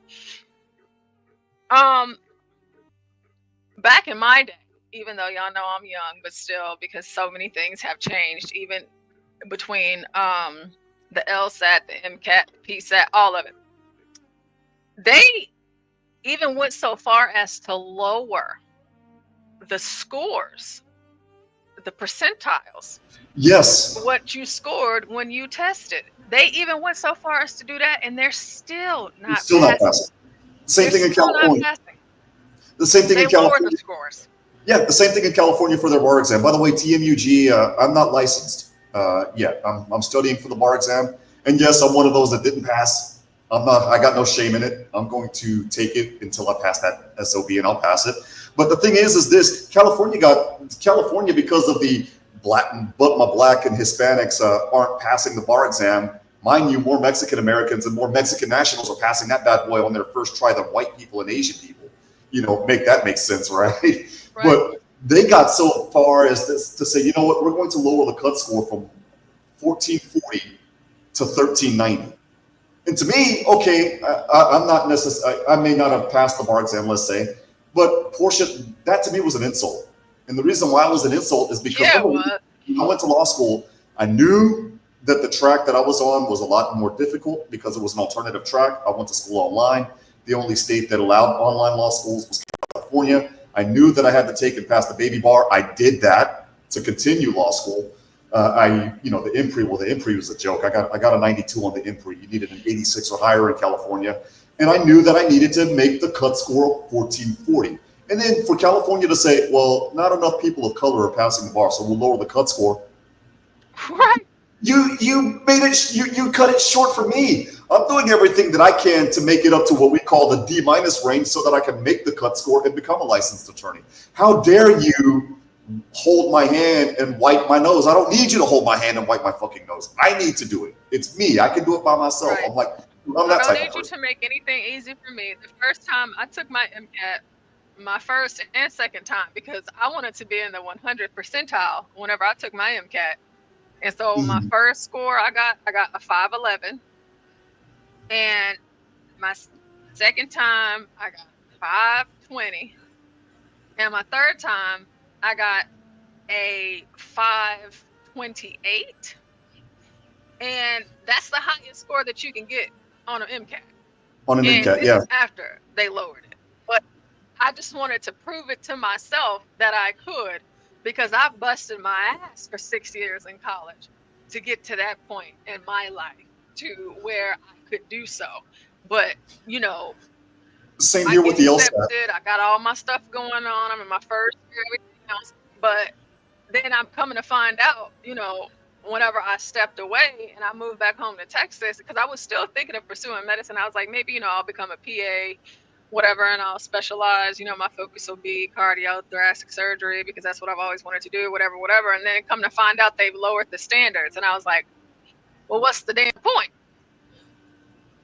Back in my day, even though y'all know I'm young, but still, because so many things have changed, even between the LSAT, the MCAT, the PSAT, all of it. They even went so far as to lower the scores, the percentiles. Yes. What you scored when you tested. They even went so far as to do that, and they're still not Still not passing. passing. Same They're thing in still not California. passing. The same thing They in lower California. the scores. Yeah, the same thing in California for their bar exam. By the way, TMUG, I'm not licensed yet. I'm studying for the bar exam. And yes, I'm one of those that didn't pass. I got no shame in it. I'm going to take it until I pass that SOB, and I'll pass it. But the thing is this, California, because of the black and Hispanics aren't passing the bar exam. Mind you, more Mexican Americans and more Mexican nationals are passing that bad boy on their first try than white people and Asian people. Make sense, right? But they got so far as this to say, you know what, we're going to lower the cut score from 1440 to 1390. And to me, okay, I'm not necessarily, I may not have passed the bar exam, let's say, but Porsha, that to me was an insult. And the reason why it was an insult is because when I went to law school, I knew that the track that I was on was a lot more difficult because it was an alternative track. I went to school online. The only state that allowed online law schools was California. I knew that I had to take and pass the baby bar. I did that to continue law school. The IMPRE was a joke. I got a 92 on the IMPRE. You needed an 86 or higher in California. And I knew that I needed to make the cut score 1440. And then for California to say, well, not enough people of color are passing the bar, so we'll lower the cut score. Right. You made it. You cut it short for me. I'm doing everything that I can to make it up to what we call the D- range, so that I can make the cut score and become a licensed attorney. How dare you hold my hand and wipe my nose? I don't need you to hold my hand and wipe my fucking nose. I need to do it. It's me. I can do it by myself. Right. I'm that I type don't of need you person. to make anything easy for me. The first time I took my MCAT, my first and second time, because I wanted to be in the 100 percentile whenever I took my MCAT. And so my first score I got a 511, and my second time I got 520, and my third time I got a 528, and that's the highest score that you can get on an MCAT. On an And MCAT, this yeah. is after they lowered it. But I just wanted to prove it to myself that I could, because I busted my ass for 6 years in college to get to that point in my life to where I could do so. But, Same I here get with the LSAT. accepted. I got all my stuff going on. I'm in my first year, everything else. But then I'm coming to find out, whenever I stepped away and I moved back home to Texas, because I was still thinking of pursuing medicine. I was like, maybe, I'll become a PA, whatever, and I'll specialize. My focus will be cardiothoracic surgery, because that's what I've always wanted to do, whatever. And then come to find out they've lowered the standards. And I was like, well, what's the damn point?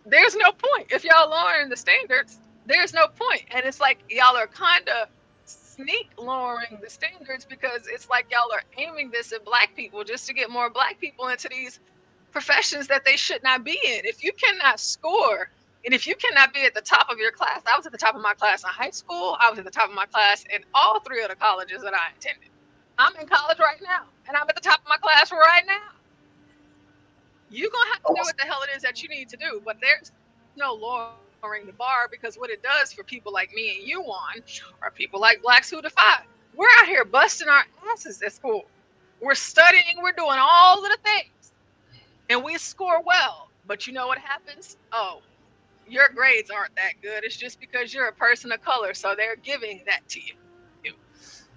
There's no point. If y'all lowering the standards, there's no point. And it's like y'all are kind of sneak lowering the standards, because it's like y'all are aiming this at black people just to get more black people into these professions that they should not be in. If you cannot score, and if you cannot be at the top of your class, I was at the top of my class in high school. I was at the top of my class in all three of the colleges that I attended. I'm in college right now, and I'm at the top of my class right now. You're going to have to do what the hell it is that you need to do, but there's no lowering the bar, because what it does for people like me and you, Juan, or people like Blacks Who Defy, we're out here busting our asses at school. We're studying, we're doing all of the things, and we score well. But you know what happens? Oh, your grades aren't that good. It's just because you're a person of color, so they're giving that to you.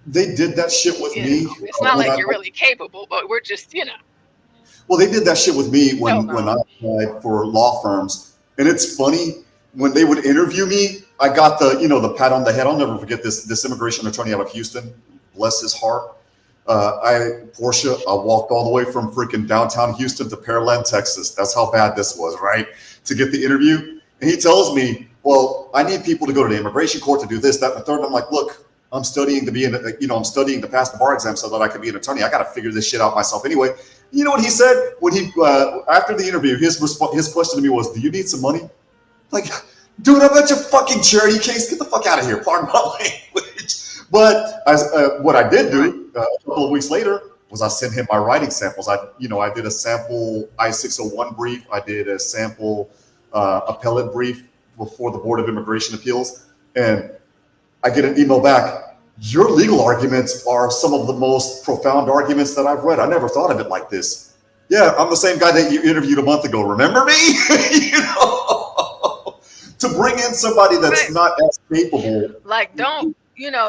They did that shit with me. It's not like you're really capable, but we're just, Well, they did that shit with me when I applied for law firms. And it's funny, when they would interview me, I got the pat on the head. I'll never forget this immigration attorney out of Houston, bless his heart. Porsha, I walked all the way from freaking downtown Houston to Pearland, Texas. That's how bad this was, right? To get the interview. And he tells me, well, I need people to go to the immigration court to do this, that, and the third. And I'm like, look, I'm studying I'm studying to pass the bar exam so that I can be an attorney. I got to figure this shit out myself anyway. You know what he said when he after the interview? His question to me was, "Do you need some money?" Like, Dude, I'm at your fucking charity case. Get the fuck out of here. Pardon my language. But what I did do a couple of weeks later was I sent him my writing samples. I did a sample I-601 brief. I did a sample appellate brief before the Board of Immigration Appeals. And I get an email back. Your legal arguments are some of the most profound arguments that I've read. I never thought of it like this. Yeah, I'm the same guy that you interviewed a month ago. Remember me? To bring in somebody that's not as capable. Like, don't,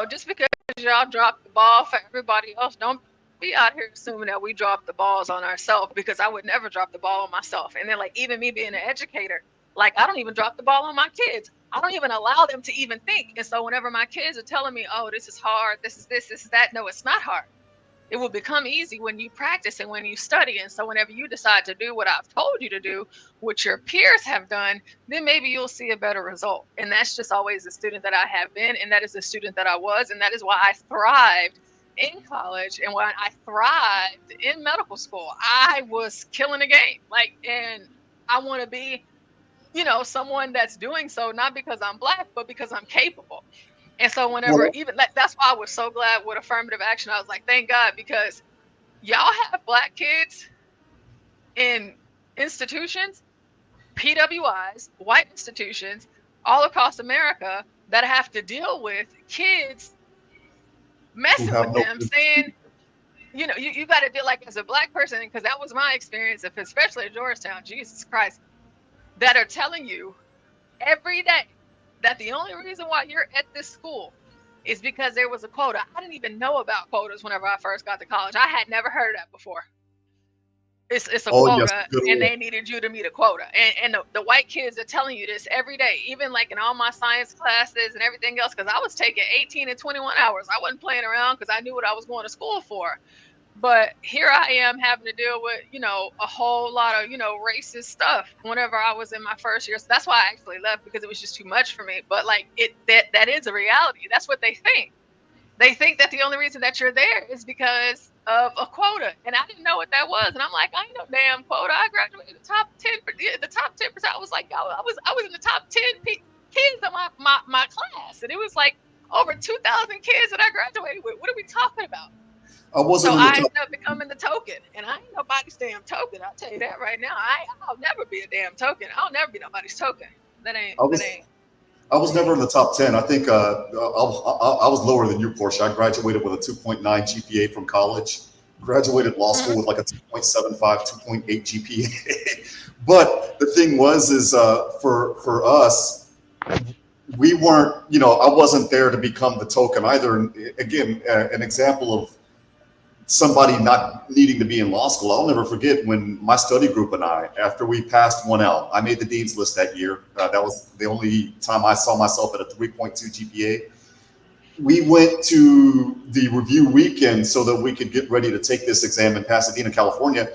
just because y'all drop the ball for everybody else, don't be out here assuming that we drop the balls on ourselves, because I would never drop the ball on myself. And then, like, even me being an educator, like, I don't even drop the ball on my kids. I don't even allow them to even think. And so whenever my kids are telling me, oh, this is hard, this is this is that, no, it's not hard. It will become easy when you practice and when you study. And so whenever you decide to do what I've told you to do, what your peers have done, then maybe you'll see a better result. And that's just always the student that I have been. And that is the student that I was. And that is why I thrived in college. And when I thrived in medical school, I was killing the game. And I want to be, someone that's doing so, not because I'm Black, but because I'm capable. And so whenever, that's why I was so glad with affirmative action. I was like, thank God, because y'all have Black kids in institutions, PWIs, white institutions, all across America that have to deal with kids messing with them, saying, you got to deal, like, as a Black person, because that was my experience, especially at Georgetown, Jesus Christ, that are telling you every day that the only reason why you're at this school is because there was a quota. I didn't even know about quotas whenever I first got to college. I had never heard of that before. It's a quota, and they needed you to meet a quota. And the white kids are telling you this every day, even like in all my science classes and everything else, because I was taking 18 and 21 hours. I wasn't playing around because I knew what I was going to school for. But here I am having to deal with, a whole lot of, racist stuff whenever I was in my first year. So that's why I actually left, because it was just too much for me. But like that is a reality. That's what they think. They think that the only reason that you're there is because of a quota. And I didn't know what that was. And I'm like, I ain't no damn quota. I graduated the top 10. The top 10%. I was like, I was in the top 10 kids of my class. And it was like over 2,000 kids that I graduated with. What are we talking about? I ended up becoming the token, and I ain't nobody's damn token. I'll tell you that right now. I'll never be a damn token. I'll never be nobody's token. I was never in the top 10. I think I was lower than you, Porsha. I graduated with a 2.9 GPA from college. Graduated law school with like a 2.75, 2.8 GPA. But the thing is for us, we weren't, I wasn't there to become the token either. And again, an example of somebody not needing to be in law school. I'll never forget when my study group and I, after we passed 1L, I made the dean's list that year. That was the only time I saw myself at a 3.2 GPA. We went to the review weekend so that we could get ready to take this exam in Pasadena, California.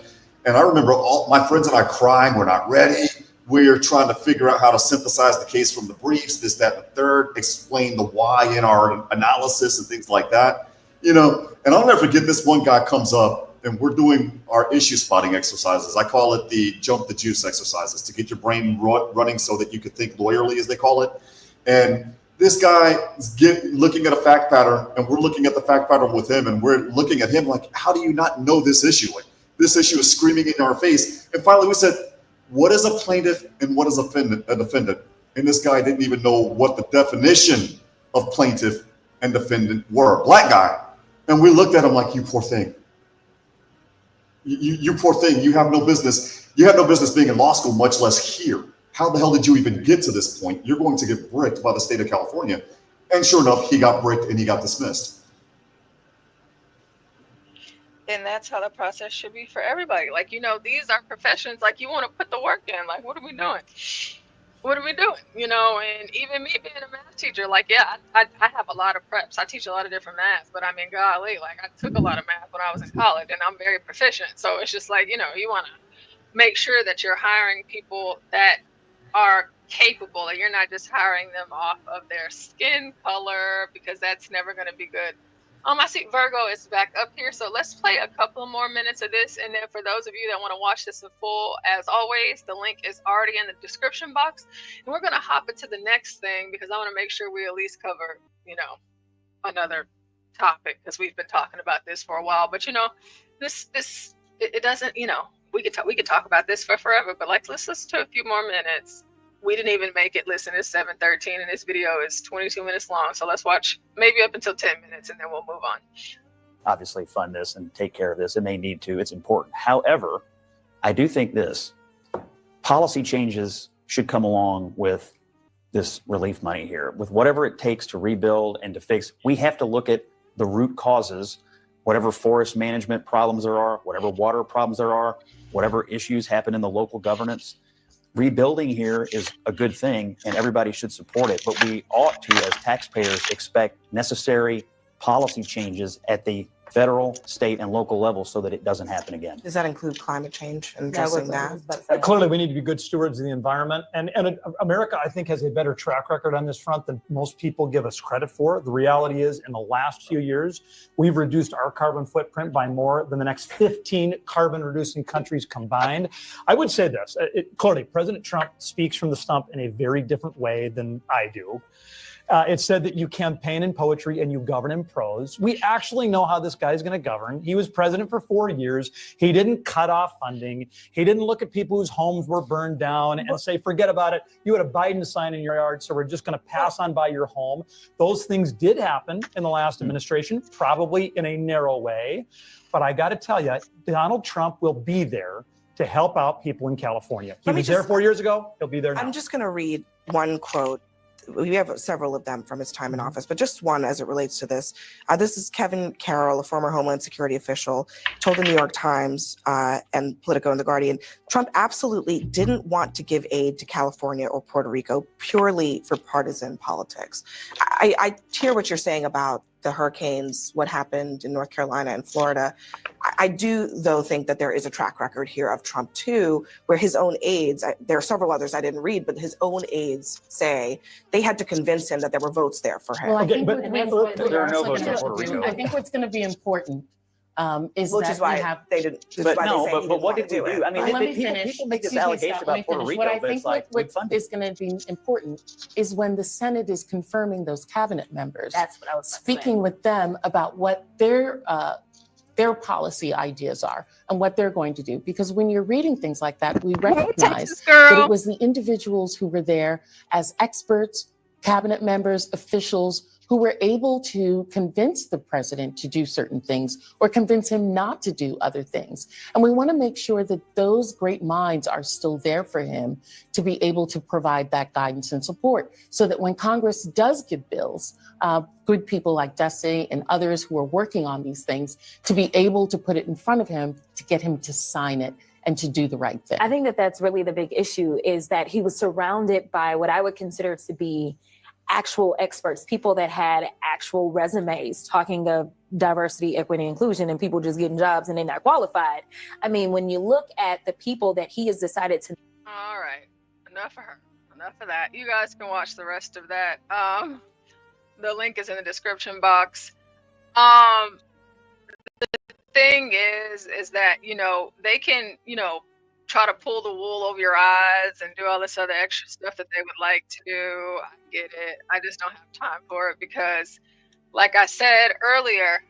And I remember all my friends and I crying, we're not ready. We're trying to figure out how to synthesize the case from the briefs, this, that, and the third, explain the why in our analysis and things like that. And I'll never forget, this one guy comes up and we're doing our issue spotting exercises. I call it the jump the juice exercises, to get your brain running so that you could think lawyerly, as they call it. And this guy is looking at a fact pattern, and we're looking at the fact pattern with him, and we're looking at him like, how do you not know this issue? Like, this issue is screaming in our face. And finally we said, what is a plaintiff and what is a defendant? And this guy didn't even know what the definition of plaintiff and defendant were. Black guy. And we looked at him like, you poor thing. You poor thing. You have no business. You have no business being in law school, much less here. How the hell did you even get to this point? You're going to get bricked by the state of California. And sure enough, he got bricked and he got dismissed. And that's how the process should be for everybody. Like, these are professions. Like, you want to put the work in. Like, what are we doing? What are we doing? And even me being a math teacher, like, yeah, I have a lot of preps. I teach a lot of different math, but I mean, golly, like, I took a lot of math when I was in college, and I'm very proficient. So it's just like, you want to make sure that you're hiring people that are capable, and you're not just hiring them off of their skin color, because that's never going to be good I see Virgo is back up here, so let's play a couple more minutes of this, and then for those of you that want to watch this in full, as always, the link is already in the description box, and we're going to hop into the next thing because I want to make sure we at least cover, another topic because we've been talking about this for a while. But it doesn't, we could talk about this for forever, but let's listen to a few more minutes. We didn't even make it. Listen, it's 7:13 and this video is 22 minutes long. So let's watch maybe up until 10 minutes and then we'll move on. Obviously fund this and take care of this, and they need to. It's important. However, I do think this policy changes should come along with this relief money here, with whatever it takes to rebuild and to fix. We have to look at the root causes, whatever forest management problems there are, whatever water problems there are, whatever issues happen in the local governance. Rebuilding here is a good thing and everybody should support it, but we ought to, as taxpayers, expect necessary policy changes at the federal, state, and local level so that it doesn't happen again. Does that include climate change and addressing that? Clearly, we need to be good stewards of the environment. And America, I think, has a better track record on this front than most people give us credit for. The reality is, in the last few years, we've reduced our carbon footprint by more than the next 15 carbon-reducing countries combined. I would say this. Clearly, President Trump speaks from the stump in a very different way than I do. It said that you campaign in poetry and you govern in prose. We actually know how this guy's going to govern. He was president for 4 years. He didn't cut off funding. He didn't look at people whose homes were burned down and say, forget about it. You had a Biden sign in your yard, so we're just going to pass on by your home. Those things did happen in the last administration, probably in a narrow way. But I got to tell you, Donald Trump will be there to help out people in California. He was there 4 years ago. He'll be there now. I'm just going to read one quote. We have several of them from his time in office, but just one as it relates to this. This is Kevin Carroll, a former Homeland Security official, told the New York Times and Politico and The Guardian, Trump absolutely didn't want to give aid to California or Puerto Rico purely for partisan politics. I hear what you're saying about the hurricanes, what happened in North Carolina and Florida. I do, though, think that there is a track record here of Trump, too, where his own aides, there are several others I didn't read, but his own aides say they had to convince him that there were votes there for him. Well, I think there are no votes in Puerto Rico. I think what's going to be important is Which that is why we have. they didn't. But what did we do? I mean, Let me finish. people make this Excuse me, allegation Scott, let me about Puerto finish. Rico, What I but think it's like what is going to be important is when the Senate is confirming those cabinet members. That's what I was speaking with them about what their policy ideas are and what they're going to do. Because when you're reading things like that, we recognize that it was the individuals who were there as experts, cabinet members, officials, who were able to convince the president to do certain things or convince him not to do other things. And we want to make sure that those great minds are still there for him to be able to provide that guidance and support so that when Congress does give bills, good people like Desi and others who are working on these things to be able to put it in front of him to get him to sign it and to do the right thing. I think that that's really the big issue, is that he was surrounded by what I would consider to be actual experts, people that had actual resumes talking of diversity, equity, inclusion, and people just getting jobs and they're not qualified. I mean, when you look at the people that he has decided to. All right, enough of her. Enough of that. You guys can watch the rest of that. The link is in the description box. The thing is that, they can, try to pull the wool over your eyes and do all this other extra stuff that they would like to do. I get it. I just don't have time for it because, like I said earlier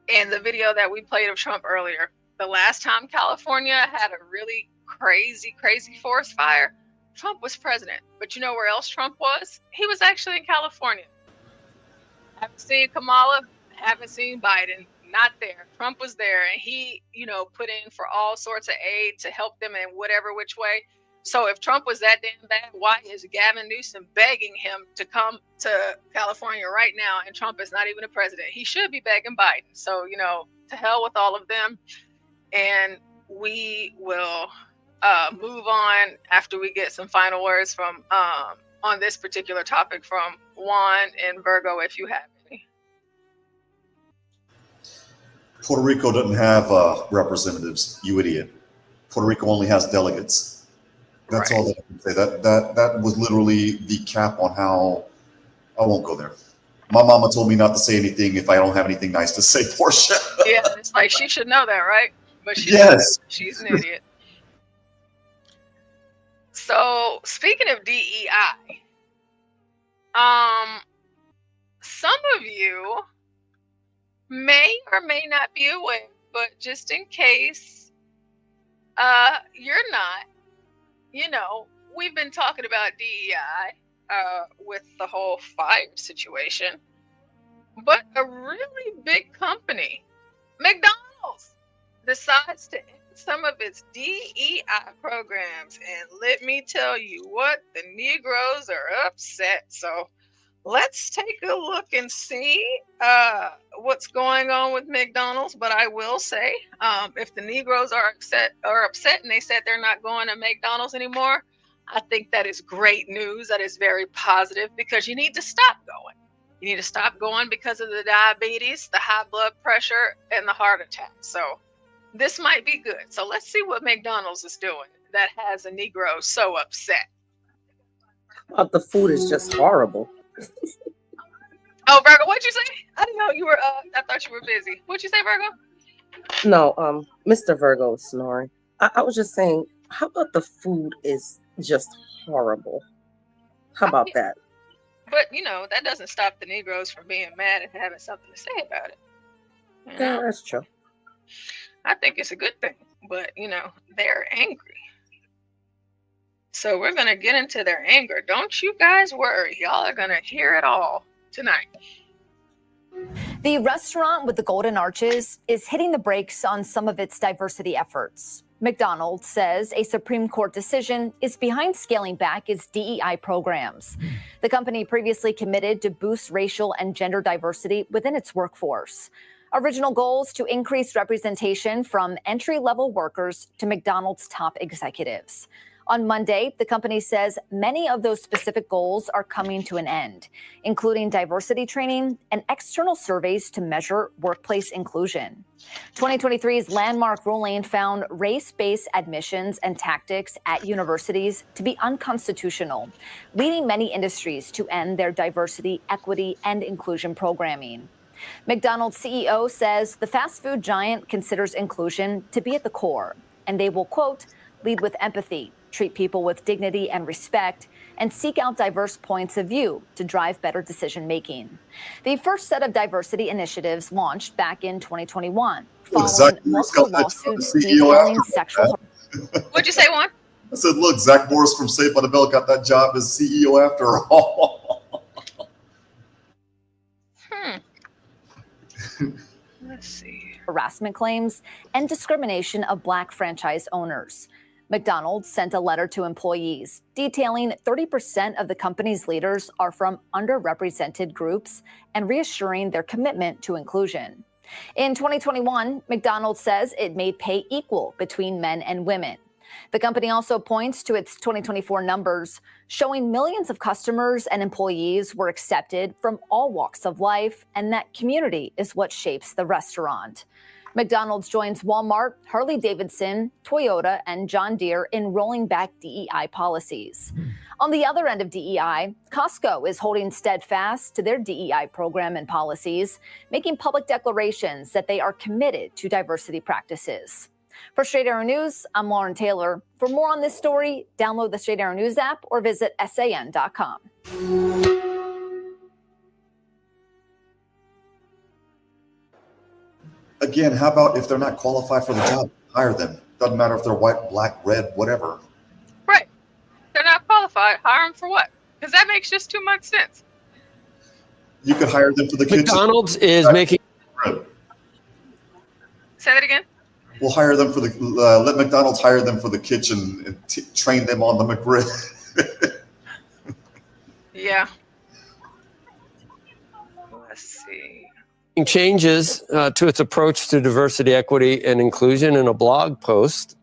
in the video that we played of Trump earlier, the last time California had a really crazy forest fire, Trump was president. But you know where else Trump was? He was actually in California. Haven't seen Kamala, haven't seen Biden. Not there. Trump was there, and he, put in for all sorts of aid to help them in whatever which way. So if Trump was that damn bad, why is Gavin Newsom begging him to come to California right now? And Trump is not even a president. He should be begging Biden. So, to hell with all of them. And we will move on after we get some final words from on this particular topic from Juan and Virgo, if you have any. Puerto Rico doesn't have representatives, you idiot. Puerto Rico only has delegates. That's all that I can say. That was literally the cap on how, I won't go there. My mama told me not to say anything if I don't have anything nice to say, Porsha. Yeah, it's like she should know that, right? But she Yes. doesn't. She's an idiot. So speaking of DEI, some of you may or may not be aware, but just in case you're not, you know, we've been talking about DEI with the whole fire situation, but a really big company, McDonald's, decides to end some of its DEI programs. And let me tell you what, the Negroes are upset. So let's take a look and see what's going on with McDonald's. But I will say, if the Negroes are upset and they said they're not going to McDonald's anymore, I think that is great news. That is very positive, because you need to stop going. You need to stop going because of the diabetes, the high blood pressure, and the heart attack. So this might be good. So let's see what McDonald's is doing that has a Negro so upset. The food is just horrible. Oh, Virgo, what'd you say? I didn't know you were, I thought you were busy. What'd you say, Virgo? No, Mr. Virgo is snoring. I was just saying, how about the food is just horrible? How about that? But, you know, that doesn't stop the Negroes from being mad and having something to say about it. You Yeah, know? that's true. I think it's a good thing, but, you know, they're angry. So we're going to get into their anger. Don't you guys worry. Y'all are going to hear it all tonight. The restaurant with the golden arches is hitting the brakes on some of its diversity efforts. McDonald's says a Supreme Court decision is behind scaling back its DEI programs. The company previously committed to boost racial and gender diversity within its workforce. Original goals to increase representation from entry-level workers to McDonald's top executives. On Monday, the company says many of those specific goals are coming to an end, including diversity training and external surveys to measure workplace inclusion. 2023's landmark ruling found race-based admissions and tactics at universities to be unconstitutional, leading many industries to end their diversity, equity, and inclusion programming. McDonald's CEO says the fast food giant considers inclusion to be at the core, and they will, quote, lead with empathy, treat people with dignity and respect, and seek out diverse points of view to drive better decision-making. The first set of diversity initiatives launched back in 2021, following multiple lawsuits detailing sexual... What'd you say, Juan? I said, look, Zach Morris from Saved by the Bell got that job as CEO after all. Let's see. Harassment claims and discrimination of Black franchise owners. McDonald's sent a letter to employees detailing 30% of the company's leaders are from underrepresented groups and reassuring their commitment to inclusion. In 2021, McDonald's says it made pay equal between men and women. The company also points to its 2024 numbers, showing millions of customers and employees were accepted from all walks of life, and that community is what shapes the restaurant. McDonald's joins Walmart, Harley-Davidson, Toyota, and John Deere in rolling back DEI policies. On the other end of DEI, Costco is holding steadfast to their DEI program and policies, making public declarations that they are committed to diversity practices. For Straight Arrow News, I'm Lauren Taylor. For more on this story, download the Straight Arrow News app or visit san.com. Again, how about if they're not qualified for the job, hire them. Doesn't matter if they're white, black, red, whatever. Right. They're not qualified. Hire them for what? Because that makes just too much sense. You could hire them for the kitchen. McDonald's is making... Say that again? We'll hire them for the, let McDonald's hire them for the kitchen and train them on the McRib. Yeah. Let's see. Changes to its approach to diversity, equity, and inclusion in a blog post.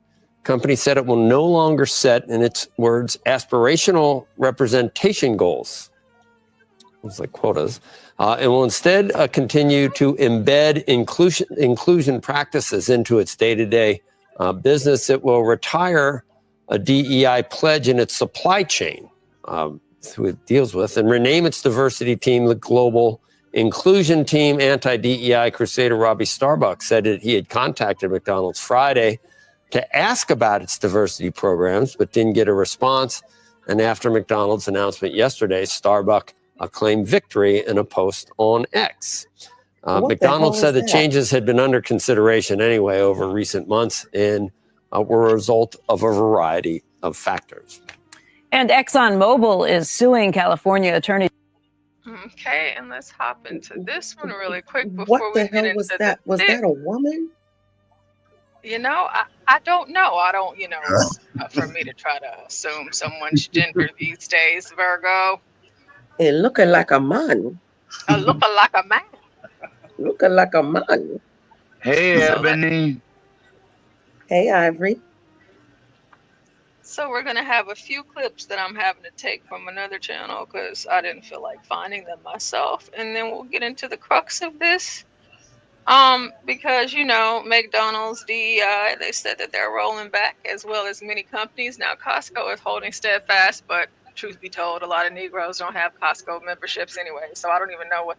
Company said it will no longer set, in its words, aspirational representation goals. It's like quotas. And will instead continue to embed inclusion practices into its day-to-day business. It will retire a DEI pledge in its supply chain, who it deals with, and rename its diversity team the Global inclusion team anti-DEI crusader Robbie Starbuck said that he had contacted McDonald's Friday to ask about its diversity programs, but didn't get a response. And after McDonald's announcement yesterday, Starbuck claimed victory in a post on X. McDonald's said the changes had been under consideration anyway over recent months and were a result of a variety of factors. And ExxonMobil is suing California attorney. Okay, and let's hop into this one really quick before we get into the Was that a woman? You know, I don't know. I don't, it's for me to try to assume someone's gender these days, Virgo. It looking like a man. Looking like a man. Looking like a man. Hey, Ebony. Hey, Ivory. So we're going to have a few clips that I'm having to take from another channel because I didn't feel like finding them myself. And then we'll get into the crux of this. Because, McDonald's, DEI, they said that they're rolling back as well as many companies. Now, Costco is holding steadfast, but truth be told, a lot of Negroes don't have Costco memberships anyway. So I don't even know what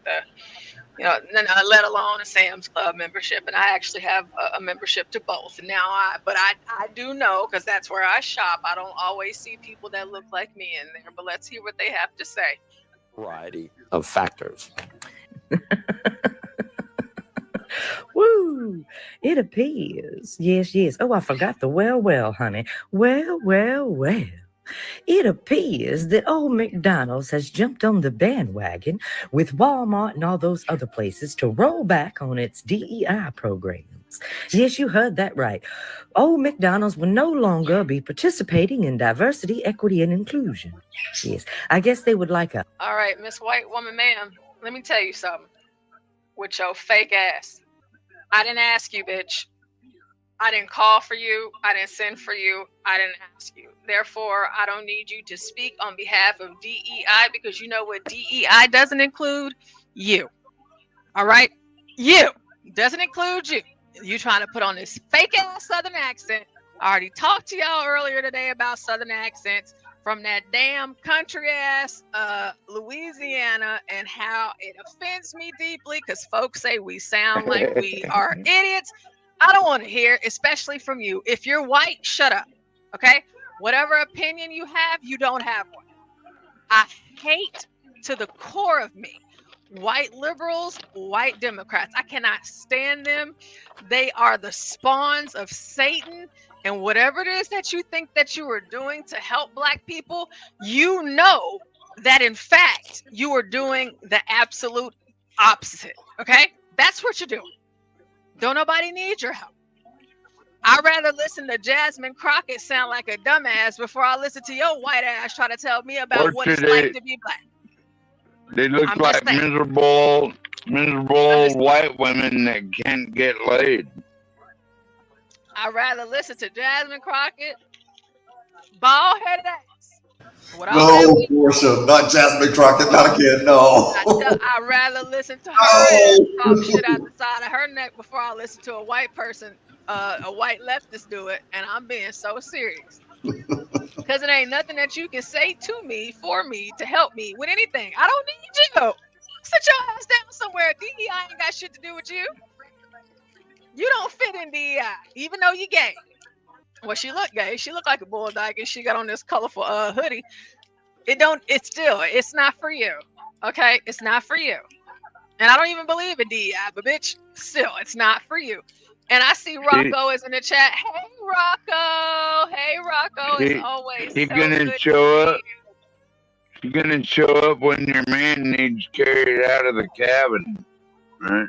let alone a Sam's Club membership. And I actually have a membership to both. Now, I do know, because that's where I shop, I don't always see people that look like me in there. But let's hear what they have to say. Variety of factors. Woo! It appears. Yes. Oh, I forgot the well, honey. Well. It appears that old McDonald's has jumped on the bandwagon with Walmart and all those other places to roll back on its DEI programs. Yes, you heard that right. Old McDonald's will no longer be participating in diversity, equity, and inclusion. Yes, I guess they would like a... All right, Miss White Woman, ma'am, let me tell you something. With your fake ass. I didn't ask you, bitch. I didn't call for you. I didn't send for you. I didn't ask you. Therefore, I don't need you to speak on behalf of DEI because you know what DEI doesn't include? You. All right? You. Doesn't include you. You trying to put on this fake ass Southern accent. I already talked to y'all earlier today about Southern accents from that damn country ass Louisiana and how it offends me deeply because folks say we sound like we are idiots. I don't want to hear, especially from you. If you're white, shut up. Okay? Whatever opinion you have, you don't have one. I hate to the core of me white liberals, white Democrats. I cannot stand them. They are the spawns of Satan. And whatever it is that you think that you are doing to help Black people, you know that in fact you are doing the absolute opposite. Okay? That's what you're doing. Don't nobody need your help. I'd rather listen to Jasmine Crockett sound like a dumbass before I listen to your white ass try to tell me about what it's like to be Black. They look like miserable white women that can't get laid. I'd rather listen to Jasmine Crockett, bald-headed ass. No, Porsha, not Jasmine Crockett, not again, no. I'd rather listen to her ass talk shit out the side of her neck before I listen to a white person, a white leftist do it, and I'm being so serious. Because it ain't nothing that you can say to me, for me, to help me with anything. I don't need you. Sit your ass down somewhere. DEI ain't got shit to do with you. You don't fit in DEI, even though you gay. Well, she look gay. She look like a bull dyke, and she got on this colorful hoodie. It's not for you. Okay? It's not for you. And I don't even believe in DEI, but bitch, still, it's not for you. And I see Rocco is in the chat. Hey, Rocco. Hey, Rocco. As always. You're gonna show up. You're gonna show up when your man needs carried out of the cabin, right?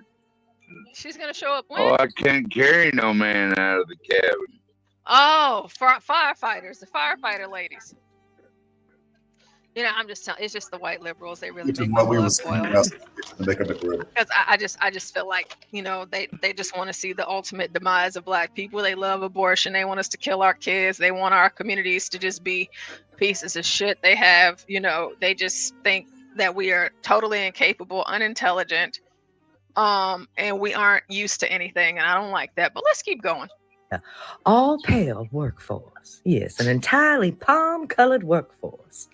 She's gonna show up when? Oh, I can't carry no man out of the cabin. Oh, firefighters, the firefighter ladies. You know, I'm just telling. It's just the white liberals. They really make my blood boil. Because I just feel like, you know, they just want to see the ultimate demise of Black people. They love abortion. They want us to kill our kids. They want our communities to just be pieces of shit. They have, you know, they just think that we are totally incapable, unintelligent, and we aren't used to anything. And I don't like that. But let's keep going. All pale workforce. Yes, an entirely palm-colored workforce.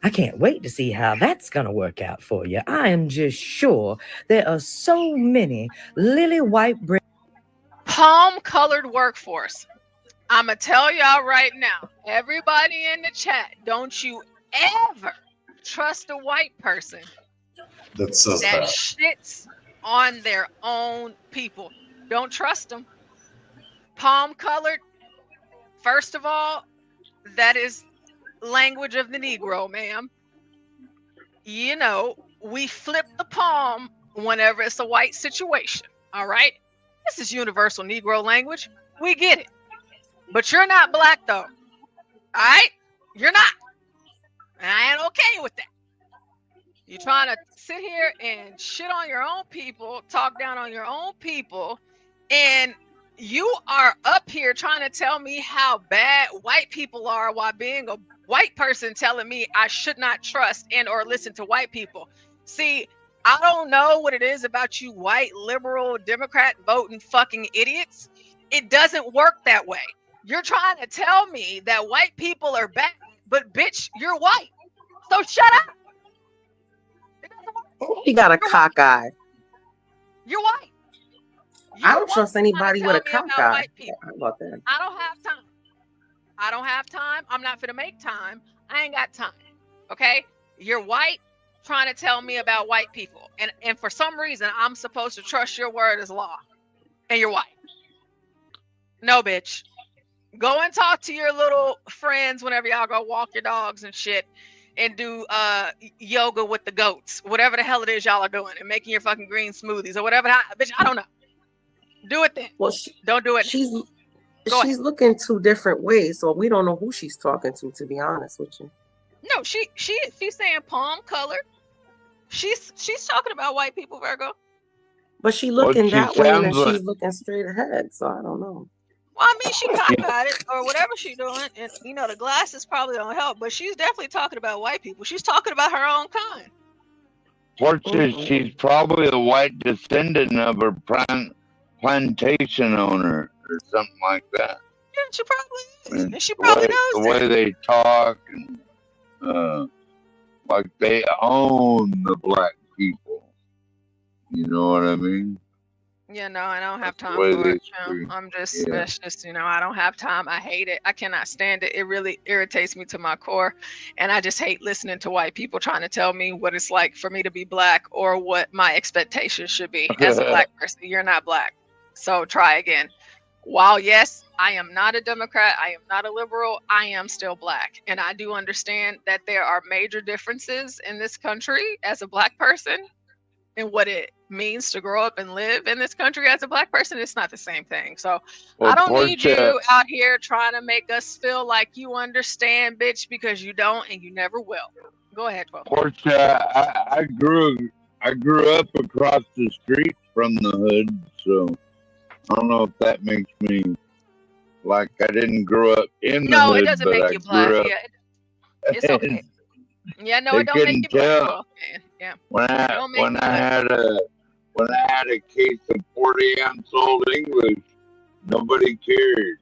I can't wait to see how that's going to work out for you. I am just sure there are so many lily white Palm-colored workforce. I'm going to tell y'all right now, everybody in the chat, don't you ever trust a white person That says that that. shits on their own people. Don't trust them. Palm-colored, first of all, that is language of the Negro, ma'am. You know, we flip the palm whenever it's a white situation, all right? This is universal Negro language. We get it. But you're not black, though. All right? You're not. And I ain't okay with that. You're trying to sit here and shit on your own people, talk down on your own people, and you are up here trying to tell me how bad white people are while being a white person telling me I should not trust and or listen to white people. See, I don't know what it is about you white liberal Democrat voting fucking idiots. It doesn't work that way. You're trying to tell me that white people are bad, but bitch, you're white. So shut up. He got a cock eye. You're white. I don't trust anybody with a tell me cock about eye. white people. How about that? I don't have time. I don't have time. I'm not finna make time. I ain't got time. Okay? You're white trying to tell me about white people. And for some reason, I'm supposed to trust your word as law. And you're white. No, bitch. Go and talk to your little friends whenever y'all go walk your dogs and shit and do yoga with the goats. Whatever the hell it is y'all are doing and making your fucking green smoothies or whatever. Bitch, I don't know. Do it then. Well, don't do it. She's looking two different ways, so we don't know who she's talking to be honest with you. No, she's saying palm colored. She's talking about white people, Virgo. But she looking she that way and then sounds like- she's looking straight ahead, so I don't know. Well, I mean, she cockeyed it or whatever she's doing, and you know the glasses probably don't help. But she's definitely talking about white people. She's talking about her own kind. Porsha, she's probably a white descendant of her plantation owner or something like that. Yeah, she probably is. And she The probably way- knows the way that. they talk, and like they own the black people. You know what I mean? Yeah, no, I don't have time way for they it. No, speak. I'm just, Yeah. that's just, I don't have time. I hate it. I cannot stand it. It really irritates me to my core. And I just hate listening to white people trying to tell me what it's like for me to be black or what my expectations should be as a black person. You're not black. So try again. While yes, I am not a Democrat, I am not a liberal, I am still black. And I do understand that there are major differences in this country as a black person and what it means to grow up and live in this country as a black person. It's not the same thing. So Well, I don't need Porsha- you out here trying to make us feel like you understand, bitch, because you don't and you never will. Go ahead, 12. Porsha, I grew up across the street from the hood, so I don't know if that makes me like I didn't grow up in the No, hood, it doesn't but make I you black. grew up. Yeah, it's okay. Yeah, no, They it don't make couldn't you black. tell. Well, yeah. When It don't make when you I had a case of 40-ounce Old English, nobody cared.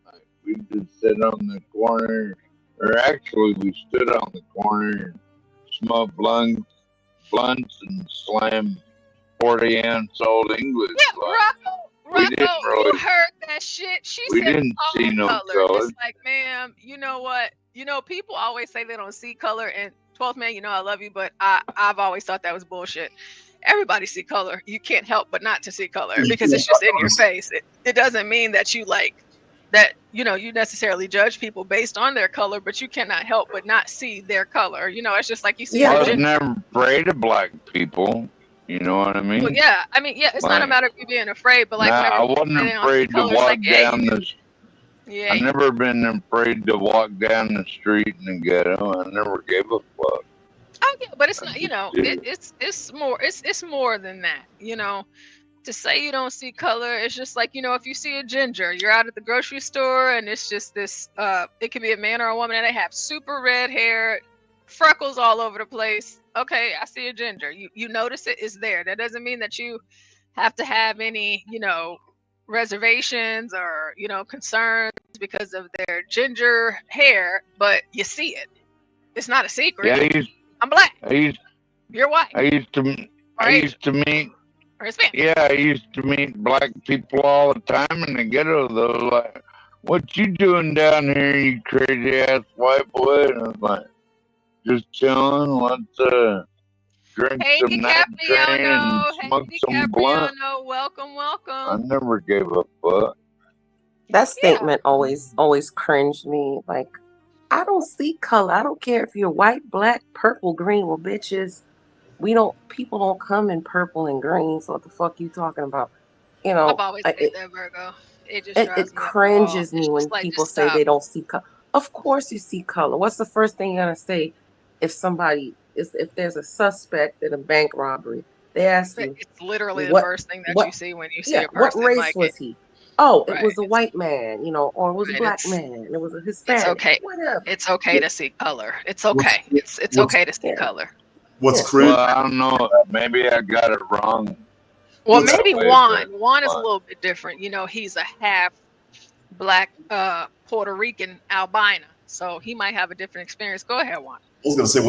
Like, we just sit on the corner, or actually we stood on the corner and smoked blunts and slammed 40-ounce Old English. Yeah, like, we didn't Rocco, really. you heard that shit. She We said didn't see palm no color. color. It's like, ma'am, you know what? People always say they don't see color. And 12th man, I love you, but I've always thought that was bullshit. Everybody see color. You can't help but not to see color because it's just in your face. It doesn't mean that you like that, you necessarily judge people based on their color, but you cannot help but not see their color. It's just like you see. I was never afraid of black people. You know what I mean? Well, yeah. I mean, yeah, it's not a Like, matter of you being afraid, but like nah, whenever I people wasn't say they don't see afraid to color, it's walk like, yeah, down you the. do. Yeah. I never been afraid to walk down the street in the ghetto. I never gave a fuck. Oh yeah, but it's not. did. It's more than that. To say you don't see color, it's just like if you see a ginger, you're out at the grocery store and it's just this. It can be a man or a woman and they have super red hair, freckles all over the place. Okay, I see a ginger. You notice it's there. That doesn't mean that you have to have any reservations or concerns because of their ginger hair, but you see it. It's not a secret. Yeah, I'm black. I You're white. used to meet. Or Hispanic. Yeah, I used to meet black people all the time in the ghetto. Though, like, what you doing down here, you crazy ass white boy? And I was like, just chilling. Let's drink Hey, some night train and DiCapriano. Hey, smoke some blunt. DiCapriano. Welcome, I welcome. never gave a fuck. That statement always cringed me. Like, I don't see color. I don't care if you're white, black, purple, green. Well, bitches, people don't come in purple and green. So what the fuck you talking about? You know, I've always hated that, Virgo. It just it drives me up the wall. cringes me It's when just like, people just say stop. they don't see color. Of course you see color. What's the first thing you're gonna say if there's a suspect in a bank robbery? They ask you, It's literally the what first thing that what you see when you see yeah, a what person. race Like was it, he? Oh, it right? was a white man, or it was a Right. black man, it was a It's Hispanic, okay. whatever. It's okay to see color. It's okay. It's what's okay to see color. what's cringe? Well, I don't know. Maybe I got it wrong. Well, What's maybe Way, Juan. but- Juan is a little bit different. He's a half black Puerto Rican albino, so he might have a different experience. Go ahead, Juan. I was going to say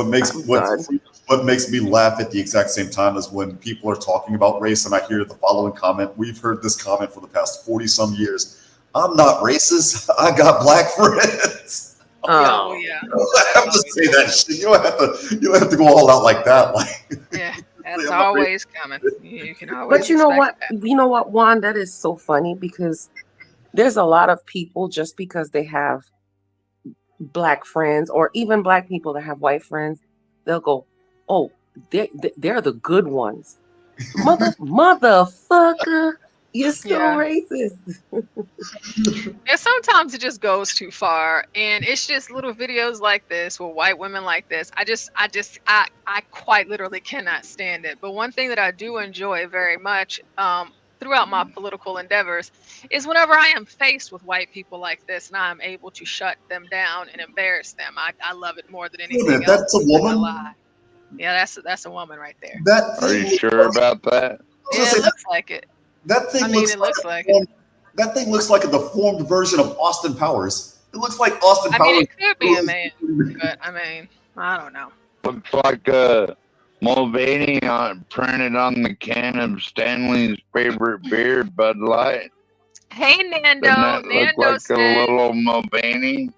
what makes me laugh at the exact same time is when people are talking about race and I hear the following comment. We've heard this comment for the past 40 some years. I'm not racist. I got black friends. Oh yeah. You don't have to say that shit. You don't have to go all out like that. Like, Yeah, that's always coming. You can always. But you know expect what? that. You know what, Juan? That is so funny because there's a lot of people just because they have black friends or even black people that have white friends, they'll go, "Oh, they're the good ones." Motherfucker, you're still racist. And sometimes it just goes too far, and it's just little videos like this with white women like this. I quite literally cannot stand it. But one thing that I do enjoy very much throughout my political endeavors is whenever I am faced with white people like this and I'm able to shut them down and embarrass them. I love it more than anything else. That's a woman? Yeah, that's a woman right there. Are you sure about that? Yeah, it looks like it. That thing looks like it. That thing looks like a deformed version of Austin Powers. It looks like Austin Powers. I mean, it could be a man, but I mean, I don't know. Looks like Mulvaney printed on the can of Stanley's favorite beer, Bud Light. Hey, Nando. Doesn't that look like a little Mulvaney?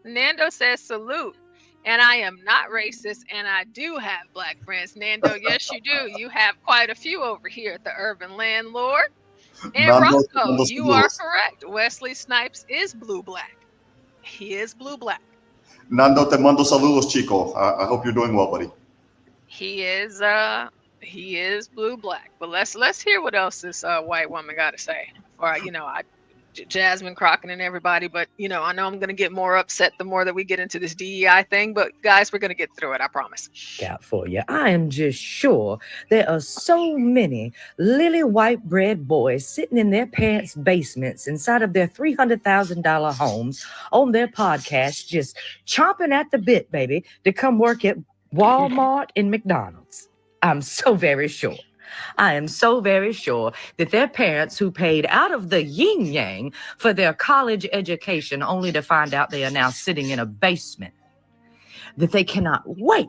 Nando says salute. And I am not racist, and I do have black friends. Nando, yes, you do. You have quite a few over here at the Urban Landlord. And Rocco, you are correct. Wesley Snipes is blue-black. He is blue-black. Nando, te mando saludos, chico. I hope you're doing well, buddy. He is blue-black. But let's hear what else this white woman got to say. Or Jasmine Crockett and everybody, but I know I'm gonna get more upset the more that we get into this DEI thing. But guys, we're gonna get through it. I promise. Out for you. I am just sure there are so many lily white bread boys sitting in their parents' basements inside of their $300,000 homes on their podcast, just chomping at the bit, baby, to come work at Walmart and McDonald's. I'm so very sure. I am so very sure that their parents who paid out of the yin yang for their college education only to find out they are now sitting in a basement, that they cannot wait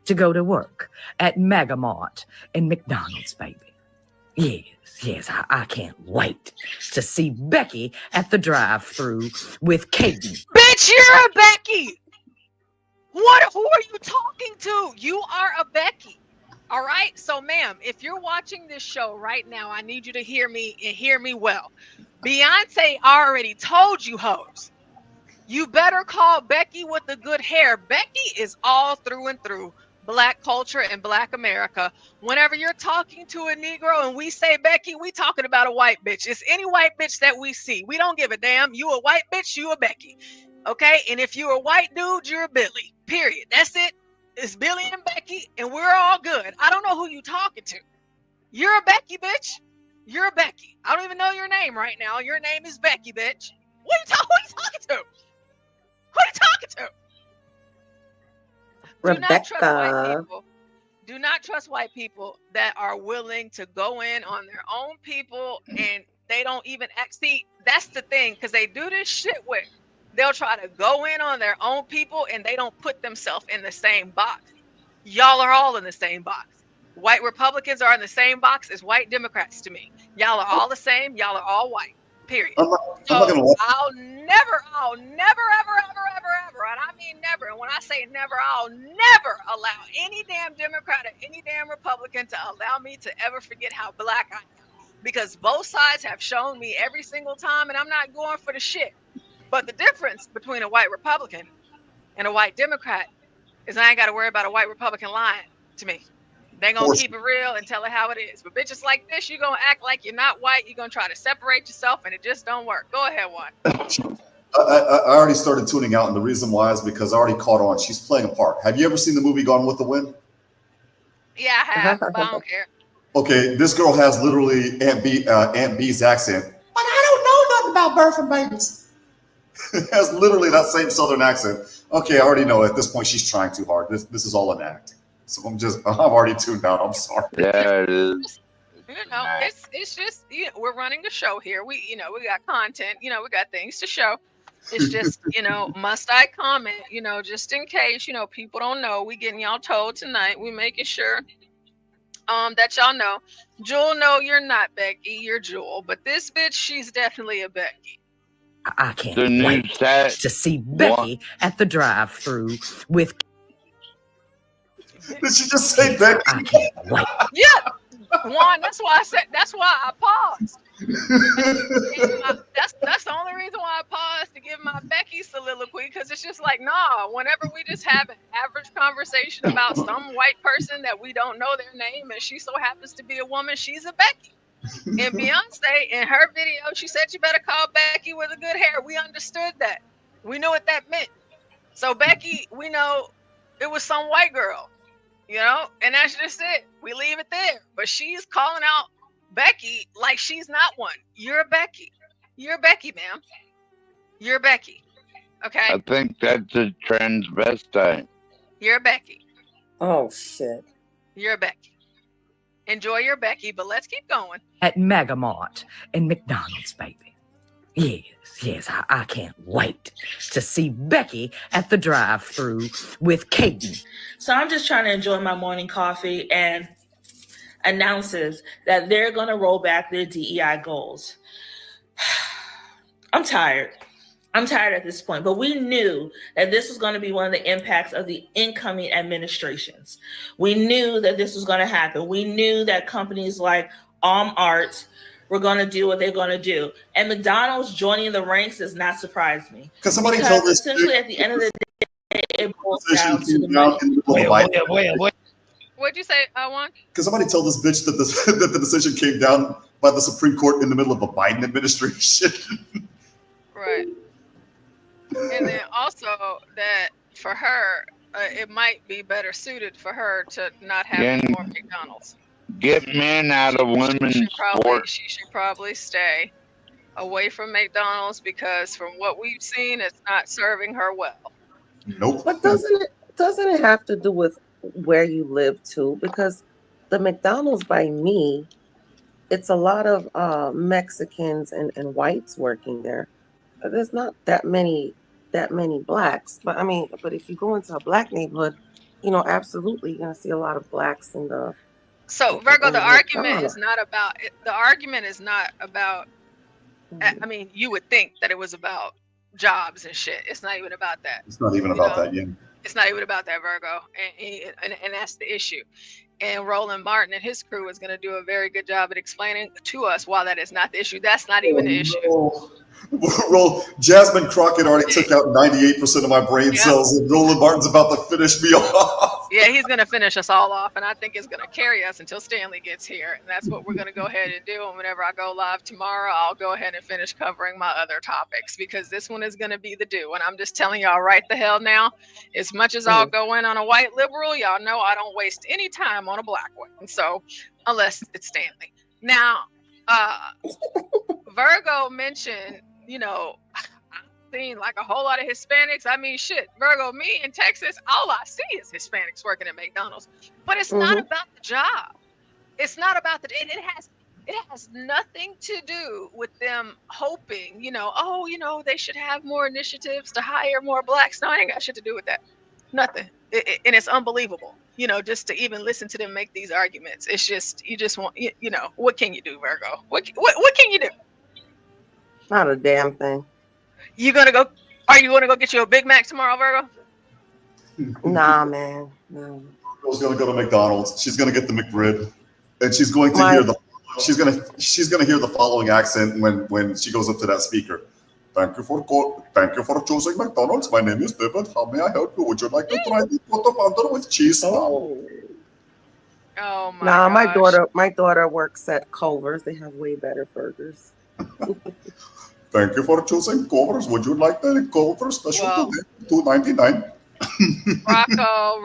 to go to work at Megamart and McDonald's, baby. Yes, I can't wait to see Becky at the drive-thru with Katie. Bitch, you're a Becky. Who are you talking to? You are a Becky. All right, so ma'am, if you're watching this show right now, I need you to hear me and hear me well. Beyonce already told you hoes. You better call Becky with the good hair. Becky is all through and through Black culture and Black America. Whenever you're talking to a Negro and we say Becky, we talking about a white bitch. It's any white bitch that we see. We don't give a damn. You a white bitch, you a Becky. Okay, and if you're a white dude, you're a Billy. Period. That's it. It's Billy and Becky, and we're all good. I don't know who you talking to. You're a Becky, bitch. You're a Becky. I don't even know your name right now. Your name is Becky, bitch. Who are you talking to? Who are you talking to? Rebecca. Do not trust white people that are willing to go in on their own people, and they don't even see. That's the thing, because they do this shit with They'll try to go in on their own people and they don't put themselves in the same box. Y'all are all in the same box. White Republicans are in the same box as white Democrats to me. Y'all are all the same. Y'all are all white. Period. I'm not So gonna lie. I'll never, and I mean never, and when I say never, I'll never allow any damn Democrat or any damn Republican to allow me to ever forget how black I am. Because both sides have shown me every single time, and I'm not going for the shit. But the difference between a white Republican and a white Democrat is I ain't got to worry about a white Republican lying to me. They gonna keep it real and tell it how it is. But bitches like this, you gonna act like you're not white. You're gonna try to separate yourself, and it just don't work. Go ahead, Juan. I already started tuning out, and the reason why is because I already caught on. She's playing a part. Have you ever seen the movie Gone with the Wind? Yeah, I have, but I don't care. Okay, this girl has literally Aunt B's accent. But I don't know nothing about birth and babies. It has literally that same Southern accent. Okay, I already know at this point she's trying too hard. This is all an act. So I'm already tuned out. I'm sorry. Yeah, it is. You know, it's just we're running the show here. We got content. We got things to show. It's just must I comment? Just in case people don't know. We getting y'all told tonight. We making sure that y'all know. Jewel, no, you're not Becky. You're Jewel, but this bitch, she's definitely a Becky. I can't wait to see Becky at the drive-through with. Did she just say Becky? I can't wait. Yeah, Juan. That's why I said. That's why I paused. That's the only reason why I paused to give my Becky soliloquy, because it's just like, nah. Whenever we just have an average conversation about some white person that we don't know their name and she so happens to be a woman, she's a Becky. And Beyonce, in her video, she said you better call Becky with a good hair. We understood that. We knew what that meant. So Becky, we know it was some white girl, and that's just it. We leave it there. But she's calling out Becky like she's not one. You're a Becky. You're a Becky, ma'am. You're a Becky. Okay? I think that's a transvestite. You're a Becky. Oh, shit. You're a Becky. Enjoy your Becky, but let's keep going. At Megamart and McDonald's, baby. Yes, I can't wait to see Becky at the drive-through with Katie. So I'm just trying to enjoy my morning coffee and announces that they're going to roll back their DEI goals. I'm tired. I'm tired at this point, but we knew that this was going to be one of the impacts of the incoming administrations. We knew that this was going to happen. We knew that companies like Arts were going to do what they're going to do. And McDonald's joining the ranks does not surprise me. Because essentially at the end of the day, it boils down to the money. What'd you say, Juan? Because somebody told this bitch that the decision came down by the Supreme Court in the middle of a Biden administration. Right. And then also that for her, it might be better suited for her to not have any more McDonald's. Get men out of women's sports. She should probably stay away from McDonald's, because from what we've seen, it's not serving her well. Nope. But doesn't it have to do with where you live too? Because the McDonald's by me, it's a lot of Mexicans and whites working there. There's not that many blacks. But I mean, if you go into a black neighborhood, absolutely you're gonna see a lot of blacks in the. So Virgo, the argument is not about. I mean, you would think that it was about jobs and shit. It's not even about that. It's not even about that, yeah. It's not even about that, Virgo, and that's the issue. And Roland Martin and his crew is going to do a very good job at explaining to us why that is not the issue. That's not even the issue. Roll. Jasmine Crockett already took out 98% of my brain cells, and Roland Martin's about to finish me off. Yeah, he's going to finish us all off, and I think it's going to carry us until Stanley gets here. And that's what we're going to go ahead and do. And whenever I go live tomorrow, I'll go ahead and finish covering my other topics, because this one is going to be the do. And I'm just telling y'all right the hell now, as much as I'll go in on a white liberal, y'all know I don't waste any time on a black one. So unless it's Stanley. Now, Virgo mentioned, I've seen like a whole lot of Hispanics. I mean, shit, Virgo, me in Texas, all I see is Hispanics working at McDonald's. But it's not about the job. It's not about it has It has nothing to do with them hoping, oh, they should have more initiatives to hire more blacks. No, it ain't got shit to do with that. Nothing. And it's unbelievable, just to even listen to them make these arguments. It's just, you just want, what can you do, Virgo? What can you do? Not a damn thing. Are you going to go get you a Big Mac tomorrow, Virgo? Nah, man. No. Girl's gonna go to McDonald's. She's gonna get the McRib, and she's going to hear the following accent when she goes up to that speaker. Thank you for choosing McDonald's. My name is David. How may I help you? Would you like to try the quarter pounder with cheese? Oh my Nah, gosh. my daughter works at Culver's. They have way better burgers. Thank you for choosing Culver's. Would you like the Culver's special today? $2.99. Rocco.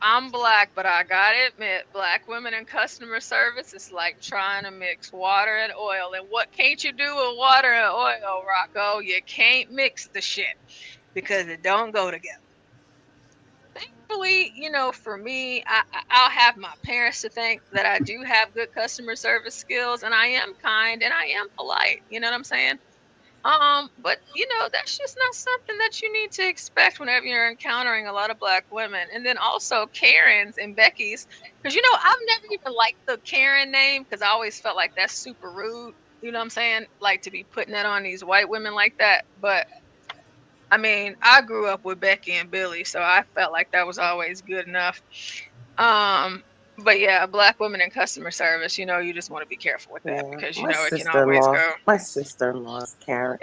I'm black, but I gotta admit, black women in customer service is like trying to mix water and oil. And what can't you do with water and oil, Rocco? You can't mix the shit because it don't go together. Thankfully, for me, I'll have my parents to thank that I do have good customer service skills, and I am kind and I am polite. You know what I'm saying? But that's just not something that you need to expect whenever you're encountering a lot of black women. And then also Karens and Becky's, because I've never even liked the Karen name because I always felt like that's super rude. You know what I'm saying? Like to be putting that on these white women like that. But I mean, I grew up with Becky and Billy, so I felt like that was always good enough. But yeah, black women in customer service, you just want to be careful with that because it can always go. My sister-in-law's Karen.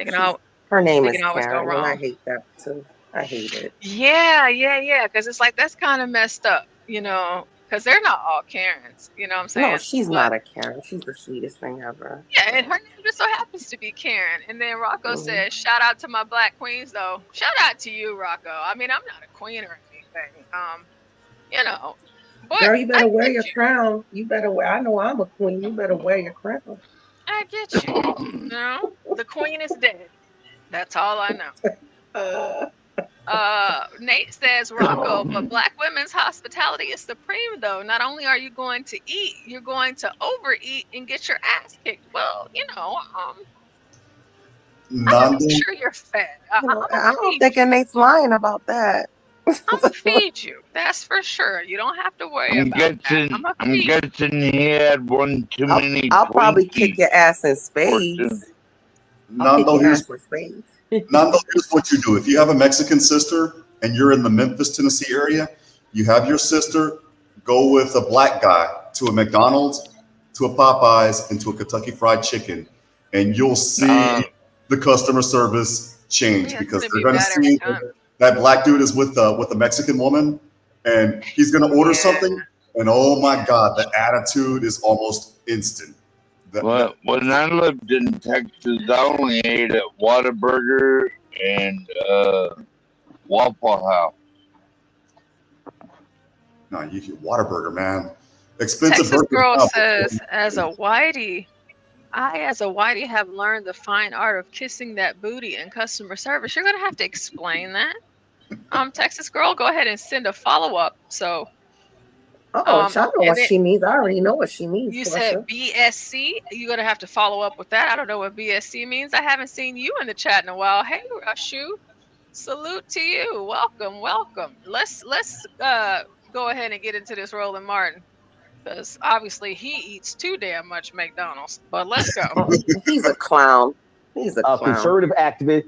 Her name is always go Karen, wrong. and I hate that too. I hate it. Yeah, because it's like that's kind of messed up, because they're not all Karens. You know what I'm saying? No, she's not a Karen. She's the sweetest thing ever. Yeah, and her name just so happens to be Karen. And then Rocco says, "Shout out to my black queens, though." Shout out to you, Rocco. I mean, I'm not a queen or anything. But girl, you better wear your crown. You better wear. I know I'm a queen. You better wear your crown. I get you. The queen is dead. That's all I know. Nate says, Rocco, but black women's hospitality is supreme, though. Not only are you going to eat, you're going to overeat and get your ass kicked. Well, I'm sure you're fed. I don't think Nate's lying about that. I'm gonna feed you. That's for sure. You don't have to worry about that. I'm guessing he had one too many. I'll probably kick your ass in spades. Nando, here's what you do. If you have a Mexican sister and you're in the Memphis, Tennessee area, you have your sister go with a black guy to a McDonald's, to a Popeyes, and to a Kentucky Fried Chicken, and you'll see the customer service change because they're going to see that black dude is with a Mexican woman, and he's going to order something, and oh my God, the attitude is almost instant. When I lived in Texas, I only ate at Whataburger and Waffle House. No, you get Whataburger, man. Expensive Texas burgers. Girl says, as a whitey, have learned the fine art of kissing that booty in customer service. You're gonna have to explain that. Texas Girl, go ahead and send a follow-up. So I know what she means. I already know what she means. You said BSC. You're gonna have to follow up with that. I don't know what BSC means. I haven't seen you in the chat in a while. Hey, Ashu, salute to you. Welcome. Let's go ahead and get into this Roland Martin because obviously he eats too damn much McDonald's. But let's go. He's a clown. He's a clown. Conservative activist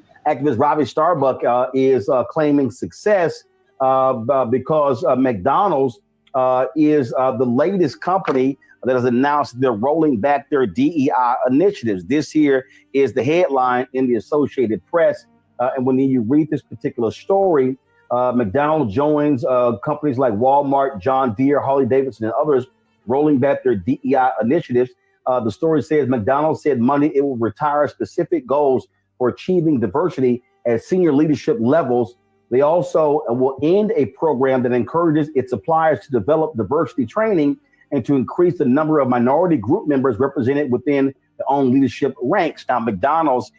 Robbie Starbuck is claiming success because McDonald's is the latest company that has announced they're rolling back their DEI initiatives. This here is the headline in the Associated Press. And when you read this particular story, McDonald's joins companies like Walmart, John Deere, Harley Davidson, and others rolling back their DEI initiatives. The story says McDonald's said Monday it will retire specific goals for achieving diversity at senior leadership levels. They also will end a program that encourages its suppliers to develop diversity training and to increase the number of minority group members represented within their own leadership ranks. Now, McDonald's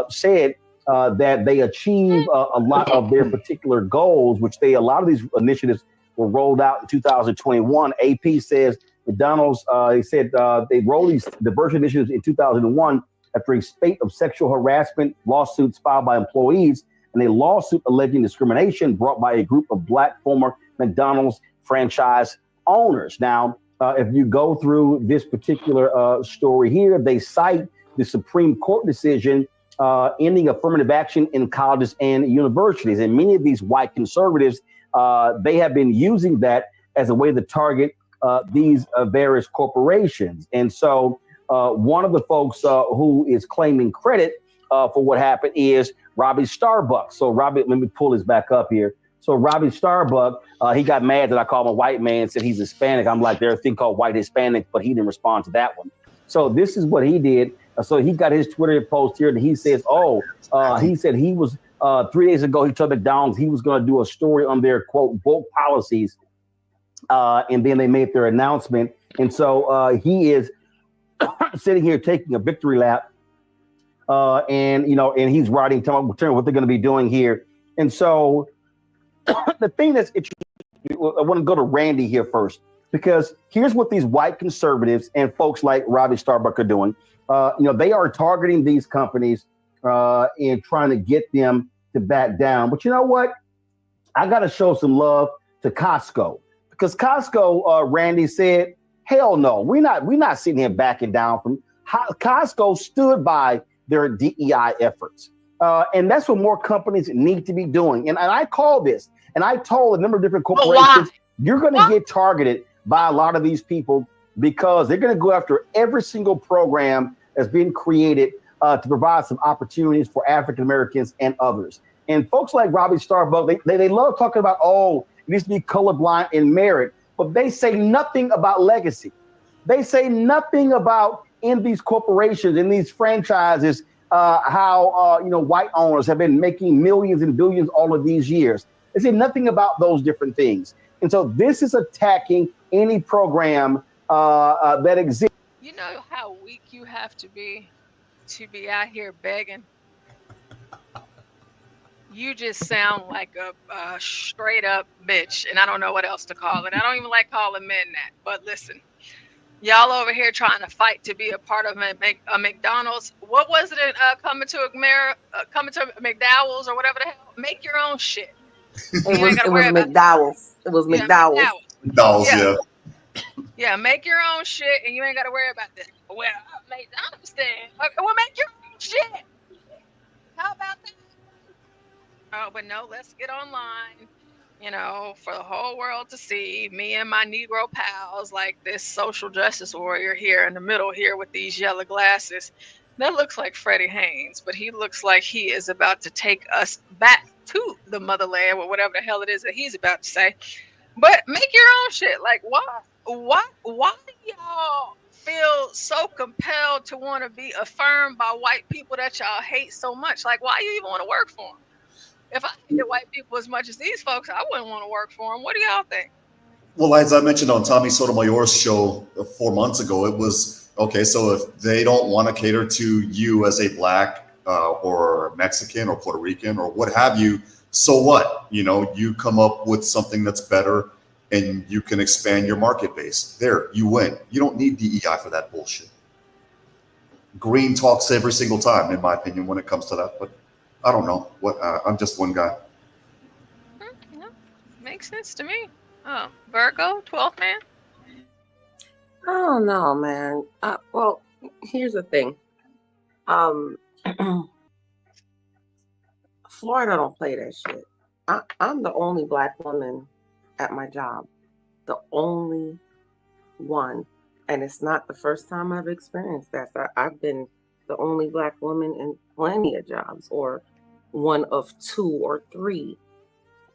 said that they achieve a lot of their particular goals, which a lot of these initiatives were rolled out in 2021. AP says McDonald's, they said they rolled these diversity initiatives in 2001 after a spate of sexual harassment lawsuits filed by employees and a lawsuit alleging discrimination brought by a group of Black former McDonald's franchise owners. Now, if you go through this particular story here, they cite the Supreme Court decision ending affirmative action in colleges and universities. And many of these white conservatives, they have been using that as a way to target these various corporations. And so one of the folks who is claiming credit for what happened is Robbie Starbuck. So Robbie, let me pull this back up here. So Robbie Starbuck, he got mad that I called him a white man, said he's Hispanic. I'm like, there's a thing called white Hispanic, but he didn't respond to that one. So this is what he did. So he got his Twitter post here, and he says, he said he was 3 days ago, he told McDonald's he was going to do a story on their, quote, woke policies. And then they made their announcement. And so he is sitting here taking a victory lap. And he's writing, telling what they're going to be doing here. And so the thing that's interesting, I want to go to Randy here first, because here's what these white conservatives and folks like Robbie Starbuck are doing. They are targeting these companies and trying to get them to back down. But you know what? I got to show some love to Costco, because Costco, Randy said, hell no, we're not sitting here backing down from. Costco stood by their DEI efforts. And that's what more companies need to be doing. And I call this, and I told a number of different corporations, you're going to get targeted by a lot of these people because they're going to go after every single program that's being created to provide some opportunities for African Americans and others. And folks like Robbie Starbuck, they love talking about, it needs to be colorblind in merit, but they say nothing about legacy. They say nothing about in these corporations, in these franchises, how white owners have been making millions and billions all of these years. They say nothing about those different things. And so this is attacking any program that exists. You know how weak you have to be out here begging? You just sound like a straight up bitch, and I don't know what else to call it. I don't even like calling men that, but listen. Y'all over here trying to fight to be a part of a McDonald's. What was it? Coming to McDowell's or whatever the hell. Make your own shit. It was McDowell's. It was McDowell's. McDowell's, yeah. Yeah, make your own shit, and you ain't got to worry about this. Well, McDonald's then. Okay, well, make your own shit. How about that? Oh, but no, let's get online. For the whole world to see me and my Negro pals, like this social justice warrior here in the middle here with these yellow glasses. That looks like Freddie Haynes, but he looks like he is about to take us back to the motherland, or whatever the hell it is that he's about to say. But make your own shit. Like, why do y'all feel so compelled to want to be affirmed by white people that y'all hate so much? Like, why you even want to work for them? If I hated white people as much as these folks, I wouldn't want to work for them. What do y'all think? Well, as I mentioned on Tommy Sotomayor's show 4 months ago, it was, okay, so if they don't want to cater to you as a Black or Mexican or Puerto Rican or what have you, so what? You come up with something that's better and you can expand your market base. There, you win. You don't need DEI for that bullshit. Green talks every single time, in my opinion, when it comes to that, but I don't know. I'm just one guy. No, makes sense to me. Oh, Virgo, 12th man? I don't know, man. Well, here's the thing. Florida don't play that shit. I'm the only Black woman at my job. The only one. And it's not the first time I've experienced that. I've been the only Black woman in plenty of jobs, or one of 2 or 3,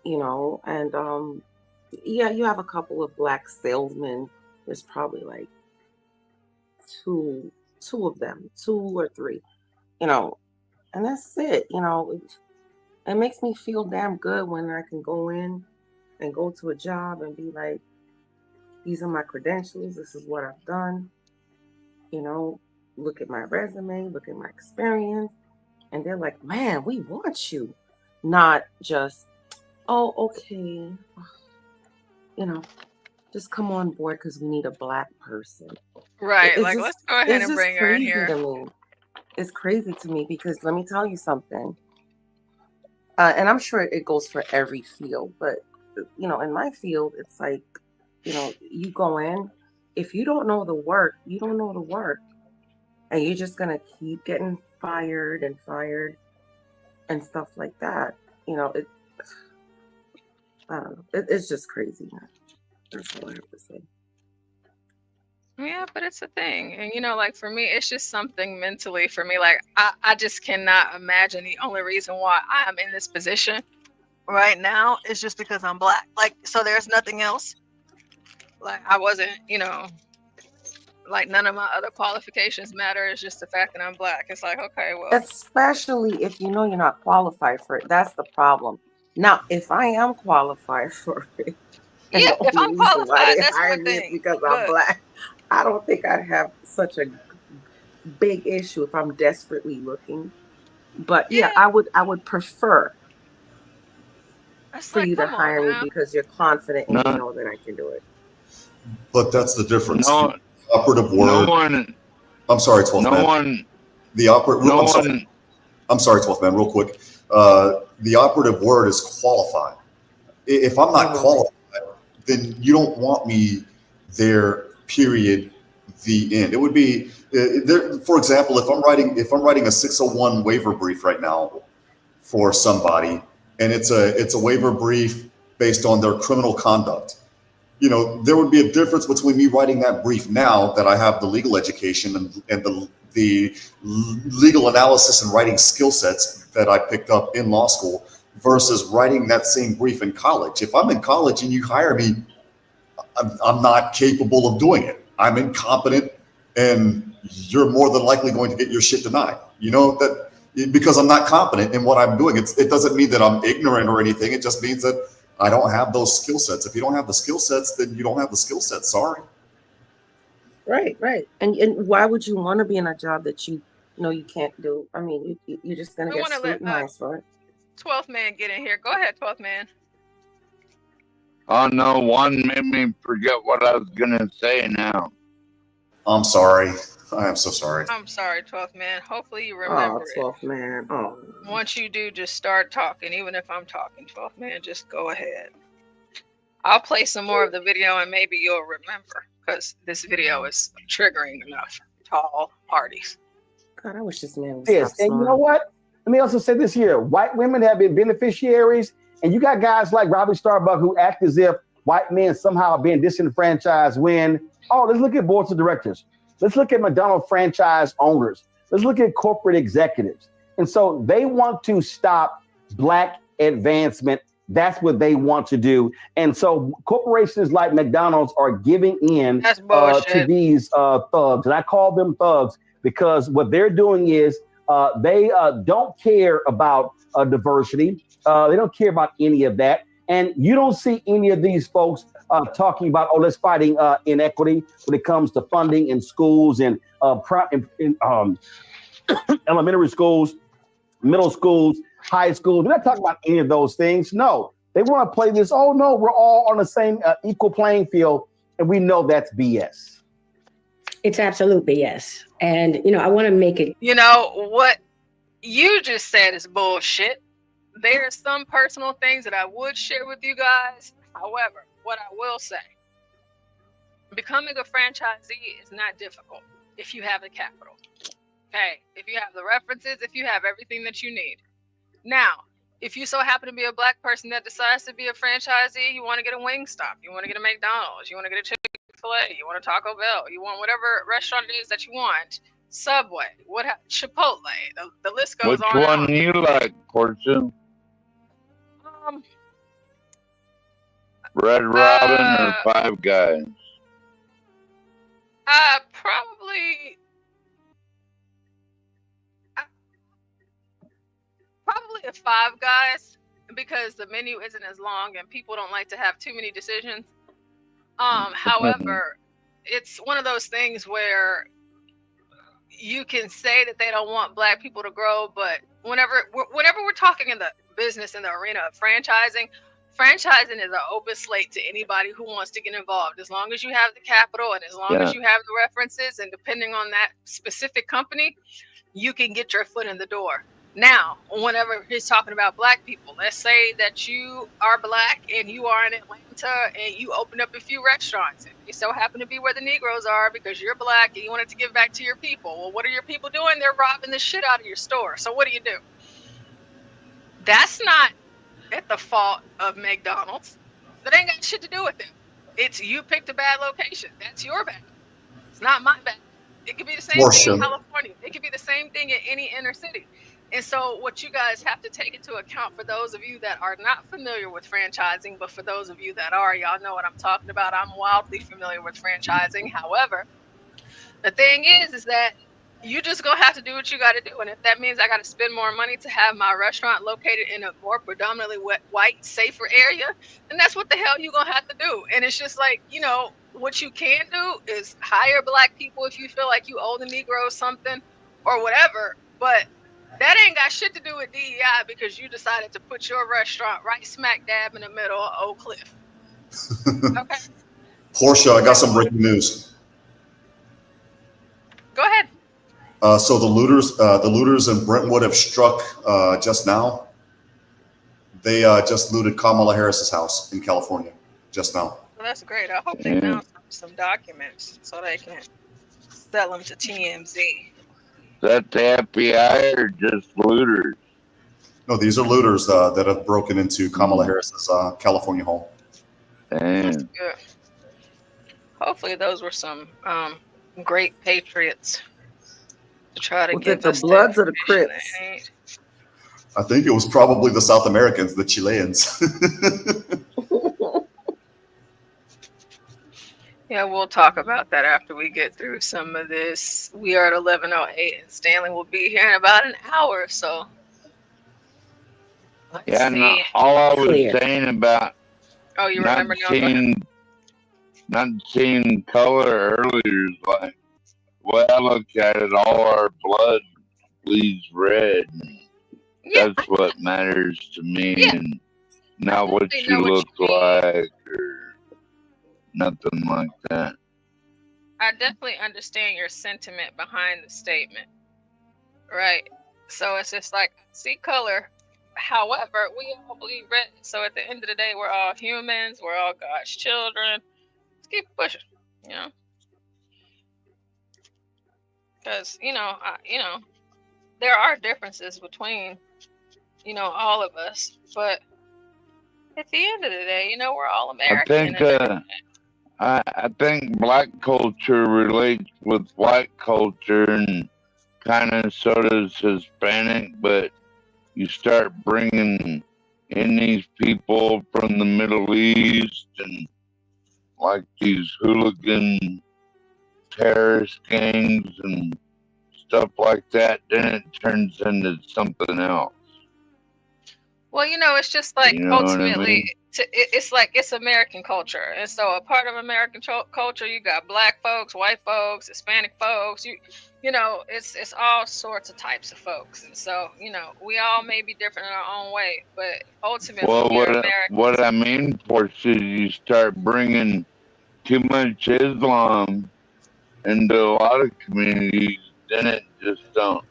and you have a couple of Black salesmen. There's probably like two of them, 2 or 3, and that's it. It makes me feel damn good when I can go in and go to a job and be like, these are my credentials, this is what I've done, look at my resume, look at my experience. And they're like, man, we want you. Not just, oh, okay. just come on board because we need a Black person. Right. It's Like, just, let's go ahead it's and just bring her in crazy here. to me. It's crazy to me because let me tell you something. And I'm sure it goes for every field, but you know, in my field, it's like, you know, you go in, if you don't know the work, you don't know the work, and you're just gonna keep getting fired and stuff like that. You know, I don't know. It's just crazy. That's all I have to say. Yeah, but it's a thing. And you know, like for me, it's just something mentally for me. Like I just cannot imagine the only reason why I'm in this position right now is just because I'm Black. Like, so there's nothing else. Like I wasn't, you know, like none of my other qualifications matter. It's just the fact that I'm Black. It's like, okay, well. Especially if you know you're not qualified for it. That's the problem. Now, if I am qualified for it, and Yeah, the if only I'm reason why qualified, they that's one hired me is thing. because I'm But Black, I don't think I'd have such a big issue if I'm desperately looking. But yeah, I would prefer it's for like, you to come on hire me now. because you're confident and you No, know that I can do it. But that's the difference. no, The operative no word. one, I'm sorry, 12th no man. one, The operative. no I'm sorry. one. I'm sorry, 12th man. Real quick. The operative word is qualified. If I'm not qualified, then you don't want me there. Period. The end. It would be there. For example, if I'm writing a 601 waiver brief right now for somebody, and it's a waiver brief based on their criminal conduct. You know, there would be a difference between me writing that brief now that I have the legal education and the legal analysis and writing skill sets that I picked up in law school versus writing that same brief in college. If I'm in college and you hire me, I'm not capable of doing it. I'm incompetent, and you're more than likely going to get your shit denied. You know that because I'm not competent in what I'm doing. It doesn't mean that I'm ignorant or anything. It just means that I don't have those skill sets. If you don't have the skill sets, then you don't have the skill sets. Sorry. Right. And why would you want to be in a job that you know you can't do? I mean, you're just gonna We get want to let scrutinized for it. 12th man get in here. Go ahead, 12th man. Oh no, one made me forget what I was gonna say now. I'm sorry. I am so sorry. I'm sorry, 12th man. Hopefully you Oh, remember it. 12th man. Oh. Once you do, just start talking. Even if I'm talking, 12th man, just go ahead. I'll play some more of the video and maybe you'll remember because this video is triggering enough to all parties. God, I wish this man would This, stop and you know snoring. what? Let me also say this here. White women have been beneficiaries, and you got guys like Robbie Starbuck who act as if white men somehow are being disenfranchised when, let's look at boards of directors. Let's look at McDonald's franchise owners. Let's look at corporate executives. And so they want to stop Black advancement. That's what they want to do. And so corporations like McDonald's are giving in to these thugs. And I call them thugs because what they're doing is they don't care about diversity. They don't care about any of that. And you don't see any of these folks talking about, let's fighting inequity when it comes to funding in schools and elementary schools, middle schools, high schools. They're not talking about any of those things. No, they want to play this. Oh, no, we're all on the same equal playing field. And we know that's BS. It's absolute BS. And, you know, I want to make it. You know, what you just said is bullshit. There are some personal things that I would share with you guys. However, what I will say, becoming a franchisee is not difficult if you have the capital. Okay, if you have the references, if you have everything that you need. Now, if you so happen to be a Black person that decides to be a franchisee, you want to get a Wingstop, you want to get a McDonald's, you want to get a Chick-fil-A, you want a Taco Bell, you want whatever restaurant it is that you want, Subway, Chipotle, the list goes Which on and one on. you like, Porsha? Red Robin or Five Guys? Probably a Five Guys because the menu isn't as long and people don't like to have too many decisions. However, it's one of those things where you can say that they don't want Black people to grow, but whenever we're talking in the business, in the arena of franchising, franchising is an open slate to anybody who wants to get involved. As long as you have the capital and as long as you have the references, and depending on that specific company, you can get your foot in the door. Now, whenever he's talking about black people, let's say that you are black and you are in Atlanta and you open up a few restaurants. And you so happen to be where the Negroes are because you're black and you wanted to give back to your people. Well, what are your people doing? They're robbing the shit out of your store. So what do? That's not at the fault of McDonald's. That ain't got shit to do with it. It's you picked a bad location. That's your bad. It's not my bad. It could be the same thing in Porsha. California. It could be the same thing in any inner city. And so what you guys have to take into account, for those of you that are not familiar with franchising, but for those of you that are, y'all know what I'm talking about. I'm wildly familiar with franchising. However, the thing is that you just gonna have to do what you got to do. And if that means I got to spend more money to have my restaurant located in a more predominantly white, safer area, then that's what the hell you gonna have to do. And it's just like, you know, what you can do is hire black people if you feel like you owe the Negroes something or whatever. But that ain't got shit to do with DEI because you decided to put your restaurant right smack dab in the middle of Oak Cliff. Okay. Porsha, I got some breaking news. Go ahead. So the looters in Brentwood have struck just now. They just looted Kamala Harris's house in California just now. Well, that's great. I hope they found some documents so they can sell them to TMZ. Is that the FBI or just looters? No, these are looters that have broken into Kamala Harris's California home. That's good. Hopefully those were some great patriots to try to get the Bloods or the Crips? I think it was probably the South Americans, the Chileans. Yeah, we'll talk about that after we get through some of this. We are at 11:08, and Stanley will be here in about an hour. So, Yeah, no, all I was saying about you not remember now? not seeing color earlier is like, well, I look at it, all our blood bleeds red. That's what matters to me, and not what you look like or nothing like that. I definitely understand your sentiment behind the statement, right? So it's just like, see color. However, we all bleed red. So at the end of the day, we're all humans. We're all God's children. Let's keep pushing, you know. Because there are differences between, all of us. But at the end of the day, we're all American. I think black culture relates with white culture, and kind of so does Hispanic, but you start bringing in these people from the Middle East and like these hooligan terrorist gangs and stuff like that, then it turns into something else. Well, it's just like You know what I ultimately, mean? it's like it's American culture, and so a part of American culture, you got black folks, white folks, Hispanic folks. It's all sorts of types of folks, and so we all may be different in our own way, but ultimately, Well, we're Americans. what I mean, Porsha, is you start bringing too much Islam into a lot of communities, then it just don't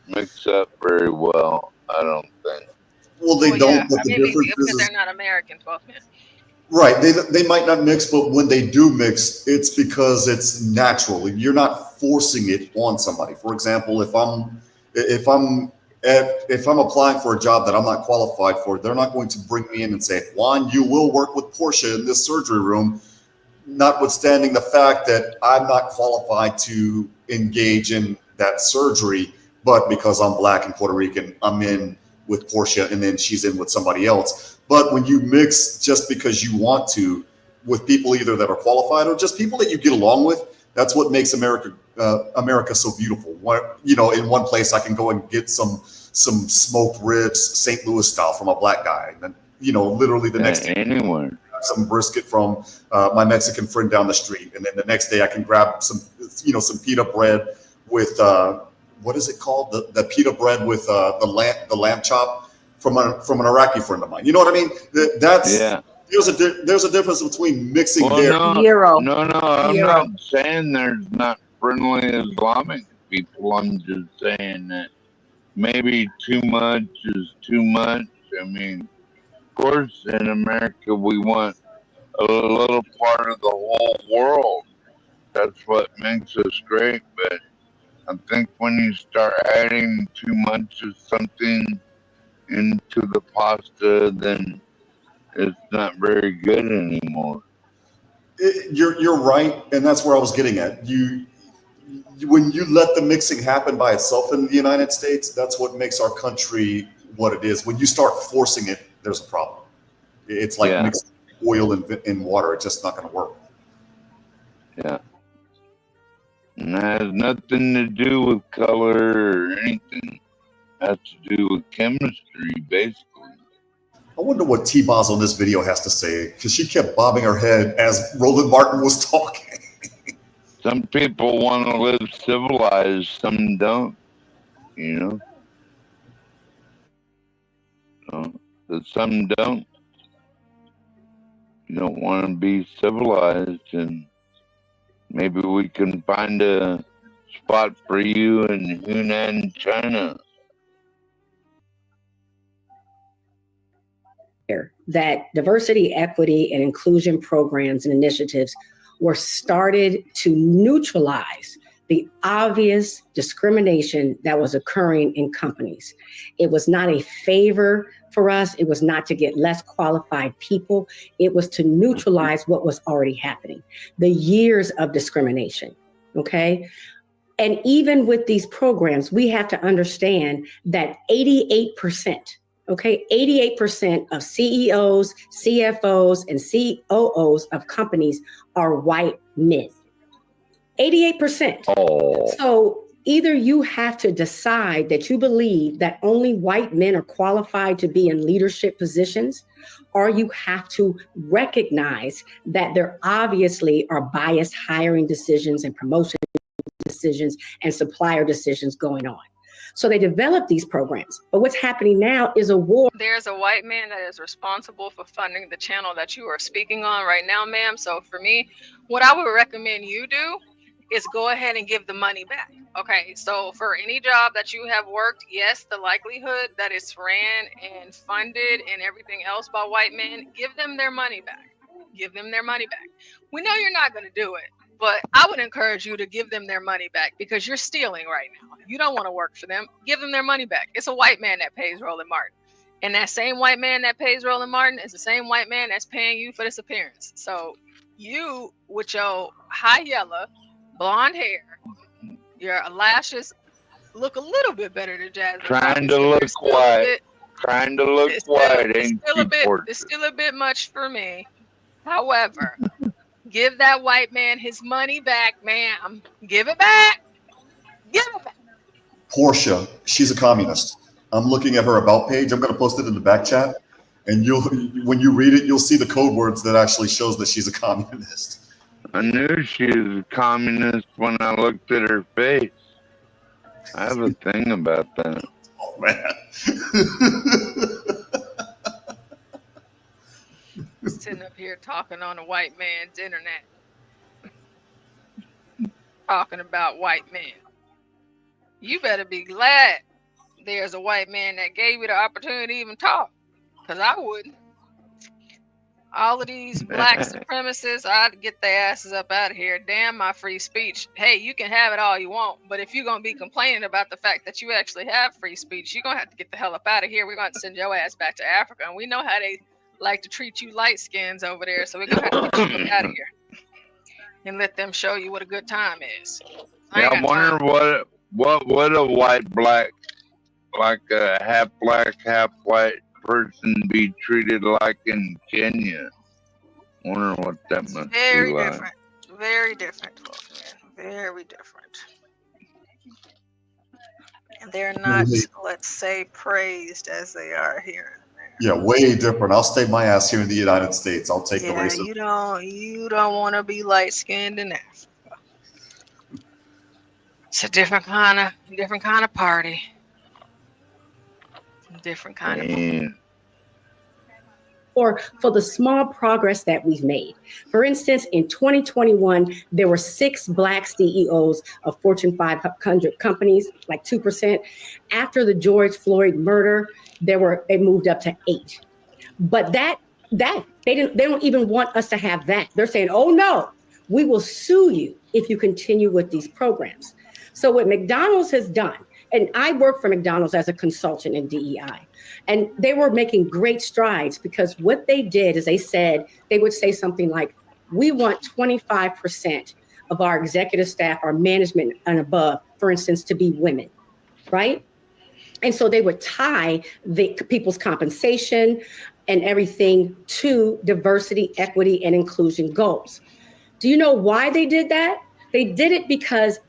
mix up very well, I don't think. Well, they don't, but the difference because is they're not Americans, well, yeah. right. They might not mix, but when they do mix, it's because it's natural. You're not forcing it on somebody. For example, if I'm applying for a job that I'm not qualified for, they're not going to bring me in and say, Juan, you will work with Porsha in this surgery room, notwithstanding the fact that I'm not qualified to engage in that surgery, but because I'm black and Puerto Rican, I'm in with Porsha and then she's in with somebody else. But when you mix just because you want to with people either that are qualified or just people that you get along with, that's what makes America so beautiful. In one place I can go and get some smoked ribs, St. Louis style, from a black guy, and then literally the next day anywhere some brisket from my Mexican friend down the street, and then the next day I can grab some pita bread with what is it called? The pita bread with the lamb chop from an Iraqi friend of mine. You know what I mean? That's there's a difference between mixing their No, I'm not saying there's not friendly Islamic people. I'm just saying that maybe too much is too much. I mean, of course, in America, we want a little part of the whole world. That's what makes us great. But I think when you start adding too much of something into the pasta, then it's not very good anymore. You're right, and that's where I was getting at. When you let the mixing happen by itself in the United States, that's what makes our country what it is. When you start forcing it, there's a problem. It's like mixing oil and water. It's just not going to work. Yeah. And that has nothing to do with color or anything. It has to do with chemistry, basically. I wonder what T-Boz on this video has to say, because she kept bobbing her head as Roland Martin was talking. Some people want to live civilized, some don't, you know? But some don't. You don't want to be civilized, and maybe we can find a spot for you in Hunan, China. That diversity, equity, and inclusion programs and initiatives were started to neutralize the obvious discrimination that was occurring in companies. It was not a favor for us. It was not to get less qualified people. It was to neutralize what was already happening, the years of discrimination, okay? And even with these programs, we have to understand that 88%, okay, 88% of CEOs, CFOs, and COOs of companies are white men. 88%. So either you have to decide that you believe that only white men are qualified to be in leadership positions, or you have to recognize that there obviously are biased hiring decisions and promotion decisions and supplier decisions going on. So they developed these programs. But what's happening now is a war. There's a white man that is responsible for funding the channel that you are speaking on right now, ma'am. So for me, what I would recommend you do is go ahead and give the money back. Okay, so for any job that you have worked, yes, the likelihood that it's ran and funded and everything else by white men, give them their money back. Give them their money back. We know you're not going to do it, but I would encourage you to give them their money back because you're stealing right now. You don't want to work for them. Give them their money back. It's a white man that pays Roland Martin. And that same white man that pays Roland Martin is the same white man that's paying you for this appearance. So you, with your high yellow, blonde hair, your lashes look a little bit better than Jasmine. Trying to look white. Trying to look white, ain't you, Porsha? It's still a bit much for me. However, give that white man his money back, ma'am. Give it back. Give it back. Porsha, she's a communist. I'm looking at her about page. I'm going to post it in the back chat, and when you read it, you'll see the code words that actually shows that she's a communist. I knew she was a communist when I looked at her face. I have a thing about that. Oh, man. Sitting up here talking on a white man's internet. Talking about white men. You better be glad there's a white man that gave you the opportunity to even talk. Because I wouldn't. All of these black supremacists, I'd get their asses up out of here. Damn my free speech. Hey, you can have it all you want, but if you're going to be complaining about the fact that you actually have free speech, you're going to have to get the hell up out of here. We're going to send your ass back to Africa. And we know how they like to treat you light skins over there, so we're going to have to get you out of here and let them show you what a good time is. I wonder what would a white black, like a half black, half white person be treated like in Kenya? Wonder what that must Very be like. different. Very different, very different. And they're not, let's say, praised as they are here. Yeah, way different. I'll stay my ass here in the United States. I'll take the Yeah, racism. you don't want to be light skinned in Africa. It's a different kind of party. Different kind of Man. For the small progress that we've made. For instance, in 2021, there were 6 Black CEOs of Fortune 500 companies, like 2%. After the George Floyd murder, it moved up to 8. But that they don't even want us to have that. They're saying, oh no, we will sue you if you continue with these programs. So what McDonald's has done, and I work for McDonald's as a consultant in DEI, and they were making great strides because what they did is they would say something like, we want 25% of our executive staff, our management and above, for instance, to be women, right? And so they would tie the people's compensation and everything to diversity, equity, and inclusion goals. Do you know why they did that? They did it because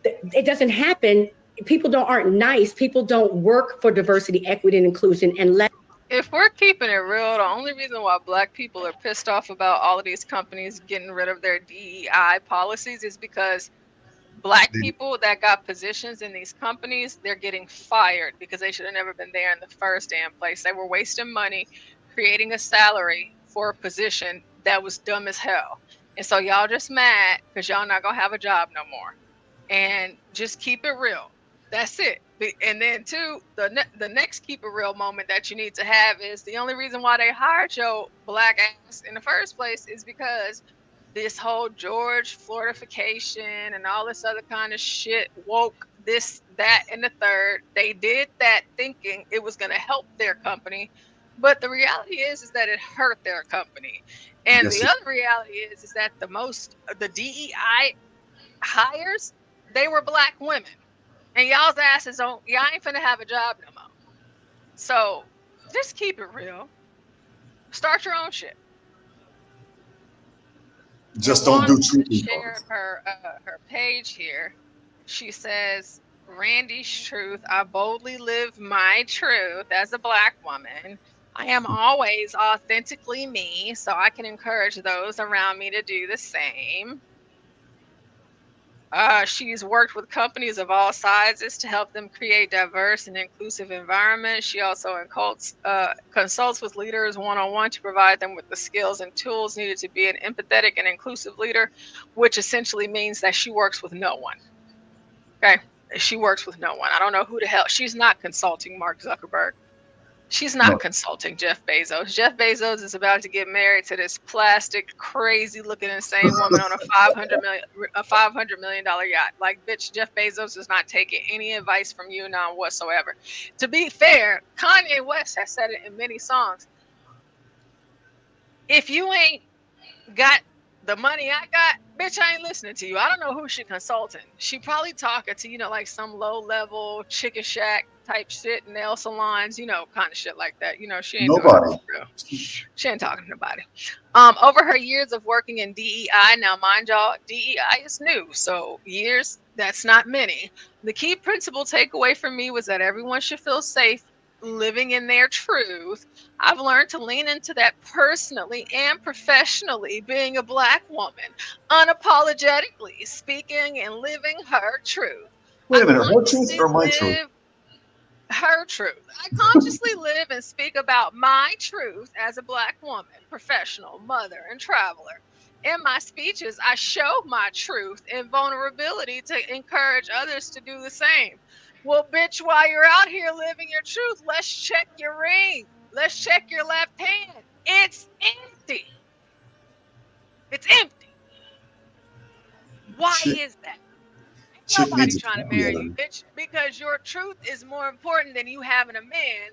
it doesn't happen. People aren't nice. People don't work for diversity, equity, and inclusion unless. If we're keeping it real, the only reason why Black people are pissed off about all of these companies getting rid of their DEI policies is because Black people that got positions in these companies, they're getting fired because they should have never been there in the first damn place. They were wasting money creating a salary for a position that was dumb as hell. And so y'all just mad because y'all not gonna have a job no more. And just keep it real. That's it. And then two, the next keep it real moment that you need to have is the only reason why they hired your Black ass in the first place is because this whole George Floridification and all this other kind of shit, woke, this, that, and the third. They did that thinking it was going to help their company. But the reality is that it hurt their company. And the other reality is that the DEI hires, they were Black women. And y'all's asses y'all ain't finna have a job no more. So just keep it real. Start your own shit. Just don't do treatment. Shared her page here. She says, Randy's truth. I boldly live my truth as a Black woman. I am always authentically me, so I can encourage those around me to do the same. She's worked with companies of all sizes to help them create diverse and inclusive environments. She also consults with leaders one-on-one to provide them with the skills and tools needed to be an empathetic and inclusive leader, which essentially means that she works with no one. Okay? She works with no one. I don't know who the hell. She's not consulting Mark Zuckerberg. She's not consulting Jeff Bezos. Jeff Bezos is about to get married to this plastic, crazy looking insane woman on a $500 million yacht. Like, bitch, Jeff Bezos is not taking any advice from you, none whatsoever. To be fair, Kanye West has said it in many songs. If you ain't got the money I got, bitch, I ain't listening to you. I don't know who she consulting. She probably talking to, like some low level chicken shack type shit, nail salons, kind of shit like that. She ain't Nobody. She ain't talking to nobody. Over her years of working in DEI, now mind y'all, DEI is new, so years, that's not many. The key principle takeaway for me was that everyone should feel safe living in their truth. I've learned to lean into that personally and professionally, being a Black woman, unapologetically speaking and living her truth. Wait a minute, her truth or my truth? Her truth. I consciously live and speak about my truth as a Black woman, professional, mother, and traveler. In my speeches, I show my truth and vulnerability to encourage others to do the same. Well, bitch, while you're out here living your truth, let's check your ring. Let's check your left hand. It's empty. It's empty. Why is that? Nobody trying to marry you, bitch, because your truth is more important than you having a man,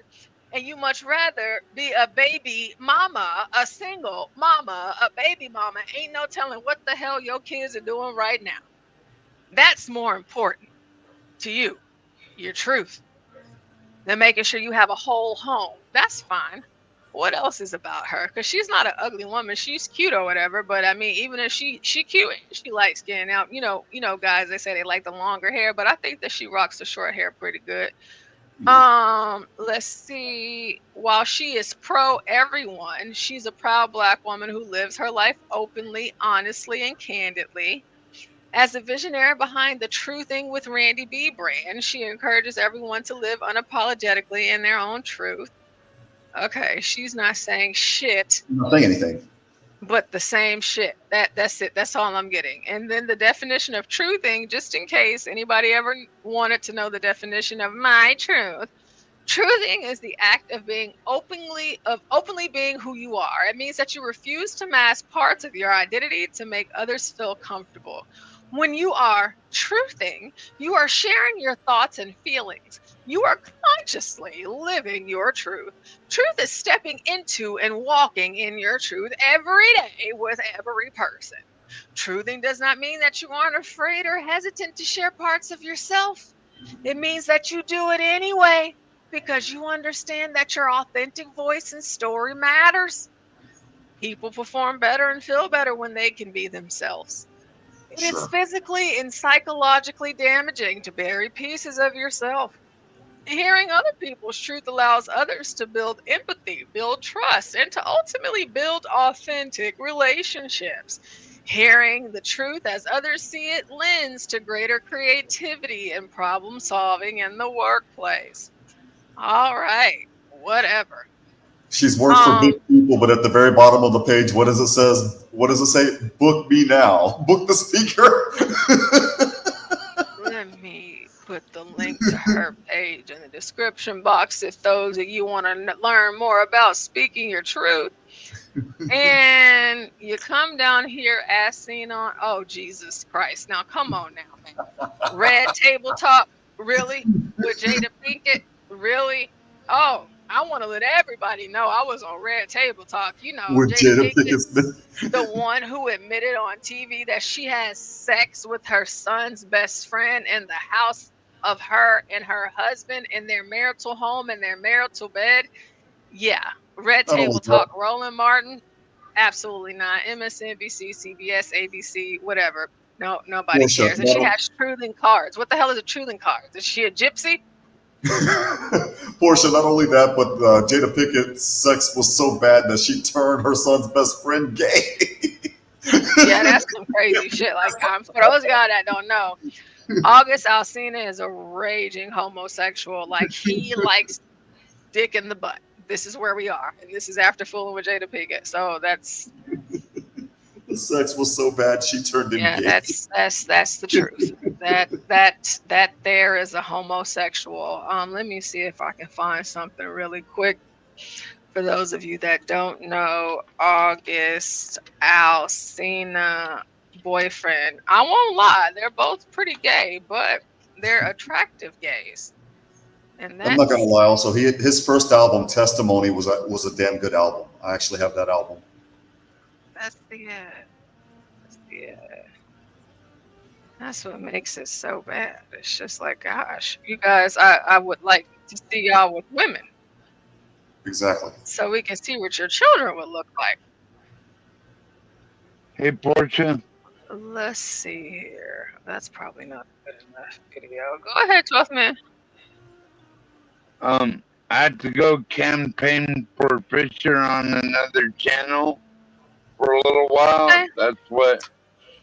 and you much rather be a baby mama, a single mama, a baby mama. Ain't no telling what the hell your kids are doing right now. That's more important to you, your truth, than making sure you have a whole home. That's fine. What else is about her? Because she's not an ugly woman. She's cute or whatever. But I mean, even if she cute, she light skin. Now, guys, they say they like the longer hair, but I think that she rocks the short hair pretty good. Let's see. While she is pro everyone, she's a proud Black woman who lives her life openly, honestly, and candidly. As the visionary behind the Truthing with Randy B brand, she encourages everyone to live unapologetically in their own truth. Okay, she's not saying shit. I'm not saying anything. But the same shit. That's it. That's all I'm getting. And then the definition of truthing, just in case anybody ever wanted to know the definition of my truth. Truthing is the act of being openly being who you are. It means that you refuse to mask parts of your identity to make others feel comfortable. When you are truthing, you are sharing your thoughts and feelings. You are consciously living your truth. Truth is stepping into and walking in your truth every day with every person. Truthing does not mean that you aren't afraid or hesitant to share parts of yourself. It means that you do it anyway because you understand that your authentic voice and story matters. People perform better and feel better when they can be themselves. It is physically and psychologically damaging to bury pieces of yourself. Hearing other people's truth allows others to build empathy, build trust, and to ultimately build authentic relationships. Hearing the truth as others see it lends to greater creativity and problem solving in the workplace. All right, whatever. She's worked for big people, but at the very bottom of the page, what does it says? What does it say? Book me now. Book the speaker. Let me put the link to her page in the description box if those of you want to learn more about speaking your truth. And you come down here as seen on, oh, Jesus Christ. Now, come on now, man. Red Table Talk, really? With Jada Pinkett, really? Oh, I want to let everybody know I was on Red Table Talk. You know, With Jada Jada Pinkett, the one who admitted on TV that she has sex with her son's best friend in the house of her and her husband in their marital home, in their marital bed. Yeah, Red Table Talk, Roland Martin. Absolutely not. MSNBC, CBS, ABC, whatever. No, nobody Porsha, cares. And she has truthing cards. What the hell is a truthing card? Is she a gypsy? Porsha, not only that, but Jada Pinkett's sex was so bad that she turned her son's best friend gay. Yeah, that's some crazy shit. Like, for those of y'all that don't know, August Alsina is a raging homosexual. Like, he likes dick in the butt. This is where we are, and this is after fooling with Jada Pinkett. So that's The sex was so bad she turned him gay. that's the truth. that there is a homosexual. Let me see if I can find something really quick. For those of you that don't know, August Alsina boyfriend. I won't lie, they're both pretty gay, but they're attractive gays. And I'm not gonna lie. Also, his first album, Testimony, was a damn good album. I actually have that album. That's what makes it so bad. It's just like, gosh, you guys, I would like to see y'all with women. Exactly. So we can see what your children would look like. Hey, Porsha. Let's see here. That's probably not a good enough video. Go ahead, 12th man. I had to go campaign for Fisher on another channel for a little while. Okay. That's what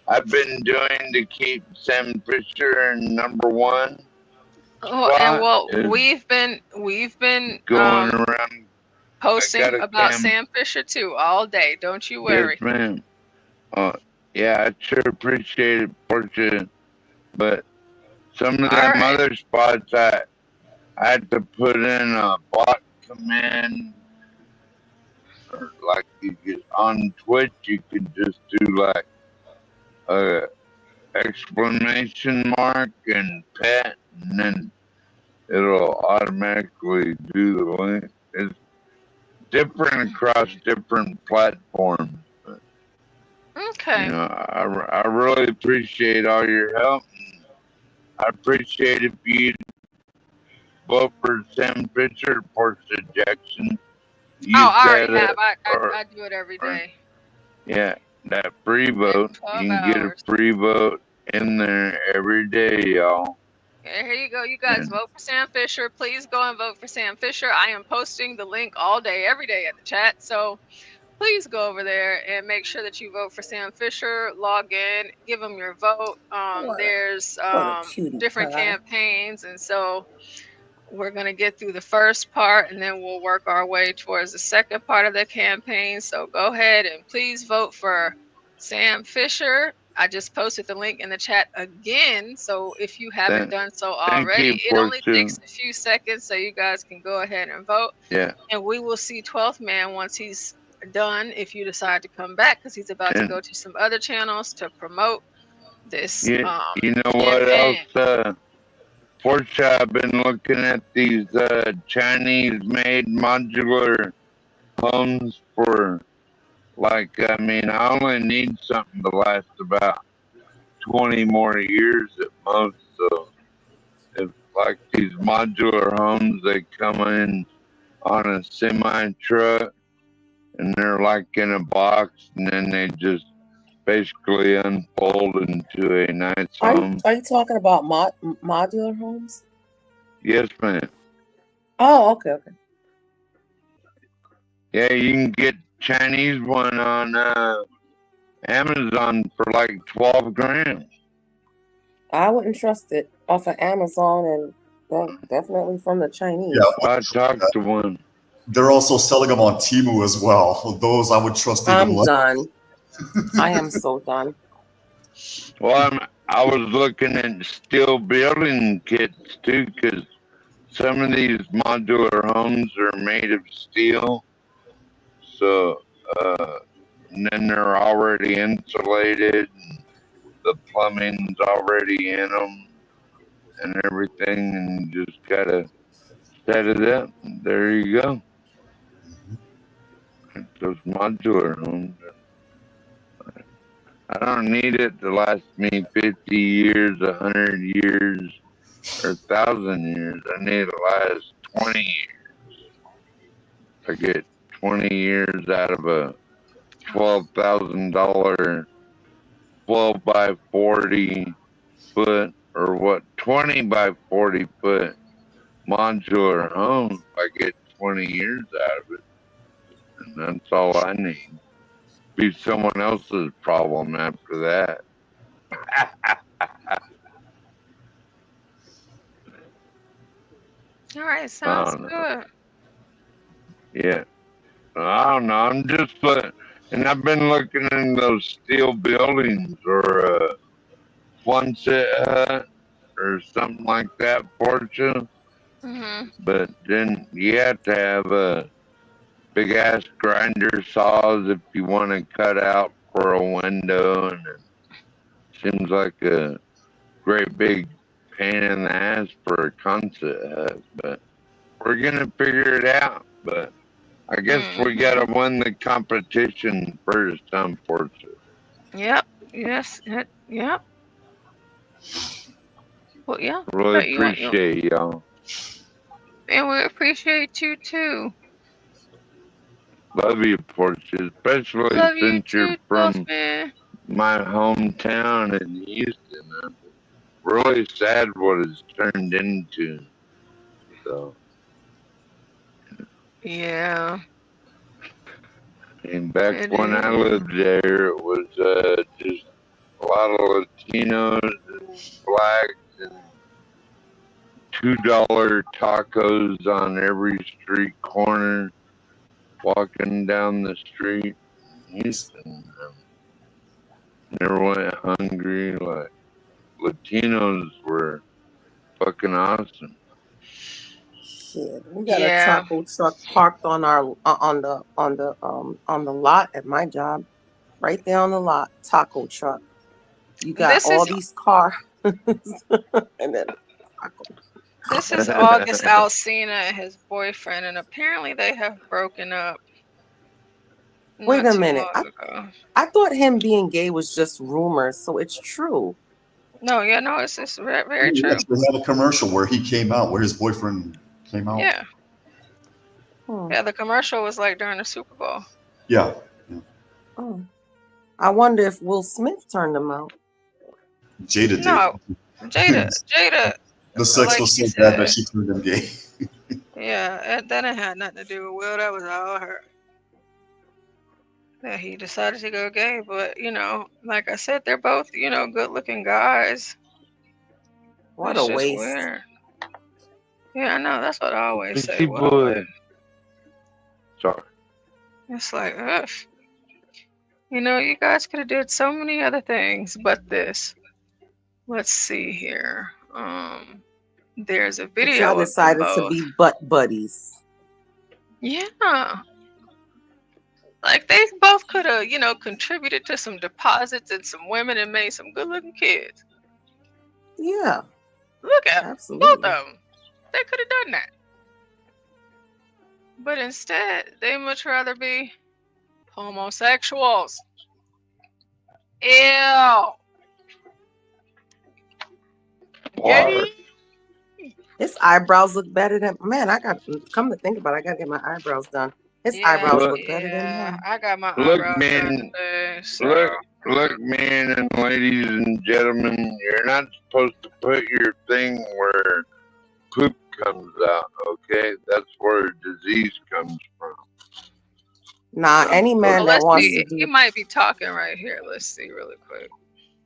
I've been doing to keep Sam Fisher in #1. Oh, and well, we've been going around posting about Sam Fisher too all day. Don't you worry. Yes, ma'am. Yeah, I sure appreciate it, Porsha. But some of them other spots, I had to put in a bot command. Or like you get on Twitch, you could just do like a exclamation mark and pet, and then it'll automatically do the link. It's different across different platforms. But, okay. You know, I really appreciate all your help. I appreciate if you vote for Sam Fisher, Porsha Jackson. I already have. I do it every day. Yeah, that free vote. You can get a free vote in there every day, y'all. Okay, here you go. You guys vote for Sam Fisher. Please go and vote for Sam Fisher. I am posting the link all day, every day in the chat. So please go over there and make sure that you vote for Sam Fisher. Log in, give him your vote. There's different campaigns, and so we're going to get through the first part, and then we'll work our way towards the second part of the campaign. So go ahead and please vote for Sam Fisher. I just posted the link in the chat again, so if you haven't done so already, it only takes a few seconds, so you guys can go ahead and vote. Yeah. And we will see 12th Man once he's done, if you decide to come back, because he's about to go to some other channels to promote this You know what campaign. else? Porsha, I've been looking at these Chinese-made modular homes for, like, I mean, I only need something to last about 20 more years at most. So, if like these modular homes, they come in on a semi-truck, and they're like in a box, and then they just basically unfold into a nice home. Are you talking about modular homes? Yes, ma'am. Oh, okay. Yeah, you can get Chinese one on Amazon for like 12 grand. I wouldn't trust it off of Amazon, and definitely from the Chinese. Yeah, I talked to one. They're also selling them on Temu as well. Those I would trust even I'm less. done. I am so done. Well, I was looking at steel building kits too, because some of these modular homes are made of steel. So, and then they're already insulated, and the plumbing's already in them and everything, and you just gotta set it up. There you go. Those modular homes. I don't need it to last me 50 years, 100 years, or 1,000 years. I need it to last 20 years. I get 20 years out of a $12,000 12 by 40 foot, or what, 20 by 40 foot modular home. I get 20 years out of it, and that's all I need. Be someone else's problem after that. All right, sounds good. Yeah. I don't know. I'm just and I've been looking in those steel buildings, or one set hut or something like that, Porsha. But then you have to have big ass grinder saws if you want to cut out for a window, and it seems like a great big pain in the ass for a concept hut. But we're gonna figure it out. But I guess we gotta win the competition first, unfortunately. Yep. Yes. Yep. Well, yeah. Really appreciate y'all. And we appreciate you too. Love you, Porsche, especially Love you since you're too, from man. my hometown in Houston. I'm really sad what it's turned into. So, Yeah. and back It when I is. lived there, it was just a lot of Latinos and blacks and $2 tacos on every street corner, walking down the street in Houston. Never went hungry. Like, Latinos were fucking awesome. Shit, we got a taco truck parked on our on the lot at my job, right there on the lot. Taco truck. You got these cars, and then taco. This is August Alsina and his boyfriend, and apparently they have broken up. Wait a minute. I thought him being gay was just rumors, so it's true. No, it's very He true. actually had a commercial where he came out, where his boyfriend came out. Yeah. Yeah, the commercial was like during the Super Bowl. Yeah. Oh. I wonder if Will Smith turned them out. Jada did. No, Jada. The sex like was you so bad said. that she turned him gay. Yeah, that didn't have nothing to do with Will. That was all her. that he decided to go gay. But like I said, they're both good-looking guys. What It's a just waste. weird. Yeah, I know. That's what I always say. People, sorry. It's like, ugh. You guys could have did so many other things, but this. Let's see here. There's a But y'all video of them decided to both. be butt buddies. Yeah. Like they both could have, contributed to some deposits and some women and made some good-looking kids. Yeah. Look at Absolutely. both of them. They could have done that. But instead, they much rather be homosexuals. Ew. Gay. His eyebrows look better than I got. Come to think about it, I gotta get my eyebrows done. His Yeah, eyebrows look better than yeah. him. I got my Look, eyebrows done man. today, so. Look, men and ladies and gentlemen. You're not supposed to put your thing where poop comes out. Okay, that's where disease comes from. Nah, any man Well, that let's wants see. to He do. might be talking right here. Let's see really quick.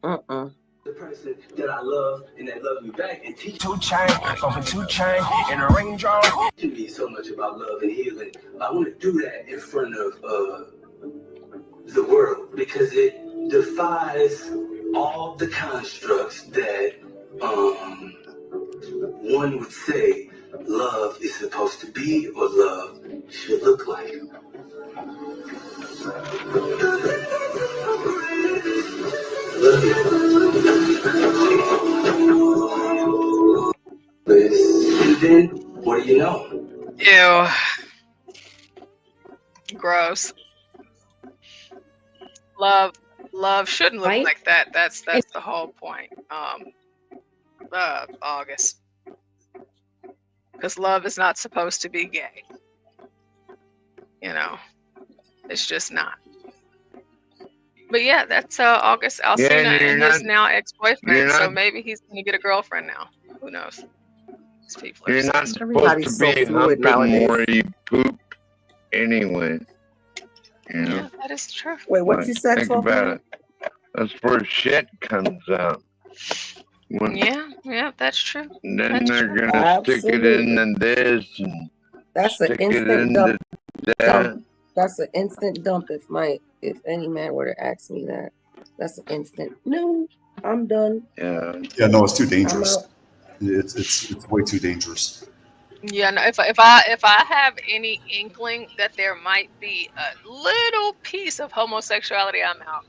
The person that I love and that love me back and teach 2 Chainz, bumping 2 Chainz in a Range Rover. To me so much about love and healing. I want to do that in front of the world because it defies all the constructs that one would say love is supposed to be or love should look like. And then, what do you know? Ew. Gross. Love shouldn't look Right? like that. That's the whole point. August. Because love is not supposed to be gay. It's just not. But yeah, that's August Alsina and his now ex-boyfriend. So maybe he's gonna get a girlfriend now. Who knows? These people are You're so not stupid. supposed Everybody's to so be fluid humping nowadays. where you poop anyway. Yeah, that is true. Wait, what Like, you said? think 12 about minutes? it. That's where shit comes out. When, Yeah, that's true. Then That's they're true. gonna stick it Absolutely. in this and That's an stick it instant into dump. that. That's an instant dump. If any man were to ask me that, that's an instant. No, I'm done. Yeah. Yeah, no, it's too I'm dangerous. out. It's way too dangerous. Yeah, no, if I have any inkling that there might be a little piece of homosexuality, I'm out.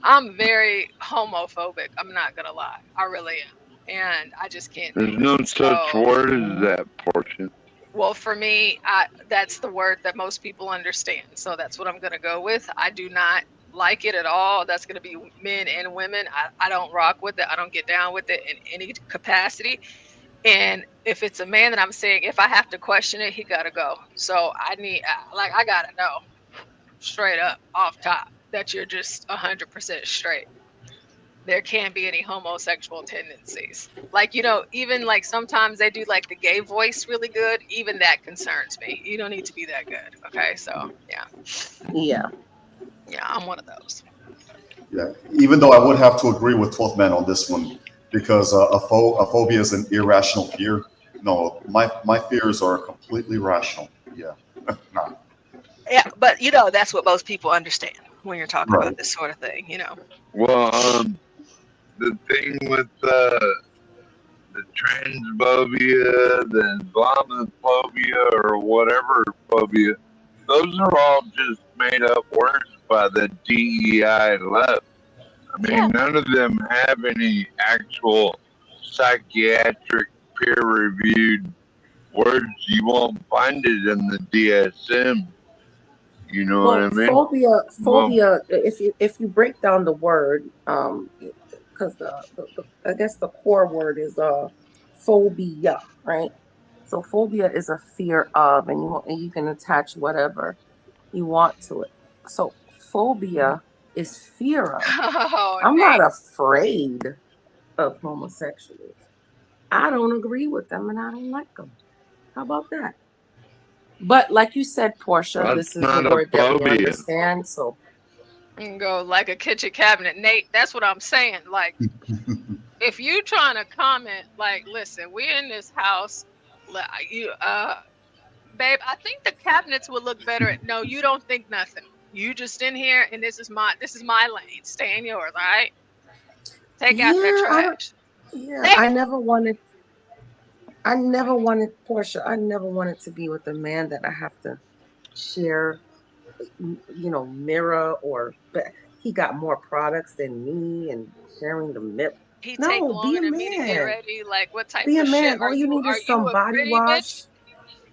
I'm very homophobic. I'm not gonna lie. I really am. And I just can't do There's it. no such So, word as that portion. well, for me, that's the word that most people understand. So that's what I'm gonna go with. I do not like it at all. That's gonna be men and women. I don't rock with it. I don't get down with it in any capacity. And if it's a man that I'm saying, if I have to question it, he gotta go. So I gotta know straight up off top that you're just 100% straight. There can't be any homosexual tendencies. Like, even like sometimes they do like the gay voice really good. Even that concerns me. You don't need to be that good. Okay. So Yeah. yeah, I'm one of those. Yeah, even though I would have to agree with 12th Man on this one because a phobia is an irrational fear. No, my fears are completely rational. Yeah, nah. Yeah, but that's what most people understand when you're talking Right. about this sort of thing. Well, the thing with the transphobia, the Islamophobia, or whatever phobia, those are all just made up words by the DEI left. I mean, none of them have any actual psychiatric peer-reviewed words. You won't find it in the DSM. You know what I mean? Phobia. If you break down the word, because I guess the core word is phobia, right? So phobia is a fear of, and you can attach whatever you want to it. So phobia is fear of. I'm not afraid of homosexuals. I don't agree with them and I don't like them. How about that? But like you said, Porsha, That's this is not the a word that we phobia. understand. So and go like a kitchen cabinet. Nate, that's what I'm saying. Like, if you trying to comment, like, listen, we in this house, babe, I think the cabinets would look better. No, you don't think nothing. You just in here, and this is my lane. Stay in yours, all right? Take out that trash. I never wanted Porsha. I never wanted to be with a man that I have to share, mirror he got more products than me and sharing the mirror. He take No, be longer a than me to get man. ready. Like, what type Be a of shit man. are All you you? need Are is you some a body pretty wash. bitch?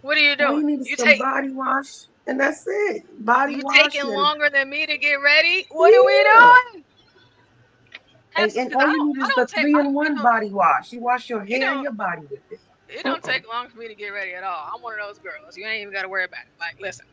What are you All doing? you need is some body wash, and that's it. Body You wash taking and longer than me to get ready? What are we doing? and all you need I is the don't take. I, 3-in-1 body wash. You wash your it hair and don't. your body with it. It don't take long for me to get ready at all. I'm one of those girls. You ain't even got to worry about it. Like, listen,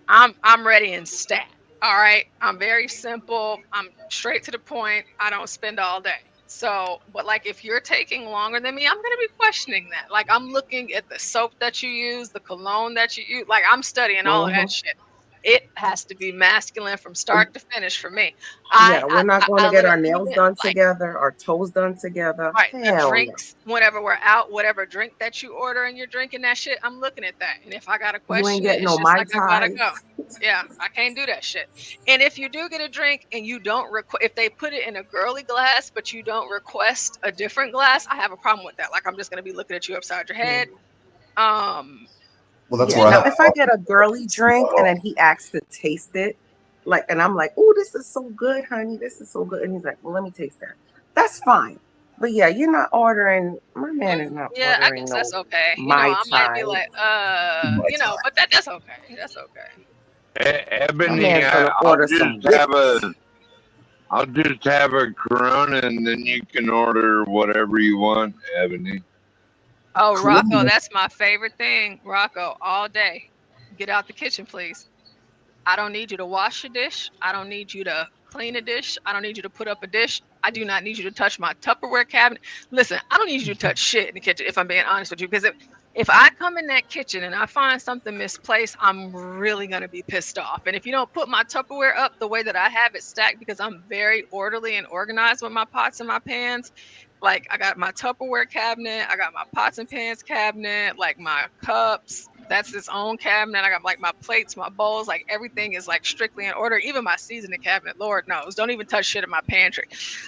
I'm ready and stat. All right. I'm very simple. I'm straight to the point. I don't spend all day. So, but like if you're taking longer than me, I'm gonna be questioning that. Like I'm looking at the soap that you use, the cologne that you use. Like I'm studying all of that shit. It has to be masculine from start to finish for me. Yeah, we're not going to get our nails even done like together, our toes done together. right, the Hell no. drinks, whenever we're out, whatever drink that you order and you're drinking that shit, I'm looking at that. And if I gotta You ain't question it, getting it's no just Mai like I gotta Tais. go. Yeah, I can't do that shit. And if you do get a drink and you don't if they put it in a girly glass, but you don't request a different glass, I have a problem with that. Like I'm just gonna be looking at you upside your head. Well, that's Yeah. where I Now, have. if I get a girly drink and then he asks to taste it, and I'm like, "Oh, this is so good, honey. This is so good," and he's like, "Well, let me taste that." That's fine. But yeah, you're not ordering. My man is not Yeah, I ordering guess no that's okay. Mai I might be Tai. like, but that's okay. That's okay. My Ebony, man's gonna order some whippets. I'll just have a Corona, and then you can order whatever you want, Ebony. Oh, Cool. Rocco, that's my favorite thing. Rocco, all day. Get out the kitchen, please. I don't need you to wash a dish. I don't need you to clean a dish. I don't need you to put up a dish. I do not need you to touch my Tupperware cabinet. Listen, I don't need you to touch shit in the kitchen, if I'm being honest with you. Because if I come in that kitchen and I find something misplaced, I'm really going to be pissed off. And if you don't put my Tupperware up the way that I have it stacked, because I'm very orderly and organized with my pots and my pans, like I got my Tupperware cabinet, I got my pots and pans cabinet, like my cups, that's its own cabinet. I got like my plates, my bowls, like everything is like strictly in order. Even my seasoning cabinet, Lord knows, don't even touch shit in my pantry.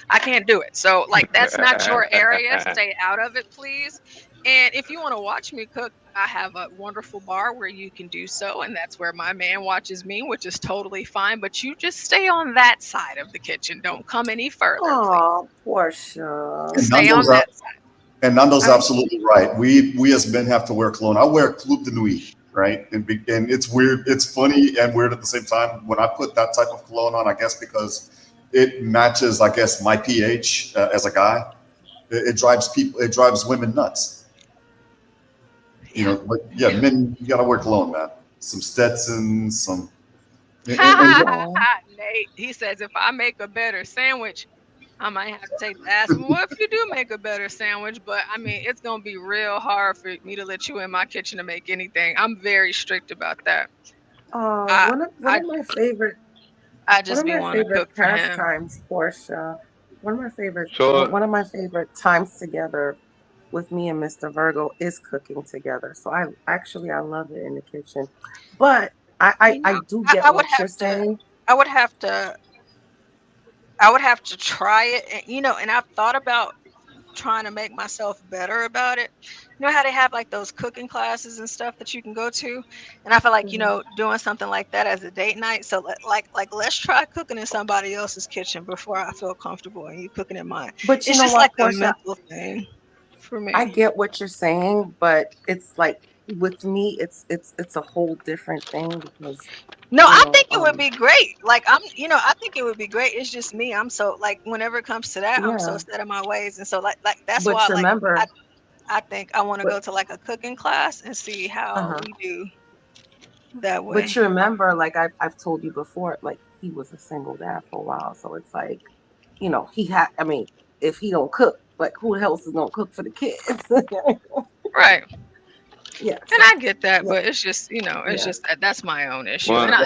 I can't do it. So like that's not your area. Stay out of it, please. And if you want to watch me cook, I have a wonderful bar where you can do so. And that's where my man watches me, which is totally fine. But you just stay on that side of the kitchen. Don't come any further, Oh, Porsha. And Stay on that side. And Nando's absolutely right. We as men have to wear cologne. I wear Club de Nuit, right? And it's weird. It's funny and weird at the same time. When I put that type of cologne on, I guess because it matches, I guess, my pH as a guy. It drives women nuts. You know, but yeah, men, you gotta wear cologne, man. Some Stetson, some. Nate, he says if I make a better sandwich, I might have to take the ask him, well, if you do make a better sandwich, but I mean, it's going to be real hard for me to let you in my kitchen to make anything. I'm very strict about that. One of my favorite. I just One of be my wanting to favorite cook for him. pastimes, Porsha. One of my favorite times together with me and Mr. Virgo is cooking together. So I love it in the kitchen. But I do get what you're saying. I would have to try it, and I've thought about trying to make myself better about it. You know how they have like those cooking classes and stuff that you can go to, and I feel like doing something like that as a date night. So like let's try cooking in somebody else's kitchen before I feel comfortable and you cooking in mine. But you It's know just what, like a Porsha? mental thing for me. I get what you're saying, but it's like with me, it's a whole different thing because No, I think it would be great. Like I think it would be great. It's just me. I'm so like whenever it comes to that, I'm so set in my ways, and so like that's But why remember, I think I want to go to like a cooking class and see how we do that way. But you remember, like I've told you before, like he was a single dad for a while, so it's like, he had. I mean, if he don't cook, like who else is gonna cook for the kids? Right. Yeah. And I get that, but it's just, it's just that's my own issue. Well, And I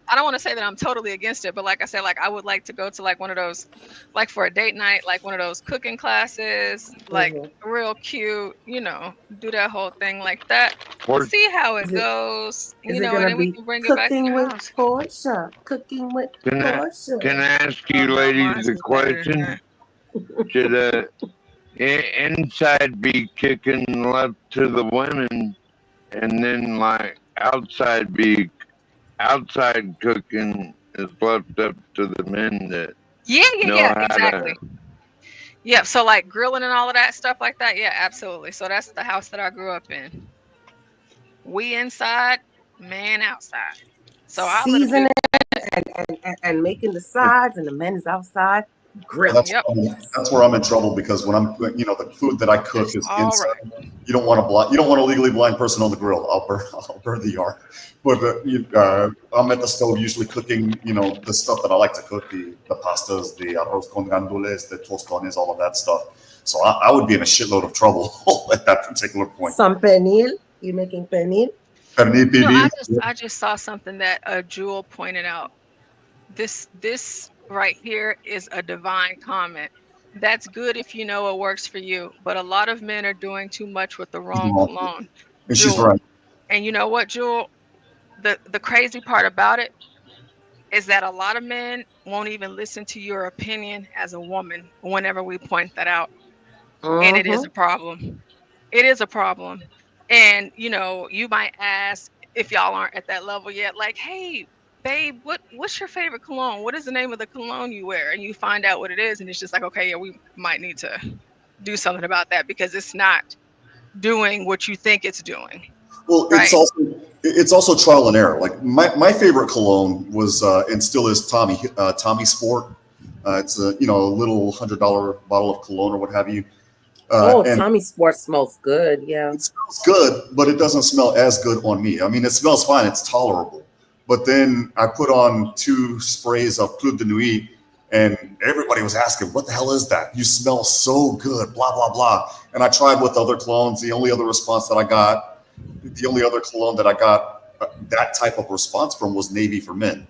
I don't want to say that I'm totally against it, but like I said, like I would like to go to like one of those, like for a date night, like one of those cooking classes, like real cute, do that whole thing like that. Por- See how it Is it goes, is it and gonna then we be can bring it back in cooking the with house. Porsha? Cooking with can I Porsha. can I ask you Oh no, mine ladies a is better than question? that. Should inside be kicking left to the women, and then like outside cooking is left up to the men that know Yeah, how to. exactly. Yeah, so like grilling and all of that stuff like that. Yeah, absolutely. So that's the house that I grew up in. We inside, man outside. So I'll let them do Seasoning and making the sides, and the men is outside grilling. That's that's where I'm in trouble, because when the food that I cook is all inside. right. You don't want a legally blind person on the grill. I'll burn the yard. But I'm at the stove usually cooking, the stuff that I like to cook, the pastas, the arroz con gandules, the tostones, all of that stuff. So I would be in a shitload of trouble at that particular point. Some pernil. You making pernil? Pernil pibil. I just saw something that Jewel pointed out. This right here is a divine comment. That's good if you know it works for you, but a lot of men are doing too much with the wrong cologne. And she's Jewel. right. And you know what, Jewel? The crazy part about it is that a lot of men won't even listen to your opinion as a woman whenever we point that out. And it is a problem. It is a problem. And you might ask, if y'all aren't at that level yet, like, hey, babe, what's your favorite cologne? What is the name of the cologne you wear? And you find out what it is, and it's just like, okay, yeah, we might need to do something about that, because it's not doing what you think it's doing. Well, right? it's also trial and error. Like my favorite cologne was and still is Tommy Sport. It's a little $100 bottle of cologne or what have you. And Tommy Sport smells good. Yeah, it smells good, but it doesn't smell as good on me. I mean, it smells fine; it's tolerable. But then I put on 2 sprays of Club de Nuit, and everybody was asking, "What the hell is that? You smell so good!" Blah blah blah. And I tried with other colognes. The only other response that I got, the only other cologne that I got that type of response from was Navy for Men.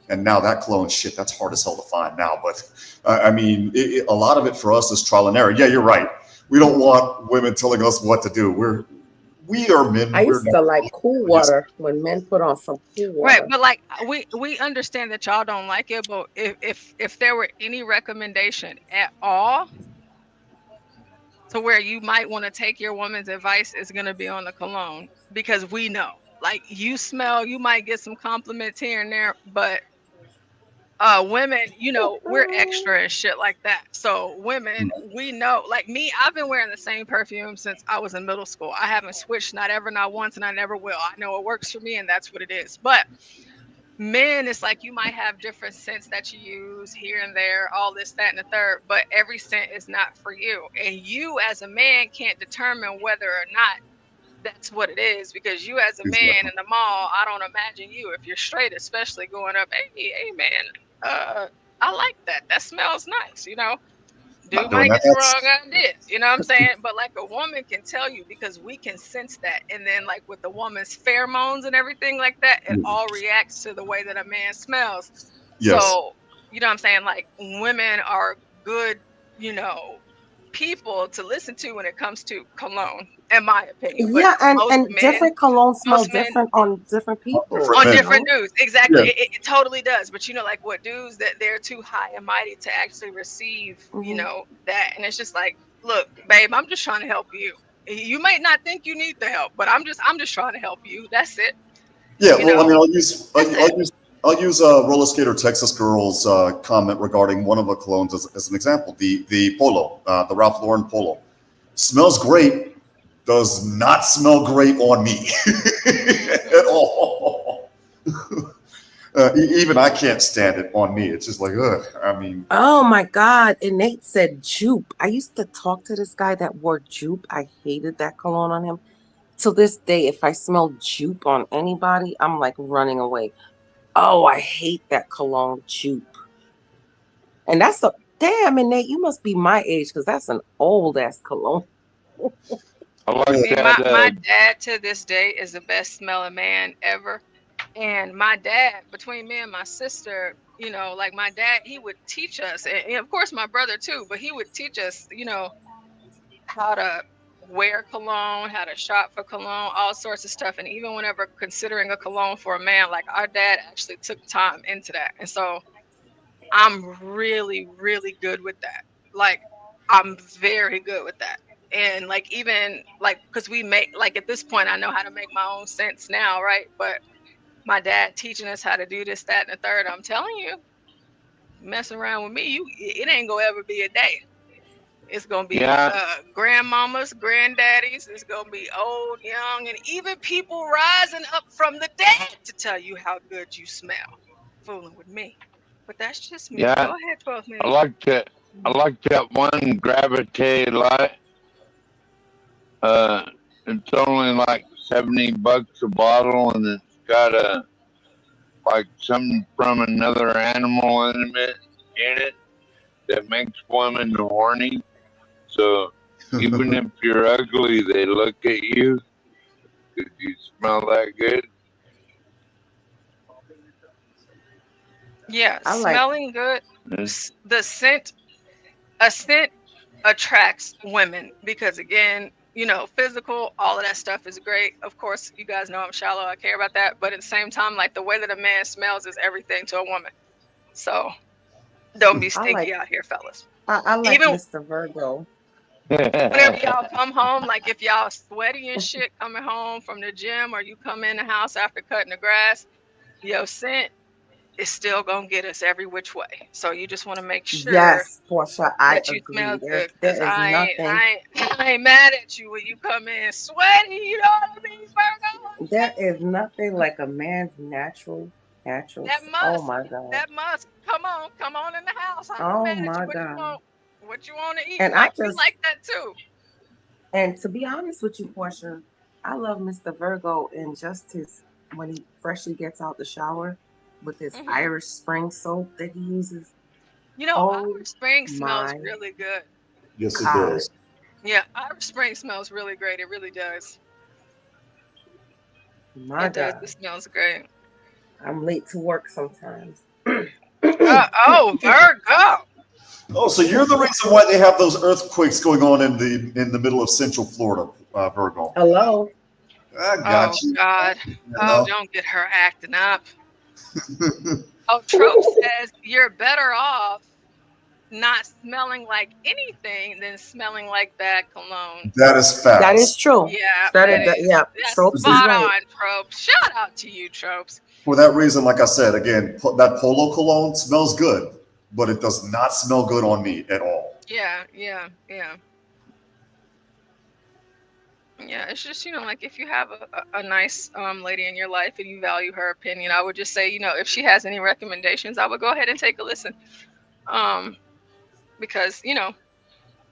And now that cologne, shit, that's hard as hell to find now. But I mean, a lot of it for us is trial and error. Yeah, you're right. We don't want women telling us what to do. We are men. I used to like cool water when men put on some cool water. Right, but like we understand that y'all don't like it, but if there were any recommendation at all to where you might want to take your woman's advice, is going to be on the cologne, because we know, like, you might get some compliments here and there, but women, we're extra and shit like that. So women, we know, like me, I've been wearing the same perfume since I was in middle school. I haven't switched, not ever, not once, and I never will. I know it works for me, and that's what it is. But men, it's like you might have different scents that you use here and there, all this, that, and the third, but every scent is not for you. And you as a man can't determine whether or not that's what it is, because you as a man in the mall, I don't imagine you, if you're straight especially, going up, hey man, I like that. That smells nice, Dude might get the wrong ideas, you know what I'm saying? But like a woman can tell you, because we can sense that. And then like with the woman's pheromones and everything like that, it all reacts to the way that a man smells. Yes. So, you know what I'm saying? Like, women are good, people to listen to when it comes to cologne, in my opinion. But Yeah, and men, different colognes smell most men- different on different people. on different dudes, exactly. Yeah. It totally does. But like what dudes, that they're too high and mighty to actually receive, that. And it's just like, look, babe, I'm just trying to help you. You might not think you need the help, but I'm just trying to help you. That's it. Yeah, I mean, I'll use Roller Skater Texas Girl's comment regarding one of the colognes as an example. The Polo, the Ralph Lauren Polo, smells great. Does not smell great on me at all. Even I can't stand it on me. It's just like, ugh. I mean, Oh my God. And Nate said jupe. I used to talk to this guy that wore jupe. I hated that cologne on him. To this day, if I smell jupe on anybody, I'm like running away. Oh, I hate that cologne, jupe. And that's damn, and Nate, you must be my age, because that's an old ass cologne. I like I mean, that. my dad to this day is the best smelling man ever. And my dad, between me and my sister, you know, like my dad, he would teach us, and of course my brother too, but he would teach us, you know, how to wear cologne, how to shop for cologne, all sorts of stuff. And even whenever considering a cologne for a man, like our dad actually took time into that. And so I'm really, really good with that. Like, I'm very good with that. And like, even like, because we make, like, at this point, I know how to make my own scents now, right? But my dad teaching us how to do this, that, and the third, I'm telling you, messing around with me, it ain't gonna ever be a day. It's gonna be grandmamas, granddaddies. It's gonna be old, young, and even people rising up from the dead to tell you how good you smell. Fooling with me, but that's just me. Yeah, Go ahead, 12 I minutes. like that. I like that one Gravity light. It's only like $70 a bottle, and it's got like something from another animal in it that makes women horny. So even if you're ugly, they look at you because you smell that good. Yeah, I like. smelling good. The scent, a scent attracts women because, again, you know, physical, all of that stuff is great. Of course, you guys know I'm shallow. I care about that. But at the same time, like, the way that a man smells is everything to a woman. So don't be stinky out here, fellas. I like Even Mr. Virgo. whenever y'all come home, like if y'all sweaty and shit coming home from the gym, or you come in the house after cutting the grass, your scent is still gonna get us every which way. So you just want to make sure Yes, Porsha, I that you agree. smell good, because There is nothing. I ain't mad at you when you come in sweaty. You know what I mean, Virgo? There is nothing like a man's natural. That Oh musk, my God. that musk. Come on in the house. I ain't Oh mad at you. my What you God. want? What you want to eat? And Like, we like that too. and to be honest with you, Porsha, I love Mr. Virgo and just his when he freshly gets out the shower with his Irish Spring soap that he uses. You know, Oh Irish Spring smells my really good. Yes, it God. does. Yeah, Irish Spring smells really great. It really does. My It does. God. It smells great. I'm late to work sometimes. Oh, Virgo. Oh, so you're the reason why they have those earthquakes going on in the middle of Central Florida, Virgo. Hello. I got Oh you. God. You Oh, know? don't get her acting up. Oh, Trope says you're better off not smelling like anything than smelling like bad cologne. That is facts. That is true. Yeah, Yeah, that's Tropes is spot right. on, Trope. Shout out to you, Tropes. For that reason, like I said, again, that Polo cologne smells good, but it does not smell good on me at all. Yeah. Yeah, it's just, you know, like, if you have a nice lady in your life and you value her opinion, I would just say, you know, if she has any recommendations, I would go ahead and take a listen. Because, you know,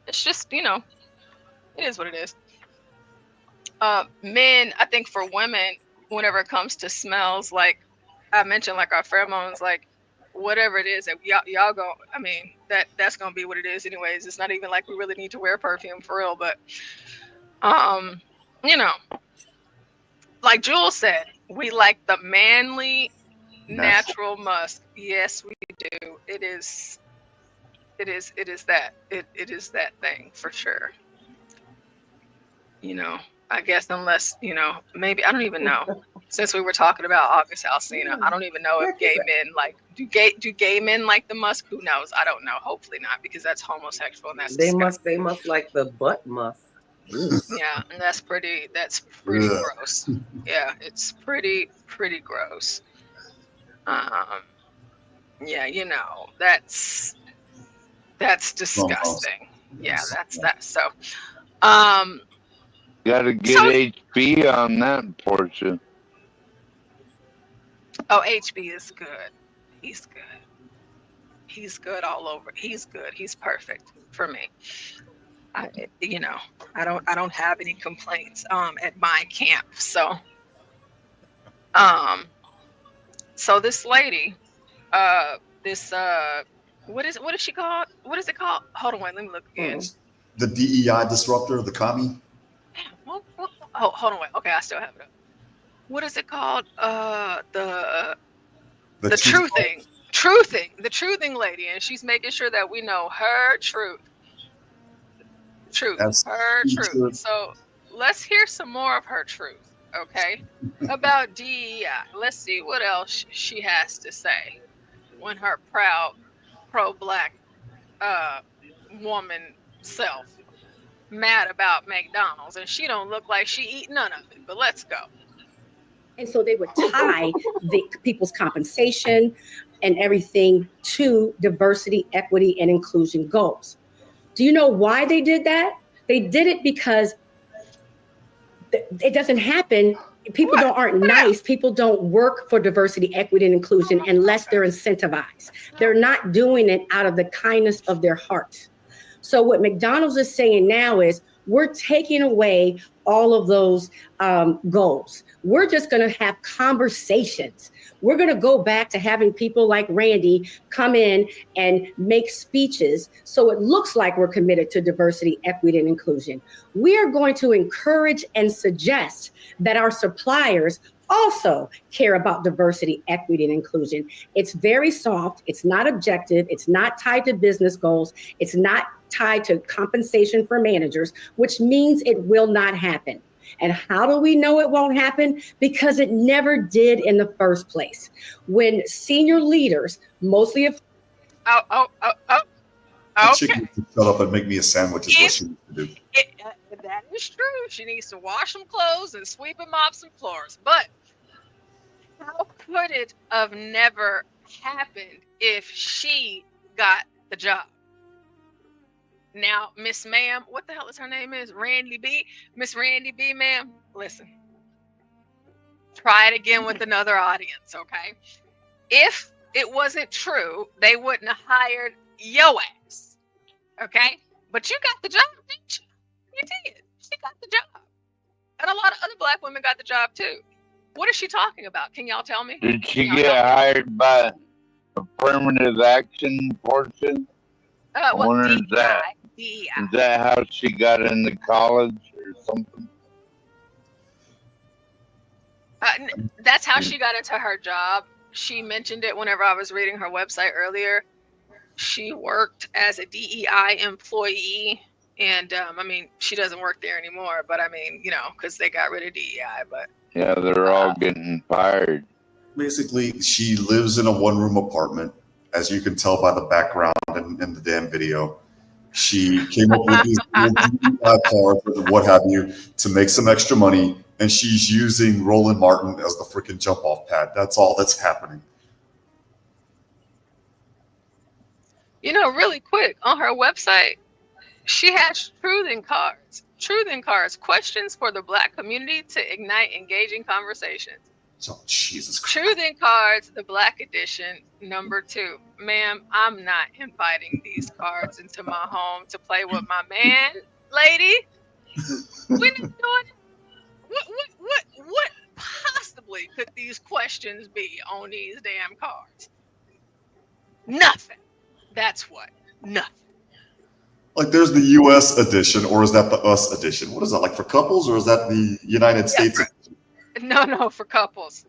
it's just, you know, it is what it is. Men, I think for women, whenever it comes to smells, like I mentioned, like our pheromones, like whatever it is that y'all go, I mean, that's gonna be what it is anyways. It's not even like we really need to wear perfume for real, but you know, like Jules said, we like the manly natural musk. Yes, we do. It is that thing for sure. You know, I guess, unless, you know, maybe, I don't even know. Since we were talking about August Alsina, I don't even know if gay men like, do gay men like the musk? Who knows? I don't know. Hopefully not, because that's homosexual and that's They disgusting. must like the butt musk. Yeah, and that's pretty gross. Yeah, it's pretty gross. Yeah, you know, that's disgusting. Yeah, that's that. So, Gotta get HP on that Porsche. oh, HB is good. He's good. He's good all over. He's good. He's perfect for me. You know, I don't have any complaints at my camp. So so this lady, this what is she called? What is it called? Hold on, wait, let me look again. The DEI disruptor, the commie. Oh, hold on, wait. Okay, I still have it up. What is it called? The truthing. The truthing lady, and she's making sure that we know her truth. Her truth. So let's hear some more of her truth, okay? About DEI. Let's see what else she has to say when her proud pro-black woman self mad about McDonald's, and she don't look like she eat none of it. But let's go. And so they would tie the people's compensation and everything to diversity, equity, and inclusion goals. Do you know why they did that? They did it because it doesn't happen. People aren't nice. People don't work for diversity, equity, and inclusion unless they're incentivized. They're not doing it out of the kindness of their heart. So what McDonald's is saying now is we're taking away all of those goals. We're just going to have conversations. We're going to go back to having people like Randy come in and make speeches so it looks like we're committed to diversity, equity, and inclusion. We are going to encourage and suggest that our suppliers also care about diversity, equity, and inclusion. It's very soft. It's not objective. It's not tied to business goals. It's not tied to compensation for managers, which means it will not happen. And how do we know it won't happen? Because it never did in the first place. When senior leaders, mostly of The chick needs to shut up and make me a sandwich is what she needs to do. That is true. She needs to wash some clothes and sweep and mop some floors. But how could it have never happened if she got the job? Now, Miss Ma'am, what the hell is her name is? Randy B. Miss Randy B, ma'am, listen. Try it again with another audience, okay? If it wasn't true, they wouldn't have hired your ass, okay? But you got the job, didn't you? You did. She got the job. And a lot of other black women got the job, too. What is she talking about? Can y'all tell me? Did she get hired by affirmative action portion? What is that? DEI. Is that how she got into college or something? That's how she got into her job. She mentioned it whenever I was reading her website earlier. She worked as a DEI employee. And, I mean, she doesn't work there anymore. But, I mean, you know, because they got rid of DEI. But Yeah, they're all getting fired. Basically, she lives in a one-room apartment, as you can tell by the background in the damn video. She came up with these cards and what have you to make some extra money, and she's using Roland Martin as the freaking jump-off pad. That's all that's happening. you know, really quick, on her website, she has truthing cards. Truthing cards, questions for the Black community to ignite engaging conversations. Oh, Jesus Christ. Truthing cards, the Black edition, number 2. Ma'am, I'm not inviting these cards into my home to play with my man, lady. We're not doing it. What possibly could these questions be on these damn cards? Nothing. That's what. Nothing. Like, there's the U.S. edition, or is that the us edition? What is that, like for couples, or is that the United States edition? No, for couples.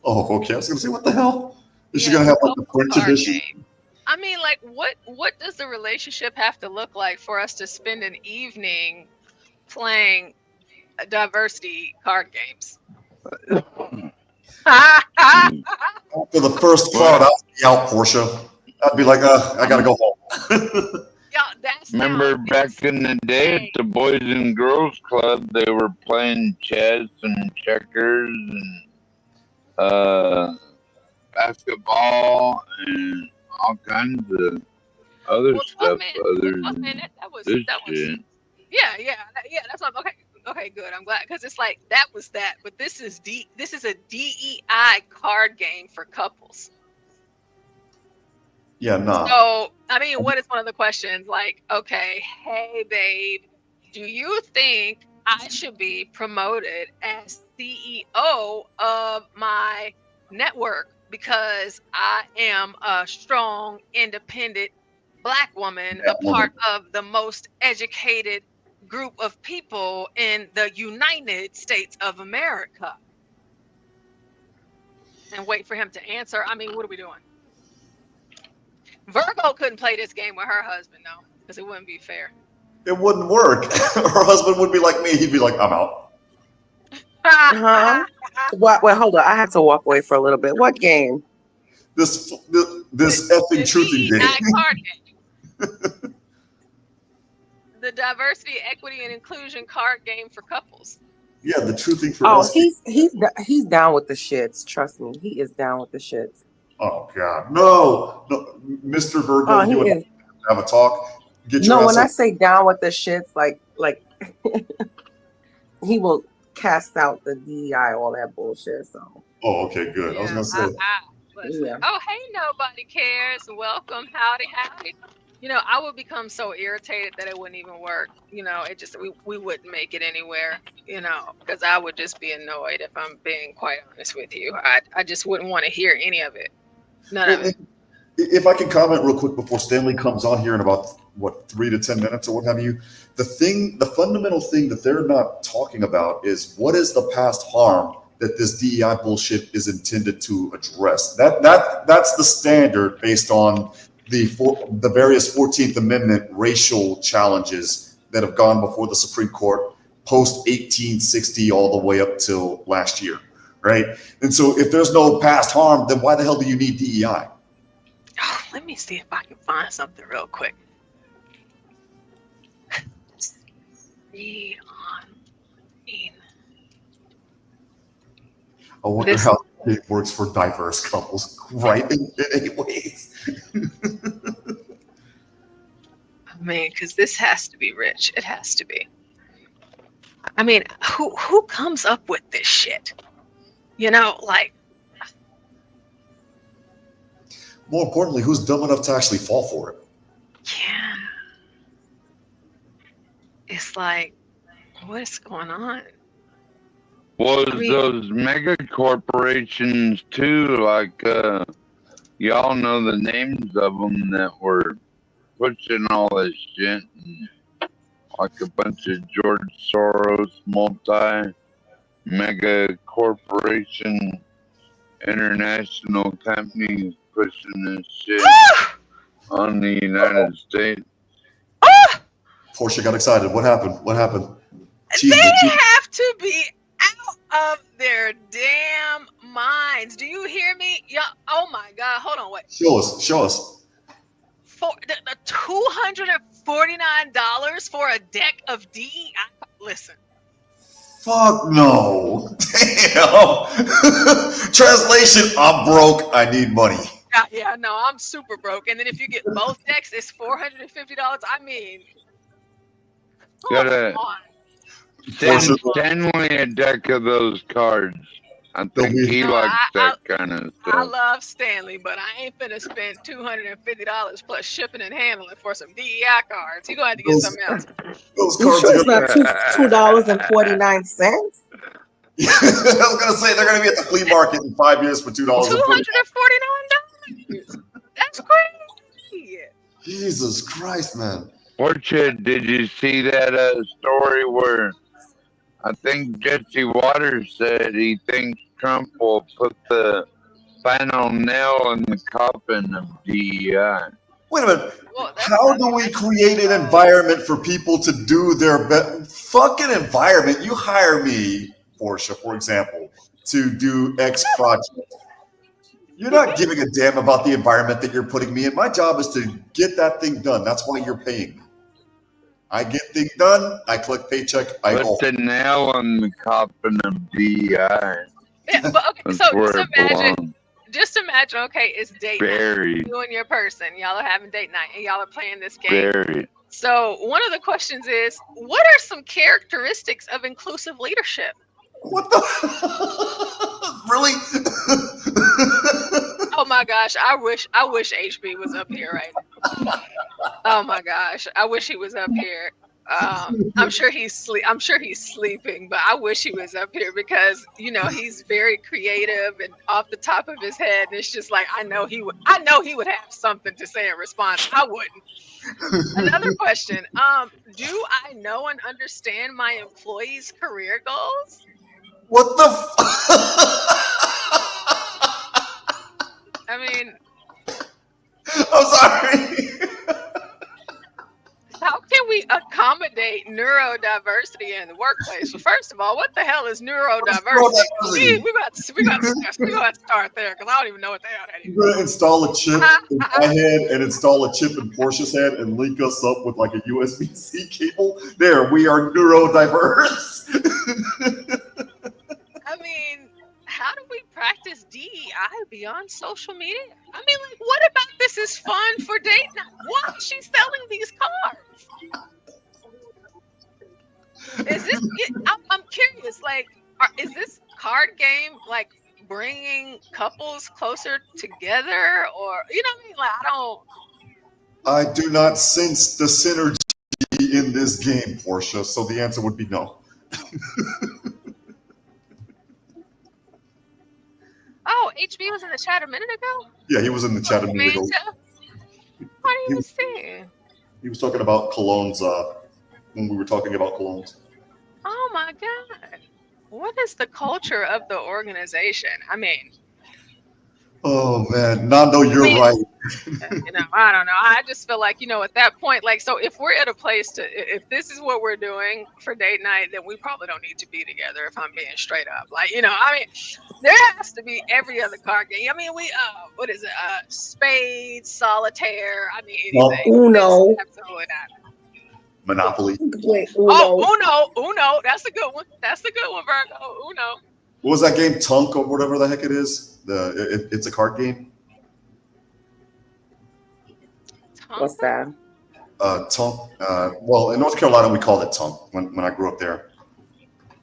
Oh, okay. I was going to say, what the hell? Is she going to have like the French edition? I mean, like, what does the relationship have to look like for us to spend an evening playing diversity card games? For the first part, I'd be out, Porsha. I'd be like, I got to go home. Remember back in the day at the Boys and Girls Club, they were playing chess and checkers and basketball and all kinds of other stuff other than this shit. Yeah. That's what. Okay, good. I'm glad, because it's like that was that, but this is a DEI card game for couples. Yeah, nah. So, I mean, what is one of the questions? Like, okay, hey, babe, do you think I should be promoted as CEO of my network because I am a strong, independent Black woman, a part of the most educated group of people in the United States of America. And wait for him to answer. I mean, what are we doing? Virgo couldn't play this game with her husband, though, because it wouldn't be fair. It wouldn't work. Her husband would be like me. He'd be like, I'm out. Huh? What? Wait, hold on. I have to walk away for a little bit. What game? This effing truthing game. Card game. The diversity, equity, and inclusion card game for couples. Yeah, the truthing for Oh, us. he's down with the shits. Trust me, he is down with the shits. Oh God, no, Mr. Virgo, Oh, he you and is. I have a talk. Get your No, ass when I up. say down with the shits, like he will cast out the DEI, all that bullshit. So. Oh, okay, good. I was gonna say. Listen. Yeah. Oh, hey, nobody cares. Welcome, howdy, howdy. You know, I would become so irritated that it wouldn't even work. You know, it just we wouldn't make it anywhere. You know, because I would just be annoyed if I'm being quite honest with you. I just wouldn't want to hear any of it. None of it. If I can comment real quick before Stanley comes on here in about 3 to 10 minutes or what have you, the fundamental thing that they're not talking about is what is the past harm that this DEI bullshit is intended to address. That's the standard based on the various 14th Amendment racial challenges that have gone before the Supreme Court post 1860 all the way up till last year, right? And so if there's no past harm, then why the hell do you need DEI? Oh, let me see if I can find something real quick. Read on. I wonder how it works for diverse couples, right? In any ways. I mean, because this has to be rich. It has to be. I mean, who comes up with this shit? You know, like. More importantly, who's dumb enough to actually fall for it? Yeah. It's like, what's going on? Was those mega corporations too, like y'all know the names of them that were pushing all this shit, and like a bunch of George Soros mega corporation international companies pushing this shit on the United States. Porsha got excited. What happened? What happened? They have to be out of their damn minds. Do you hear me? Yeah. Oh my God. Hold on. Wait. Show us. For the $249 for a deck of DEI. Listen. Fuck no. Damn. Translation, I'm broke. I need money. Yeah, no, I'm super broke. And then if you get both decks, it's $450. I mean, Gotta send Stanley a deck of those cards. I think he likes that kind of I stuff. love Stanley, but I ain't finna spend $250 plus shipping and handling for some DEI cards. You're gonna have to get something else. Those You sure it's not $2.49? I was gonna say they're gonna be at the flea market in 5 years for $2. $249. That's crazy. Jesus Christ, man. Porsha, did you see that story where I think Jesse Waters said he thinks Trump will put the final nail in the coffin of DEI? Wait a minute. How do we create an environment for people to do their best? Fucking environment. You hire me, Porsha, for example, to do X project. You're not giving a damn about the environment that you're putting me in. My job is to get that thing done. That's why you're paying me. I get things done. I collect paycheck. I go. Put the nail in the coffin of DEI. Yeah, but okay, so just imagine, okay, it's date night. You and your person, y'all are having date night, and y'all are playing this game. So one of the questions is, what are some characteristics of inclusive leadership? What the? Really? Oh my gosh, I wish HB was up here right now. Oh my gosh, I wish he was up here. I'm sure he's sleeping, but I wish he was up here because he's very creative and off the top of his head. And it's just like I know he would have something to say in response. I wouldn't. Another question. Do I know and understand my employees' career goals? What the? I mean, I'm sorry. How can we accommodate neurodiversity in the workplace? Well, first of all, what the hell is neurodiversity? We got to start there because I don't even know what the hell that is. You're gonna install a chip in my head and install a chip in Porscha's head and link us up with like a USB-C cable. There, we are neurodiverse. I mean, how do we practice DEI beyond social media? I mean, like, what about this is fun for date night? Why is she selling these cards? Is this? I'm curious. Like, is this card game like bringing couples closer together, or what I mean? Like, I do not sense the synergy in this game, Porsha. So the answer would be no. Oh, HB was in the chat a minute ago. Yeah, he was in the chat a minute ago. What are you saying? He was talking about colognes when we were talking about colognes. Oh my God. What is the culture of the organization? I mean, Oh man, Nando, you're right. I don't know. I just feel like, at that point, like, so if we're at a place if this is what we're doing for date night, then we probably don't need to be together, if I'm being straight up. Like, I mean, there has to be every other card game. I mean, what is it? Spades, solitaire. I mean, anything. Uno. Absolutely not. Monopoly. Wait, Uno. That's a good one. Virgo. Uno. What was that game? Tunk or whatever the heck it is. It's a card game. What's that? Tunk. Well, in North Carolina, we called it Tunk when I grew up there.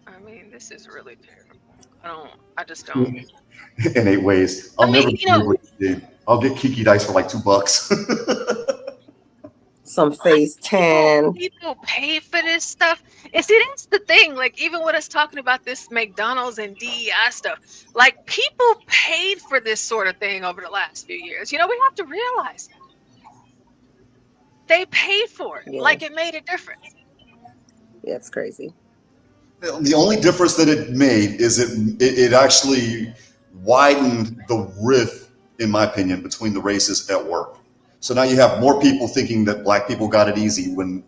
I mean, this is really terrible. I just don't. In 8 ways. I'll never be able to game. I'll get Kiki dice for like $2. Some phase 10. People pay for this stuff. And see, that's the thing. Like, even with us talking about this McDonald's and DEI stuff, like, people paid for this sort of thing over the last few years. We have to realize they paid for it. Yeah. Like, it made a difference. Yeah, it's crazy. The only difference that it made is it actually widened the rift, in my opinion, between the races at work. So now you have more people thinking that black people got it easy when,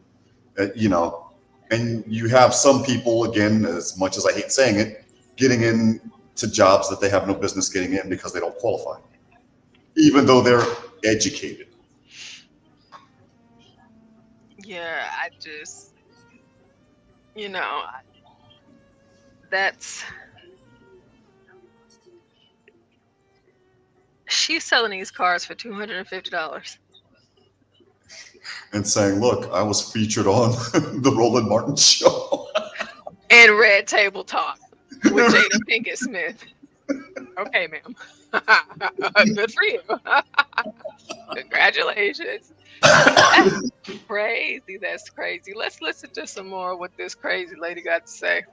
and you have some people, again, as much as I hate saying it, getting into jobs that they have no business getting in because they don't qualify, even though they're educated. Yeah, I just, she's selling these cars for $250. And saying, look, I was featured on the Roland Martin show. And Red Table Talk with Jada Pinkett Smith. Okay, ma'am. Good for you. Congratulations. That's crazy. That's crazy. Let's listen to some more of what this crazy lady got to say.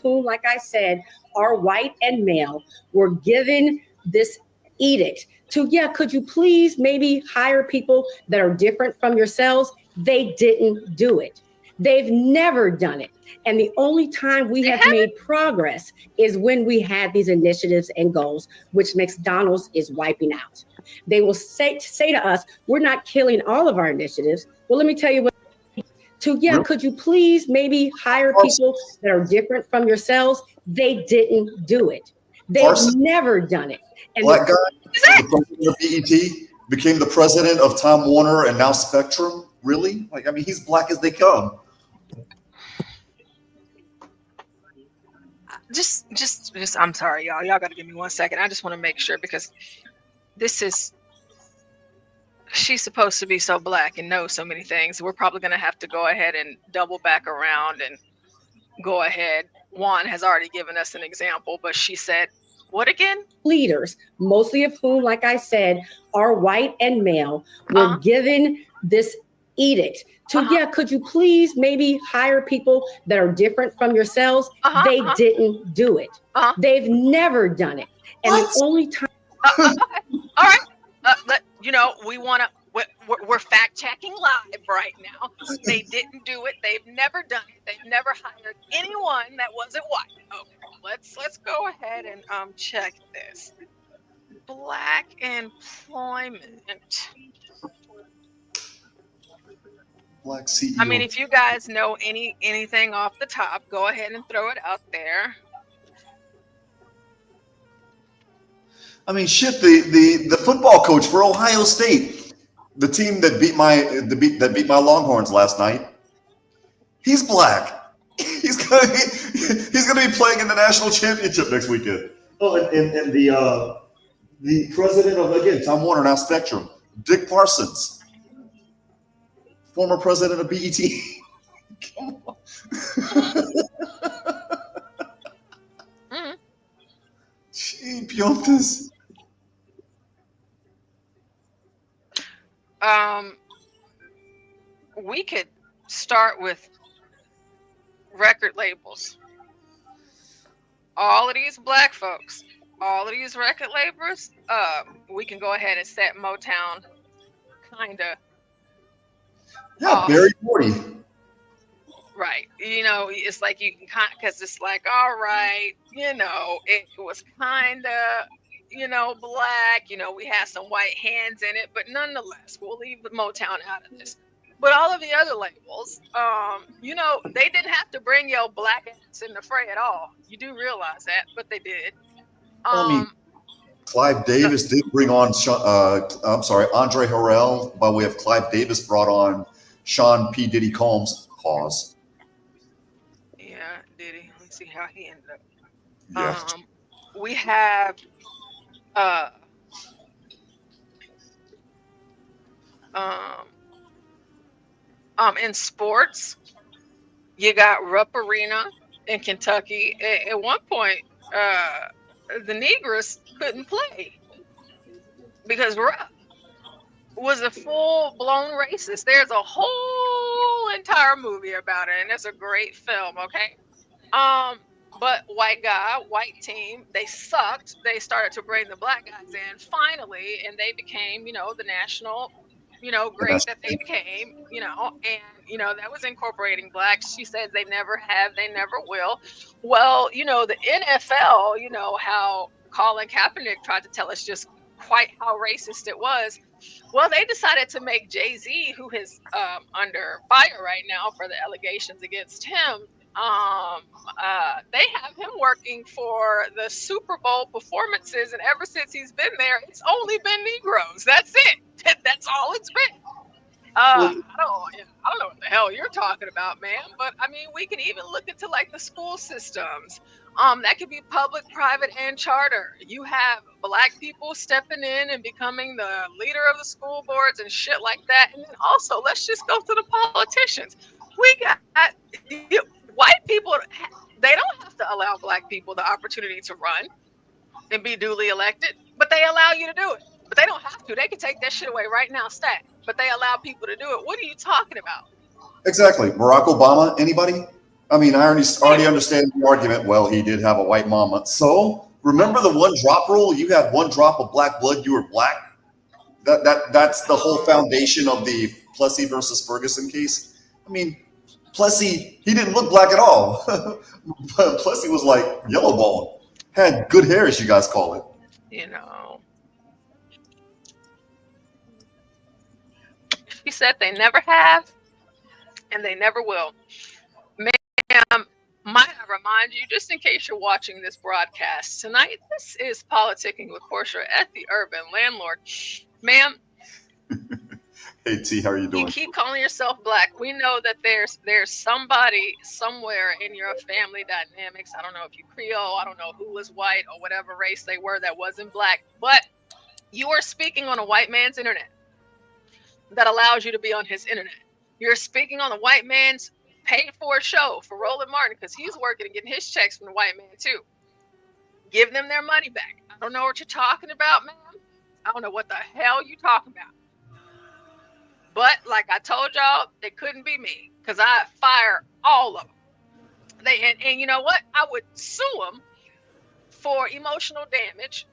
Who, like I said, are white and male, were given this edict to, could you please maybe hire people that are different from yourselves? They didn't do it. They've never done it. And the only time we have made progress is when we had these initiatives and goals, which McDonald's is wiping out. They will say to us, we're not killing all of our initiatives. Well, let me tell you what. Could you please maybe hire people that are different from yourselves? They didn't do it. They've never done it. And Black guy, the president of BET, became the president of Time Warner and now Spectrum. Really? Like, I mean, he's black as they come. Just, I'm sorry, y'all. Y'all got to give me 1 second. I just want to make sure because she's supposed to be so black and know so many things. We're probably going to have to go ahead and double back around and go ahead. Juan has already given us an example, but she said, what again? Leaders, mostly of whom, like I said, are white and male, were given this edict to, could you please maybe hire people that are different from yourselves? They didn't do it. They've never done it. And the only time. Okay. All right. We want to. We're fact checking live right now. They didn't do it. They've never done it. They've never hired anyone that wasn't white. Okay. Let's go ahead and check this. Black employment. Black CEO. I mean, if you guys know anything off the top, go ahead and throw it out there. I mean, shit. The football coach for Ohio State, the team that beat my Longhorns last night, he's black. He's gonna be playing in the national championship next weekend. Oh, and the president of, again, Time Warner, now Spectrum, Dick Parsons, former president of BET. Come on. Championtes. We could start with record labels. All of these black folks, all of these record labels, we can go ahead and set Motown kinda. Yeah, Barry Gordy. Right. It's like you can because it's like, all right, it was kind of, black, we had some white hands in it, but nonetheless, we'll leave the Motown out of this. But all of the other labels, they didn't have to bring your black ass in the fray at all. You do realize that, but they did. Clive Davis did bring on, Andre Harrell, by way of Clive Davis, brought on Sean P. Diddy Combs' cause. Yeah, Diddy. Let's see how he ended up. Yeah. We have in sports, you got Rupp Arena in Kentucky. At one point, the Negroes couldn't play because Rupp was a full-blown racist. There's a whole entire movie about it, and it's a great film, okay? But white guy, white team, they sucked. They started to bring the black guys in finally, and they became, the national, great that they became, and, that was incorporating blacks. She says they never have, they never will. Well, the NFL, how Colin Kaepernick tried to tell us just quite how racist it was. Well, they decided to make Jay-Z, who is under fire right now for the allegations against him, they have him working for the Super Bowl performances, and ever since he's been there, it's only been Negroes. That's it. That's all it's been. I don't know what the hell you're talking about, man. But I mean, we can even look into like the school systems. That could be public, private, and charter. You have black people stepping in and becoming the leader of the school boards and shit like that. And then also, let's just go to the politicians. We got white people. They don't have to allow black people the opportunity to run and be duly elected, but they allow you to do it. But they don't have to. They can take that shit away right now, stat. But they allow people to do it. What are you talking about? Exactly. Barack Obama, anybody? I mean, I already understand the argument. Well, he did have a white mama. So remember the one drop rule? You had one drop of black blood, you were black. That's the whole foundation of the Plessy versus Ferguson case. I mean, Plessy, he didn't look black at all. Plessy was like yellow bone. Had good hair, as you guys call it. She said they never have and they never will. Ma'am, might I remind you, just in case you're watching this broadcast tonight, this is Politicking with Porsha at the Urban Landlord. Ma'am, Hey T, how are you doing? you keep calling yourself black. We know that there's somebody somewhere in your family dynamics. I don't know if you Creole, I don't know who was white or whatever race they were that wasn't black, but you are speaking on a white man's internet that allows you to be on his internet. You're speaking on a white man's paid for show for Roland Martin because he's working and getting his checks from the white man too. Give them their money back. I don't know what you're talking about, ma'am. I don't know what the hell you're talking about. But like I told y'all, it couldn't be me because I fire all of them. And you know what? I would sue them for emotional damage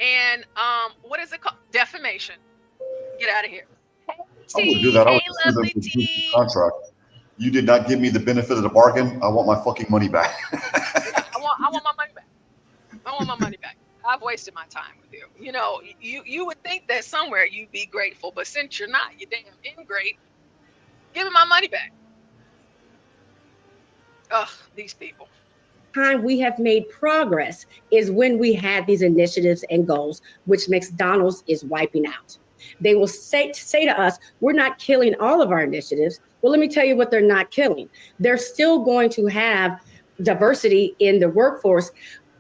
and what is it called? Defamation. Get out of here. I wouldn't do that. I would Hey, just sue them lovely for breach of T. contract. You did not give me the benefit of the bargain. I want my fucking money back. I want my money back. I want my money back. I've wasted my time with you. You know, you would think that somewhere you'd be grateful, but since you're not, you damn ingrate. Give me my money back. Ugh, these people. Time we have made progress is when we had these initiatives and goals, which McDonald's is wiping out. They will say to us, we're not killing all of our initiatives. Well, let me tell you what they're not killing. They're still going to have diversity in the workforce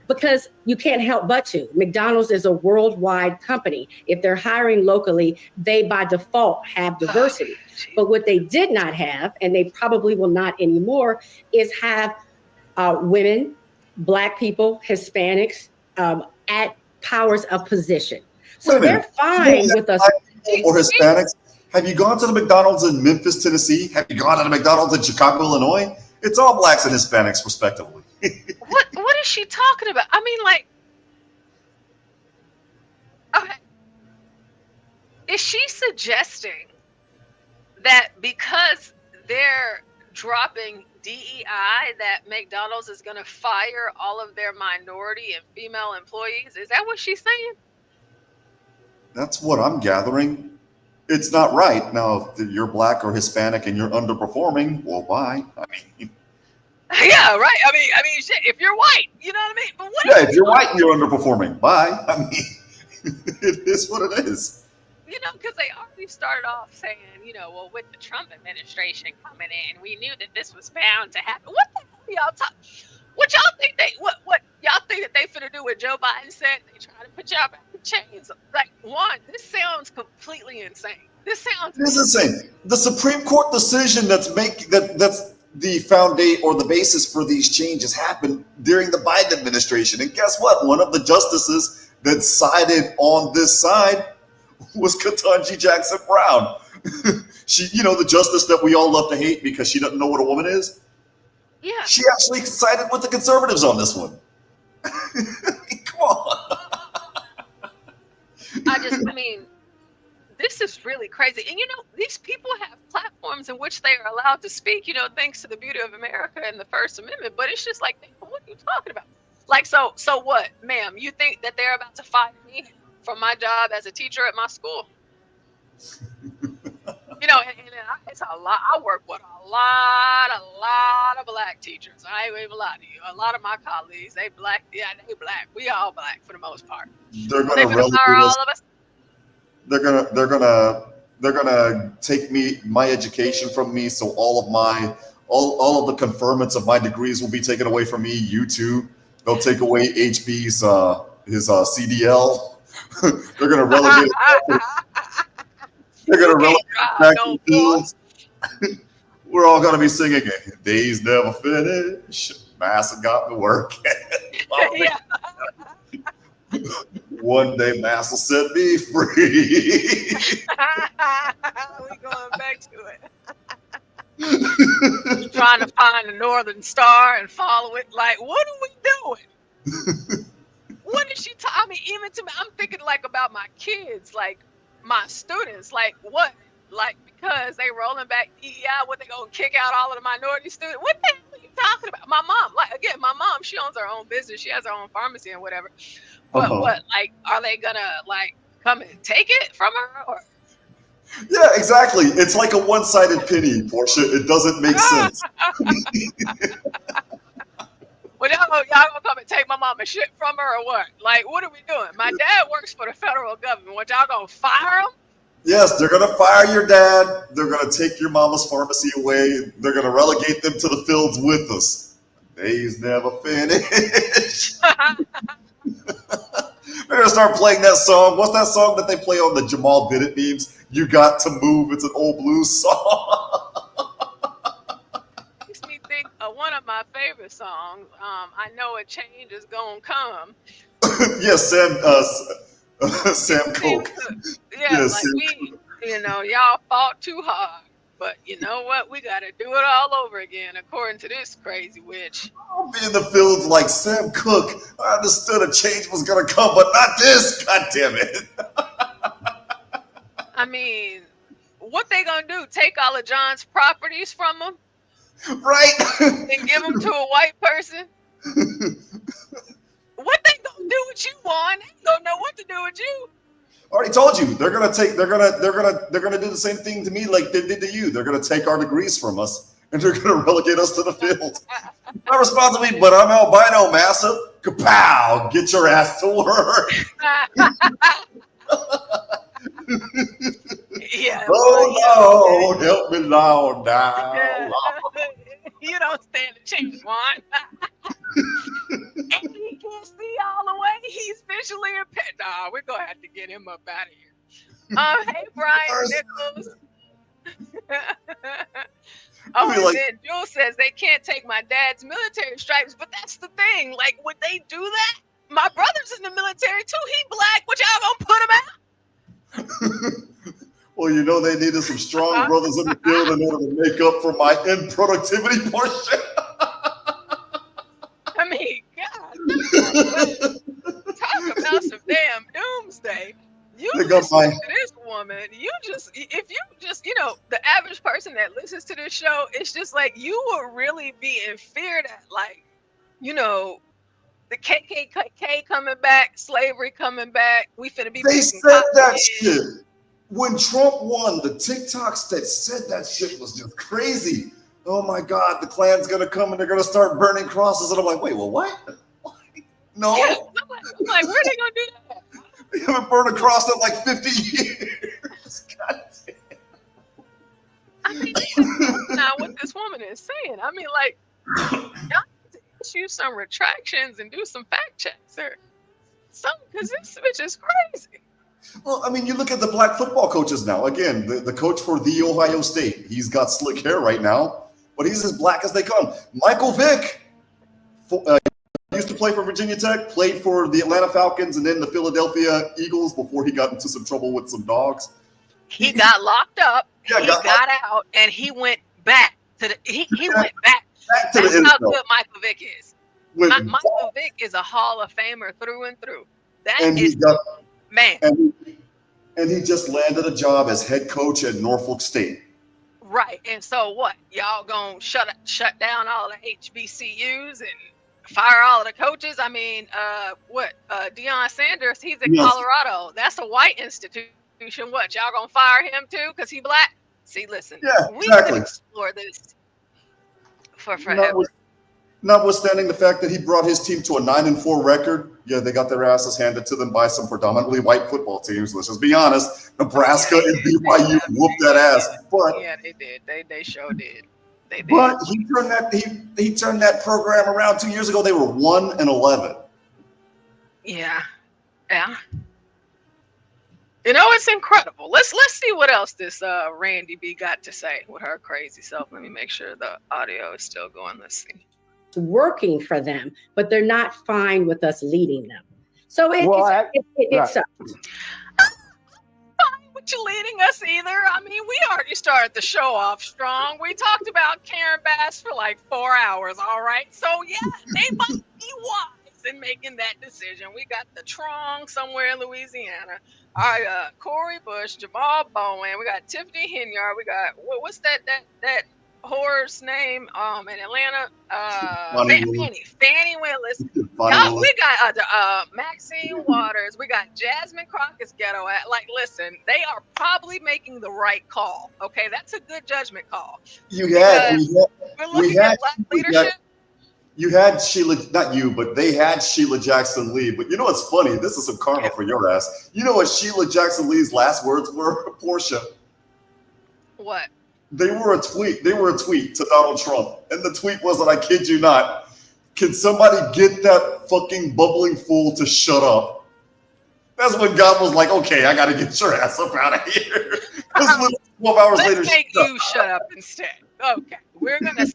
because you can't help but to. McDonald's is a worldwide company. If they're hiring locally, they by default have diversity. But what they did not have, and they probably will not anymore, is have women, Black people, Hispanics at powers of position. So they're fine with us. Or Hispanics. Have you gone to the McDonald's in Memphis, Tennessee? Have you gone to the McDonald's in Chicago, Illinois? It's all Blacks and Hispanics, respectively. What is she talking about? I mean, like, okay. Is she suggesting that because they're dropping DEI that McDonald's is going to fire all of their minority and female employees? Is that what she's saying? That's what I'm gathering. It's not right. Now, if you're Black or Hispanic and you're underperforming, well, bye. I mean, yeah, right. I mean, shit, if you're white, you know what I mean? But what yeah, if you're white and you're underperforming, bye. I mean, it is what it is. You know, because they already started off saying, you know, well, with the Trump administration coming in, we knew that this was bound to happen. What the hell y'all talk? What y'all think what y'all think that they finna do what Joe Biden said? They try to put y'all back in chains. Like, one, this sounds completely insane. This sounds insane. The Supreme Court decision that's the foundation or the basis for these changes happened during the Biden administration. And guess what? One of the justices that sided on this side was Ketanji Jackson Brown. She, you know, the justice that we all love to hate because she doesn't know what a woman is. Yeah. She actually sided with the conservatives on this one. Come on. I mean, this is really crazy. And, you know, these people have platforms in which they are allowed to speak, you know, thanks to the beauty of America and the First Amendment. But it's just like, what are you talking about? Like, so what, ma'am? You think that they're about to fire me from my job as a teacher at my school? You know, and it's a lot. I work with a lot of Black teachers. I ain't even lie to you. A lot of my colleagues, they Black. Yeah, they Black. We all Black for the most part. They're gonna fire all of us. They're gonna take my education from me. So all of the conferments of my degrees will be taken away from me. You too. They'll take away HB's his CDL. They're gonna relegate. They're gonna relegate back to the fields. We're all gonna be singing it. Days never finish. Massa got to work. Yeah. One day Mass will set me free. We're going back to it. Trying to find the Northern Star and follow it. Like, what are we doing? What is she I mean, even to me, I'm thinking like about my kids, like my students, like what? Like, because they rolling back DEI, what, they gonna kick out all of the minority students? What the hell are you talking about? My mom, like, again, my mom, she owns her own business. She has her own pharmacy and whatever. But what, like, are they gonna, like, come and take it from her? Or? Yeah, exactly. It's like a one-sided penny, Porsha. It doesn't make sense. Well, y'all gonna come and take my mama shit from her or what? Like, what are we doing? My dad works for the federal government. What, y'all gonna fire him? Yes, they're going to fire your dad. They're going to take your mama's pharmacy away. They're going to relegate them to the fields with us. Days never finish. They're going to start playing that song. What's that song that they play on the Jamal Bennett memes? You Got to Move. It's an old blues song. Makes me think of one of my favorite songs. I Know a Change Is Gonna Come. Yes, Sam Cooke. Yeah, like Y'all fought too hard. But you know what? We got to do it all over again, according to this crazy witch. I'll be in the fields like Sam Cooke. I understood a change was going to come, but not this. God damn it. I mean, what they going to do? Take all of John's properties from him? Right. And give them to a white person? What they going to do with you, Juan? They don't know what to do with you. I already told you they're gonna do the same thing to me like they did to you. They're gonna take our degrees from us and they're gonna relegate us to the field. Not responsible, but I'm albino, massa. Kapow! Get your ass to work. Yeah. Oh no! Help me, Lord, now. You don't stand a chance, Juan. And he can't see all the way. He's visually impaired. Nah, we're gonna have to get him up out of here. Hey, Brian Nichols. Then Jules says they can't take my dad's military stripes, but that's the thing. Like, would they do that? My brother's in the military too. He black. What y'all gonna put him out? Well, they needed some strong brothers in the field in order to make up for my improductivity portion. I mean, God, talk about some damn doomsday. You listen to this woman, if you just, the average person that listens to this show, it's just like you will really be in fear that, like, the KKK coming back, slavery coming back. We finna be. They said that shit when Trump won. The TikToks that said that shit was just crazy. Oh my God, the Klan's gonna come and they're gonna start burning crosses, and I'm like, wait, well, what? No. Yeah, I'm like, where are they gonna do that? They haven't burned a cross in like 50 years. God damn. I mean, that's not what this woman is saying. I mean, like, y'all need to issue some retractions and do some fact checks or something, because this bitch is crazy. Well, I mean, you look at the black football coaches now. Again, the coach for the Ohio State, he's got slick hair right now, but he's as black as they come. Michael Vick used to play for Virginia Tech, played for the Atlanta Falcons and then the Philadelphia Eagles before he got into some trouble with some dogs. He got locked up, he got out, and he went back to the he went back to the That's how NFL. good Michael Vick is. Michael Vick is a Hall of Famer through and through. Man. And he just landed a job as head coach at Norfolk State. Right. And so what? Y'all gonna shut down all the HBCUs and fire all of the coaches? I mean, Deion Sanders, he's in Colorado. That's a white institution. What? Y'all gonna fire him too because he black? See, listen, we can explore this for forever. Notwithstanding the fact that he brought his team to a 9-4 record, they got their asses handed to them by some predominantly white football teams. Let's just be honest. Nebraska and BYU whooped that ass. But yeah, they did. They sure did. They did. But he turned that program around 2 years ago. They were 1-11. Yeah. It's incredible. Let's see what else this Randy B got to say with her crazy self. Let me make sure the audio is still going. Let's see. Working for them, but they're not fine with us leading them. So it sucks. Fine with you leading us either. I mean, we already started the show off strong. We talked about Karen Bass for like 4 hours, all right? So yeah, they might be wise in making that decision. We got the Trong somewhere in Louisiana. All right, Corey Bush, Jamal Bowen. We got Tiffany Henyard. We got what's that whore's name in Atlanta? Fannie Willis. We got Maxine Waters. We got Jasmine Crockett's ghetto. Listen, they are probably making the right call. Okay, that's a good judgment call. We had black leadership. You had Sheila, not you, but they had Sheila Jackson Lee. But you know what's funny? This is some karma for your ass. You know what Sheila Jackson Lee's last words were, Porsha? What? They were a tweet to Donald Trump. And the tweet was, and I kid you not, can somebody get that fucking bubbling fool to shut up? That's when God was like, okay, I got to get your ass up out of here. 12 hours later, let's make you shut up instead. Okay, we're gonna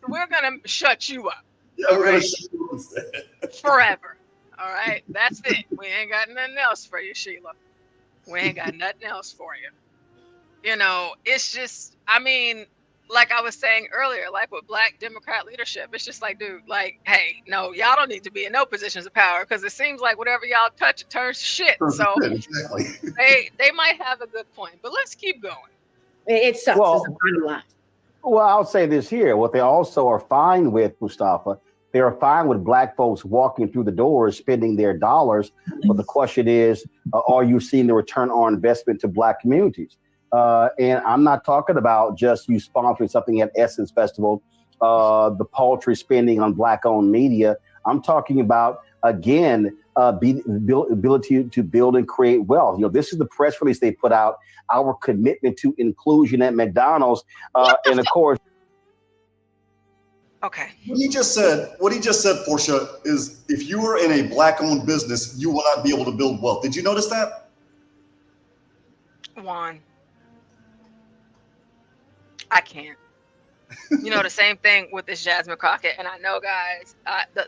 shut you up. Yeah, we're gonna shut you up instead. Forever. All right, that's it. We ain't got nothing else for you, Sheila. We ain't got nothing else for you. It's just, I mean, like I was saying earlier, like with Black Democrat leadership, it's just like, dude, like, hey, no, y'all don't need to be in no positions of power, because it seems like whatever y'all touch, it turns to shit. So Exactly. they might have a good point, but let's keep going. It sucks. Well, It's the bottom line. Well, I'll say this here. What they also are fine with, Mustafa, they are fine with Black folks walking through the doors, spending their dollars. But the question is, are you seeing the return on investment to Black communities? And I'm not talking about just you sponsoring something at Essence Festival, the paltry spending on Black-owned media. I'm talking about, again, ability to build and create wealth. This is the press release they put out, our commitment to inclusion at McDonald's. And of course, okay. What he just said, Porsha, is if you are in a Black-owned business, you will not be able to build wealth. Did you notice that? Juan, I can't. The same thing with this Jasmine Crockett. And I know, guys,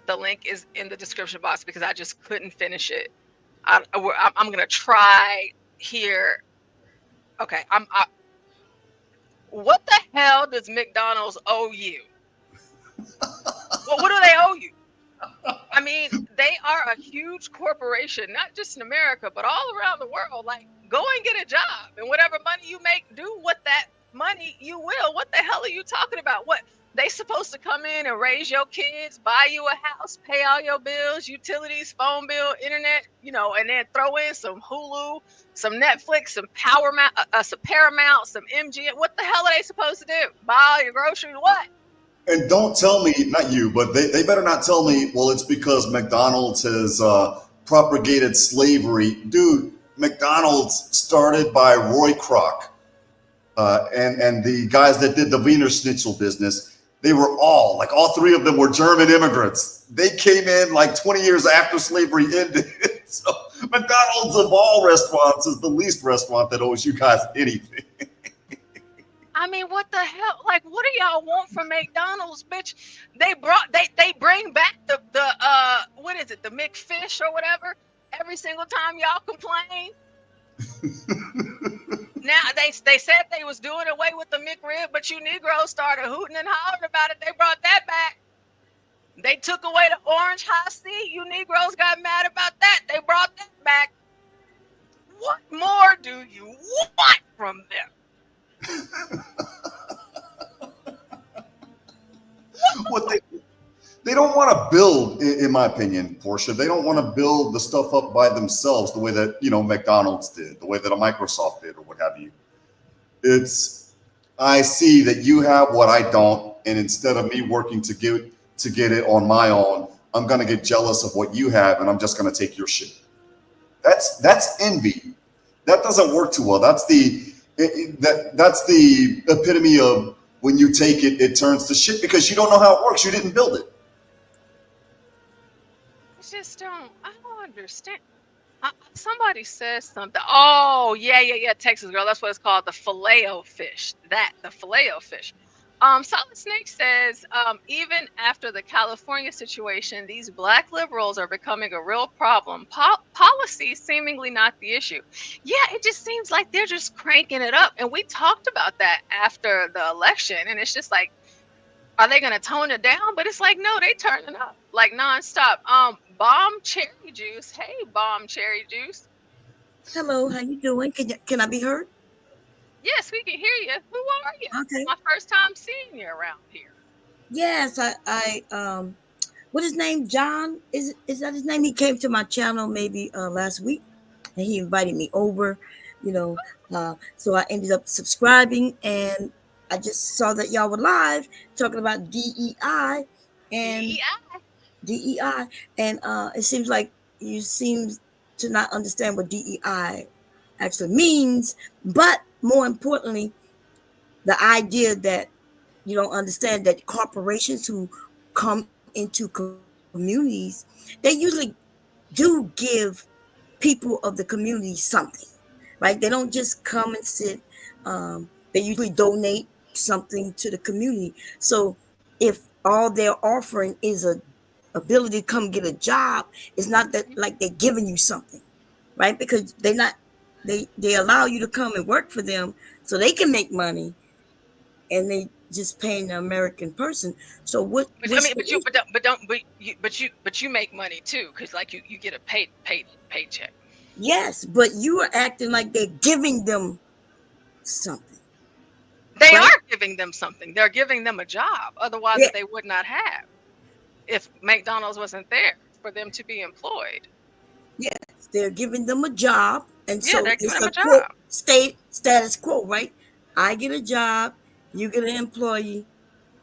the link is in the description box because I just couldn't finish it. I'm going to try here. Okay. What the hell does McDonald's owe you? Well, what do they owe you? I mean, they are a huge corporation, not just in America, but all around the world. Like, go and get a job, and whatever money you make, do what that money you will. What the hell are you talking about? What, they supposed to come in and raise your kids, buy you a house, pay all your bills, utilities, phone bill, internet, and then throw in some Hulu, some Netflix, some Paramount, some MGM. What the hell are they supposed to do? Buy all your groceries? What? And don't tell me, not you, but they better not tell me, well, it's because McDonald's has propagated slavery. Dude, McDonald's started by Roy Kroc and the guys that did the Wiener Schnitzel business. They were all three of them were German immigrants. They came in like 20 years after slavery ended. So McDonald's of all restaurants is the least restaurant that owes you guys anything. I mean, what the hell? Like, what do y'all want from McDonald's, bitch? They bring back the what is it, the McFish or whatever, every single time y'all complain. Now they said they was doing away with the McRib, but you Negroes started hooting and hollering about it. They brought that back. They took away the orange high C. You Negroes got mad about that. They brought that back. What more do you want from them? What they don't want to build, in my opinion, Porsha. They don't want to build the stuff up by themselves the way that McDonald's did, the way that a Microsoft did, or what have you. I see that you have what I don't, and instead of me working to get it on my own, I'm gonna get jealous of what you have, and I'm just gonna take your shit. That's envy. That doesn't work too well. That's the epitome of when you take it, it turns to shit because you don't know how it works. You didn't build it. I don't understand. Somebody says something. Oh, yeah, Texas girl. That's what it's called, the Filet-O-Fish. The Filet-O-Fish. Solid Snake says, even after the California situation, these Black liberals are becoming a real problem. Policy seemingly not the issue. Yeah, it just seems like they're just cranking it up. And we talked about that after the election. And it's just like, are they going to tone it down? But it's like, no, they turning up like nonstop. Bomb Cherry Juice. Hey, Bomb Cherry Juice. Hello, how you doing? Can I be heard? Yes, we can hear you. Who are you? Okay. My first time seeing you around here. Yes, I what his name? John? Is that his name? He came to my channel maybe last week, and he invited me over. So I ended up subscribing, and I just saw that y'all were live talking about DEI and DEI, and it seems like you seem to not understand what DEI actually means, but more importantly, the idea that you don't understand that corporations who come into communities, they usually do give people of the community something, right? They don't just come and sit. They usually donate something to the community. So if all they're offering is a ability to come get a job, it's not that like they're giving you something, right? Because they're they allow you to come and work for them so they can make money, and they just paying the American person. So what? But you make money too, because like you get a paycheck. Yes, but you are acting like they're giving them something. They right? are giving them something. They're giving them a job, otherwise Yeah. they would not have if McDonald's wasn't there for them to be employed. Yes, they're giving them a job, and Yeah, so they're giving it's them a a quote job. status quo, right? I get a job, you get an employee,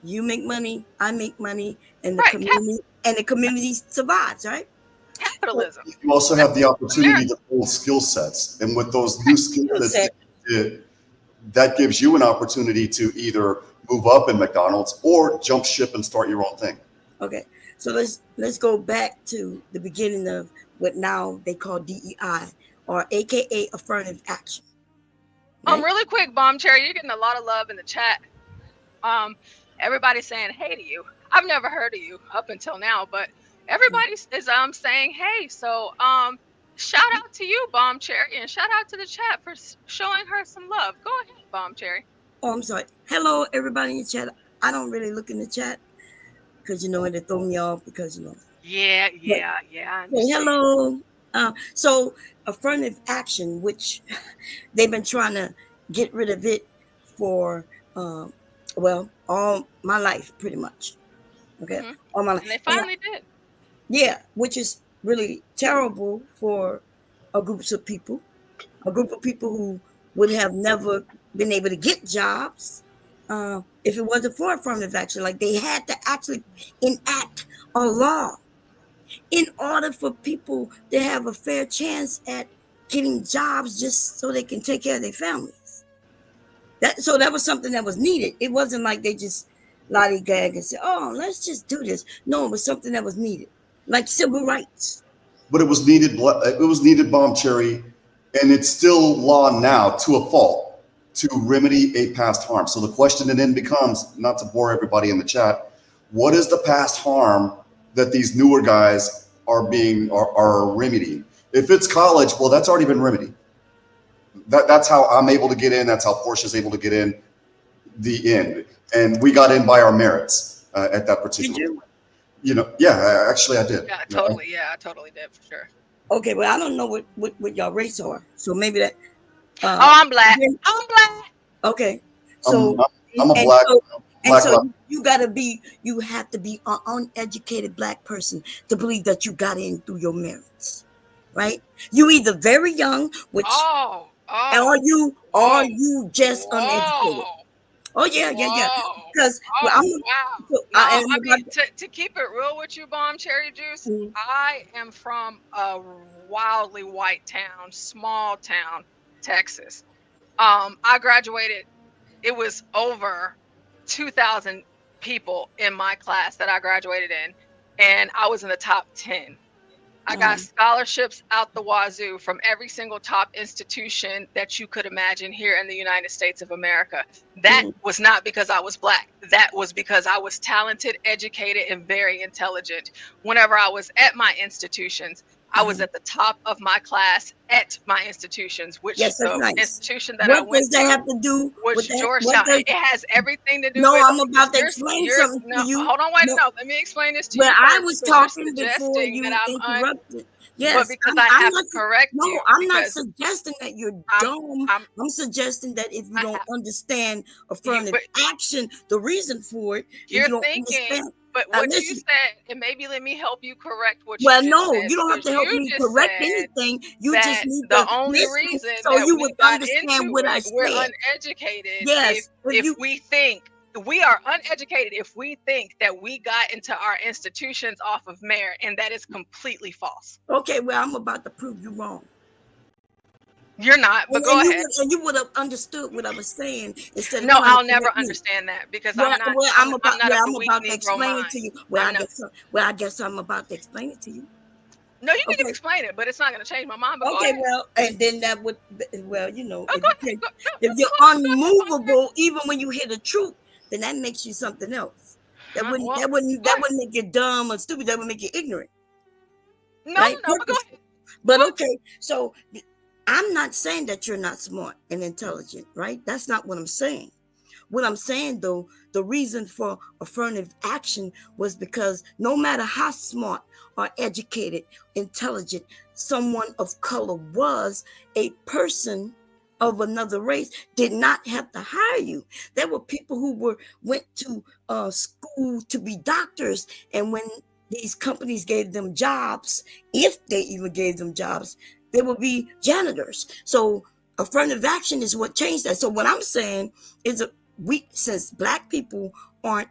you make money, I make money, and the Right, community survives, right? capitalism. You also have the opportunity to build skill sets, and with those new skill sets that you get, that gives you an opportunity to either move up in McDonald's or jump ship and start your own thing. Okay, so let's go back to the beginning of what now they call DEI, or AKA affirmative action. Right? Really quick, Bomb Cherry, you're getting a lot of love in the chat. Everybody's saying hey to you. I've never heard of you up until now, but everybody is saying hey. So shout out to you, Bomb Cherry, and shout out to the chat for showing her some love. Go ahead, Bomb Cherry. Oh, I'm sorry. Hello, everybody in the chat. I don't really look in the chat because they throw me off because Yeah. I So, hello. So affirmative action, which they've been trying to get rid of it for all my life, pretty much. Okay, all my life. And they finally did. Yeah, which is really terrible for a group of people who would have never been able to get jobs if it wasn't for affirmative action. Like, they had to actually enact a law in order for people to have a fair chance at getting jobs, just so they can take care of their families. That was something that was needed. It wasn't like they just lollygag and said, "Oh, let's just do this." No, it was something that was needed, like civil rights. But it was needed. It was needed, Bomb Cherry, and it's still law now to a fault to remedy a past harm. So the question then becomes, not to bore everybody in the chat, what is the past harm that these newer guys are remedying? If it's college, well, that's already been remedied. That's how I'm able to get in. That's how Porsha's able to get in. The end, and we got in by our merits at that particular point. Yeah, actually, I did. Yeah, totally. Yeah, I totally did for sure. Okay, well, I don't know what y'all race are, so maybe that. I'm black. I'm black. Okay, so I'm a black. So you have to be an uneducated Black person to believe that you got in through your merits, right? You either very young, which are you just uneducated? Oh yeah. Because to keep it real with you, Bomb Cherry Juice, I am from a wildly white town, small town, Texas. I graduated. It was over 2,000 people in my class that I graduated in, and I was in the top 10. I got scholarships out the wazoo from every single top institution that you could imagine here in the United States of America. That was not because I was Black. That was because I was talented, educated, and very intelligent. Whenever I was at my institutions, I was at the top of my class at my institutions, which the institution that I went to. What does that have to do with Georgetown? It has everything to do with. No, I'm about to explain something to you. Hold on, wait, no, let me explain this to you. Well, I was talking before you interrupted. Yes, because I have to correct you. No, I'm not suggesting that you're dumb. I'm suggesting that if you don't understand affirmative action, the reason for it, you're thinking. But what you said, and maybe let me help you correct what you said. Well, no, you don't have to help me correct anything. You just need the only reason so that you we would got understand into what I it, said. We're uneducated. Yes, if we think we are uneducated, if we think that we got into our institutions off of merit, and that is completely false. Okay, well, I'm about to prove you wrong. You're not, but go ahead. You would have understood what I was saying instead of. No, I'll never understand that because I'm not. I'm about to explain it to you. I guess I'm about to explain it to you. No, you can explain it, but it's not going to change my mind. But okay, well, and then that would, if you're unmovable, even when you hear the truth, then that makes you something else. That wouldn't make you dumb or stupid. That would make you ignorant. No, but go ahead. But okay, so I'm not saying that you're not smart and intelligent, right? That's not what I'm saying. What I'm saying, though, the reason for affirmative action was because no matter how smart or educated, intelligent someone of color was, a person of another race did not have to hire you. There were people who went to school to be doctors, and when these companies gave them jobs, if they even gave them jobs, they would be janitors. So affirmative action is what changed that. So what I'm saying is since Black people aren't,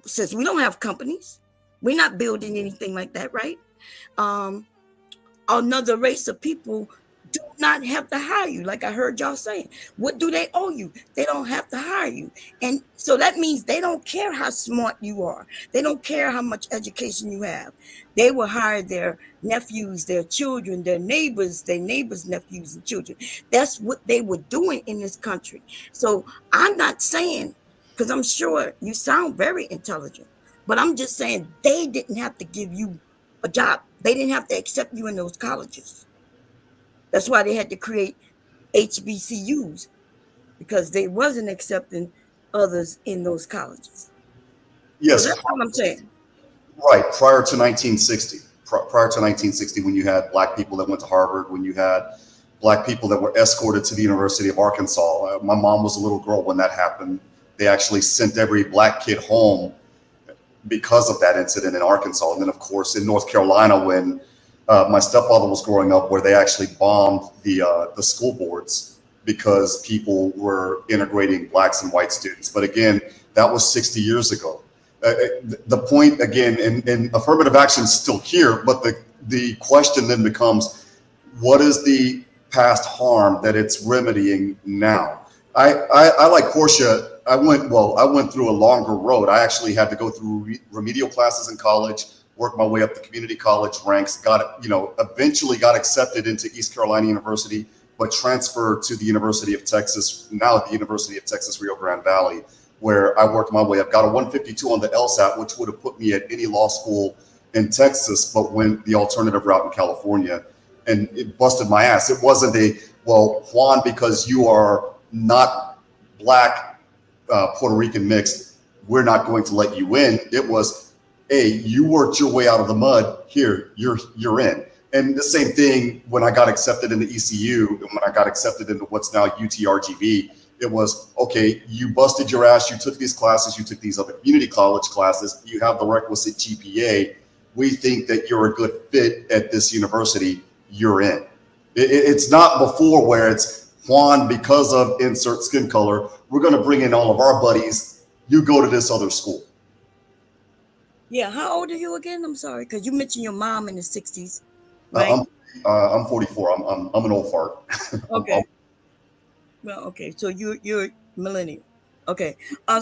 since we don't have companies, we're not building anything like that, right? Another race of people do not have to hire you. Like I heard y'all saying, what do they owe you? They don't have to hire you. And so that means they don't care how smart you are. They don't care how much education you have. They will hire their nephews, their children, their neighbors' nephews and children. That's what they were doing in this country. So I'm not saying, because I'm sure you sound very intelligent, but I'm just saying they didn't have to give you a job. They didn't have to accept you in those colleges. That's why they had to create HBCUs, because they wasn't accepting others in those colleges. Yes. So that's what I'm saying. Right. Prior to 1960, when you had Black people that went to Harvard, when you had Black people that were escorted to the University of Arkansas. My mom was a little girl when that happened. They actually sent every Black kid home because of that incident in Arkansas. And then, of course, in North Carolina, when my stepfather was growing up, where they actually bombed the school boards because people were integrating Blacks and white students. But again, that was 60 years ago. The point, again, and affirmative action is still here, but the question then becomes, what is the past harm that it's remedying now? I like Porsha. I went through a longer road. I actually had to go through remedial classes in college, work my way up the community college ranks, eventually got accepted into East Carolina University, but transferred to the University of Texas, now at the University of Texas, Rio Grande Valley, where I worked my way up, got a 152 on the LSAT, which would have put me at any law school in Texas, but went the alternative route in California, and it busted my ass. It wasn't Juan, because you are not Black, Puerto Rican mixed, we're not going to let you in. It was, hey, you worked your way out of the mud, here, you're in. And the same thing when I got accepted into ECU and when I got accepted into what's now UTRGV, it was, okay, you busted your ass, you took these classes, you took these other community college classes, you have the requisite GPA, we think that you're a good fit at this university, you're in. It's not before where it's, Juan, because of insert skin color, we're going to bring in all of our buddies, you go to this other school. Yeah, how old are you again? I'm sorry, because you mentioned your mom in the 60s, right? I'm 44. I'm an old fart. Okay. Well, okay, so you're millennial. Okay. Well, a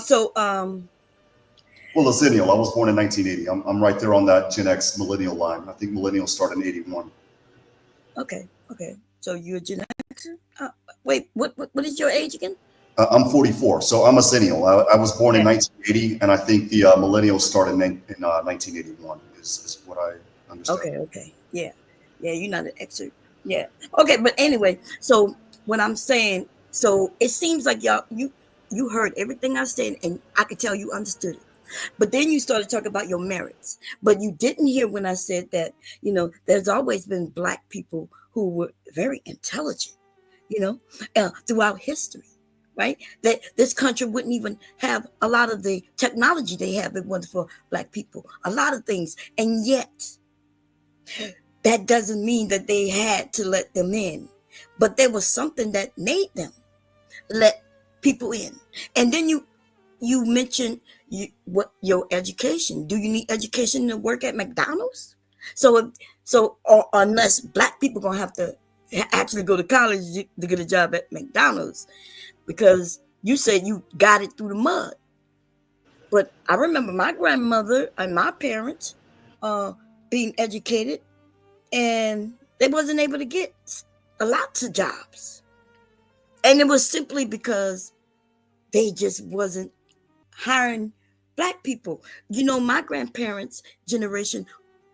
zennial. I was born in 1980. I'm right there on that Gen X millennial line. I think millennials start in 81. Okay. So you're a Gen Xer? Wait, what is your age again? I'm 44, so I'm a zennial. I was born in 1980, and I think the millennials started in 1981 is what I understand. Okay. Yeah, you're not an Xer. Yeah. Okay, but anyway, so what I'm saying, so it seems like you heard everything I said, and I could tell you understood it. But then you started talking about your merits. But you didn't hear when I said that, there's always been Black people who were very intelligent, throughout history, right? That this country wouldn't even have a lot of the technology they have if it wasn't for Black people, a lot of things. And yet, that doesn't mean that they had to let them in. But there was something that made them let people in. And then you mentioned what your education. Do you need education to work at McDonald's? So unless Black people gonna have to actually go to college to get a job at McDonald's, because you said you got it through the mud. But I remember my grandmother and my parents being educated, and they wasn't able to get lots of jobs. And it was simply because they just wasn't hiring Black people. My grandparents' generation,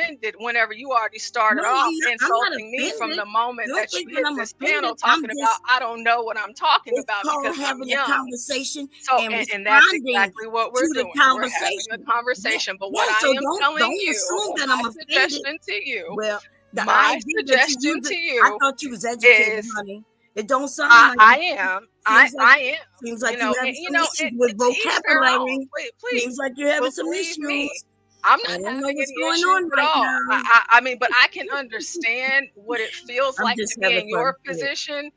offended whenever you already started No, off I'm not insulting me from offended. the moment Don't that you think hit that I'm this offended. panel I'm talking about just, I don't know what I'm talking it's about called because I'm having a young. conversation So and and that's responding exactly what to we're the doing. We're having a conversation. conversation. But what Yeah, I so am don't telling you, assume that my I'm offended. suggestion to you, Well, the my idea that you suggestion use to it, I you thought you was educated, is honey. It don't sound like I am. Seems like, I am. seems like You know, you're having and, you some know, issues with to each their own. vocabulary. Please, Seems like you're having some believe me, issues. I'm I not don't know having what's any going issues on at right all. now. I mean, but I can understand what it feels I'm like just to be having in your fun. position,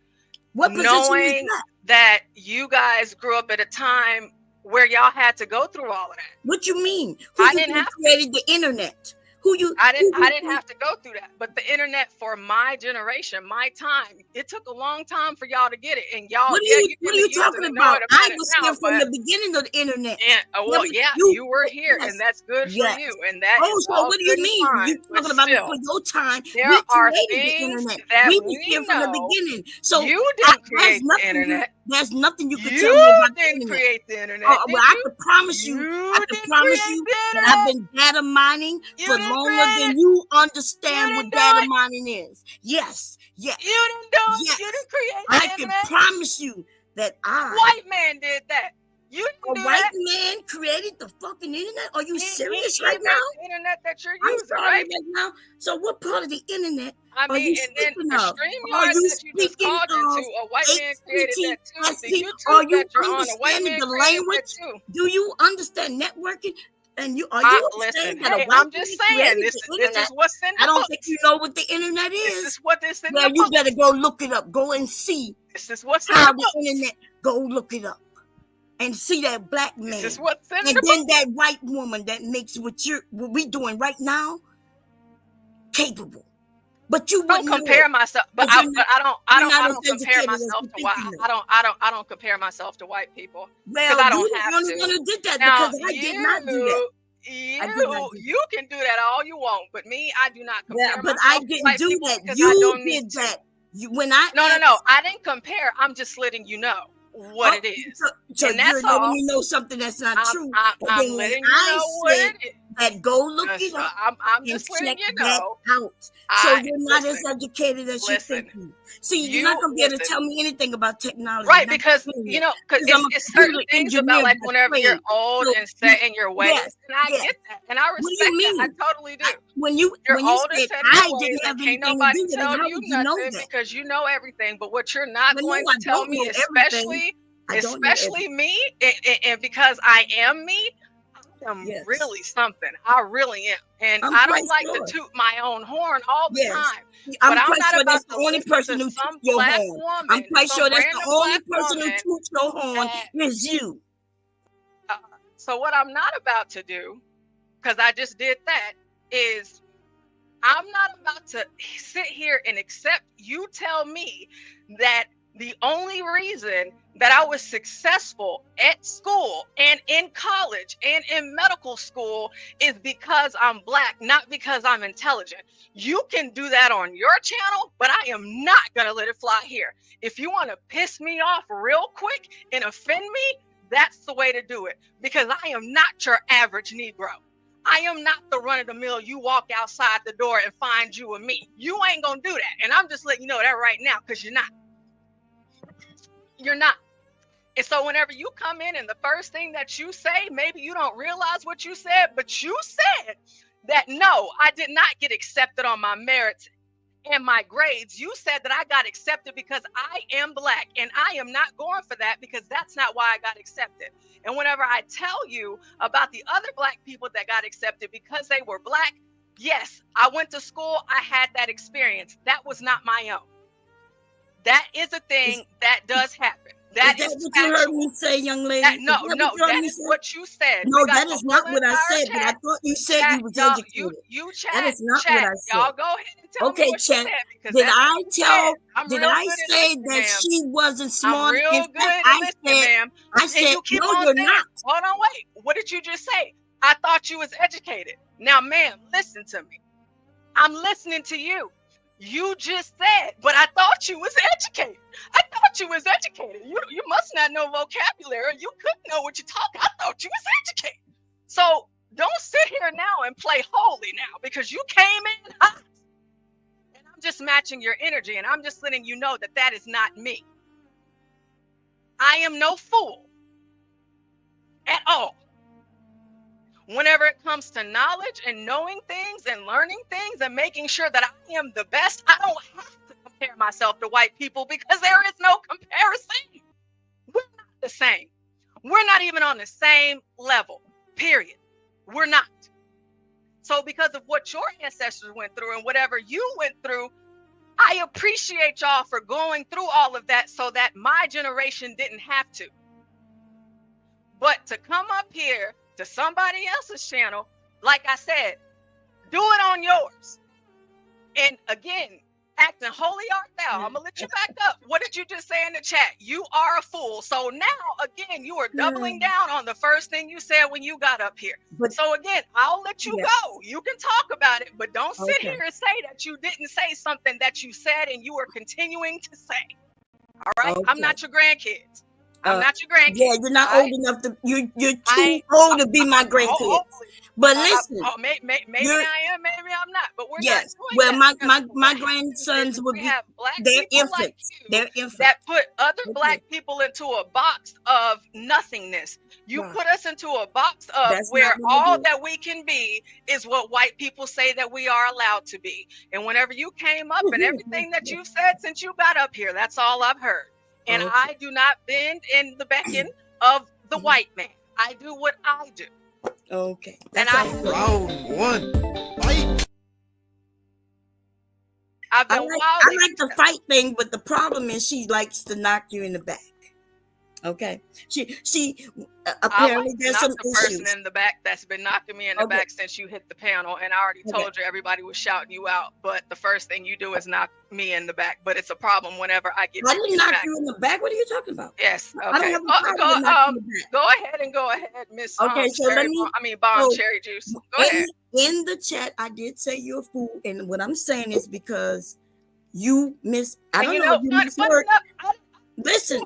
What position is knowing that? that you guys grew up at a time where y'all had to go through all of that. What you mean? Who I you didn't think have to. created the internet? Who you? I who didn't have to go through that. But the internet for my generation, my time, it took a long time for y'all to get it. And y'all, What yeah, are you're you using talking and knowing about? I about it was now, here from but the beginning of the internet. well, yeah, you were here, Yes, and that's good for yes. you, and that Oh, is so all what do good you and mean? fine. You But talking about still, before your time? there We are created the things internet. that We was we here from the know. beginning. So You didn't there's create the nothing internet. there's nothing you could You tell me about the didn't internet. create the internet, Well, did I you? could promise you, You I could didn't promise create you the that I've internet. been data mining You for didn't longer create than it. you You understand what didn't do data it. mining is. Yes, yes, You didn't do it. yes. You didn't create I the can internet. promise you that A white man did that. You a didn't do white that. man created the fucking internet. Are you He serious made right now? the internet that you're I'm using, sorry right? right now. So what part of the internet I are mean, you and then speaking the of? Are StreamYard you that you just speaking called into, of a white man created that too. The HTTP? Are YouTube you that you're on, a white understanding man the created that language? too. Do you understand networking? And you saying Listen, that a hey, white I'm just man saying created this the is internet? what's in I the don't think books. you know what the internet This is. is what is in Well, the you books. better go look it up. Go and see This is what's in how the the books. internet. Go look it up and see that black man. This is what's in And the then books. that white woman that makes what we doing right now capable. But you Don't wouldn't compare know it. myself, but You're I not don't as compare educated as myself you to think white. you I don't compare myself to white people because Well, I you don't the have only to. one who did that Now because I did not do that. I did not do you can do that all you want, but me, I do not that. Yeah, compare but I myself to didn't white do people that. because I You don't need did to. that. When I No, asked, I didn't compare. I'm just letting you know what it is, so and you're that's letting all. me know something that's not true. And I'm then when letting you I know what said it is. that go look it up I'm and just letting check you that know. out. So you're not as educated as you Listen. think you. See, you're not gonna be able to Listen. tell me anything about technology. Right, not because the you internet, know, because I'm a it's certain computer things engineer about like by whenever you're trade. old So and set in your ways, yes, and I yes. get that, and I What do respect you that. I mean? totally do. When you You're old and said set in your I ways, didn't and have can't anything to nobody do with it, tell how you would you know nothing that? because you know everything. But what you're not Well, going no, to I tell don't me, know everything. I don't know especially me, and because I am me, I am Yes. really something. I really am, and I'm I quite don't like sure. to toot my own horn all the Yes. time. I'm But I'm quite not sure about that's to the only listen person to who toots some your black horn. I'm woman, quite some sure that's the random only black person who woman. toots your horn is you. So what I'm not about to do, because I just did that, is I'm not about to sit here and accept you tell me that the only reason that I was successful at school and in college and in medical school is because I'm black, not because I'm intelligent. You can do that on your channel, but I am not going to let it fly here. If you want to piss me off real quick and offend me, that's the way to do it, because I am not your average Negro. I am not the run-of-the-mill. You walk outside the door and find you and me. You ain't gonna do that. And I'm just letting you know that right now, because you're not. You're not. And so whenever you come in and the first thing that you say, maybe you don't realize what you said, but you said that, no, I did not get accepted on my merits and my grades. You said that I got accepted because I am black, and I am not going for that because that's not why I got accepted. And whenever I tell you about the other black people that got accepted because they were black, yes, I went to school, I had that experience. That was not my own. That is a thing that does happen. That is what you heard me say, young lady? That is what you said. No, that is not what I said, but I thought you said you was educated. You chat. That is not what I said. Y'all go ahead and tell me what chat. you said, because Did that's I what you tell? said. I'm Did real I good at say listening, that ma'am. she wasn't I'm smart? real In good fact, at listening, ma'am. I said, and you keep no, on you're saying, not. hold on, wait. What did you just say? I thought you was educated. Now, ma'am, listen to me. I'm listening to you. You just said, but I thought you was educated. I thought you was educated. You must not know vocabulary. You couldn't know what you're talking. I thought you was educated. So don't sit here now and play holy now, because you came in hot. And I'm just matching your energy, and I'm just letting you know that that is not me. I am no fool at all. Whenever it comes to knowledge and knowing things and learning things and making sure that I am the best, I don't have to compare compare myself to white people because there is no comparison. We're not the same. We're not even on the same level, period. We're not. So because of what your ancestors went through and whatever you went through, I appreciate y'all for going through all of that so that my generation didn't have to. But to come up here to somebody else's channel, like I said, do it on yours. And again, acting holy art thou. I'm gonna let you back up. What did you just say in the chat? You are a fool. So now again, you are doubling down on the first thing you said when you got up here. So again, I'll let you go. You can talk about it, but don't sit here and say that you didn't say something that you said and you are continuing to say. All right? I'm not your grandkids. I'm not your grandkids. Yeah, you're not old enough to. You're too old to be my grandkids. But listen, maybe I am, maybe I'm not. But we're not doing well, that. my grandsons would be. They're infants. They're infants that put other black people into a box of nothingness. You put us into a box of where all that we can be is what white people say that we are allowed to be. And whenever you came up and everything that you've said since you got up here, that's all I've heard. And I do not bend in the beckon of the white man. I do what I do. Okay. And round one. Fight. I've been I like the fight thing, but the problem is she likes to knock you in the back. Okay. She apparently there's some the person in the back that's been knocking me in the back since you hit the panel, and I already told you everybody was shouting you out. But the first thing you do is knock me in the back. But it's a problem whenever I get. I didn't knock you in the back. What are you talking about? Yes. Okay. I don't have a problem go ahead, Miss. Okay, so let me. Bomb cherry juice. Go ahead. In the chat, I did say you're a fool, and what I'm saying is because you miss. I don't know. You misheard. Listen,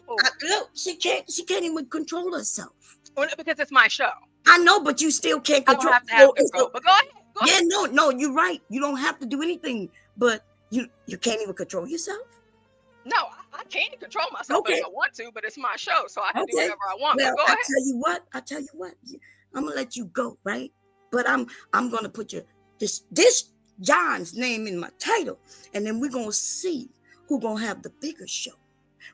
look, she can't even control herself. Well, because it's my show. I know, but you still can't control. I don't have control. But go ahead. No, you're right. You don't have to do anything, but you can't even control yourself. No, I can't control myself if I want to, but it's my show, so I can do whatever I want. Well, but go ahead. I tell you what. I'm gonna let you go, right? But I'm gonna put this John's name in my title, and then we're gonna see who's gonna have the bigger show.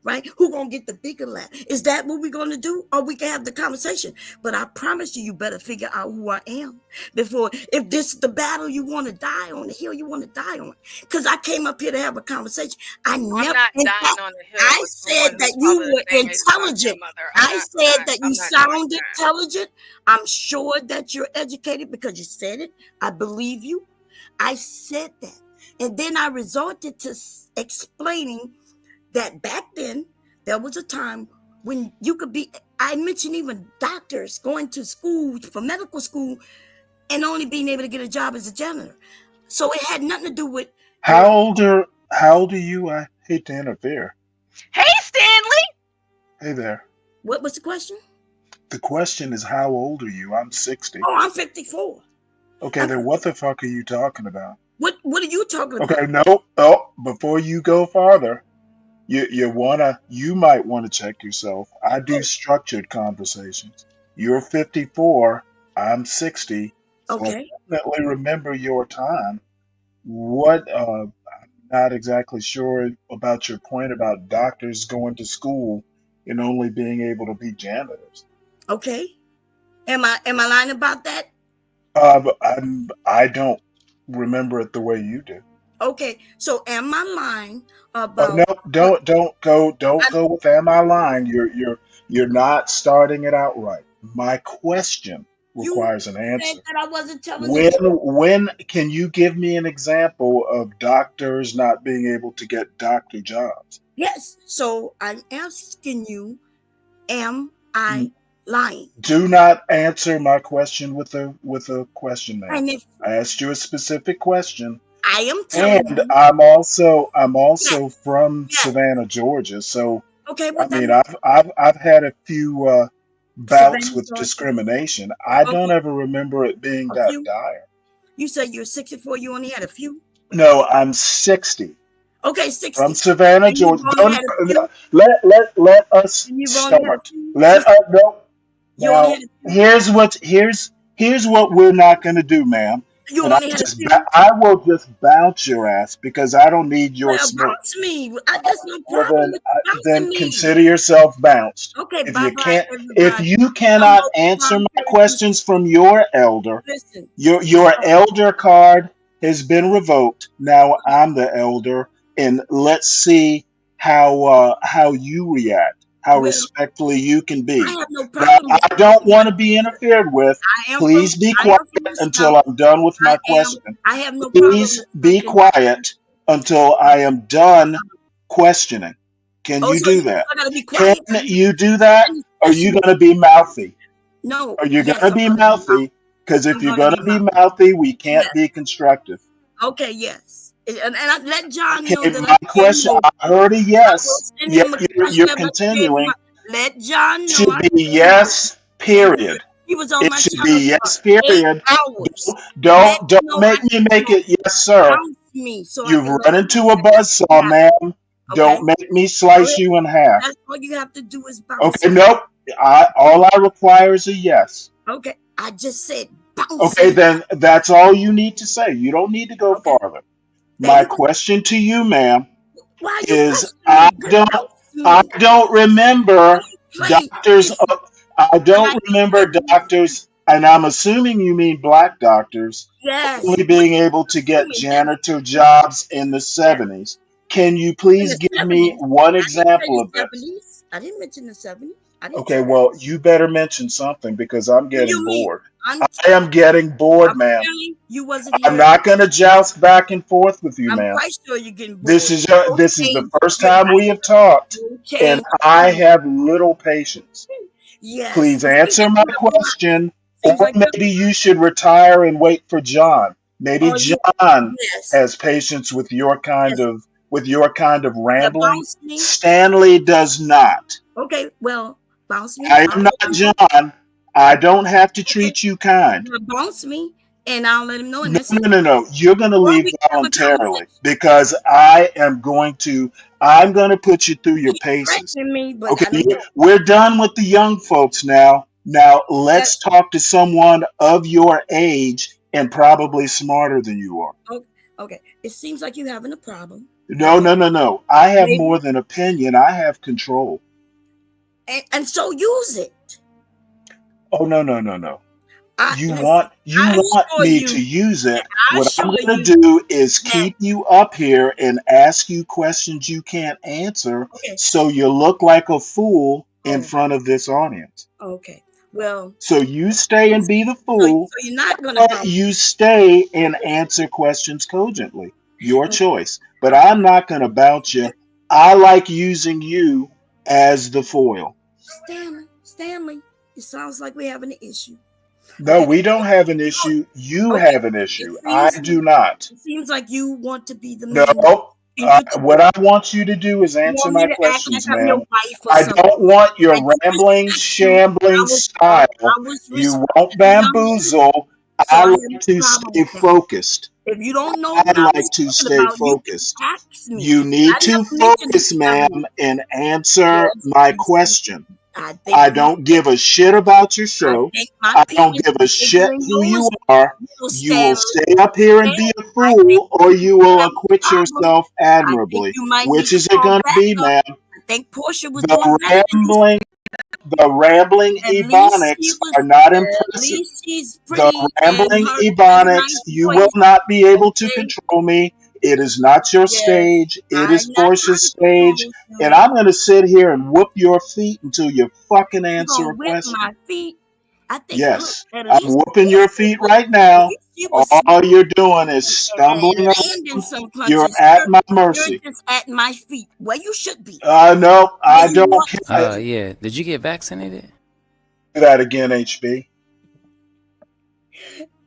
Right? Who gonna get the bigger laugh? Is that what we're gonna do? Or we can have the conversation. But I promise you better figure out who I am before, if this is the battle you want to die on, the hill you want to die on. Because I came up here to have a conversation. I'm not dying on the hill. I said that you were intelligent. I said that you sound intelligent. I'm sure that you're educated because you said it. I believe you. I said that. And then I resorted to explaining that back then, there was a time when you could be, I mentioned even doctors going to school for medical school and only being able to get a job as a janitor. So it had nothing to do with. How old are you? I hate to interfere. Hey, Stanley. Hey there. What's the question? The question is, how old are you? I'm 60. Oh, I'm 54. Okay, then what the fuck are you talking about? What are you talking about? Okay, no. Oh, before you go farther. You might want to check yourself. I do structured conversations. You're 54, I'm 60. Okay. So definitely remember your time. I'm not exactly sure about your point about doctors going to school and only being able to be janitors. Okay. Am I lying about that? I don't remember it the way you do. Okay, so am I lying about? No, don't go with am I lying? You're not starting it out right. My question requires an answer. You said that I wasn't telling you. When can you give me an example of doctors not being able to get doctor jobs? Yes. So I'm asking you, am I lying? Do not answer my question with a question, man. And if I asked you a specific question. I am telling you. I'm also from Savannah, Georgia. So okay, I mean, I've had a few bouts with discrimination. I don't ever remember it being that dire. You said you're 64. You only had a few. No, I'm 60. Okay, 60. From Savannah, Georgia. Let us start. Now, here's what we're not going to do, ma'am. You And only had a few. I will just bounce your ass because I don't need your Well, smoke. bounce me. That's no Well, problem with then bouncing me. consider yourself bounced. Okay, If bye you bye, can't, if everybody. you cannot answer my questions from your elder, Listen, your elder card has been revoked. Now I'm the elder, and let's see how you react, how well, respectfully you can I be. have no Now problem with I don't want to be interfered with. Please be quiet the until South. I'm done with my question. I have no problem Please be respecting my quiet until I am done questioning. Can Oh, you so do you that? I gotta be Can quiet. you do that? Are you Listen, going to be mouthy? no, Are you yes, going to I'm be gonna be mouthy? Because if I'm you're gonna going be to be mouthy. mouthy, we can't Yes. be constructive. Okay, yes. And I let John know Okay, that my I gave question, no. I heard a I will yes. send Yeah, him a you're question, but I gave him continuing. let John know Should I be gave him yes, period. he was on It my should channel be for yes, period. 8 hours. Don't No, make me make it yes, sir. bounce me so I You've can run into a buzzsaw, ma'am. Okay. Don't make me slice you in half. That's all you have to do is bounce. Okay, nope. All I require is a yes. Okay, I just said bounce. Okay, then that's all you need to say. You don't need to go farther. My question to you, ma'am, is I don't remember doctors. I don't remember doctors, and I'm assuming you mean black doctors, Yes. only being able to get janitor jobs in the 70s. Can you please give me one example of this? I didn't mention the 70s. I didn't Okay, say well, you better mention something because I'm getting you mean? bored. I am getting bored, ma'am. Apparently, you wasn't I'm here. not going to joust back and forth with you, I'm ma'am. quite sure you're getting bored. This is the first time we have talked, and Okay. I have little patience. Yes. Please answer my question, or like maybe you should retire and wait for John. Maybe Oh, you- John yes. has patience with your kind of rambling. bounce me. Stanley does not. Okay, well, bounce me. I am not John. I don't have to treat you kind. Bounce me, and I'll let him know. And No. You're going to leave voluntarily because I'm going to put you through your paces. me, but Okay, we're done with the young folks now. Now let's talk to someone of your age and probably smarter than you are. Okay, it seems like you're having a problem. No. I have more than opinion. I have control. And so use it. Oh, no. You want me to use it. What I'm going to do is keep you up here and ask you questions you can't answer so you look like a fool in front of this audience. Okay. Well, so you stay and be the fool, so you're not gonna or you stay and answer questions cogently. Your choice. But I'm not going to bounce you. I like using you as the foil. Stanley, it sounds like we're having an issue. No, we don't have an issue. You have an issue. I do not. It seems like you want to be the No. man. What I want you to do is answer want me my to act questions, like I'm your ma'am. wife or I something. don't want your rambling, shambling style. You won't bamboozle. I like to stay focused. If you don't know I what I like was to talking stay about, focused. you can ask me. You need I to never mentioned focus, the ma'am, 70s. and answer my question. I think I don't give a shit about your show. think my I don't opinion give a is shit bigger than who you yours. are. You You will stay up here and be a fool, or you will acquit yourself admirably. you might Which need is to it call going to back be, up. ma'am? I think Porsha was doing The rambling At least ebonics she was- are not at impressive. least she's The pretty rambling and her ebonics, nice you voice. will not be able to control me. It is not your stage. It is Portia's stage. And I'm going to sit here and whoop your feet until you fucking You answer gonna a whip question. my feet? I think Yes, at I'm least whooping your feet right now. she was All you're doing is stumbling landing around. some You're punches. at my You're mercy. just at my feet, where you should be. No, I don't care. Yeah. Did you get vaccinated? Do that again, HB.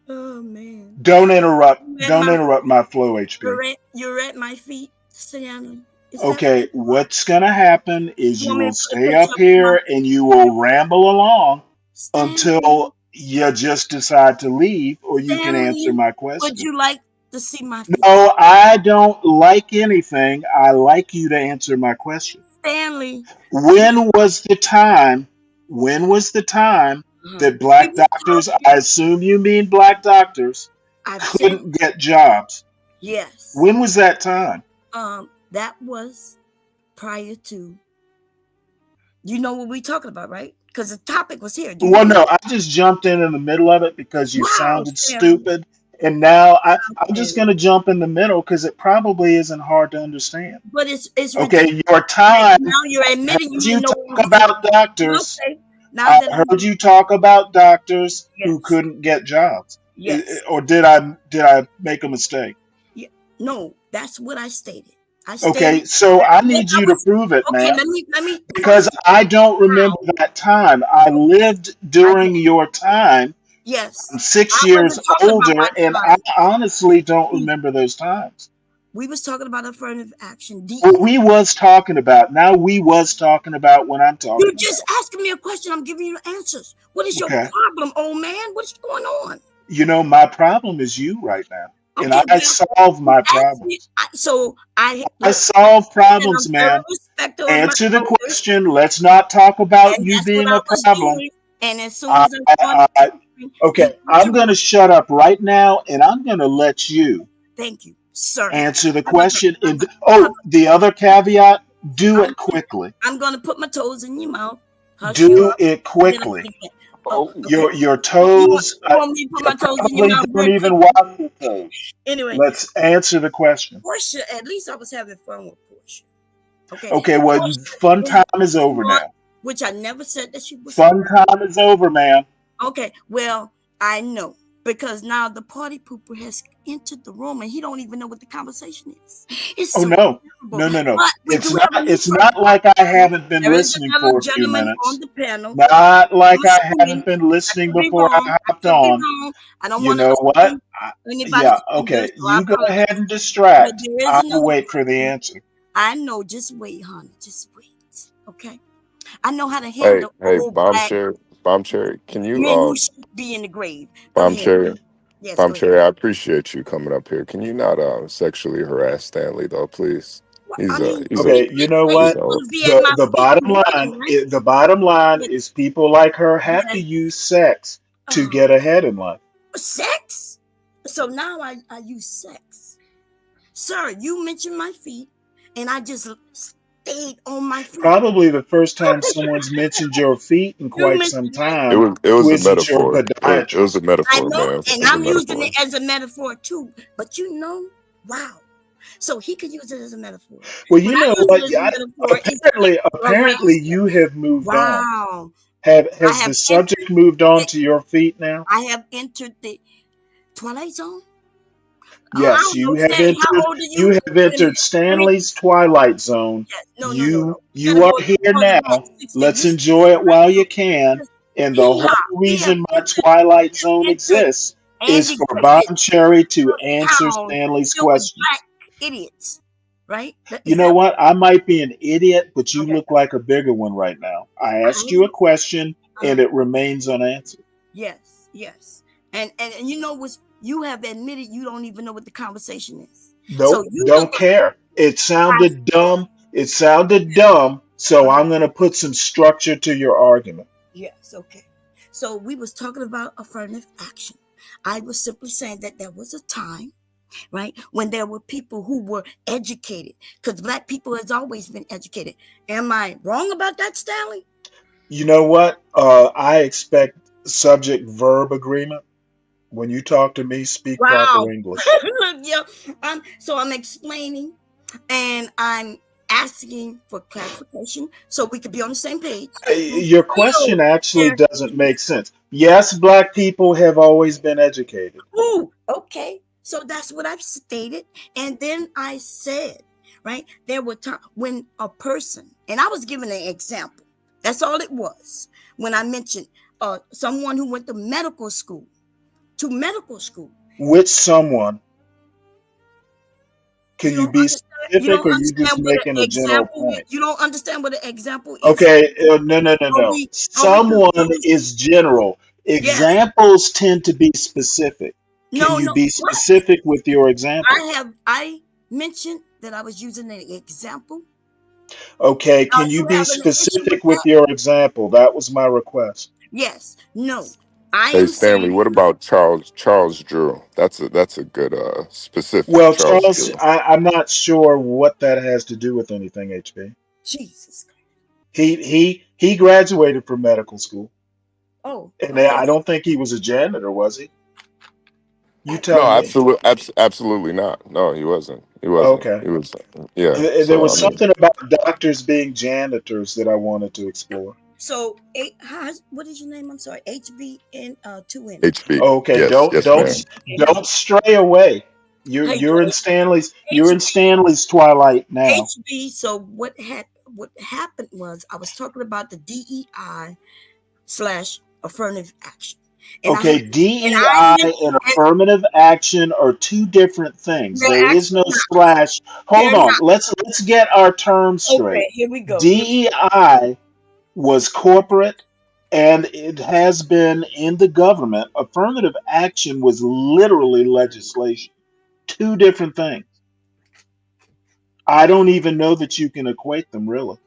Oh man! Don't interrupt. Don't interrupt my flow, HB. You're at my feet, Stanley. Okay, what's gonna happen is You you want me will to stay put up you here and you will ramble along until you just decide to leave, or you can answer my Would question. you like to see my feet? No, I don't like anything. I like you to answer my question. Stanley. When was the time? When was the time that black doctors? I assume you mean black doctors. couldn't get jobs. Yes. When was that time? That was prior to. You know what we're talking about, right? Because the topic was here. Well, no, I just jumped in the middle of it because you sounded stupid. And now I'm just going to jump in the middle because it probably isn't hard to understand. But it's okay. Your time. now you're admitting you talk about doctors. Okay. Now I that heard you talk about doctors Yes. who couldn't get jobs. Yes. Or did I make a mistake? Yeah. No, that's what I stated. I stated. Okay, so I need you to prove it, Okay, man. let me. Because I don't remember that time. I lived during your time. Yes. I'm 6 I years wasn't talking about older, my and time. I honestly don't remember those times. We was talking about affirmative action. What we was talking about. Now we was talking about when I'm talking You're about. just asking me a question. I'm giving you answers. What is your Okay. problem, old man? What's going on? You know, my problem is you right now. And Okay, I solve my problems. I solve problems, man. Answer the question. Let's not talk about you being a problem. And as soon as Okay, I'm going to shut up right now, and I'm going to let you thank you, sir. answer the question. And the other caveat: do it quickly. I'm going to put my toes in your mouth. Do it quickly. Your toes. You want me to put my toes in your mouth? Don't even wash your toes. Anyway, let's answer the question. Porsha, at least I was having fun with Porsha. Okay. Okay, well, fun time is over now. Which I never said that she was. Fun time is over, ma'am. Okay, well, I know because now the party pooper has entered the room and he don't even know what the conversation is. It's so no. It's not like I haven't been listening for a few minutes. On the panel. Not like I haven't been listening before I hopped on. I don't you want know what? Yeah, okay. You go ahead and distract. I'll wait for the answer. I know. Just wait, honey. Just wait. Okay. I know how to handle. Hey, Bomb Cherry, can you be in the grave? Bomb Cherry? Yes, Bomb Cherry, I appreciate you coming up here. Can you not sexually harass Stanley though, please? Okay, you know what? The bottom line is people like her have to use sex to get ahead in life. Sex? So now I use sex. Sir, you mentioned my feet and I just stayed on my feet. Probably the first time someone's mentioned your feet in quite some time. It was a metaphor. It was a metaphor, I know, man. and I'm using it as a metaphor too. But you know, wow. So he could use it as a metaphor. Well, you know what? Apparently, you have moved on. Has the subject moved on to your feet now? I have entered the Twilight Zone. Yes, you have entered. You have entered Stanley's Twilight Zone. You are here now. Let's enjoy it while you can. And the whole reason my Twilight Zone exists is for Bomb Cherry to answer Stanley's question. Idiots, right? You know what? I might be an idiot, but you look like a bigger one right now. I asked you a question, and it remains unanswered. Yes. And you know what? You have admitted you don't even know what the conversation is. Nope, so don't care. It sounded dumb. So I'm going to put some structure to your argument. Yes, okay. So we was talking about affirmative action. I was simply saying that there was a time, right, when there were people who were educated, because Black people has always been educated. Am I wrong about that, Stanley? You know what? I expect subject-verb agreement. When you talk to me, speak proper English. Yeah, so I'm explaining and I'm asking for clarification so we could be on the same page. Your question actually doesn't make sense. Yes, Black people have always been educated. Ooh, okay. So that's what I've stated. And then I said, right, there were times when a person, and I was giving an example. That's all it was. When I mentioned someone who went to medical school. Which someone? Can you be specific, or you just making a general point? You don't understand what an example is. Okay, no. Someone is general. Examples tend to be specific. Can you be specific with your example? I mentioned that I was using an example. Okay, can you be specific with your example? That was my request. Yes. No. I Hey am Stanley, saying, what about Charles Drew? That's a good specific Well, Charles Charles, Drew. I'm not sure what that has to do with anything, HB. Jesus. He graduated from medical school, Oh, and okay. I don't think he was a janitor, was he? You No, tell me. absolutely not. No, he wasn't. He wasn't. Okay. He was. Yeah. There So I was mean, something about doctors being janitors that I wanted to explore. So, what is your name? I'm sorry, HB and two N's. HB. Okay, Yes, yes, ma'am. don't stray away. Hey, You're in Stanley's twilight now. HB. So what happened was I was talking about the DEI / affirmative action, and Okay, I DEI and affirmative action are two different things. they're There is actually no not. slash. Hold They're on. not. Let's get our terms straight. Okay, here we go. DEI was corporate and it has been in the government. Affirmative action was literally legislation. Two different things. I don't even know that you can equate them really.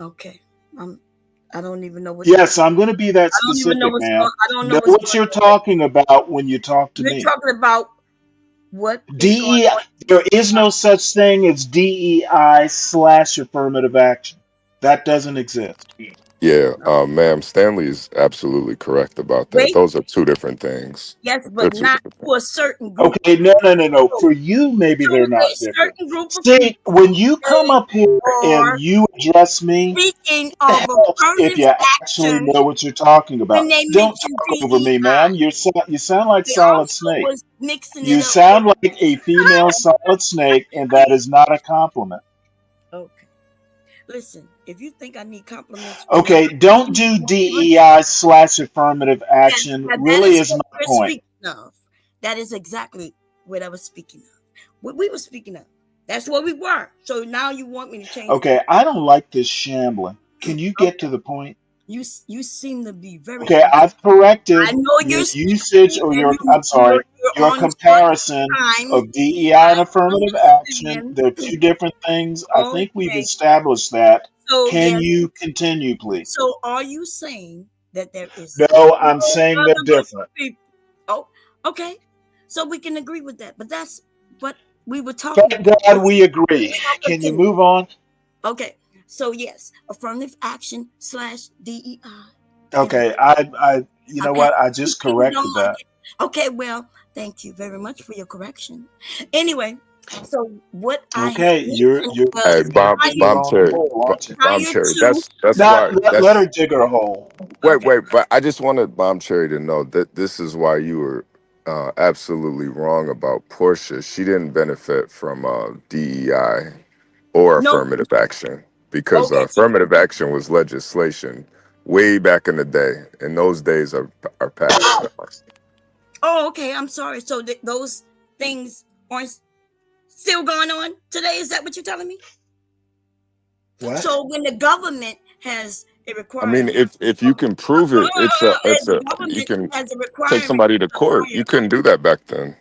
Okay, I don't even know what. Yes, I'm going to be that I don't even know specific, what's man. going. I don't know Know what's what you're talking about when you talk to You're me. talking about what is going DEI, on. there is no such thing as DEI / affirmative action. That doesn't exist. Yeah, ma'am. Stanley is absolutely correct about that. Wait, Those are two different things. yes, They're but two not different things. to a certain group. Okay, no. For you, maybe To they're a not different. certain group of See, people, when you come up here and or you address me, speaking it of helps if affirmative you actually action, know what you're talking when about. they Don't mention talk over me, DEI, man. You sound like they Solid also Snake. was mixing You it up with sound like a female Solid Snake, and that is not a compliment. okay. Listen, if you think I need compliments from you, Okay, don't do DEI / affirmative action. that Really is is what my we're point. speaking of. That is exactly what I was speaking of. What we were speaking of. That's what we were. So now you want me to change it? Okay, I don't like this shambling. Can you get to the point? You seem to be very. Okay, I've I corrected know your you're usage or and your you're on comparison time. of DEI and affirmative action. They're two different things. I think we've Okay. established that. So Can yes. you continue, please? So are you saying that there is No, I'm saying they're different. Oh, okay. So we can agree with that. But that's what we were talking Thank about. God we agree. Can you move on? Okay. So yes, affirmative action / DEI. Okay, you know what? I just corrected that. Okay, well, thank you very much for your correction. Anyway, so what I Okay, you're Hey, bomb cherry, aren't you? bomb cherry. That's Not why. let her dig her hole. Wait, but I just wanted Bomb Cherry to know that this is why you were absolutely wrong about Porsha. She didn't benefit from DEI or No. affirmative action because Okay. affirmative action was legislation way back in the day, and those days are past now. Oh, okay. I'm sorry. So those things aren't still going on today? Is that what you're telling me? What? So when the government has a I requirement, mean, if you can prove it, you can has a take requirement somebody to court. You couldn't do that back then.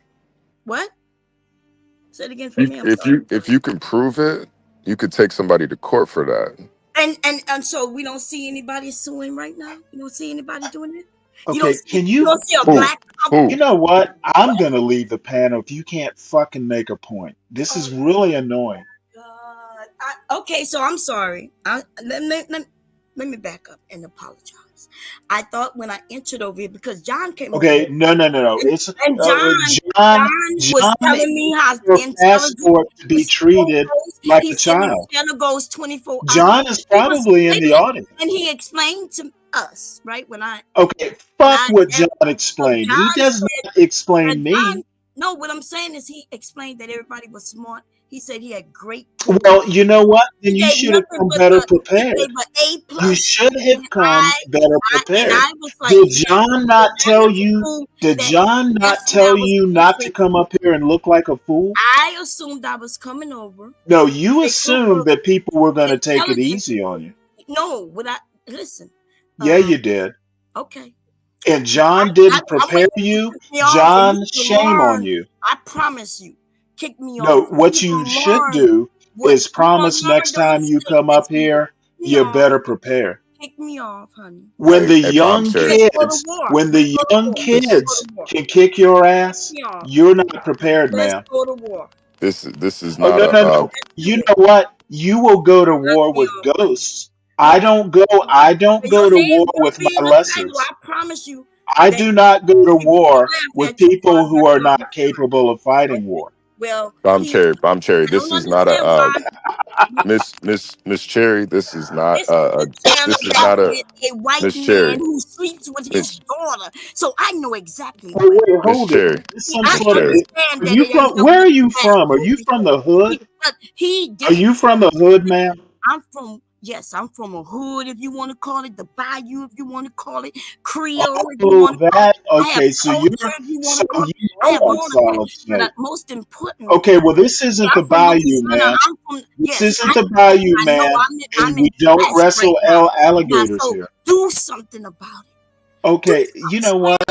What? Say it again for me. I'm If sorry. you can prove it, you could take somebody to court for that. And so we don't see anybody suing right now. You don't see anybody doing it. Okay, can You you? don't see a black. You know what? I'm gonna leave the panel if you can't fucking make a point. This is really annoying. Okay, so I'm sorry. Let me back up and apologize. I thought when I entered over here because John came Okay, over. no. It's And John was telling me how your intelligent passport to be treated like he a said his child. channel goes 24 hours. John is probably in the audience. And he explained to us, right? Okay, fuck what John explained. He does not explain me. No, what I'm saying is he explained that everybody was smart. He said he had great. Well, you know what? Then you should have come better prepared. You should have come better prepared. Did John not tell you? Did John not tell you not to come up here and look like a fool? I assumed I was coming over. No, you assumed that people were going to take it easy on you. No, listen. Yeah, you did. Okay. And John didn't prepare you. John, shame on you. I promise you. Kick me off. No, what you should do is promise next time you come up here, you're better prepared. kick me off, honey. When the Hey, Bomb young Cherry. Let's go to kids, war. when the young Let's go kids to war. can kick your ass, Me off. you're not prepared, Let's ma'am. go to war. This is Oh not no, a no, no. You know what? You will go to war with ghosts. I don't go Your to name war will with be my in the title. lessers. I promise you I that do not go to people will war laugh with at you while people who are not capable of fighting war. well, Bomb Cherry. Bomb Cherry. I don't This is not understand a why Miss Cherry. This is not this is the channel this is that not a with a white Miss man Cherry. who sleeps with his Miss daughter. So I know exactly Oh what. wait, Miss hold it. Cherry. Is this See, some I Miss sort of? Cherry. understand Are that you it ain't from? no Where are big you fat from? Are you from the hood? but he Are did. you from the hood, ma'am? I'm from, yes, I'm from a hood, if you want to call it, the bayou, if you want to call it, Creole, if you Oh, want to call it. that I have okay. So culture, you're if you want so to call it. you I know have I'm all of that. solid But snake. most importantly, Okay, well this isn't I'm the from bayou, Louisiana. ma'am. I'm from, This yes, isn't the bayou, I know ma'am. I'm And in we don't class right wrestle now. Now, alligators so here. do something about it. Okay, you know what?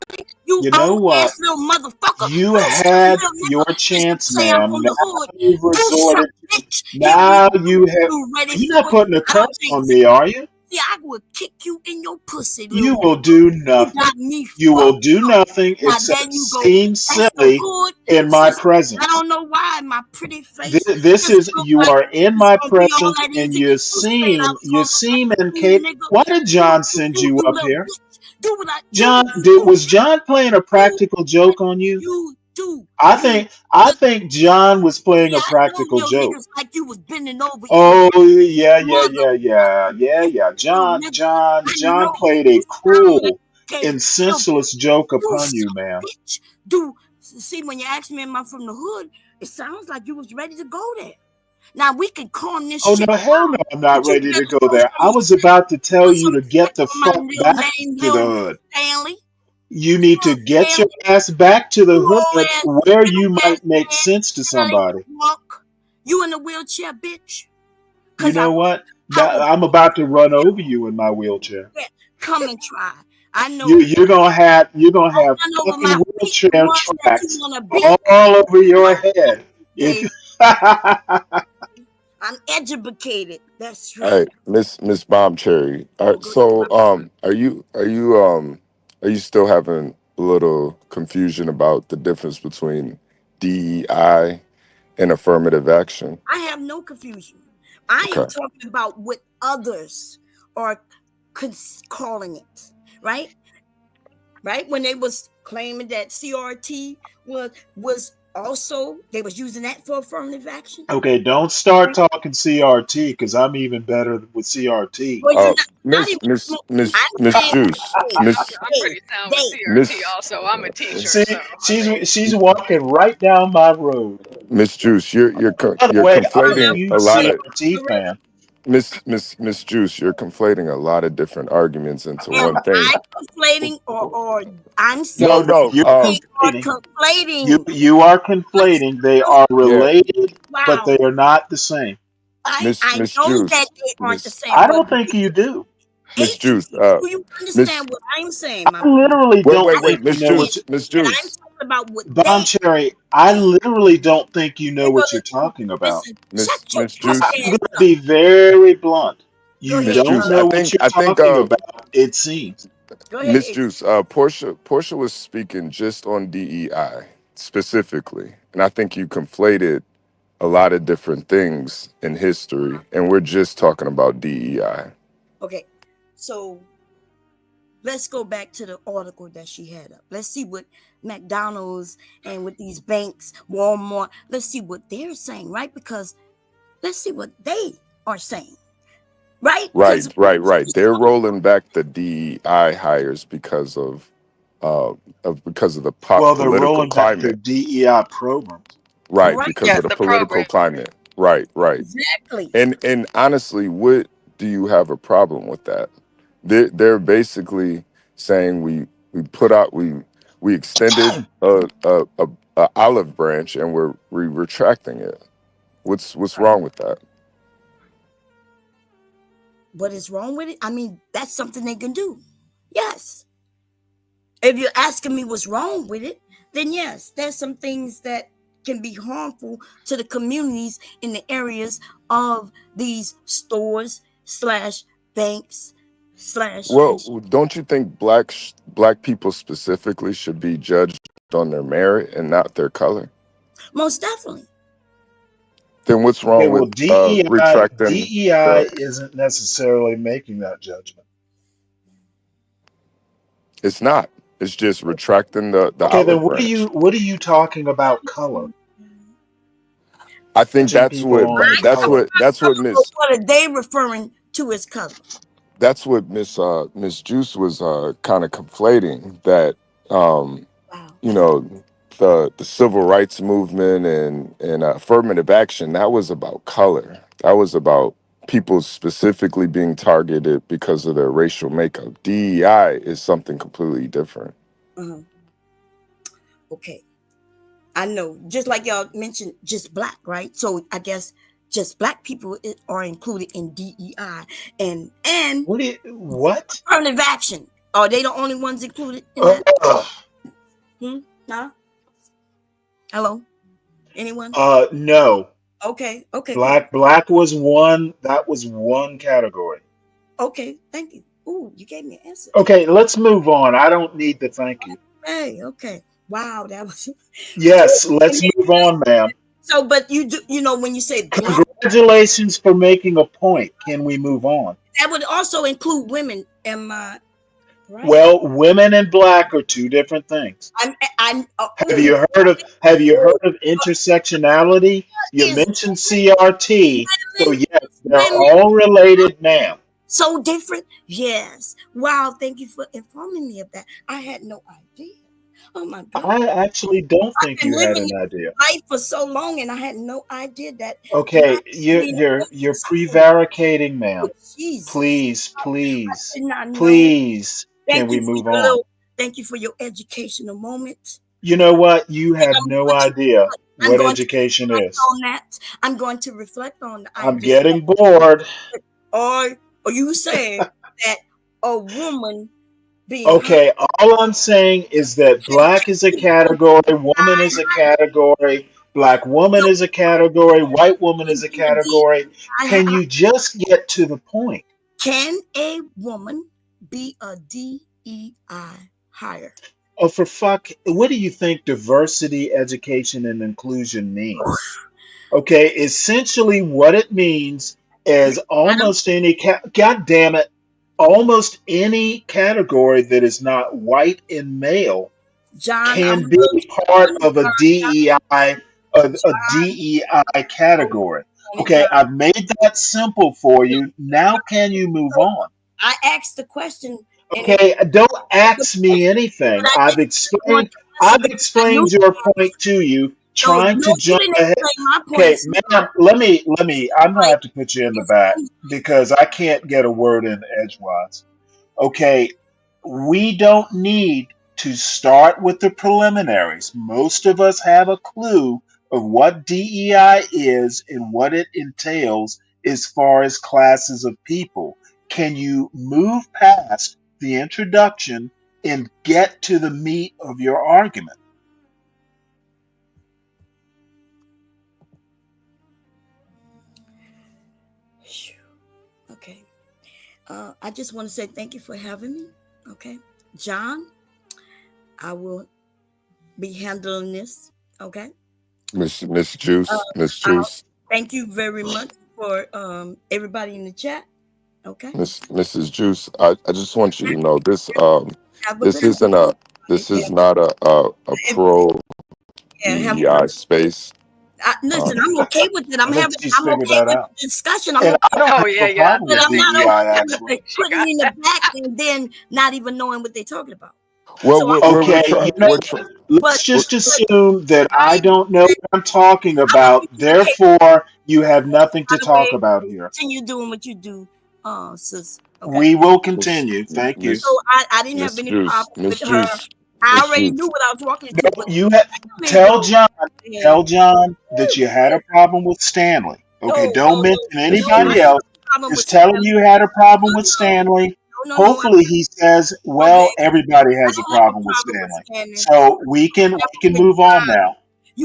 You You know old what? ass little motherfucker. You Do something, had little your nigga. Just chance, say I'm ma'am. from Now the hood. you've Do resorted something, to. bitch. Here we Now go. you have. You ready You're for not it? putting a I don't curse think on so. me, are you? See, I will kick you in your pussy, You little will nigga. do You nothing. got me You will fucked do up. nothing Now there except you go. seem That's the silly hood. in my Sis, I presence. don't know why my pretty face This just is look you like are in it's my gonna be all presence that and easy. You said I was you gonna go seem back to you, incapable. nigga. Why did Do, John send you up little here? bitch. Do what I John, do. was John playing a practical joke on you? You do. I think John was playing Yeah, a I know practical your joke. niggas like you was bending over eating Oh motherfucker. yeah. Little nigga. I John know played you a sound like cruel Katie. and Little senseless joke do upon you, something, ma'am. bitch. Do see when you ask me am I from the hood, it sounds like you was ready to go there. Now we can calm this Oh shit no, hell no, down, I'm not but you ready to better go show there. I some was respect. about to tell Put you some to get respect the on my fuck middle back name, to the Lil hood. Stanley. You need to get your Stanley, ass back to the you old hood ass, where you you ass might make man, sense to Stanley, somebody. walk. You in a wheelchair, bitch. You Cause know what? I will I'm about to run over you in my wheelchair. come and try. I know You're gonna have run over my fucking feet, the wheelchair ones that you tracks wanna beat. all over your head. Baby, If I'm educated. That's All right. right, Miss Bomb Cherry. All right, so are you still having a little confusion about the difference between DEI and affirmative action? I have no confusion. I am Okay. talking about what others are calling it, right? Right when they was claiming that CRT was also they was using that for affirmative action. okay, don't start talking CRT because I'm even better with CRT. Well, you're not Miss even. Miss I'm Miss Miss saying Juice. Miss I'm pretty sound with CRT Miss also. I'm a teacher, See, so she's walking right down my road. Miss Juice, By the you're way, I'm a conflating a huge lot of CRT fan. Miss Juice, you're conflating a lot of different arguments into am one thing. I conflating or I'm No, saying no, No, you're they are conflating. conflating. You are conflating. They are yeah, related, but Wow. they are not the same. I Miss know that Juice, they aren't the Miss same, I but don't think you do. Juice, do you Miss understand what I'm saying, my I friend? literally don't I think wait, you Miss know what Juice, you, Miss but I'm Juice, talking about what Bomb they Cherry. I literally don't think you know what you're listen, talking about. listen, shut your Miss pussy Juice, I'm ass going to up. be very blunt. Go You ahead, Miss don't Juice. know what you're I think talking about, it seems. go ahead. Miss Juice, Porsha was speaking just on DEI specifically, and I think you conflated a lot of different things in history, and we're just talking about DEI. Okay, so let's go back to the article that she had up. Let's see what McDonald's and with these banks, Walmart, let's see what they're saying, right? Because let's see what they are saying, right? Because Right. They're rolling back the DEI hires because of the Well, they're political rolling back their climate. DEI programs. Right, right, because yes, of the the political program. climate. Right. exactly. And honestly, what do you have a problem with that? They're basically saying we extended a olive branch and we're retracting it. What's wrong with that? What is wrong with it? I mean, that's something they can do. Yes. If you're asking me what's wrong with it, then yes, there's some things that can be harmful to the communities in the areas of these stores slash banks slash. Well, don't you think black people specifically should be judged on their merit and not their color? Most definitely. Then what's Okay, wrong well, with DEI retracting DEI the? isn't necessarily making that judgment. It's not. It's just retracting the Okay, then olive branch. what are you talking about color? I think Judging people on color. that's what Miss What are they referring to as color? that's what Miss Juice was kind of conflating that you know the civil rights movement and affirmative action, that was about color. That was about people specifically being targeted because of their racial makeup. DEI is something completely different. Uh-huh. Okay. I know, just like y'all mentioned, just black, right? So I guess just black people are included in DEI and what? affirmative action. Are they the only ones included in that? Nah. Hello? Anyone? No. Okay. Black was one. That was one category. Okay. Thank you. Ooh, you gave me an answer. Okay, let's move on. I don't need the thank you. Hey, okay. Wow, that was. Yes, let's move on, ma'am. So, but you do, when you say black, Congratulations for making a point. Can we move on? that would also include women. Am I right? Well, women and black are two different things. Have you heard of intersectionality? You mentioned CRT, so yes, they're all related, ma'am. So different? Yes. Wow, thank you for informing me of that. I had no idea. Oh my God. I actually don't think I've been you had living an idea. life for so long and I had no idea that. Okay, you're prevaricating, ma'am. Jesus. Please, I did not know. please, can we move on? Thank you for your educational moment. You know what? You have no idea what education is. On that, I'm going to reflect on the idea. I'm getting bored. Or you saying that a woman being Okay, all I'm saying is that black is a category, woman is a category, black woman is a category, white woman is a category. Can you just get to the point? Can a woman be a DEI hire? Oh, for fuck, what do you think diversity, education, and inclusion means? Okay, essentially what it means is almost any, God damn it, almost any category that is not white and male can be part of a DEI, category. Okay, I've made that simple for you. Now can you move on? I asked the question. Okay, don't ask me anything. I've explained your point to you, trying to jump ahead. Okay, ma'am, let me, I'm gonna have to put you in the back because I can't get a word in edgewise. Okay, we don't need to start with the preliminaries. Most of us have a clue of what DEI is and what it entails as far as classes of people. Can you move past the introduction and get to the meat of your argument? Okay. I just want to say thank you for having me. Okay. John, I will be handling this. Okay. Miss Juice. Thank you very much for everybody in the chat. Okay. Mrs. Juice, I just want you to know this this is not a pro DEI space. Listen, I'm okay with it. I'm okay with the discussion. I'm and okay. I don't have a problem with DEI, actually. Putting me in the back and then not even knowing what they're talking about. Well, let's just assume that I don't know what I'm talking about. Therefore, you have nothing to talk about here. Continue doing what you do, sis. Okay? We will continue. Thank you. So I didn't have any problem with her. I already knew what I was walking into. No, you tell John that you had a problem with Stanley. Okay, don't mention anybody else. Just tell him you had a problem with Stanley. Hopefully he says, well, everybody has a problem with Stanley. So we can move on now.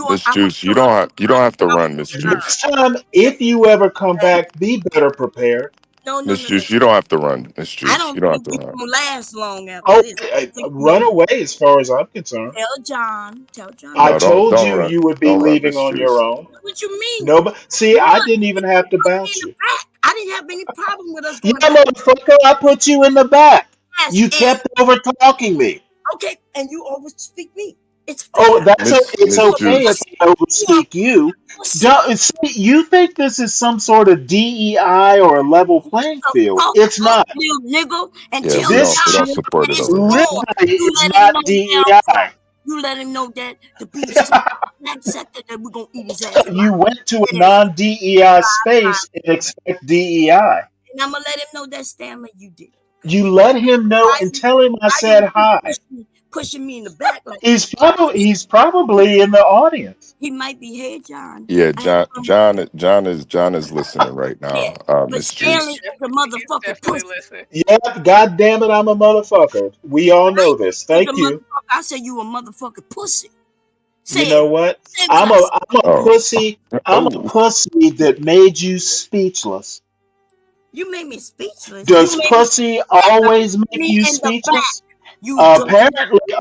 Miss Juice, you don't have to run, Miss Juice. Next time, if you ever come back, be better prepared. No, no, Miss no, no. Juice, you don't have to run. Miss I Juice, don't you don't have think to we run. gonna last long after Oh, this. I think we run away as far as I'm concerned. tell John I to No, told don't you run. you would be Don't run, leaving Miss on your Juice. own. what you mean? No, but see, Run. I didn't even have to Put me bounce in the you. back. I didn't have any problem with us Yeah, going back. motherfucker, I put you in the back. Yes, You and kept over talking me. okay, and you overspeak me. It's Oh, fair. it's Miss okay if Juice. I overspeak you. Don't, see, you think this is some sort of DEI or a level playing So field? talk It's up, not. little nigga, and Yeah, tell we This don't John shit, support that it it's over here. wrong. literally You is let him not know down front. DEI. You let him know that the beef sector, black sector, that we're gonna eat his ass You alive. went to a And non-DEI space and expect DEI. I'm gonna let him know that, Stanley, you did. You let him know and tell him I Why you said hi. pushing me in the back like He's probably in the audience. he might be here, John? Yeah, I have John is listening right yeah, now. but Miss Stanley Juice. is a motherfucking pussy. Listen. Yep, God damn it, I'm a motherfucker. We all know this. He's a Thank you. motherfucker. I said you a motherfucking pussy. You Say know it. what? Say what I said. I'm a Oh, pussy. I'm a oh, pussy that made you speechless. You made me speechless. You Does made me pussy always make me you in the back. speechless? You dirty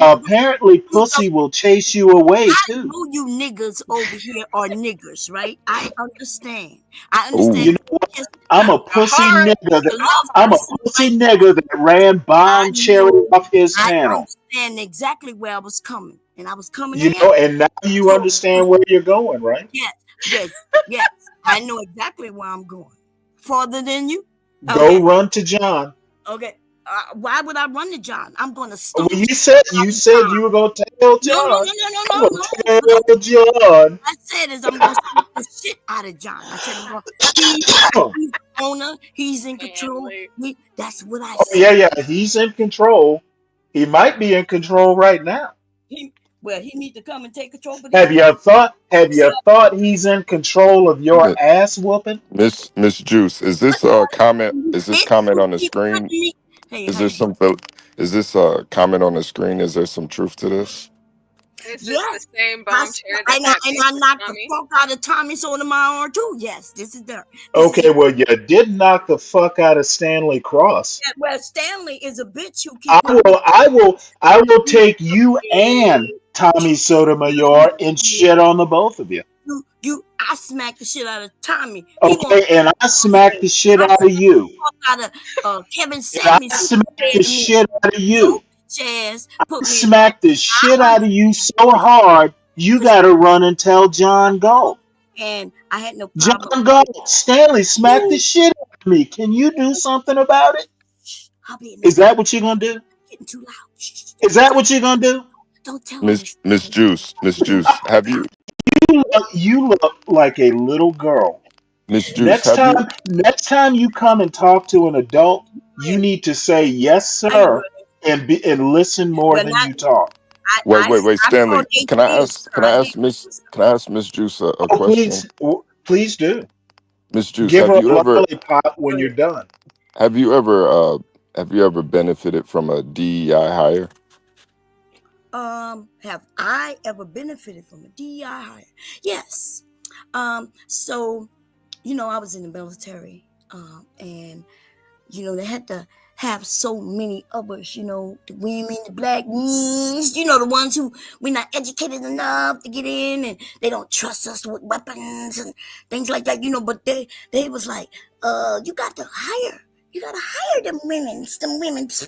Apparently, you pussy will chase you away I too. know you niggas over here are niggers, right? I understand. I understand. You oh. know what? Yes, I'm a The pussy heart, nigga. you love I'm a us and pussy like nigga that ran I bomb cherry know. off his I channel. understand exactly where I was coming, and I was coming You in. know, and now you So understand where you're going, right? yes, yes, yes. I know exactly where I'm going. Farther than you. Go Okay, run to John. okay. Why would I run to John? I'm going to Well, stomp you shit said out you of said John. you were gonna tell No, no, no, John. no, no, I'm no, gonna no. tell John. I said is I'm going to stomp the shit out of John. I said I'm going. He's the owner. He's in control. That's what I Oh said. yeah. He's in control. He might be in control right now. He need to come and take control, but Have you thought? Have you thought he's in control of your ass whooping? Miss Juice, is this a comment? Is this comment on the keep screen? hurting me. Hey, Is how there you doing? is this a comment on the screen? Is there some truth to this? Is this the Yes. same bomb chair that And had I beef with knocked the Tommy? fuck out of Tommy Sotomayor too. Yes, this is there. Okay, well you did knock the fuck out of Stanley Cross. Yeah, well, Stanley is a bitch who keep I will take you and Tommy Sotomayor and shit on the both of you. I smacked the shit out of Tommy. Okay, and I smacked the shit out of you. Fuck out of Kevin And I Samuels. smacked the shit out of you. Chaz I put me smacked the shit out of you so hard, you gotta run and tell John Galt. and I had no problem. John Galt, Stanley smacked the shit out of me. Can you do something about it? I'll be in the Is that what you're gonna do? getting too loud. Is that what you're gonna do? Don't tell him this. Miss Juice, have you You look like a little girl. Miss Juice, have you Next time you come and talk to an adult, you need to say yes, sir, and listen more than you talk. wait, Stanley, can I ask Miss Juice a Oh, question? please do. Miss Juice, Give her a lollipop when you're done. have you ever benefited from a DEI hire? Have I ever benefited from a DEI hire? Yes. So, I was in the military, and they had to have so many of us, the women, the black men, the ones who we're not educated enough to get in, and they don't trust us with weapons and things like that, but they was like, you got to hire them women's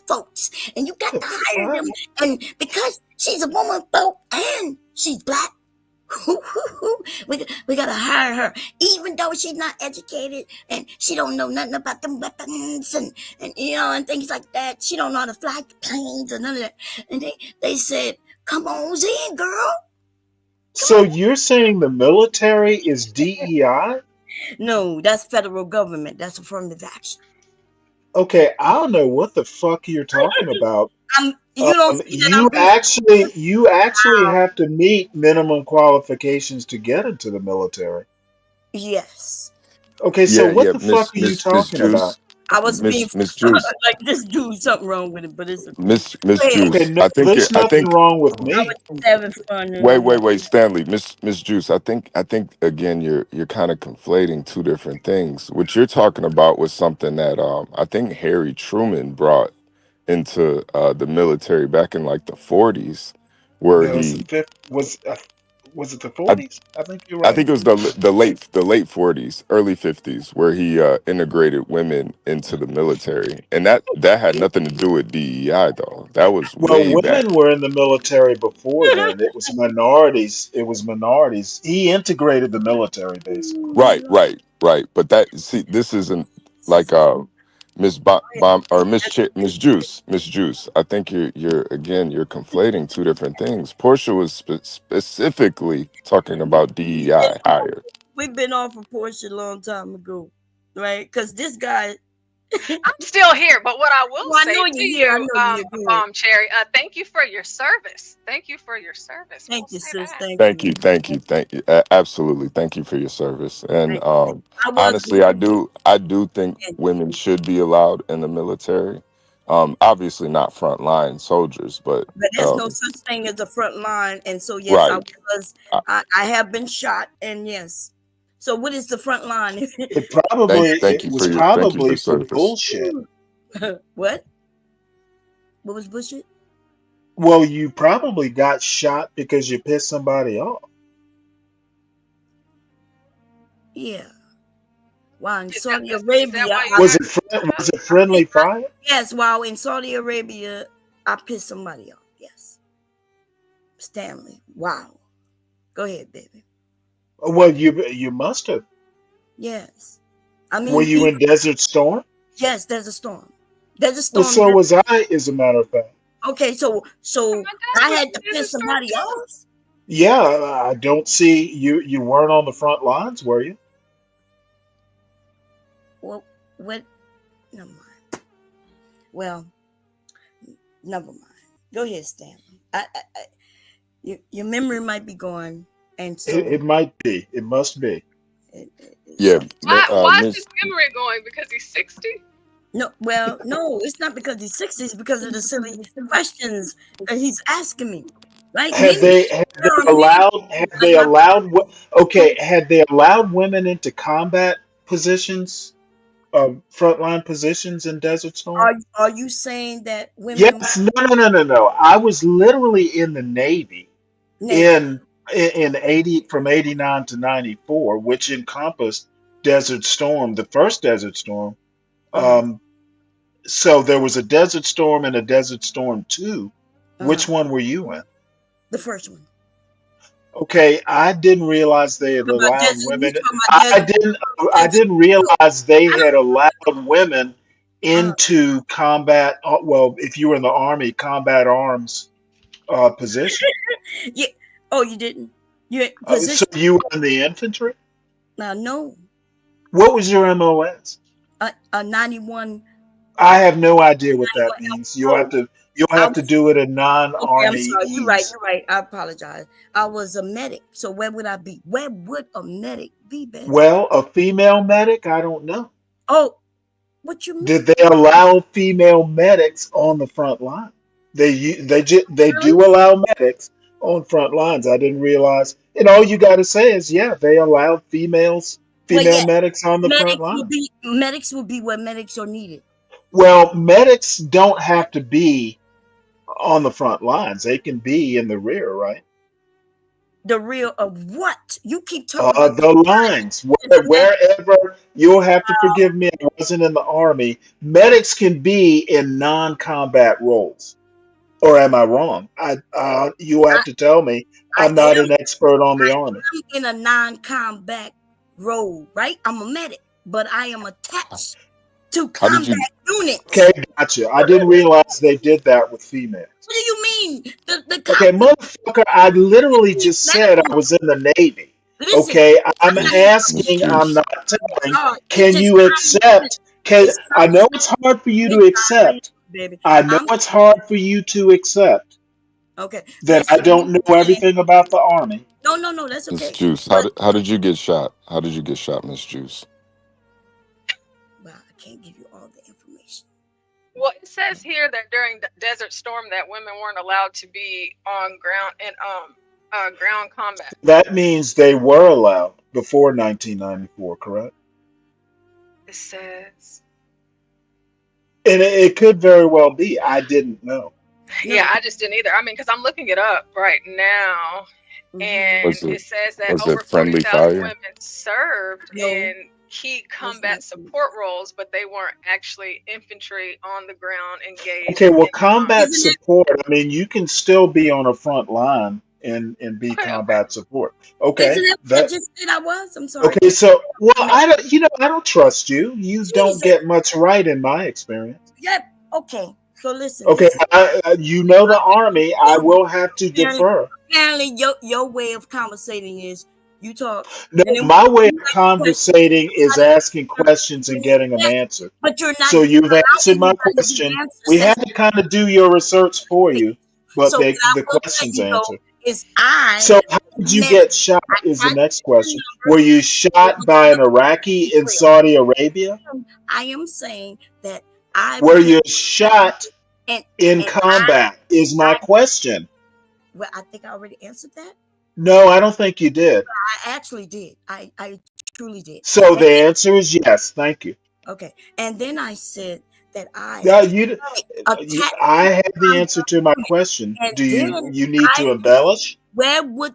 folks, and you got to hire them, and because she's a woman folk and she's black, we gotta hire her, even though she's not educated and she don't know nothing about them weapons and and things like that. She don't know how to fly planes or none of that. And they said, "Come on in, girl." So you're saying the military is DEI? No, that's federal government. That's affirmative action. Okay, I don't know what the fuck you're talking about. You don't see that You actually have to meet minimum qualifications to get into the military. Yes. Okay, so what the fuck are you Miss talking about? Juice. I was being Miss Juice, like this dude, something wrong with it, but it's okay. Miss Go ahead. Okay, Juice. no, there's I nothing think. wrong with I me. was just having fun and all that. Wait, Stanley, Miss Juice. I think again, you're kind of conflating two different things. What you're talking about was something that I think Harry Truman brought into the military back in like the 40s, where No, it's the he. fifth. Was it the I, 40s? I think you're I right. think it was the late 40s, early 50s, where he integrated women into the military, and that had nothing to do with DEI though. That was Well, way back. women were in the military before then. It was minorities. It was minorities. He integrated the military, basically. Right. But this isn't like Miss Juice. I think you're conflating two different things. Portia was specifically talking about DEI hire. We've been off of Porsche a long time ago, right? Because this guy. I'm still here, but what I will Well, I say know to you're here. I you, know you're here. Go ahead. Cherry, thank you for your service. Thank you for your service. Thank We'll you, say sis. that. Thank you. Thank you. Absolutely, thank you for your service. And Thank you. I was honestly, I do think women should be allowed in the military. Obviously not frontline soldiers, but But there's no such thing as a front line. And so, yes, right. I have been shot. And yes. So, what is the front line? Thank you It was for your probably for service. bullshit. What? What was bullshit? Well, you probably got shot because you pissed somebody off. Yeah. While in Is Saudi that Arabia, why you Was got it friendly fire? yes, while in Saudi Arabia, I pissed somebody off. Yes. Stanley. Wow. Go ahead, baby. Well, you must have. Yes. I Were mean, you in Desert Storm? yes, there's a storm. There's a Well, storm. so was I, as a matter of fact. Okay, so I had to piss somebody off. Yeah, I don't see you. You weren't on the front lines, were you? Well, what? Never mind. Well, never mind. Go ahead, Stanley. Your memory might be gone, and so It might be. It must be. Yeah. why is his memory going? Because he's 60? No, well, no, it's not because he's 60. It's because of the silly questions that he's asking me. Right? Had they allowed okay, had they allowed women into combat positions, frontline positions in Desert Storm? Are you saying that women? Yes, no. I was literally in the Navy in 80 from 89 to 94, which encompassed Desert Storm, the first Desert Storm. So there was a Desert Storm and a Desert Storm 2. Which one were you in? The first one. Okay, I didn't realize they had allowed women. I didn't realize they had allowed women into combat. Well, if you were in the Army, combat arms position. Yeah. Oh, you didn't. You So you were in the infantry? No. What was your MOS? 91. I have no idea what that means. You'll have to do it in non-Army. Okay, I'm sorry. You're right. I apologize. I was a medic. So where would I be? Where would a medic be, Ben? Well, a female medic, I don't know. Oh, what you mean? Did they allow female medics on the front line? They do allow medics on front lines. I didn't realize. And all you got to say is, yeah, they allowed female medics on the front line. Medics will be where medics are needed. Well, medics don't have to be on the front lines. They can be in the rear, right? The rear of what? You keep talking about the lines. Wherever, you'll have to forgive me, I wasn't in the Army. Medics can be in non-combat roles. Or am I wrong? You have to tell me. I'm not an expert on the Army. I'm in a non-combat role, right? I'm a medic, but I am attached to combat units. Okay, gotcha. I didn't realize they did that with females. What do you mean? Okay, motherfucker, I literally just said I was in the Navy. Listen, okay, I'm asking, I'm not telling. Can you accept? I know it's hard for you to accept. I know it's hard for you to accept okay, that I don't know everything about the Army. No, that's okay. Miss Juice, how did you get shot? How did you get shot, Miss Juice? Well, I can't give you all the Well, it says here that during the Desert Storm that women weren't allowed to be on ground and ground combat. That means they were allowed before 1994, correct? It says. And it could very well be. I didn't know. Yeah, I just didn't either. I mean, because I'm looking it up right now, and Was it says that it over friendly 40,000 fire? women served in key combat support roles, but they weren't actually infantry on the ground engaged. Okay, well, combat support, I mean, you can still be on a front line and be combat support. Okay. Isn't that what I just said I was? I'm sorry. Okay, so I don't trust you. You don't get much right in my experience. Yep. Okay. So listen. Okay, you know the Army. I will have to defer. Apparently, your way of conversating is you talk. No, my way of conversating is asking questions and getting them answered. But you're not. So you've answered my question. We had to kind of do your research for you, but the question's answered. So how did you get shot is the next question. Were you shot by an Iraqi in Saudi Arabia? I am saying that Were you shot in combat is my question. Well, I think I already answered that. No, I don't think you did. I actually did. I truly did. So the answer is yes. Thank you. Okay. And then I said that I have the answer to my question. Do you need to embellish? Where would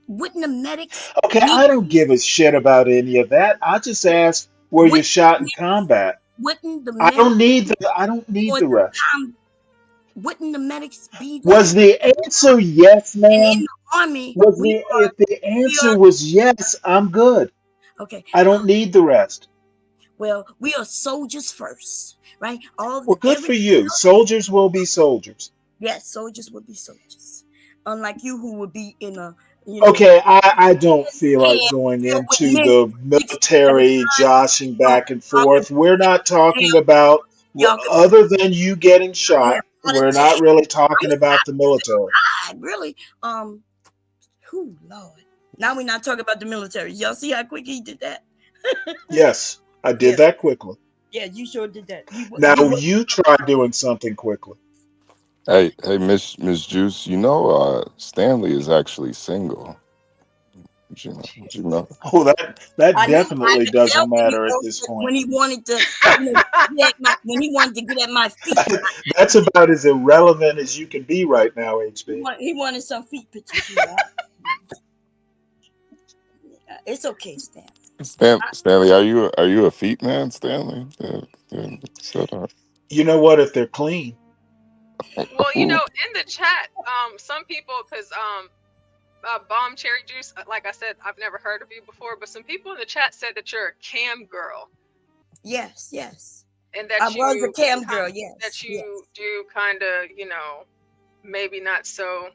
wouldn't the medics? Okay, I don't give a shit about any of that. I just asked, were you shot in combat? Wouldn't the I don't need the rest. Wouldn't the medics be there? Was the answer yes, ma'am? In the Army, if the answer was yes, I'm good. Okay. I don't need the rest. Well, we are soldiers first, right? Good for you. Soldiers will be soldiers. Yes, soldiers will be soldiers. Unlike you, who would be in a. Okay, I don't feel like going into the military joshing back and forth. We're not talking about other than you getting shot. We're not really talking about the military. Really? Lord. Now we're not talking about the military. Y'all see how quick he did that? Yes, I did that quickly. Yeah, you sure did that. Now you try doing something quickly. Hey, Miss Juice, Stanley is actually single. Did you know? Oh, that definitely doesn't matter at this point. When he wanted to, when he wanted to get at my feet. That's about as irrelevant as you can be right now, HB. He wanted some feet pictures. It's okay, Stanley, are you a feet man, Stanley? Shut up. You know what? If they're clean. Well, in the chat, some people, because Bomb Cherry Juice, like I said, I've never heard of you before, but some people in the chat said that you're a cam girl. Yes. And that I was a cam girl, yes. That you do kind of, maybe not so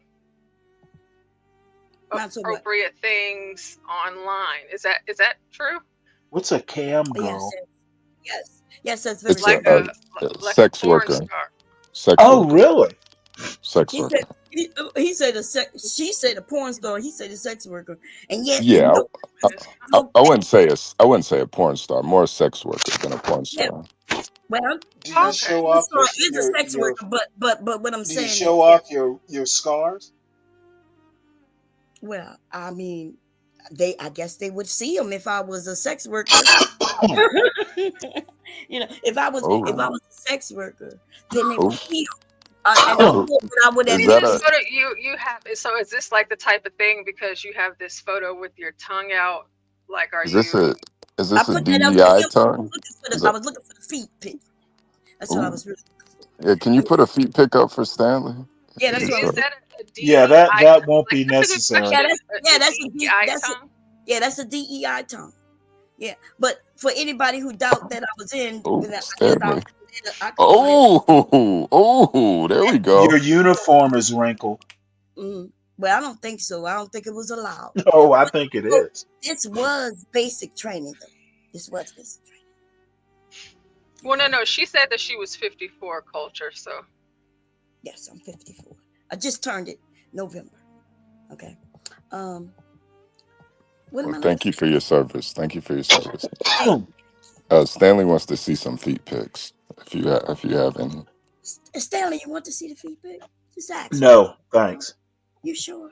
appropriate things online. Is that true? What's a cam girl? Yes, that's very like true. a sex worker. Really? Sex worker. He said she said a porn star. He said a sex worker, and yet I wouldn't say a porn star. More a sex worker than a porn star. Well, do you show off is a sex worker, but what I'm saying is, you show off your scars? Well, I mean, I guess they would see them if I was a sex worker. If I was a sex worker, then they would see them. I would have. You have. So is this like the type of thing because you have this photo with your tongue out? Like, is this a DEI tongue? I was looking for the feet pic. That's what I was really looking for. Yeah, can you put a feet pic up for Stanley? Yeah, that's what. That won't be necessary. That's a DEI tongue. Yeah, but for anybody who doubt that I was in, Stanley. There we go. Your uniform is wrinkled. Well, I don't think so. I don't think it was allowed. Oh, I think it is. This was basic training, though. This was basic training. Well, no. She said that she was 54 culture, so. Yes, I'm 54. I just turned it November. Okay. Thank you for your service. Stanley wants to see some feet pics. if you have any. Stanley, you want to see the feet pic? Just ask me. No, thanks. You sure?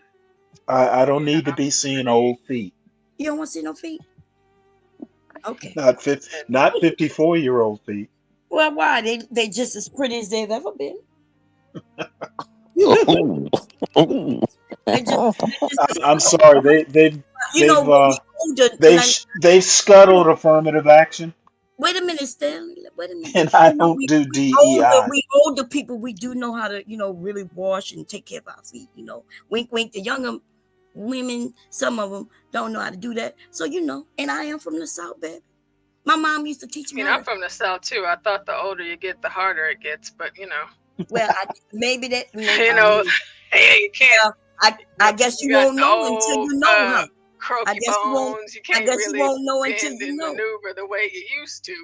I don't need to be seeing old feet. You don't want to see no feet? Okay. Not 54-year-old feet. Well, why? They just as pretty as they've ever been. I'm sorry. They've scuttled affirmative action, Wait a minute, Stanley. Wait a minute. and I don't do DEI. We older people, we do know how to, really wash and take care of our feet. Wink, wink. The younger women, some of them don't know how to do that. So and I am from the South, baby. My mom used to teach me. I'm from the South too. I thought the older you get, the harder it gets. But Well, maybe that. Hey, you can't. I guess you won't know until you know, huh? Croaky bones. You can't really won't know bend until you and know. maneuver the way you used to.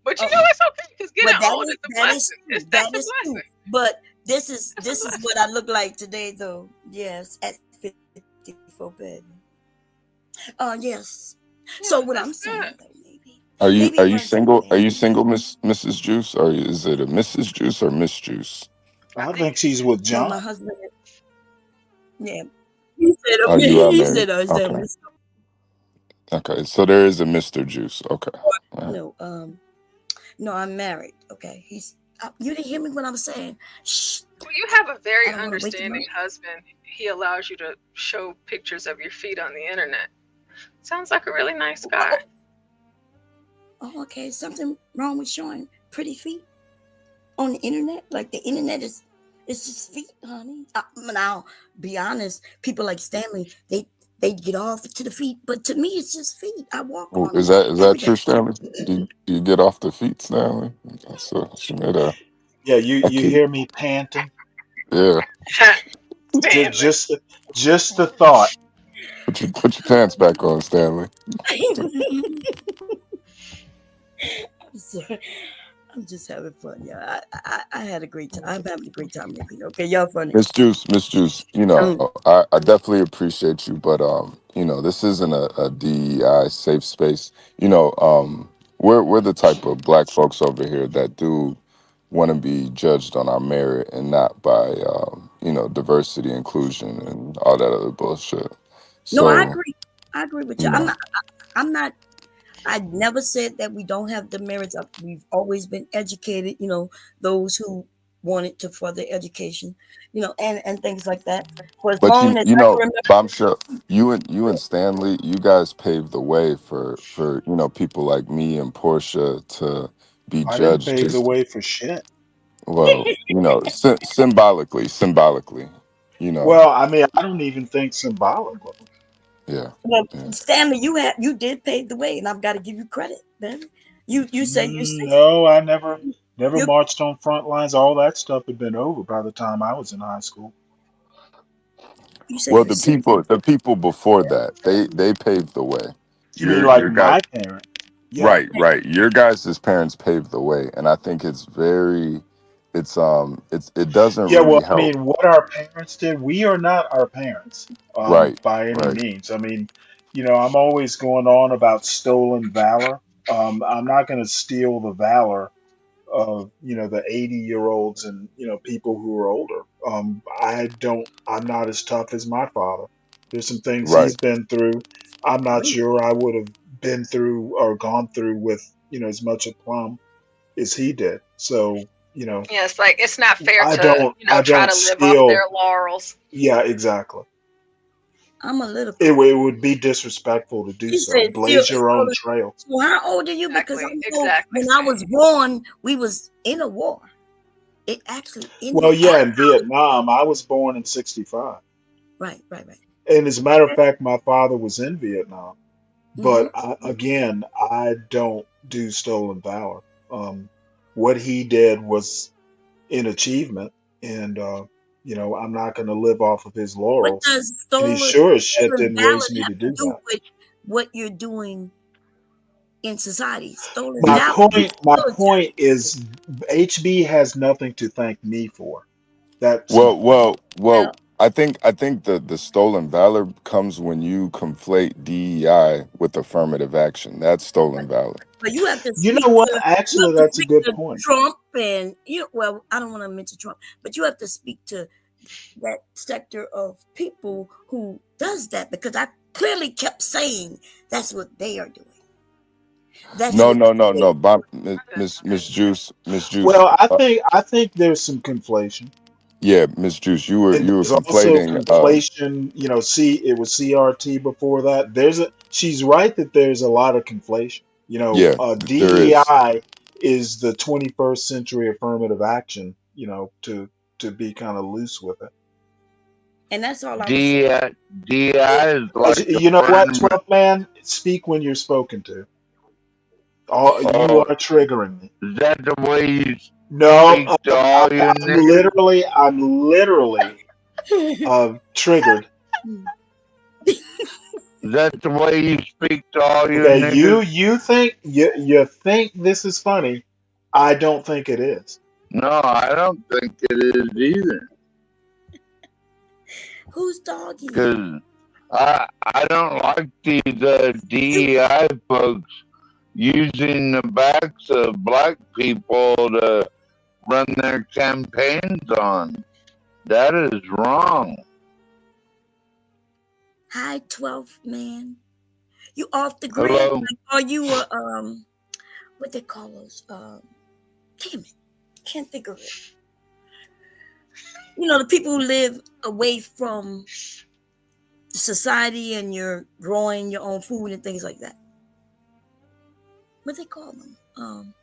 But it's okay because getting old is a blessing. That is true. But this is what I look like today, though. Yes, at 54, baby. Yes. So what I'm saying, though, Are you single? Are you single, Mrs. Juice, or is it a Mrs. Juice or Miss Juice? I think she's with John. No, my husband. Yeah. He said, Oh, you are he married. said, Okay, so there is a Mr. Juice. Okay. No, I'm married. Okay, you didn't hear me when I was saying. Shh. Well, you have a very understanding husband. He allows you to show pictures of your feet on the internet. Sounds like a really nice guy. Oh, okay. Something wrong with showing pretty feet on the internet? Like the internet is just feet, honey. Now, be honest. People like Stanley, they get off to the feet, but to me, it's just feet. I walk on. Is that true, Stanley? Do you get off the feet, Stanley? Yeah, you hear me panting? Yeah. Just the thought. Put your pants back on, Stanley. I'm sorry. I'm just having fun, yeah. I had a great time. I'm having a great time with you. Okay, y'all funny. Miss Juice, I definitely appreciate you, but this isn't a DEI safe space. We're the type of black folks over here that do want to be judged on our merit and not by diversity, inclusion, and all that other bullshit. No, I agree. I agree with you. I'm not. I never said that we don't have the merits. We've always been educated. Those who wanted to further education, and things like that. For as long as I remember, I'm sure you and Stanley, you guys paved the way for people like me and Porsha to be I didn't judged. pave the way for shit. Well, symbolically. Well, I mean, I don't even think symbolically. Yeah. Well, Stanley, you did pave the way, and I've got to give you credit, man. You say you say no, I never marched on front lines. All that stuff had been over by the time I was in high school. Well, the people before that, they paved the way. You mean like my parents? Yeah. Right. Your guys' parents paved the way, and I think it doesn't Yeah, really well, help. I mean, what our parents did, we are not our parents by any means. I mean, I'm always going on about stolen valor. I'm not going to steal the valor of the 80-year-olds and people who are older. I'm not as tough as my father. There's some things he's been through. I'm not sure I would have been through or gone through with as much aplomb as he did. So yeah, it's like it's not fair I to don't try to steal, live off their laurels. Yeah, exactly. I'm a little. It would be disrespectful to do so. Blaze your own trail. So how old are you? Because I know when I was born, we was in a war. It actually. In Vietnam. I was born in '65. Right. And as a matter of fact, my father was in Vietnam. But I don't do stolen valor. What he did was an achievement, and I'm not going to live off of his laurels. And he sure as shit didn't raise me to do that. With what you're doing in society, My point is, HB has nothing to thank me for. That's well. I think the stolen valor comes when you conflate DEI with affirmative action. That's stolen valor. But you have to. You know what? Actually, that's a good point. Trump and well, I don't want to mention Trump, but you have to speak to that sector of people who does that, because I clearly kept saying that's what they are doing. No. Miss Juice, Well, I think there's some conflation. yeah, Miss Juice, you were And there's also conflating. conflation, it was CRT before that. She's right that there's a lot of conflation. Yeah, there is. DEI is the 21st century affirmative action, to be kind of loose with it. And that's all I was saying. DI is like You know what, Trump man? Speak when you're spoken to. You are triggering me. Is that the way you No, speak to all your I'm niggas? literally triggered. Is that the way you speak to all your Okay, niggas? you think you think this is funny. I don't think it is. No, I don't think it is either. Who's doggy? Because I don't like these DEI folks using the backs of black people to run their campaigns on. That is wrong. Hi, 12th man. You off the grid? Hello? Like, are you what they call those? Damn it, can't think of it. The people who live away from society and you're growing your own food and things like that. What they call them?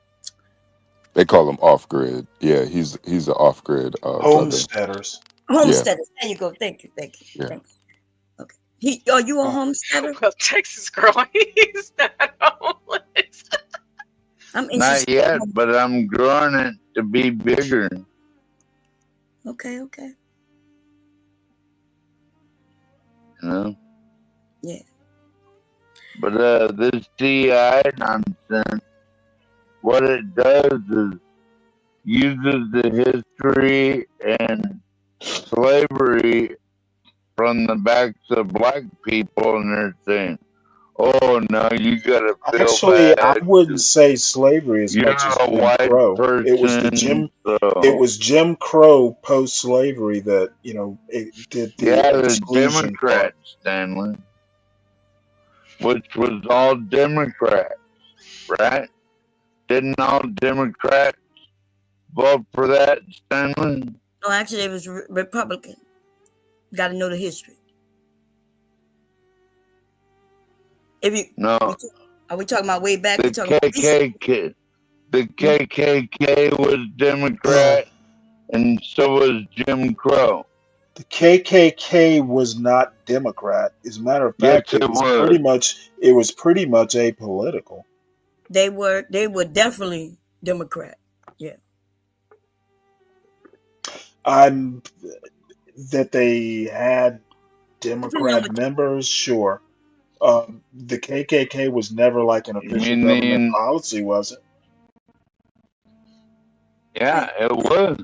They call him off grid. Yeah, he's an off grid Homesteaders. Homesteaders. There you go. Thank you. Yeah. Thank you. Okay. Are you a homesteader? Well, Texas girl, he's not homeless. I'm Not interested. yet, but I'm growing it to be bigger. Okay. Yeah. But this DI nonsense, what it does is uses the history and slavery from the backs of black people, and they're saying, "Oh no, you gotta feel Actually, I bad. wouldn't say slavery as You're much as a Jim white Crow. It person." was Jim Crow post slavery that it did the Yeah, the exclusion part. Democrats, Stanley, which was all Democrats, right? Didn't all Democrats vote for that, Stanley? No, actually, it was Republican. Got to know the history. No. Are we talking about way back? The KKK. The KKK was Democrat, and so was Jim Crow. The KKK was not Democrat. As a matter of fact, Yes, it was pretty much apolitical. They were definitely Democrat. Yeah. That they had Democrat members, sure. The KKK was never like an official government policy, was it? Yeah, it was.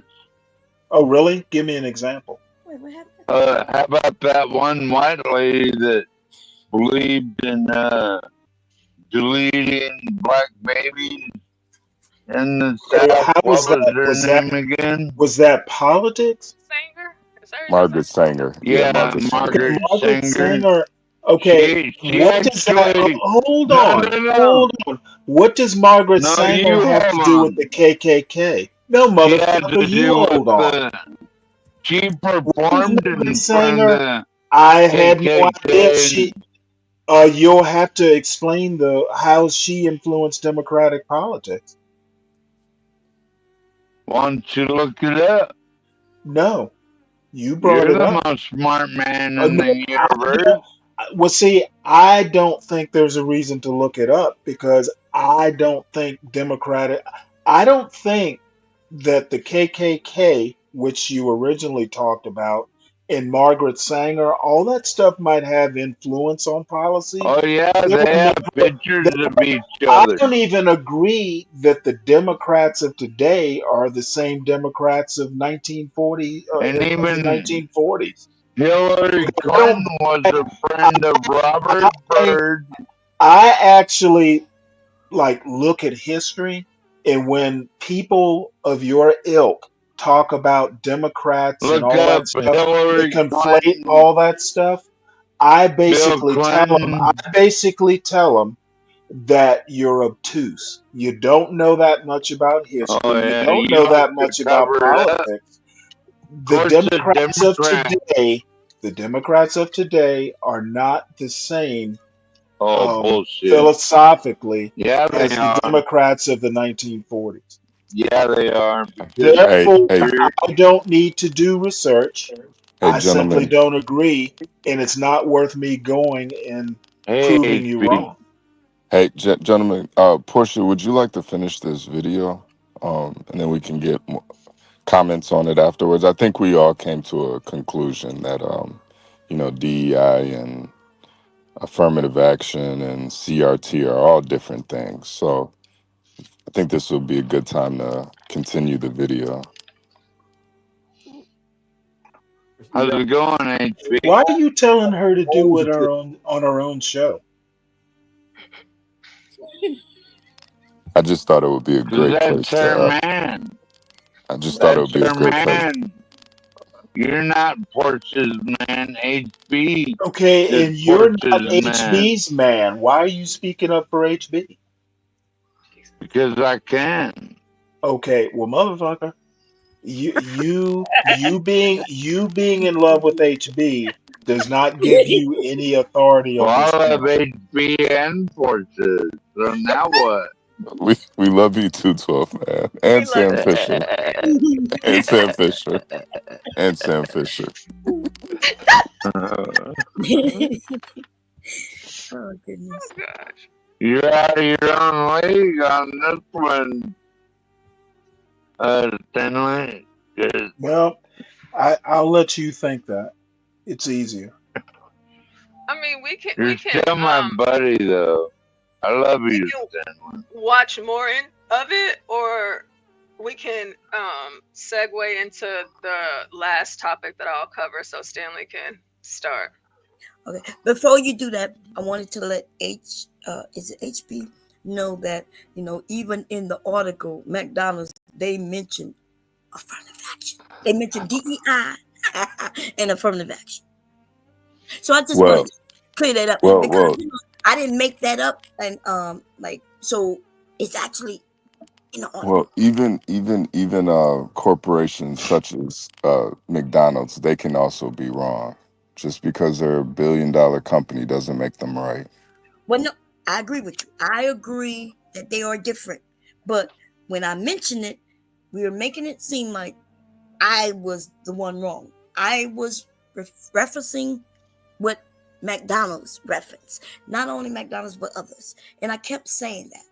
Oh, really? Give me an example. Wait, what happened? How about that one white lady that believed in deleting black babies in the South? How was What that? was her name again? Was that politics? Margaret Sanger. Yeah, Margaret Margaret Sanger. Sanger. Okay, She what does that? actually- Hold No, on, no, no. hold on. What does Margaret No, Sanger you have to hold do on. with the KKK? No, She had to motherfucker, you do hold with on. she performed in front of Sanger, the I had no idea KKK. you'll have to explain how she influenced democratic politics. Why don't you look it up? No, you brought You're it the up. most smart man in No, the universe. Well, see, I don't think there's a reason to look it up because I don't think I don't think that the KKK, which you originally talked about, and Margaret Sanger, all that stuff might have influence on policy. Oh yeah, There they were have never- pictures of each I other. don't even agree that the Democrats of today are the same Democrats of 1940 And of the even 1940s. Hillary Clinton was a friend of Robert Byrd. I actually look at history And when people of your ilk talk about Democrats and Look all that up stuff, they Hillary conflate Clinton. all that stuff. I Bill basically tell them, Clinton. that you're obtuse. You don't know that much about Oh history. You yeah, don't you know like that to much about cover it up. politics. Of The course, a Democrats of Democrat. today, are not the same Oh bullshit. philosophically Yeah, they as the are. Democrats of the 1940s. Yeah, they are. Because Hey, Therefore, hey, I don't need to do research. hey, I simply gentlemen. don't agree, and it's not worth me going and hey, proving you HB. wrong. Hey, gentlemen. Portia, would you like to finish this video, and then we can get more comments on it afterwards? I think we all came to a conclusion that, DEI and affirmative action and CRT are all different things. So I think this will be a good time to continue the video. How's it going, HB? Why are you telling her to do it on her own show? I just thought it would be a Because great that's place her to. man. I just thought it would That's be a her great place. man. You're not Portia's man. HB Okay, is and you're not Portia's man. HB's man. Why are you speaking up for HB? Because I can. Okay, well, motherfucker, you being in love with HB does not give you any authority Well, on I this love panel. HB and Portia. So now what? We love you too, 12 man, and Sam Fisher, and Sam Fisher, and Sam Fisher. Oh goodness. You're out of your own league on this one, Stanley. 'Cause Well, I'll let you think that. It's easier. I mean, we You're can still my buddy, though. I love we you, can Stanley. watch more of it, or we can segue into the last topic that I'll cover so Stanley can start. Okay. Before you do that, I wanted to let is it HB know that, even in the article, McDonald's, they mentioned affirmative action. They mentioned DEI and affirmative action. So I just wanted Well, to clear that up well, because well. I didn't make that up, and so it's actually in the article. Well, even corporations such as McDonald's, they can also be wrong. Just because they're $1 billion company doesn't make them right. Well, no, I agree with you. I agree that they are different, but when I mentioned it, we were making it seem like I was the one wrong. I was referencing what McDonald's referenced, not only McDonald's but others, and I kept saying that.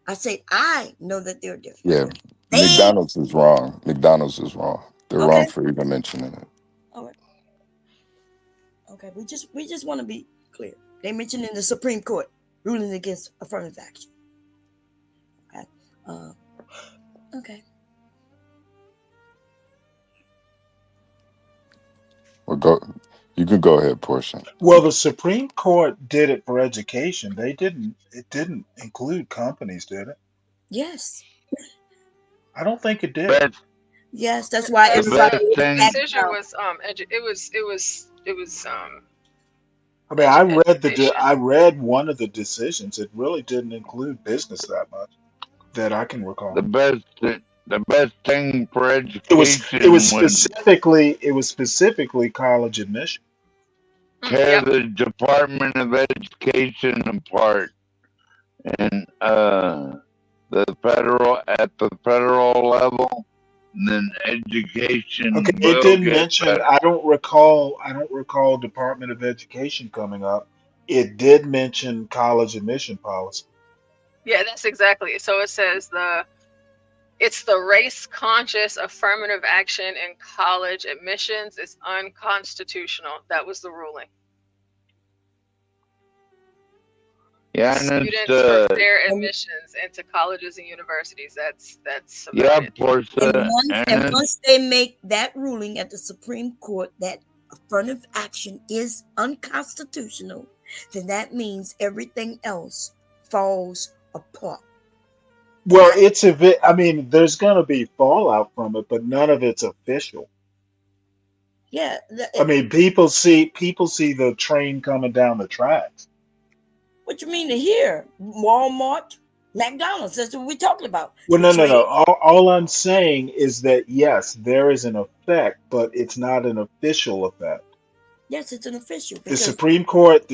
I said I know that they're different. Yeah, They McDonald's is wrong. McDonald's is wrong. They're wrong okay. for even mentioning it. All right. Okay, we just want to be clear. They mentioned in the Supreme Court ruling against affirmative action. Okay. Okay. Well, you can go ahead, Portia. Well, the Supreme Court did it for education. It didn't include companies, did it? Yes. I don't think it did. But yes, that's why The everybody decision was it was I mean, I read one of the decisions. It really didn't include business that much that I can recall. the best thing for It was education was specifically college admission. tear the Department of Education apart and the federal level, and then education Okay, it will didn't get mention. better. I don't recall Department of Education coming up. It did mention college admission policy. Yeah, that's exactly. So it says it's the race conscious affirmative action in college admissions is unconstitutional. That was the ruling. Yeah, and Students it's for fair admissions into colleges and universities. That's yeah, subverted. Portia, and once they make that ruling at the Supreme Court that affirmative action is unconstitutional, then that means everything else falls apart. Well, it's a bit. I mean, there's going to be fallout from it, but none of it's official. Yeah. I mean, people see the train coming down the tracks. What you mean to hear? Walmart, McDonald's. That's what we're talking about. Well, The no. train. All I'm saying is that yes, there is an effect, but it's not an official effect. Yes, it's an official The because Supreme Court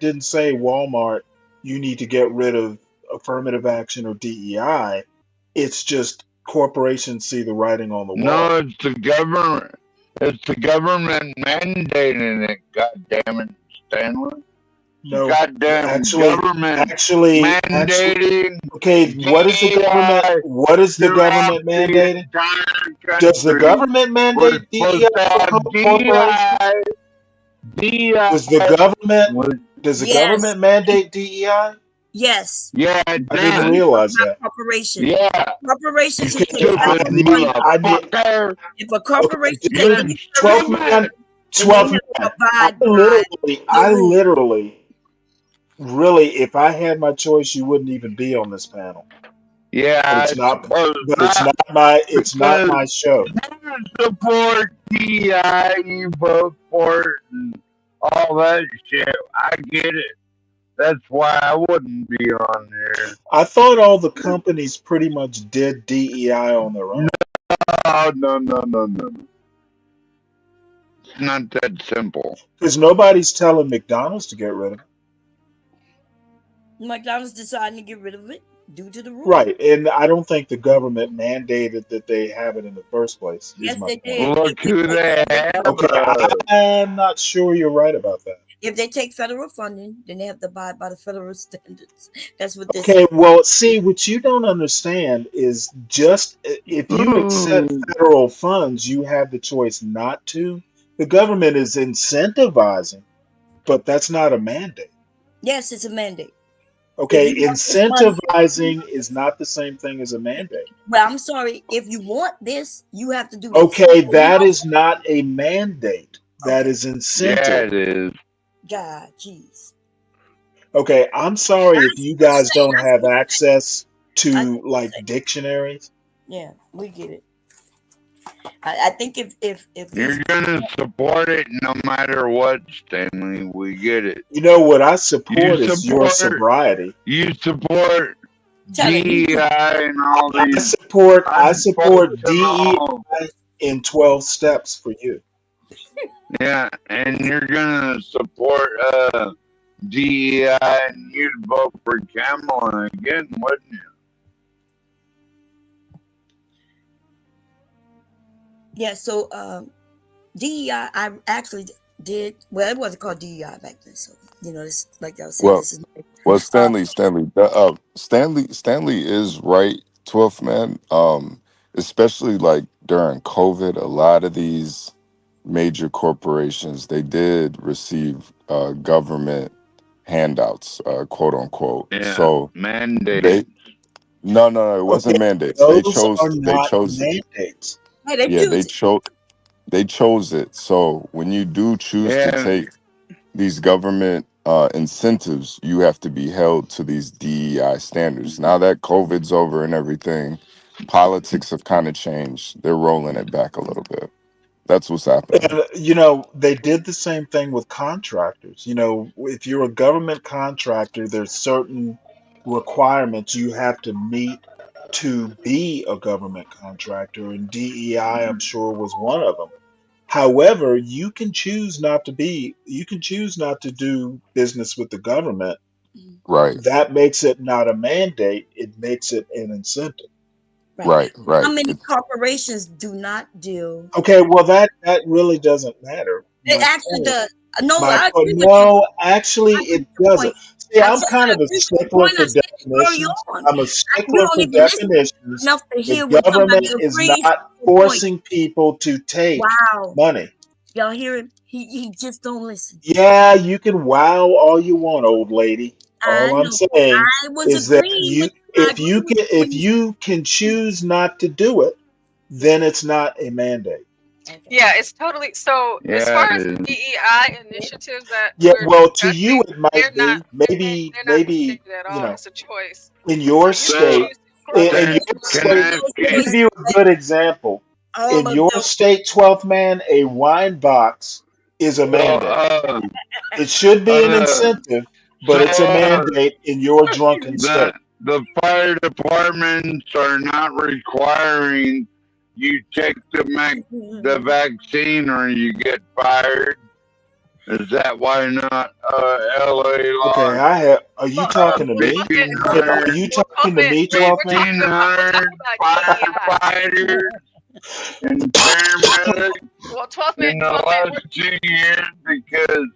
didn't say Walmart, you need to get rid of affirmative action or DEI. It's just corporations see the writing on the wall. No, it's the government. It's the government mandating it. God damn it, Stanley. No, Goddamn government actually, mandating okay, what is the government? DEI What is the throughout government the mandating? entire Does the country. government We're mandate supposed DEI to for have corporations? DEI. Does the government mandate DEI? Yes. Yeah, it I didn't does. realize that. Corporation. Yeah. Corporations who Okay, take Stupid motherfucker. if a corporation Okay, takes dude, any 12th service, man, then they 12th have man. to abide by I the rules. literally, really, if I had my choice, you wouldn't even be on this panel. Yeah, But it's not my show. You support DEI, you vote for it, and all that shit. I get it. That's why I wouldn't be on there. I thought all the companies pretty much did DEI on their own. No. It's not that simple. Because nobody's telling McDonald's to get rid of it. McDonald's deciding to get rid of it due to the rules. Right, and I don't think the government mandated that they have it in the first place. Yes, they did. Look who they have. Okay, I'm not sure you're right about that. If they take federal funding, then they have to abide by the federal standards. That's what this. Okay, well, see, what you don't understand is just if you accept federal funds, you have the choice not to. The government is incentivizing, but that's not a mandate. Yes, it's a mandate. Okay, If you want this money- incentivizing is not the same thing as a mandate. Well, I'm sorry. If you want this, you have to do this. Okay, that is not a mandate. That is incentive. Yeah, it is. God, jeez. Okay, I'm sorry if you guys don't have access to like dictionaries. Yeah, we get it. I think if You're gonna support it no matter what, Stanley. We get it. You know what I support is your sobriety. You support Tell DEI and all I these. support DEI in 12 steps for you. Yeah, and you're gonna support DEI, and you'd vote for Kamala again, wouldn't you? Yeah, so DEI, I actually did. Well, it wasn't called DEI back then, so it's like I was saying. Well, This is well, Stanley is right, 12th man. Especially like during COVID, a lot of these major corporations, they did receive government handouts, quote unquote. Yeah, So mandate. no, it wasn't mandates. They Those chose are not it. mandates. Yeah, they chose it. So when you do choose to take these government incentives, you have to be held to these DEI standards. Now that COVID's over and everything, politics have kind of changed. They're rolling it back a little bit. That's what's happening. And they did the same thing with contractors. If you're a government contractor, there's certain requirements you have to meet to be a government contractor, and DEI, I'm sure, was one of them. However, you can choose not to do business with the government. Right. That makes it not a mandate. It makes it an incentive. Right. How many corporations do not deal? Okay, well that really doesn't matter. It actually does. No, My I agree with no, you. actually it doesn't. See, I'm kind of a stickler for definitions. I'm a stickler for definitions. Enough to hear The what government somebody is agrees not with your point. forcing people to take Wow. money. Y'all hear him? He just don't listen. Yeah, you can wow all you want, old lady. All I'm saying is that if you can choose not to do it, then it's not a mandate. Yeah, it's totally so. As Yeah, far it as is. DEI initiatives that Yeah, we're well, to discussing, you it might they're be. not Maybe mandated at all. It's a choice. in your So you state, choose In your state, let me give you a good example. In your state, 12th man, a wine box is a mandate. It should be an incentive, but it's a mandate in your drunken state. The fire departments are not requiring you take the vaccine or you get fired. Is that why not LA law? Okay, Are you talking to me? Are you talking to me, 12th man? 1,500 firefighters and paramedics Well, 12th man, in the last 2 years because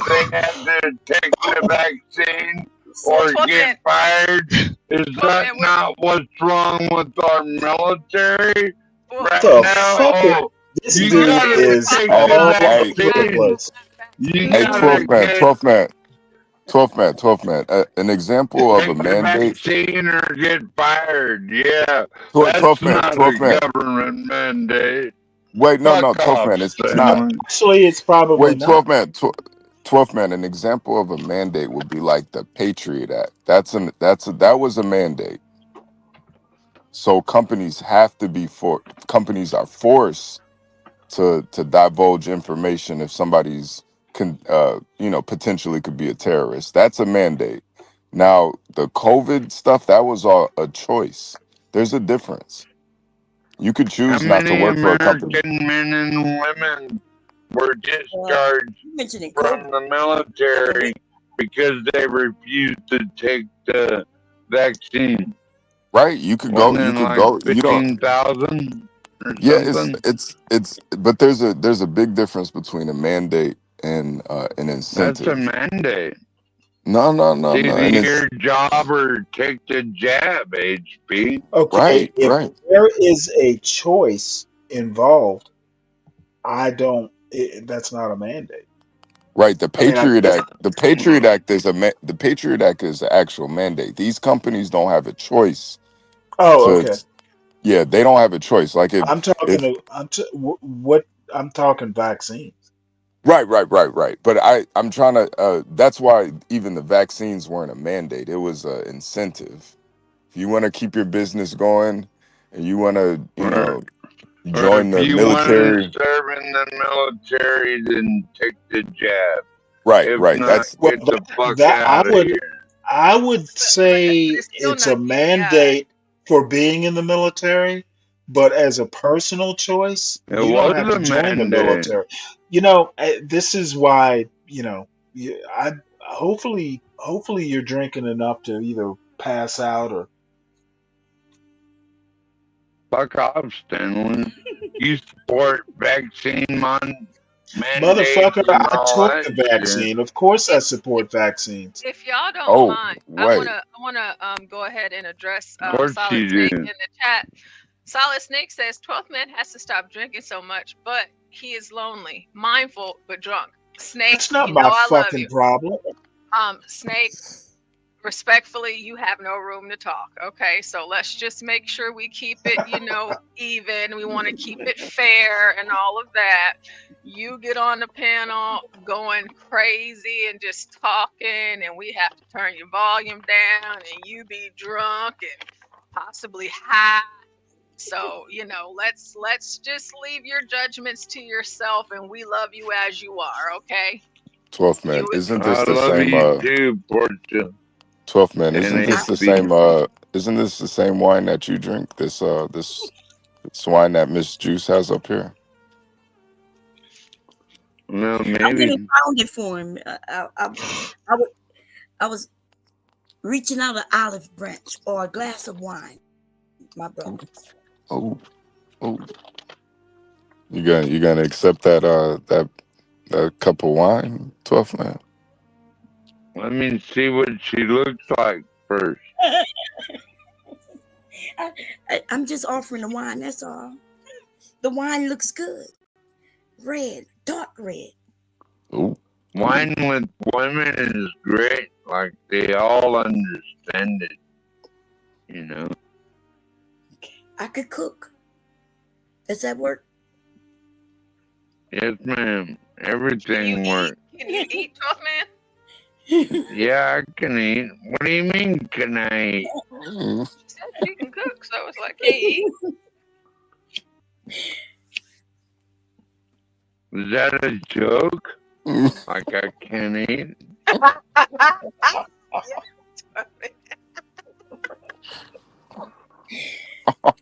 they had to take the vaccine or get fired. Is that not what's wrong with our military right now? Oh, This you dude gotta is take all the over the vaccine. place. You Hey, gotta 12th man. An example of a take the mandate. vaccine or get fired. Yeah, 12th that's man, not 12th a man. government mandate. Wait, no, Fuck 12th off, man. It's not. Stanley. Actually, it's probably Wait, 12th not. man. 12th man. An example of a mandate would be like the Patriot Act. That was a mandate. So companies are forced to divulge information if somebody's potentially could be a terrorist. That's a mandate. Now the COVID stuff, that was all a choice. There's a difference. You could How choose not to many work for a company. American men and women were discharged from the military because they refused to take the vaccine? Right? You could go. You Wasn't it could like go. You don't. 15,000 or Yeah, something? but there's a big difference between a mandate and an That's a incentive. mandate. No. It's And either it's your job or take the jab, HP. Okay, if right. there is a choice involved, that's not a mandate. Right, the I mean, I Patriot guess. Act. The Patriot Act is the actual mandate. These companies don't have a choice Oh, to. okay. Yeah, they don't have a choice. Like I'm talking if to. What I'm talking vaccines. right. But I'm trying to. That's why even the vaccines weren't a mandate. It was an incentive. If you want to keep your business going, and you want to, Or join if the you want to military. serve in the military, then take the jab. Right. If not, That's get the fuck That out of here. I would say it's still it's a not mandate for being in the military, but as a personal choice, It you don't was have a to join the mandate. military. This is why, I hopefully you're drinking enough to either pass out or Fuck off, Stanley. You support vaccine mandates motherfucker, and I all took that the shit. vaccine. Of course I support vaccines. If y'all don't Oh, mind, wait. I wanna go ahead and address Of course Solid you Snake do. in the chat. Solid Snake says 12th man has to stop drinking so much, but he is lonely, mindful, but drunk. Snake, That's not you know my I love fucking you. problem. Snake, respectfully, you have no room to talk. Okay, so let's just make sure we keep it, even. We want to keep it fair and all of that. You get on the panel going crazy and just talking, and we have to turn your volume down, and you be drunk and possibly high. So let's just leave your judgments to yourself, and we love you as you are. Okay. 12th man. Isn't this I the love same? you too, Porsha. 12th man. And Isn't this the HP. same? Isn't this the same wine that you drink? This wine that Miss Juice has up here. Well, I went maybe. and found it for him. I was reaching out an olive branch or a glass of wine, my brother. Oh. You gonna accept that cup of wine, 12th man? Let me see what she looks like first. I'm just offering the wine, that's all. The wine looks good. Red, dark red. Ooh. Wine with women is great. Like, they all understand it. I could cook. Does that work? Yes, ma'am. Everything works. Can you eat, 12th man? Yeah, I can eat. What do you mean, can I eat? She said she can cook. so it's like, can't eat. Is that a joke? Like I can't eat?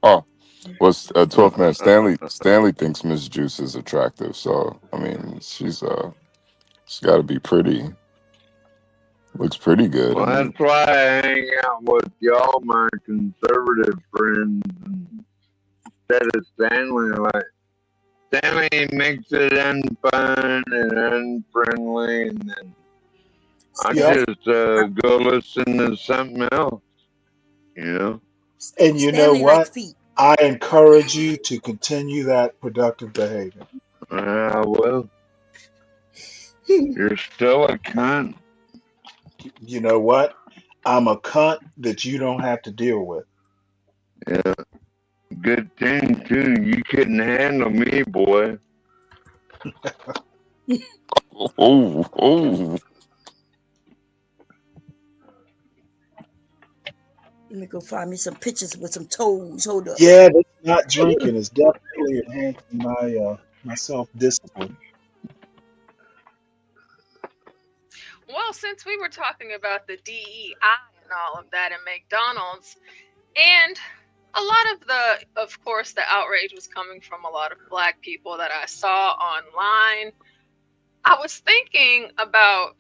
Oh, well, 12th man Stanley thinks Miss Juice is attractive. So I mean, she's got to be pretty. Looks pretty good. Well, I mean, that's why I hang out with y'all, my conservative friends, instead of Stanley. Like Stanley makes it unfun and unfriendly, and then I just go listen to something else. You know. And you know what? I encourage you to continue that productive behavior. Well, you're still a cunt. You know what? I'm a cunt that you don't have to deal with. Yeah. Good thing, too. You couldn't handle me, boy. oh. Let me go find me some pictures with some toes. Hold up. Yeah, that's not drinking is definitely enhancing my my self-discipline. Well, since we were talking about the DEI and all of that in McDonald's, and a lot of course, the outrage was coming from a lot of Black people that I saw online. I was thinking about,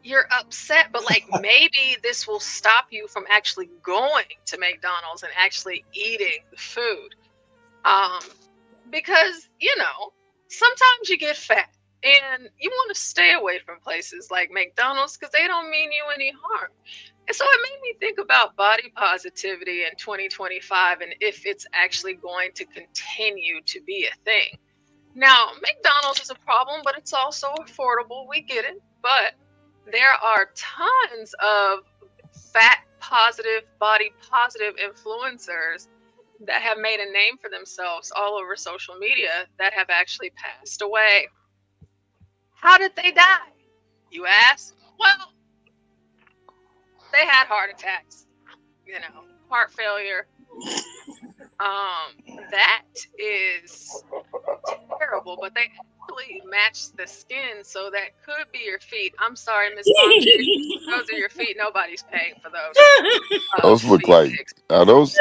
you're upset, but like maybe this will stop you from actually going to McDonald's and actually eating the food. Because, sometimes you get fat and you want to stay away from places like McDonald's because they don't mean you any harm. And so it made me think about body positivity in 2025 and if it's actually going to continue to be a thing. Now, McDonald's is a problem, but it's also affordable. We get it. But there are tons of fat positive, body positive influencers that have made a name for themselves all over social media that have actually passed away. How did they die? You ask? Well, they had heart attacks, heart failure. That is terrible, but they actually match the skin, so that could be your feet. I'm sorry, Miss Bonji, those are your feet. Nobody's paying for those. those look like are those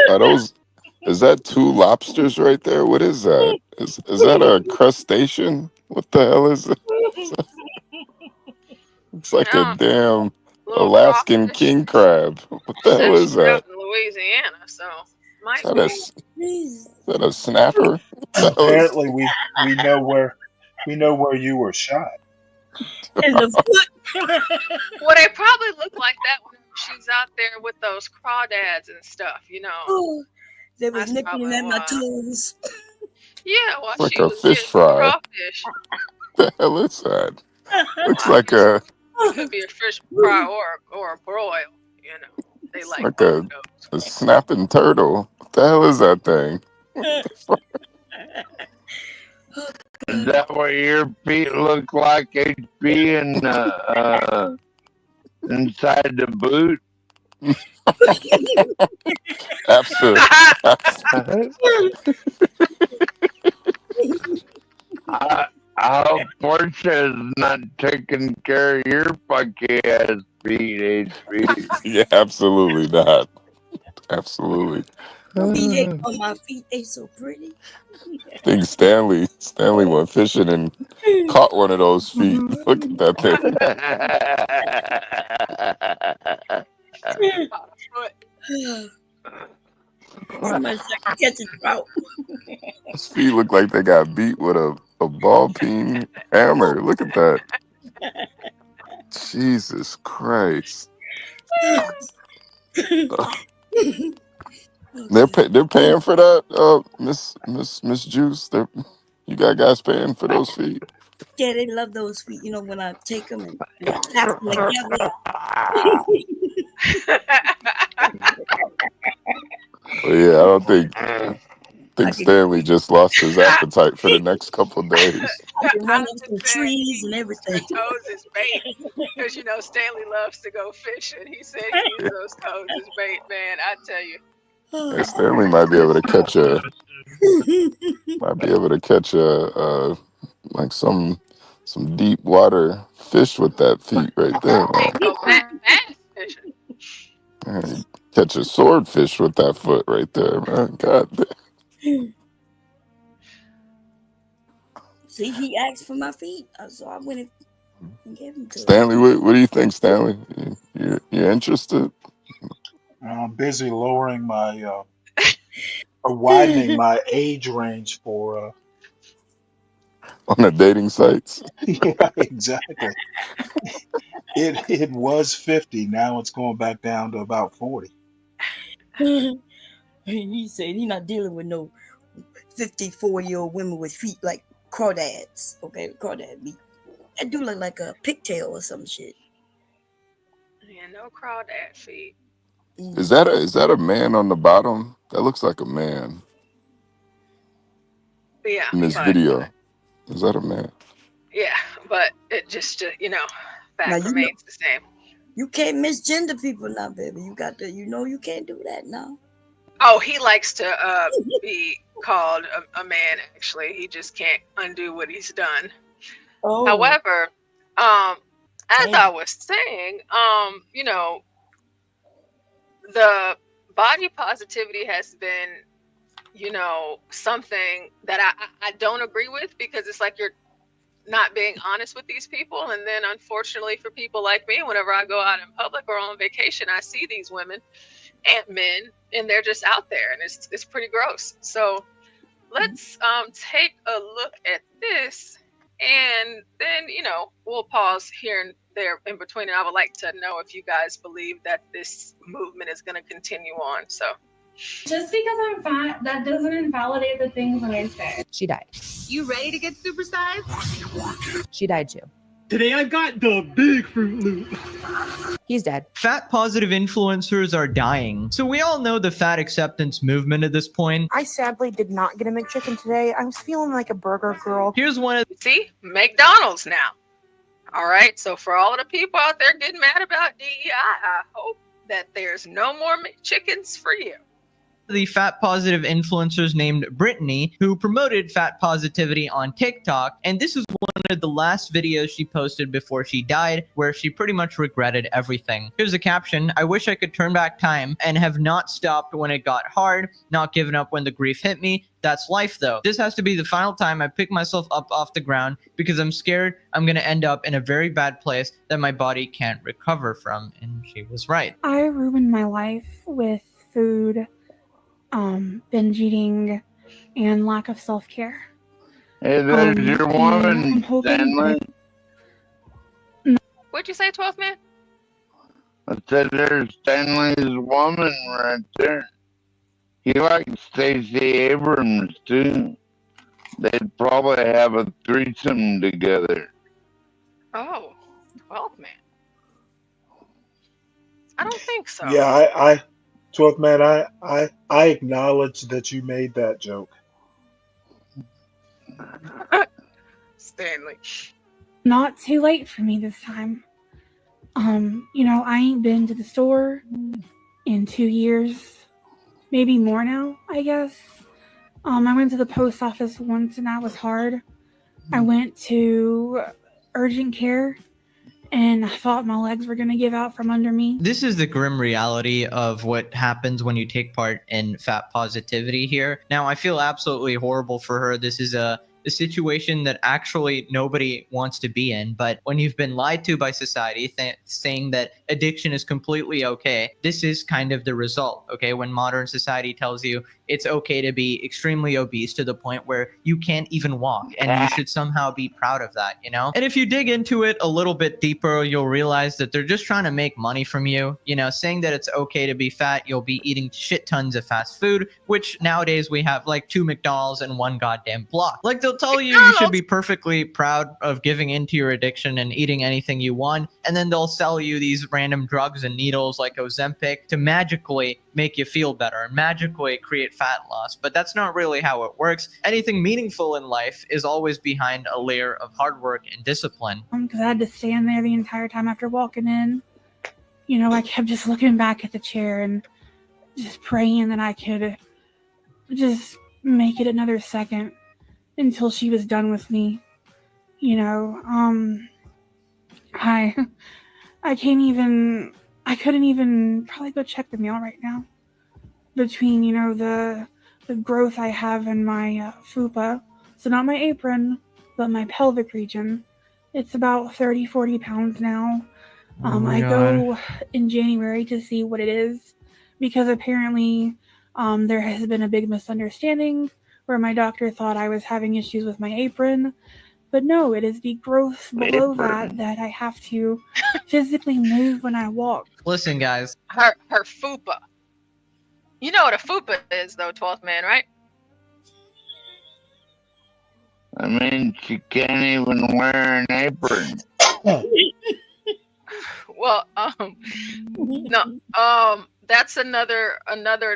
is that two lobsters right there? What is that? Is that a crustacean? What the hell is it? It's like a damn Alaskan king crab. What the hell is that? Out in Louisiana, so might Is that a snapper? Apparently, we know where you were shot. In the foot. Well, they probably look like that when she's out there with those crawdads and stuff, Oh, they was nipping at my toes. Yeah, well, It's like she a was fish getting fry. crawfish. What the hell is that? Looks like a It could be a fish fry or a broil, They like a snapping turtle. What the hell is that thing? Is that what your feet look like, HB, and inside the boot? Absolutely. I hope Porsha is not taking care of your funky ass feet, HB. Yeah, absolutely not. Absolutely. They on my feet, they so pretty. I think Stanley went fishing and caught one of those feet. Look at that thing. Somebody said catch a trout. His feet look like they got beat with a ball peen hammer. Look at that. Jesus Christ. They're paying for that, Miss Juice. You got guys paying for those feet. Yeah, they love those feet. When I take them and I tap them together. Well, yeah, I don't think Stanley just lost his appetite for the next couple of days. I can run up some trees and everything. Toes is bait, because Stanley loves to go fishing. He said he used those toes as bait, man. I tell you. Hey, Stanley might be able to catch like some deep water fish with that feet right there, man. Oh, bass fishing. Man, you catch a swordfish with that foot right there, man. God damn. See, he asked for my feet, so I went and gave him to him. Stanley, what do you think, Stanley? You're interested? I'm busy lowering my or widening my age range for On the dating sites? yeah, exactly. It was 50. Now it's going back down to about 40. He said he's not dealing with no 54-year-old women with feet like crawdads. Okay, crawdad meat. That do look like a pigtail or some shit. Yeah, no crawdad feet. Is that a man on the bottom? That looks like a man Yeah, in this but video. Is that a man? yeah, but it just fact Now, remains the same. You can't misgender people now, baby. You got to, you can't do that now. Oh, he likes to be called a man. Actually, he just can't undo what he's done. Oh. However, as I was saying, the body positivity has been, something that I don't agree with, because it's like you're not being honest with these people. And then unfortunately for people like me, whenever I go out in public or on vacation, I see these women and men, and they're just out there, and it's pretty gross. So let's take a look at this, and then we'll pause here and there in between. And I would like to know if you guys believe that this movement is going to continue on. So just because I'm fat, that doesn't invalidate the things that I say. She died. You ready to get supersized? She died too. Today I got the big Fruit Loop. He's dead. Fat positive influencers are dying. So we all know the fat acceptance movement at this point. I sadly did not get a McChicken today. I was feeling like a burger girl. Here's one of see, McDonald's now. All right, so for all of the people out there getting mad about DEI, I hope that there's no more McChickens for you. the fat positive influencers named Brittany, who promoted fat positivity on TikTok. And this is one of the last videos she posted before she died, where she pretty much regretted everything. Here's a caption: "I wish I could turn back time and have not stopped when it got hard, not given up when the grief hit me. That's life though. This has to be the final time I pick myself up off the ground because I'm scared I'm gonna end up in a very bad place that my body can't recover from." And she was right. I ruined my life with food, binge eating, and lack of self-care. Hey, there's your woman, Stanley. What'd you say, 12th man? I said there's Stanley's woman right there. He likes Stacey Abrams too. They'd probably have a threesome together. Oh, 12th man. I don't think so. Yeah, I 12th man, I acknowledge that you made that joke. Stanley. Not too late for me this time. I ain't been to the store in 2 years, maybe more now, I guess. I went to the post office once and that was hard. I went to urgent care and I thought my legs were gonna give out from under me. This is the grim reality of what happens when you take part in fat positivity here. Now, I feel absolutely horrible for her. This is a situation that actually nobody wants to be in. But when you've been lied to by society, saying that addiction is completely okay, this is kind of the result, okay? When modern society tells you it's okay to be extremely obese to the point where you can't even walk, and you should somehow be proud of that, you know? And if you dig into it a little bit deeper, you'll realize that they're just trying to make money from you. Saying that it's okay to be fat, you'll be eating shit tons of fast food, which nowadays we have like 2 McDonald's in one goddamn block. Like, they'll tell you should be perfectly proud of giving into your addiction and eating anything you want, and then they'll sell you these random drugs and needles like Ozempic to magically make you feel better and magically create fat loss. But that's not really how it works. Anything meaningful in life is always behind a layer of hard work and discipline. Because I had to stand there the entire time after walking in. I kept just looking back at the chair and just praying that I could just make it another second until she was done with me. You know, I couldn't even probably go check the mail right now. Between, you know, the growth I have in my fupa, so not my apron, but my pelvic region. It's about 30, 40 pounds now. Oh my I God. go in January to see what it is because apparently there has been a big misunderstanding where my doctor thought I was having issues with my apron. But no, it is the growth below that I have to physically move when I walk. Listen, guys. Her fupa. You know what a fupa is, though, 12th man, right? I mean, she can't even wear an apron. Well, no, that's another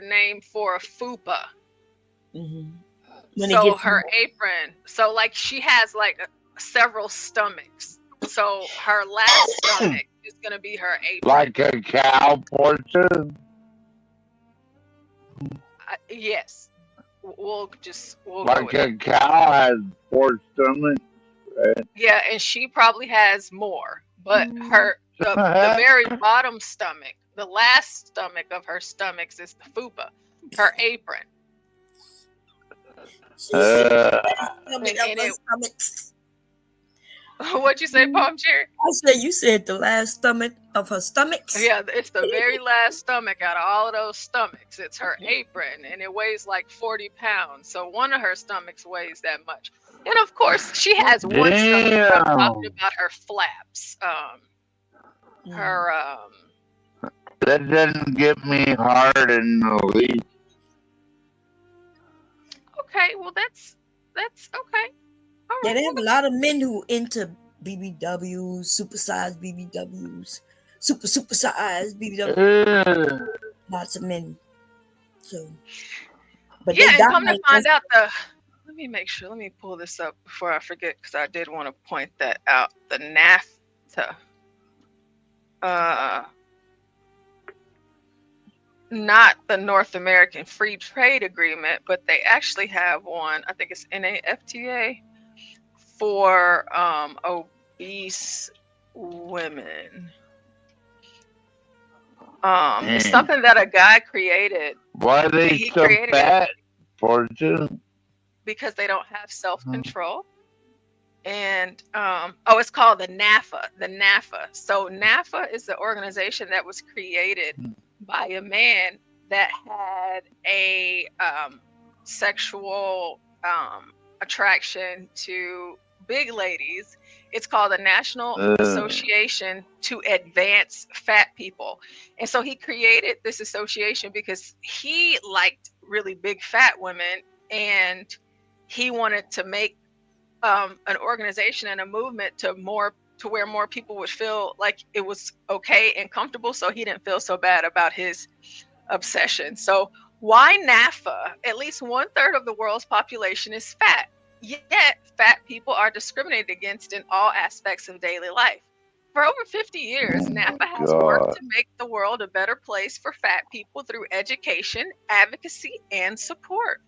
name for a fupa. When it So gets her apron, so like she has like several stomachs. So her last stomach is gonna be her apron. Like a cow, Porsha? Yes, we'll go Like with it. a cow has 4 stomachs, right? Yeah, and she probably has more, but the very bottom stomach, the last stomach of her stomachs is the fupa, her apron. What'd you say, Palm Cherry? I said you said the last stomach of her stomachs. Yeah, it's the very last stomach out of all of those stomachs. It's her apron, and it weighs like 40 pounds. So one of her stomachs weighs that much. And of course, she has one stomach. I'm talking about her flaps. That doesn't get me hard in the least. Okay, well that's okay. Yeah, they have a lot of men who into BBWs, supersized BBWs, supersized BBWs. Lots of men. So, but yeah, they and come to dominate. find out let me make sure. Let me pull this up before I forget because I did want to point that out. The NAFTA. Not the North American Free Trade Agreement, but they actually have one. I think it's NAFTA for obese women. It's something that a guy created. Why are they so fat, Porsha? Because they don't have self-control. And it's called the NAFA. The NAFA. So NAFA is the organization that was created by a man that had a sexual attraction to big ladies. It's called the National Association to Advance Fat People. And so he created this association because he liked really big fat women, and he wanted to make an organization and a movement to where more people would feel like it was okay and comfortable, so he didn't feel so bad about his obsession. So why NAFA? At least 1/3 of the world's population is fat, yet fat people are discriminated against in all aspects of daily life. For over 50 years, NAFA has worked to make the world a better place for fat people through education, advocacy, and support.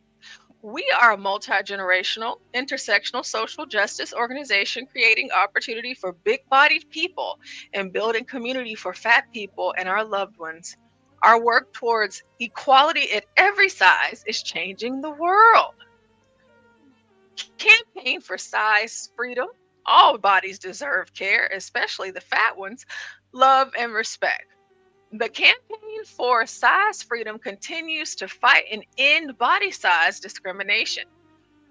We are a multi-generational, intersectional social justice organization creating opportunity for big-bodied people and building community for fat people and our loved ones. Our work towards equality at every size is changing the world. Campaign for size freedom. All bodies deserve care, especially the fat ones, love and respect. The campaign for size freedom continues to fight and end body size discrimination.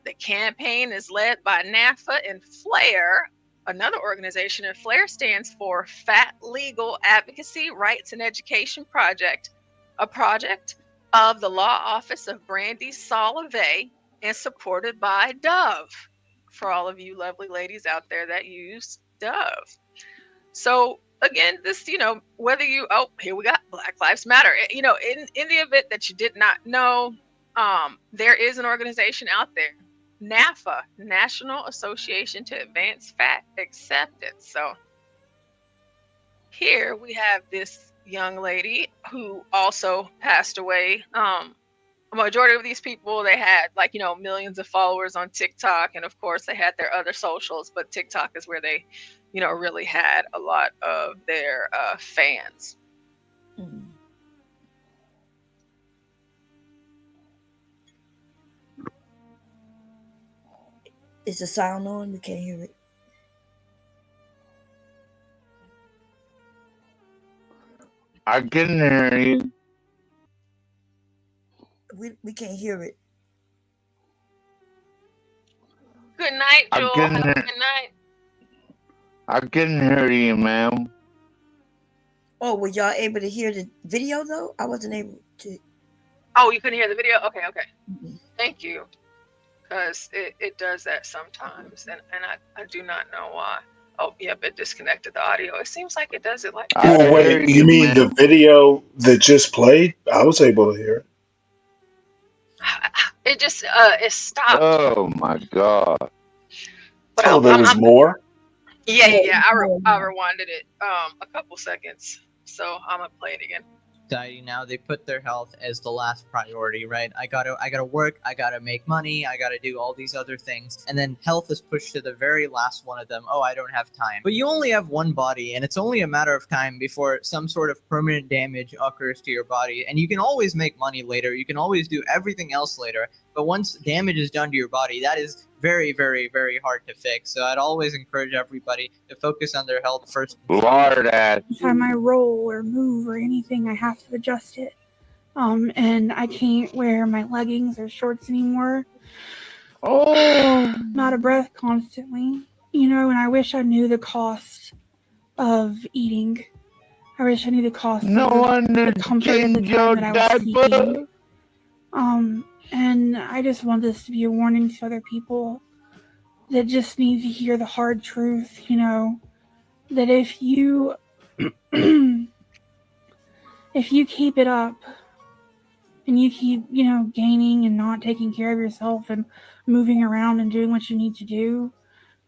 The campaign is led by NAFA and FLAIR, another organization, and FLAIR stands for Fat Legal Advocacy, Rights and Education Project, a project of the Law Office of Brandy Salovey and supported by Dove, for all of you lovely ladies out there that use Dove. So again, this, whether you, here we got Black Lives Matter. In the event that you did not know, there is an organization out there, NAFA, National Association to Advance Fat Acceptance. So here we have this, young lady who also passed away. A majority of these people, they had like, millions of followers on TikTok. And of course they had their other socials, but TikTok is where they, really had a lot of their fans. Is the sound on? We can't hear it. I can hear you. We can't hear it. Good night, Joel. Have a good night. I can hear you, ma'am. Oh, were y'all able to hear the video though? I wasn't able to. Oh, you couldn't hear the video? Okay. Thank you. Because it does that sometimes, and I do not know why. Oh, yep, it disconnected the audio. It seems like it does it like that. Oh, wait, you mean the video that just played? I was able to hear it. It just it stopped. Oh my God. But there was more? Yeah. I rewinded it a couple seconds. So I'm gonna play it again. Society now, they put their health as the last priority, right? I gotta work, I gotta make money, I gotta do all these other things, and then health is pushed to the very last one of them. Oh, I don't have time. But you only have one body, and it's only a matter of time before some sort of permanent damage occurs to your body. And you can always make money later, you can always do everything else later, but once damage is done to your body, that is very, very, very hard to fix. So I'd always encourage everybody to focus on their health first. Lord, Anytime I roll or move or anything, I have to adjust it. And I can't wear my leggings or shorts anymore. Oh, I'm out of breath constantly. And I wish I knew the cost of eating. I wish I knew the cost of the comfort at the time that I was seeking. And I just want this to be a warning to other people that just need to hear the hard truth, that if you keep it up and you keep, gaining and not taking care of yourself and moving around and doing what you need to do,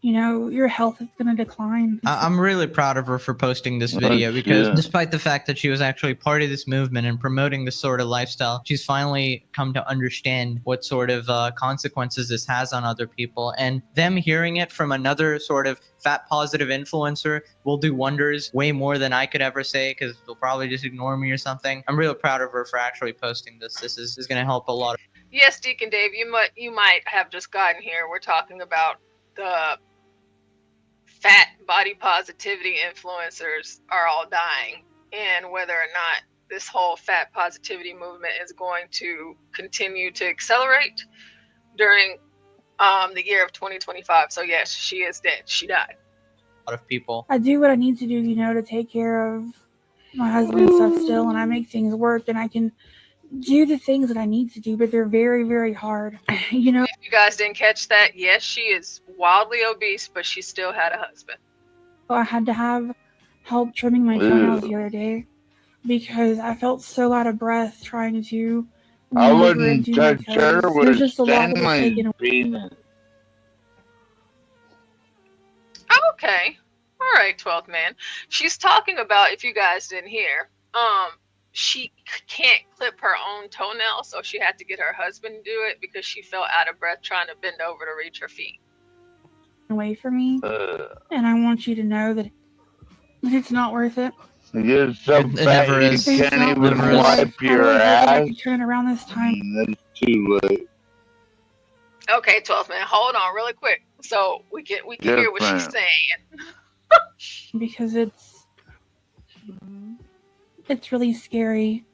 your health is going to decline. I'm really proud of her for posting this video because despite the fact that she was actually part of this movement and promoting this sort of lifestyle, she's finally come to understand what sort of consequences this has on other people. And them hearing it from another sort of fat positive influencer will do wonders, way more than I could ever say, because they'll probably just ignore me or something. I'm really proud of her for actually posting this. This is going to help a lot. Yes, Deacon Dave, you might have just gotten here. We're talking about the fat body positivity influencers are all dying, and whether or not this whole fat positivity movement is going to continue to accelerate during the year of 2025. So yes, she is dead. She died. A lot of people. I do what I need to do, to take care of my husband and stuff still, and I make things work, and I can do the things that I need to do, but they're very, very hard. If you guys didn't catch that, yes, she is wildly obese, but she still had a husband. I had to have help trimming my toenails the other day because I felt so out of breath trying to I lean over and wouldn't do my touch her toes. with There's a just a lot that was taken Stanley away. penis. Okay. All right, 12th man. She's talking about, if you guys didn't hear, she can't clip her own toenails, so she had to get her husband to do it because she felt out of breath trying to bend over to reach her feet. Away from me, and I want you to know that it's not worth it. You're so It fat never you is. can't even Never is. wipe I your really hope that I ass. can turn it around this time. That's too late. Okay, 12th man, hold on really quick so we can Yes, hear what she's ma'am. saying. Because it's really scary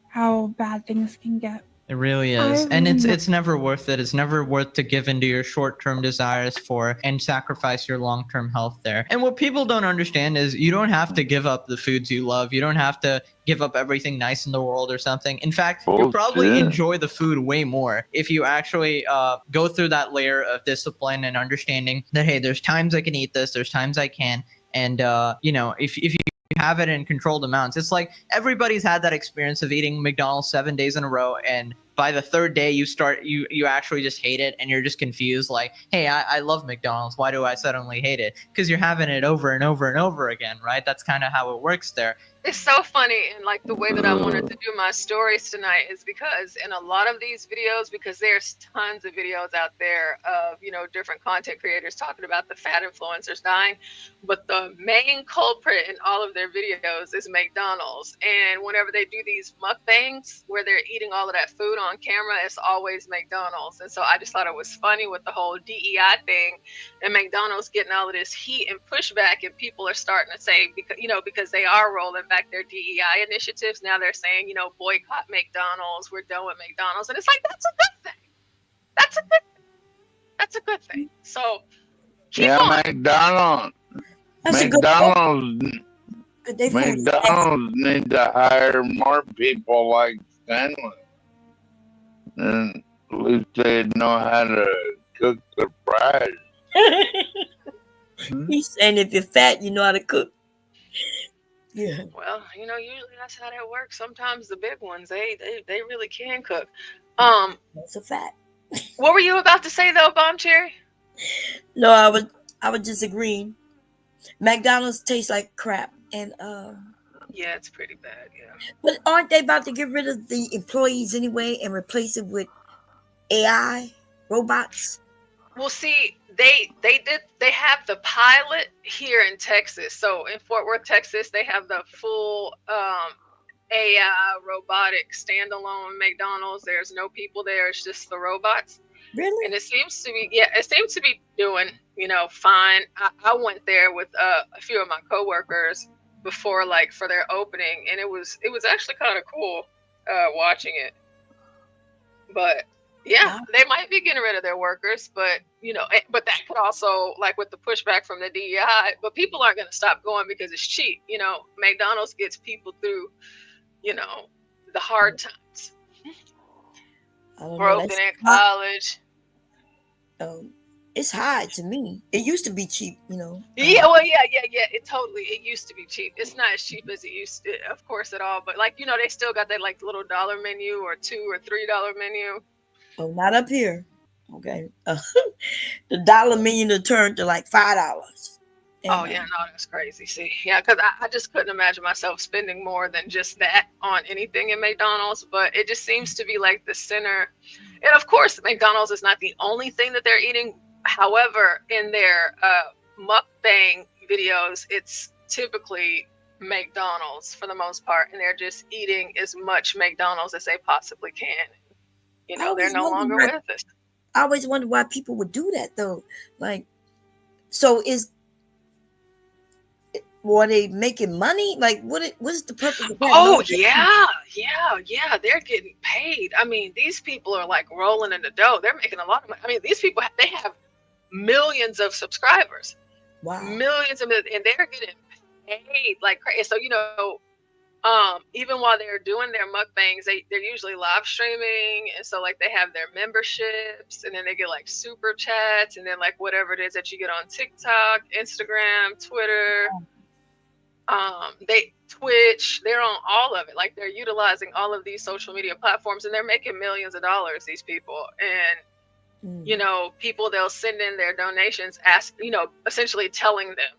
how bad things can get. It really is. And it's never worth it. It's never worth to give into your short-term desires for and sacrifice your long-term health there. And what people don't understand is you don't have to give up the foods you love. You don't have to give up everything nice in the world or something. In fact, you'll probably enjoy the food way more if you actually go through that layer of discipline and understanding that, hey, there's times I can eat this, there's times I can. And, if you have it in controlled amounts. It's like everybody's had that experience of eating McDonald's 7 days in a row, and by the third day you actually just hate it, and you're just confused like, hey, I love McDonald's, why do I suddenly hate it? Because you're having it over and over and over again, right? That's kind of how it works there. It's so funny, and like the way that I wanted to do my stories tonight is because in a lot of these videos, because there's tons of videos out there of, you know, different content creators talking about the fat influencers dying, but the main culprit in all of their videos is McDonald's. And whenever they do these mukbangs where they're eating all of that food on camera, it's always McDonald's. And so I just thought it was funny with the whole DEI thing and McDonald's getting all of this heat and pushback, and people are starting to say, because, you know, because they are rolling back their DEI initiatives, now they're saying, you know, boycott McDonald's, we're done with McDonald's. And it's like, that's a good thing. That's a good thing. That's a good thing. So keep on. McDonald's. That's McDonald's McDonald's need to hire more people like Stanley. And at least they know how to cook the fries. He's saying if you're fat, you know how to cook. Yeah. Well, you know, usually that's how that works. Sometimes the big ones, they really can cook. That's a fact. What were you about to say though, Bomb Cherry? No, I was disagreeing. McDonald's tastes like crap, and yeah, it's pretty bad. Yeah. But aren't they about to get rid of the employees anyway and replace it with AI robots? Well, see, they have the pilot here in Texas. So in Fort Worth, Texas, they have the full AI robotic standalone McDonald's. There's no people there. It's just the robots. Really? And it seems to be doing, you know, fine. I went there with a few of my coworkers before, like, for their opening, and it was actually kind of cool watching it. But yeah, they might be getting rid of their workers, but you know, but that could also, like with the pushback from the DEI, but people aren't going to stop going because it's cheap. You know, McDonald's gets people through, you know, the hard times. Broken in college. It's high to me. It used to be cheap, you know. Yeah, well, yeah. It used to be cheap. It's not as cheap as it used to, of course, at all. But like, you know, they still got that like little dollar menu or $2 or $3 menu. Oh, not up here. Okay. The dollar menu turned to like $5. Oh yeah, no, that's crazy. See, yeah, because I just couldn't imagine myself spending more than just that on anything in McDonald's. But it just seems to be like the center. And of course, McDonald's is not the only thing that they're eating. However, in their mukbang videos, it's typically McDonald's for the most part, and they're just eating as much McDonald's as they possibly can. You know, they're no longer with us. I always wonder why people would do that, though. Like, so were they making money? Like, what's the purpose of that? Oh, yeah. They're getting paid. I mean, these people are like rolling in the dough. They're making a lot of money. I mean, these people, they have millions of subscribers. Wow. Millions and they're getting paid like crazy. So, you know, even while they're doing their mukbangs, they're usually live streaming, and so like they have their memberships, and then they get like super chats, and then like whatever it is that you get on TikTok, Instagram, Twitter, Twitch, they're on all of it. Like they're utilizing all of these social media platforms, and they're making millions of dollars, these people. And you know, people, they'll send in their donations, essentially telling them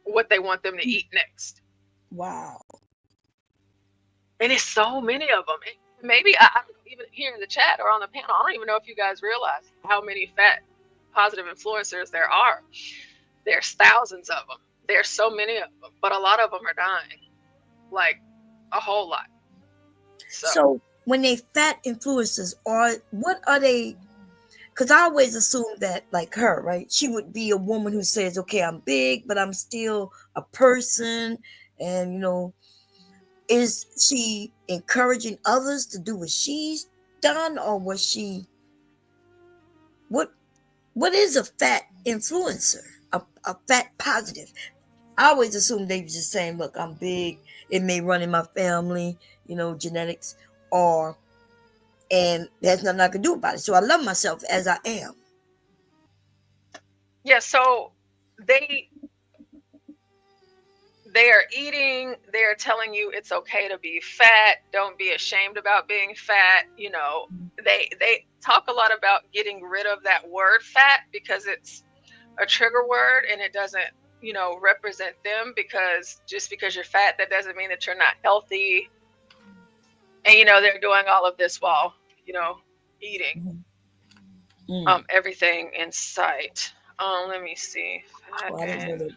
what they want them to eat next. Wow. And it's so many of them. Maybe I don't know, even here in the chat or on the panel, I don't even know if you guys realize how many fat positive influencers there are. There's thousands of them. There's so many of them, but a lot of them are dying, like a whole lot. So when they fat influencers, what are they? Because I always assumed that, like her, right? She would be a woman who says, okay, I'm big, but I'm still a person. And, you know, is she encouraging others to do what she's done? Or was she, what is a fat influencer? A fat positive? I always assumed they were just saying, look, I'm big. It may run in my family, you know, genetics, and there's nothing I can do about it. So I love myself as I am. Yeah, so they are eating, they're telling you it's okay to be fat, don't be ashamed about being fat. You know, they talk a lot about getting rid of that word fat because it's a trigger word and it doesn't represent them, because just because you're fat, that doesn't mean that you're not healthy. And they're doing all of this while eating everything in sight. Let me see. Fat Well, I didn't know that.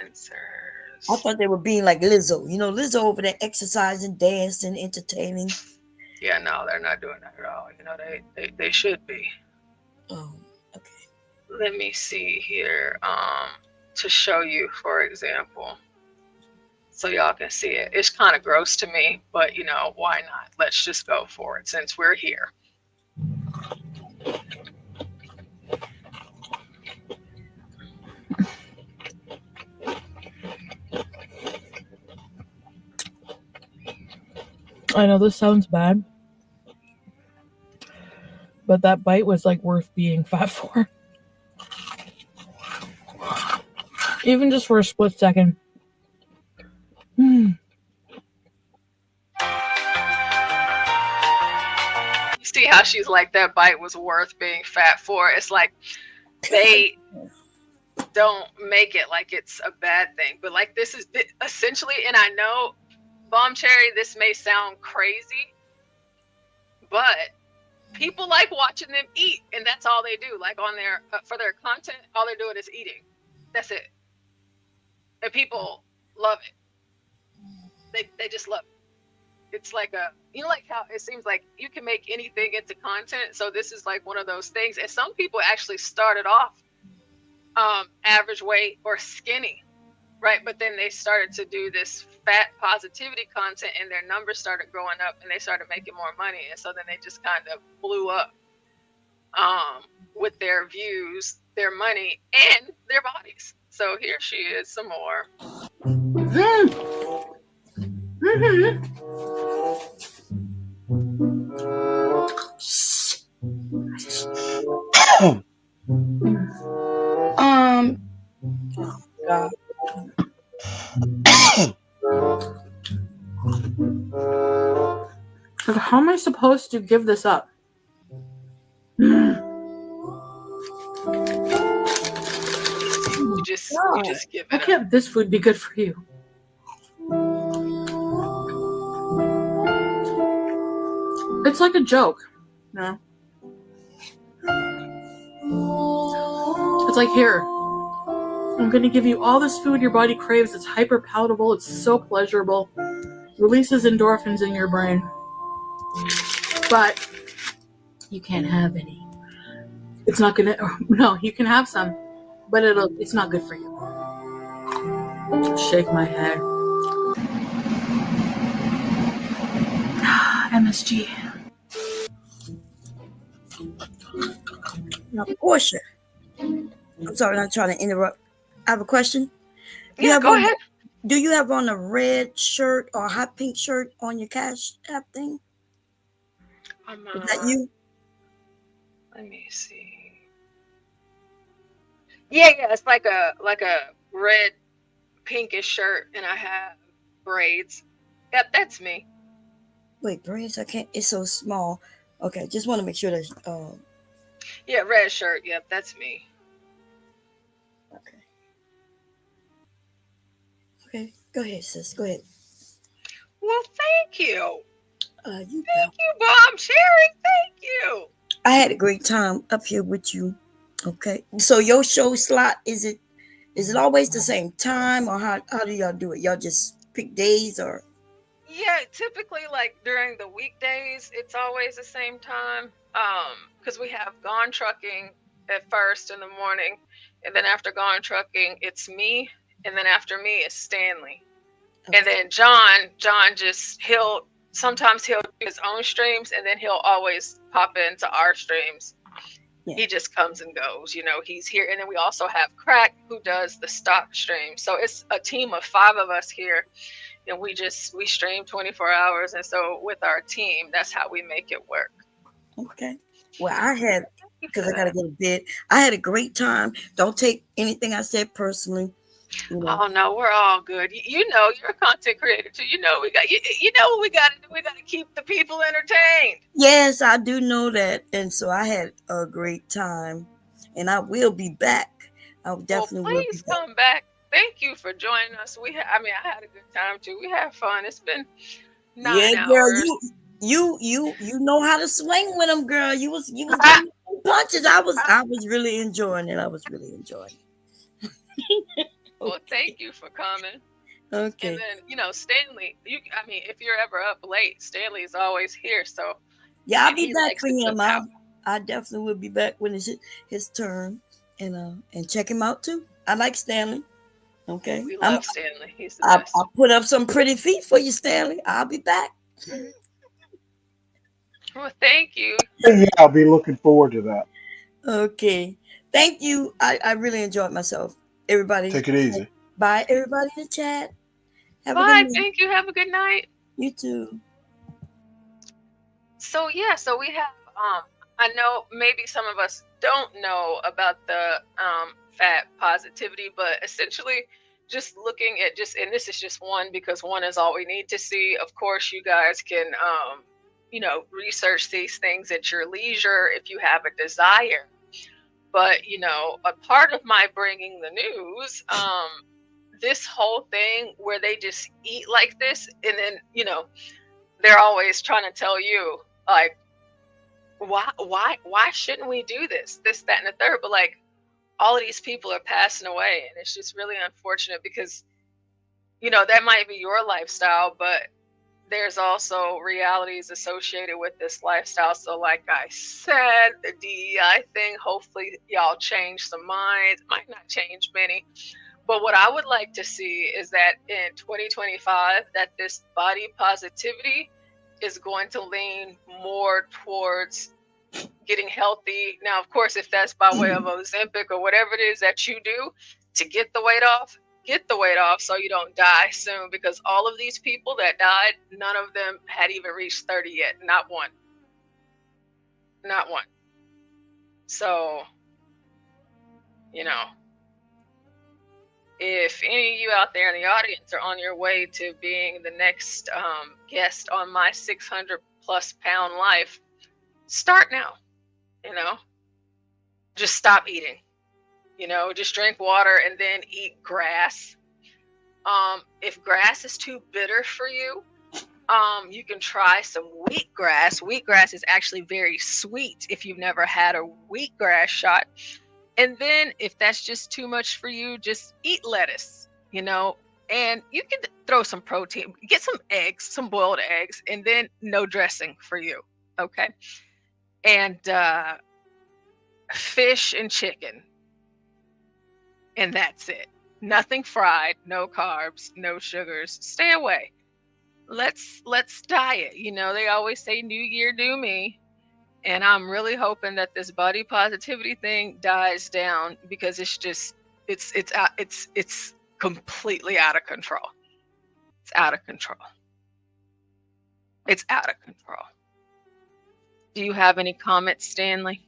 Influencers. I thought they were being like Lizzo. Lizzo over there exercising, dancing, entertaining. Yeah, no, they're not doing that at all. They should be. Oh, okay. Let me see here. To show you, for example, so y'all can see it. It's kind of gross to me, but why not? Let's just go for it since we're here. I know this sounds bad, but that bite was like worth being fat for. Even just for a split second. You see how she's like, that bite was worth being fat for? It's like they don't make it like it's a bad thing, but like this is essentially, and I know, Bomb Cherry, this may sound crazy, but people like watching them eat, and that's all they do. Like on their for their content, all they're doing is eating. That's it, and people love it. They just love it. It's like like how it seems like you can make anything into content. So this is like one of those things, and some people actually started off average weight or skinny, right? But then they started to do this fat positivity content, and their numbers started growing up, and they started making more money, and so then they just kind of blew up with their views, their money, and their bodies. So here she is, some more. God. How am I supposed to give this up? You just give it How can't this food be good for you? It's like a joke. No. It's like, here, I'm going to give you all this food your body craves. It's hyper palatable. It's so pleasurable. Releases endorphins in your brain. But you can't have any. It's not going to, no, you can have some, but it's not good for you. Shake my head. MSG. Now, Porsha. I'm sorry, I'm not trying to interrupt. I have a question. Yeah, go ahead. Do you have on a red shirt or a hot pink shirt on your Cash App thing? Is that you? Let me see. Yeah, it's like a red pinkish shirt, and I have braids. Yep, that's me. Wait, braids? I can't. It's so small. Okay, just want to make sure that. Yeah, red shirt. Yep, that's me. Okay, go ahead, sis. Go ahead. Well, thank you. Thank you, Bomb Cherry. Thank you. I had a great time up here with you. Okay, so your show slot, is it always the same time, or how do y'all do it? Y'all just pick days, or? Yeah, typically like during the weekdays, it's always the same time. Because we have Gone Trucking at first in the morning, and then after Gone Trucking, it's me, and then after me is Stanley. Okay. And then John sometimes he'll do his own streams, and then he'll always pop into our streams. Yeah. He just comes and goes, he's here. And then we also have Crack, who does the stock stream. So it's a team of 5 of us here, and we stream 24 hours. And so with our team, that's how we make it work. Okay. Well, because I got to get a bit. I had a great time. Don't take anything I said personally. Oh no, we're all good. You're a content creator too. What we got to do. We got to keep the people entertained. Yes, I do know that, and so I had a great time, and I will be back I Well, definitely will be please back. come back. Thank you for joining us. I mean, I had a good time too. We had fun. It's been Yeah, 9 girl, hours. you know how to swing with them, girl. You was giving me some punches. I was really enjoying it. I was really enjoying it. Well, thank you for coming. And Okay. then, Stanley, I mean, if you're ever up late, Stanley's always here. So, Yeah, I'll and be he back likes for to him. cook out. I definitely will be back when it's his turn, and check him out too. I like Stanley. Okay, We love Stanley. He's the I best. put up some pretty feet for you, Stanley. I'll be back. Well, thank you. Yeah, I'll be looking forward to that. Okay, thank you. I really enjoyed myself. Everybody, Take it easy. bye. Everybody in the chat. Have a good Bye. night. Thank you. Have a good night. You too. So yeah, so we have I know maybe some of us don't know about the fat positivity, but essentially just looking at and this is just one because one is all we need to see. Of course, you guys can research these things at your leisure if you have a desire. But a part of my bringing the news, this whole thing where they just eat like this, and then they're always trying to tell you like why shouldn't we do this, that, and the third. But like all of these people are passing away, and it's just really unfortunate because that might be your lifestyle, but there's also realities associated with this lifestyle. So like I said, the DEI thing, hopefully y'all change some minds. Might not change many, but what I would like to see is that in 2025 that this body positivity is going to lean more towards getting healthy. Now, of course, if that's by way of Ozempic or whatever it is that you do to get the weight off so you don't die soon, because all of these people that died, none of them had even reached 30 yet. Not one. So, if any of you out there in the audience are on your way to being the next guest on my 600 plus pound life, start now. Just stop eating. Just drink water and then eat grass. If grass is too bitter for you, you can try some wheatgrass. Wheatgrass is actually very sweet if you've never had a wheatgrass shot. And then if that's just too much for you, just eat lettuce, and you can throw some protein, get some eggs, some boiled eggs, and then no dressing for you. Okay. And fish and chicken. And that's it. Nothing fried, no carbs, no sugars. Stay away. Let's diet. They always say new year, new me. And I'm really hoping that this body positivity thing dies down, because it's completely out of control. It's out of control. It's out of control. Do you have any comments, Stanley?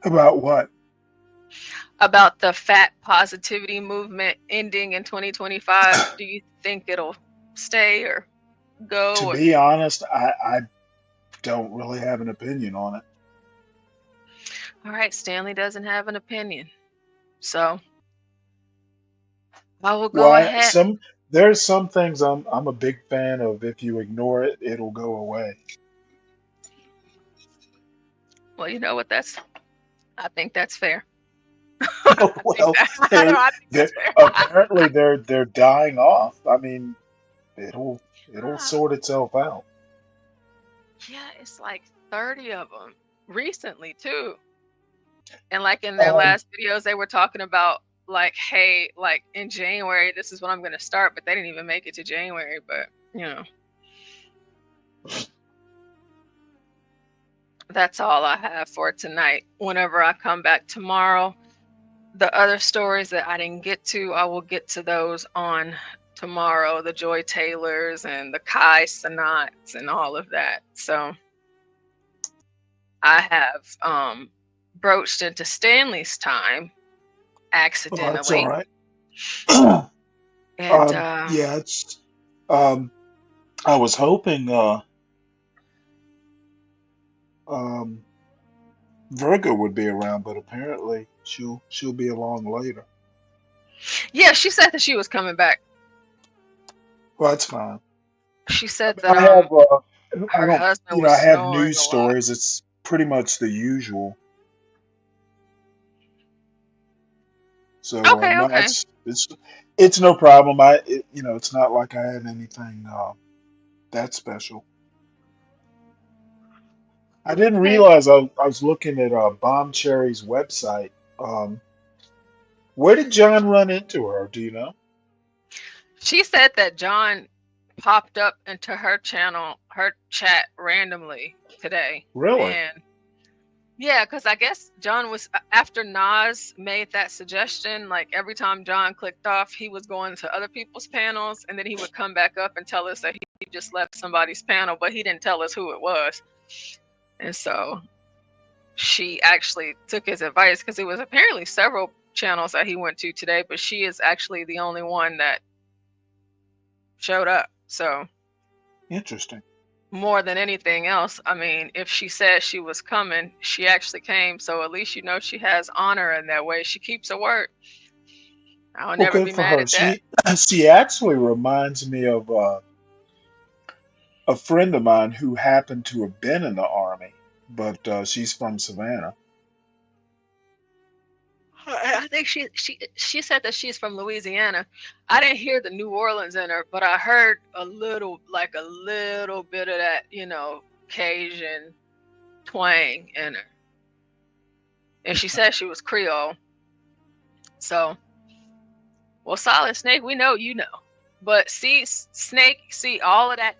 About what? About the fat positivity movement ending in 2025. Do you think it'll stay or go? To be honest, I don't really have an opinion on it. All right, Stanley doesn't have an opinion. So I will go ahead. There's some things I'm a big fan of. If you ignore it, it'll go away. Well, you know what? I think that's fair. Well, fair. apparently they're dying off. I mean, it'll sort itself out. Yeah, it's like 30 of them recently too. And like in their last videos, they were talking about like, hey, like in January, this is when I'm going to start, but they didn't even make it to January. But that's all I have for tonight. Whenever I come back tomorrow, the other stories that I didn't get to, I will get to those on tomorrow. The Joy Taylors and the Kai Sanats and all of that. So I have broached into Stanley's time accidentally. Oh, that's all right. And yeah, it's I was hoping Virgo would be around, but apparently she'll be along later. Yeah, she said that she was coming back. Well, that's fine. She said I that have I her don't husband I was have snoring news a lot. stories. It's pretty much the usual. So Okay, no, okay. it's no problem. It's not like I had anything that special. I didn't Okay. realize I was looking at Bomb Cherry's website. Um, where did John run into her? Do you know? She said that John popped up into her channel, her chat randomly today. Really? And yeah, because I guess John was, after Nas made that suggestion, like every time John clicked off, he was going to other people's panels and then he would come back up and tell us that he just left somebody's panel, but he didn't tell us who it was. And so she actually took his advice because it was apparently several channels that he went to today, but she is actually the only one that showed up. So Interesting. more than anything else, I mean, if she said she was coming, she actually came. So at least she has honor in that way. She keeps her word. I'll Well, never good be for mad her. at that. She actually reminds me of a friend of mine who happened to have been in the army, but she's from Savannah. I think she said that she's from Louisiana. I didn't hear the New Orleans in her, but I heard a little bit of that, Cajun twang in her. And she said she was Creole. So, well, Solid Snake, we know you know. But see, Snake, see all of that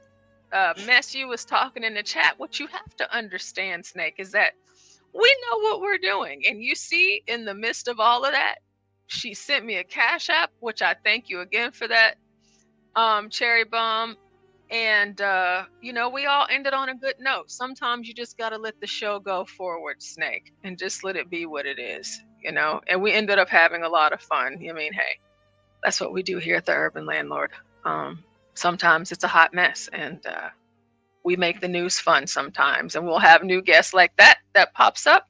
mess you was talking in the chat. What you have to understand, Snake, is that we know what we're doing. And you see, in the midst of all of that, she sent me a Cash App, which I thank you again for that, Cherry Bomb. And, we all ended on a good note. Sometimes you just got to let the show go forward, Snake, and just let it be what it is, And we ended up having a lot of fun. I mean, hey, that's what we do here at the Urban Landlord. Sometimes it's a hot mess, and we make the news fun sometimes, and we'll have new guests like that pops up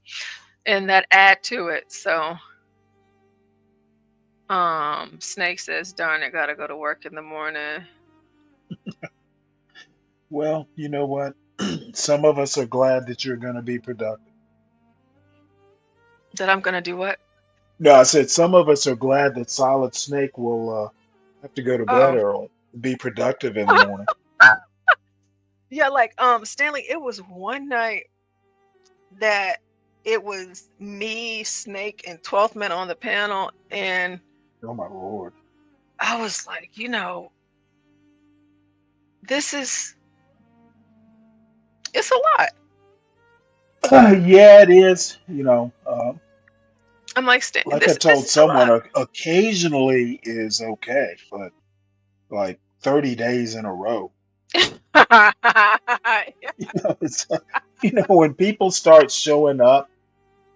and that add to it. So Snake says, darn it, gotta go to work in the morning. Well, you know what? Some of us are glad that you're going to be productive. That I'm gonna do what? No, I said some of us are glad that Solid Snake will have to go to bed Oh. early, be productive in the morning. Yeah, like Stanley, it was one night that it was me, Snake, and 12th Man on the panel, and Oh my Lord. I was like, it's a lot. Yeah, it is. I'm like, Like I this told is a lot. someone, occasionally is okay, but like 30 days in a row. It's, when people start showing up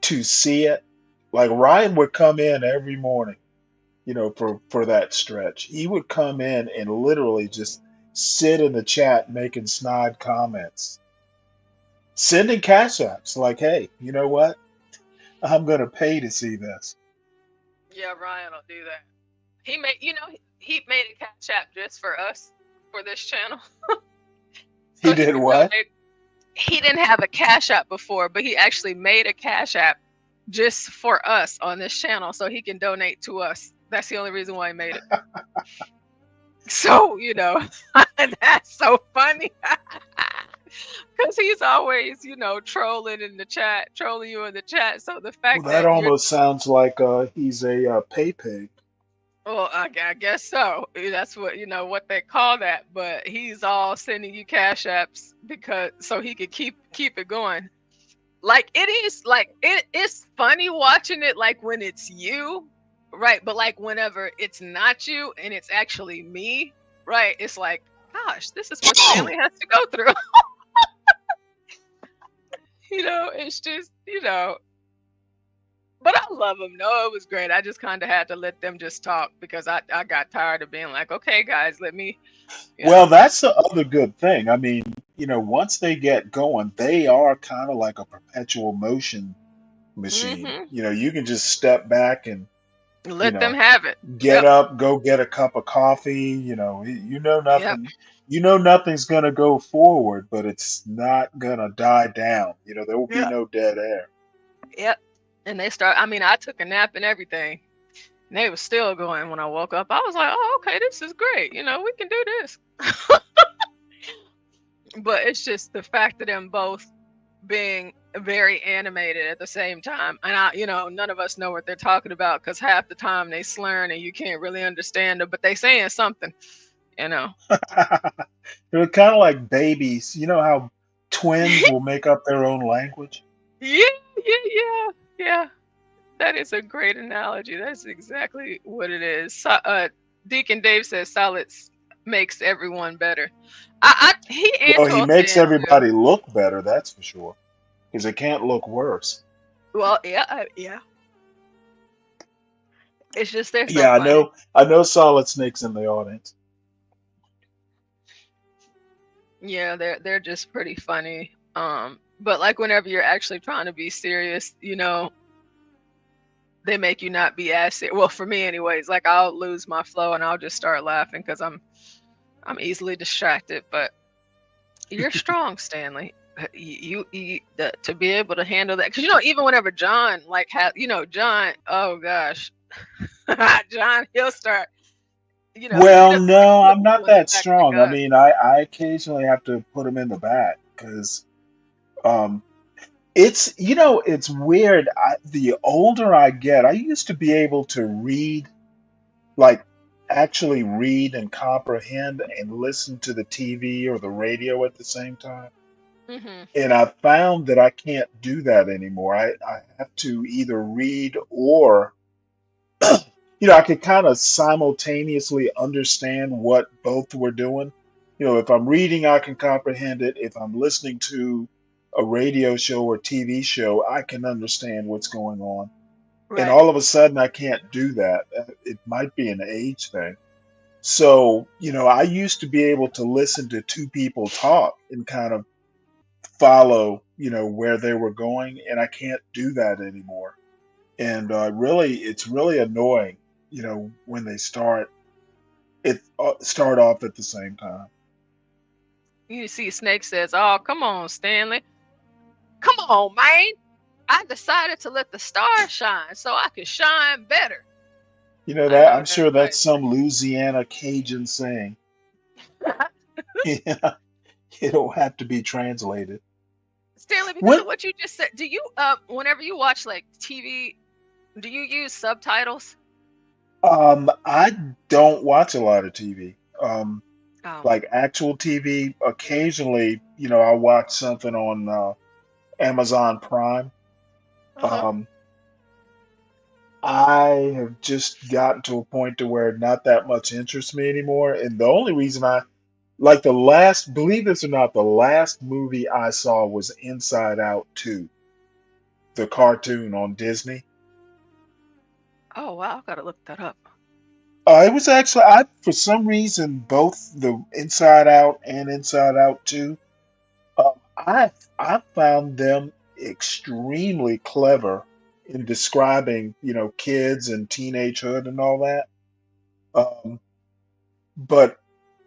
to see it, like Ryan would come in every morning, for that stretch. He would come in and literally just sit in the chat making snide comments, sending cash apps like, hey, you know what? I'm going to pay to see this. Yeah, Ryan will do that. He made a Cash App just for us, for this channel. He did what? He didn't have a Cash App before, but he actually made a Cash App just for us on this channel so he can donate to us. That's the only reason why he made it. So, that's so funny. Because he's always, trolling you in the chat. So the fact Well, that that almost sounds like he's a pay pig. well, I guess so. That's what they call that. But he's all sending you Cash Apps so he could keep it going. Like it is, like it's funny watching it, like when it's you, right? But like whenever it's not you and it's actually me, right? It's like, gosh, this is what Stanley has to go through. It's just, but I love them. No, it was great. I just kind of had to let them just talk because I got tired of being like, okay, guys, let me. Well, that's the other good thing. I mean, once they get going, they are kind of like a perpetual motion machine. Mm-hmm. You know, you can just step back and, you Let them know, have it. get Yep. up, go get a cup of coffee. You know, Yep. you know nothing's gonna go forward, but it's not gonna die down. You know, there will be Yep. no dead air. Yep. And they start. I mean, I took a nap and everything. And they were still going when I woke up. I was like, oh, okay, this is great. You know, we can do this. But it's just the fact of them both being very animated at the same time. And none of us know what they're talking about because half the time they slurring and you can't really understand them, but they saying something, you know. They're kind of like babies. You know how twins will make up their own language? Yeah, yeah. That is a great analogy. That's exactly what it is. Deacon Dave says solids makes everyone better. He and Well, he Toast makes too. everybody look better, that's for sure. Because it can't look worse. Well, yeah. It's just they're so Yeah, funny. I know Solid Snake's in the audience. Yeah, they're just pretty funny. But like whenever you're actually trying to be serious, they make you not be as serious. Well, for me, anyways. Like I'll lose my flow and I'll just start laughing because I'm easily distracted. But you're strong, Stanley. To be able to handle that, because even whenever John John, oh gosh, John, he'll start. He Well, doesn't like no, put I'm not people in the that back like strong. I us. mean, I occasionally have to put him in the back because um, it's weird. The older I get, I used to be able to read, like actually read and comprehend and listen to the TV or the radio at the same time. Hmm. And I found that I can't do that anymore. I have to either read or, I could kind of simultaneously understand what both were doing. If I'm reading, I can comprehend it. If I'm listening to a radio show or TV show, I can understand what's going on. And Right. all of a sudden, I can't do that. It might be an age thing. So, I used to be able to listen to two people talk and kind of follow, where they were going, and I can't do that anymore. And it's really annoying, when they start off at the same time. You see, Snake says, "Oh, come on, Stanley. Come on, man. I decided to let the stars shine so I could shine better." I That know I'm that's sure right. that's some Louisiana Cajun saying. Yeah, it don't have to be translated. Stanley, because of What? what you just said, do you whenever you watch like TV, do you use subtitles? I don't watch a lot of TV. Oh. Like actual TV. Occasionally, I watch something on Amazon Prime. Uh-huh. Um, I have just gotten to a point to where not that much interests me anymore. And the only reason I like believe this or not, the last movie I saw was Inside Out 2, the cartoon on Disney. Oh wow, I've got to look that up. It was actually, for some reason, both the Inside Out and Inside Out 2, I found them extremely clever in describing, kids and teenagehood and all that. Um, but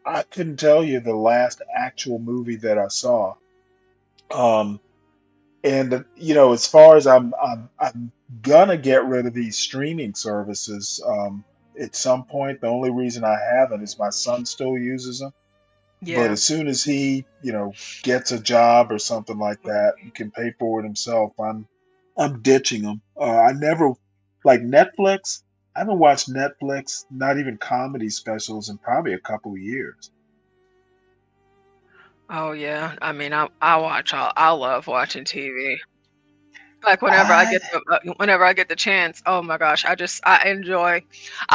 I couldn't tell you the last actual movie that I saw. Um, and as far as I'm gonna get rid of these streaming services at some point. The only reason I haven't is my son still uses them. But Yeah. as soon as he, gets a job or something like that, and can pay for it himself, I'm ditching them. I never like Netflix. I haven't watched Netflix, not even comedy specials, in probably a couple of years. Oh yeah. I mean, I love watching TV. Like I whenever I get the chance, oh my gosh, I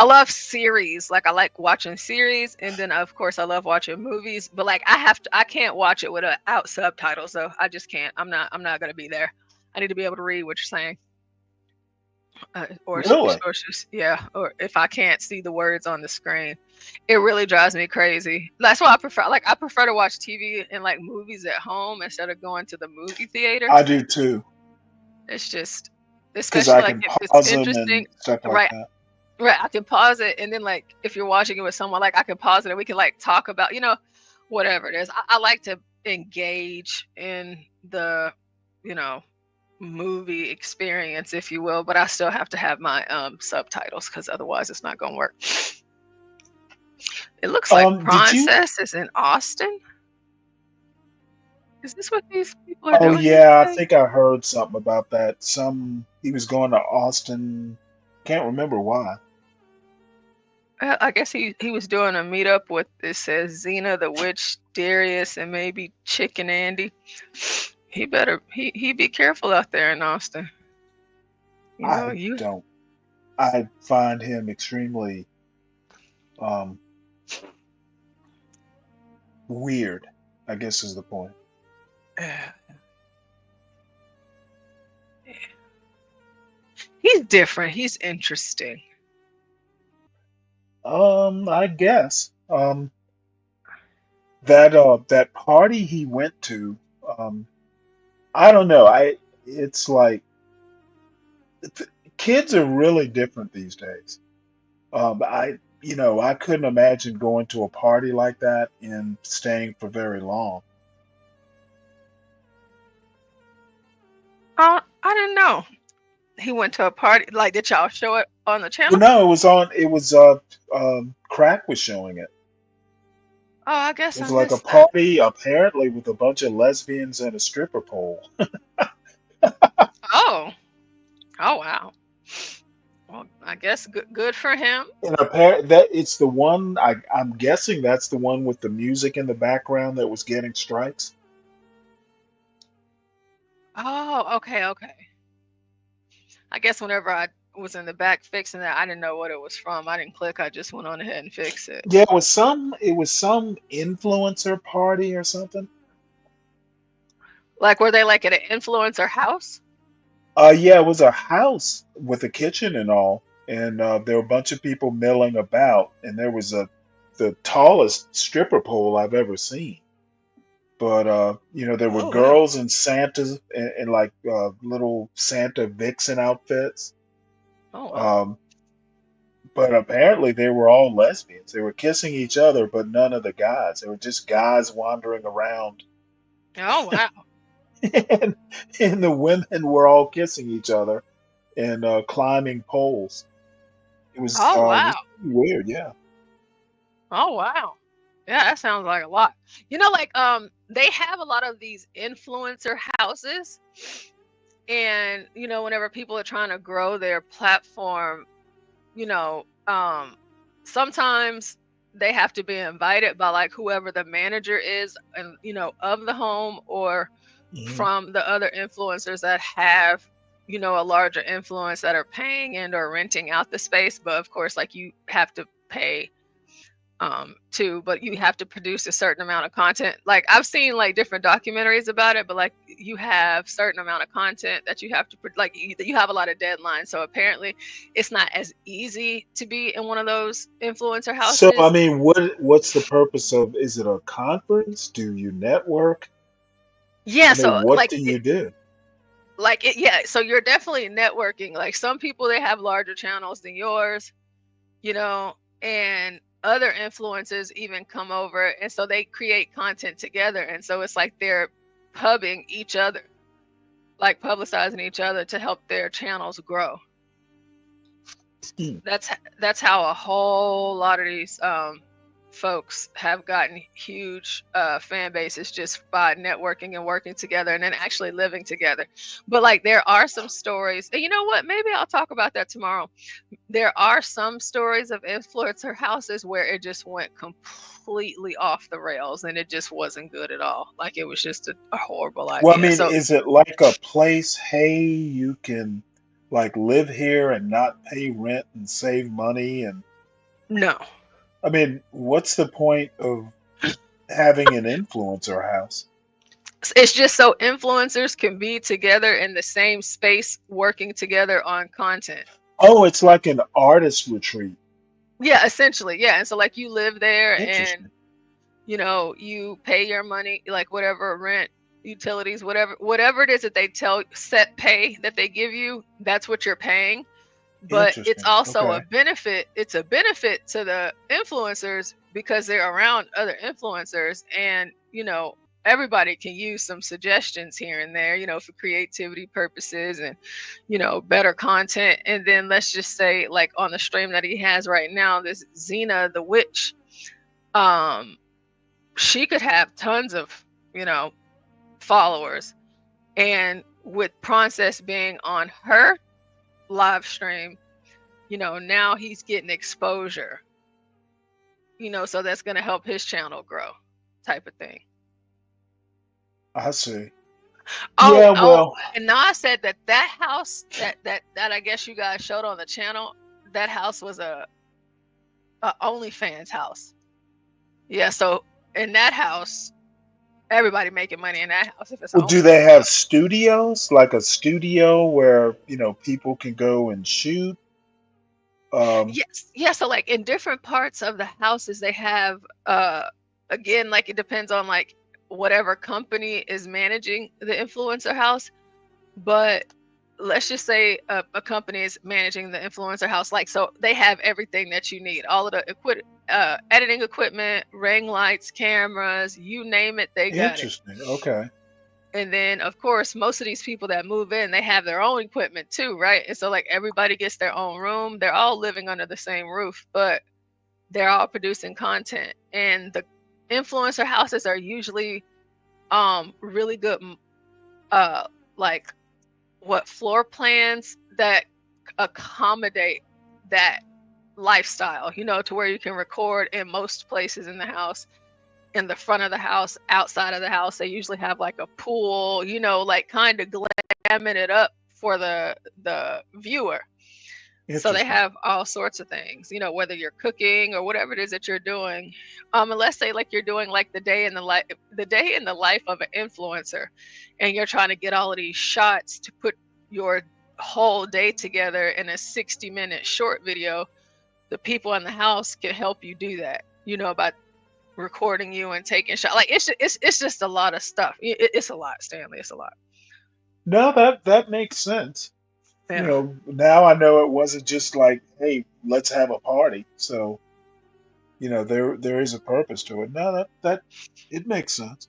love series. Like I like watching series, and then of course I love watching movies. But like I can't watch it without subtitles though. I just can't. I'm not gonna be there. I need to be able to read what you're saying, really, or if I can't see the words on the screen, it really drives me crazy. That's why I prefer to watch TV and like movies at home instead of going to the movie theater. I do too. It's just because I especially like can if it's pause them interesting, and stuff like right? that. Right, I can pause it, and then like if you're watching it with someone, like I can pause it and we can like talk about, whatever it is. I like to engage in the, you know, movie experience, if you will, but I still have to have my subtitles because otherwise it's not gonna work. It looks like Did you? Princess is in Austin. Is this what these people are Oh doing here yeah, I today? think I heard something about that. He was going to Austin. Can't remember why. I guess he was doing a meetup with, it says, Xena the Witch, Darius, and maybe Chicken Andy. He be careful out there in Austin. I You don't. I find him extremely um weird, I guess is the point. he's different. He's interesting. I guess. That party he went to, um, I don't know. It's like kids are really different these days. I couldn't imagine going to a party like that and staying for very long. I didn't know he went to a party. Like, did y'all show it on the Well, channel? no, it was Crack was showing it. Oh, I It guess I was like a missed that. party apparently with a bunch of lesbians and a stripper pole. Oh, oh wow. Well, I guess good for him. And apparent that it's the one I'm guessing that's the one with the music in the background that was getting strikes. Oh, okay. I guess whenever I was in the back fixing that, I didn't know what it was from. I didn't click. I just went on ahead and fixed it. Yeah, it was some influencer party or something. Like, were they like at an influencer house? Yeah, it was a house with a kitchen and all, and there were a bunch of people milling about, and there was the tallest stripper pole I've ever seen. But there were Oh wow. girls in Santa's in like little Santa vixen outfits. Oh wow. Um, but apparently they were all lesbians. They were kissing each other, but none of the guys. They were just guys wandering around, Oh wow. and, and the women were all kissing each other and climbing poles. Oh It wow. was pretty weird, yeah. Oh wow. Yeah, that sounds like a lot. Like they have a lot of these influencer houses, and whenever people are trying to grow their platform, you know, sometimes they have to be invited by like whoever the manager is, and of the home, or Mhm. from the other influencers that have a larger influence, that are paying and or renting out the space. But of course, like, you have to pay too, but you have to produce a certain amount of content. Like, I've seen like different documentaries about it, but like, you have certain amount of content that you have to like, you have a lot of deadlines. So apparently it's not as easy to be in one of those influencer So, I houses. mean, what's the purpose of, is it a conference? Do you network? Yeah, I mean, so what do you do? yeah, so you're definitely networking. Like, some people, they have larger channels than yours, you know, and other influencers even come over, and so they create content together, and so it's like they're pubbing each other, like publicizing each other to help their channels grow. Hmm. That's how a whole lot of these folks have gotten huge fan bases, just by networking and working together, and then actually living together. But like, there are some stories, and you know what, maybe I'll talk about that tomorrow. There are some stories of influencer houses where it just went completely off the rails, and it just wasn't good at all. Like, it was just a horrible Well, I idea. mean, So is it like a place, hey, you can like live here and not pay rent and save money? And no, I mean, what's the point of having an influencer house? it's just so influencers can be together in the same space, working together on content. Oh, it's like an artist retreat. Yeah, essentially. Yeah. And so like, you live there, and Interesting. you pay your money, like whatever rent utilities, whatever it is that they set pay that they give you, that's what you're paying. But it's Interesting. also Okay. a benefit. It's a benefit to the influencers because they're around other influencers, and everybody can use some suggestions here and there, for creativity purposes and better content. And then let's just say, like on the stream that he has right now, this Xena the witch, she could have tons of followers, and with Princess being on her live stream, now he's getting exposure, so that's going to help his channel grow, type of thing. I see. Oh, Yeah, well, and Nas said that house that I guess you guys showed on the channel, that house was a OnlyFans house. Yeah, so in that house, everybody making money in that house if it's well, do OnlyFans. they have studios, like a studio where, people can go and shoot? Yes, yeah. So like in different parts of the houses, they have again, like it depends on like whatever company is managing the influencer house. But let's just say a company is managing the influencer house, like, so they have everything that you need, all of the editing equipment, ring lights, cameras, you name it, they got it. Interesting. Okay. And then, of course, most of these people that move in, they have their own equipment too, right? And so, like, everybody gets their own room. They're all living under the same roof, but they're all producing content. And the influencer houses are usually really good, like, floor plans that accommodate that lifestyle, to where you can record in most places in the house. In the front of the house, outside of the house, they usually have like a pool, like kind of glamming it up for the viewer. So they Interesting. have all sorts of things, whether you're cooking or whatever it is that you're doing. And let's say like you're doing like the day in the life of an influencer, and you're trying to get all of these shots to put your whole day together in a 60-minute short video. The people in the house can help you do that, by recording you and taking shots. Like it's just a lot of stuff. It's a lot, Stanley. It's a lot. No, that makes sense. Yeah. Now I know it wasn't just like, hey, let's have a party. So, there is a purpose to it. No, that it makes sense.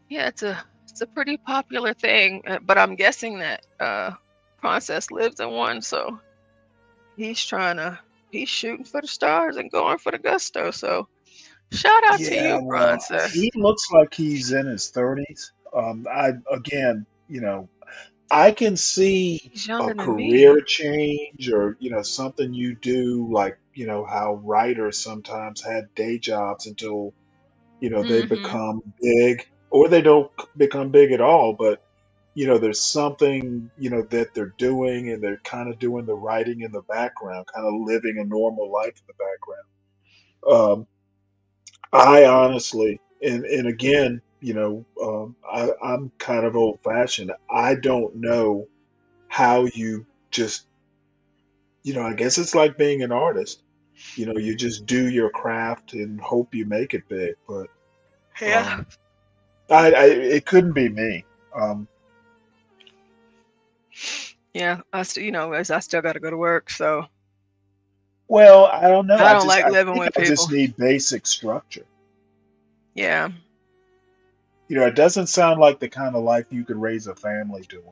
Yeah, it's a pretty popular thing, but I'm guessing that Princess lives in one, so he's shooting for the stars and going for the gusto. So shout out to Yeah, you, well, Princess. he looks like he's in his 30s. Again, I can see He's a younger than career me. change or, something you do, like, how writers sometimes had day jobs until, they Mm-hmm. become big, or they don't become big at all. But, there's something, that they're doing, and they're kind of doing the writing in the background, kind of living a normal life in the background. I honestly, and again, I'm kind of old fashioned. I don't know how you just, I guess it's like being an artist. You just do your craft and hope you make it big. But Yeah. it couldn't be me. Um, Yeah. As I still got to go to work, so well, I don't know. I don't like I living think with I just people. need basic structure. Yeah. It doesn't sound like the kind of life you could raise a family doing.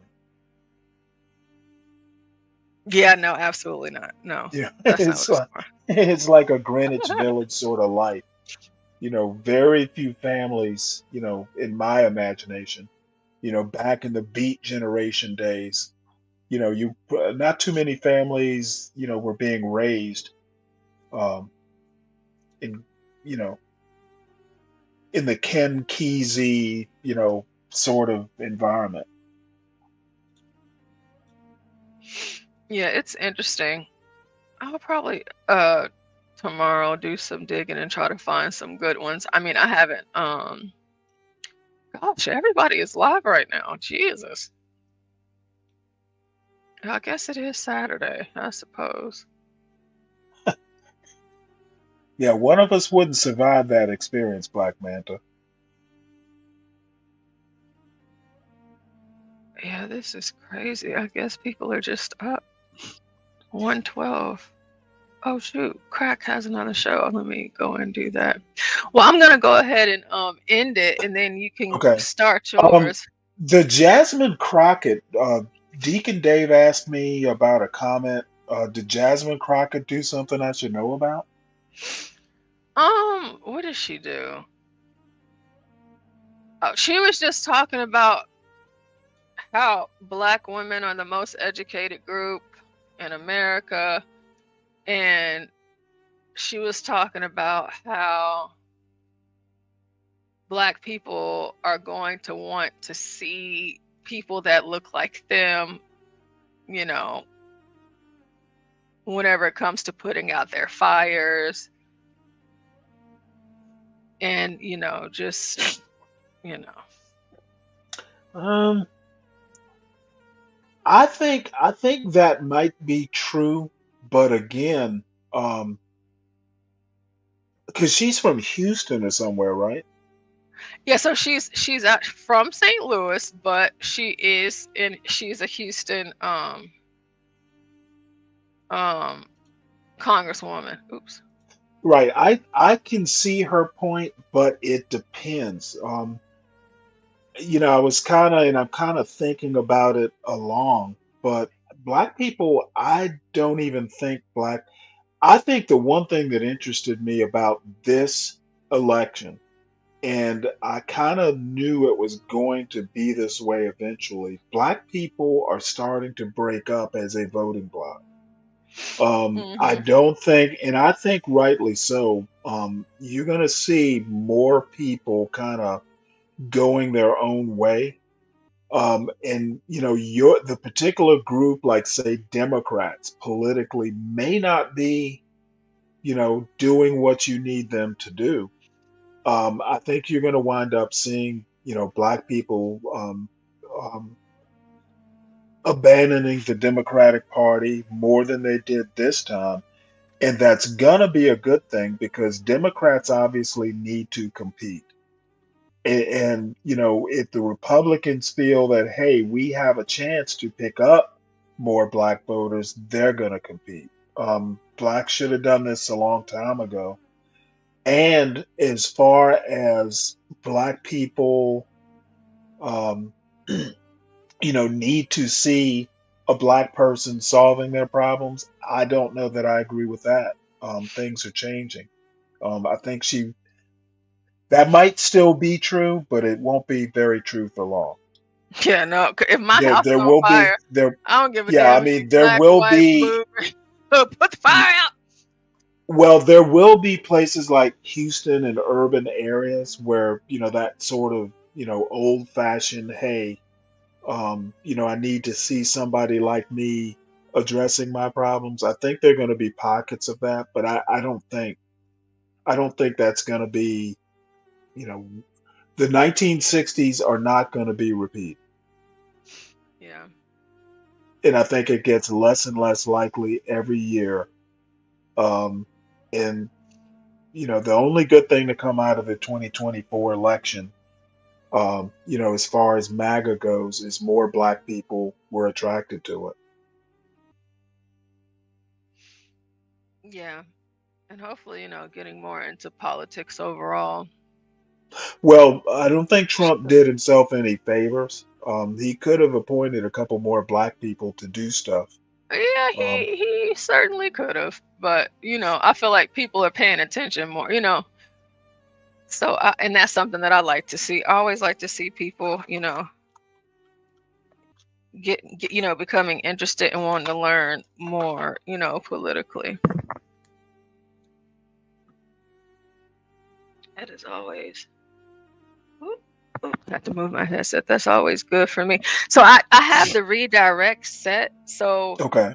Yeah. No, absolutely not. No, Yeah, that's not what it's for. it's like a Greenwich Village sort of life. Very few families, in my imagination, back in the Beat Generation days, you not too many families, were being raised, um, in, you know, in the Ken Kesey, sort of environment. Yeah, it's interesting. I'll probably tomorrow do some digging and try to find some good ones. I mean, I haven't gosh, everybody is live right now. Jesus. I guess it is Saturday, I suppose. Yeah, one of us wouldn't survive that experience, Black Manta. Yeah, this is crazy. I guess people are just up. 112. Oh shoot, Crack has another show. Let me go and do that. Well, I'm gonna go ahead and end it, and then you can Okay. start Um, yours. the Jasmine Crockett, Deacon Dave asked me about a comment. Did Jasmine Crockett do something I should know about? What did she do? Oh, she was just talking about how Black women are the most educated group in America, and she was talking about how Black people are going to want to see people that look like them, you know, whenever it comes to putting out their fires and, just, you know. Um, I think that might be true, but again, because she's from Houston or somewhere, right? Yeah, so she's from St. Louis, but she's a Houston um congresswoman. Oops. Right. I can see her point, but it depends. I was kind of, and I'm kind of thinking about it along, but Black people, I don't even think Black. I think the one thing that interested me about this election, and I kind of knew it was going to be this way eventually, Black people are starting to break up as a voting bloc. I Mm-hmm. don't think, and I think rightly so, you're going to see more people kind of going their own way. And the particular group, like say Democrats, politically may not be, doing what you need them to do. I think you're going to wind up seeing, Black people abandoning the Democratic Party more than they did this time. And that's going to be a good thing because Democrats obviously need to compete. And if the Republicans feel that, hey, we have a chance to pick up more Black voters, they're going to compete. Blacks should have done this a long time ago. And as far as Black people, um, need to see a Black person solving their problems, I don't know that I agree with that. Things are changing. I think that might still be true, but it won't be very true for long. Yeah, no. If my There, house is there on will be fire, there. I don't give a Yeah, I damn if you mean, there black, will white, be. blue. Put the fire out. Well, there will be places like Houston and urban areas where that sort of old fashioned, hey, I need to see somebody like me addressing my problems. I think there are going to be pockets of that, but I don't think that's going to be, you know, the 1960s are not going to be repeated. Yeah. And I think it gets less and less likely every year. Um, and the only good thing to come out of the 2024 election, as far as MAGA goes, is more Black people were attracted to it. Yeah. And hopefully, getting more into politics overall. Well, I don't think Trump did himself any favors. He could have appointed a couple more Black people to do stuff. Yeah, Um, he certainly could have, but I feel like people are paying attention more. So and that's something that I like to see. I always like to see people, get becoming interested and wanting to learn more, politically. That is always. Oop, oop, I have to move my headset. That's always good for me. So I have the redirect set. So okay.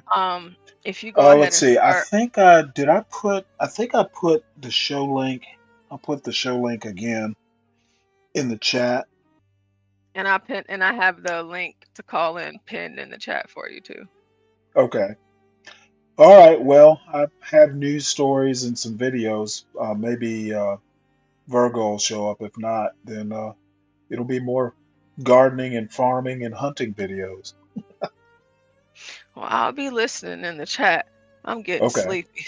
if you go ahead Let's and see. I start, think I think I put the show link. I'll put the show link again in the chat. and I have the link to call in pinned in the chat for you too. Okay. All right. Well, I have news stories and some videos. Maybe Virgo will show up. If not, then it'll be more gardening and farming and hunting videos. Well, I'll be listening in the chat. I'm getting Okay. sleepy,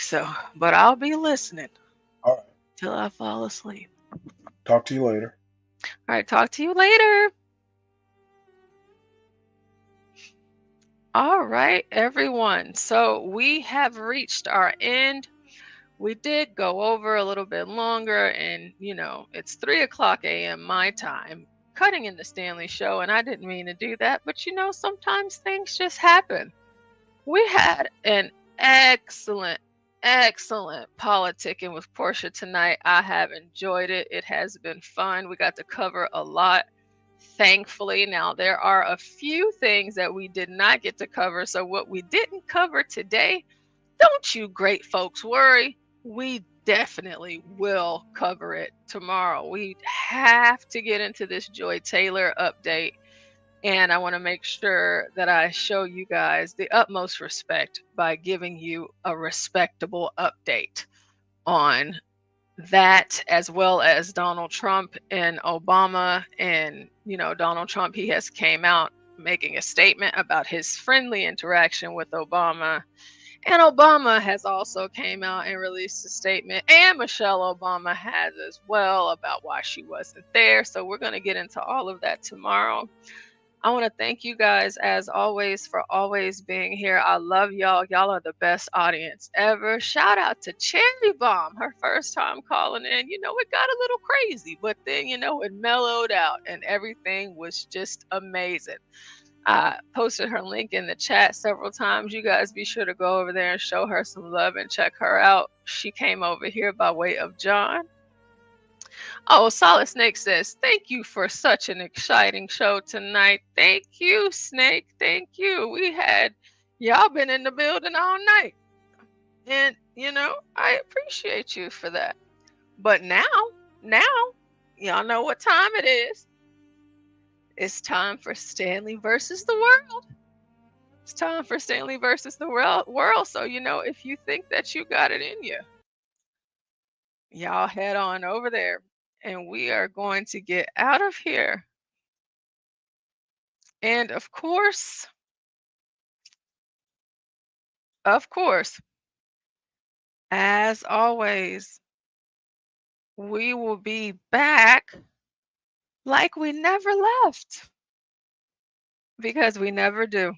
but I'll be listening. All right. Till I fall asleep. Talk to you later. All right, talk to you later. All right, everyone. So we have reached our end. We did go over a little bit longer, and it's 3:00 a.m. my time, cutting in the Stanley Show, and I didn't mean to do that, but sometimes things just happen. We had an excellent politicking with Porsha tonight. I have enjoyed it. It has been fun. We got to cover a lot, thankfully. Now, there are a few things that we did not get to cover. So what we didn't cover today, don't you great folks worry. We definitely will cover it tomorrow. We have to get into this Joy Taylor update. And I want to make sure that I show you guys the utmost respect by giving you a respectable update on that, as well as Donald Trump and Obama. And, Donald Trump, he has came out making a statement about his friendly interaction with Obama. And Obama has also came out and released a statement, and Michelle Obama has as well, about why she wasn't there. So we're going to get into all of that tomorrow. I want to thank you guys, as always, for always being here. I love y'all. Y'all are the best audience ever. Shout out to Cherry Bomb, her first time calling in. It got a little crazy, but then, it mellowed out and everything was just amazing. I posted her link in the chat several times. You guys be sure to go over there and show her some love and check her out. She came over here by way of John. Oh, Solid Snake says, thank you for such an exciting show tonight. Thank you, Snake. Thank you. Y'all been in the building all night. And, I appreciate you for that. But now, y'all know what time it is. It's time for Stanley versus the world. It's time for Stanley versus the world. So, if you think that you got it in you, y'all head on over there. And we are going to get out of here. And of course, as always, we will be back like we never left, because we never do.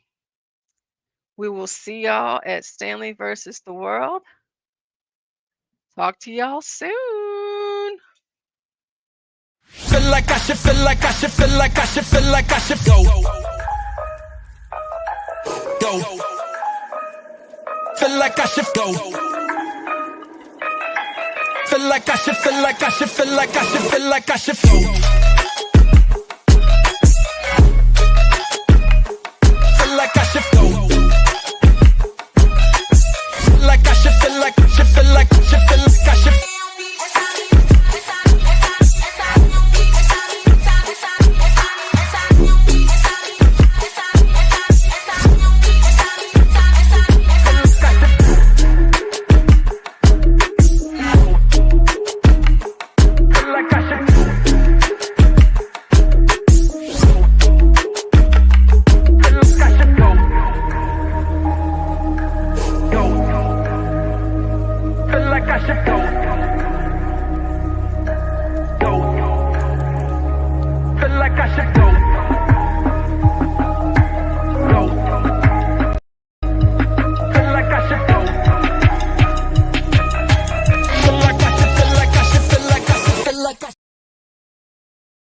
We will see y'all at Stanley versus the World. Talk to y'all soon. Feel like I should go. Feel like I should go. Feel like I should go. Feel like I should go. Feel like I should. Feel like I should go.